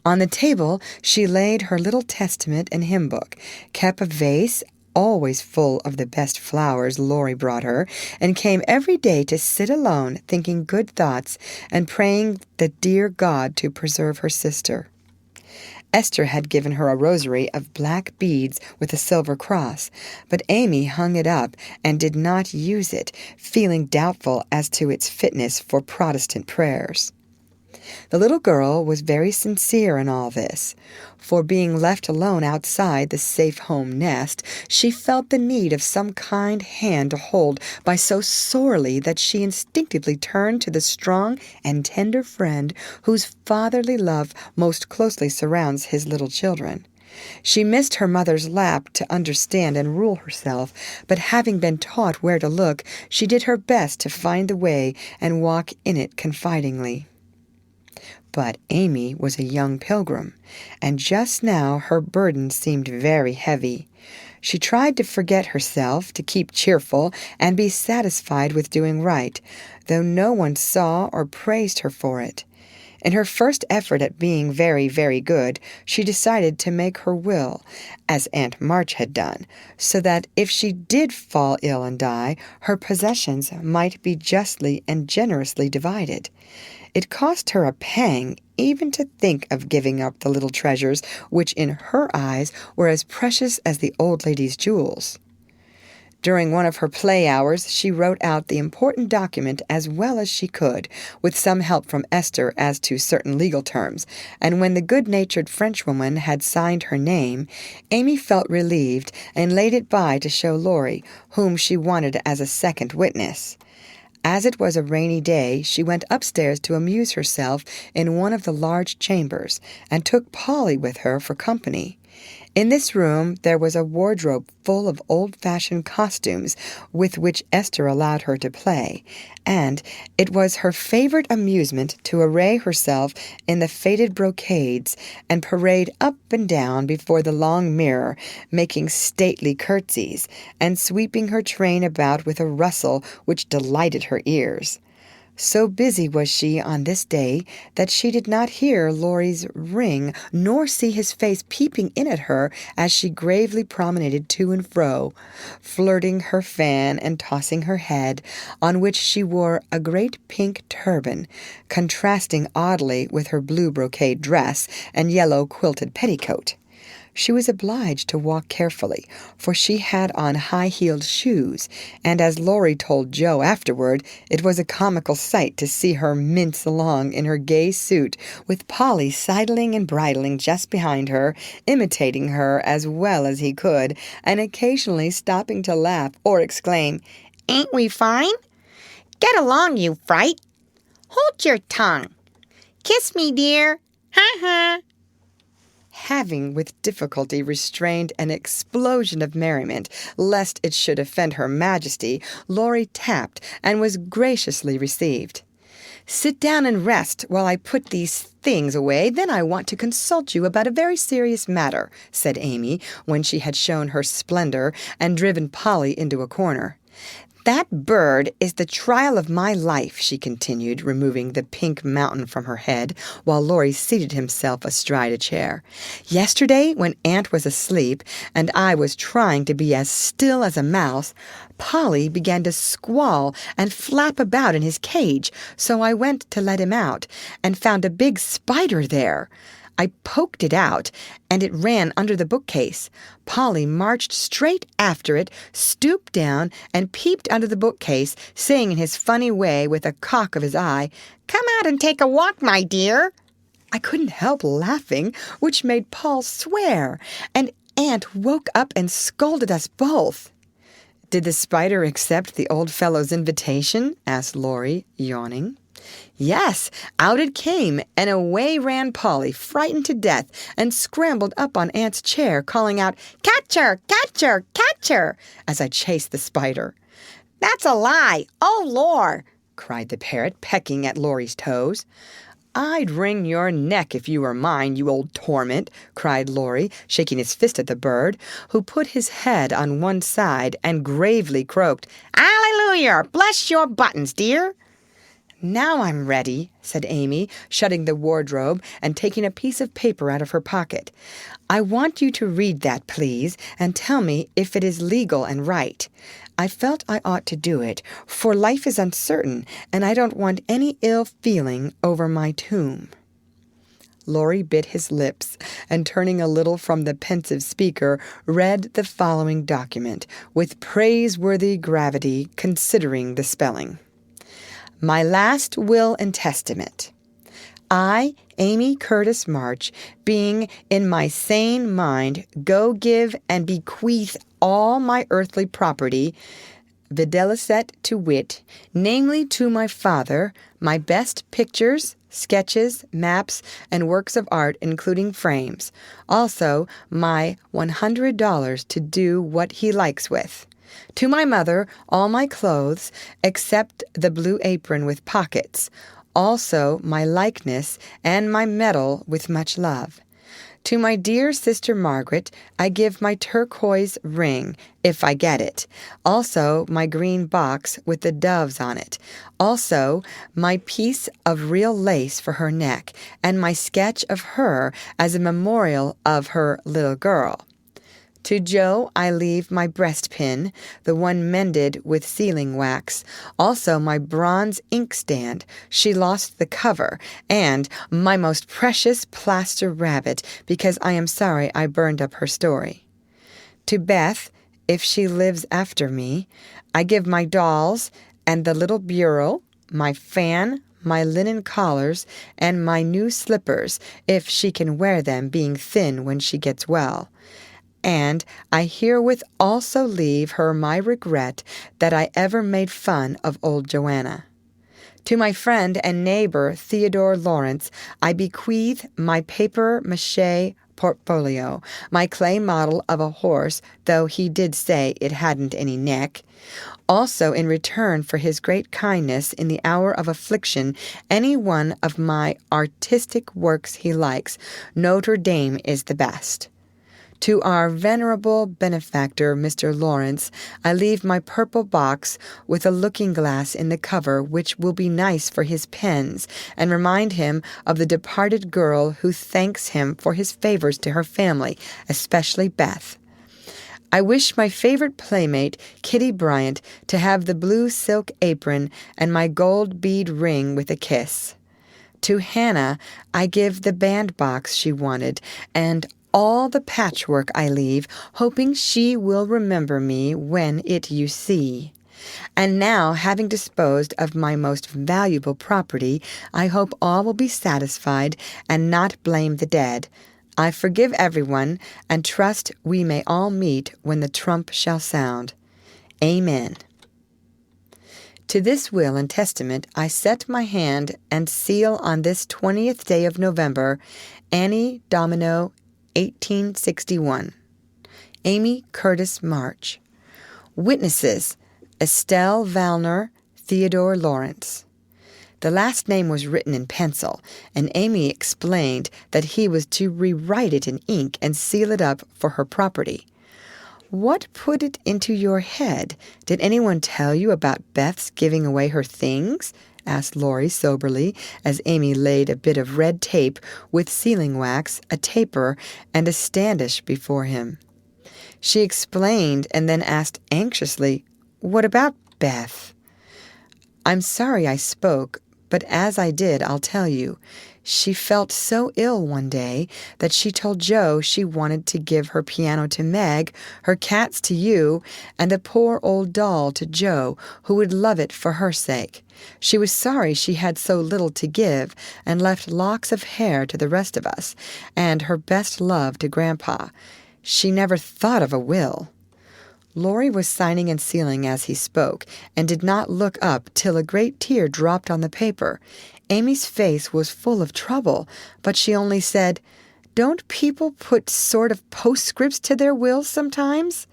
Speaker 1: On the table she laid her little Testament and hymn book, kept a vase always full of the best flowers Laurie brought her, and came every day to sit alone thinking good thoughts and praying the dear God to preserve her sister. Esther had given her a rosary of black beads with a silver cross, but Amy hung it up and did not use it, feeling doubtful as to its fitness for Protestant prayers. The little girl was very sincere in all this, for being left alone outside the safe home nest, she felt the need of some kind hand to hold by so sorely that she instinctively turned to the strong and tender friend whose fatherly love most closely surrounds his little children. She missed her mother's lap to understand and rule herself, but having been taught where to look, she did her best to find the way and walk in it confidingly. But Amy was a young pilgrim, and just now her burden seemed very heavy. She tried to forget herself, to keep cheerful, and be satisfied with doing right, though no one saw or praised her for it. In her first effort at being very, very good, she decided to make her will, as Aunt March had done, so that if she did fall ill and die, her possessions might be justly and generously divided. It cost her a pang even to think of giving up the little treasures which in her eyes were as precious as the old lady's jewels. During one of her play hours she wrote out the important document as well as she could, with some help from Esther as to certain legal terms, and when the good-natured Frenchwoman had signed her name, Amy felt relieved and laid it by to show Laurie, whom she wanted as a second witness. As it was a rainy day, she went upstairs to amuse herself in one of the large chambers, and took Polly with her for company. In this room there was a wardrobe full of old-fashioned costumes with which Esther allowed her to play, and it was her favorite amusement to array herself in the faded brocades and parade up and down before the long mirror, making stately curtsies and sweeping her train about with a rustle which delighted her ears. So busy was she on this day that she did not hear Laurie's ring nor see his face peeping in at her as she gravely promenaded to and fro, flirting her fan and tossing her head, on which she wore a great pink turban, contrasting oddly with her blue brocade dress and yellow quilted petticoat. She was obliged to walk carefully, for she had on high-heeled shoes, and as Laurie told Joe afterward, it was a comical sight to see her mince along in her gay suit, with Polly sidling and bridling just behind her, imitating her as well as he could, and occasionally stopping to laugh or exclaim, "Ain't we fine? Get along, you fright! Hold your tongue! Kiss me, dear! Ha-ha!" Having with difficulty restrained an explosion of merriment, lest it should offend Her Majesty, Laurie tapped and was graciously received. "Sit down and rest while I put these things away, then I want to consult you about a very serious matter," said Amy, when she had shown her splendor and driven Polly into a corner. "That bird is the trial of my life," she continued, removing the pink mountain from her head, while Laurie seated himself astride a chair. "Yesterday, when Aunt was asleep, and I was trying to be as still as a mouse, Polly began to squall and flap about in his cage, so I went to let him out, and found a big spider there. I poked it out, and it ran under the bookcase. Polly marched straight after it, stooped down, and peeped under the bookcase, saying in his funny way, with a cock of his eye, 'Come out and take a walk, my dear.' I couldn't help laughing, which made Paul swear, and Aunt woke up and scolded us both." "Did the spider accept the old fellow's invitation?" asked Laurie, yawning. "Yes, out it came, and away ran Polly, frightened to death, and scrambled up on Aunt's chair, calling out, 'Catch her! Catch her! Catch her!' as I chased the spider." "That's a lie! Oh, Lor!" cried the parrot, pecking at Laurie's toes. "I'd wring your neck if you were mine, you old torment," cried Laurie, shaking his fist at the bird, who put his head on one side and gravely croaked, "Alleluia! Bless your buttons, dear!" "Now I'm ready," said Amy, shutting the wardrobe and taking a piece of paper out of her pocket. "I want you to read that, please, and tell me if it is legal and right. I felt I ought to do it, for life is uncertain, and I don't want any ill feeling over my tomb." Laurie bit his lips, and turning a little from the pensive speaker, read the following document, with praiseworthy gravity, considering the spelling. "My last will and testament. I, Amy Curtis March, being in my sane mind, go give and bequeath all my earthly property, videlicet to wit, namely to my father, my best pictures, sketches, maps, and works of art, including frames, also my $100 to do what he likes with. To my mother, all my clothes, except the blue apron with pockets, also my likeness and my medal with much love. To my dear sister Margaret, I give my turquoise ring, if I get it, also my green box with the doves on it, also my piece of real lace for her neck, and my sketch of her as a memorial of her little girl. To Joe I leave my breastpin, the one mended with sealing wax, also my bronze inkstand, she lost the cover, and my most precious plaster rabbit, because I am sorry I burned up her story. To Beth, if she lives after me, I give my dolls and the little bureau, my fan, my linen collars, and my new slippers, if she can wear them, being thin when she gets well. And I herewith also leave her my regret that I ever made fun of old Joanna. To my friend and neighbor Theodore Lawrence, I bequeath my papier-mâché portfolio, my clay model of a horse, though he did say it hadn't any neck. Also, in return for his great kindness in the hour of affliction, any one of my artistic works he likes. Notre Dame is the best. To our venerable benefactor, Mr. Lawrence, I leave my purple box with a looking-glass in the cover, which will be nice for his pens, and remind him of the departed girl who thanks him for his favors to her family, especially Beth. I wish my favorite playmate, Kitty Bryant, to have the blue silk apron and my gold bead ring with a kiss. To Hannah I give the bandbox she wanted, and all the patchwork I leave, hoping she will remember me when it you see. And now, having disposed of my most valuable property, I hope all will be satisfied and not blame the dead. I forgive everyone, and trust we may all meet when the trump shall sound. Amen. To this will and testament I set my hand and seal on this 20th day of November, Annie Domino, 1861. Amy Curtis March. Witnesses: Estelle Valner, Theodore Lawrence. The last name was written in pencil, and Amy explained that he was to rewrite it in ink and seal it up for her property. What put it into your head? Did anyone tell you about Beth's giving away her things? Asked Laurie soberly, as Amy laid a bit of red tape with sealing wax, a taper, and a standish before him. She explained and then asked anxiously, "What about Beth?" "I'm sorry I spoke, but as I did, I'll tell you. She felt so ill one day that she told Joe she wanted to give her piano to Meg, her cats to you, and the poor old doll to Joe, who would love it for her sake. She was sorry she had so little to give, and left locks of hair to the rest of us, and her best love to Grandpa. She never thought of a will." Laurie was signing and sealing as he spoke, and did not look up till a great tear dropped on the paper. Amy's face was full of trouble, but she only said, "Don't people put sort of postscripts to their wills sometimes?"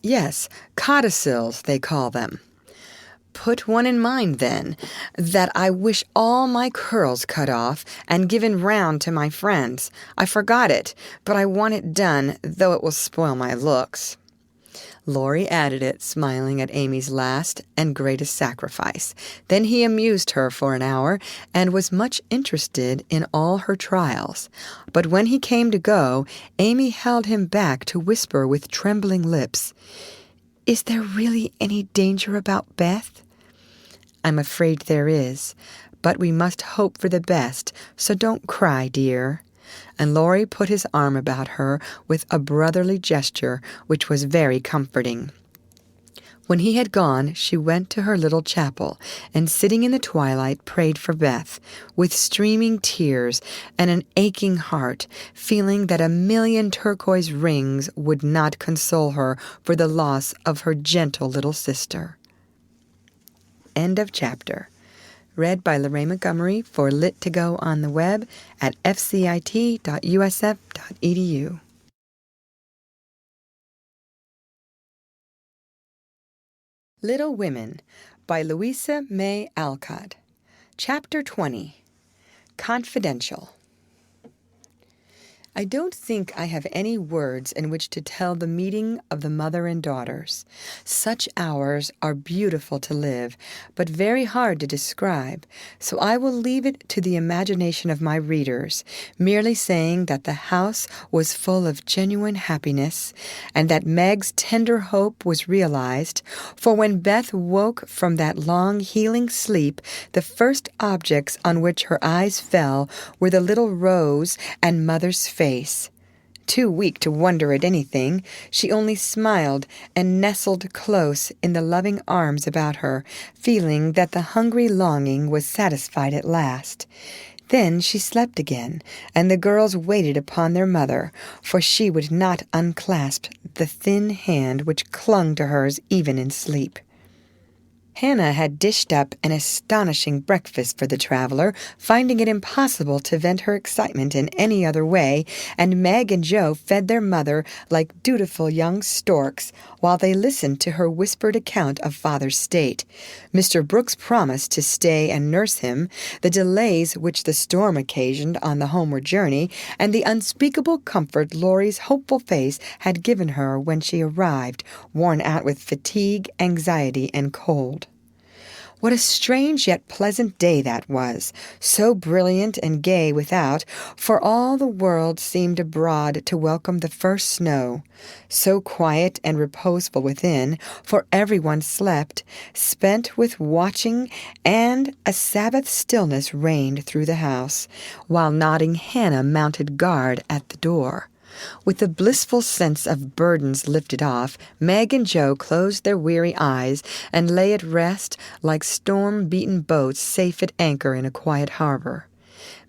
Speaker 1: "Yes, codicils, they call them." "Put one in mine, then, that I wish all my curls cut off and given round to my friends. I forgot it, but I want it done, though it will spoil my looks." Laurie added it, smiling at Amy's last and greatest sacrifice. Then he amused her for an hour, and was much interested in all her trials. But when he came to go, Amy held him back to whisper with trembling lips, "Is there really any danger about Beth?" "I'm afraid there is, but we must hope for the best, so don't cry, dear." And Laurie put his arm about her with a brotherly gesture, which was very comforting. When he had gone, she went to her little chapel, and sitting in the twilight prayed for Beth, with streaming tears and an aching heart, feeling that a million turquoise rings would not console her for the loss of her gentle little sister. End of chapter. Read by Lorraine Montgomery for Lit2Go on the web at fcit.usf.edu. Little Women by Louisa May Alcott. Chapter 20. Confidential. I don't think I have any words in which to tell the meeting of the mother and daughters. Such hours are beautiful to live, but very hard to describe, so I will leave it to the imagination of my readers, merely saying that the house was full of genuine happiness, and that Meg's tender hope was realized, for when Beth woke from that long healing sleep, the first objects on which her eyes fell were the little Rose and Mother's face. Too weak to wonder at anything, she only smiled and nestled close in the loving arms about her, feeling that the hungry longing was satisfied at last. Then she slept again, and the girls waited upon their mother, for she would not unclasp the thin hand which clung to hers even in sleep. Hannah had dished up an astonishing breakfast for the traveler, finding it impossible to vent her excitement in any other way, and Meg and Joe fed their mother like dutiful young storks while they listened to her whispered account of father's state. Mr. Brooks promised to stay and nurse him, the delays which the storm occasioned on the homeward journey, and the unspeakable comfort Laurie's hopeful face had given her when she arrived, worn out with fatigue, anxiety, and cold. What a strange yet pleasant day that was, so brilliant and gay without, for all the world seemed abroad to welcome the first snow, so quiet and reposeful within, for everyone slept, spent with watching, and a Sabbath stillness reigned through the house, while nodding Hannah mounted guard at the door. With the blissful sense of burdens lifted off, Meg and Joe closed their weary eyes and lay at rest like storm-beaten boats safe at anchor in a quiet harbor.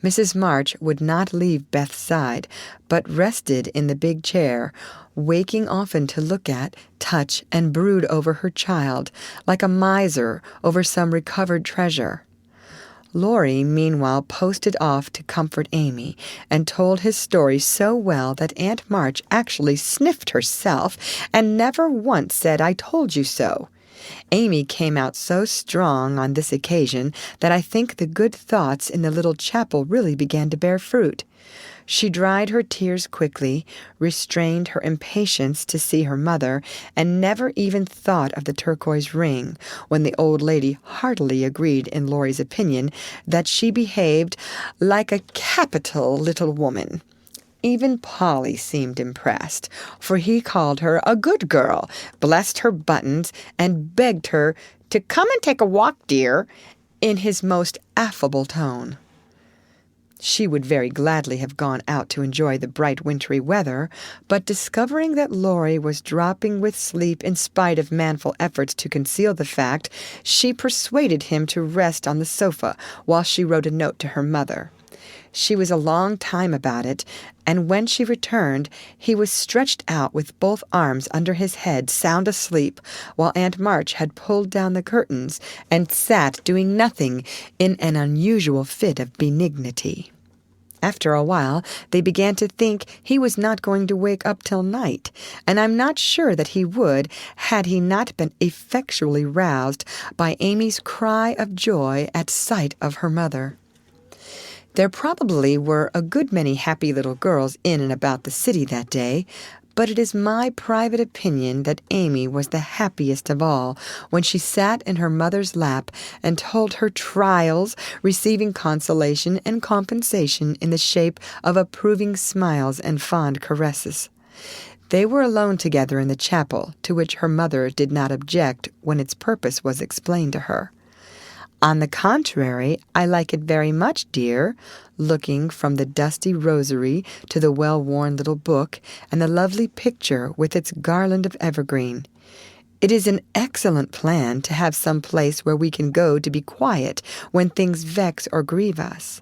Speaker 1: Mrs. March would not leave Beth's side, but rested in the big chair, waking often to look at, touch, and brood over her child, like a miser over some recovered treasure. Laurie, meanwhile, posted off to comfort Amy, and told his story so well that Aunt March actually sniffed herself, and never once said, "I told you so." Amy came out so strong on this occasion that I think the good thoughts in the little chapel really began to bear fruit. She dried her tears quickly, restrained her impatience to see her mother, and never even thought of the turquoise ring, when the old lady heartily agreed in Laurie's opinion that she behaved like a capital little woman. Even Polly seemed impressed, for he called her a good girl, blessed her buttons, and begged her to "come and take a walk, dear," in his most affable tone. She would very gladly have gone out to enjoy the bright wintry weather, but discovering that Laurie was dropping with sleep in spite of manful efforts to conceal the fact, she persuaded him to rest on the sofa while she wrote a note to her mother. She was a long time about it, and when she returned, he was stretched out with both arms under his head, sound asleep, while Aunt March had pulled down the curtains and sat doing nothing in an unusual fit of benignity. After a while, they began to think he was not going to wake up till night, and I'm not sure that he would, had he not been effectually roused by Amy's cry of joy at sight of her mother. There probably were a good many happy little girls in and about the city that day, but it is my private opinion that Amy was the happiest of all when she sat in her mother's lap and told her trials, receiving consolation and compensation in the shape of approving smiles and fond caresses. They were alone together in the chapel, to which her mother did not object when its purpose was explained to her. "On the contrary, I like it very much, dear," looking from the dusty rosary to the well-worn little book and the lovely picture with its garland of evergreen. "It is an excellent plan to have some place where we can go to be quiet when things vex or grieve us.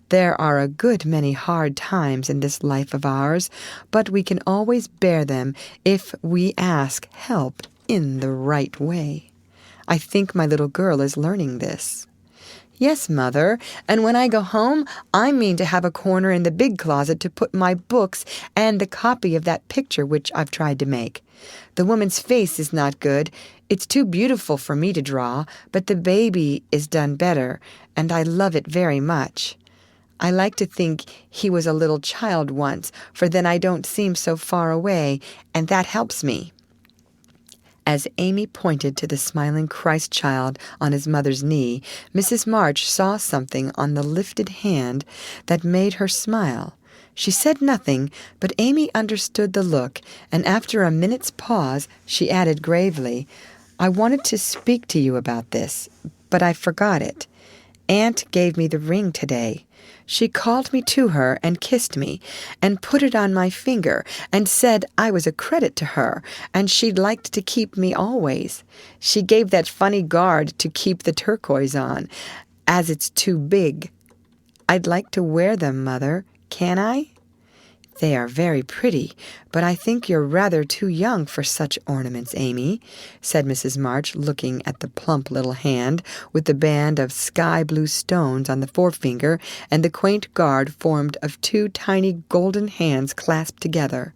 Speaker 1: There are a good many hard times in this life of ours, but we can always bear them if we ask help in the right way. I think my little girl is learning this." "Yes, Mother, and when I go home, I mean to have a corner in the big closet to put my books and the copy of that picture which I've tried to make. The woman's face is not good. It's too beautiful for me to draw, but the baby is done better, and I love it very much. I like to think he was a little child once, for then I don't seem so far away, and that helps me." As Amy pointed to the smiling Christ-child on his mother's knee, Mrs. March saw something on the lifted hand that made her smile. She said nothing, but Amy understood the look, and after a minute's pause, she added gravely, "I wanted to speak to you about this, but I forgot it. Aunt gave me the ring today. She called me to her and kissed me, and put it on my finger, and said I was a credit to her, and she'd liked to keep me always. She gave that funny guard to keep the turquoise on, as it's too big. I'd like to wear them, Mother. Can I?" "They are very pretty, but I think you're rather too young for such ornaments, Amy," said Mrs. March, looking at the plump little hand with the band of sky-blue stones on the forefinger and the quaint guard formed of two tiny golden hands clasped together.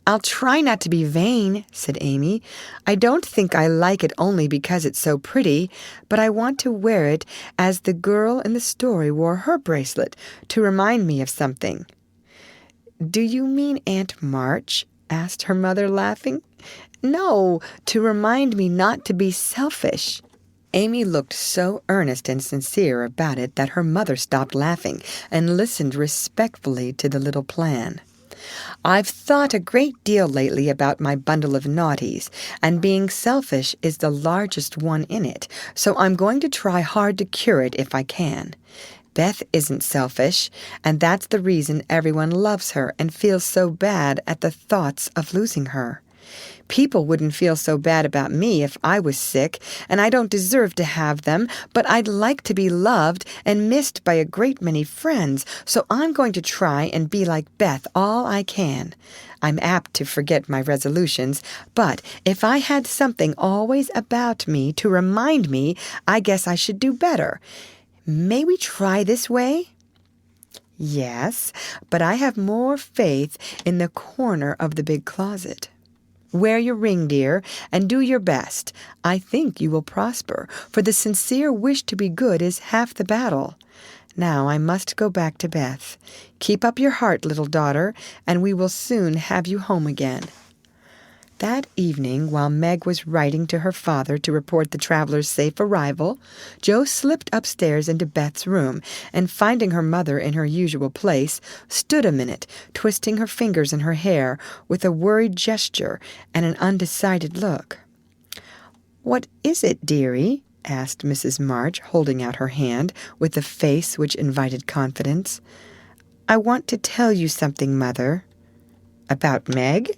Speaker 1: "I'll try not to be vain," said Amy. "I don't think I like it only because it's so pretty, but I want to wear it as the girl in the story wore her bracelet, to remind me of something." "Do you mean Aunt March?" asked her mother, laughing. "No, to remind me not to be selfish." Amy looked so earnest and sincere about it that her mother stopped laughing and listened respectfully to the little plan. "I've thought a great deal lately about my bundle of naughties, and being selfish is the largest one in it, so I'm going to try hard to cure it if I can. Beth isn't selfish, and that's the reason everyone loves her and feels so bad at the thoughts of losing her. People wouldn't feel so bad about me if I was sick, and I don't deserve to have them, but I'd like to be loved and missed by a great many friends, so I'm going to try and be like Beth all I can. I'm apt to forget my resolutions, but if I had something always about me to remind me, I guess I should do better. May we try this way?" "Yes, but I have more faith in the corner of the big closet. Wear your ring, dear, and do your best. I think you will prosper, for the sincere wish to be good is half the battle. Now I must go back to Beth. Keep up your heart, little daughter, and we will soon have you home again." That evening, while Meg was writing to her father to report the traveler's safe arrival, Jo slipped upstairs into Beth's room, and finding her mother in her usual place, stood a minute, twisting her fingers in her hair, with a worried gesture and an undecided look. "What is it, dearie?" asked Mrs. March, holding out her hand, with a face which invited confidence. "I want to tell you something, Mother." "About Meg?"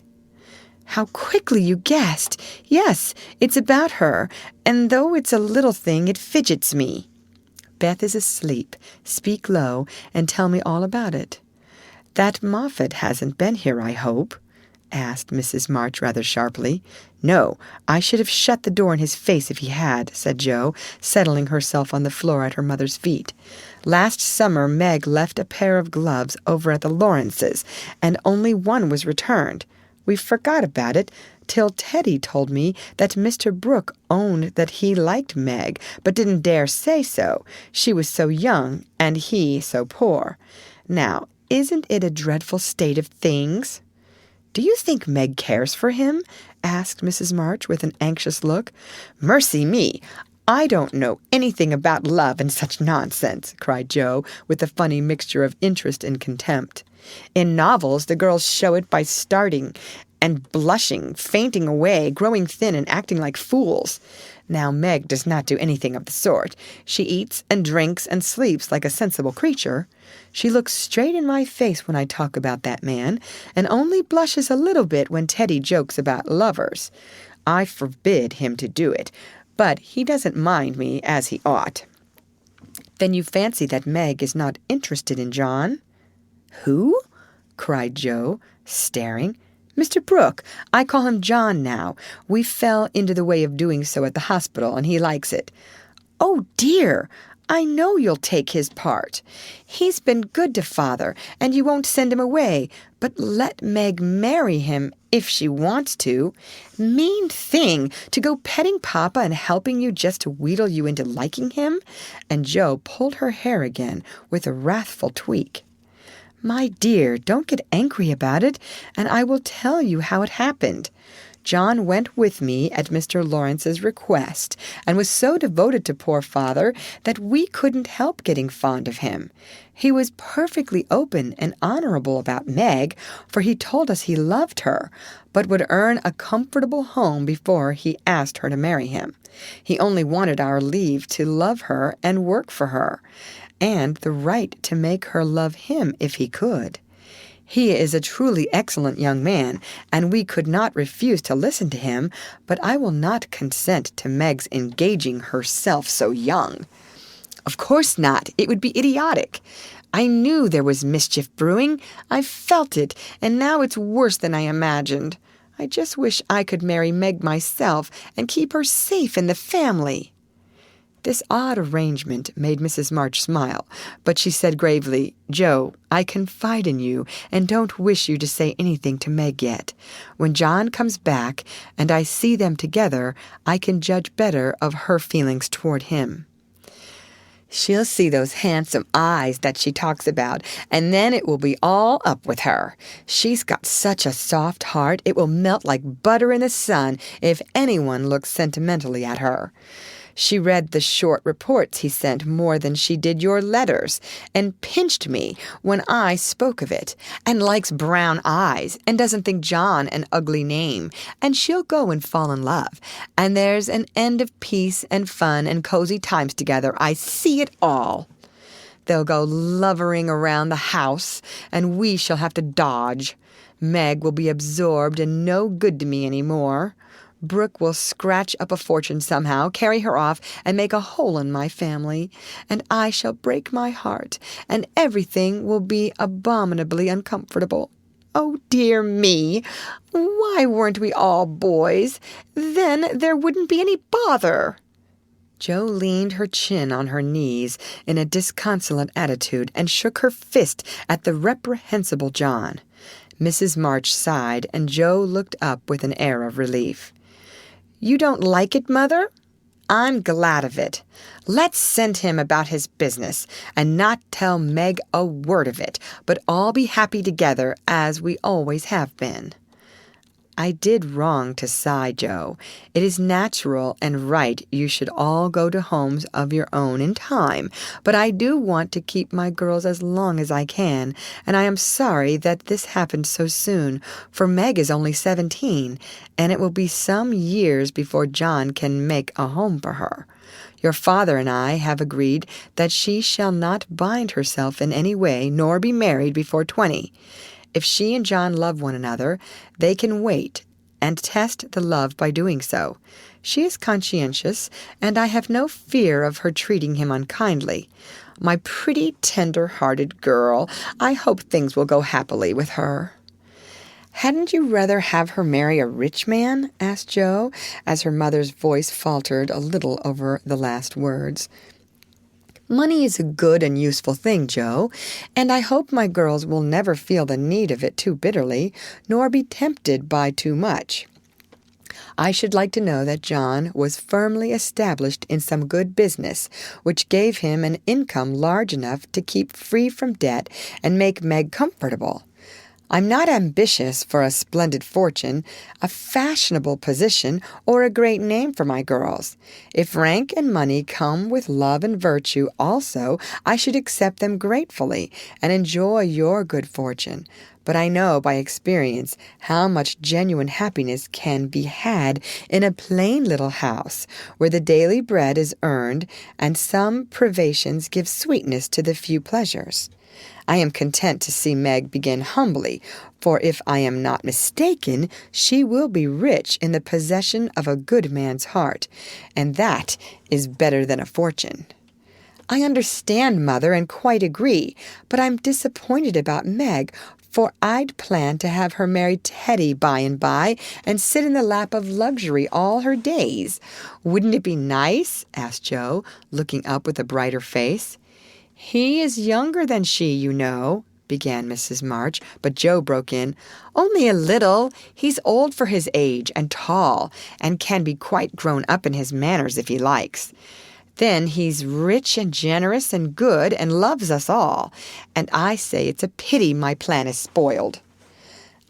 Speaker 1: "How quickly you guessed! Yes, it's about her, and though it's a little thing, it fidgets me." "Beth is asleep. Speak low, and tell me all about it." "That Moffat hasn't been here, I hope?" asked Mrs. March rather sharply. "No, I should have shut the door in his face if he had," said Jo, settling herself on the floor at her mother's feet. "Last summer Meg left a pair of gloves over at the Lawrences', and only one was returned. We forgot about it till Teddy told me that Mr. Brooke owned that he liked Meg, but didn't dare say so. She was so young, and he so poor. Now, isn't it a dreadful state of things?" "Do you think Meg cares for him?" asked Mrs. March with an anxious look. "Mercy me! I don't know anything about love and such nonsense," cried Jo, with a funny mixture of interest and contempt. "In novels, the girls show it by starting and blushing, fainting away, growing thin, and acting like fools. Now, Meg does not do anything of the sort. She eats and drinks and sleeps like a sensible creature. She looks straight in my face when I talk about that man, and only blushes a little bit when Teddy jokes about lovers. I forbid him to do it, but he doesn't mind me as he ought." "Then you fancy that Meg is not interested in John?" "Who?" cried Jo, staring. "Mr. Brooke. I call him John now. We fell into the way of doing so at the hospital, and he likes it." "Oh, dear! I know you'll take his part. He's been good to Father, and you won't send him away, but let Meg marry him if she wants to. Mean thing, to go petting Papa and helping you just to wheedle you into liking him?" And Jo pulled her hair again with a wrathful tweak. "My dear, don't get angry about it, and I will tell you how it happened. John went with me at Mr. Lawrence's request, and was so devoted to poor Father that we couldn't help getting fond of him. He was perfectly open and honorable about Meg, for he told us he loved her, but would earn a comfortable home before he asked her to marry him. He only wanted our leave to love her and work for her, and the right to make her love him if he could. He is a truly excellent young man, and we could not refuse to listen to him, but I will not consent to Meg's engaging herself so young." "Of course not. It would be idiotic. I knew there was mischief brewing. I felt it, and now it's worse than I imagined. I just wish I could marry Meg myself and keep her safe in the family." This odd arrangement made Mrs. March smile, but she said gravely, "Joe, I confide in you and don't wish you to say anything to Meg yet. When John comes back and I see them together, I can judge better of her feelings toward him. She'll see those handsome eyes that she talks about, and then it will be all up with her. She's got such a soft heart, it will melt like butter in the sun if anyone looks sentimentally at her. She read the short reports he sent more than she did your letters, and pinched me when I spoke of it, and likes brown eyes, and doesn't think John an ugly name, and she'll go and fall in love, and there's an end of peace and fun and cozy times together. I see it all. They'll go lovering around the house, and we shall have to dodge. Meg will be absorbed and no good to me any more. Brooke will scratch up a fortune somehow, carry her off, and make a hole in my family, and I shall break my heart, and everything will be abominably uncomfortable. Oh, dear me! Why weren't we all boys? Then there wouldn't be any bother." Jo leaned her chin on her knees in a disconsolate attitude and shook her fist at the reprehensible John. Mrs. March sighed, and Jo looked up with an air of relief. "You don't like it, Mother? I'm glad of it. Let's send him about his business, and not tell Meg a word of it, but all be happy together, as we always have been." "I did wrong to sigh, Jo. It is natural and right you should all go to homes of your own in time, but I do want to keep my girls as long as I can, and I am sorry that this happened so soon, for Meg is only 17, and it will be some years before John can make a home for her. Your father and I have agreed that she shall not bind herself in any way, nor be married before 20. If she and John love one another, they can wait and test the love by doing so. She is conscientious, and I have no fear of her treating him unkindly. My pretty, tender-hearted girl, I hope things will go happily with her." "Hadn't you rather have her marry a rich man?" asked Jo, as her mother's voice faltered a little over the last words. "Money is a good and useful thing, Jo, and I hope my girls will never feel the need of it too bitterly, nor be tempted by too much. I should like to know that John was firmly established in some good business, which gave him an income large enough to keep free from debt and make Meg comfortable. I'm not ambitious for a splendid fortune, a fashionable position, or a great name for my girls. If rank and money come with love and virtue also, I should accept them gratefully and enjoy your good fortune. But I know by experience how much genuine happiness can be had in a plain little house where the daily bread is earned and some privations give sweetness to the few pleasures. I am content to see Meg begin humbly, for if I am not mistaken, she will be rich in the possession of a good man's heart, and that is better than a fortune." "I understand, Mother, and quite agree, but I'm disappointed about Meg, for I'd planned to have her marry Teddy by and by and sit in the lap of luxury all her days. Wouldn't it be nice?" asked Jo, looking up with a brighter face. "He is younger than she, you know," began Mrs. March, but Jo broke in, "Only a little. He's old for his age and tall, and can be quite grown up in his manners if he likes. Then he's rich and generous and good and loves us all, and I say it's a pity my plan is spoiled.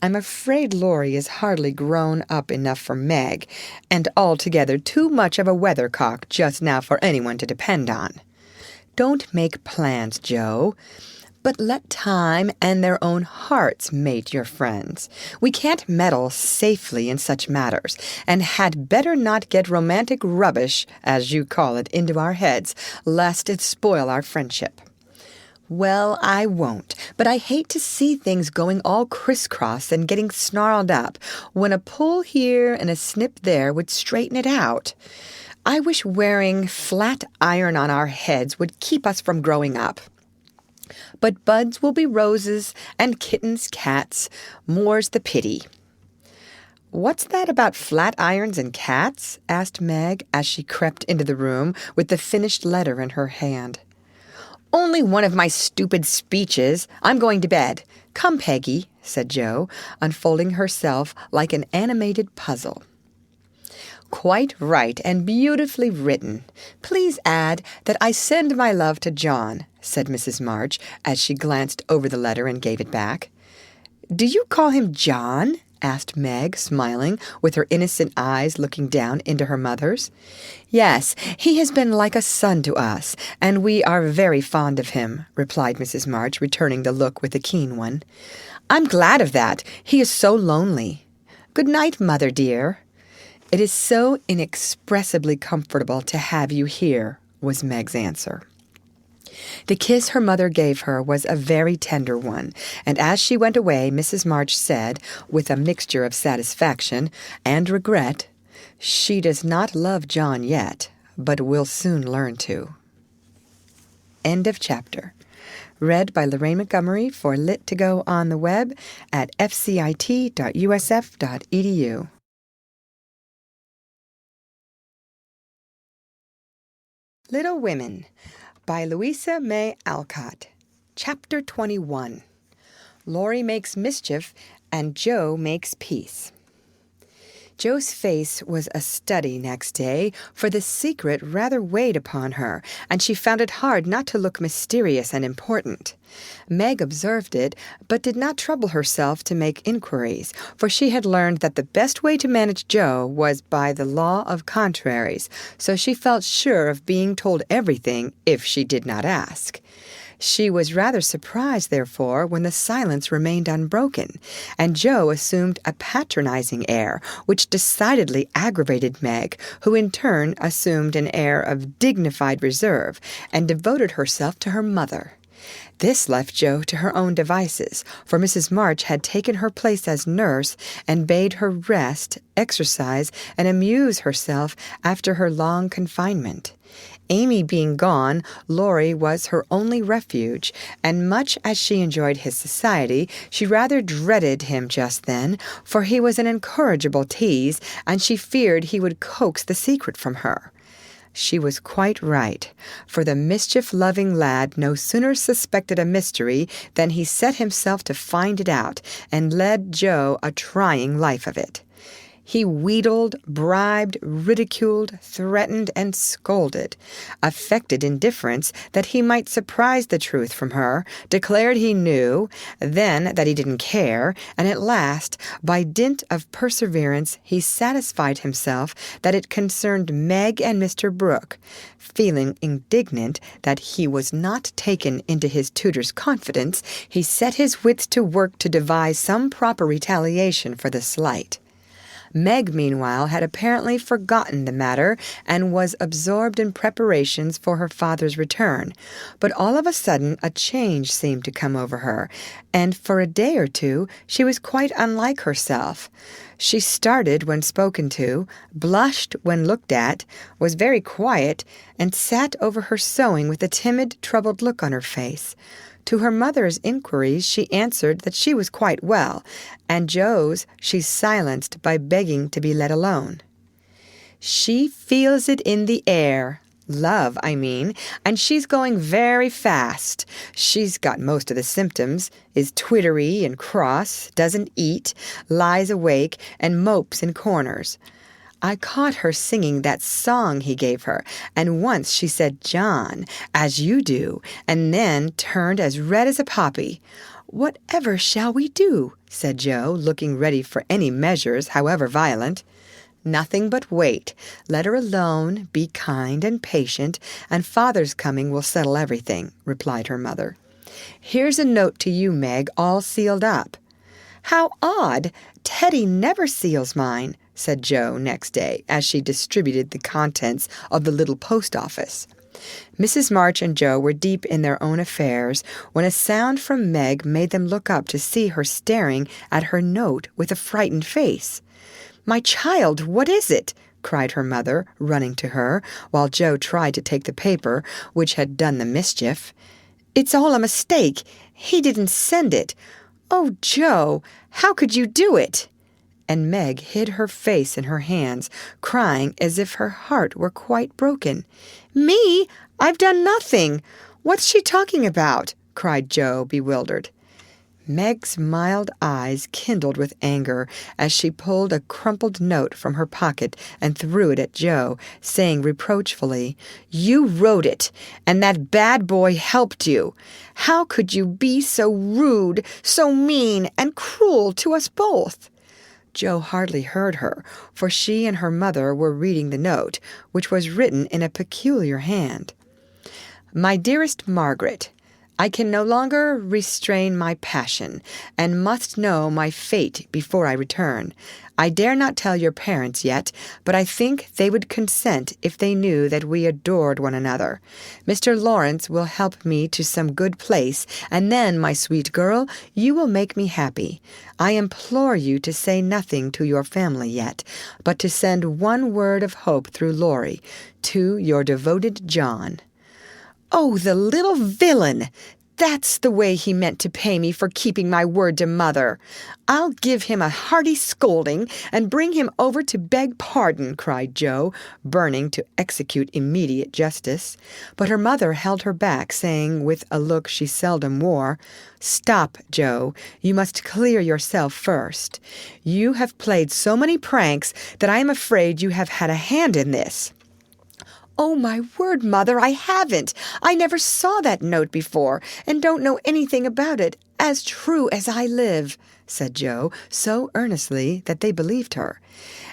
Speaker 1: I'm afraid Laurie is hardly grown up enough for Meg, and altogether too much of a weathercock just now for anyone to depend on. Don't make plans, Jo, but let time and their own hearts mate your friends. We can't meddle safely in such matters, and had better not get romantic rubbish, as you call it, into our heads, lest it spoil our friendship." "Well, I won't, but I hate to see things going all crisscross and getting snarled up, when a pull here and a snip there would straighten it out. I wish wearing flat iron on our heads would keep us from growing up. But buds will be roses, and kittens cats, more's the pity." "What's that about flat irons and cats?" asked Meg as she crept into the room with the finished letter in her hand. "Only one of my stupid speeches. I'm going to bed. Come, Peggy," said Jo, unfolding herself like an animated puzzle. "Quite right, and beautifully written. Please add that I send my love to John," said Mrs. March as she glanced over the letter and gave it back. "Do you call him John?" asked Meg, smiling, with her innocent eyes looking down into her mother's. "Yes, he has been like a son to us, and we are very fond of him," replied Mrs. March, returning the look with a keen one. "I'm glad of that. He is so lonely. Good night, Mother dear." "It is so inexpressibly comfortable to have you here," was Meg's answer. The kiss her mother gave her was a very tender one, and as she went away, Mrs. March said, with a mixture of satisfaction and regret, "She does not love John yet, but will soon learn to." End of chapter. Read by Lorraine Montgomery for Lit to Go on the web at fcit.usf.edu. Little Women by Louisa May Alcott. Chapter 21. Laurie Makes Mischief and Jo Makes Peace. Jo's face was a study next day, for the secret rather weighed upon her, and she found it hard not to look mysterious and important. Meg observed it, but did not trouble herself to make inquiries, for she had learned that the best way to manage Jo was by the law of contraries, so she felt sure of being told everything if she did not ask. She was rather surprised, therefore, when the silence remained unbroken, and Jo assumed a patronizing air, which decidedly aggravated Meg, who in turn assumed an air of dignified reserve, and devoted herself to her mother. This left Jo to her own devices, for Mrs. March had taken her place as nurse and bade her rest, exercise, and amuse herself after her long confinement. Amy being gone, Laurie was her only refuge, and much as she enjoyed his society, she rather dreaded him just then, for he was an incorrigible tease, and she feared he would coax the secret from her. She was quite right, for the mischief-loving lad no sooner suspected a mystery than he set himself to find it out, and led Jo a trying life of it. He wheedled, bribed, ridiculed, threatened, and scolded, affected indifference that he might surprise the truth from her, declared he knew, then that he didn't care, and at last, by dint of perseverance, he satisfied himself that it concerned Meg and Mr. Brooke. Feeling indignant that he was not taken into his tutor's confidence, he set his wits to work to devise some proper retaliation for the slight. Meg, meanwhile, had apparently forgotten the matter and was absorbed in preparations for her father's return. But all of a sudden a change seemed to come over her, and for a day or two she was quite unlike herself. She started when spoken to, blushed when looked at, was very quiet, and sat over her sewing with a timid, troubled look on her face. To her mother's inquiries she answered that she was quite well, and Jo's she silenced by begging to be let alone. "She feels it in the air, love, I mean, and she's going very fast. She's got most of the symptoms, is twittery and cross, doesn't eat, lies awake, and mopes in corners. I caught her singing that song he gave her, and once she said 'John,' as you do, and then turned as red as a poppy. 'Whatever shall we do?' said Jo, looking ready for any measures, however violent. 'Nothing but wait. Let her alone, be kind and patient, and Father's coming will settle everything,' replied her mother. 'Here's a note to you, Meg, all sealed up.' 'How odd! Teddy never seals mine,' said Jo next day, as she distributed the contents of the little post office. Mrs. March and Jo were deep in their own affairs when a sound from Meg made them look up to see her staring at her note with a frightened face. 'My child, what is it?' cried her mother, running to her, while Jo tried to take the paper, which had done the mischief. It's all a mistake. He didn't send it. Oh, Joe, how could you do it?" And Meg hid her face in her hands, crying as if her heart were quite broken. "Me? I've done nothing. What's she talking about?" cried Joe, bewildered. Meg's mild eyes kindled with anger as she pulled a crumpled note from her pocket and threw it at Joe, saying reproachfully, "You wrote it, and that bad boy helped you. How could you be so rude, so mean, and cruel to us both?" Joe hardly heard her, for she and her mother were reading the note, which was written in a peculiar hand. "My dearest Margaret, I can no longer restrain my passion, and must know my fate before I return. I dare not tell your parents yet, but I think they would consent if they knew that we adored one another. Mr. Lawrence will help me to some good place, and then, my sweet girl, you will make me happy. I implore you to say nothing to your family yet, but to send one word of hope through Laurie, to your devoted John." "Oh, the little villain! That's the way he meant to pay me for keeping my word to Mother. I'll give him a hearty scolding and bring him over to beg pardon," cried Joe, burning to execute immediate justice. But her mother held her back, saying, with a look she seldom wore, "Stop, Joe. You must clear yourself first. You have played so many pranks that I am afraid you have had a hand in this." "Oh, my word, Mother, I haven't. I never saw that note before, and don't know anything about it, as true as I live," said Joe, so earnestly that they believed her.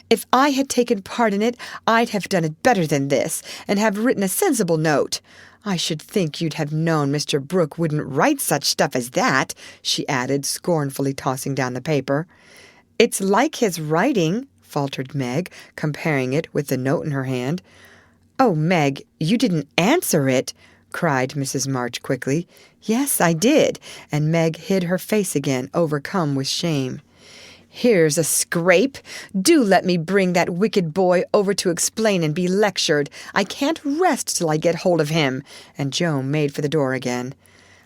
Speaker 1: "If I had taken part in it, I'd have done it better than this, and have written a sensible note. I should think you'd have known Mr. Brooke wouldn't write such stuff as that," she added, scornfully tossing down the paper. "It's like his writing," faltered Meg, comparing it with the note in her hand. "Oh, Meg, you didn't answer it," cried Mrs. March quickly. "Yes, I did," and Meg hid her face again, overcome with shame. "Here's a scrape. Do let me bring that wicked boy over to explain and be lectured. I can't rest till I get hold of him," and Joe made for the door again.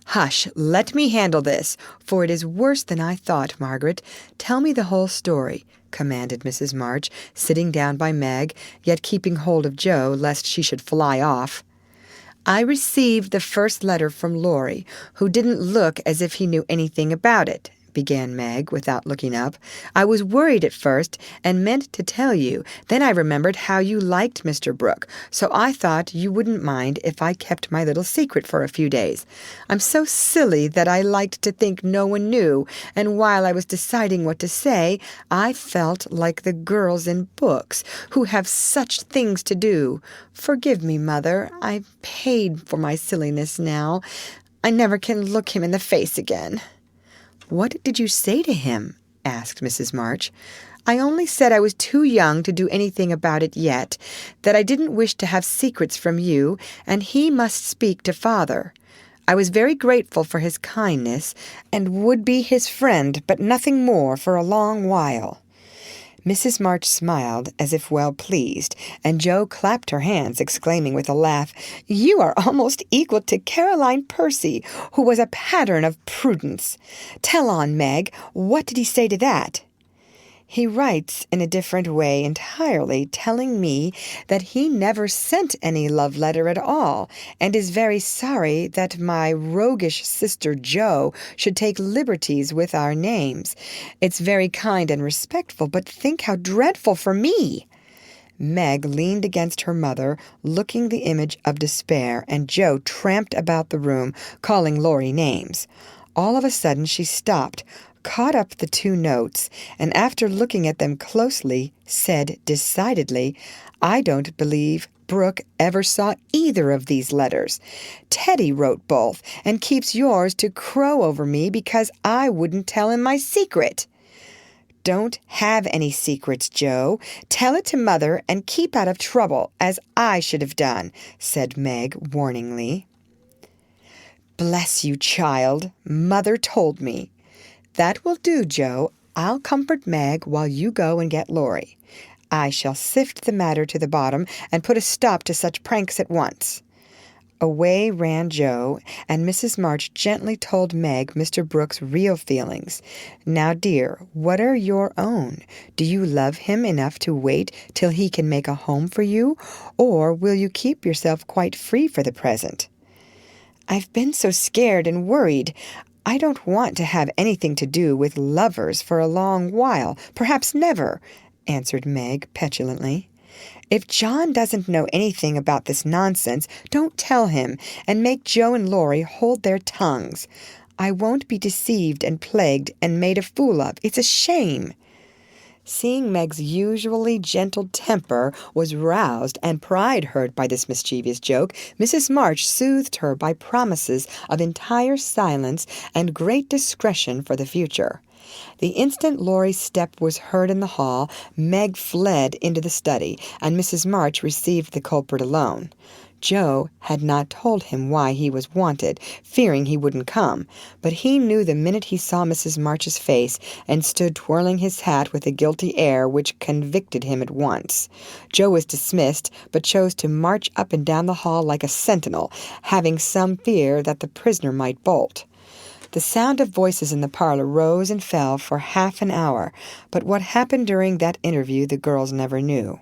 Speaker 1: "Hush, let me handle this, for it is worse than I thought, Margaret. Tell me the whole story," commanded Mrs. March, sitting down by Meg, yet keeping hold of Joe lest she should fly off. "I received the first letter from Laurie, who didn't look as if he knew anything about it," began Meg, without looking up. "I was worried at first, and meant to tell you. Then I remembered how you liked Mr. Brooke, so I thought you wouldn't mind if I kept my little secret for a few days. I'm so silly that I liked to think no one knew, and while I was deciding what to say, I felt like the girls in books, who have such things to do. Forgive me, Mother. I've paid for my silliness now. I never can look him in the face again." "What did you say to him?" asked Mrs. March. "I only said I was too young to do anything about it yet, that I didn't wish to have secrets from you, and he must speak to Father. I was very grateful for his kindness, and would be his friend, but nothing more for a long while." Mrs. March smiled as if well pleased, and Joe clapped her hands, exclaiming with a laugh, "You are almost equal to Caroline Percy, who was a pattern of prudence. Tell on, Meg. What did he say to that?" "He writes in a different way entirely, telling me that he never sent any love letter at all, and is very sorry that my roguish sister Jo should take liberties with our names. It's very kind and respectful, but think how dreadful for me." Meg leaned against her mother, looking the image of despair, and Jo tramped about the room, calling Laurie names. All of a sudden she stopped, caught up the two notes, and after looking at them closely, said decidedly, "I don't believe Brooke ever saw either of these letters. Teddy wrote both, and keeps yours to crow over me because I wouldn't tell him my secret." "Don't have any secrets, Joe. Tell it to Mother and keep out of trouble, as I should have done," said Meg warningly. "Bless you, child. Mother told me." "That will do, Joe. I'll comfort Meg while you go and get Laurie. I shall sift the matter to the bottom and put a stop to such pranks at once." Away ran Joe, and Mrs. March gently told Meg Mr. Brooks' real feelings. "Now, dear, what are your own? Do you love him enough to wait till he can make a home for you, or will you keep yourself quite free for the present?" "I've been so scared and worried. I don't want to have anything to do with lovers for a long while, perhaps never," answered Meg petulantly. "If John doesn't know anything about this nonsense, don't tell him, and make Joe and Laurie hold their tongues. I won't be deceived and plagued and made a fool of. It's a shame." Seeing Meg's usually gentle temper was roused and pride hurt by this mischievous joke, Mrs. March soothed her by promises of entire silence and great discretion for the future. The instant Laurie's step was heard in the hall, Meg fled into the study, and Mrs. March received the culprit alone. Joe had not told him why he was wanted, fearing he wouldn't come, but he knew the minute he saw Mrs. March's face and stood twirling his hat with a guilty air which convicted him at once. Joe was dismissed, but chose to march up and down the hall like a sentinel, having some fear that the prisoner might bolt. The sound of voices in the parlor rose and fell for half an hour, but what happened during that interview the girls never knew.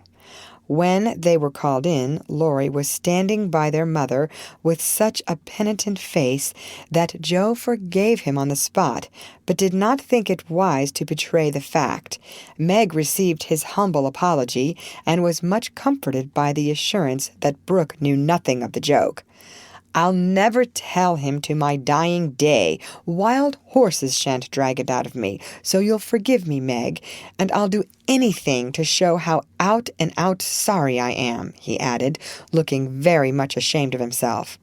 Speaker 1: When they were called in, Laurie was standing by their mother with such a penitent face that Joe forgave him on the spot, but did not think it wise to betray the fact. Meg received his humble apology and was much comforted by the assurance that Brooke knew nothing of the joke. "I'll never tell him to my dying day. Wild horses shan't drag it out of me, so you'll forgive me, Meg, and I'll do anything to show how out and out sorry I am," he added, looking very much ashamed of himself.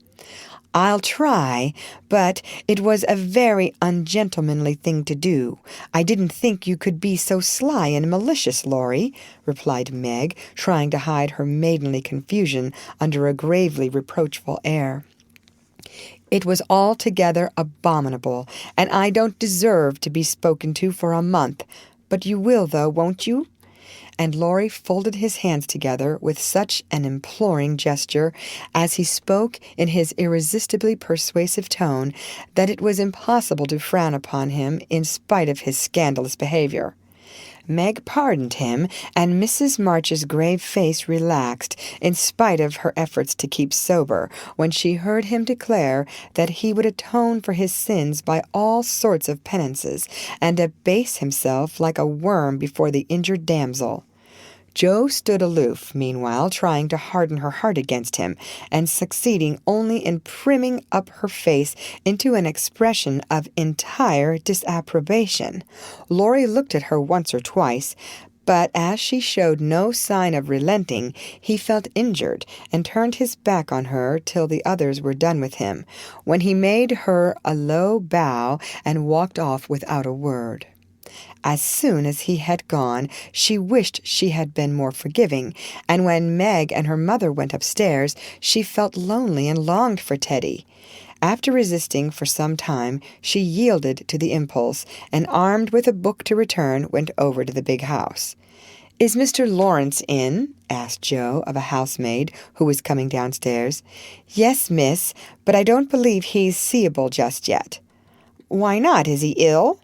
Speaker 1: "I'll try, but it was a very ungentlemanly thing to do. I didn't think you could be so sly and malicious, Laurie," replied Meg, trying to hide her maidenly confusion under a gravely reproachful air. "It was altogether abominable, and I don't deserve to be spoken to for a month. But you will, though, won't you?" And Laurie folded his hands together with such an imploring gesture, as he spoke in his irresistibly persuasive tone, that it was impossible to frown upon him in spite of his scandalous behavior. Meg pardoned him, and Mrs. March's grave face relaxed, in spite of her efforts to keep sober, when she heard him declare that he would atone for his sins by all sorts of penances, and abase himself like a worm before the injured damsel. Joe stood aloof, meanwhile, trying to harden her heart against him, and succeeding only in primming up her face into an expression of entire disapprobation. Laurie looked at her once or twice, but as she showed no sign of relenting, he felt injured, and turned his back on her till the others were done with him, when he made her a low bow and walked off without a word. As soon as he had gone, she wished she had been more forgiving, and when Meg and her mother went upstairs, she felt lonely and longed for Teddy. After resisting for some time, she yielded to the impulse, and armed with a book to return, went over to the big house. "Is Mr. Lawrence in?" asked Joe of a housemaid who was coming downstairs. "Yes, miss, but I don't believe he's seeable just yet." "Why not? Is he ill?"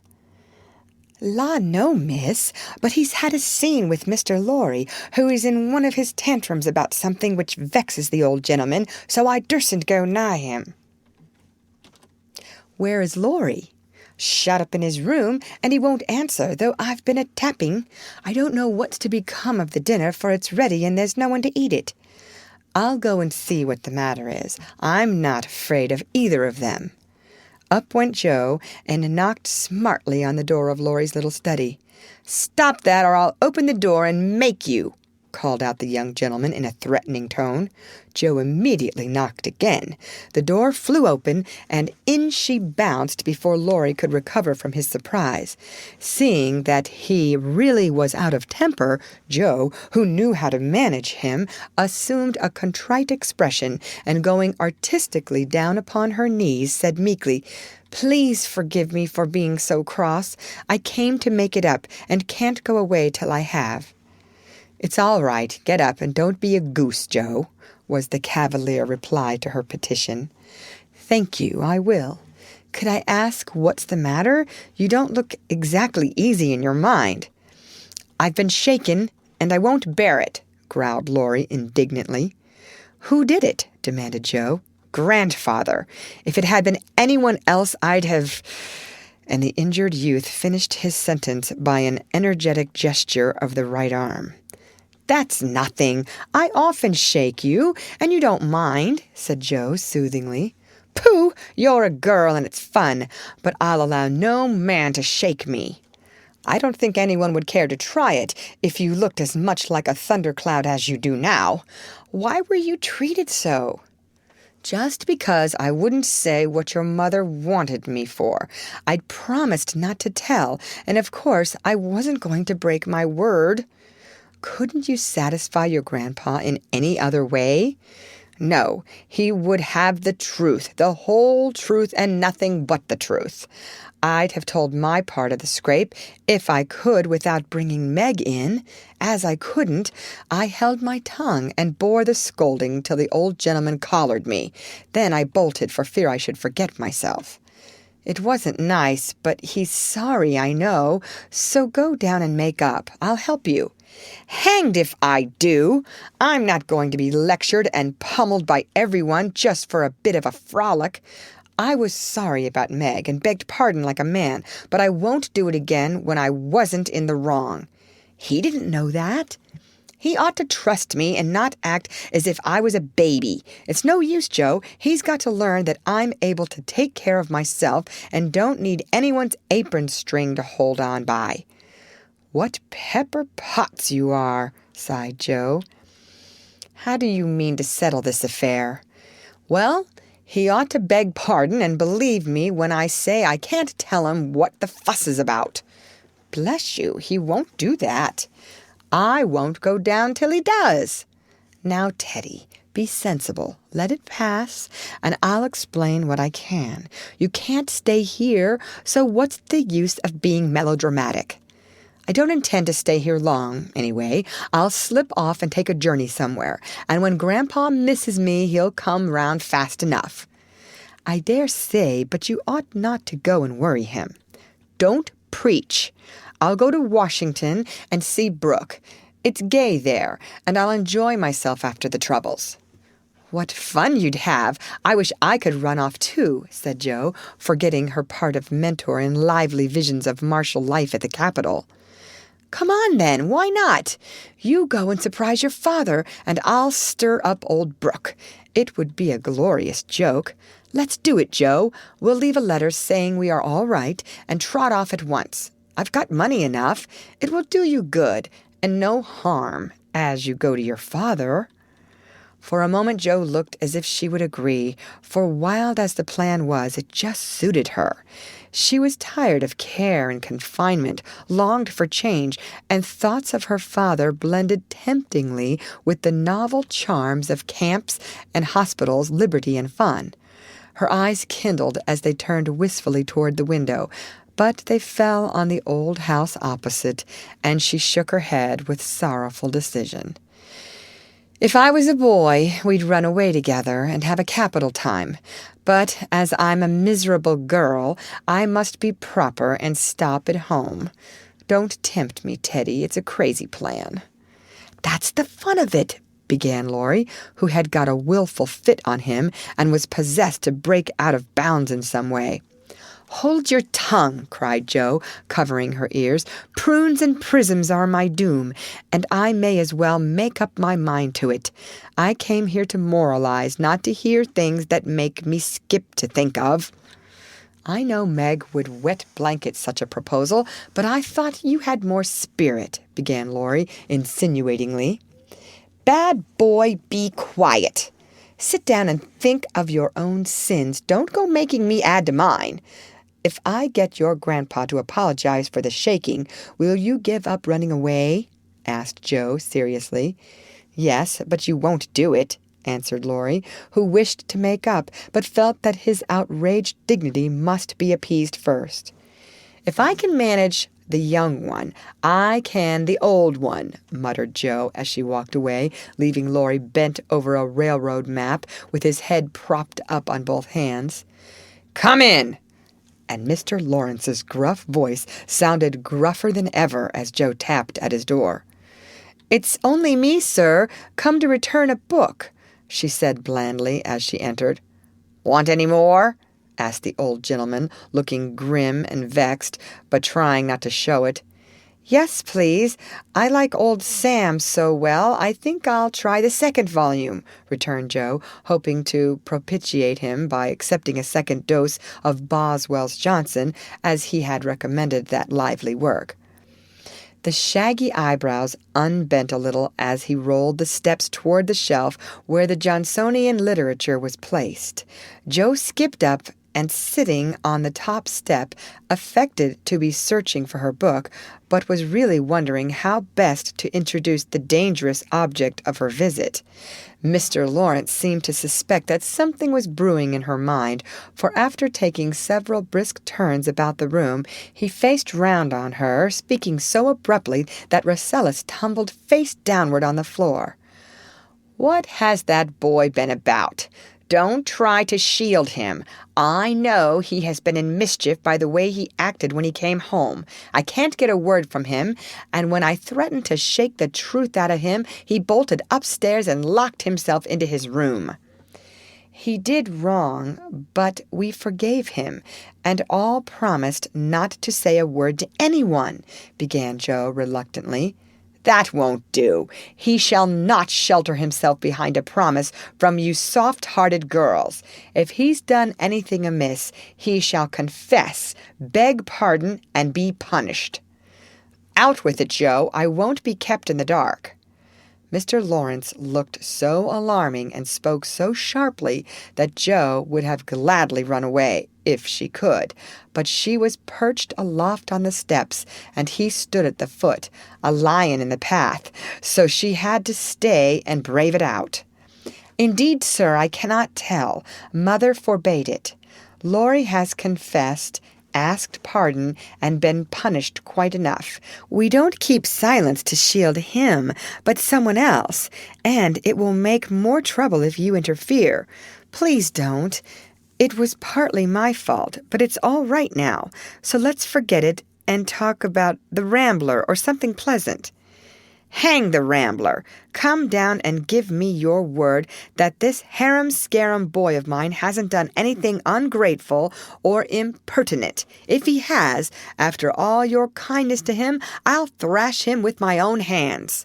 Speaker 1: "La, no, miss, but he's had a scene with Mr. Laurie, who is in one of his tantrums about something which vexes the old gentleman, so I dursn't go nigh him." "Where is Laurie?" "Shut up in his room, and he won't answer, though I've been a-tapping. I don't know what's to become of the dinner, for it's ready and there's no one to eat it." "I'll go and see what the matter is. I'm not afraid of either of them." Up went Joe and knocked smartly on the door of Laurie's little study. "Stop that, or I'll open the door and make you," called out the young gentleman in a threatening tone. Joe immediately knocked again. The door flew open, and in she bounced before Laurie could recover from his surprise. Seeing that he really was out of temper, Joe, who knew how to manage him, assumed a contrite expression, and going artistically down upon her knees, said meekly, "Please forgive me for being so cross. I came to make it up, and can't go away till I have." "It's all right. Get up, and don't be a goose, Joe," was the cavalier reply to her petition. "Thank you, I will. Could I ask what's the matter? You don't look exactly easy in your mind." "I've been shaken, and I won't bear it," growled Laurie indignantly. "Who did it?" demanded Joe. "Grandfather. If it had been anyone else, I'd have—" And the injured youth finished his sentence by an energetic gesture of the right arm. "That's nothing. I often shake you, and you don't mind," said Joe soothingly. "Pooh! You're a girl, and it's fun, but I'll allow no man to shake me." "I don't think anyone would care to try it if you looked as much like a thundercloud as you do now. Why were you treated so?" "Just because I wouldn't say what your mother wanted me for. I'd promised not to tell, and of course I wasn't going to break my word." "Couldn't you satisfy your grandpa in any other way?" "No, he would have the truth, the whole truth, and nothing but the truth. I'd have told my part of the scrape if I could without bringing Meg in. As I couldn't, I held my tongue and bore the scolding till the old gentleman collared me. Then I bolted for fear I should forget myself. It wasn't nice, but he's sorry, I know, so go down and make up. I'll help you." "Hanged if I do! I'm not going to be lectured and pummeled by everyone just for a bit of a frolic. I was sorry about Meg and begged pardon like a man, but I won't do it again when I wasn't in the wrong." "He didn't know that." "He ought to trust me and not act as if I was a baby. It's no use, Joe. He's got to learn that I'm able to take care of myself and don't need anyone's apron string to hold on by." "What pepper pots you are," sighed Joe. "How do you mean to settle this affair?" "Well, he ought to beg pardon and believe me when I say I can't tell him what the fuss is about." "Bless you, he won't do that." "I won't go down till he does." "Now, Teddy, be sensible. Let it pass, and I'll explain what I can. You can't stay here, so what's the use of being melodramatic?" "I don't intend to stay here long, anyway. I'll slip off and take a journey somewhere, and when Grandpa misses me, he'll come round fast enough." "I dare say, but you ought not to go and worry him." "Don't preach. I'll go to Washington and see Brooke. It's gay there, and I'll enjoy myself after the troubles." "What fun you'd have! I wish I could run off too," said Joe, forgetting her part of mentor in lively visions of martial life at the Capitol. "Come on, then. Why not? You go and surprise your father, and I'll stir up old Brooke. It would be a glorious joke. Let's do it, Joe. We'll leave a letter saying we are all right and trot off at once. I've got money enough. It will do you good, and no harm, as you go to your father." For a moment Joe looked as if she would agree, for wild as the plan was, it just suited her. She was tired of care and confinement, longed for change, and thoughts of her father blended temptingly with the novel charms of camps and hospitals, liberty and fun. Her eyes kindled as they turned wistfully toward the window, but they fell on the old house opposite, and she shook her head with sorrowful decision. "If I was a boy, we'd run away together and have a capital time. But as I'm a miserable girl, I must be proper and stop at home. Don't tempt me, Teddy. It's a crazy plan." "That's the fun of it," began Laurie, who had got a willful fit on him and was possessed to break out of bounds in some way. "Hold your tongue," cried Joe, covering her ears. "Prunes and prisms are my doom, and I may as well make up my mind to it. I came here to moralize, not to hear things that make me skip to think of." "I know Meg would wet blanket such a proposal, but I thought you had more spirit," began Laurie insinuatingly. "Bad boy, be quiet. Sit down and think of your own sins. Don't go making me add to mine. If I get your grandpa to apologize for the shaking, will you give up running away?" asked Joe seriously. "Yes, but you won't do it," answered Laurie, who wished to make up, but felt that his outraged dignity must be appeased first. "If I can manage, The young one. I can the old one, muttered Joe as she walked away, leaving Laurie bent over a railroad map with his head propped up on both hands. "Come in!" And Mr. Lawrence's gruff voice sounded gruffer than ever as Joe tapped at his door. "It's only me, sir, come to return a book," she said blandly as she entered. "Want any more?" asked the old gentleman, looking grim and vexed, but trying not to show it. "Yes, please. I like old Sam so well, I think I'll try the second volume," returned Joe, hoping to propitiate him by accepting a second dose of Boswell's Johnson, as he had recommended that lively work. The shaggy eyebrows unbent a little as he rolled the steps toward the shelf where the Johnsonian literature was placed. Joe skipped up and, sitting on the top step, affected to be searching for her book, but was really wondering how best to introduce the dangerous object of her visit. Mr. Lawrence seemed to suspect that something was brewing in her mind, for after taking several brisk turns about the room, he faced round on her, speaking so abruptly that Rasselas tumbled face downward on the floor. "What has that boy been about? Don't try to shield him. I know he has been in mischief by the way he acted when he came home. I can't get a word from him, and when I threatened to shake the truth out of him, he bolted upstairs and locked himself into his room." "He did wrong, but we forgave him, and all promised not to say a word to anyone," began Joe reluctantly. "That won't do. He shall not shelter himself behind a promise from you soft-hearted girls. If he's done anything amiss, he shall confess, beg pardon, and be punished." "Out with it, Joe. I won't be kept in the dark." Mr. Lawrence looked so alarming and spoke so sharply that Joe would have gladly run away, if she could, but she was perched aloft on the steps, and he stood at the foot, a lion in the path, so she had to stay and brave it out. "Indeed, sir, I cannot tell. Mother forbade it. Laurie has confessed, asked pardon, and been punished quite enough. We don't keep silence to shield him, but someone else, and it will make more trouble if you interfere. Please don't. It was partly my fault, but it's all right now, so let's forget it and talk about the Rambler or something pleasant." "Hang the Rambler! Come down and give me your word that this harum-scarum boy of mine hasn't done anything ungrateful or impertinent. If he has, after all your kindness to him, I'll thrash him with my own hands."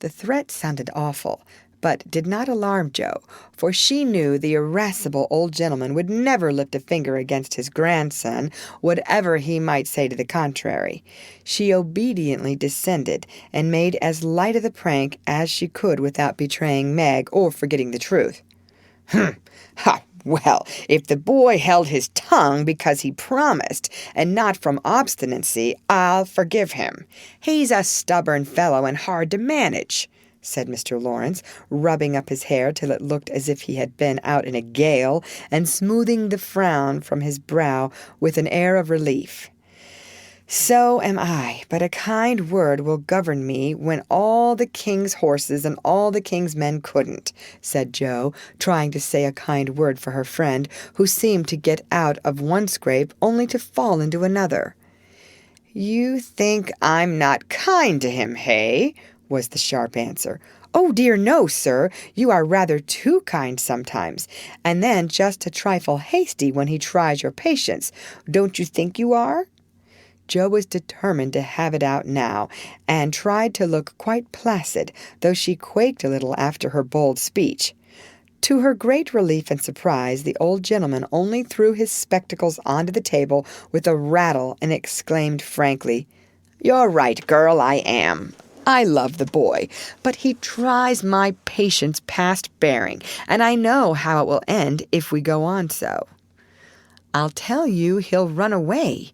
Speaker 1: The threat sounded awful, but did not alarm Joe, for she knew the irascible old gentleman would never lift a finger against his grandson, whatever he might say to the contrary. She obediently descended and made as light of the prank as she could without betraying Meg or forgetting the truth. "Ha! Well, if the boy held his tongue because he promised, and not from obstinacy, I'll forgive him. He's a stubborn fellow and hard to manage," said Mr. Lawrence, rubbing up his hair till it looked as if he had been out in a gale, and smoothing the frown from his brow with an air of relief. "So am I, but a kind word will govern me when all the king's horses and all the king's men couldn't," said Joe, trying to say a kind word for her friend, who seemed to get out of one scrape only to fall into another. "You think I'm not kind to him, hey?" was the sharp answer. "Oh, dear, no, sir. You are rather too kind sometimes, and then just a trifle hasty when he tries your patience. Don't you think you are?" Joe was determined to have it out now, and tried to look quite placid, though she quaked a little after her bold speech. To her great relief and surprise, the old gentleman only threw his spectacles onto the table with a rattle and exclaimed frankly, "You're right, girl, I am. I love the boy, but he tries my patience past bearing, and I know how it will end if we go on so." "I'll tell you he'll run away."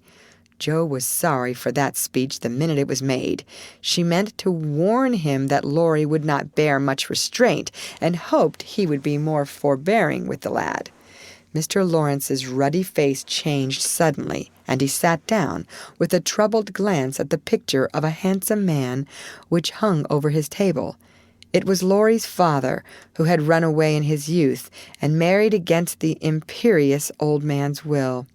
Speaker 1: Joe was sorry for that speech the minute it was made. She meant to warn him that Laurie would not bear much restraint, and hoped he would be more forbearing with the lad. Mr. Lawrence's ruddy face changed suddenly, and he sat down, with a troubled glance at the picture of a handsome man which hung over his table. It was Laurie's father, who had run away in his youth and married against the imperious old man's will.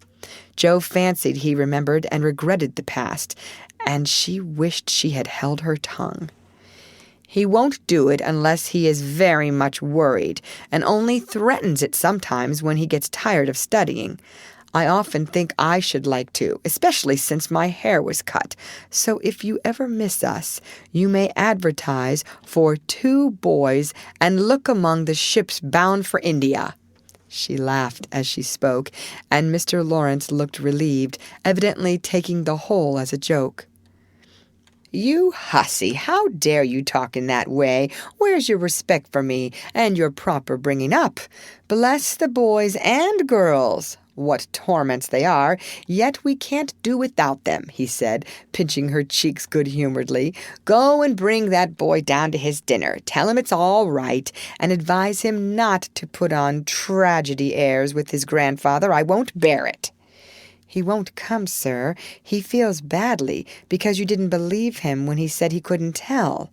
Speaker 1: Joe fancied he remembered and regretted the past, and she wished she had held her tongue. "He won't do it unless he is very much worried, and only threatens it sometimes when he gets tired of studying. I often think I should like to, especially since my hair was cut. So if you ever miss us, you may advertise for 2 boys and look among the ships bound for India." She laughed as she spoke, and Mr. Lawrence looked relieved, evidently taking the whole as a joke. "You hussy, how dare you talk in that way? Where's your respect for me and your proper bringing up? Bless the boys and girls! What torments they are, yet we can't do without them," he said, pinching her cheeks good-humoredly. "Go and bring that boy down to his dinner. Tell him it's all right, and advise him not to put on tragedy airs with his grandfather. I won't bear it." "He won't come, sir. He feels badly because you didn't believe him when he said he couldn't tell.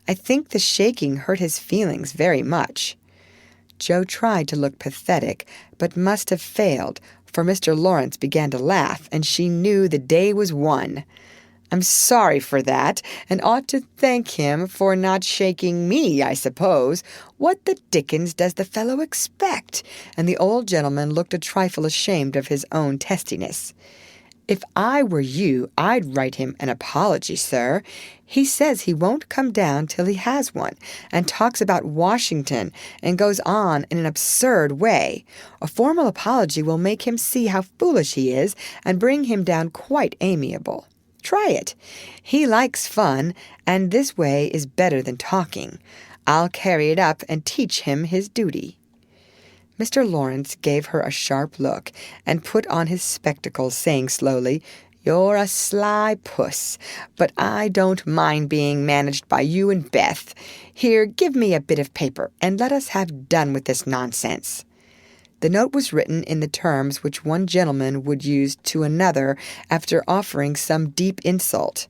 Speaker 1: I think the shaking hurt his feelings very much." Joe tried to look pathetic, but must have failed, for Mr. Lawrence began to laugh, and she knew the day was won. "I'm sorry for that, and ought to thank him for not shaking me, I suppose. What the dickens does the fellow expect?" And the old gentleman looked a trifle ashamed of his own testiness. "If I were you, I'd write him an apology, sir. He says he won't come down till he has one, and talks about Washington, and goes on in an absurd way. A formal apology will make him see how foolish he is, and bring him down quite amiable. Try it. He likes fun, and this way is better than talking. I'll carry it up and teach him his duty." Mr. Lawrence gave her a sharp look, and put on his spectacles, saying slowly, "You're a sly puss, but I don't mind being managed by you and Beth. Here, give me a bit of paper, and let us have done with this nonsense." The note was written in the terms which one gentleman would use to another after offering some deep insult.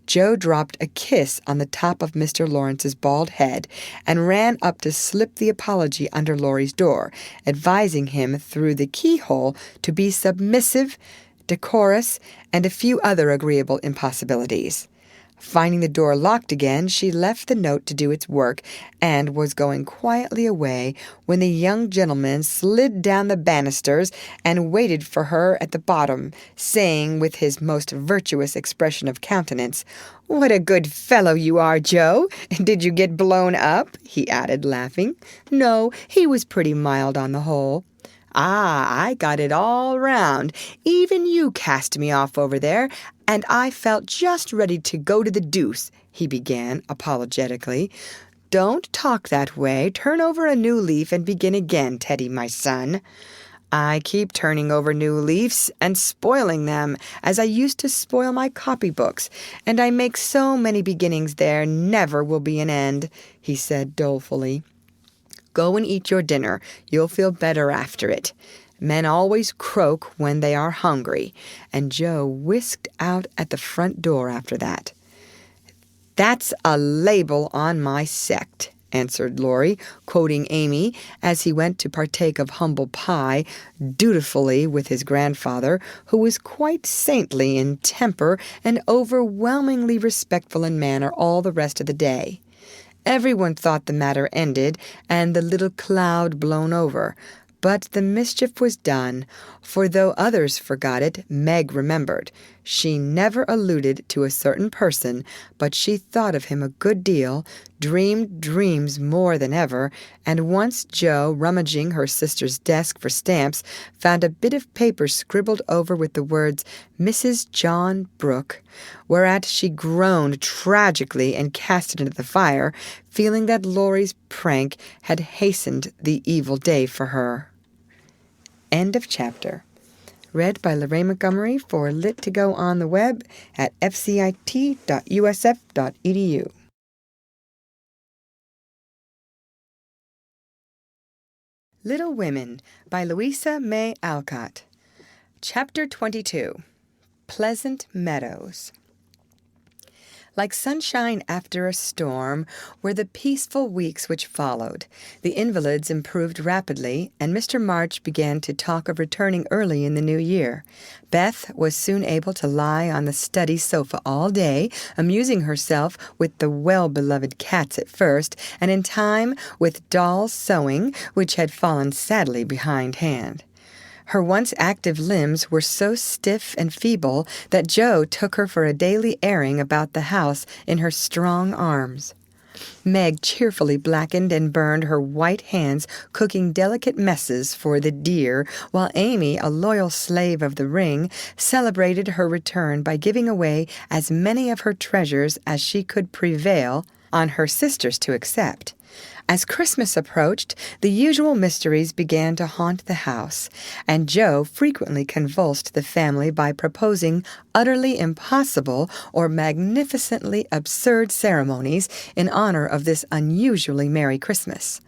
Speaker 1: Joe dropped a kiss on the top of Mr. Lawrence's bald head and ran up to slip the apology under Laurie's door, advising him through the keyhole to be submissive, decorous, and a few other agreeable impossibilities. Finding the door locked again, she left the note to do its work, and was going quietly away when the young gentleman slid down the banisters and waited for her at the bottom, saying with his most virtuous expression of countenance, "What a good fellow you are, Joe! Did you get blown up?" he added, laughing. "No, he was pretty mild on the whole." "Ah, I got it all round. Even you cast me off over there, and I felt just ready to go to the deuce," he began apologetically. "Don't talk that way. Turn over a new leaf and begin again, Teddy, my son." "I keep turning over new leaves and spoiling them, as I used to spoil my copybooks, and I make so many beginnings there never will be an end," he said dolefully. "Go and eat your dinner. You'll feel better after it. Men always croak when they are hungry," and Joe whisked out at the front door after that. "That's a label on my sect," answered Laurie, quoting Amy, as he went to partake of humble pie, dutifully with his grandfather, who was quite saintly in temper and overwhelmingly respectful in manner all the rest of the day. Everyone thought the matter ended, and the little cloud blown over. But the mischief was done, for though others forgot it, Meg remembered. She never alluded to a certain person, but she thought of him a good deal, dreamed dreams more than ever, and once Joe, rummaging her sister's desk for stamps, found a bit of paper scribbled over with the words "Mrs. John Brooke," whereat she groaned tragically and cast it into the fire, feeling that Laurie's prank had hastened the evil day for her. End of chapter. Read by Lorraine Montgomery for Lit to Go on the web at fcit.usf.edu. Little Women by Louisa May Alcott. Chapter 22. Pleasant Meadows. Like sunshine after a storm were the peaceful weeks which followed. The invalids improved rapidly, and Mr. March began to talk of returning early in the new year. Beth was soon able to lie on the study sofa all day, amusing herself with the well-beloved cats at first, and in time with doll sewing, which had fallen sadly behindhand. Her once active limbs were so stiff and feeble that Joe took her for a daily airing about the house in her strong arms. Meg cheerfully blackened and burned her white hands cooking delicate messes for the dear, while Amy, a loyal slave of the ring, celebrated her return by giving away as many of her treasures as she could prevail on her sisters to accept. As Christmas approached, the usual mysteries began to haunt the house, and Joe frequently convulsed the family by proposing utterly impossible or magnificently absurd ceremonies in honor of this unusually merry Christmas.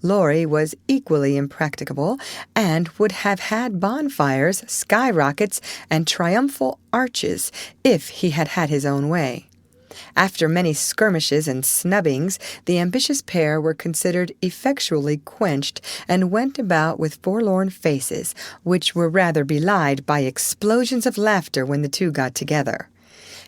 Speaker 1: Laurie was equally impracticable and would have had bonfires, skyrockets, and triumphal arches if he had had his own way. After many skirmishes and snubbings, the ambitious pair were considered effectually quenched and went about with forlorn faces, which were rather belied by explosions of laughter when the two got together.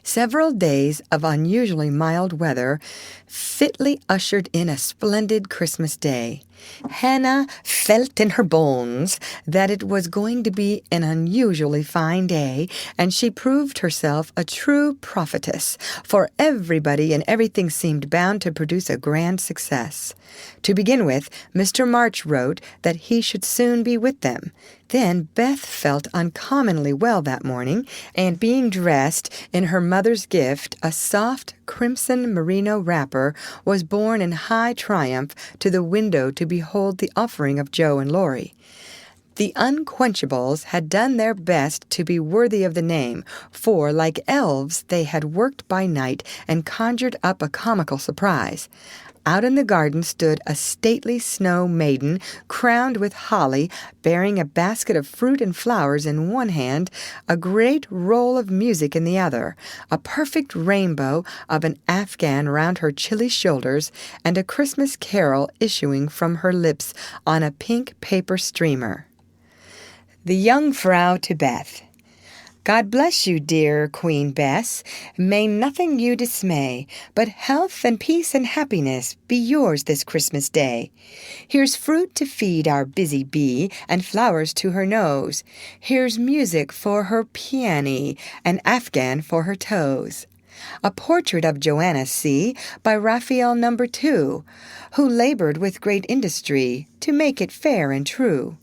Speaker 1: Several days of unusually mild weather fitly ushered in a splendid Christmas day. Hannah felt in her bones that it was going to be an unusually fine day, and she proved herself a true prophetess, for everybody and everything seemed bound to produce a grand success. To begin with, Mr. March wrote that he should soon be with them. Then Beth felt uncommonly well that morning, and being dressed in her mother's gift, a soft crimson merino wrapper, was borne in high triumph to the window to behold the offering of Joe and Laurie. The unquenchables had done their best to be worthy of the name, for, like elves, they had worked by night and conjured up a comical surprise. Out in the garden stood a stately snow maiden, crowned with holly, bearing a basket of fruit and flowers in one hand, a great roll of music in the other, a perfect rainbow of an Afghan round her chilly shoulders, and a Christmas carol issuing from her lips on a pink paper streamer. The Jungfrau to Beth. God bless you, dear Queen Bess. May nothing you dismay, but health and peace and happiness be yours this Christmas day. Here's fruit to feed our busy bee, and flowers to her nose. Here's music for her peony, and Afghan for her toes. A portrait of Joanna C. by Raphael No. 2, who labored with great industry to make it fair and true.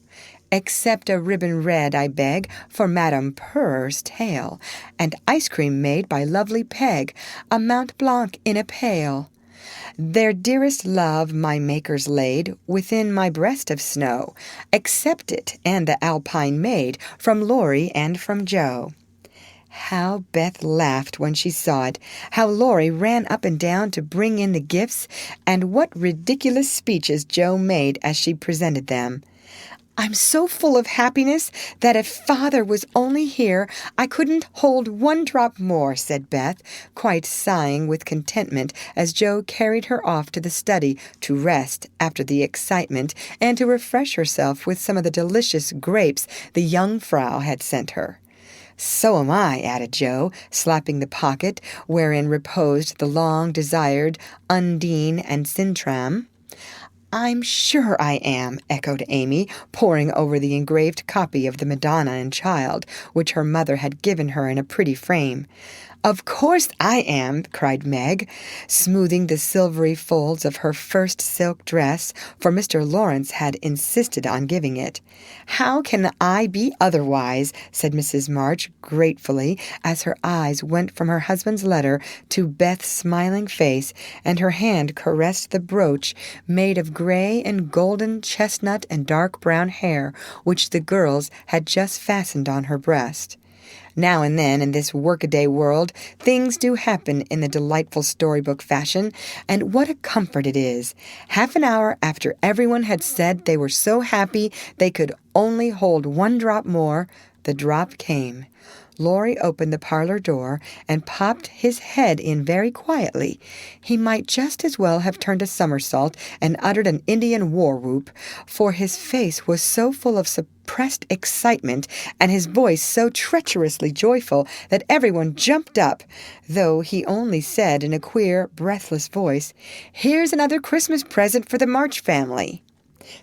Speaker 1: Except a ribbon red, I beg, for Madame Purr's tail, and ice cream made by lovely Peg, a Mont Blanc in a pail. Their dearest love my makers laid within my breast of snow. Accept it, and the Alpine maid, from Laurie and from Joe. How Beth laughed when she saw it, how Laurie ran up and down to bring in the gifts, and what ridiculous speeches Joe made as she presented them. I'm so full of happiness that if Father was only here, I couldn't hold one drop more, said Beth, quite sighing with contentment as Joe carried her off to the study to rest after the excitement and to refresh herself with some of the delicious grapes the Jungfrau had sent her. So am I, added Joe, slapping the pocket wherein reposed the long-desired Undine and Sintram. I'm sure I am, echoed Amy, poring over the engraved copy of the Madonna and Child, which her mother had given her in a pretty frame. Of course I am, cried Meg, smoothing the silvery folds of her first silk dress, for Mr. Lawrence had insisted on giving it. How can I be otherwise, said Mrs. March gratefully, as her eyes went from her husband's letter to Beth's smiling face, and her hand caressed the brooch made of gray and golden chestnut and dark brown hair, which the girls had just fastened on her breast. Now and then in this workaday world, things do happen in the delightful storybook fashion, and what a comfort it is. Half an hour after everyone had said they were so happy they could only hold one drop more, the drop came. Laurie opened the parlor door and popped his head in very quietly. He might just as well have turned a somersault and uttered an Indian war whoop, for his face was so full of suppressed excitement and his voice so treacherously joyful that everyone jumped up, though he only said in a queer, breathless voice, "Here's another Christmas present for the March family."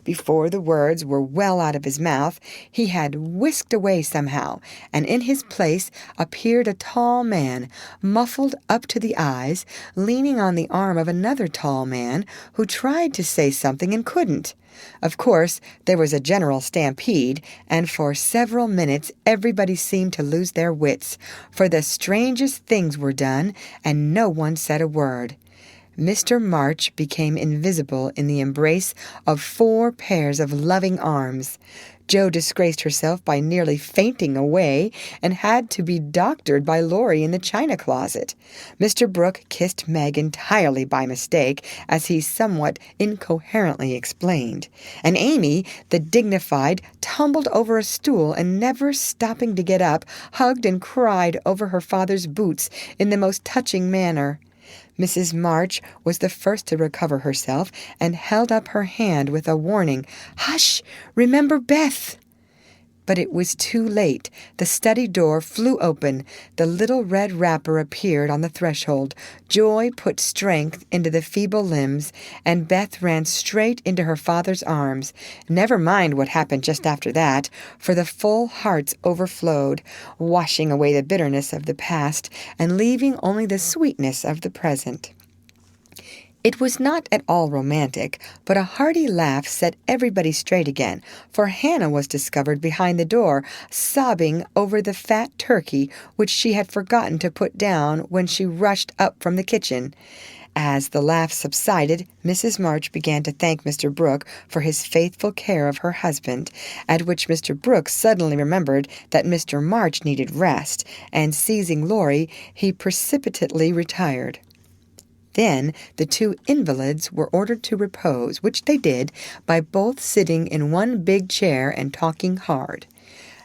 Speaker 1: Before the words were well out of his mouth, he had whisked away somehow, and in his place appeared a tall man, muffled up to the eyes, leaning on the arm of another tall man who tried to say something and couldn't. Of course, there was a general stampede, and for several minutes everybody seemed to lose their wits, for the strangest things were done, and no one said a word. Mr. March became invisible in the embrace of 4 pairs of loving arms. Jo disgraced herself by nearly fainting away and had to be doctored by Laurie in the china closet. Mr. Brooke kissed Meg entirely by mistake, as he somewhat incoherently explained. And Amy, the dignified, tumbled over a stool and, never stopping to get up, hugged and cried over her father's boots in the most touching manner. Mrs. March was the first to recover herself and held up her hand with a warning, "Hush! Remember Beth!" But it was too late. The study door flew open. The little red wrapper appeared on the threshold. Joy put strength into the feeble limbs, and Beth ran straight into her father's arms. Never mind what happened just after that, for the full hearts overflowed, washing away the bitterness of the past and leaving only the sweetness of the present. It was not at all romantic, but a hearty laugh set everybody straight again, for Hannah was discovered behind the door, sobbing over the fat turkey which she had forgotten to put down when she rushed up from the kitchen. As the laugh subsided, Mrs. March began to thank Mr. Brooke for his faithful care of her husband, at which Mr. Brooke suddenly remembered that Mr. March needed rest, and seizing Laurie, he precipitately retired. Then the 2 invalids were ordered to repose, which they did, by both sitting in one big chair and talking hard.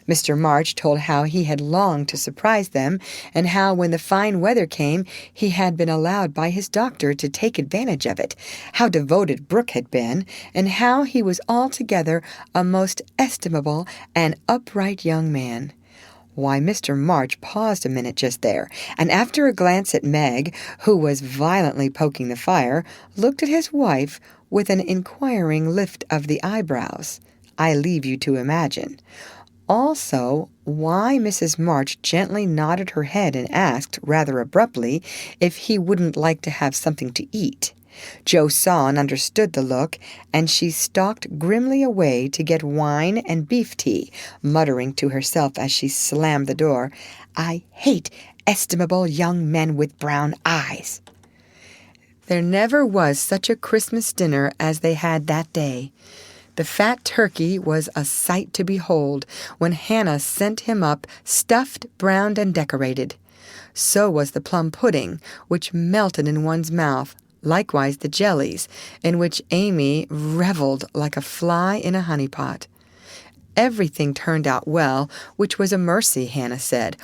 Speaker 1: Mr. March told how he had longed to surprise them, and how when the fine weather came he had been allowed by his doctor to take advantage of it, how devoted Brooke had been, and how he was altogether a most estimable and upright young man. Why, Mr. March paused a minute just there, and after a glance at Meg, who was violently poking the fire, looked at his wife with an inquiring lift of the eyebrows. I leave you to imagine. Also, why Mrs. March gently nodded her head and asked, rather abruptly, if he wouldn't like to have something to eat. Jo saw and understood the look, and she stalked grimly away to get wine and beef tea, muttering to herself as she slammed the door, "I hate estimable young men with brown eyes." There never was such a Christmas dinner as they had that day. The fat turkey was a sight to behold when Hannah sent him up stuffed, browned, and decorated. So was the plum pudding, which melted in one's mouth, likewise the jellies, in which Amy revelled like a fly in a honey-pot. Everything turned out well, which was a mercy, Hannah said.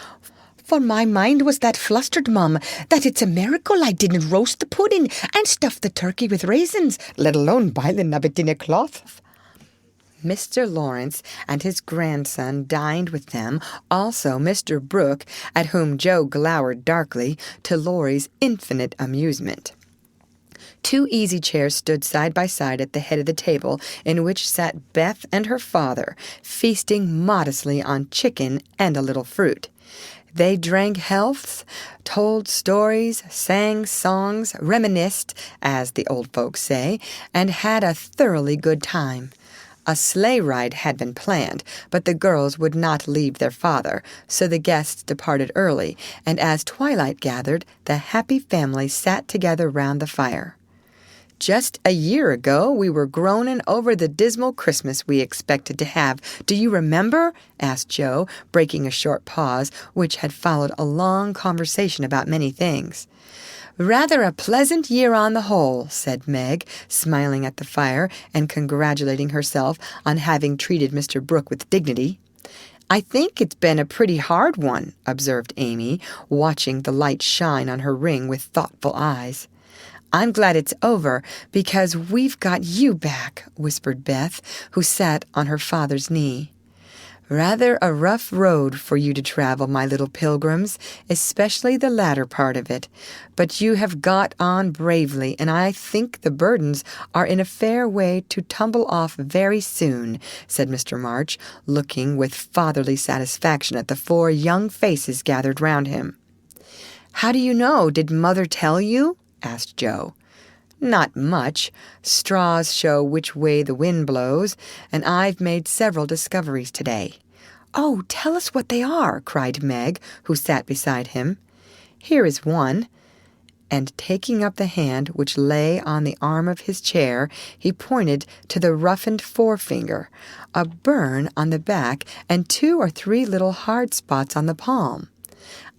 Speaker 1: "For my mind was that flustered, Mum, that it's a miracle I didn't roast the pudding and stuff the turkey with raisins, let alone biling of it in a cloth." Mr. Lawrence and his grandson dined with them, also Mr. Brooke, at whom Jo glowered darkly, to Laurie's infinite amusement. 2 easy chairs stood side by side at the head of the table, in which sat Beth and her father, feasting modestly on chicken and a little fruit. They drank healths, told stories, sang songs, reminisced, as the old folks say, and had a thoroughly good time. A sleigh ride had been planned, but the girls would not leave their father, so the guests departed early, and as twilight gathered, the happy family sat together round the fire. "Just a year ago we were groaning over the dismal Christmas we expected to have. Do you remember?" asked Jo, breaking a short pause, which had followed a long conversation about many things. "Rather a pleasant year on the whole," said Meg, smiling at the fire and congratulating herself on having treated Mr. Brooke with dignity. "I think it's been a pretty hard one," observed Amy, watching the light shine on her ring with thoughtful eyes. "I'm glad it's over, because we've got you back," whispered Beth, who sat on her father's knee. "Rather a rough road for you to travel, my little pilgrims, especially the latter part of it. But you have got on bravely, and I think the burdens are in a fair way to tumble off very soon," said Mr. March, looking with fatherly satisfaction at the 4 young faces gathered round him. "How do you know? Did Mother tell you?" asked Joe. "Not much. Straws show which way the wind blows, and I've made several discoveries today." "Oh, tell us what they are," cried Meg, who sat beside him. "Here is one." And taking up the hand which lay on the arm of his chair, he pointed to the roughened forefinger, a burn on the back, and 2 or 3 little hard spots on the palm.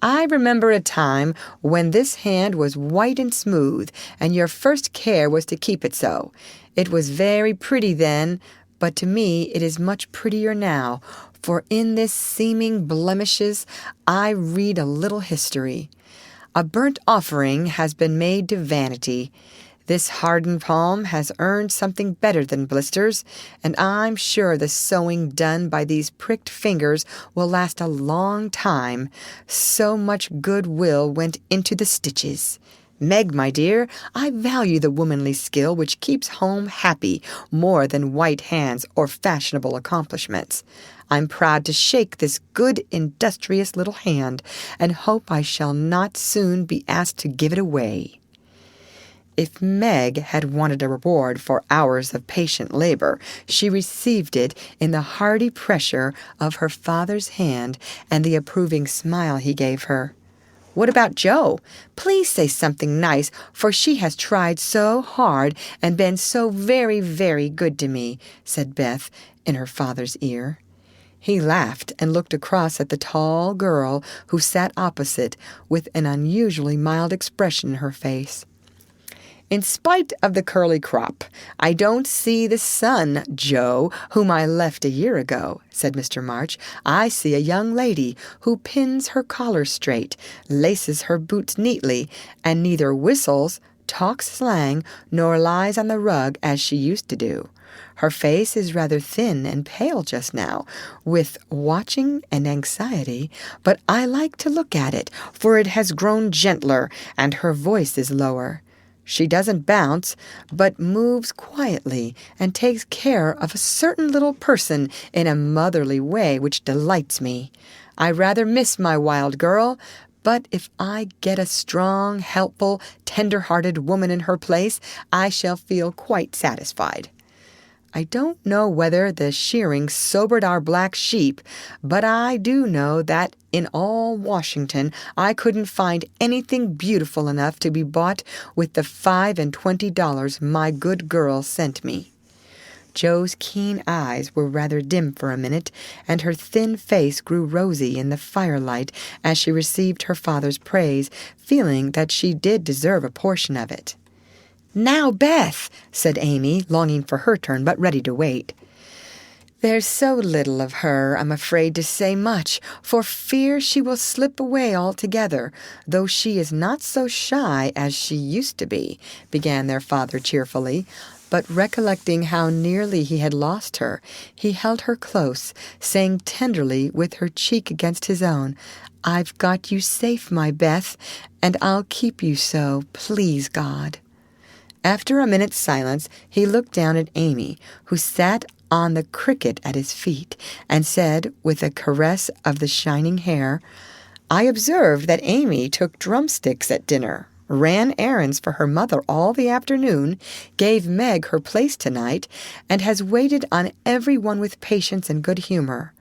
Speaker 1: "I remember a time when this hand was white and smooth, and your first care was to keep it so. It was very pretty then, but to me it is much prettier now, for in this seeming blemishes I read a little history. A burnt offering has been made to vanity. This hardened palm has earned something better than blisters, and I'm sure the sewing done by these pricked fingers will last a long time. So much good will went into the stitches. Meg, my dear, I value the womanly skill which keeps home happy more than white hands or fashionable accomplishments. I'm proud to shake this good, industrious little hand, and hope I shall not soon be asked to give it away." If Meg had wanted a reward for hours of patient labor, she received it in the hearty pressure of her father's hand and the approving smile he gave her. "What about Joe? Please say something nice, for she has tried so hard and been so very, very good to me," said Beth in her father's ear. He laughed and looked across at the tall girl who sat opposite with an unusually mild expression in her face. "In spite of the curly crop, I don't see the son, Joe, whom I left a year ago," said Mr. March. "I see a young lady who pins her collar straight, laces her boots neatly, and neither whistles, talks slang, nor lies on the rug as she used to do. Her face is rather thin and pale just now, with watching and anxiety, but I like to look at it, for it has grown gentler, and her voice is lower. She doesn't bounce, but moves quietly and takes care of a certain little person in a motherly way which delights me. I rather miss my wild girl, but if I get a strong, helpful, tender-hearted woman in her place, I shall feel quite satisfied. I don't know whether the shearing sobered our black sheep, but I do know that in all Washington I couldn't find anything beautiful enough to be bought with the $25 my good girl sent me." Joe's keen eyes were rather dim for a minute, and her thin face grew rosy in the firelight as she received her father's praise, feeling that she did deserve a portion of it. "Now, Beth," said Amy, longing for her turn, but ready to wait. "There's so little of her, I'm afraid to say much, for fear she will slip away altogether, though she is not so shy as she used to be," began their father cheerfully. But recollecting how nearly he had lost her, he held her close, saying tenderly with her cheek against his own, "I've got you safe, my Beth, and I'll keep you so, please God." After a minute's silence, he looked down at Amy, who sat on the cricket at his feet, and said, with a caress of the shining hair, "I observed that Amy took drumsticks at dinner, ran errands for her mother all the afternoon, gave Meg her place tonight, and has waited on every one with patience and good humor.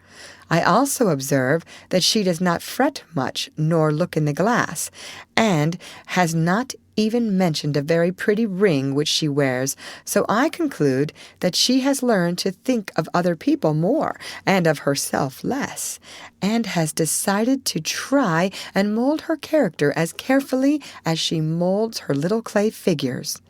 Speaker 1: I also observe that she does not fret much nor look in the glass, and has not even mentioned a very pretty ring which she wears, so I conclude that she has learned to think of other people more and of herself less, and has decided to try and mold her character as carefully as she molds her little clay figures.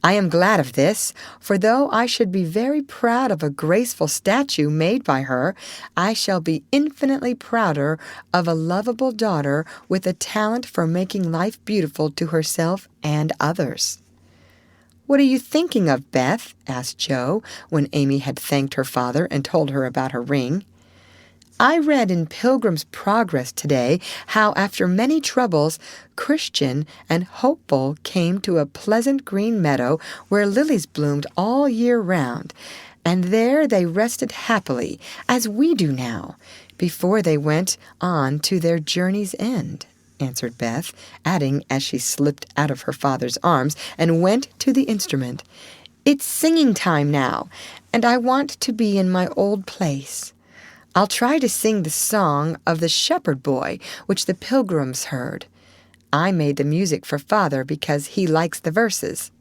Speaker 1: I am glad of this, for though I should be very proud of a graceful statue made by her, I shall be infinitely prouder of a lovable daughter with a talent for making life beautiful to herself and others." "What are you thinking of, Beth?" asked Joe, when Amy had thanked her father and told her about her ring. "I read in Pilgrim's Progress today how after many troubles, Christian and Hopeful came to a pleasant green meadow where lilies bloomed all year round, and there they rested happily, as we do now, before they went on to their journey's end," answered Beth, adding as she slipped out of her father's arms and went to the instrument, "It's singing time now, and I want to be in my old place. I'll try to sing the song of the shepherd boy, which the pilgrims heard. I made the music for Father because he likes the verses."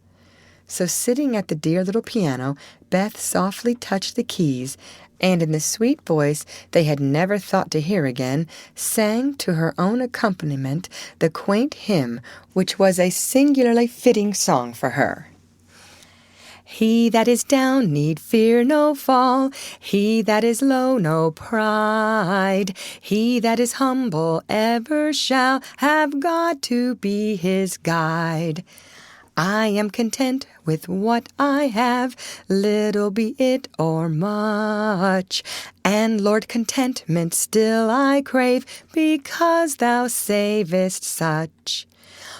Speaker 1: So sitting at the dear little piano, Beth softly touched the keys, and in the sweet voice they had never thought to hear again, sang to her own accompaniment the quaint hymn, which was a singularly fitting song for her. "He that is down need fear no fall, he that is low no pride, he that is humble ever shall have God to be his guide. I am content with what I have, little be it or much, and Lord, contentment still I crave, because thou savest such.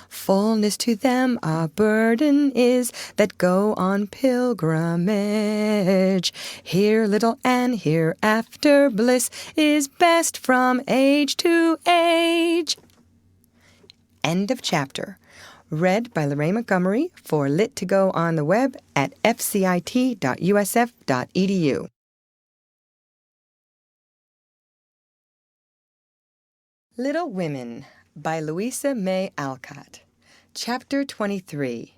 Speaker 1: Fullness to them a burden is that go on pilgrimage. Here little and hereafter bliss is best from age to age." End of chapter. Read by Lorraine Montgomery for Lit to Go on the web at fcit.usf.edu. Little Women by Louisa May Alcott. Chapter 23.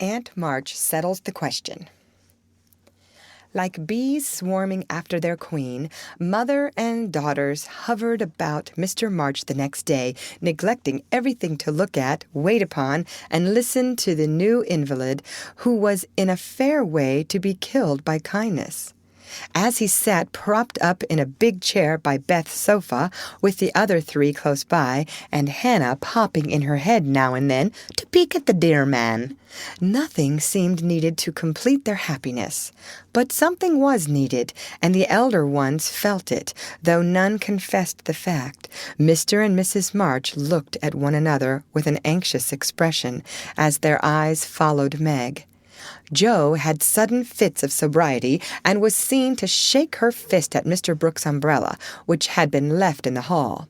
Speaker 1: Aunt March Settles the Question. Like bees swarming after their queen, mother and daughters hovered about Mr. March the next day, neglecting everything to look at, wait upon, and listen to the new invalid, who was in a fair way to be killed by kindness. As he sat propped up in a big chair by Beth's sofa, with the other three close by, and Hannah popping in her head now and then to peek at the dear man, nothing seemed needed to complete their happiness. But something was needed, and the elder ones felt it, though none confessed the fact. Mr. and Mrs. March looked at one another with an anxious expression as their eyes followed Meg. Joe had sudden fits of sobriety and was seen to shake her fist at Mr. Brooks' umbrella, which had been left in the hall.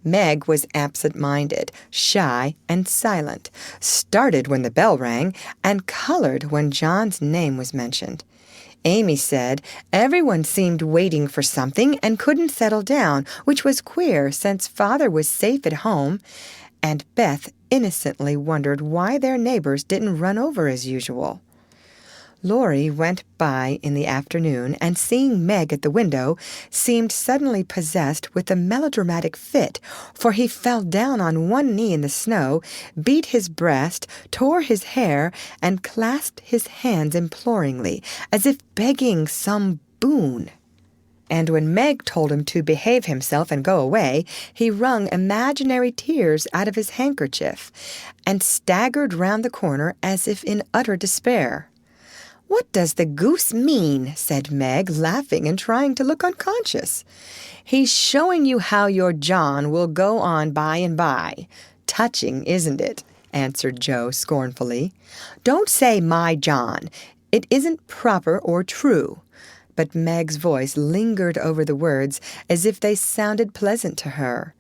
Speaker 1: Meg was absent-minded, shy, and silent, started when the bell rang, and colored when John's name was mentioned. Amy said everyone seemed waiting for something and couldn't settle down, which was queer since Father was safe at home, and Beth innocently wondered why their neighbors didn't run over as usual. Laurie went by in the afternoon, and seeing Meg at the window, seemed suddenly possessed with a melodramatic fit, for he fell down on one knee in the snow, beat his breast, tore his hair, and clasped his hands imploringly, as if begging some boon. And when Meg told him to behave himself and go away, he wrung imaginary tears out of his handkerchief, and staggered round the corner as if in utter despair. "What does the goose mean?" said Meg, laughing and trying to look unconscious. "He's showing you how your John will go on by and by. Touching, isn't it?" answered Joe scornfully. "Don't say my John. It isn't proper or true." But Meg's voice lingered over the words as if they sounded pleasant to her.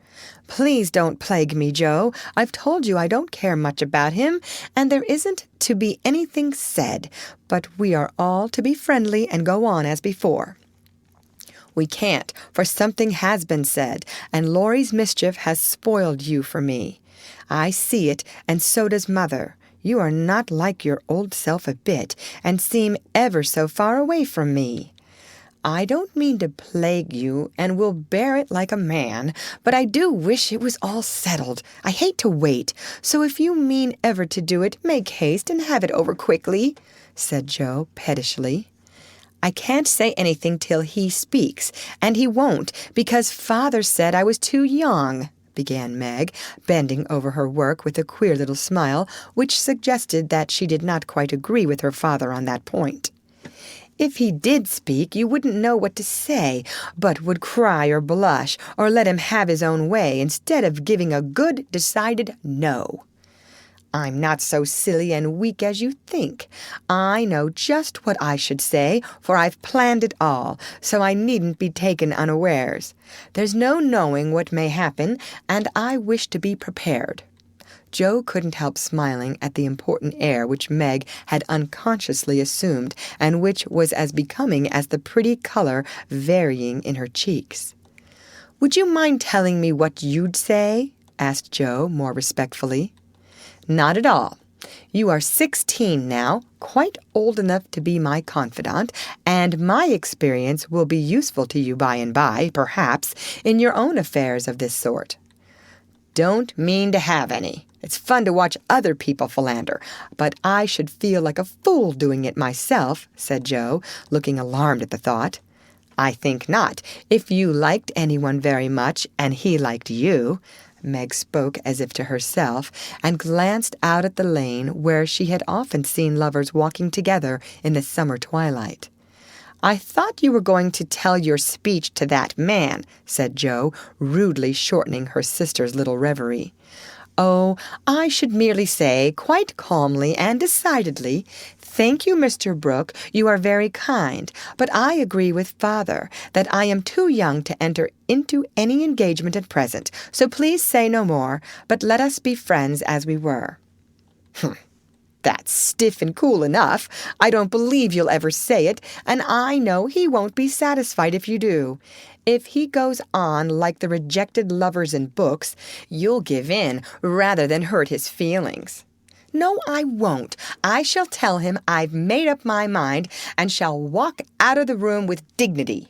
Speaker 1: "Please don't plague me, Joe. I've told you I don't care much about him, and there isn't to be anything said, but we are all to be friendly and go on as before." "We can't, for something has been said, and Laurie's mischief has spoiled you for me. I see it, and so does Mother. You are not like your old self a bit, and seem ever so far away from me." I don't mean to plague you, and will bear it like a man, but I do wish it was all settled. I hate to wait, so if you mean ever to do it, make haste and have it over quickly," said Joe pettishly. "I can't say anything till he speaks, and he won't, because Father said I was too young," began Meg, bending over her work with a queer little smile, which suggested that she did not quite agree with her father on that point. "If he did speak, you wouldn't know what to say, but would cry or blush, or let him have his own way, instead of giving a good, decided no. I'm not so silly and weak as you think. I know just what I should say, for I've planned it all, so I needn't be taken unawares. There's no knowing what may happen, and I wish to be prepared." Joe couldn't help smiling at the important air which Meg had unconsciously assumed, and which was as becoming as the pretty color varying in her cheeks. "Would you mind telling me what you'd say?" asked Joe more respectfully. "Not at all. You are 16 now, quite old enough to be my confidant, and my experience will be useful to you by and by, perhaps, in your own affairs of this sort." "Don't mean to have any. It's fun to watch other people philander, but I should feel like a fool doing it myself," said Joe, looking alarmed at the thought. "I think not, if you liked anyone very much, and he liked you." Meg spoke as if to herself, and glanced out at the lane where she had often seen lovers walking together in the summer twilight. "I thought you were going to tell your speech to that man," said Joe, rudely shortening her sister's little reverie. "Oh, I should merely say, quite calmly and decidedly, 'Thank you, Mr. Brooke, you are very kind, but I agree with Father that I am too young to enter into any engagement at present, so please say no more, but let us be friends as we were.'" "That's stiff and cool enough. I don't believe you'll ever say it, and I know he won't be satisfied if you do. If he goes on like the rejected lovers in books, you'll give in rather than hurt his feelings." "No, I won't. I shall tell him I've made up my mind, and shall walk out of the room with dignity."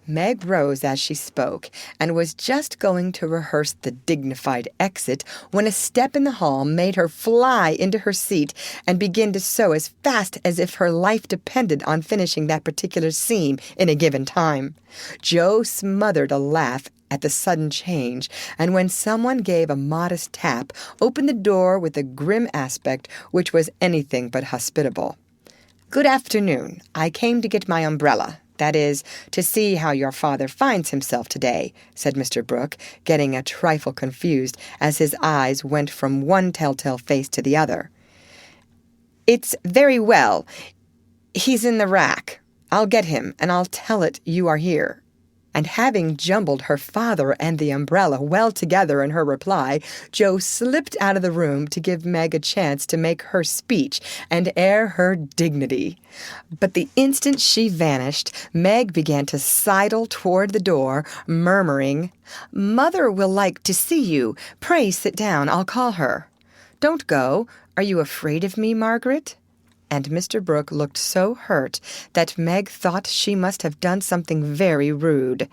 Speaker 1: Meg rose as she spoke, and was just going to rehearse the dignified exit when a step in the hall made her fly into her seat and begin to sew as fast as if her life depended on finishing that particular seam in a given time. Joe smothered a laugh at the sudden change, and when someone gave a modest tap, opened the door with a grim aspect which was anything but hospitable. "Good afternoon. I came to get my umbrella. That is, to see how your father finds himself today," said Mr. Brooke, getting a trifle confused as his eyes went from one telltale face to the other. "It's very well. He's in the rack. I'll get him, and I'll tell it you are here." And having jumbled her father and the umbrella well together in her reply, Joe slipped out of the room to give Meg a chance to make her speech and air her dignity. But the instant she vanished, Meg began to sidle toward the door, murmuring, "Mother will like to see you. Pray sit down. I'll call her." "Don't go. Are you afraid of me, Margaret?" And Mr. Brooke looked so hurt that Meg thought she must have done something very rude.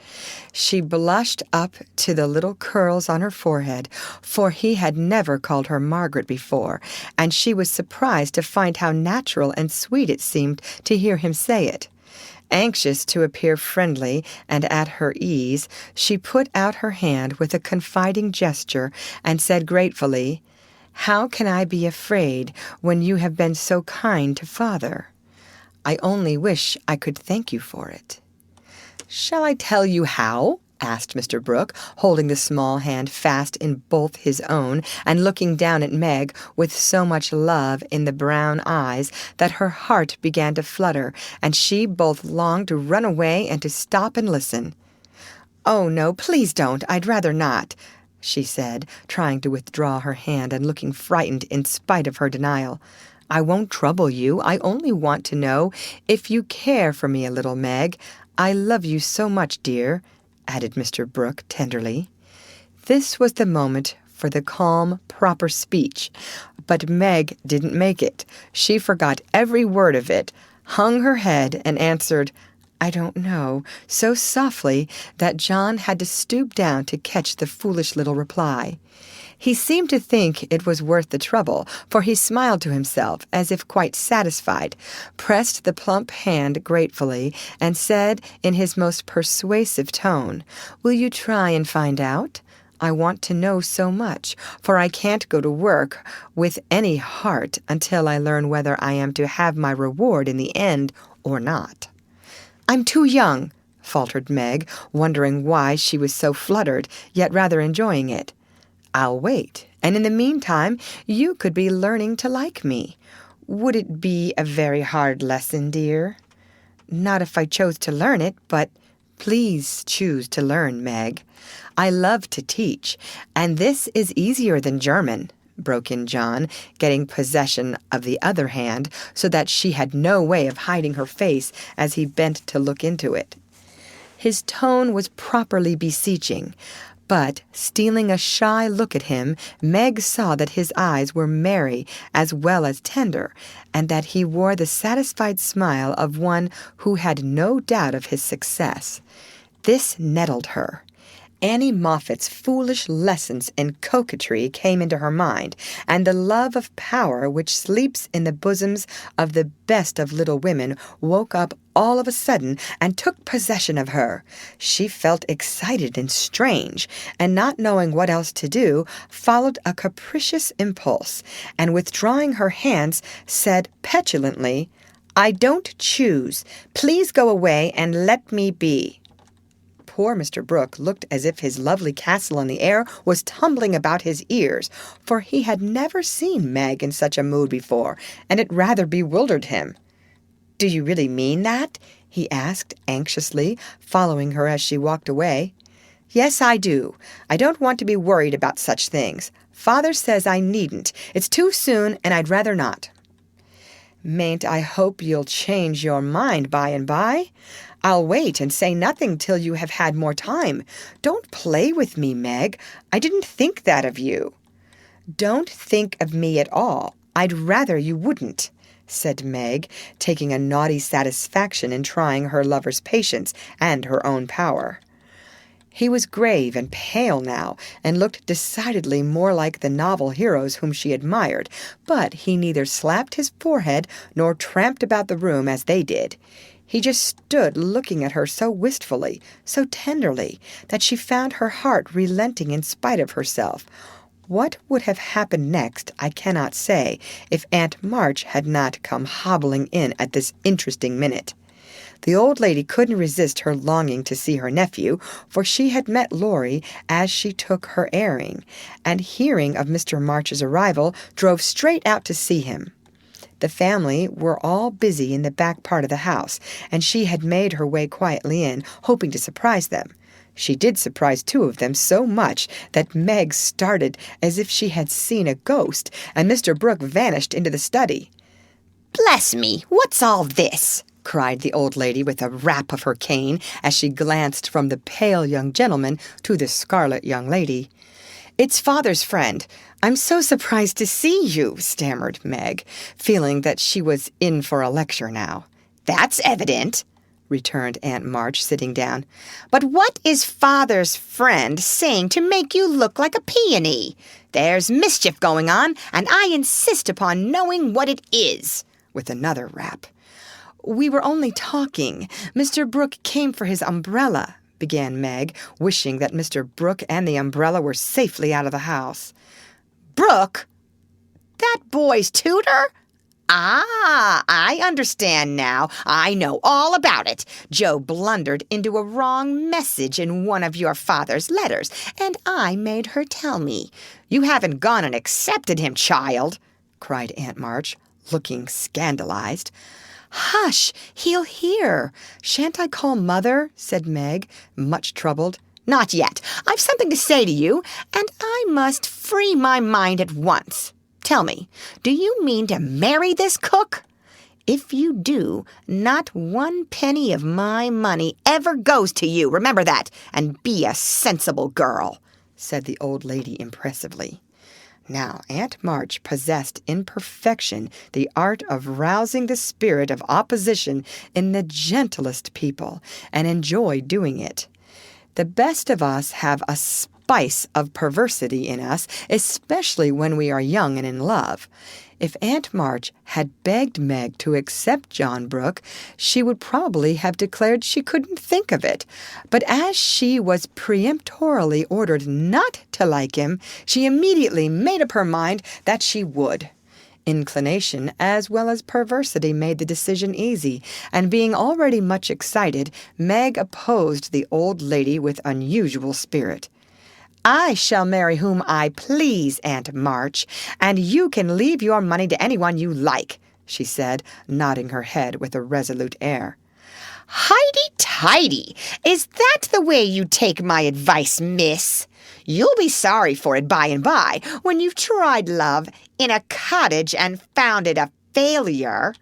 Speaker 1: She blushed up to the little curls on her forehead, for he had never called her Margaret before, and she was surprised to find how natural and sweet it seemed to hear him say it. Anxious to appear friendly and at her ease, she put out her hand with a confiding gesture and said gratefully, "How can I be afraid when you have been so kind to Father? I only wish I could thank you for it." "Shall I tell you how?" asked Mr. Brooke, holding the small hand fast in both his own and looking down at Meg with so much love in the brown eyes that her heart began to flutter, and she both longed to run away and to stop and listen. "Oh, no, please don't. I'd rather not," she said, trying to withdraw her hand and looking frightened in spite of her denial. "I won't trouble you. I only want to know if you care for me a little, Meg. I love you so much, dear," added Mr. Brooke tenderly. This was the moment for the calm, proper speech, but Meg didn't make it. She forgot every word of it, hung her head, and answered, "I don't know," so softly that John had to stoop down to catch the foolish little reply. He seemed to think it was worth the trouble, for he smiled to himself as if quite satisfied, pressed the plump hand gratefully, and said in his most persuasive tone, "Will you try and find out? I want to know so much, for I can't go to work with any heart until I learn whether I am to have my reward in the end or not." "I'm too young," faltered Meg, wondering why she was so fluttered, yet rather enjoying it. "I'll wait, and in the meantime you could be learning to like me. Would it be a very hard lesson, dear?" "Not if I chose to learn it, but—" "Please choose to learn, Meg. I love to teach, and this is easier than German," broke in John, getting possession of the other hand so that she had no way of hiding her face as he bent to look into it. His tone was properly beseeching, but, stealing a shy look at him, Meg saw that his eyes were merry as well as tender, and that he wore the satisfied smile of one who had no doubt of his success. This nettled her. Annie Moffat's foolish lessons in coquetry came into her mind, and the love of power which sleeps in the bosoms of the best of little women woke up all of a sudden and took possession of her. She felt excited and strange, and not knowing what else to do, followed a capricious impulse, and withdrawing her hands, said petulantly, "I don't choose. Please go away and let me be." Poor Mr. Brooke looked as if his lovely castle in the air was tumbling about his ears, for he had never seen Meg in such a mood before, and it rather bewildered him. "Do you really mean that?" he asked anxiously, following her as she walked away. "Yes, I do. I don't want to be worried about such things. Father says I needn't. It's too soon, and I'd rather not." "Mayn't I hope you'll change your mind by and by? I'll wait and say nothing till you have had more time. Don't play with me, Meg. I didn't think that of you." "Don't think of me at all. I'd rather you wouldn't," said Meg, taking a naughty satisfaction in trying her lover's patience and her own power. He was grave and pale now, and looked decidedly more like the novel heroes whom she admired, but he neither slapped his forehead nor tramped about the room as they did. He just stood looking at her so wistfully, so tenderly, that she found her heart relenting in spite of herself. What would have happened next, I cannot say, if Aunt March had not come hobbling in at this interesting minute. The old lady couldn't resist her longing to see her nephew, for she had met Laurie as she took her airing, and hearing of Mr. March's arrival, drove straight out to see him. The family were all busy in the back part of the house, and she had made her way quietly in, hoping to surprise them. She did surprise two of them so much that Meg started as if she had seen a ghost, and Mr. Brooke vanished into the study.
Speaker 2: "Bless me, what's all this?"
Speaker 1: cried the old lady with a rap of her cane as she glanced from the pale young gentleman to the scarlet young lady. "It's Father's friend. I'm so surprised to see you," stammered Meg, feeling that she was in for a lecture now.
Speaker 2: "That's evident,"
Speaker 1: returned Aunt March, sitting down.
Speaker 2: "But what is Father's friend saying to make you look like a peony? There's mischief going on, and I insist upon knowing what it is,"
Speaker 1: with another rap. "We were only talking. Mr. Brooke came for his umbrella," began Meg, wishing that Mr. Brooke and the umbrella were safely out of the house.
Speaker 2: "Brooke? That boy's tutor? Ah, I understand now. I know all about it. Joe blundered into a wrong message in one of your father's letters, and I made her tell me. You haven't gone and accepted him, child," cried Aunt March, looking scandalized.
Speaker 1: "Hush! He'll hear. Shan't I call Mother?" said Meg, much troubled.
Speaker 2: "Not yet. I've something to say to you, and I must free my mind at once. Tell me, do you mean to marry this cook? If you do, not one penny of my money ever goes to you. Remember that, and be a sensible girl," said the old lady impressively.
Speaker 1: Now, Aunt March possessed in perfection the art of rousing the spirit of opposition in the gentlest people, and enjoyed doing it. The best of us have a spice of perversity in us, especially when we are young and in love. If Aunt March had begged Meg to accept John Brooke, she would probably have declared she couldn't think of it. But as she was peremptorily ordered not to like him, she immediately made up her mind that she would. Inclination as well as perversity made the decision easy, and being already much excited, Meg opposed the old lady with unusual spirit. "I shall marry whom I please, Aunt March, and you can leave your money to anyone you like," she said, nodding her head with a resolute air.
Speaker 2: "Highty-tighty! Is that the way you take my advice, miss? You'll be sorry for it by and by, when you've tried love in a cottage and found it a failure."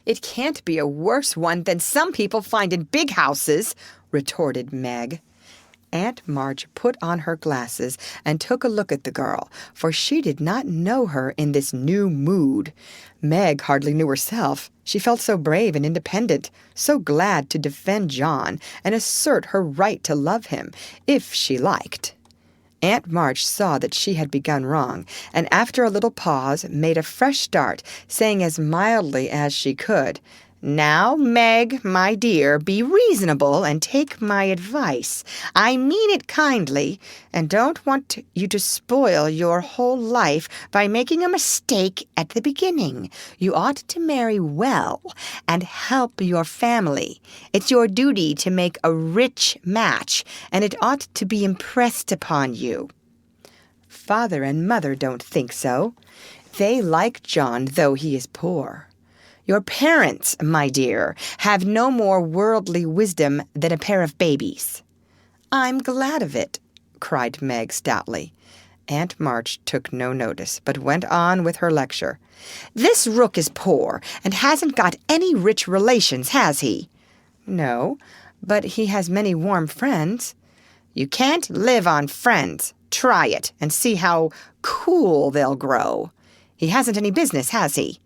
Speaker 1: "It can't be a worse one than some people find in big houses," retorted Meg. Aunt March put on her glasses and took a look at the girl, for she did not know her in this new mood. Meg hardly knew herself. She felt so brave and independent, so glad to defend John and assert her right to love him, if she liked. Aunt March saw that she had begun wrong, and after a little pause made a fresh start, saying as mildly as she could, "Now, Meg, my dear, be reasonable and take my advice. I mean it kindly, and don't want you to spoil your whole life by making a mistake at the beginning. You ought to marry well and help your family. It's your duty to make a rich match, and it ought to be impressed upon you." "Father and Mother don't think so. They like John, though he is poor." "Your parents, my dear, have no more worldly wisdom than a pair of babies." "I'm glad of it," cried Meg stoutly. Aunt March took no notice, but went on with her lecture. "This Rook is poor, and hasn't got any rich relations, has he?" "No, but he has many warm friends." "You can't live on friends. Try it, and see how cool they'll grow. He hasn't any business, has he?"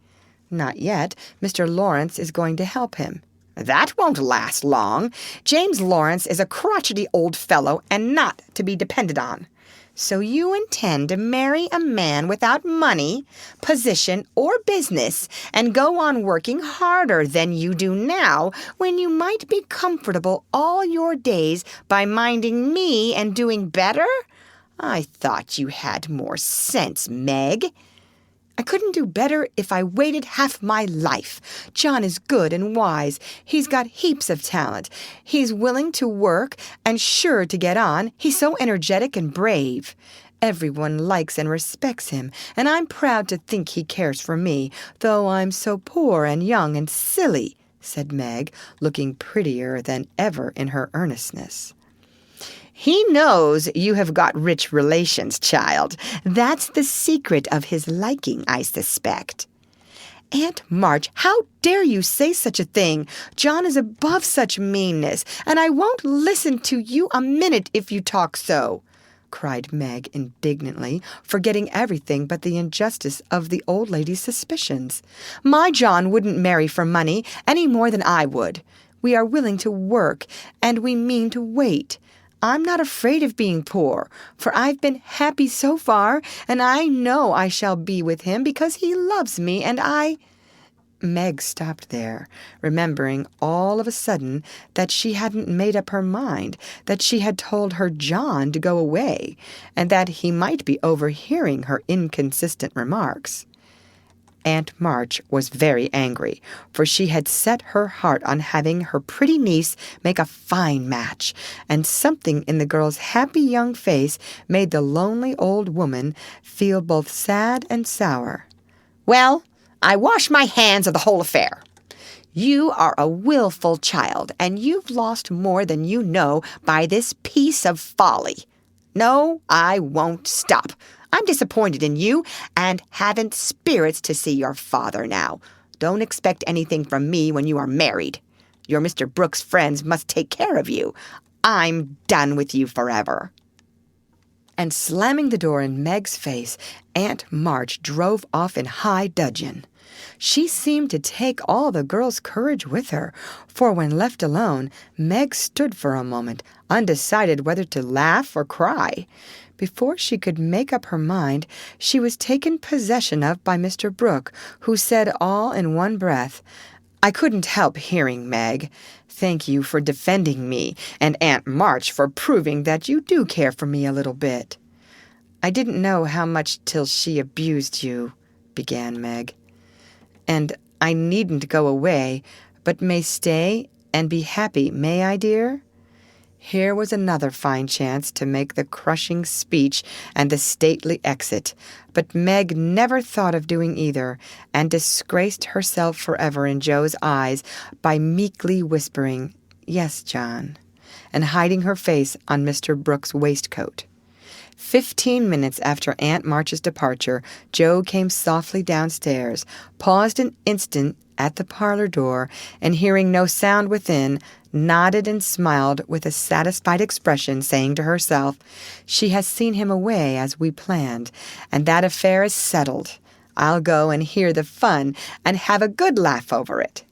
Speaker 1: "Not yet. Mr. Lawrence is going to help him." "That won't last long. James Lawrence is a crotchety old fellow and not to be depended on." "So you intend to marry a man without money, position, or business, and go on working harder than you do now, when you might be comfortable all your days by minding me and doing better? I thought you had more sense, Meg." "I couldn't do better if I waited half my life. John is good and wise. He's got heaps of talent. He's willing to work and sure to get on. He's so energetic and brave. Everyone likes and respects him, and I'm proud to think he cares for me, though I'm so poor and young and silly," said Meg, looking prettier than ever in her earnestness. "He knows you have got rich relations, child. That's the secret of his liking, I suspect." "Aunt March, how dare you say such a thing? John is above such meanness, and I won't listen to you a minute if you talk so," cried Meg indignantly, forgetting everything but the injustice of the old lady's suspicions. "My John wouldn't marry for money any more than I would. We are willing to work, and we mean to wait. I'm not afraid of being poor, for I've been happy so far, and I know I shall be with him because he loves me, and I—" Meg stopped there, remembering all of a sudden that she hadn't made up her mind, that she had told her John to go away, and that he might be overhearing her inconsistent remarks. Aunt March was very angry, for she had set her heart on having her pretty niece make a fine match, and something in the girl's happy young face made the lonely old woman feel both sad and sour.
Speaker 2: "Well, I wash my hands of the whole affair. You are a willful child, and you've lost more than you know by this piece of folly. No, I won't stop. I'm disappointed in you, and haven't spirits to see your father now. Don't expect anything from me when you are married. Your Mr. Brooks' friends must take care of you. I'm done with you forever."
Speaker 1: and slamming the door in Meg's face, Aunt March drove off in high dudgeon. She seemed to take all the girl's courage with her, for when left alone, Meg stood for a moment, undecided whether to laugh or cry. Before she could make up her mind, she was taken possession of by Mr. Brooke, who said all in one breath, "I couldn't help hearing, Meg. Thank you for defending me, and Aunt March for proving that you do care for me a little bit." "I didn't know how much till she abused you," began Meg. "And I needn't go away, but may stay and be happy, may I, dear?" Here was another fine chance to make the crushing speech and the stately exit, but Meg never thought of doing either, and disgraced herself forever in Joe's eyes by meekly whispering, "Yes, John," and hiding her face on Mr. Brooke's waistcoat. 15 minutes after Aunt March's departure, Joe came softly downstairs, paused an instant at the parlor door, and hearing no sound within, nodded and smiled with a satisfied expression, saying to herself, "She has seen him away as we planned, and that affair is settled. I'll go and hear the fun and have a good laugh over it."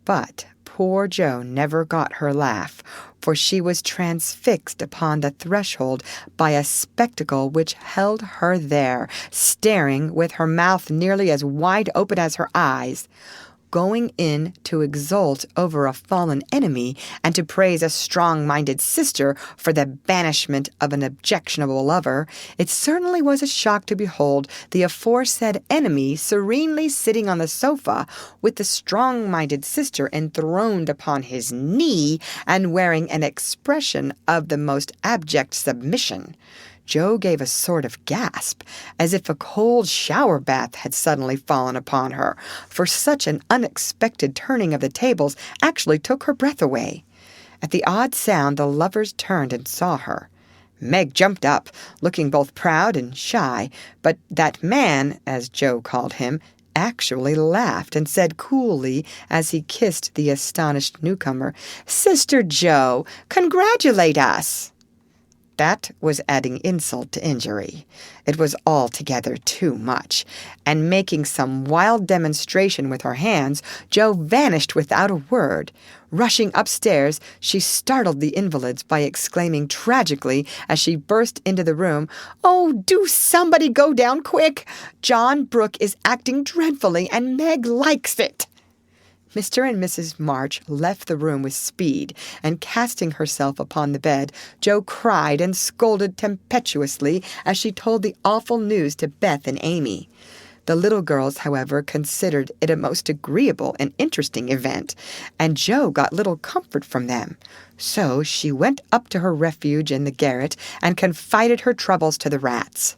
Speaker 1: But poor Joe never got her laugh, for she was transfixed upon the threshold by a spectacle which held her there, staring with her mouth nearly as wide open as her eyes. Going in to exult over a fallen enemy and to praise a strong-minded sister for the banishment of an objectionable lover, it certainly was a shock to behold the aforesaid enemy serenely sitting on the sofa with the strong-minded sister enthroned upon his knee and wearing an expression of the most abject submission. Joe gave a sort of gasp, as if a cold shower bath had suddenly fallen upon her, for such an unexpected turning of the tables actually took her breath away. At the odd sound, the lovers turned and saw her. Meg jumped up, looking both proud and shy, but that man, as Joe called him, actually laughed and said coolly, as he kissed the astonished newcomer, "Sister Joe, congratulate us." That was adding insult to injury. It was altogether too much, and making some wild demonstration with her hands, Joe vanished without a word. Rushing upstairs, she startled the invalids by exclaiming tragically as she burst into the room, "Oh, do somebody go down quick! John Brooke is acting dreadfully, and Meg likes it." Mr. and Mrs. March left the room with speed, and casting herself upon the bed, Joe cried and scolded tempestuously as she told the awful news to Beth and Amy. The little girls, however, considered it a most agreeable and interesting event, and Joe got little comfort from them. So she went up to her refuge in the garret and confided her troubles to the rats.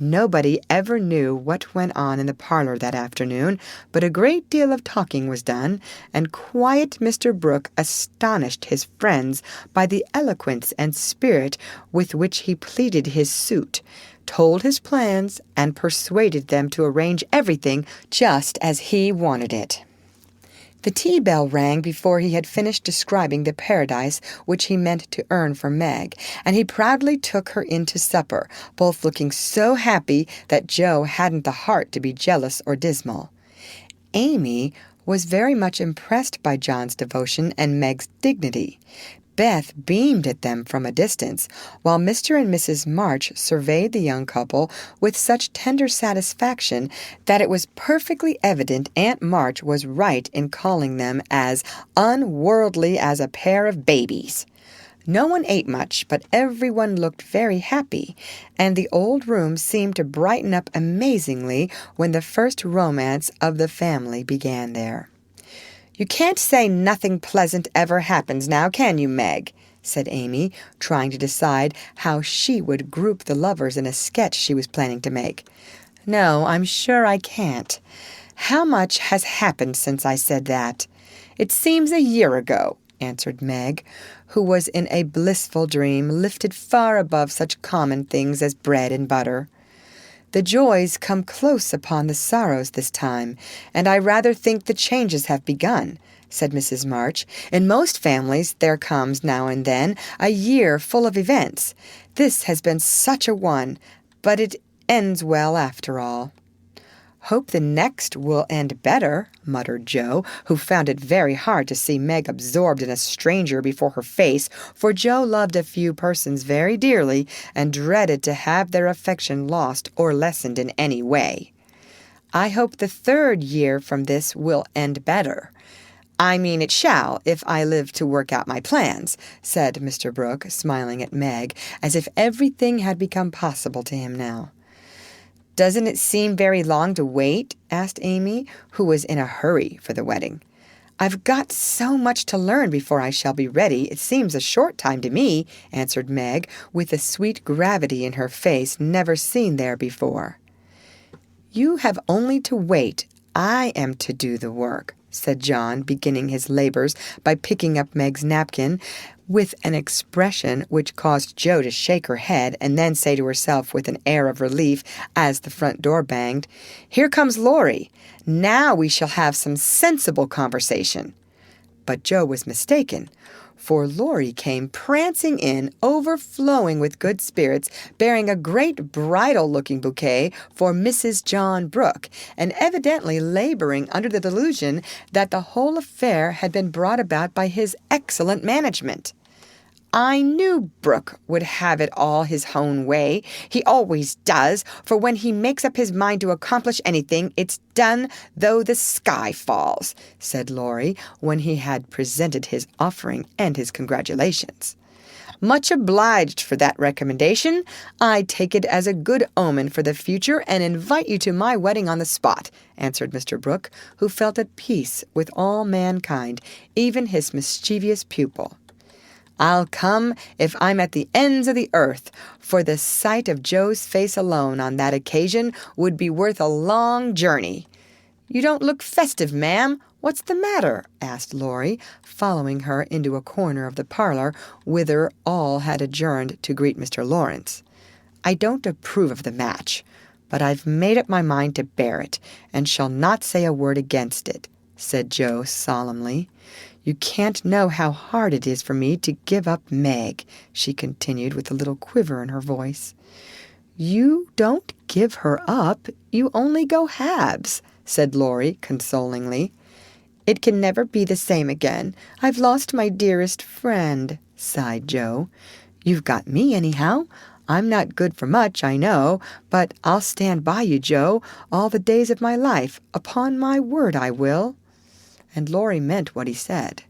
Speaker 1: Nobody ever knew what went on in the parlor that afternoon, but a great deal of talking was done, and quiet Mr. Brooke astonished his friends by the eloquence and spirit with which he pleaded his suit, told his plans, and persuaded them to arrange everything just as he wanted it. The tea bell rang before he had finished describing the paradise which he meant to earn for Meg, and he proudly took her in to supper, both looking so happy that Joe hadn't the heart to be jealous or dismal. Amy was very much impressed by John's devotion and Meg's dignity. Beth beamed at them from a distance, while Mr. and Mrs. March surveyed the young couple with such tender satisfaction that it was perfectly evident Aunt March was right in calling them as unworldly as a pair of babies. No one ate much, but everyone looked very happy, and the old room seemed to brighten up amazingly when the first romance of the family began there. "You can't say nothing pleasant ever happens now, can you, Meg?" said Amy, trying to decide how she would group the lovers in a sketch she was planning to make. "No, I'm sure I can't. How much has happened since I said that?" "It seems a year ago," answered Meg, who was in a blissful dream, lifted far above such common things as bread and butter. "The joys come close upon the sorrows this time, and I rather think the changes have begun," said Mrs. March. "In most families there comes, now and then, a year full of events. This has been such a one, but it ends well after all." "Hope the next will end better," muttered Joe, who found it very hard to see Meg absorbed in a stranger before her face, for Joe loved a few persons very dearly and dreaded to have their affection lost or lessened in any way. "I hope the 3rd year from this will end better. I mean it shall, if I live to work out my plans," said Mr. Brooke, smiling at Meg, as if everything had become possible to him now. "Doesn't it seem very long to wait?" asked Amy, who was in a hurry for the wedding. "I've got so much to learn before I shall be ready, it seems a short time to me," answered Meg, with a sweet gravity in her face never seen there before. "You have only to wait. I am to do the work," said John, beginning his labors by picking up Meg's napkin, with an expression which caused Joe to shake her head and then say to herself with an air of relief as the front door banged, "Here comes Laurie. Now we shall have some sensible conversation." But Joe was mistaken, for Laurie came prancing in, overflowing with good spirits, bearing a great bridal-looking bouquet for Mrs. John Brooke, and evidently laboring under the delusion that the whole affair had been brought about by his excellent management. "I knew Brooke would have it all his own way. He always does, for when he makes up his mind to accomplish anything, it's done though the sky falls," said Laurie, when he had presented his offering and his congratulations. "Much obliged for that recommendation. I take it as a good omen for the future and invite you to my wedding on the spot," answered Mr. Brooke, who felt at peace with all mankind, even his mischievous pupil. "I'll come if I'm at the ends of the earth, for the sight of Joe's face alone on that occasion would be worth a long journey." "You don't look festive, ma'am. What's the matter?" asked Laurie, following her into a corner of the parlor, whither all had adjourned to greet Mr. Lawrence. "I don't approve of the match, but I've made up my mind to bear it, and shall not say a word against it," said Joe solemnly. "You can't know how hard it is for me to give up Meg," she continued with a little quiver in her voice. "You don't give her up, you only go halves," said Laurie consolingly. "It can never be the same again. I've lost my dearest friend," sighed Joe. "You've got me anyhow. I'm not good for much, I know, but I'll stand by you, Joe, all the days of my life. Upon my word I will." And Laurie meant what he said.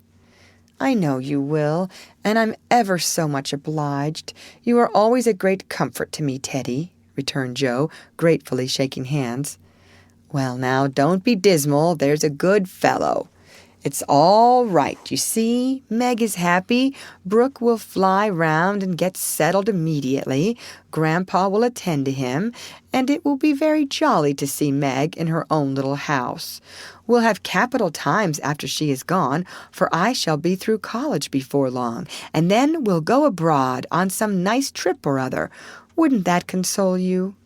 Speaker 1: "I know you will, and I'm ever so much obliged. You are always a great comfort to me, Teddy," returned Joe, gratefully shaking hands. "Well, now, don't be dismal, there's a good fellow. It's all right, you see. Meg is happy. Brooke will fly round and get settled immediately. Grandpa will attend to him, and it will be very jolly to see Meg in her own little house. We'll have capital times after she is gone, for I shall be through college before long, and then we'll go abroad on some nice trip or other. Wouldn't that console you?"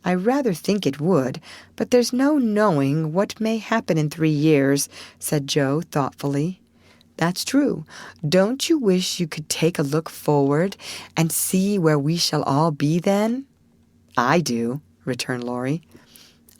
Speaker 1: "I rather think it would, but there's no knowing what may happen in 3 years," said Joe thoughtfully. "That's true. Don't you wish you could take a look forward and see where we shall all be then?" "I do," returned Laurie.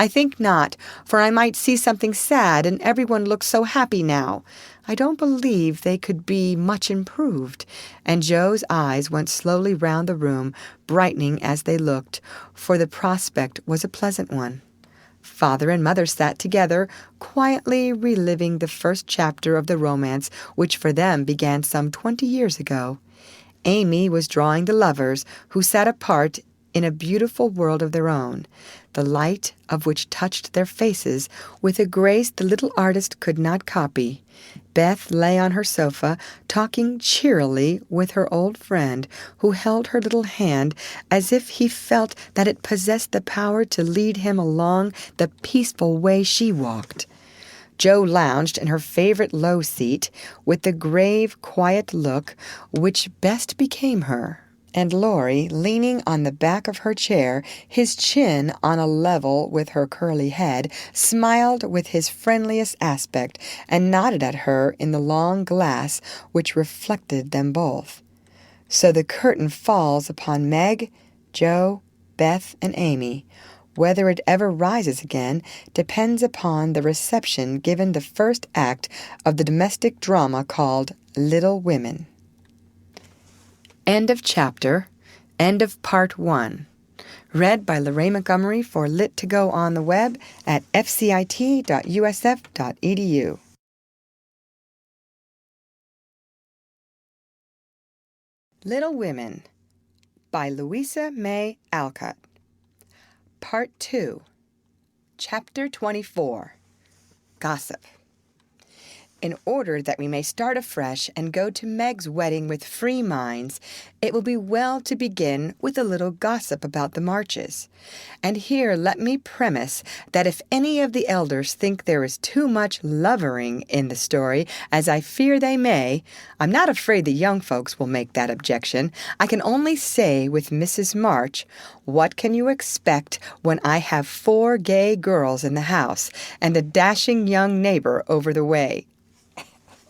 Speaker 1: "I think not, for I might see something sad, and everyone looks so happy now. I don't believe they could be much improved," and Joe's eyes went slowly round the room, brightening as they looked, for the prospect was a pleasant one. Father and mother sat together, quietly reliving the first chapter of the romance which for them began some 20 years ago. Amy was drawing the lovers, who sat apart in a beautiful world of their own, the light of which touched their faces with a grace the little artist could not copy. Beth lay on her sofa, talking cheerily with her old friend, who held her little hand as if he felt that it possessed the power to lead him along the peaceful way she walked. Joe lounged in her favorite low seat, with the grave, quiet look which best became her, and Laurie, leaning on the back of her chair, his chin on a level with her curly head, smiled with his friendliest aspect and nodded at her in the long glass which reflected them both. So the curtain falls upon Meg, Jo, Beth, and Amy. Whether it ever rises again depends upon the reception given the first act of the domestic drama called Little Women. End of chapter. End of part 1. Read by Lorraine Montgomery for Lit2Go on the web at fcit.usf.edu. Little Women by Louisa May Alcott. Part 2. Chapter 24. Gossip. In order that we may start afresh and go to Meg's wedding with free minds, it will be well to begin with a little gossip about the Marches. And here let me premise that if any of the elders think there is too much lovering in the story, as I fear they may, I'm not afraid the young folks will make that objection. I can only say with Mrs. March, what can you expect when I have 4 gay girls in the house and a dashing young neighbor over the way?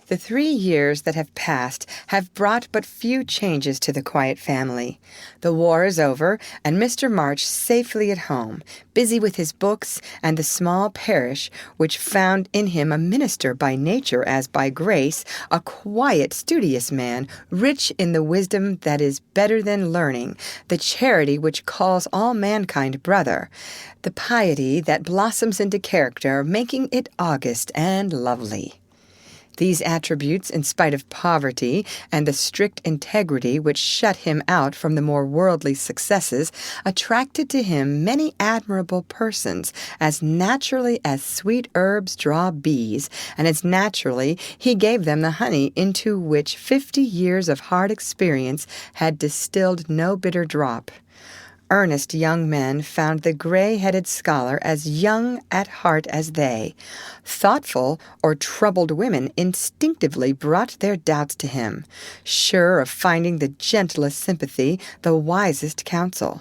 Speaker 1: The 3 years that have passed have brought but few changes to the quiet family. The war is over, and Mr. March safely at home, busy with his books and the small parish, which found in him a minister by nature as by grace, a quiet, studious man, rich in the wisdom that is better than learning, the charity which calls all mankind brother, the piety that blossoms into character, making it august and lovely. These attributes, in spite of poverty and the strict integrity which shut him out from the more worldly successes, attracted to him many admirable persons, as naturally as sweet herbs draw bees, and as naturally he gave them the honey into which 50 years of hard experience had distilled no bitter drop. Earnest young men found the gray-headed scholar as young at heart as they. Thoughtful or troubled women instinctively brought their doubts to him, sure of finding the gentlest sympathy, the wisest counsel.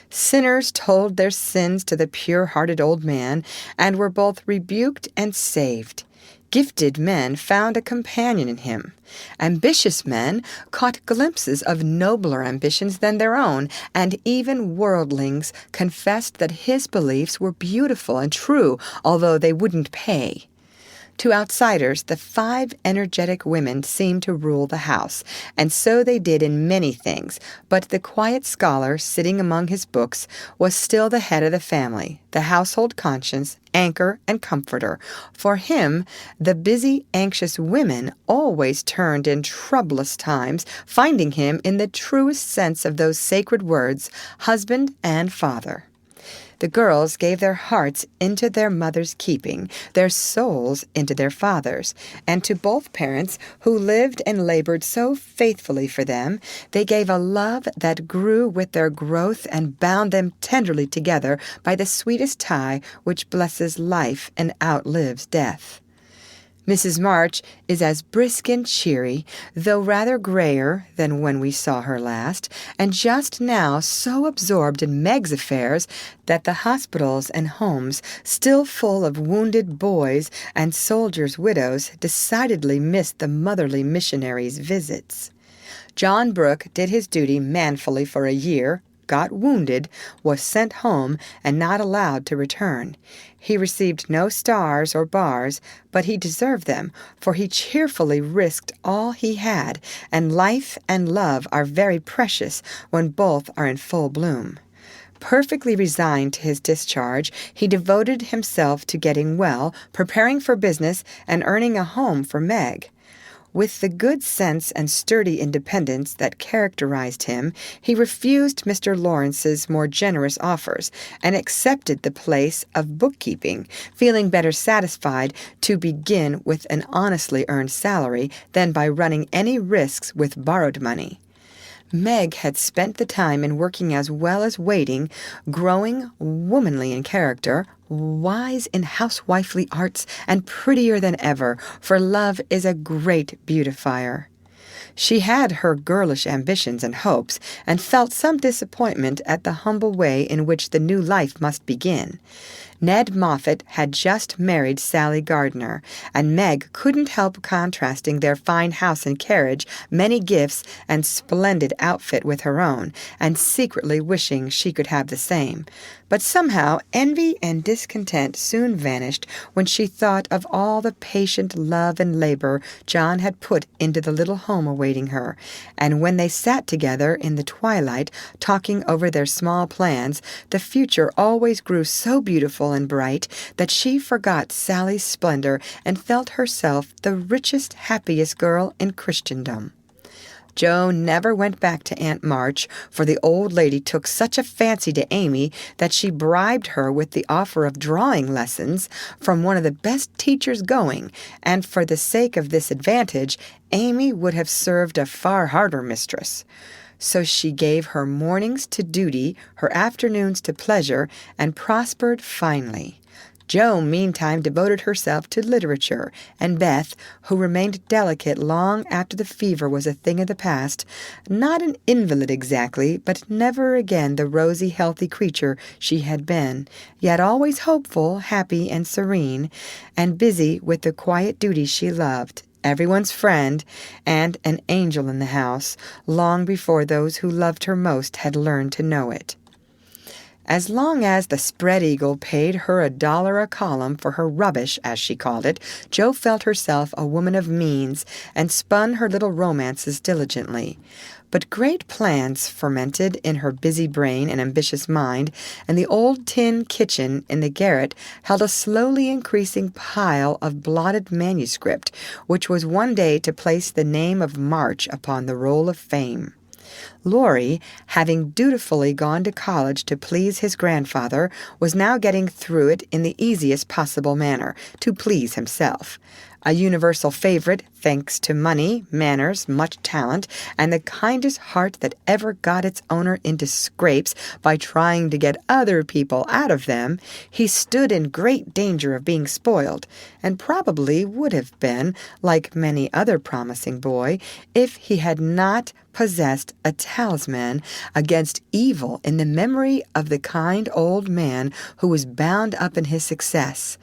Speaker 1: Sinners told their sins to the pure-hearted old man, and were both rebuked and saved. Gifted men found a companion in him. Ambitious men caught glimpses of nobler ambitions than their own, and even worldlings confessed that his beliefs were beautiful and true, although they wouldn't pay. To outsiders, the 5 energetic women seemed to rule the house, and so they did in many things, but the quiet scholar, sitting among his books, was still the head of the family, the household conscience, anchor, and comforter. For him, the busy, anxious women always turned in troublous times, finding him in the truest sense of those sacred words, husband and father. The girls gave their hearts into their mother's keeping, their souls into their father's, and to both parents who lived and labored so faithfully for them, they gave a love that grew with their growth and bound them tenderly together by the sweetest tie which blesses life and outlives death. Mrs. March is as brisk and cheery, though rather grayer than when we saw her last, and just now so absorbed in Meg's affairs that the hospitals and homes, still full of wounded boys and soldiers' widows, decidedly missed the motherly missionaries' visits. John Brooke did his duty manfully for a year, got wounded, was sent home, and not allowed to return. He received no stars or bars, but he deserved them, for he cheerfully risked all he had, and life and love are very precious when both are in full bloom. Perfectly resigned to his discharge, he devoted himself to getting well, preparing for business, and earning a home for Meg. With the good sense and sturdy independence that characterized him, he refused Mr. Lawrence's more generous offers and accepted the place of bookkeeping, feeling better satisfied to begin with an honestly earned salary than by running any risks with borrowed money. Meg had spent the time in working as well as waiting, growing womanly in character, wise in housewifely arts, and prettier than ever, for love is a great beautifier. She had her girlish ambitions and hopes, and felt some disappointment at the humble way in which the new life must begin. Ned Moffat had just married Sally Gardner, and Meg couldn't help contrasting their fine house and carriage, many gifts, and splendid outfit with her own, and secretly wishing she could have the same. But somehow envy and discontent soon vanished when she thought of all the patient love and labor John had put into the little home awaiting her, and when they sat together in the twilight talking over their small plans, the future always grew so beautiful and bright that she forgot Sally's splendor and felt herself the richest, happiest girl in Christendom. Joe never went back to Aunt March, for the old lady took such a fancy to Amy that she bribed her with the offer of drawing lessons from one of the best teachers going, and for the sake of this advantage, Amy would have served a far harder mistress. So she gave her mornings to duty, her afternoons to pleasure, and prospered finely. Jo, meantime, devoted herself to literature, and Beth, who remained delicate long after the fever was a thing of the past, not an invalid exactly, but never again the rosy, healthy creature she had been, yet always hopeful, happy, and serene, and busy with the quiet duties she loved, everyone's friend, and an angel in the house, long before those who loved her most had learned to know it. As long as the Spread Eagle paid her $1 a column for her rubbish, as she called it, Jo felt herself a woman of means and spun her little romances diligently. But great plans fermented in her busy brain and ambitious mind, and the old tin kitchen in the garret held a slowly increasing pile of blotted manuscript, which was one day to place the name of March upon the roll of fame. Laurie, having dutifully gone to college to please his grandfather, was now getting through it in the easiest possible manner, to please himself. A universal favorite, thanks to money, manners, much talent, and the kindest heart that ever got its owner into scrapes by trying to get other people out of them, he stood in great danger of being spoiled, and probably would have been, like many other promising boy, if he had not possessed a talisman against evil in the memory of the kind old man who was bound up in his success,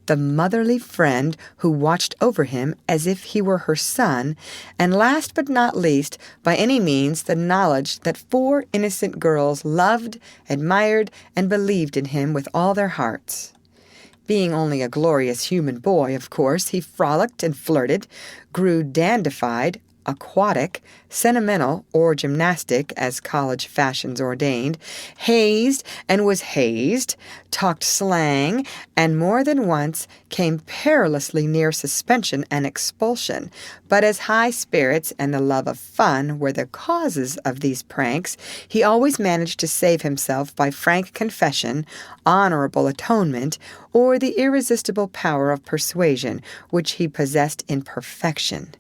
Speaker 1: the motherly friend who watched over him as if he were her son, and last but not least, by any means, the knowledge that 4 innocent girls loved, admired, and believed in him with all their hearts. Being only a glorious human boy, of course, he frolicked and flirted, grew dandified, aquatic, sentimental, or gymnastic, as college fashions ordained, hazed and was hazed, talked slang, and more than once came perilously near suspension and expulsion. But as high spirits and the love of fun were the causes of these pranks, he always managed to save himself by frank confession, honorable atonement, or the irresistible power of persuasion, which he possessed in perfection.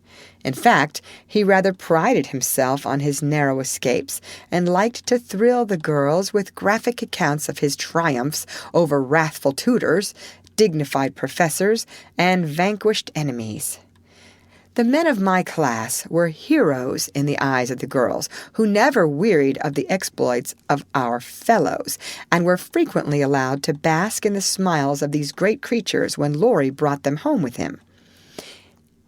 Speaker 1: In fact, he rather prided himself on his narrow escapes, and liked to thrill the girls with graphic accounts of his triumphs over wrathful tutors, dignified professors, and vanquished enemies. The men of my class were heroes in the eyes of the girls, who never wearied of the exploits of our fellows, and were frequently allowed to bask in the smiles of these great creatures when Laurie brought them home with him.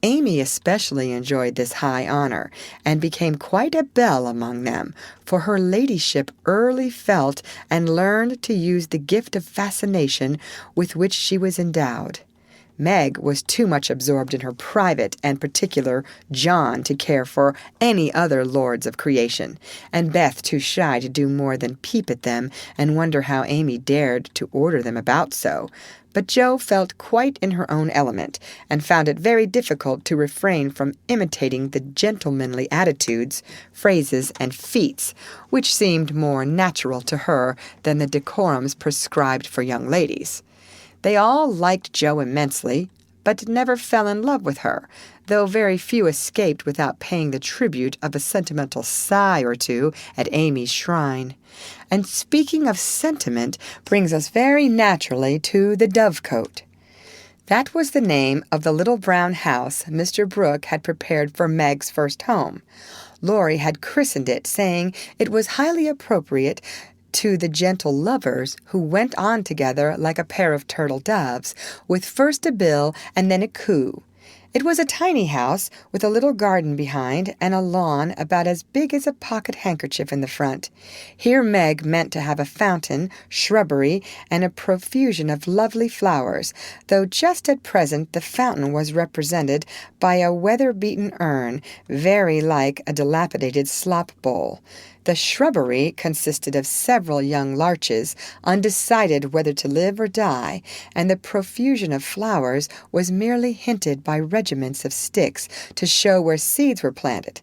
Speaker 1: Amy especially enjoyed this high honor, and became quite a belle among them, for her ladyship early felt and learned to use the gift of fascination with which she was endowed. Meg was too much absorbed in her private and particular John to care for any other lords of creation, and Beth too shy to do more than peep at them and wonder how Amy dared to order them about so. But Jo felt quite in her own element, and found it very difficult to refrain from imitating the gentlemanly attitudes, phrases, and feats, which seemed more natural to her than the decorums prescribed for young ladies. They all liked Jo immensely, but never fell in love with her, though very few escaped without paying the tribute of a sentimental sigh or two at Amy's shrine. And speaking of sentiment brings us very naturally to the Dovecote. That was the name of the little brown house Mr. Brooke had prepared for Meg's first home. Laurie had christened it, saying it was highly appropriate to the gentle lovers who went on together like a pair of turtle doves, with first a bill and then a coo. It was a tiny house with a little garden behind and a lawn about as big as a pocket handkerchief in the front. Here Meg meant to have a fountain, shrubbery, and a profusion of lovely flowers, though just at present the fountain was represented by a weather-beaten urn, very like a dilapidated slop bowl. The shrubbery consisted of several young larches, undecided whether to live or die, and the profusion of flowers was merely hinted by regiments of sticks to show where seeds were planted.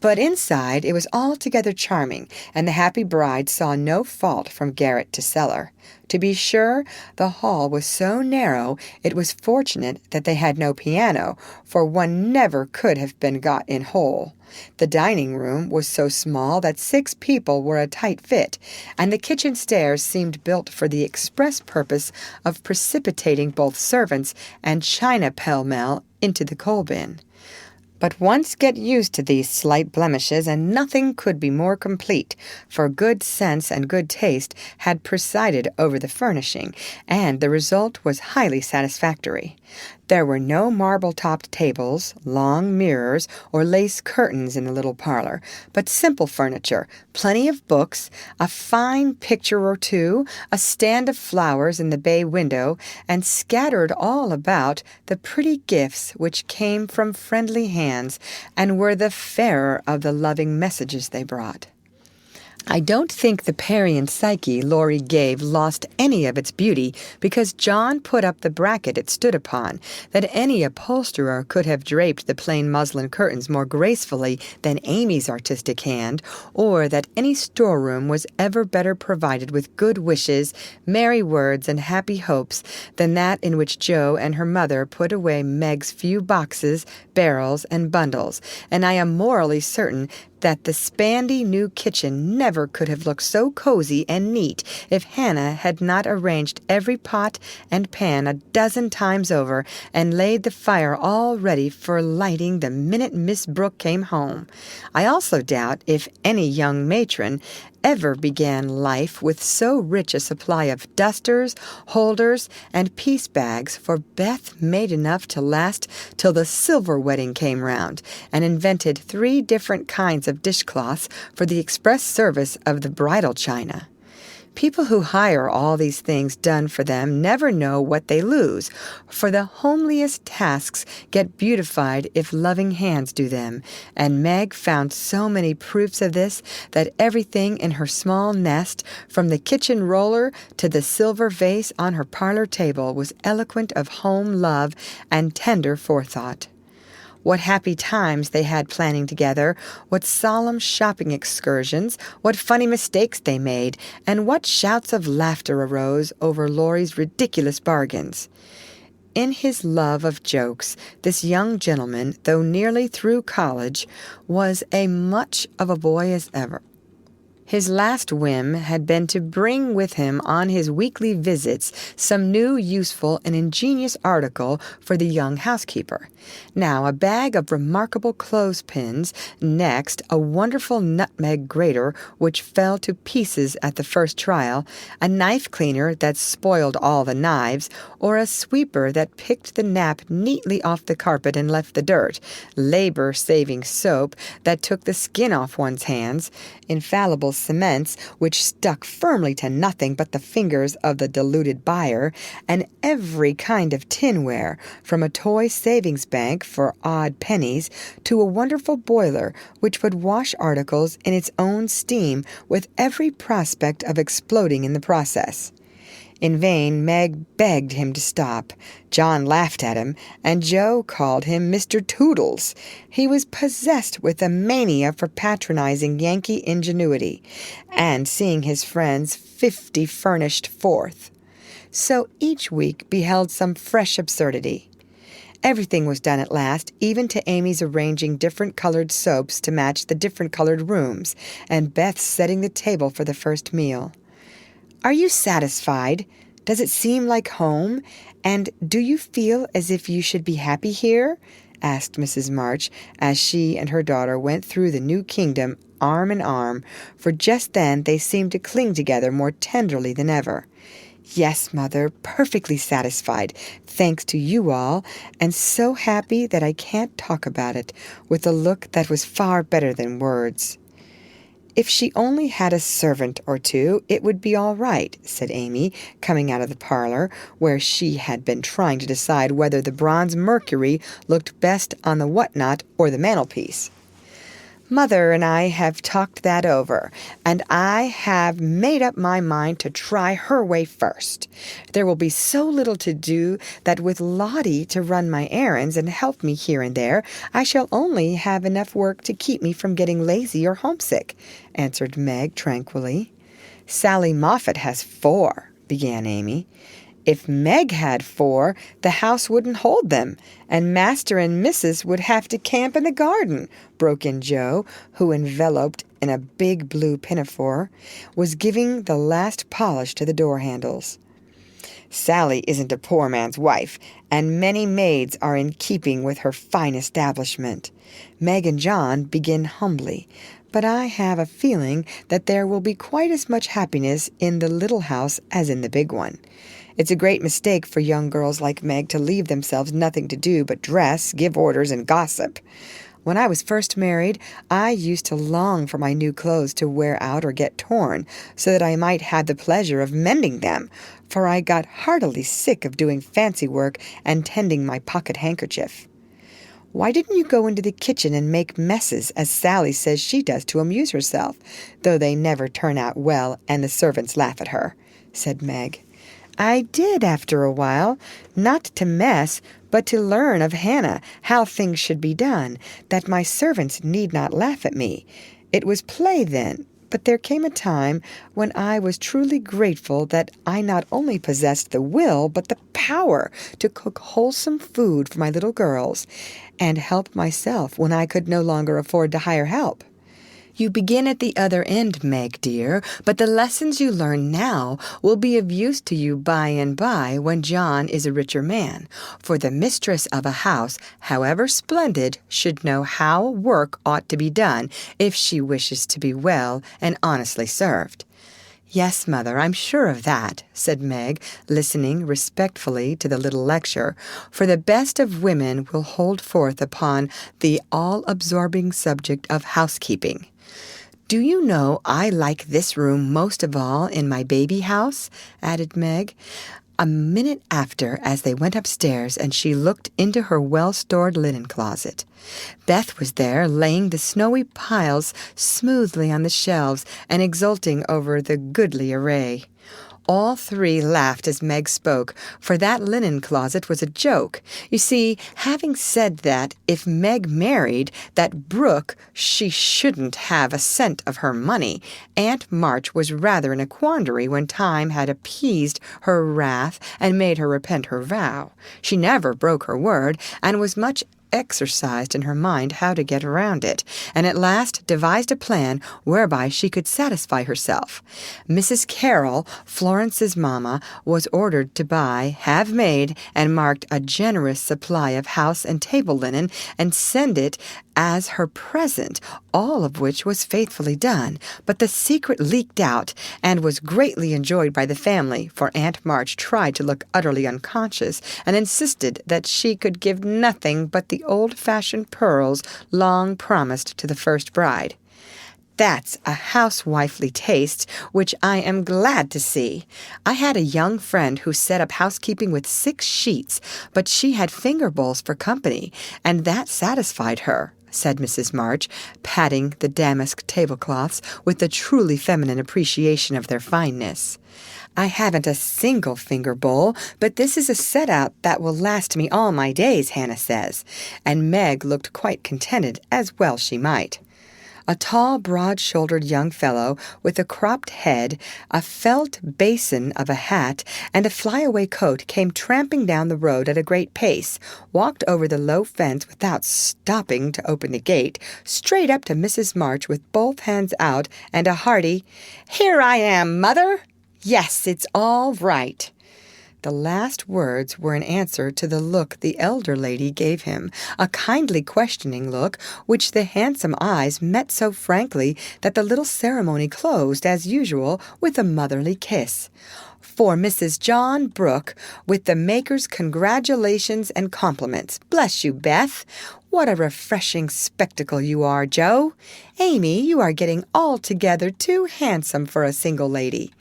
Speaker 1: But inside it was altogether charming, and the happy bride saw no fault from garret to cellar. To be sure, the hall was so narrow it was fortunate that they had no piano, for one never could have been got in whole. The dining room was so small that 6 people were a tight fit, and the kitchen stairs seemed built for the express purpose of precipitating both servants and china pell-mell into the coal-bin. But once get used to these slight blemishes, and nothing could be more complete, for good sense and good taste had presided over the furnishing, and the result was highly satisfactory. There were no marble-topped tables, long mirrors, or lace curtains in the little parlor, but simple furniture, plenty of books, a fine picture or two, a stand of flowers in the bay window, and scattered all about the pretty gifts which came from friendly hands and were the fairer of the loving messages they brought. I don't think the Parian Psyche Laurie gave lost any of its beauty because John put up the bracket it stood upon, that any upholsterer could have draped the plain muslin curtains more gracefully than Amy's artistic hand, or that any storeroom was ever better provided with good wishes, merry words, and happy hopes than that in which Jo and her mother put away Meg's few boxes, barrels, and bundles, and I am morally certain that the spandy new kitchen never could have looked so cozy and neat if Hannah had not arranged every pot and pan a dozen times over and laid the fire all ready for lighting the minute Miss Brooke came home. I also doubt if any young matron ever began life with so rich a supply of dusters, holders, and piece bags, for Beth made enough to last till the silver wedding came round, and invented 3 different kinds of dishcloths for the express service of the bridal china. People who hire all these things done for them never know what they lose, for the homeliest tasks get beautified if loving hands do them, and Meg found so many proofs of this that everything in her small nest, from the kitchen roller to the silver vase on her parlor table, was eloquent of home love and tender forethought. What happy times they had planning together, what solemn shopping excursions, what funny mistakes they made, and what shouts of laughter arose over Laurie's ridiculous bargains. In his love of jokes, this young gentleman, though nearly through college, was as much of a boy as ever. His last whim had been to bring with him on his weekly visits some new, useful, and ingenious article for the young housekeeper. Now, a bag of remarkable clothespins, next a wonderful nutmeg grater which fell to pieces at the first trial, a knife cleaner that spoiled all the knives, or a sweeper that picked the nap neatly off the carpet and left the dirt, labor-saving soap that took the skin off one's hands, infallible cements which stuck firmly to nothing but the fingers of the deluded buyer, and every kind of tinware, from a toy savings bank for odd pennies to a wonderful boiler which would wash articles in its own steam with every prospect of exploding in the process. In vain Meg begged him to stop. John laughed at him, and Jo called him Mr. Toodles. He was possessed with a mania for patronizing Yankee ingenuity, and seeing his friends 50 furnished forth. So each week beheld some fresh absurdity. Everything was done at last, even to Amy's arranging different colored soaps to match the different colored rooms, and Beth's setting the table for the first meal. "Are you satisfied? Does it seem like home? And do you feel as if you should be happy here?" asked Mrs. March, as she and her daughter went through the new kingdom arm in arm, for just then they seemed to cling together more tenderly than ever. "Yes, Mother, perfectly satisfied, thanks to you all, and so happy that I can't talk about it," with a look that was far better than words. "If she only had a servant or two, it would be all right," said Amy, coming out of the parlor, where she had been trying to decide whether the bronze Mercury looked best on the whatnot or the mantelpiece. "Mother and I have talked that over, and I have made up my mind to try her way first. There will be so little to do that with Lottie to run my errands and help me here and there, I shall only have enough work to keep me from getting lazy or homesick," answered Meg tranquilly. "Sally Moffat has 4, began Amy. "If Meg had 4, the house wouldn't hold them, and Master and Mrs. would have to camp in the garden," broke in Joe, who, enveloped in a big blue pinafore, was giving the last polish to the door handles. "Sally isn't a poor man's wife, and many maids are in keeping with her fine establishment. Meg and John begin humbly, but I have a feeling that there will be quite as much happiness in the little house as in the big one. It's a great mistake for young girls like Meg to leave themselves nothing to do but dress, give orders, and gossip. When I was first married, I used to long for my new clothes to wear out or get torn, so that I might have the pleasure of mending them, for I got heartily sick of doing fancy work and tending my pocket handkerchief." "Why didn't you go into the kitchen and make messes, as Sally says she does to amuse herself, though they never turn out well and the servants laugh at her?" said Meg. "I did after a while, not to mess, but to learn of Hannah how things should be done, that my servants need not laugh at me. It was play then, but there came a time when I was truly grateful that I not only possessed the will, but the power to cook wholesome food for my little girls, and help myself when I could no longer afford to hire help." "You begin at the other end, Meg, dear, but the lessons you learn now will be of use to you by and by when John is a richer man, for the mistress of a house, however splendid, should know how work ought to be done if she wishes to be well and honestly served." "Yes, Mother, I'm sure of that," said Meg, listening respectfully to the little lecture, for the best of women will hold forth upon the all-absorbing subject of housekeeping. "Do you know I like this room most of all in my baby house?" added Meg. A minute after, as they went upstairs, and she looked into her well-stored linen closet. Beth was there, laying the snowy piles smoothly on the shelves and exulting over the goodly array. All 3 laughed as Meg spoke, for that linen closet was a joke. You see, having said that, if Meg married, that Brooke, she shouldn't have a cent of her money, Aunt March was rather in a quandary when time had appeased her wrath and made her repent her vow. She never broke her word, and was much exercised in her mind how to get around it, and at last devised a plan whereby she could satisfy herself. Mrs. Carroll, Florence's mamma, was ordered to buy, have made, and marked a generous supply of house and table linen, and send it as her present, all of which was faithfully done. But the secret leaked out, and was greatly enjoyed by the family, for Aunt March tried to look utterly unconscious, and insisted that she could give nothing but the old-fashioned pearls long promised to the first bride. That's a housewifely taste, which I am glad to see. I had a young friend who set up housekeeping with 6 sheets, but she had finger bowls for company, and that satisfied her," said Mrs. March, patting the damask tablecloths with the truly feminine appreciation of their fineness. "I haven't a single finger bowl, but this is a set-out that will last me all my days, Hannah says," and Meg looked quite contented, as well she might. A tall, broad-shouldered young fellow with a cropped head, a felt basin of a hat, and a flyaway coat came tramping down the road at a great pace, walked over the low fence without stopping to open the gate, straight up to Mrs. March with both hands out, and a hearty, "Here I am, Mother! Yes, it's all right." The last words were an answer to the look the elder lady gave him, a kindly questioning look which the handsome eyes met so frankly that the little ceremony closed, as usual, with a motherly kiss. For Mrs. John Brooke, with the maker's congratulations and compliments. Bless you, Beth. What a refreshing spectacle you are, Joe. Amy, you are getting altogether too handsome for a single lady.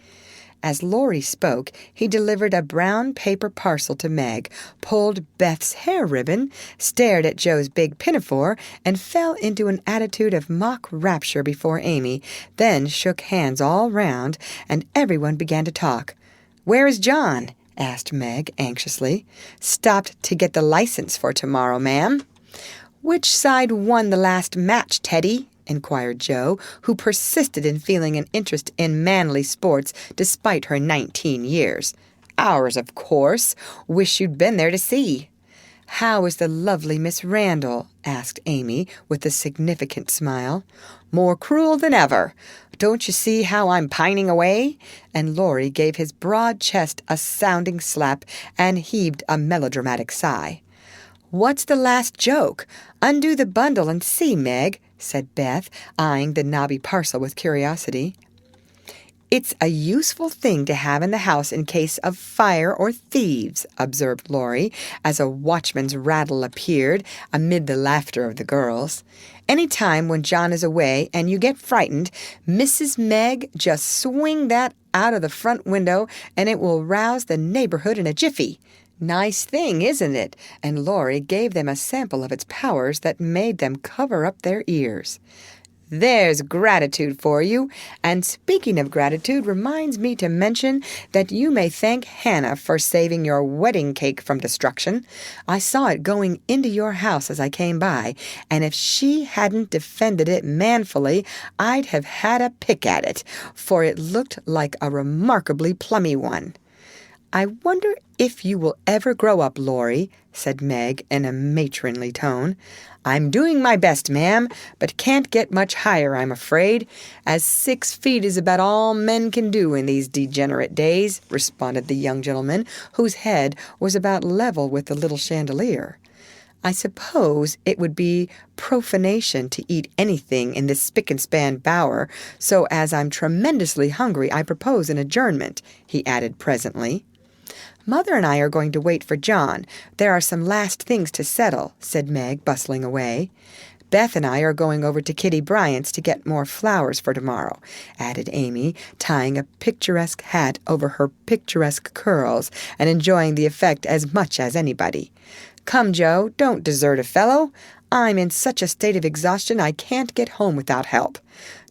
Speaker 1: As Laurie spoke, he delivered a brown paper parcel to Meg, pulled Beth's hair ribbon, stared at Joe's big pinafore, and fell into an attitude of mock rapture before Amy, then shook hands all round, and everyone began to talk. "Where is John?" asked Meg anxiously. "Stopped to get the license for tomorrow, ma'am." "Which side won the last match, Teddy?" inquired Joe, who persisted in feeling an interest in manly sports despite her 19 years. "Ours, of course. Wish you'd been there to see." "How is the lovely Miss Randall?" asked Amy, with a significant smile. "More cruel than ever. Don't you see how I'm pining away?" And Laurie gave his broad chest a sounding slap and heaved a melodramatic sigh. "What's the last joke? Undo the bundle and see, Meg," said Beth, eyeing the knobby parcel with curiosity. "It's a useful thing to have in the house in case of fire or thieves," observed Laurie, as a watchman's rattle appeared amid the laughter of the girls. "Any time when John is away and you get frightened, Mrs. Meg, just swing that out of the front window and it will rouse the neighborhood in a jiffy. Nice thing, isn't it?" And Laurie gave them a sample of its powers that made them cover up their ears. "There's gratitude for you. And speaking of gratitude reminds me to mention that you may thank Hannah for saving your wedding cake from destruction. I saw it going into your house as I came by, and if she hadn't defended it manfully, I'd have had a pick at it, for it looked like a remarkably plummy one." "I wonder if you will ever grow up, Laurie," said Meg in a matronly tone. "I'm doing my best, ma'am, but can't get much higher, I'm afraid, as 6 feet is about all men can do in these degenerate days," responded the young gentleman, whose head was about level with the little chandelier. "I suppose it would be profanation to eat anything in this spick-and-span bower, so as I'm tremendously hungry, I propose an adjournment," he added presently. "Mother and I are going to wait for John. There are some last things to settle," said Meg, bustling away. "Beth and I are going over to Kitty Bryant's to get more flowers for tomorrow," added Amy, tying a picturesque hat over her picturesque curls and enjoying the effect as much as anybody. "Come, Joe, don't desert a fellow. I'm in such a state of exhaustion I can't get home without help.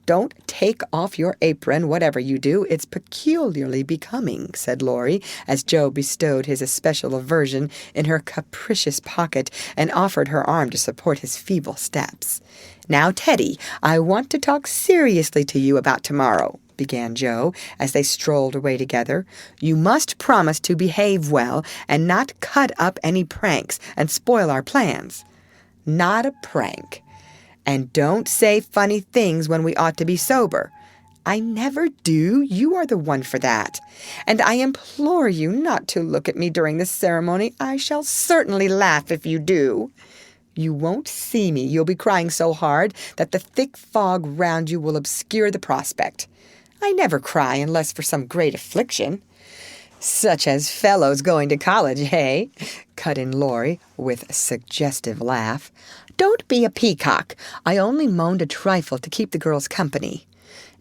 Speaker 1: Don't take off your apron, whatever you do. It's peculiarly becoming," said Laurie, as Joe bestowed his especial aversion in her capricious pocket and offered her arm to support his feeble steps. "Now, Teddy, I want to talk seriously to you about tomorrow," began Joe, as they strolled away together. "You must promise to behave well and not cut up any pranks and spoil our plans." "Not a prank." "And don't say funny things when we ought to be sober." "I never do. You are the one for that." "And I implore you not to look at me during the ceremony. I shall certainly laugh if you do." "You won't see me. You'll be crying so hard that the thick fog round you will obscure the prospect." "I never cry unless for some great affliction." "Such as fellows going to college, eh?" cut in Laurie with a suggestive laugh. "Don't be a peacock. I only moaned a trifle to keep the girls company."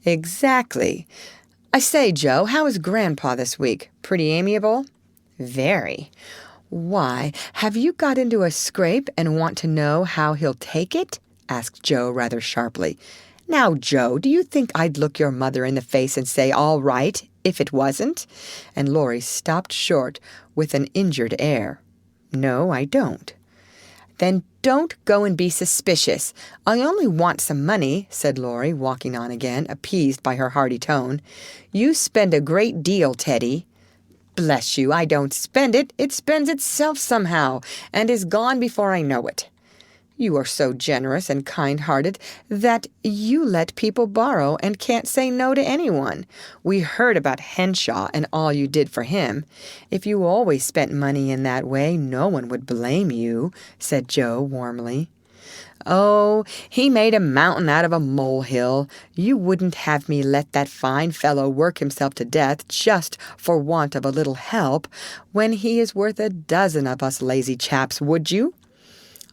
Speaker 1: "Exactly. I say, Joe, how is Grandpa this week? Pretty amiable?" "Very." "Why, have you got into a scrape and want to know how he'll take it?" asked Joe rather sharply. "Now, Joe, do you think I'd look your mother in the face and say, 'All right,' if it wasn't?" And Laurie stopped short with an injured air. "No, I don't." "Then don't go and be suspicious. I only want some money," said Laurie, walking on again, appeased by her hearty tone. "You spend a great deal, Teddy." "Bless you, I don't spend it. It spends itself somehow, and is gone before I know it." You are so generous and kind-hearted that you let people borrow and can't say no to anyone. We heard about Henshaw and all you did for him. If you always spent money in that way, no one would blame you," said Joe warmly. "Oh, he made a mountain out of a molehill. You wouldn't have me let that fine fellow work himself to death just for want of a little help, when he is worth a dozen of us lazy chaps, would you?"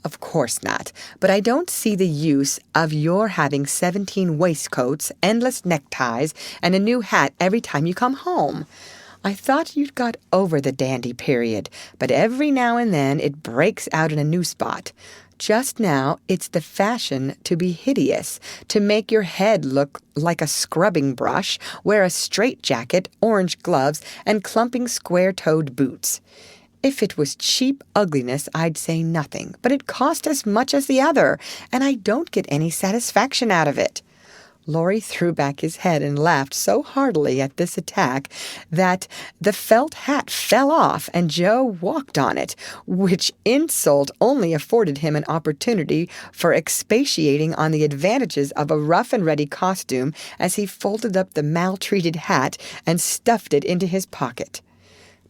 Speaker 1: "Of course not, but I don't see the use of your having 17 waistcoats, endless neckties, and a new hat every time you come home. I thought you'd got over the dandy period, but every now and then it breaks out in a new spot. Just now, it's the fashion to be hideous, to make your head look like a scrubbing brush, wear a straitjacket, orange gloves, and clumping square-toed boots. If it was cheap ugliness, I'd say nothing, but it cost as much as the other, and I don't get any satisfaction out of it." Laurie threw back his head and laughed so heartily at this attack that the felt hat fell off and Joe walked on it, which insult only afforded him an opportunity for expatiating on the advantages of a rough-and-ready costume as he folded up the maltreated hat and stuffed it into his pocket.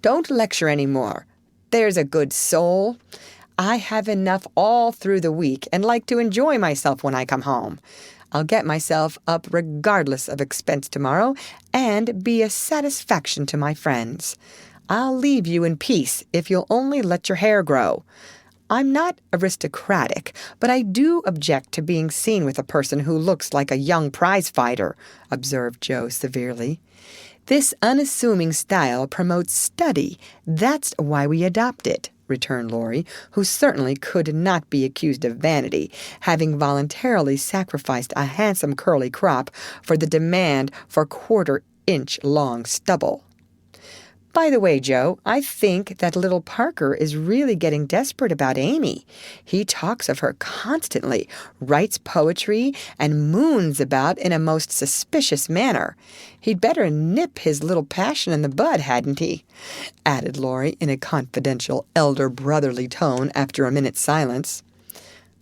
Speaker 1: "Don't lecture any more. There's a good soul. I have enough all through the week and like to enjoy myself when I come home. I'll get myself up regardless of expense tomorrow and be a satisfaction to my friends. I'll leave you in peace if you'll only let your hair grow. I'm not aristocratic, but I do object to being seen with a person who looks like a young prize-fighter," observed Joe severely. "This unassuming style promotes study. That's why we adopt it," returned Laurie, who certainly could not be accused of vanity, having voluntarily sacrificed a handsome curly crop for the demand for quarter-inch-long stubble. "By the way, Joe, I think that little Parker is really getting desperate about Amy. He talks of her constantly, writes poetry, and moons about in a most suspicious manner. He'd better nip his little passion in the bud, hadn't he?" added Laurie in a confidential, elder-brotherly tone after a minute's silence.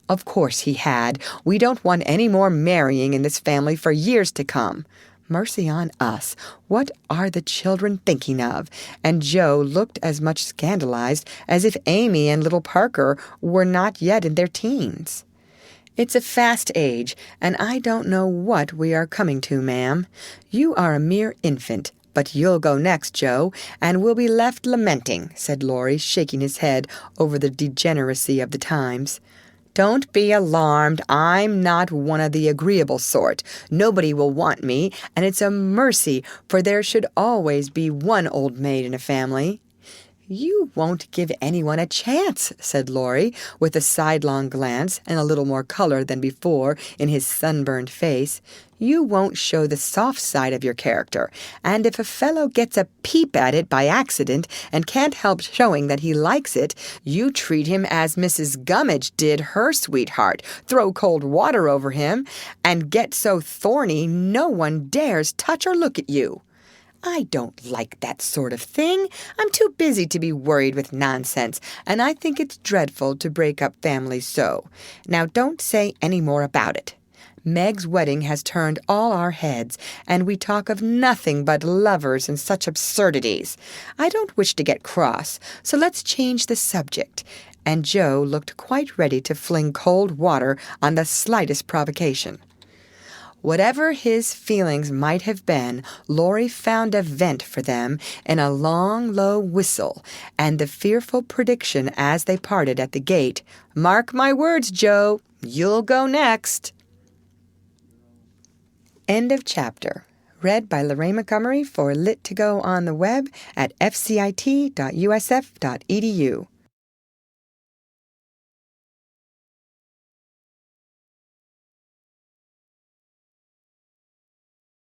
Speaker 1: "Of course he had. We don't want any more marrying in this family for years to come. Mercy on us, what are the children thinking of?" And Joe looked as much scandalized as if Amy and little Parker were not yet in their teens. "It's a fast age, and I don't know what we are coming to, ma'am. You are a mere infant, but you'll go next, Joe, and we'll be left lamenting," said Laurie, shaking his head over the degeneracy of the times. "Don't be alarmed. I'm not one of the agreeable sort. Nobody will want me, and it's a mercy, for there should always be one old maid in a family." "You won't give anyone a chance," said Laurie, with a sidelong glance and a little more color than before in his sunburned face. "You won't show the soft side of your character, and if a fellow gets a peep at it by accident and can't help showing that he likes it, you treat him as Mrs. Gummidge did her sweetheart, throw cold water over him, and get so thorny no one dares touch or look at you. I don't like that sort of thing. I'm too busy to be worried with nonsense, and I think it's dreadful to break up families so. Now don't say any more about it. Meg's wedding has turned all our heads, and we talk of nothing but lovers and such absurdities. I don't wish to get cross, so let's change the subject." And Joe looked quite ready to fling cold water on the slightest provocation. Whatever his feelings might have been, Laurie found a vent for them in a long, low whistle, and the fearful prediction as they parted at the gate, "Mark my words, Joe, you'll go next." End of chapter. Read by Lorraine Montgomery for Lit2Go on the web at fcit.usf.edu.